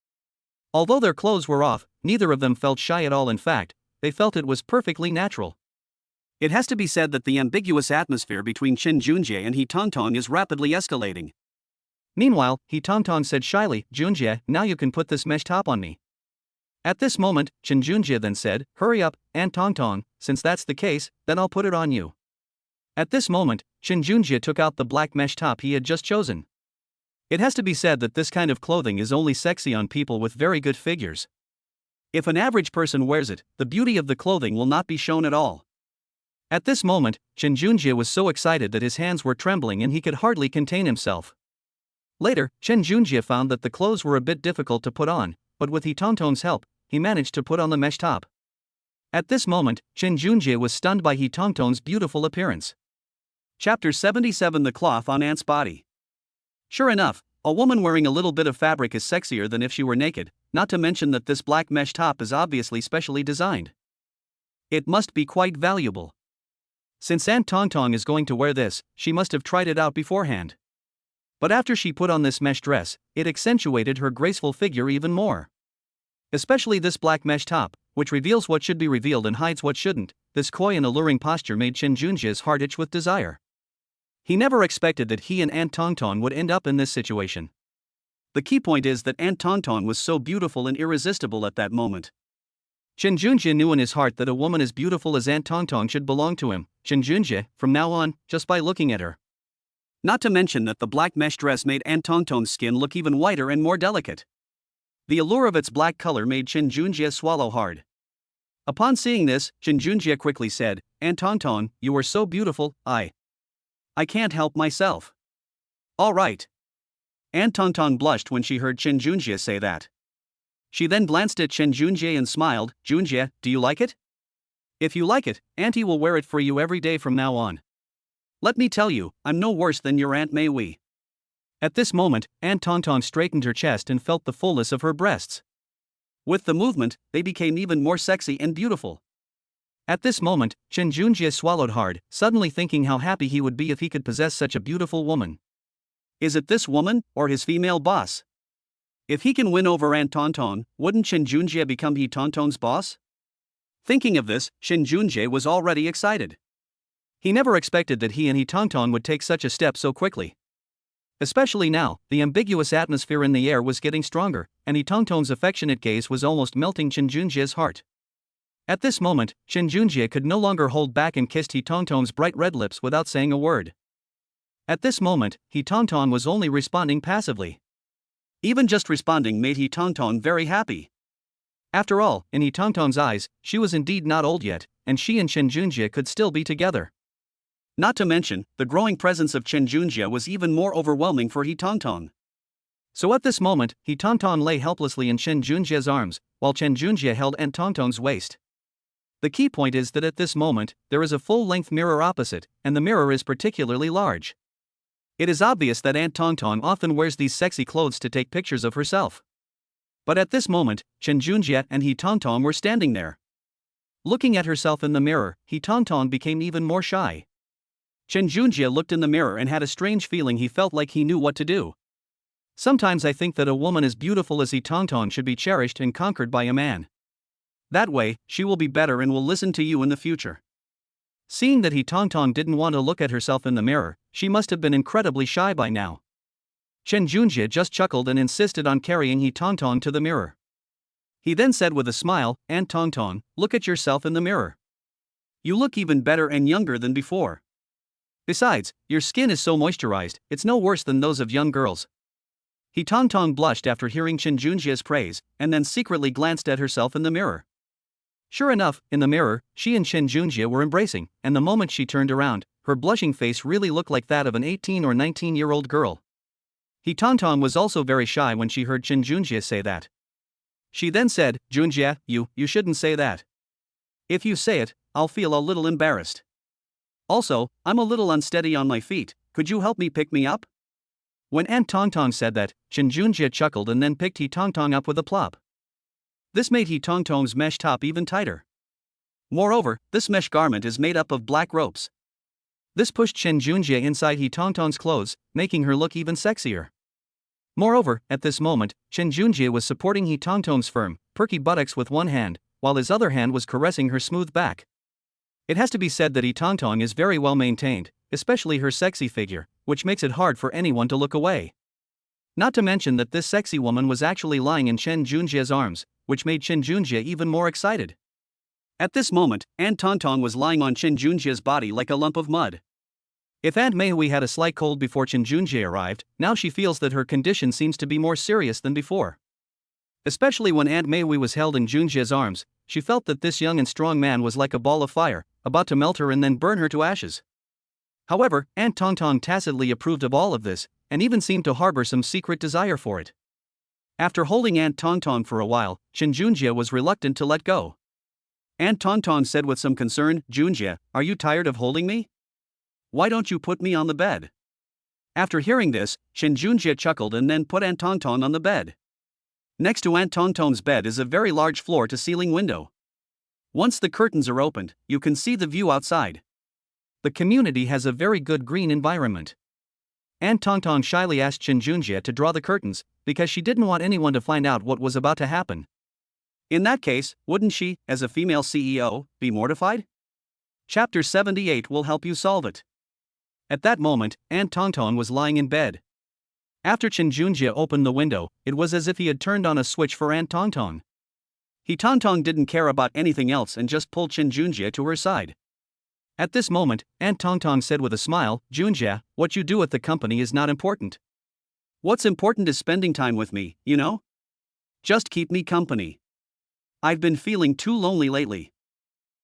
Although their clothes were off, neither of them felt shy at all. In fact, they felt it was perfectly natural. It has to be said that the ambiguous atmosphere between Chen Junjie and He Tongtong is rapidly escalating. Meanwhile, He Tongtong said shyly, "Junjie, now you can put this mesh top on me." At this moment, Chen Junjie then said, "Hurry up, Aunt Tongtong, since that's the case, then I'll put it on you." At this moment, Chen Junjie took out the black mesh top he had just chosen. It has to be said that this kind of clothing is only sexy on people with very good figures. If an average person wears it, the beauty of the clothing will not be shown at all. At this moment, Chen Junjie was so excited that his hands were trembling and he could hardly contain himself. Later, Chen Junjie found that the clothes were a bit difficult to put on, but with He Tongtong's help, he managed to put on the mesh top. At this moment, Chen Junjie was stunned by He Tongtong's beautiful appearance. Chapter 77: The Cloth on Ant's Body. Sure enough, a woman wearing a little bit of fabric is sexier than if she were naked, not to mention that this black mesh top is obviously specially designed. It must be quite valuable. Since Aunt Tongtong is going to wear this, she must have tried it out beforehand. But after she put on this mesh dress, it accentuated her graceful figure even more. Especially this black mesh top, which reveals what should be revealed and hides what shouldn't. This coy and alluring posture made Chen Junjie's heart itch with desire. He never expected that he and Aunt Tongtong would end up in this situation. The key point is that Aunt Tongtong was so beautiful and irresistible at that moment. Chen Junjie knew in his heart that a woman as beautiful as Aunt Tongtong should belong to him. Chen Junjie, from now on, just by looking at her. Not to mention that the black mesh dress made Aunt Tongtong's skin look even whiter and more delicate. The allure of its black color made Chen Junjie swallow hard. Upon seeing this, Chen Junjie quickly said, "Aunt Tongtong, you are so beautiful, I can't help myself." "All right." Aunt Tongtong blushed when she heard Chen Junjie say that. She then glanced at Chen Junjie and smiled. "Junjie, do you like it? If you like it, Auntie will wear it for you every day from now on. Let me tell you, I'm no worse than your Aunt Mei Wei." At this moment, Aunt Tongtong straightened her chest and felt the fullness of her breasts. With the movement, they became even more sexy and beautiful. At this moment, Chen Junjie swallowed hard, suddenly thinking how happy he would be if he could possess such a beautiful woman. Is it this woman, or his female boss? If he can win over Aunt Tongtong, wouldn't Chen Junjie become He Tongtong's boss? Thinking of this, Chen Junjie was already excited. He never expected that he and He Tongtong would take such a step so quickly. Especially now, the ambiguous atmosphere in the air was getting stronger, and He Tongtong's affectionate gaze was almost melting Chen Junjie's heart. At this moment, Chen Junjie could no longer hold back and kissed He Tongtong's bright red lips without saying a word. At this moment, He Tongtong was only responding passively. Even just responding made He Tongtong very happy. After all, in He Tongtong's eyes, she was indeed not old yet, and she and Chen Junjie could still be together. Not to mention, the growing presence of Chen Junjie was even more overwhelming for He Tongtong. So at this moment, He Tongtong lay helplessly in Chen Junjie's arms, while Chen Junjie held Aunt Tongtong's waist. The key point is that at this moment, there is a full-length mirror opposite, and the mirror is particularly large. It is obvious that Aunt Tong Tong often wears these sexy clothes to take pictures of herself. But at this moment, Chen Junjie and He Tong Tong were standing there. Looking at herself in the mirror, He Tong Tong became even more shy. Chen Junjie looked in the mirror and had a strange feeling. He felt like he knew what to do. Sometimes I think that a woman as beautiful as He Tong Tong should be cherished and conquered by a man. That way, she will be better and will listen to you in the future. Seeing that He Tong Tong didn't want to look at herself in the mirror, she must have been incredibly shy by now. Chen Junjie just chuckled and insisted on carrying He Tong Tong to the mirror. He then said with a smile, Aunt Tong Tong, look at yourself in the mirror. You look even better and younger than before. Besides, your skin is so moisturized, it's no worse than those of young girls. He Tong Tong blushed after hearing Chen Junjie's praise, and then secretly glanced at herself in the mirror. Sure enough, in the mirror, she and Chen Junjie were embracing, and the moment she turned around, her blushing face really looked like that of an 18 or 19-year-old girl. He Tong Tong was also very shy when she heard Chen Junjie say that. She then said, Junjie, you shouldn't say that. If you say it, I'll feel a little embarrassed. Also, I'm a little unsteady on my feet, could you help me pick me up? When Aunt Tong Tong said that, Chen Junjie chuckled and then picked He Tong Tong up with a plop. This made He Tong Tong's mesh top even tighter. Moreover, this mesh garment is made up of black ropes. This pushed Chen Junjie inside He Tong Tong's clothes, making her look even sexier. Moreover, at this moment, Chen Junjie was supporting He Tong Tong's firm, perky buttocks with one hand, while his other hand was caressing her smooth back. It has to be said that He Tong Tong is very well maintained, especially her sexy figure, which makes it hard for anyone to look away. Not to mention that this sexy woman was actually lying in Chen Junjie's arms, which made Chen Junjie even more excited. At this moment, Aunt Tong Tong was lying on Chen Junjie's body like a lump of mud. If Aunt Meihui had a slight cold before Chen Junjie arrived, now she feels that her condition seems to be more serious than before. Especially when Aunt Meihui was held in Junjie's arms, she felt that this young and strong man was like a ball of fire, about to melt her and then burn her to ashes. However, Aunt Tong Tong tacitly approved of all of this, and even seemed to harbor some secret desire for it. After holding Aunt Tong Tong for a while, Chen Junjie was reluctant to let go. Aunt Tong Tong said with some concern, Junjie, are you tired of holding me? Why don't you put me on the bed? After hearing this, Chen Junjie chuckled and then put Aunt Tong Tong on the bed. Next to Aunt Tong Tong's bed is a very large floor-to-ceiling window. Once the curtains are opened, you can see the view outside. The community has a very good green environment. Aunt Tong Tong shyly asked Chen Junjie to draw the curtains, because she didn't want anyone to find out what was about to happen. In that case, wouldn't she, as a female CEO, be mortified? Chapter 78 will help you solve it. At that moment, Aunt Tong Tong was lying in bed. After Chen Junjie opened the window, it was as if he had turned on a switch for Aunt Tong Tong. He Tong Tong didn't care about anything else and just pulled Chen Junjie to her side. At this moment, Aunt Tong Tong said with a smile, Junjie, what you do at the company is not important. What's important is spending time with me, you know? Just keep me company. I've been feeling too lonely lately.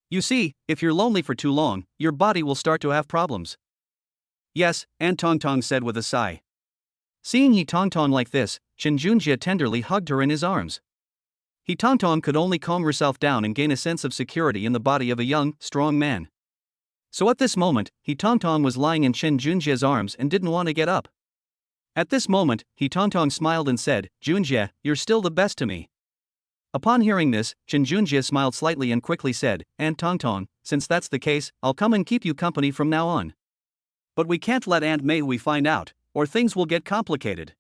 You see, if you're lonely for too long, your body will start to have problems. Yes, Aunt Tong Tong said with a sigh. Seeing He Tong Tong like this, Chen Junjie tenderly hugged her in his arms. He Tong Tong could only calm herself down and gain a sense of security in the body of a young, strong man. So at this moment, He Tong Tong was lying in Chen Junjie's arms and didn't want to get up. At this moment, He Tong Tong smiled and said, Junjie, you're still the best to me. Upon hearing this, Chen Junjie smiled slightly and quickly said, Aunt Tong Tong, since that's the case, I'll come and keep you company from now on. But we can't let Aunt Meihui find out, or things will get complicated.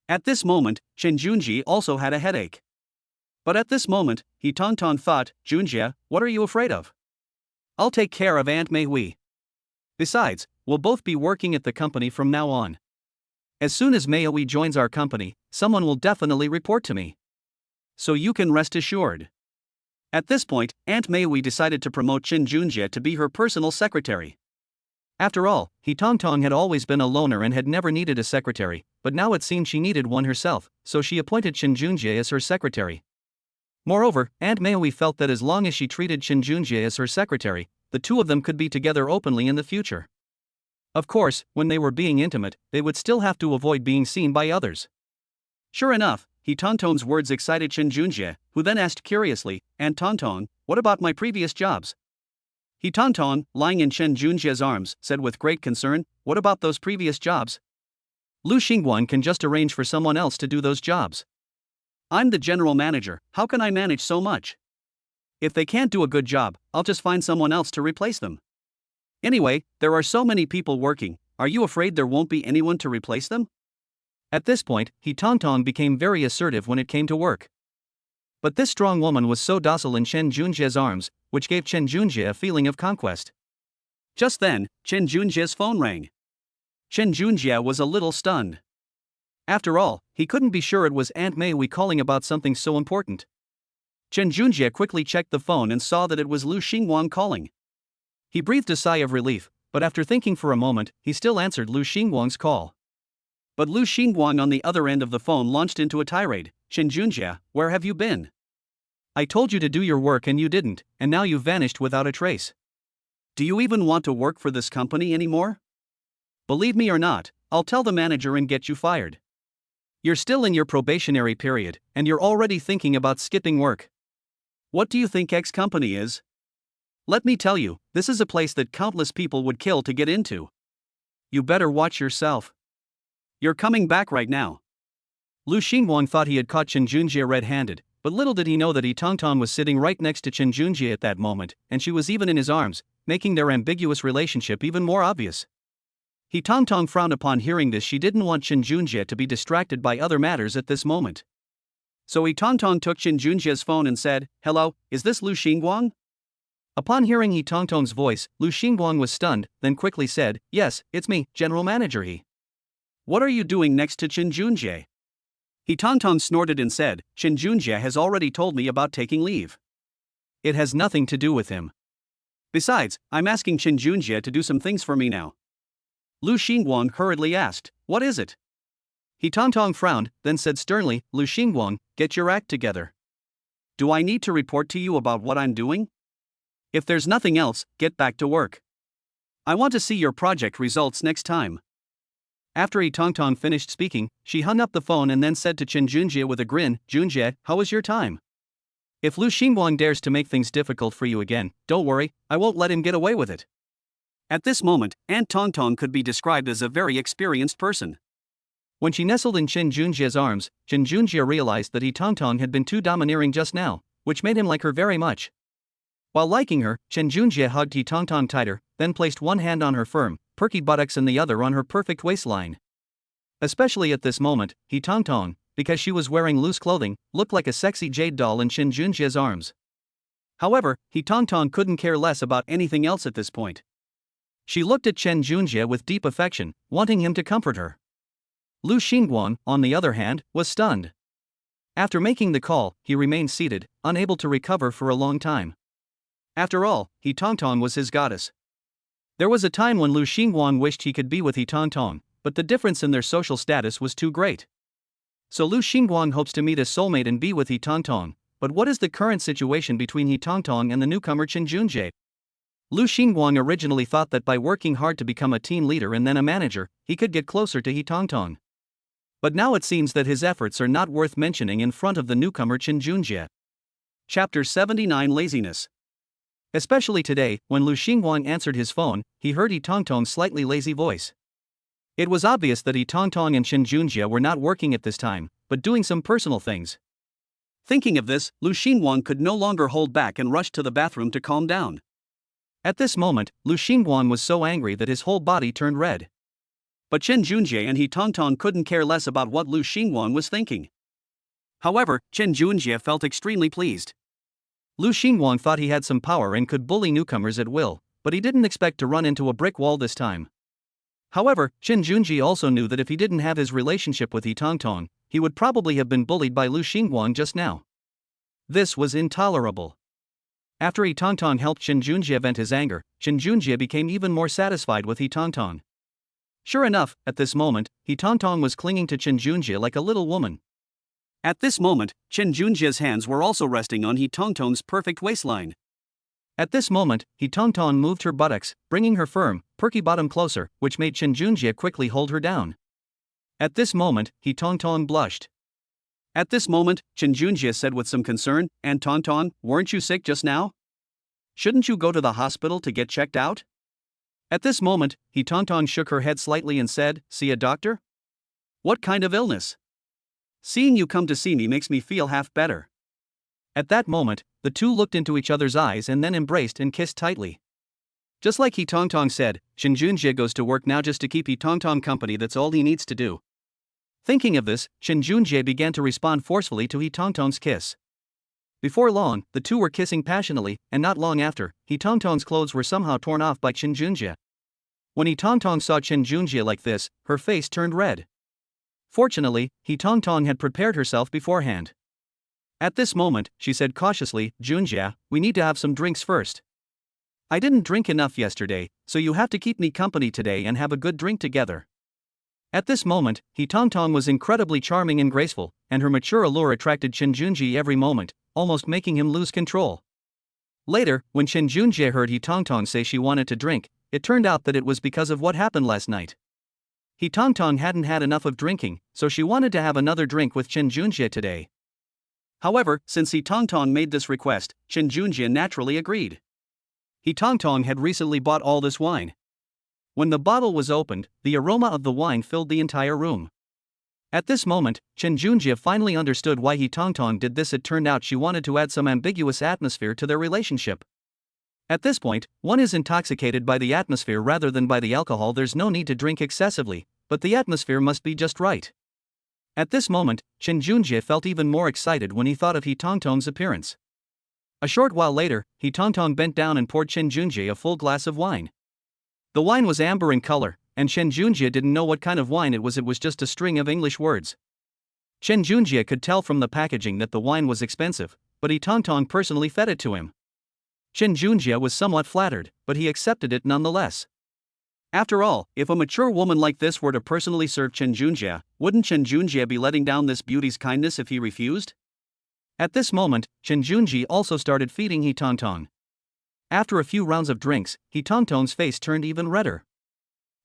At this moment, Chen Junjie also had a headache. But at this moment, He Tong Tong thought, Junjie, what are you afraid of? I'll take care of Aunt Meihui. Besides, we'll both be working at the company from now on. As soon as Meihui joins our company, someone will definitely report to me. So you can rest assured. At this point, Aunt Meihui decided to promote Chen Junjie to be her personal secretary. After all, He Tong Tong had always been a loner and had never needed a secretary, but now it seemed she needed one herself, so she appointed Chen Junjie as her secretary. Moreover, Aunt Meihui felt that as long as she treated Chen Junjie as her secretary, the two of them could be together openly in the future. Of course, when they were being intimate, they would still have to avoid being seen by others. Sure enough, He Tong Tong's words excited Chen Junjie, who then asked curiously, Aunt Tong Tong, what about my previous jobs? He Tongtong, lying in Chen Junjie's arms, said with great concern, what about those previous jobs? Lu Xingguang can just arrange for someone else to do those jobs. I'm the general manager, how can I manage so much? If they can't do a good job, I'll just find someone else to replace them. Anyway, there are so many people working, are you afraid there won't be anyone to replace them? At this point, He Tongtong became very assertive when it came to work. But this strong woman was so docile in Chen Junjie's arms, which gave Chen Junjie a feeling of conquest. Just then, Chen Junjie's phone rang. Chen Junjie was a little stunned. After all, he couldn't be sure it was Aunt Mei Wei calling about something so important. Chen Junjie quickly checked the phone and saw that it was Lu Xingguang calling. He breathed a sigh of relief, but after thinking for a moment, he still answered Lu Xingguang's call. But Lu Xingguang on the other end of the phone launched into a tirade. Chen Junjie, where have you been? I told you to do your work and you didn't, and now you've vanished without a trace. Do you even want to work for this company anymore? Believe me or not, I'll tell the manager and get you fired. You're still in your probationary period, and you're already thinking about skipping work. What do you think X company is? Let me tell you, this is a place that countless people would kill to get into. You better watch yourself. You're coming back right now. Lu Xingguang thought he had caught Chen Junjie red-handed, but little did he know that He Tongtong was sitting right next to Chen Junjie at that moment, and she was even in his arms, making their ambiguous relationship even more obvious. He Tongtong frowned upon hearing this. She didn't want Chen Junjie to be distracted by other matters at this moment. So He Tongtong took Chen Junjie's phone and said, hello, is this Lu Xingguang? Upon hearing He Tongtong's voice, Lu Xingguang was stunned, then quickly said, yes, it's me, General Manager He. What are you doing next to Chen Junjie? He Tongtong snorted and said, Chen Junjie has already told me about taking leave. It has nothing to do with him. Besides, I'm asking Chen Junjie to do some things for me now. Lu Xingguang hurriedly asked, what is it? He Tongtong frowned, then said sternly, Lu Xingguang, get your act together. Do I need to report to you about what I'm doing? If there's nothing else, get back to work. I want to see your project results next time. After He Tongtong finished speaking, she hung up the phone and then said to Chen Junjie with a grin, Junjie, how was your time? If Lu Xingguang dares to make things difficult for you again, don't worry, I won't let him get away with it. At this moment, Aunt Tongtong could be described as a very experienced person. When she nestled in Chen Junjie's arms, Chen Junjie realized that He Tongtong had been too domineering just now, which made him like her very much. While liking her, Chen Junjie hugged He Tongtong tighter, then placed one hand on her firm, perky buttocks and the other on her perfect waistline. Especially at this moment, He Tongtong, because she was wearing loose clothing, looked like a sexy jade doll in Chen Junjie's arms. However, He Tongtong couldn't care less about anything else at this point. She looked at Chen Junjie with deep affection, wanting him to comfort her. Lu Xingguang, on the other hand, was stunned. After making the call, he remained seated, unable to recover for a long time. After all, He Tongtong was his goddess. There was a time when Lu Xingguang wished he could be with He Tongtong, but the difference in their social status was too great. So Lu Xingguang hopes to meet a soulmate and be with He Tongtong, but what is the current situation between He Tongtong and the newcomer Chen Junjie? Lu Xingguang originally thought that by working hard to become a team leader and then a manager, he could get closer to He Tongtong. But now it seems that his efforts are not worth mentioning in front of the newcomer Chen Junjie. Chapter 79 Laziness. Especially today, when Lu Xingguang answered his phone, he heard He Tongtong's slightly lazy voice. It was obvious that He Tongtong and Chen Junjie were not working at this time, but doing some personal things. Thinking of this, Lu Xingguang could no longer hold back and rushed to the bathroom to calm down. At this moment, Lu Xingguang was so angry that his whole body turned red. But Chen Junjie and He Tongtong couldn't care less about what Lu Xingguang was thinking. However, Chen Junjie felt extremely pleased. Lu Xingguang thought he had some power and could bully newcomers at will, but he didn't expect to run into a brick wall this time. However, Chen Junjie also knew that if he didn't have his relationship with He Tongtong, he would probably have been bullied by Lu Xingguang just now. This was intolerable. After He Tongtong helped Chen Junjie vent his anger, Chen Junjie became even more satisfied with He Tongtong. Sure enough, at this moment, He Tongtong was clinging to Chen Junjie like a little woman. At this moment, Chen Junjie's hands were also resting on He Tongtong's perfect waistline. At this moment, He Tongtong moved her buttocks, bringing her firm, perky bottom closer, which made Chen Junjie quickly hold her down. At this moment, He Tongtong blushed. At this moment, Chen Junjie said with some concern, "And Tongtong, weren't you sick just now? Shouldn't you go to the hospital to get checked out?" At this moment, Tongtong shook her head slightly and said, "See a doctor? What kind of illness? Seeing you come to see me makes me feel half better." At that moment, the two looked into each other's eyes and then embraced and kissed tightly. Just like Tongtong said, Chen Junjie goes to work now just to keep Tongtong company, that's all he needs to do. Thinking of this, Chen Junjie began to respond forcefully to Tongtong's kiss. Before long, the two were kissing passionately, and not long after, Tongtong's clothes were somehow torn off by Chen Junjie. When Tongtong saw Chen Junjie like this, her face turned red. Fortunately, Tongtong had prepared herself beforehand. At this moment, she said cautiously, "Junjie, we need to have some drinks first. I didn't drink enough yesterday, so you have to keep me company today and have a good drink together." At this moment, Tongtong was incredibly charming and graceful, and her mature allure attracted Chen Junjie every moment, almost making him lose control. Later, when Chen Junjie heard Tongtong say she wanted to drink, it turned out that it was because of what happened last night. Tongtong hadn't had enough of drinking, so she wanted to have another drink with Chen Junjie today. However, since Tongtong made this request, Chen Junjie naturally agreed. Tongtong had recently bought all this wine. When the bottle was opened, the aroma of the wine filled the entire room. At this moment, Chen Junjie finally understood why Tongtong did this. It turned out she wanted to add some ambiguous atmosphere to their relationship. At this point, one is intoxicated by the atmosphere rather than by the alcohol. There's no need to drink excessively, but the atmosphere must be just right. At this moment, Chen Junjie felt even more excited when he thought of Tongtong's appearance. A short while later, Tongtong bent down and poured Chen Junjie a full glass of wine. The wine was amber in color, and Chen Junjie didn't know what kind of wine it was just a string of English words. Chen Junjie could tell from the packaging that the wine was expensive, but Tongtong personally fed it to him. Chen Junjie was somewhat flattered, but he accepted it nonetheless. After all, if a mature woman like this were to personally serve Chen Junjie, wouldn't Chen Junjie be letting down this beauty's kindness if he refused? At this moment, Chen Junjie also started feeding Tongtong. After a few rounds of drinks, Tongtong's face turned even redder.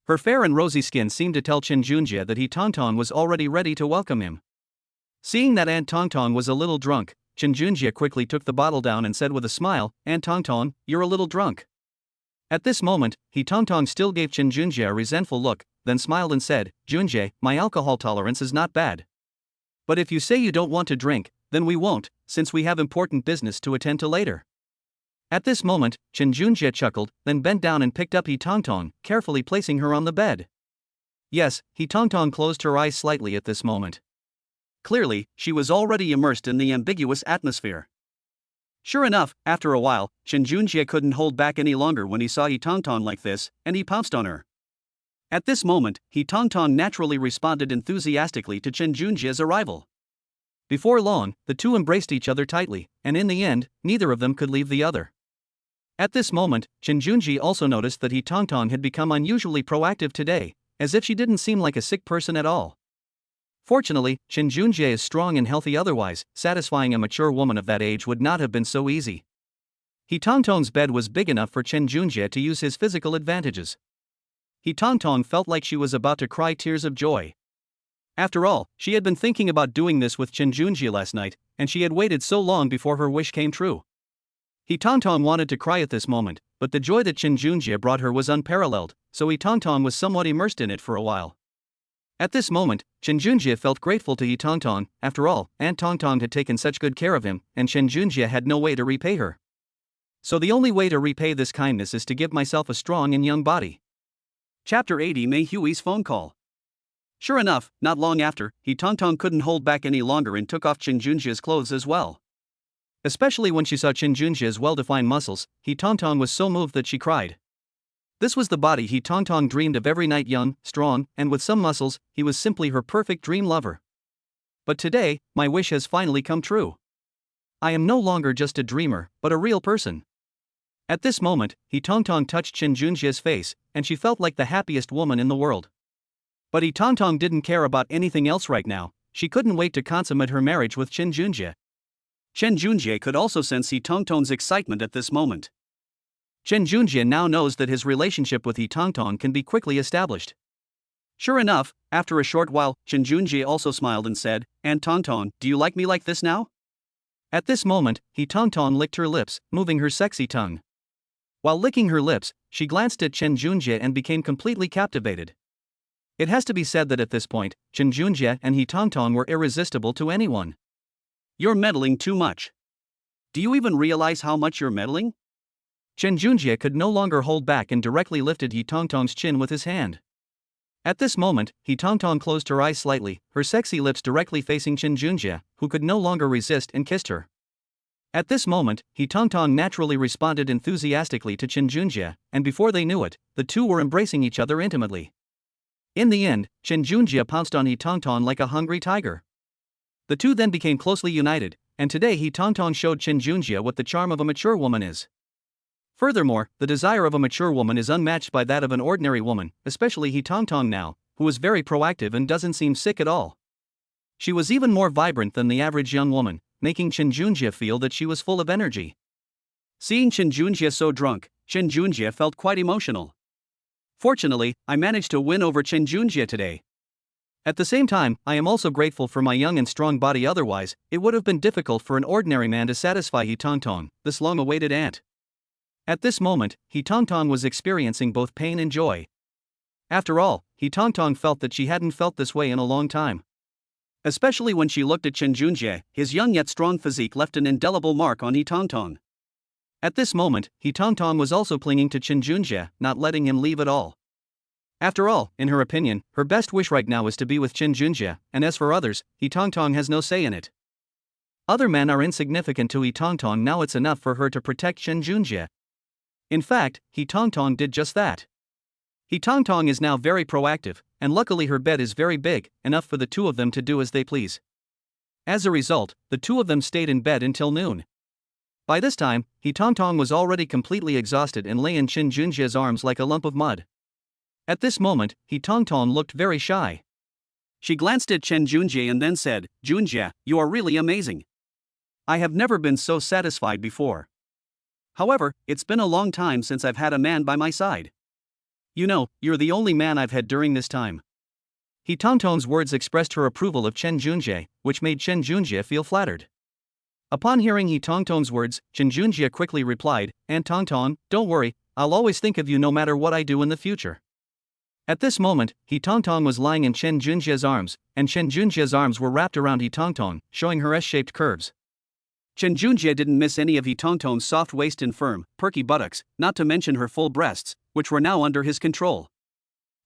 Her fair and rosy skin seemed to tell Chen Junjie that Tongtong was already ready to welcome him. Seeing that Tongtong was a little drunk, Chen Junjie quickly took the bottle down and said with a smile, "Tongtong, you're a little drunk." At this moment, Tongtong still gave Chen Junjie a resentful look, then smiled and said, "Junjie, my alcohol tolerance is not bad. But if you say you don't want to drink, then we won't, since we have important business to attend to later." At this moment, Chen Junjie chuckled, then bent down and picked up Tongtong, carefully placing her on the bed. Yes, Tongtong closed her eyes slightly at this moment. Clearly, she was already immersed in the ambiguous atmosphere. Sure enough, after a while, Chen Junjie couldn't hold back any longer when he saw Tongtong like this, and he pounced on her. At this moment, Tongtong naturally responded enthusiastically to Chen Junjie's arrival. Before long, the two embraced each other tightly, and in the end, neither of them could leave the other. At this moment, Chen Junjie also noticed that Tongtong had become unusually proactive today, as if she didn't seem like a sick person at all. Fortunately, Chen Junjie is strong and healthy, otherwise, satisfying a mature woman of that age would not have been so easy. Tongtong's bed was big enough for Chen Junjie to use his physical advantages. Tongtong felt like she was about to cry tears of joy. After all, she had been thinking about doing this with Chen Junjie last night, and she had waited so long before her wish came true. Tongtong wanted to cry at this moment, but the joy that Chen Junjie brought her was unparalleled, so Tongtong was somewhat immersed in it for a while. At this moment, Chen Junjie felt grateful to Tongtong. After all, Tongtong had taken such good care of him, and Chen Junjie had no way to repay her. So the only way to repay this kindness is to give myself a strong and young body. Chapter 80: Mei Hui's phone call. Sure enough, not long after, Tongtong couldn't hold back any longer and took off Chen Junjie's clothes as well. Especially when she saw Chen Junjie's well-defined muscles, Tongtong was so moved that she cried. This was the body Tongtong dreamed of every night, young, strong, and with some muscles. He was simply her perfect dream lover. But today, my wish has finally come true. I am no longer just a dreamer, but a real person. At this moment, Tongtong touched Chen Junjie's face, and she felt like the happiest woman in the world. But Tongtong didn't care about anything else right now. She couldn't wait to consummate her marriage with Chen Junjie. Chen Junjie could also sense Tongtong's excitement at this moment. Chen Junjie now knows that his relationship with Tongtong can be quickly established. Sure enough, after a short while, Chen Junjie also smiled and said, "Aunt Tonton, do you like me like this now?" At this moment, He Tonton licked her lips, moving her sexy tongue. While licking her lips, she glanced at Chen Junjie and became completely captivated. It has to be said that at this point, Chen Junjie and He Tonton were irresistible to anyone. "You're meddling too much. Do you even realize how much you're meddling?" Chen Junjie could no longer hold back and directly lifted He Tonton's chin with his hand. At this moment, He Tonton closed her eyes slightly, her sexy lips directly facing Chen Junjie, who could no longer resist and kissed her. At this moment, He Tonton naturally responded enthusiastically to Chen Junjie, and before they knew it, the two were embracing each other intimately. In the end, Chen Junjie pounced on He Tonton like a hungry tiger. The two then became closely united, and today He Tonton showed Chen Junjie what the charm of a mature woman is. Furthermore, the desire of a mature woman is unmatched by that of an ordinary woman, especially He Tonton now, who is very proactive and doesn't seem sick at all. She was even more vibrant than the average young woman, making Chen Junjie feel that she was full of energy. Seeing Chen Junjie so drunk, Chen Junjie felt quite emotional. "Fortunately, I managed to win over Chen Junjie today. At the same time, I am also grateful for my young and strong body, otherwise, it would have been difficult for an ordinary man to satisfy He Tonton, this long-awaited aunt." At this moment, He Tonton was experiencing both pain and joy. After all, He Tonton felt that she hadn't felt this way in a long time. Especially when she looked at Chen Junjie, his young yet strong physique left an indelible mark on He Tonton. At this moment, He Tonton was also clinging to Chen Junjie, not letting him leave at all. After all, in her opinion, her best wish right now is to be with Chen Junjie, and as for others, He Tonton has no say in it. Other men are insignificant to He Tonton, now it's enough for her to protect Chen Junjie. In fact, He Tonton did just that. He Tonton is now very proactive, and luckily her bed is very big, enough for the two of them to do as they please. As a result, the two of them stayed in bed until noon. By this time, He Tonton was already completely exhausted and lay in Chen Junjie's arms like a lump of mud. At this moment, He Tonton looked very shy. She glanced at Chen Junjie and then said, "Junjie, you are really amazing. I have never been so satisfied before. However, it's been a long time since I've had a man by my side. You know, you're the only man I've had during this time." He Tonton's words expressed her approval of Chen Junjie, which made Chen Junjie feel flattered. Upon hearing He Tonton's words, Chen Junjie quickly replied, "Aunt Tonton, don't worry, I'll always think of you no matter what I do in the future." At this moment, He Tonton was lying in Chen Junjie's arms, and Chen Junjie's arms were wrapped around He Tonton, showing her S-shaped curves. Chen Junjie didn't miss any of He Tonton's soft waist and firm, perky buttocks, not to mention her full breasts, which were now under his control.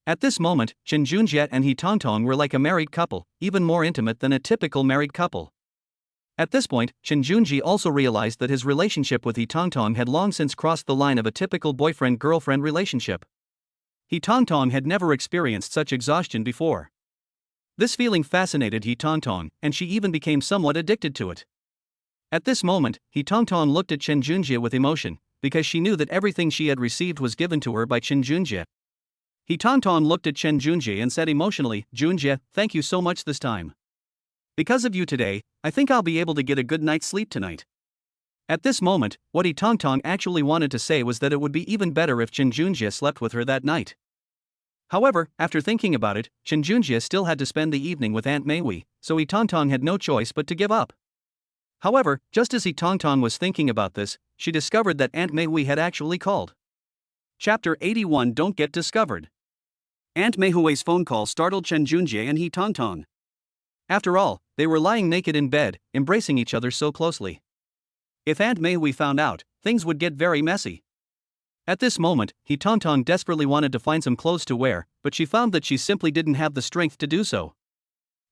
At this moment, Chen Junjie and He Tonton were like a married couple, even more intimate than a typical married couple. At this point, Chen Junjie also realized that his relationship with He Tonton had long since crossed the line of a typical boyfriend-girlfriend relationship. He Tonton had never experienced such exhaustion before. This feeling fascinated He Tonton, and she even became somewhat addicted to it. At this moment, He Tonton looked at Chen Junjie with emotion, because she knew that everything she had received was given to her by Chen Junjie. He Tonton looked at Chen Junjie and said emotionally, "Junjie, thank you so much this time. Because of you today, I think I'll be able to get a good night's sleep tonight." At this moment, what He Tonton actually wanted to say was that it would be even better if Chen Junjie slept with her that night. However, after thinking about it, Chen Junjie still had to spend the evening with Aunt Meihui, so He Tonton had no choice but to give up. However, just as He Tonton was thinking about this, she discovered that Aunt Meihui had actually called. Chapter 81 Don't Get Discovered. Aunt Meihui's phone call startled Chen Junjie and He Tonton. After all, they were lying naked in bed, embracing each other so closely. If Aunt Meihui found out, things would get very messy. At this moment, He Tonton desperately wanted to find some clothes to wear, but she found that she simply didn't have the strength to do so.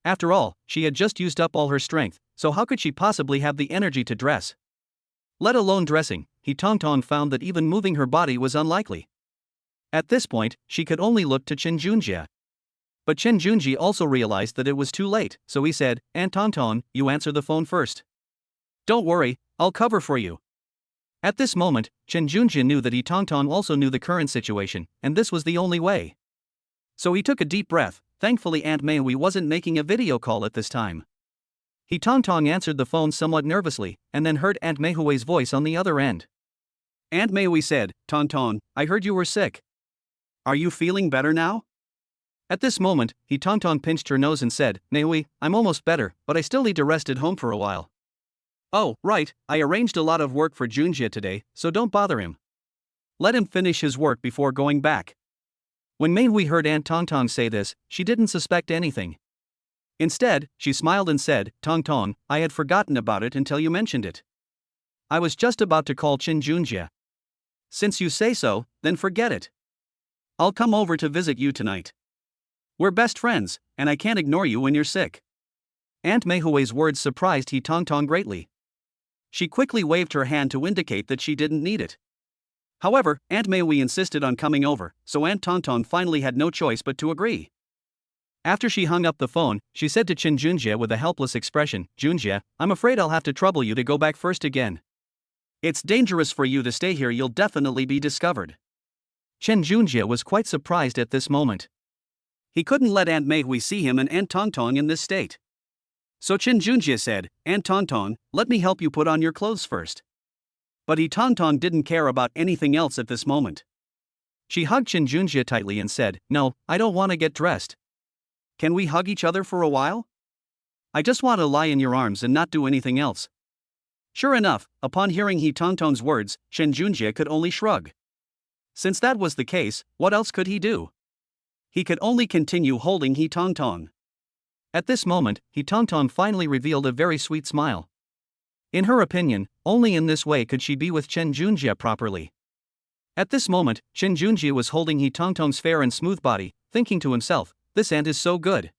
After all, she had just used up all her strength, so how could she possibly have the energy to dress? Let alone dressing, He Tonton found that even moving her body was unlikely. At this point, she could only look to Chen Junjie. But Chen Junjie also realized that it was too late, so he said, "Aunt Tonton, you answer the phone first. Don't worry, I'll cover for you." At this moment, Chen Junjie knew that He Tonton also knew the current situation, and this was the only way. So he took a deep breath. Thankfully Aunt Meihui wasn't making a video call at this time. He Tonton answered the phone somewhat nervously, and then heard Aunt Meihui's voice on the other end. Aunt Meihui said, "Tonton, I heard you were sick. Are you feeling better now?" At this moment, He Tongtong pinched her nose and said, Nahui, I'm almost better, but I still need to rest at home for a while. Oh, right, I arranged a lot of work for Junjie today, so don't bother him. Let him finish his work before going back. When Mei Hui heard Aunt Tongtong say this, she didn't suspect anything. Instead, she smiled and said, Tongtong, I had forgotten about it until you mentioned it. I was just about to call Qin Junjie. Since you say so, then forget it. I'll come over to visit you tonight. We're best friends, and I can't ignore you when you're sick. Aunt Mei Hui's words surprised He Tongtong greatly. She quickly waved her hand to indicate that she didn't need it. However, Aunt Mei Hui insisted on coming over, so Aunt Tongtong finally had no choice but to agree. After she hung up the phone, she said to Qin Junjie with a helpless expression, Junjie, I'm afraid I'll have to trouble you to go back first again. It's dangerous for you to stay here, you'll definitely be discovered. Qin Junjie was quite surprised at this moment. He couldn't let Aunt Mei Hui see him and Aunt Tongtong in this state. So Qin Junjie said, Aunt Tongtong, let me help you put on your clothes first. But He Tongtong didn't care about anything else at this moment. She hugged Qin Junjie tightly and said, No, I don't want to get dressed. Can we hug each other for a while? I just want to lie in your arms and not do anything else. Sure enough, upon hearing He Tongtong's words, Qin Junjie could only shrug. Since that was the case, what else could he do? He could only continue holding He Tongtong. At this moment, He Tongtong finally revealed a very sweet smile. In her opinion, only in this way could she be with Qin Junjie properly. At this moment, Qin Junjie was holding He Tongtong's fair and smooth body, thinking to himself, this aunt is so good.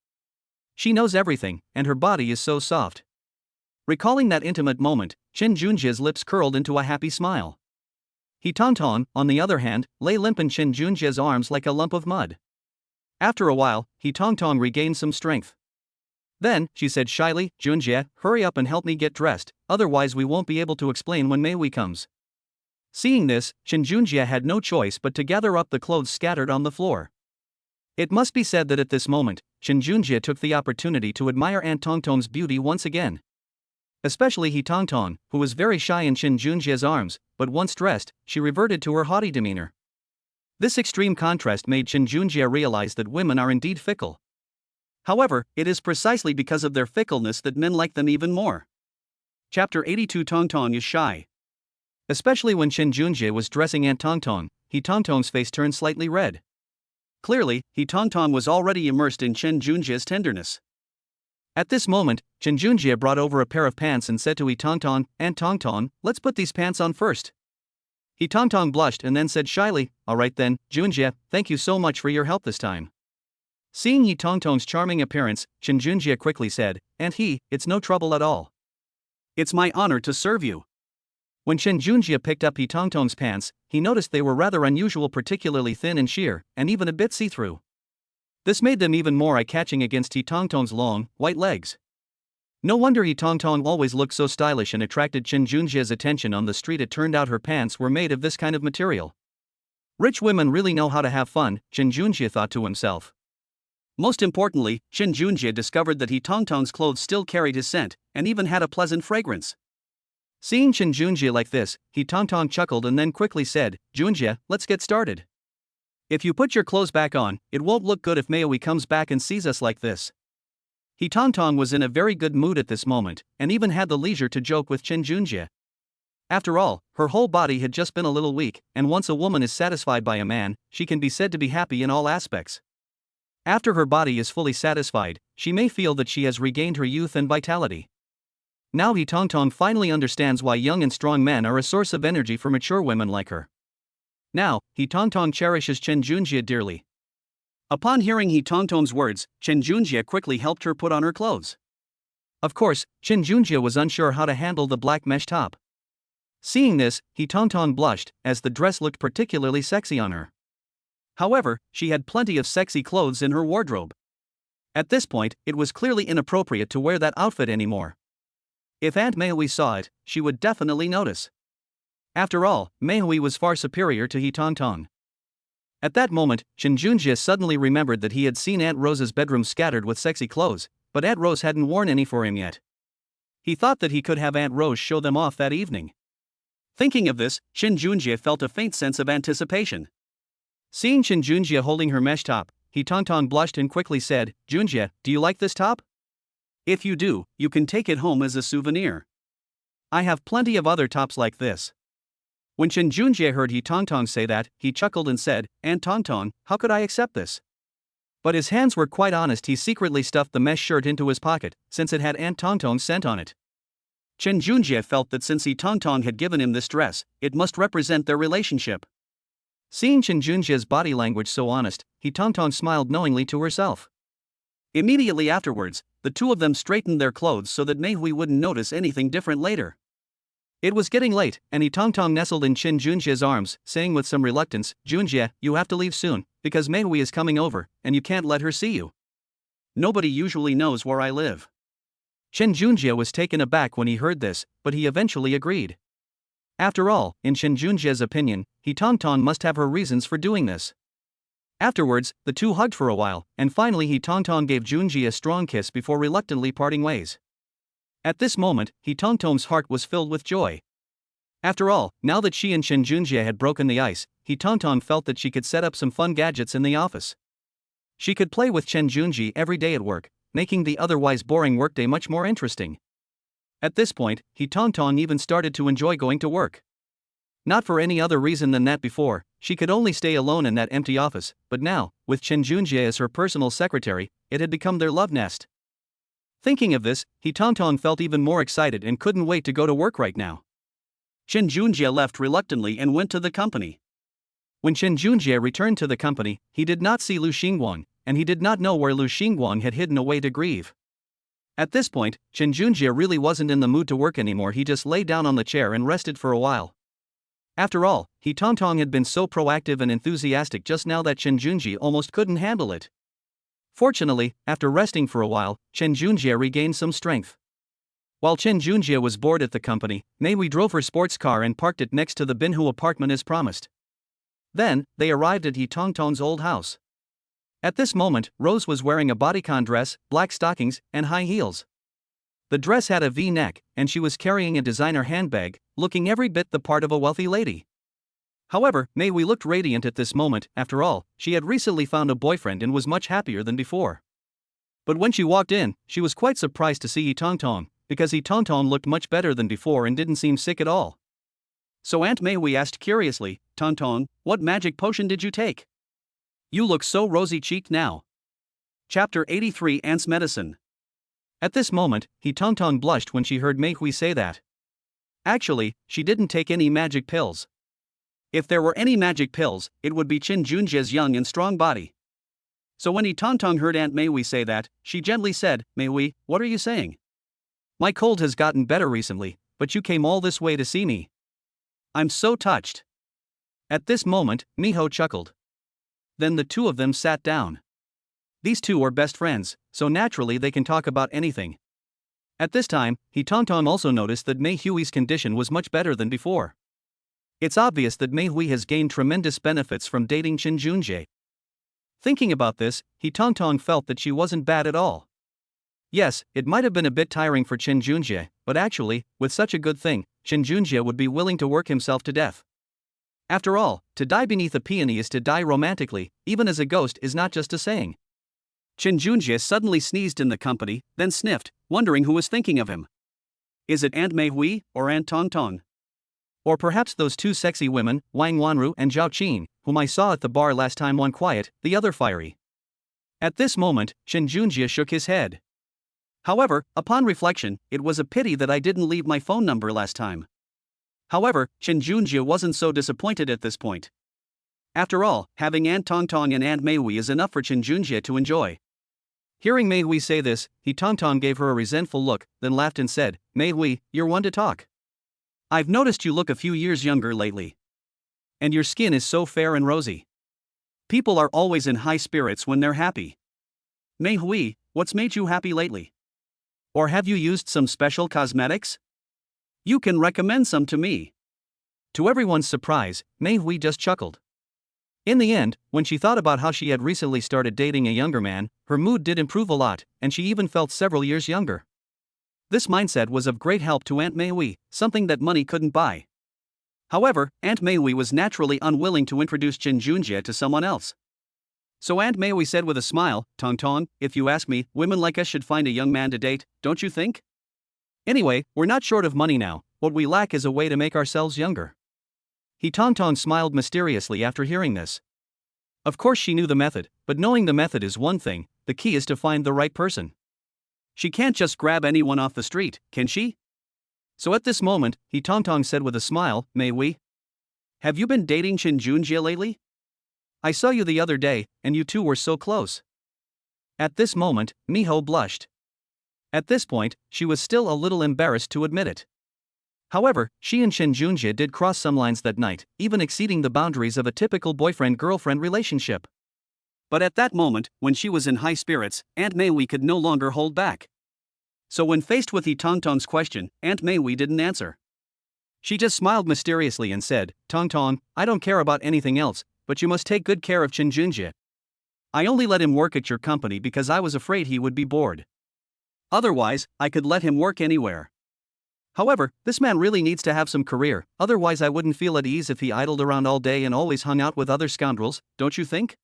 She knows everything, and her body is so soft. Recalling that intimate moment, Qin Junjie's lips curled into a happy smile. He Tongtong, on the other hand, lay limp in Qin Junjie's arms like a lump of mud. After a while, He Tongtong regained some strength. Then, she said shyly, Junjie, hurry up and help me get dressed, otherwise we won't be able to explain when Mei Hui comes. Seeing this, Qin Junjie had no choice but to gather up the clothes scattered on the floor. It must be said that at this moment, Qin Junjie took the opportunity to admire Aunt Tongtong's beauty once again. Especially He Tongtong, who was very shy in Qin Junjie's arms, but once dressed, she reverted to her haughty demeanor. This extreme contrast made Qin Junjie realize that women are indeed fickle. However, it is precisely because of their fickleness that men like them even more. Chapter 82 Tongtong is shy. Especially when Qin Junjie was dressing Aunt Tongtong, He Tongtong's face turned slightly red. Clearly, He Tongtong was already immersed in Qin Junjie's tenderness. At this moment, Qin Junjie brought over a pair of pants and said to He Tongtong, Aunt Tongtong, let's put these pants on first. He Tongtong blushed and then said shyly, Alright then, Junjie, thank you so much for your help this time. Seeing He Tongtong's charming appearance, Qin Junjie quickly said, And it's no trouble at all. It's my honor to serve you. When Qin Junjie picked up He Tongtong's pants, he noticed they were rather unusual, particularly thin and sheer, and even a bit see-through. This made them even more eye-catching against He Tongtong's long, white legs. No wonder He Tongtong always looked so stylish and attracted Qin Junjie's attention on the street. It turned out her pants were made of this kind of material. Rich women really know how to have fun, Qin Junjie thought to himself. Most importantly, Qin Junjie discovered that He Tongtong's clothes still carried his scent, and even had a pleasant fragrance. Seeing Qin Junjie like this, He Tongtong chuckled and then quickly said, Junjie, let's get started. If you put your clothes back on, it won't look good if Mei Hui comes back and sees us like this. He Tongtong was in a very good mood at this moment, and even had the leisure to joke with Qin Junjie. After all, her whole body had just been a little weak, and once a woman is satisfied by a man, she can be said to be happy in all aspects. After her body is fully satisfied, she may feel that she has regained her youth and vitality. Now He Tongtong finally understands why young and strong men are a source of energy for mature women like her. Now, He Tongtong cherishes Qin Junjie dearly. Upon hearing He Tongtong's words, Qin Junjie quickly helped her put on her clothes. Of course, Qin Junjie was unsure how to handle the black mesh top. Seeing this, He Tongtong blushed, as the dress looked particularly sexy on her. However, she had plenty of sexy clothes in her wardrobe. At this point, it was clearly inappropriate to wear that outfit anymore. If Aunt Mei Hui saw it, she would definitely notice. After all, Mei Hui was far superior to He Tongtong. At that moment, Qin Junjie suddenly remembered that he had seen Aunt Rose's bedroom scattered with sexy clothes, but Aunt Rose hadn't worn any for him yet. He thought that he could have Aunt Rose show them off that evening. Thinking of this, Qin Junjie felt a faint sense of anticipation. Seeing Qin Junjie holding her mesh top, He Tongtong blushed and quickly said, Junjie, do you like this top? If you do, you can take it home as a souvenir. I have plenty of other tops like this. When Chen Junjie heard He Tongtong say that, he chuckled and said, Aunt Tongtong, how could I accept this? But his hands were quite honest. He secretly stuffed the mesh shirt into his pocket, since it had Aunt Tongtong's scent on it. Chen Junjie felt that since He Tongtong had given him this dress, it must represent their relationship. Seeing Chen Junjie's body language so honest, He Tongtong smiled knowingly to herself. Immediately afterwards, the two of them straightened their clothes so that Mei Hui wouldn't notice anything different later. It was getting late, and He Tongtong nestled in Chen Junjie's arms, saying with some reluctance, Junjie, you have to leave soon, because Mei Hui is coming over, and you can't let her see you. Nobody usually knows where I live. Chen Junjie was taken aback when he heard this, but he eventually agreed. After all, in Chen Junjie's opinion, He Tongtong must have her reasons for doing this. Afterwards, the two hugged for a while, and finally He Tongtong gave Junjie a strong kiss before reluctantly parting ways. At this moment, He Tongtong's heart was filled with joy. After all, now that she and Chen Junjie had broken the ice, He Tongtong felt that she could set up some fun gadgets in the office. She could play with Chen Junjie every day at work, making the otherwise boring workday much more interesting. At this point, He Tongtong even started to enjoy going to work. Not for any other reason than that before, she could only stay alone in that empty office, but now, with Chen Junjie as her personal secretary, it had become their love nest. Thinking of this, He Tongtong felt even more excited and couldn't wait to go to work right now. Chen Junjie left reluctantly and went to the company. When Chen Junjie returned to the company, he did not see Lu Xingguang, and he did not know where Lu Xingguang had hidden away to grieve. At this point, Chen Junjie really wasn't in the mood to work anymore. He just lay down on the chair and rested for a while. After all, He Tongtong had been so proactive and enthusiastic just now that Chen Junjie almost couldn't handle it. Fortunately, after resting for a while, Chen Junjie regained some strength. While Chen Junjie was bored at the company, Mei Hui drove her sports car and parked it next to the Binhu apartment as promised. Then, they arrived at He Tongtong's old house. At this moment, Rose was wearing a bodycon dress, black stockings, and high heels. The dress had a V-neck, and she was carrying a designer handbag, looking every bit the part of a wealthy lady. However, Mei Hui looked radiant at this moment. After all, she had recently found a boyfriend and was much happier than before. But when she walked in, she was quite surprised to see He Tongtong, because He Tongtong looked much better than before and didn't seem sick at all. So Aunt Mei Hui asked curiously, Tongtong, what magic potion did you take? You look so rosy-cheeked now. Chapter 83 Aunt's Medicine. At this moment, He Tongtong blushed when she heard Mei Hui say that. Actually, she didn't take any magic pills. If there were any magic pills, it would be Chen Junjie's young and strong body. So when He Tongtong heard Aunt Mei Hui say that, she gently said, Mei Hui, what are you saying? My cold has gotten better recently, but you came all this way to see me. I'm so touched. At this moment, Miho chuckled. Then the two of them sat down. These two are best friends, so naturally they can talk about anything. At this time, He Tongtong also noticed that Mei Hui's condition was much better than before. It's obvious that Mei Hui has gained tremendous benefits from dating Chen Junjie. Thinking about this, He Tongtong felt that she wasn't bad at all. Yes, it might have been a bit tiring for Chen Junjie, but actually, with such a good thing, Chen Junjie would be willing to work himself to death. After all, to die beneath a peony is to die romantically, even as a ghost is not just a saying. Chen Junjie suddenly sneezed in the company, then sniffed, wondering who was thinking of him. Is it Aunt Mei Hui, or Aunt Tongtong? Or perhaps those two sexy women, Wang Wanru and Zhao Qin, whom I saw at the bar last time, one quiet, the other fiery. At this moment, Chen Junjie shook his head. However, upon reflection, it was a pity that I didn't leave my phone number last time. However, Chen Junjie wasn't so disappointed at this point. After all, having Aunt Tongtong and Aunt Mei Hui is enough for Chen Junjie to enjoy. Hearing Mei Hui say this, He Tongtong gave her a resentful look, then laughed and said, Mei Hui, you're one to talk. I've noticed you look a few years younger lately. And your skin is so fair and rosy. People are always in high spirits when they're happy. Mei Hui, what's made you happy lately? Or have you used some special cosmetics? You can recommend some to me. To everyone's surprise, Mei Hui just chuckled. In the end, when she thought about how she had recently started dating a younger man, her mood did improve a lot, and she even felt several years younger. This mindset was of great help to Aunt Mei Hui, something that money couldn't buy. However, Aunt Mei Hui was naturally unwilling to introduce Chen Junjie to someone else. So Aunt Maui said with a smile, Tong Tong, if you ask me, women like us should find a young man to date, don't you think? Anyway, we're not short of money now, what we lack is a way to make ourselves younger. He Tong Tong smiled mysteriously after hearing this. Of course she knew the method, but knowing the method is one thing, the key is to find the right person. She can't just grab anyone off the street, can she? So at this moment, he Tong Tong said with a smile, May we? Have you been dating Shin Junjie lately? I saw you the other day, and you two were so close. At this moment, Miho blushed. At this point, she was still a little embarrassed to admit it. However, she and Shin Junjie did cross some lines that night, even exceeding the boundaries of a typical boyfriend-girlfriend relationship. But at that moment, when she was in high spirits, Aunt Maui could no longer hold back. So when faced with Tong Tong's question, Aunt Maui didn't answer. She just smiled mysteriously and said, Tong Tong, I don't care about anything else, but you must take good care of Shin Junjie. I only let him work at your company because I was afraid he would be bored. Otherwise, I could let him work anywhere. However, this man really needs to have some career, otherwise I wouldn't feel at ease if he idled around all day and always hung out with other scoundrels, don't you think?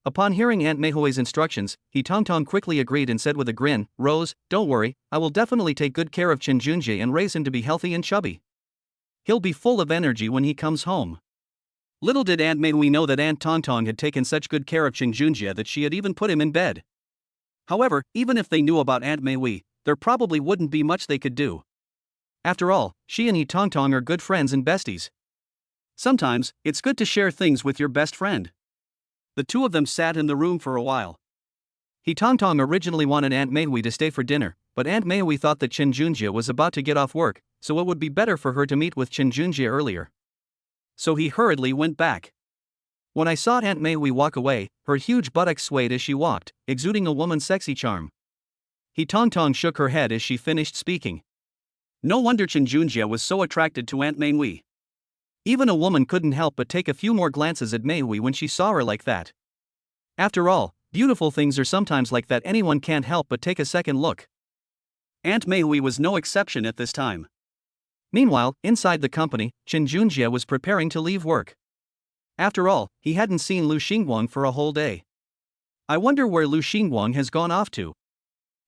Upon hearing Aunt Meihui's instructions, he Tong Tong quickly agreed and said with a grin, Rose, don't worry, I will definitely take good care of Shin Junjie and raise him to be healthy and chubby. He'll be full of energy when he comes home. Little did Aunt Maui know that Aunt Tong Tong had taken such good care of Shin Junjie that she had even put him in bed. However, even if they knew about Aunt Maui, there probably wouldn't be much they could do. After all, she and he Tong Tong are good friends and besties. Sometimes, it's good to share things with your best friend. The two of them sat in the room for a while. He Tong Tong originally wanted Aunt Maui to stay for dinner, but Aunt Maui thought that Shin Junjie was about to get off work, so it would be better for her to meet with Shin Junjie earlier. So he hurriedly went back. When I saw Aunt Maui walk away, her huge buttocks swayed as she walked, exuding a woman's sexy charm. He Tong Tong shook her head as she finished speaking. No wonder Shin Junjie was so attracted to Aunt Maui. Even a woman couldn't help but take a few more glances at Maui when she saw her like that. After all, beautiful things are sometimes like that, anyone can't help but take a second look. Aunt Maui was no exception at this time. Meanwhile, inside the company, Shin Junjie was preparing to leave work. After all, he hadn't seen Lu Xingguang for a whole day. I wonder where Lu Xingguang has gone off to.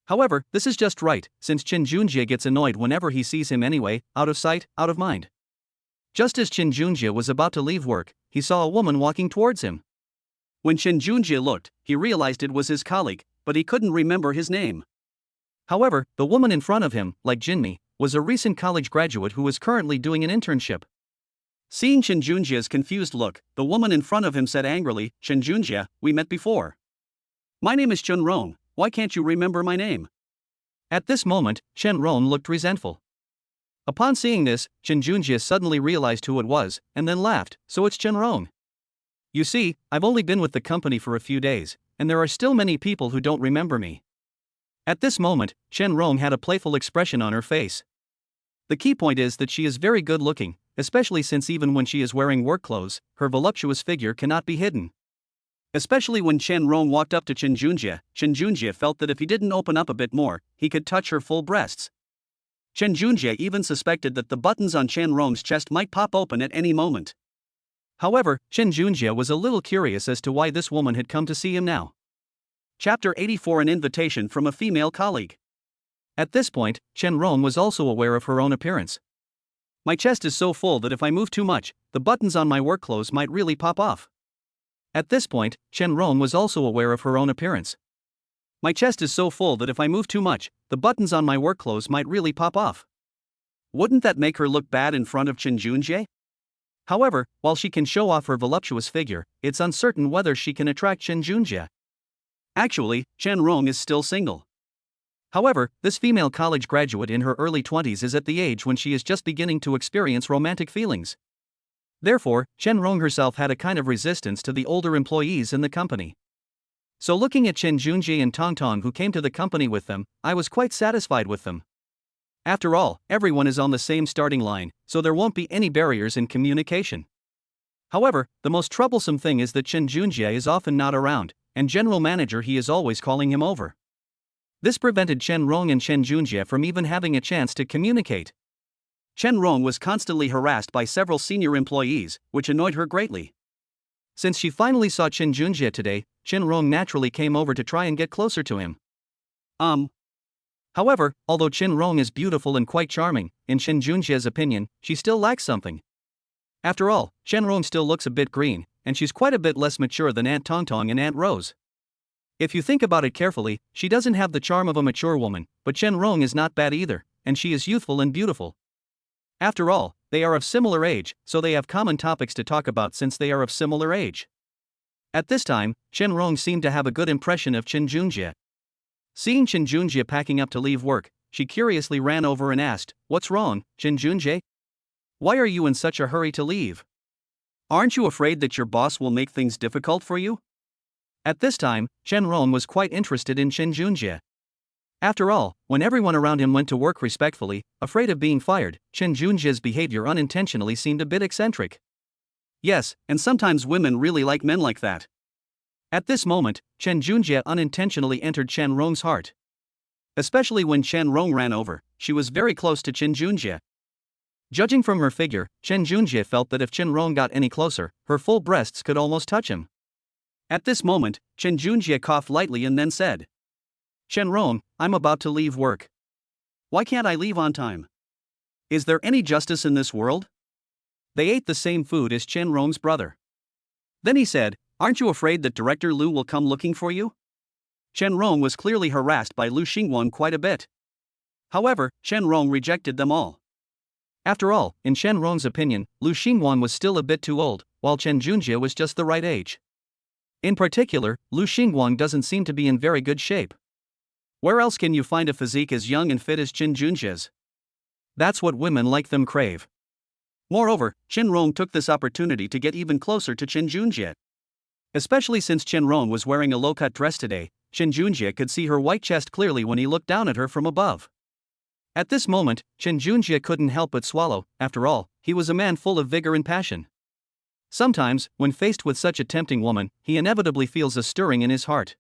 However, this is just right, since Shin Junjie gets annoyed whenever he sees him anyway, out of sight, out of mind. Just as Shin Junjie was about to leave work, he saw a woman walking towards him. When Shin Junjie looked, he realized it was his colleague, but he couldn't remember his name. However, the woman in front of him, like Jinmi, was a recent college graduate who was currently doing an internship. Seeing Shin Junjie's confused look, the woman in front of him said angrily, Shin Junjie, we met before. My name is Chun Rong, why can't you remember my name? At this moment, Chen Rong looked resentful. Upon seeing this, Shin Junjie suddenly realized who it was, and then laughed, so it's Chen Rong. You see, I've only been with the company for a few days, and there are still many people who don't remember me. At this moment, Chen Rong had a playful expression on her face. The key point is that she is very good looking, especially since even when she is wearing work clothes, her voluptuous figure cannot be hidden. Especially when Chen Rong walked up to Shin Junjie felt that if he didn't open up a bit more, he could touch her full breasts. Shin Junjie even suspected that the buttons on Chen Rong's chest might pop open at any moment. However, Shin Junjie was a little curious as to why this woman had come to see him now. Chapter 84: An invitation from a female colleague. At this point, Chen Rong was also aware of her own appearance. My chest is so full that if I move too much, the buttons on my work clothes might really pop off. At this point, Chen Rong was also aware of her own appearance. My chest is so full that if I move too much, the buttons on my work clothes might really pop off. Wouldn't that make her look bad in front of Shin Junjie? However, while she can show off her voluptuous figure, it's uncertain whether she can attract Shin Junjie. Actually, Chen Rong is still single. However, this female college graduate in her early 20s is at the age when she is just beginning to experience romantic feelings. Therefore, Chen Rong herself had a kind of resistance to the older employees in the company. So looking at Shin Junjie and Tong Tong who came to the company with them, I was quite satisfied with them. After all, everyone is on the same starting line, so there won't be any barriers in communication. However, the most troublesome thing is that Shin Junjie is often not around, and general manager he is always calling him over. This prevented Chen Rong and Shin Junjie from even having a chance to communicate. Chen Rong was constantly harassed by several senior employees, which annoyed her greatly. Since she finally saw Chen Junjie today, Chen Rong naturally came over to try and get closer to him. However, although Chen Rong is beautiful and quite charming, in Chen Junjie's opinion, she still lacks something. After all, Chen Rong still looks a bit green, and she's quite a bit less mature than Aunt Tongtong and Aunt Rose. If you think about it carefully, she doesn't have the charm of a mature woman, but Chen Rong is not bad either, and she is youthful and beautiful. After all, they are of similar age, so they have common topics to talk about since they are of similar age. At this time, Chen Rong seemed to have a good impression of Chen Junjie. Seeing Chen Junjie packing up to leave work, she curiously ran over and asked, "What's wrong, Chen Junjie? Why are you in such a hurry to leave? Aren't you afraid that your boss will make things difficult for you?" At this time, Chen Rong was quite interested in Chen Junjie. After all, when everyone around him went to work respectfully, afraid of being fired, Chen Junjie's behavior unintentionally seemed a bit eccentric. Yes, and sometimes women really like men like that. At this moment, Chen Junjie unintentionally entered Chen Rong's heart. Especially when Chen Rong ran over, she was very close to Chen Junjie. Judging from her figure, Chen Junjie felt that if Chen Rong got any closer, her full breasts could almost touch him. At this moment, Chen Junjie coughed lightly and then said, "Chen Rong, I'm about to leave work. Why can't I leave on time? Is there any justice in this world?" They ate the same food as Chen Rong's brother. Then he said, "Aren't you afraid that Director Lu will come looking for you?" Chen Rong was clearly harassed by Lu Xingguang quite a bit. However, Chen Rong rejected them all. After all, in Chen Rong's opinion, Lu Xingguang was still a bit too old, while Chen Junjie was just the right age. In particular, Lu Xingguang doesn't seem to be in very good shape. Where else can you find a physique as young and fit as Chen Junjie's? That's what women like them crave. Moreover, Chen Rong took this opportunity to get even closer to Chen Junjie. Especially since Chen Rong was wearing a low-cut dress today, Chen Junjie could see her white chest clearly when he looked down at her from above. At this moment, Chen Junjie couldn't help but swallow. After all, he was a man full of vigor and passion. Sometimes, when faced with such a tempting woman, he inevitably feels a stirring in his heart.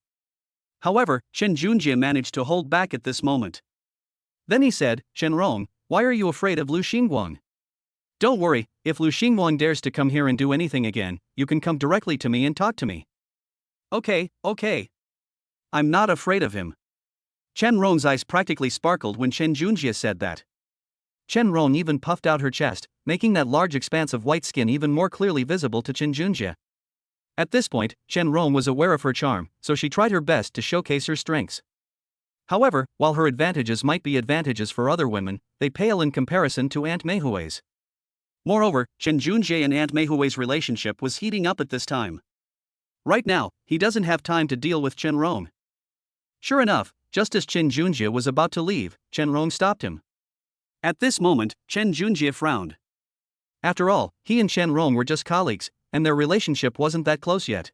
However, Chen Junjie managed to hold back at this moment. Then he said, "Chen Rong, why are you afraid of Lu Xingguang? Don't worry, if Lu Xingguang dares to come here and do anything again, you can come directly to me and talk to me." Okay. I'm not afraid of him." Chen Rong's eyes practically sparkled when Chen Junjie said that. Chen Rong even puffed out her chest, making that large expanse of white skin even more clearly visible to Chen Junjie. At this point, Chen Rong was aware of her charm, so she tried her best to showcase her strengths. However, while her advantages might be advantages for other women, they pale in comparison to Aunt Meihui's. Moreover, Chen Junjie and Aunt Meihui's relationship was heating up at this time. Right now, he doesn't have time to deal with Chen Rong. Sure enough, just as Chen Junjie was about to leave, Chen Rong stopped him. At this moment, Chen Junjie frowned. After all, he and Chen Rong were just colleagues, and their relationship wasn't that close yet.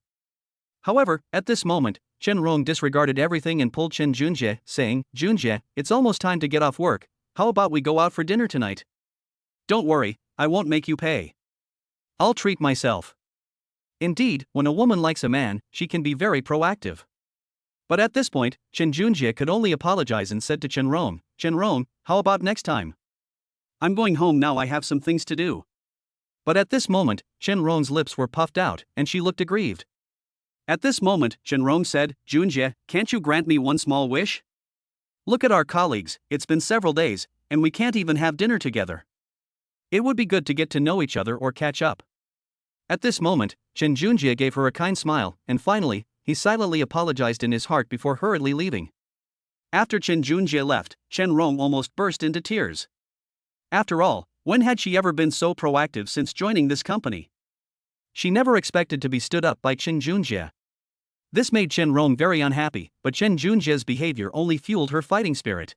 However, at this moment, Chen Rong disregarded everything and pulled Chen Junjie, saying, "Junjie, it's almost time to get off work. How about we go out for dinner tonight? Don't worry, I won't make you pay. I'll treat myself." Indeed, when a woman likes a man, she can be very proactive. But at this point, Chen Junjie could only apologize and said to Chen Rong, "Chen Rong, how about next time? I'm going home now, I have some things to do." But at this moment, Chen Rong's lips were puffed out, and she looked aggrieved. At this moment, Chen Rong said, "Junjie, can't you grant me one small wish? Look at our colleagues, it's been several days, and we can't even have dinner together. It would be good to get to know each other or catch up." At this moment, Chen Junjie gave her a kind smile, and finally, he silently apologized in his heart before hurriedly leaving. After Chen Junjie left, Chen Rong almost burst into tears. After all, when had she ever been so proactive since joining this company? She never expected to be stood up by Chen Junjie. This made Chen Rong very unhappy, but Chen Junjie's behavior only fueled her fighting spirit.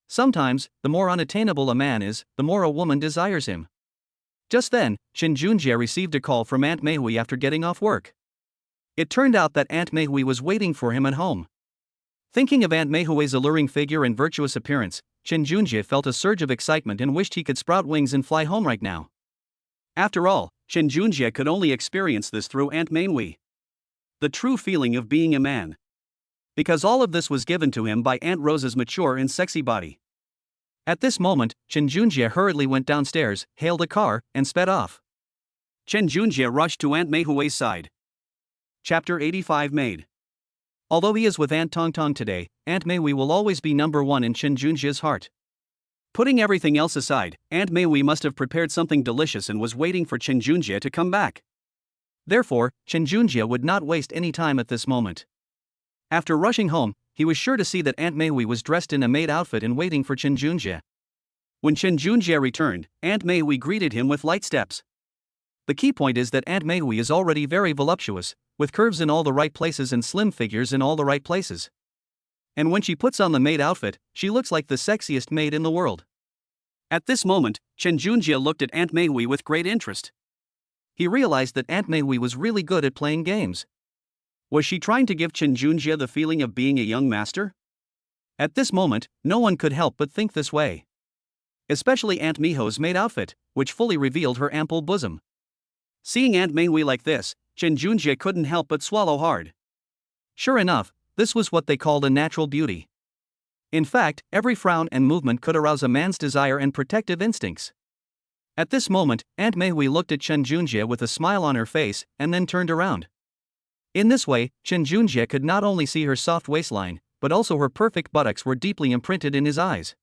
Sometimes, the more unattainable a man is, the more a woman desires him. Just then, Chen Junjie received a call from Aunt Meihui after getting off work. It turned out that Aunt Meihui was waiting for him at home. Thinking of Aunt Meihui's alluring figure and virtuous appearance, Chen Junjie felt a surge of excitement and wished he could sprout wings and fly home right now. After all, Chen Junjie could only experience this through Aunt Meihui. The true feeling of being a man. Because all of this was given to him by Aunt Rose's mature and sexy body. At this moment, Chen Junjie hurriedly went downstairs, hailed a car, and sped off. Chen Junjie rushed to Aunt Mei Hui's side. Chapter 85 Maid. Although he is with Aunt Tongtong today, Aunt Mei Hui will always be number one in Chen Junjie's heart. Putting everything else aside, Aunt Mei Hui must have prepared something delicious and was waiting for Chen Junjie to come back. Therefore, Chen Junjie would not waste any time at this moment. After rushing home, he was sure to see that Aunt Mei Hui was dressed in a maid outfit and waiting for Chen Junjie. When Chen Junjie returned, Aunt Mei Hui greeted him with light steps. The key point is that Aunt Mei Hui is already very voluptuous, with curves in all the right places and slim figures in all the right places. And when she puts on the maid outfit, she looks like the sexiest maid in the world. At this moment, Chen Junjie looked at Aunt Mei Hui with great interest. He realized that Aunt Mei Hui was really good at playing games. Was she trying to give Chen Junjie the feeling of being a young master? At this moment, no one could help but think this way. Especially Aunt Miho's maid outfit, which fully revealed her ample bosom. Seeing Aunt Mei Hui like this, Chen Junjie couldn't help but swallow hard. Sure enough, this was what they called a natural beauty. In fact, every frown and movement could arouse a man's desire and protective instincts. At this moment, Aunt Mei Hui looked at Chen Junjie with a smile on her face and then turned around. In this way, Chen Junjie could not only see her soft waistline, but also her perfect buttocks were deeply imprinted in his eyes.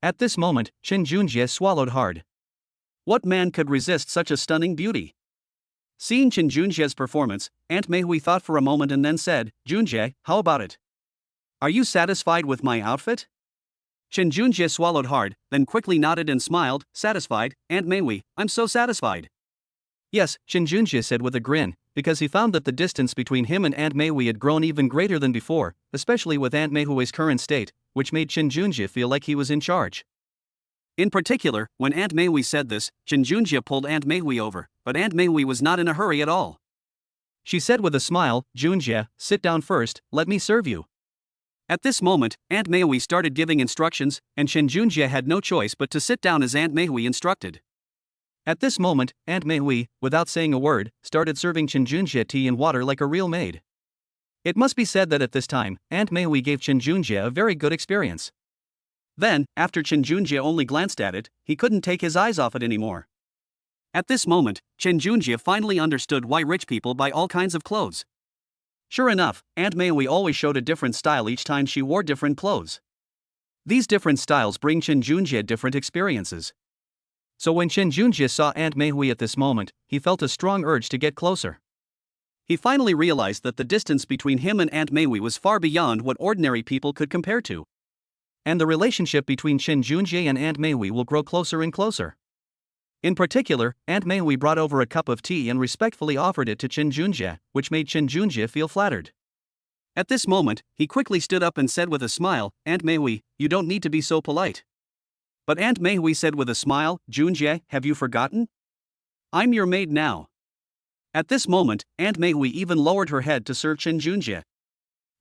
At this moment, Chen Junjie swallowed hard. What man could resist such a stunning beauty? Seeing Chen Junjie's performance, Aunt Mei Hui thought for a moment and then said, "Junjie, how about it? Are you satisfied with my outfit?" Chen Junjie swallowed hard, then quickly nodded and smiled, satisfied. "Aunt Mei Hui, I'm so satisfied." Yes, Chen Junjie said with a grin, because he found that the distance between him and Aunt Mei Hui had grown even greater than before, especially with Aunt Mei Hui's current state, which made Chen Junjie feel like he was in charge. In particular, when Aunt Mei Hui said this, Chen Junjie pulled Aunt Mei Hui over, but Aunt Mei Hui was not in a hurry at all. She said with a smile, "Junjie, sit down first, let me serve you." At this moment, Aunt Mei Hui started giving instructions, and Chen Junjie had no choice but to sit down as Aunt Mei Hui instructed. At this moment, Aunt Mei Hui, without saying a word, started serving Chen Junjie tea and water like a real maid. It must be said that at this time, Aunt Mei Hui gave Chen Junjie a very good experience. Then, after Chen Junjie only glanced at it, he couldn't take his eyes off it anymore. At this moment, Chen Junjie finally understood why rich people buy all kinds of clothes. Sure enough, Aunt Mei Hui always showed a different style each time she wore different clothes. These different styles bring Chen Junjie different experiences. So when Chen Junjie saw Aunt Mei Hui at this moment, he felt a strong urge to get closer. He finally realized that the distance between him and Aunt Mei Hui was far beyond what ordinary people could compare to. And the relationship between Chen Junjie and Aunt Mei Hui will grow closer and closer. In particular, Aunt Mei Hui brought over a cup of tea and respectfully offered it to Chen Junjie, which made Chen Junjie feel flattered. At this moment, he quickly stood up and said with a smile, "Aunt Mei Hui, you don't need to be so polite." But Aunt Mei Hui said with a smile, "Junjie, have you forgotten? I'm your maid now." At this moment, Aunt Mei Hui even lowered her head to serve Chen Junjie.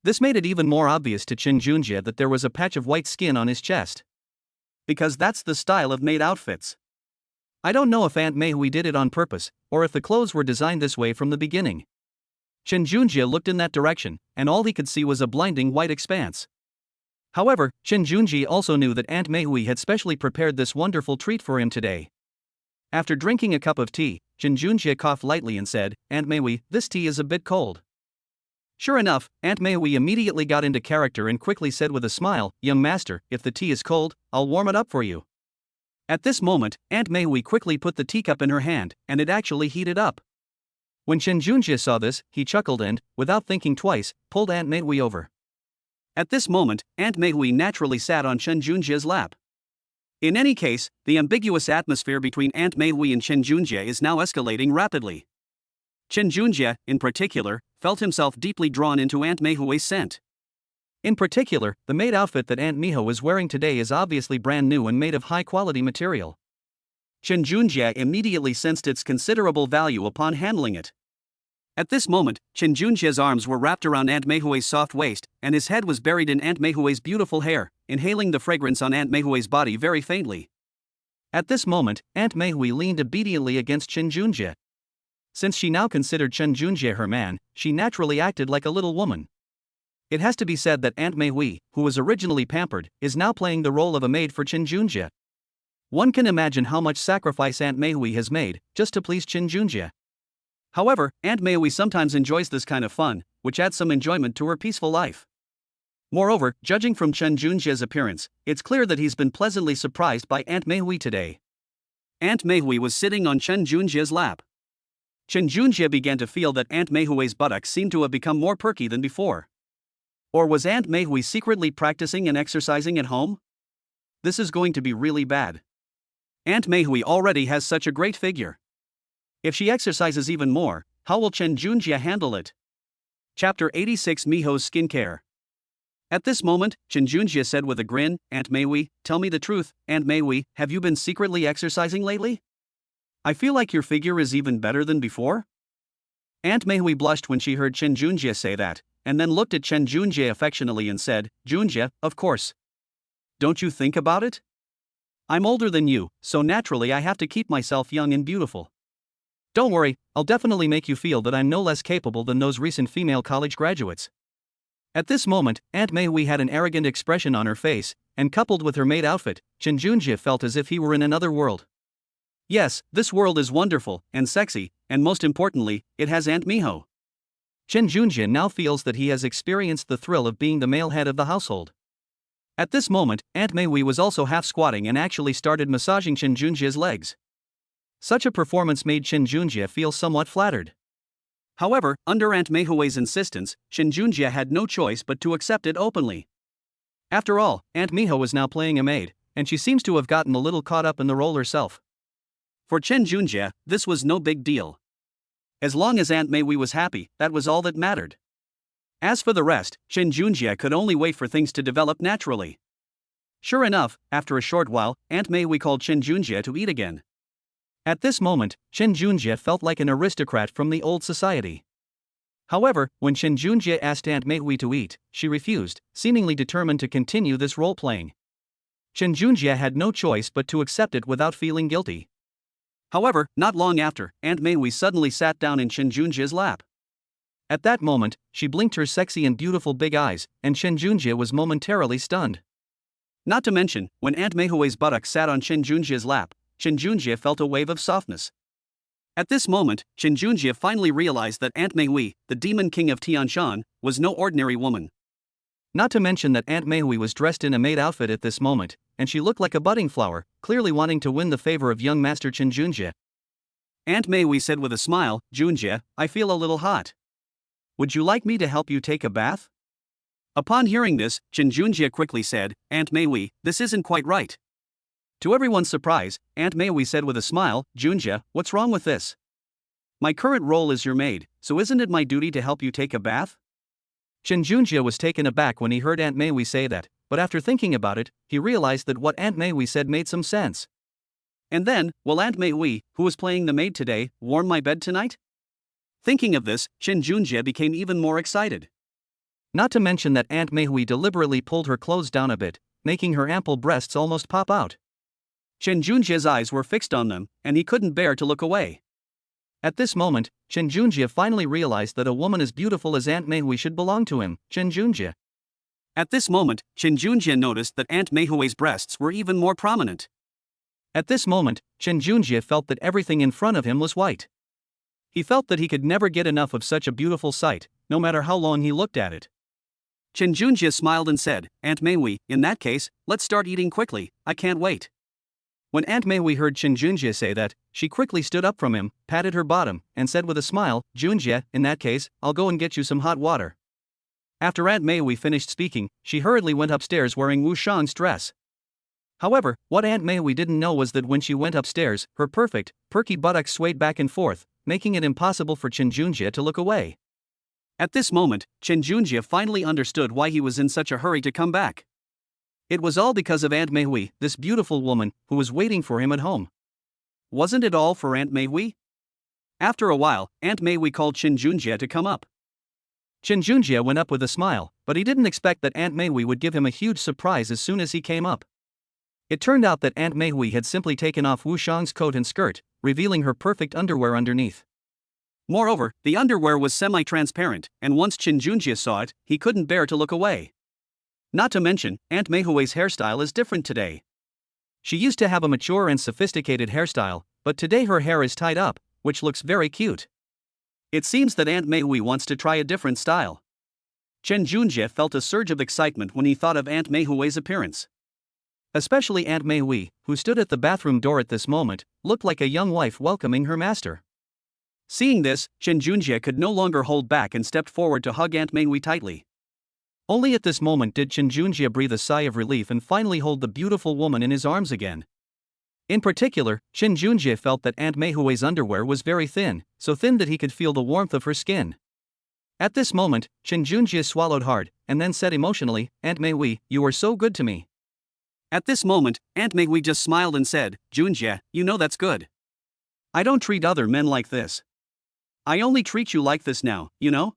This made it even more obvious to Chen Junjie that there was a patch of white skin on his chest. Because that's the style of maid outfits. I don't know if Aunt Mei Hui did it on purpose, or if the clothes were designed this way from the beginning. Chen Junjie looked in that direction, and all he could see was a blinding white expanse. However, Chen Junjie also knew that Aunt Mei Hui had specially prepared this wonderful treat for him today. After drinking a cup of tea, Chen Junjie coughed lightly and said, "Aunt Mei Hui, this tea is a bit cold." Sure enough, Aunt Mei Hui immediately got into character and quickly said with a smile, "Young master, if the tea is cold, I'll warm it up for you." At this moment, Aunt Mei Hui quickly put the teacup in her hand, and it actually heated up. When Chen Junjie saw this, he chuckled and, without thinking twice, pulled Aunt Mei Hui over. At this moment, Aunt Mei Hui naturally sat on Chen Junjie's lap. In any case, the ambiguous atmosphere between Aunt Mei Hui and Chen Junjie is now escalating rapidly. Chen Junjie, in particular, felt himself deeply drawn into Aunt Mei Hui's scent. In particular, the maid outfit that Aunt Miho is wearing today is obviously brand new and made of high-quality material. Chen Junjie immediately sensed its considerable value upon handling it. At this moment, Chen Junjie's arms were wrapped around Aunt Mei Hui's soft waist, and his head was buried in Aunt Mei Hui's beautiful hair, inhaling the fragrance on Aunt Mei Hui's body very faintly. At this moment, Aunt Mei Hui leaned obediently against Chen Junjie. Since she now considered Chen Junjie her man, she naturally acted like a little woman. It has to be said that Aunt Mei Hui, who was originally pampered, is now playing the role of a maid for Chen Junjie. One can imagine how much sacrifice Aunt Meihui has made just to please Chin Junjie. However, Aunt Meihui sometimes enjoys this kind of fun, which adds some enjoyment to her peaceful life. Moreover, judging from Chen Junjie's appearance, it's clear that he's been pleasantly surprised by Aunt Meihui today. Aunt Meihui was sitting on Chen Junjie's lap. Chen Junjie began to feel that Aunt Meihui's buttocks seemed to have become more perky than before. Or was Aunt Meihui secretly practicing and exercising at home? This is going to be really bad. Aunt Meihui already has such a great figure. If she exercises even more, how will Chen Junjie handle it? Chapter 86 Miho's Skincare. At this moment, Chen Junjie said with a grin, Aunt Meihui, tell me the truth, Aunt Meihui, have you been secretly exercising lately? I feel like your figure is even better than before. Aunt Meihui blushed when she heard Chen Junjie say that, and then looked at Chen Junjie affectionately and said, Junjie, of course. Don't you think about it? I'm older than you, so naturally I have to keep myself young and beautiful. Don't worry, I'll definitely make you feel that I'm no less capable than those recent female college graduates. At this moment, Aunt Meihui had an arrogant expression on her face, and coupled with her maid outfit, Chen Junjie felt as if he were in another world. Yes, this world is wonderful and sexy, and most importantly, it has Aunt Miho. Chen Junjie now feels that he has experienced the thrill of being the male head of the household. At this moment, Aunt Meihui was also half squatting and actually started massaging Chen Junjie's legs. Such a performance made Chen Junjie feel somewhat flattered. However, under Aunt Meihui's insistence, Chen Junjie had no choice but to accept it openly. After all, Aunt Miho was now playing a maid, and she seems to have gotten a little caught up in the role herself. For Chen Junjie, this was no big deal. As long as Aunt Meihui was happy, that was all that mattered. As for the rest, Chen Junjie could only wait for things to develop naturally. Sure enough, after a short while, Aunt Meihui called Chen Junjie to eat again. At this moment, Chen Junjie felt like an aristocrat from the old society. However, when Chen Junjie asked Aunt Meihui to eat, she refused, seemingly determined to continue this role-playing. Chen Junjie had no choice but to accept it without feeling guilty. However, not long after, Aunt Meihui suddenly sat down in Chen Junjie's lap. At that moment, she blinked her sexy and beautiful big eyes, and Chen Junjie was momentarily stunned. Not to mention, when Aunt Meihui's buttocks sat on Chen Junjie's lap, Chen Junjie felt a wave of softness. At this moment, Chen Junjie finally realized that Aunt Meihui, the demon king of Tianshan, was no ordinary woman. Not to mention that Aunt Meihui was dressed in a maid outfit at this moment, and she looked like a budding flower, clearly wanting to win the favor of young Master Chen Junjie. Aunt Meihui said with a smile, Junjie, I feel a little hot. Would you like me to help you take a bath? Upon hearing this, Chen Junjie quickly said, Aunt Meihui, this isn't quite right. To everyone's surprise, Aunt Meihui said with a smile, Junjie, what's wrong with this? My current role is your maid, so isn't it my duty to help you take a bath? Chen Junjie was taken aback when he heard Aunt Meihui say that, but after thinking about it, he realized that what Aunt Meihui said made some sense. And then, will Aunt Meihui, who is playing the maid today, warm my bed tonight? Thinking of this, Chen Junjie became even more excited. Not to mention that Aunt Meihui deliberately pulled her clothes down a bit, making her ample breasts almost pop out. Chen Junjie's eyes were fixed on them, and he couldn't bear to look away. At this moment, Chen Junjie finally realized that a woman as beautiful as Aunt Meihui should belong to him, Chen Junjie. At this moment, Chen Junjie noticed that Aunt Meihui's breasts were even more prominent. At this moment, Chen Junjie felt that everything in front of him was white. He felt that he could never get enough of such a beautiful sight, no matter how long he looked at it. Chen Junjie smiled and said, Aunt Meihui, in that case, let's start eating quickly, I can't wait. When Aunt Meihui heard Chen Junjie say that, she quickly stood up from him, patted her bottom, and said with a smile, Junjie, in that case, I'll go and get you some hot water. After Aunt Meihui finished speaking, she hurriedly went upstairs wearing Wu Shang's dress. However, what Aunt Meihui didn't know was that when she went upstairs, her perfect, perky buttocks swayed back and forth, making it impossible for Chen Junjie to look away. At this moment, Chen Junjie finally understood why he was in such a hurry to come back. It was all because of Aunt Meihui, this beautiful woman, who was waiting for him at home. Wasn't it all for Aunt Meihui? After a while, Aunt Meihui called Chen Junjie to come up. Chen Junjie went up with a smile, but he didn't expect that Aunt Meihui would give him a huge surprise as soon as he came up. It turned out that Aunt Meihui had simply taken off Wu Shang's coat and skirt, revealing her perfect underwear underneath. Moreover, the underwear was semi-transparent, and once Chen Junjie saw it, he couldn't bear to look away. Not to mention, Aunt Meihui's hairstyle is different today. She used to have a mature and sophisticated hairstyle, but today her hair is tied up, which looks very cute. It seems that Aunt Meihui wants to try a different style. Chen Junjie felt a surge of excitement when he thought of Aunt Meihui's appearance. Especially Aunt Meihui, who stood at the bathroom door at this moment, looked like a young wife welcoming her master. Seeing this, Chen Junjie could no longer hold back and stepped forward to hug Aunt Meihui tightly. Only at this moment did Chen Junjie breathe a sigh of relief and finally hold the beautiful woman in his arms again. In particular, Chen Junjie felt that Aunt Meihui's underwear was very thin, so thin that he could feel the warmth of her skin. At this moment, Chen Junjie swallowed hard, and then said emotionally, "Aunt Meihui, you are so good to me." At this moment, Aunt Meihui just smiled and said, "Junjie, you know that's good. I don't treat other men like this. I only treat you like this now, you know?"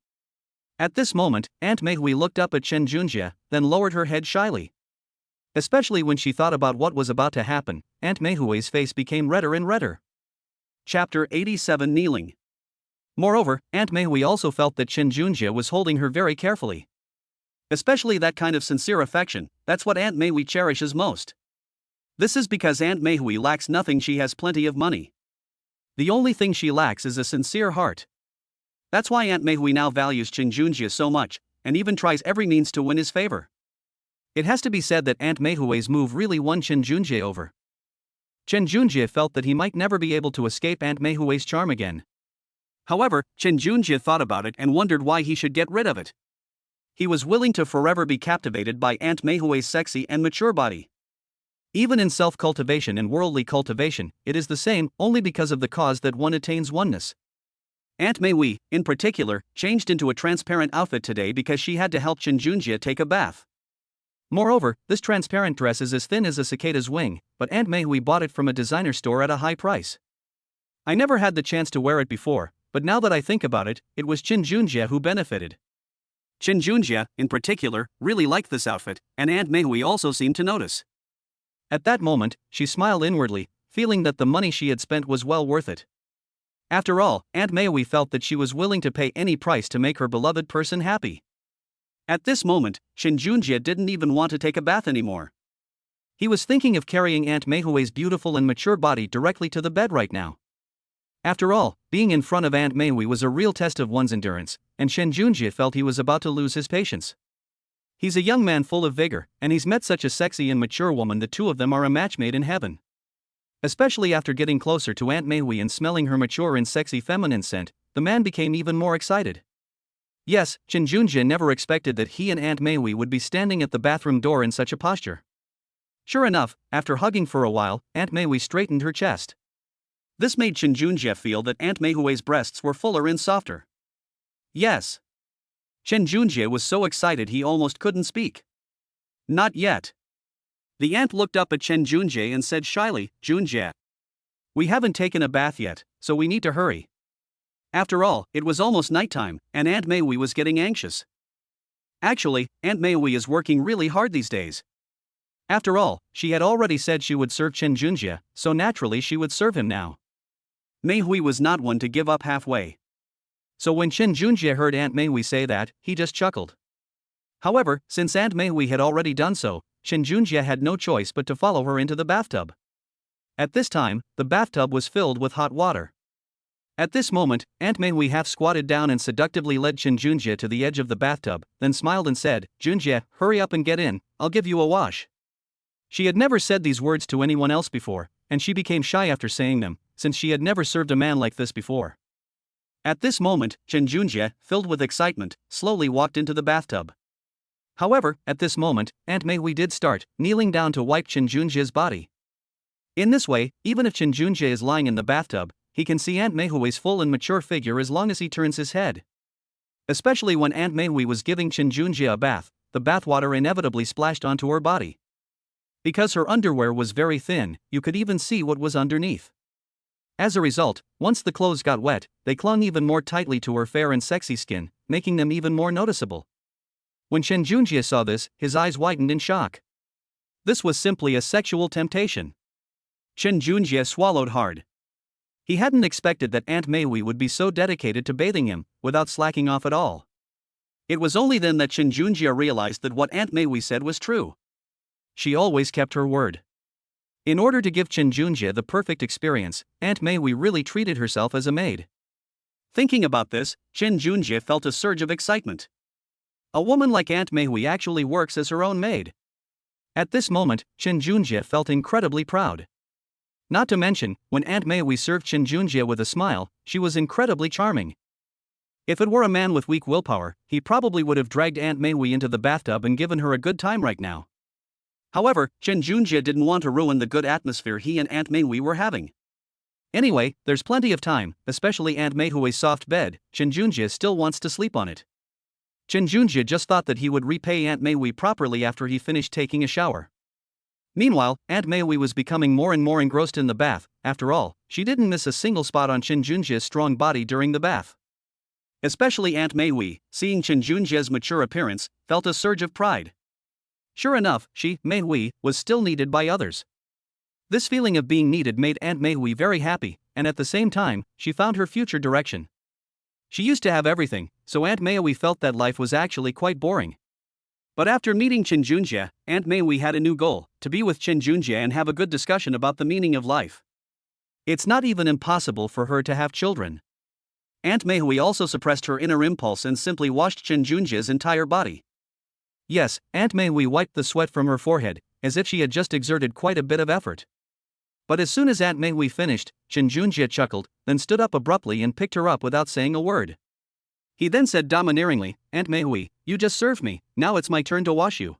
At this moment, Aunt Meihui looked up at Chen Junjie, then lowered her head shyly. Especially when she thought about what was about to happen, Aunt Meihui's face became redder and redder. Chapter 87 Kneeling. Moreover, Aunt Meihui also felt that Chen Junjie was holding her very carefully. Especially that kind of sincere affection, that's what Aunt Meihui cherishes most. This is because Aunt Meihui lacks nothing, she has plenty of money. The only thing she lacks is a sincere heart. That's why Aunt Meihui now values Chen Junjie so much, and even tries every means to win his favor. It has to be said that Aunt Meihui's move really won Chen Junjie over. Chen Junjie felt that he might never be able to escape Aunt Meihui's charm again. However, Chen Junjie thought about it and wondered why he should get rid of it. He was willing to forever be captivated by Aunt Meihui's sexy and mature body. Even in self-cultivation and worldly cultivation, it is the same, only because of the cause that one attains oneness. Aunt Meihui, in particular, changed into a transparent outfit today because she had to help Chen Junjie take a bath. Moreover, this transparent dress is as thin as a cicada's wing, but Aunt Meihui bought it from a designer store at a high price. I never had the chance to wear it before, but now that I think about it, it was Chen Junjie who benefited. Chen Junjie, in particular, really liked this outfit, and Aunt Meihui also seemed to notice. At that moment, she smiled inwardly, feeling that the money she had spent was well worth it. After all, Aunt Meihui felt that she was willing to pay any price to make her beloved person happy. At this moment, Chen Junjie didn't even want to take a bath anymore. He was thinking of carrying Aunt Meihui's beautiful and mature body directly to the bed right now. After all, being in front of Aunt Meihui was a real test of one's endurance, and Chen Junjie felt he was about to lose his patience. He's a young man full of vigor, and he's met such a sexy and mature woman. The two of them are a match made in heaven. Especially after getting closer to Aunt Meihui and smelling her mature and sexy feminine scent, the man became even more excited. Yes, Chen Junjie never expected that he and Aunt Meihui would be standing at the bathroom door in such a posture. Sure enough, after hugging for a while, Aunt Meihui straightened her chest. This made Chen Junjie feel that Aunt Meihui's breasts were fuller and softer. Yes. Chen Junjie was so excited he almost couldn't speak. Not yet. The aunt looked up at Chen Junjie and said shyly, "Junjie, we haven't taken a bath yet, so we need to hurry." After all, it was almost nighttime, and Aunt Meihui was getting anxious. Actually, Aunt Meihui is working really hard these days. After all, she had already said she would serve Chen Junjie, so naturally she would serve him now. Meihui was not one to give up halfway. So when Chen Junjie heard Aunt Meihui say that, he just chuckled. However, since Aunt Meihui had already done so, Chen Junjie had no choice but to follow her into the bathtub. At this time, the bathtub was filled with hot water. At this moment, Aunt Meihui half squatted down and seductively led Chen Junjie to the edge of the bathtub, then smiled and said, "Junjie, hurry up and get in, I'll give you a wash." She had never said these words to anyone else before, and she became shy after saying them, since she had never served a man like this before. At this moment, Chen Junjie, filled with excitement, slowly walked into the bathtub. However, at this moment, Aunt Meihui did start, kneeling down to wipe Chen Junjie's body. In this way, even if Chen Junjie is lying in the bathtub, he can see Aunt Meihui's full and mature figure as long as he turns his head. Especially when Aunt Meihui was giving Chen Junjie a bath, the bathwater inevitably splashed onto her body. Because her underwear was very thin, you could even see what was underneath. As a result, once the clothes got wet, they clung even more tightly to her fair and sexy skin, making them even more noticeable. When Chen Junjie saw this, his eyes widened in shock. This was simply a sexual temptation. Chen Junjie swallowed hard. He hadn't expected that Aunt Meihui would be so dedicated to bathing him, without slacking off at all. It was only then that Chen Junjie realized that what Aunt Meihui said was true. She always kept her word. In order to give Chen Junjie the perfect experience, Aunt Meihui really treated herself as a maid. Thinking about this, Chen Junjie felt a surge of excitement. A woman like Aunt Meihui actually works as her own maid. At this moment, Chen Junjie felt incredibly proud. Not to mention, when Aunt Meihui served Chen Junjie with a smile, she was incredibly charming. If it were a man with weak willpower, he probably would have dragged Aunt Meihui into the bathtub and given her a good time right now. However, Chen Junjie didn't want to ruin the good atmosphere he and Aunt Meihui were having. Anyway, there's plenty of time, especially Aunt Meihui's soft bed. Chen Junjie still wants to sleep on it. Chen Junjie just thought that he would repay Aunt Meihui properly after he finished taking a shower. Meanwhile, Aunt Meihui was becoming more and more engrossed in the bath. After all, she didn't miss a single spot on Chen Junjie's strong body during the bath. Especially Aunt Meihui, seeing Chen Junjie's mature appearance, felt a surge of pride. Sure enough, she, Meihui, was still needed by others. This feeling of being needed made Aunt Meihui very happy, and at the same time, she found her future direction. She used to have everything, so Aunt Meihui felt that life was actually quite boring. But after meeting Chen Junjie, Aunt Meihui had a new goal: to be with Chen Junjie and have a good discussion about the meaning of life. It's not even impossible for her to have children. Aunt Meihui also suppressed her inner impulse and simply washed Chen Junjie's entire body. Yes, Aunt Meihui wiped the sweat from her forehead, as if she had just exerted quite a bit of effort. But as soon as Aunt Meihui finished, Chen Junjie chuckled, then stood up abruptly and picked her up without saying a word. He then said domineeringly, "Aunt Meihui, you just served me, now it's my turn to wash you."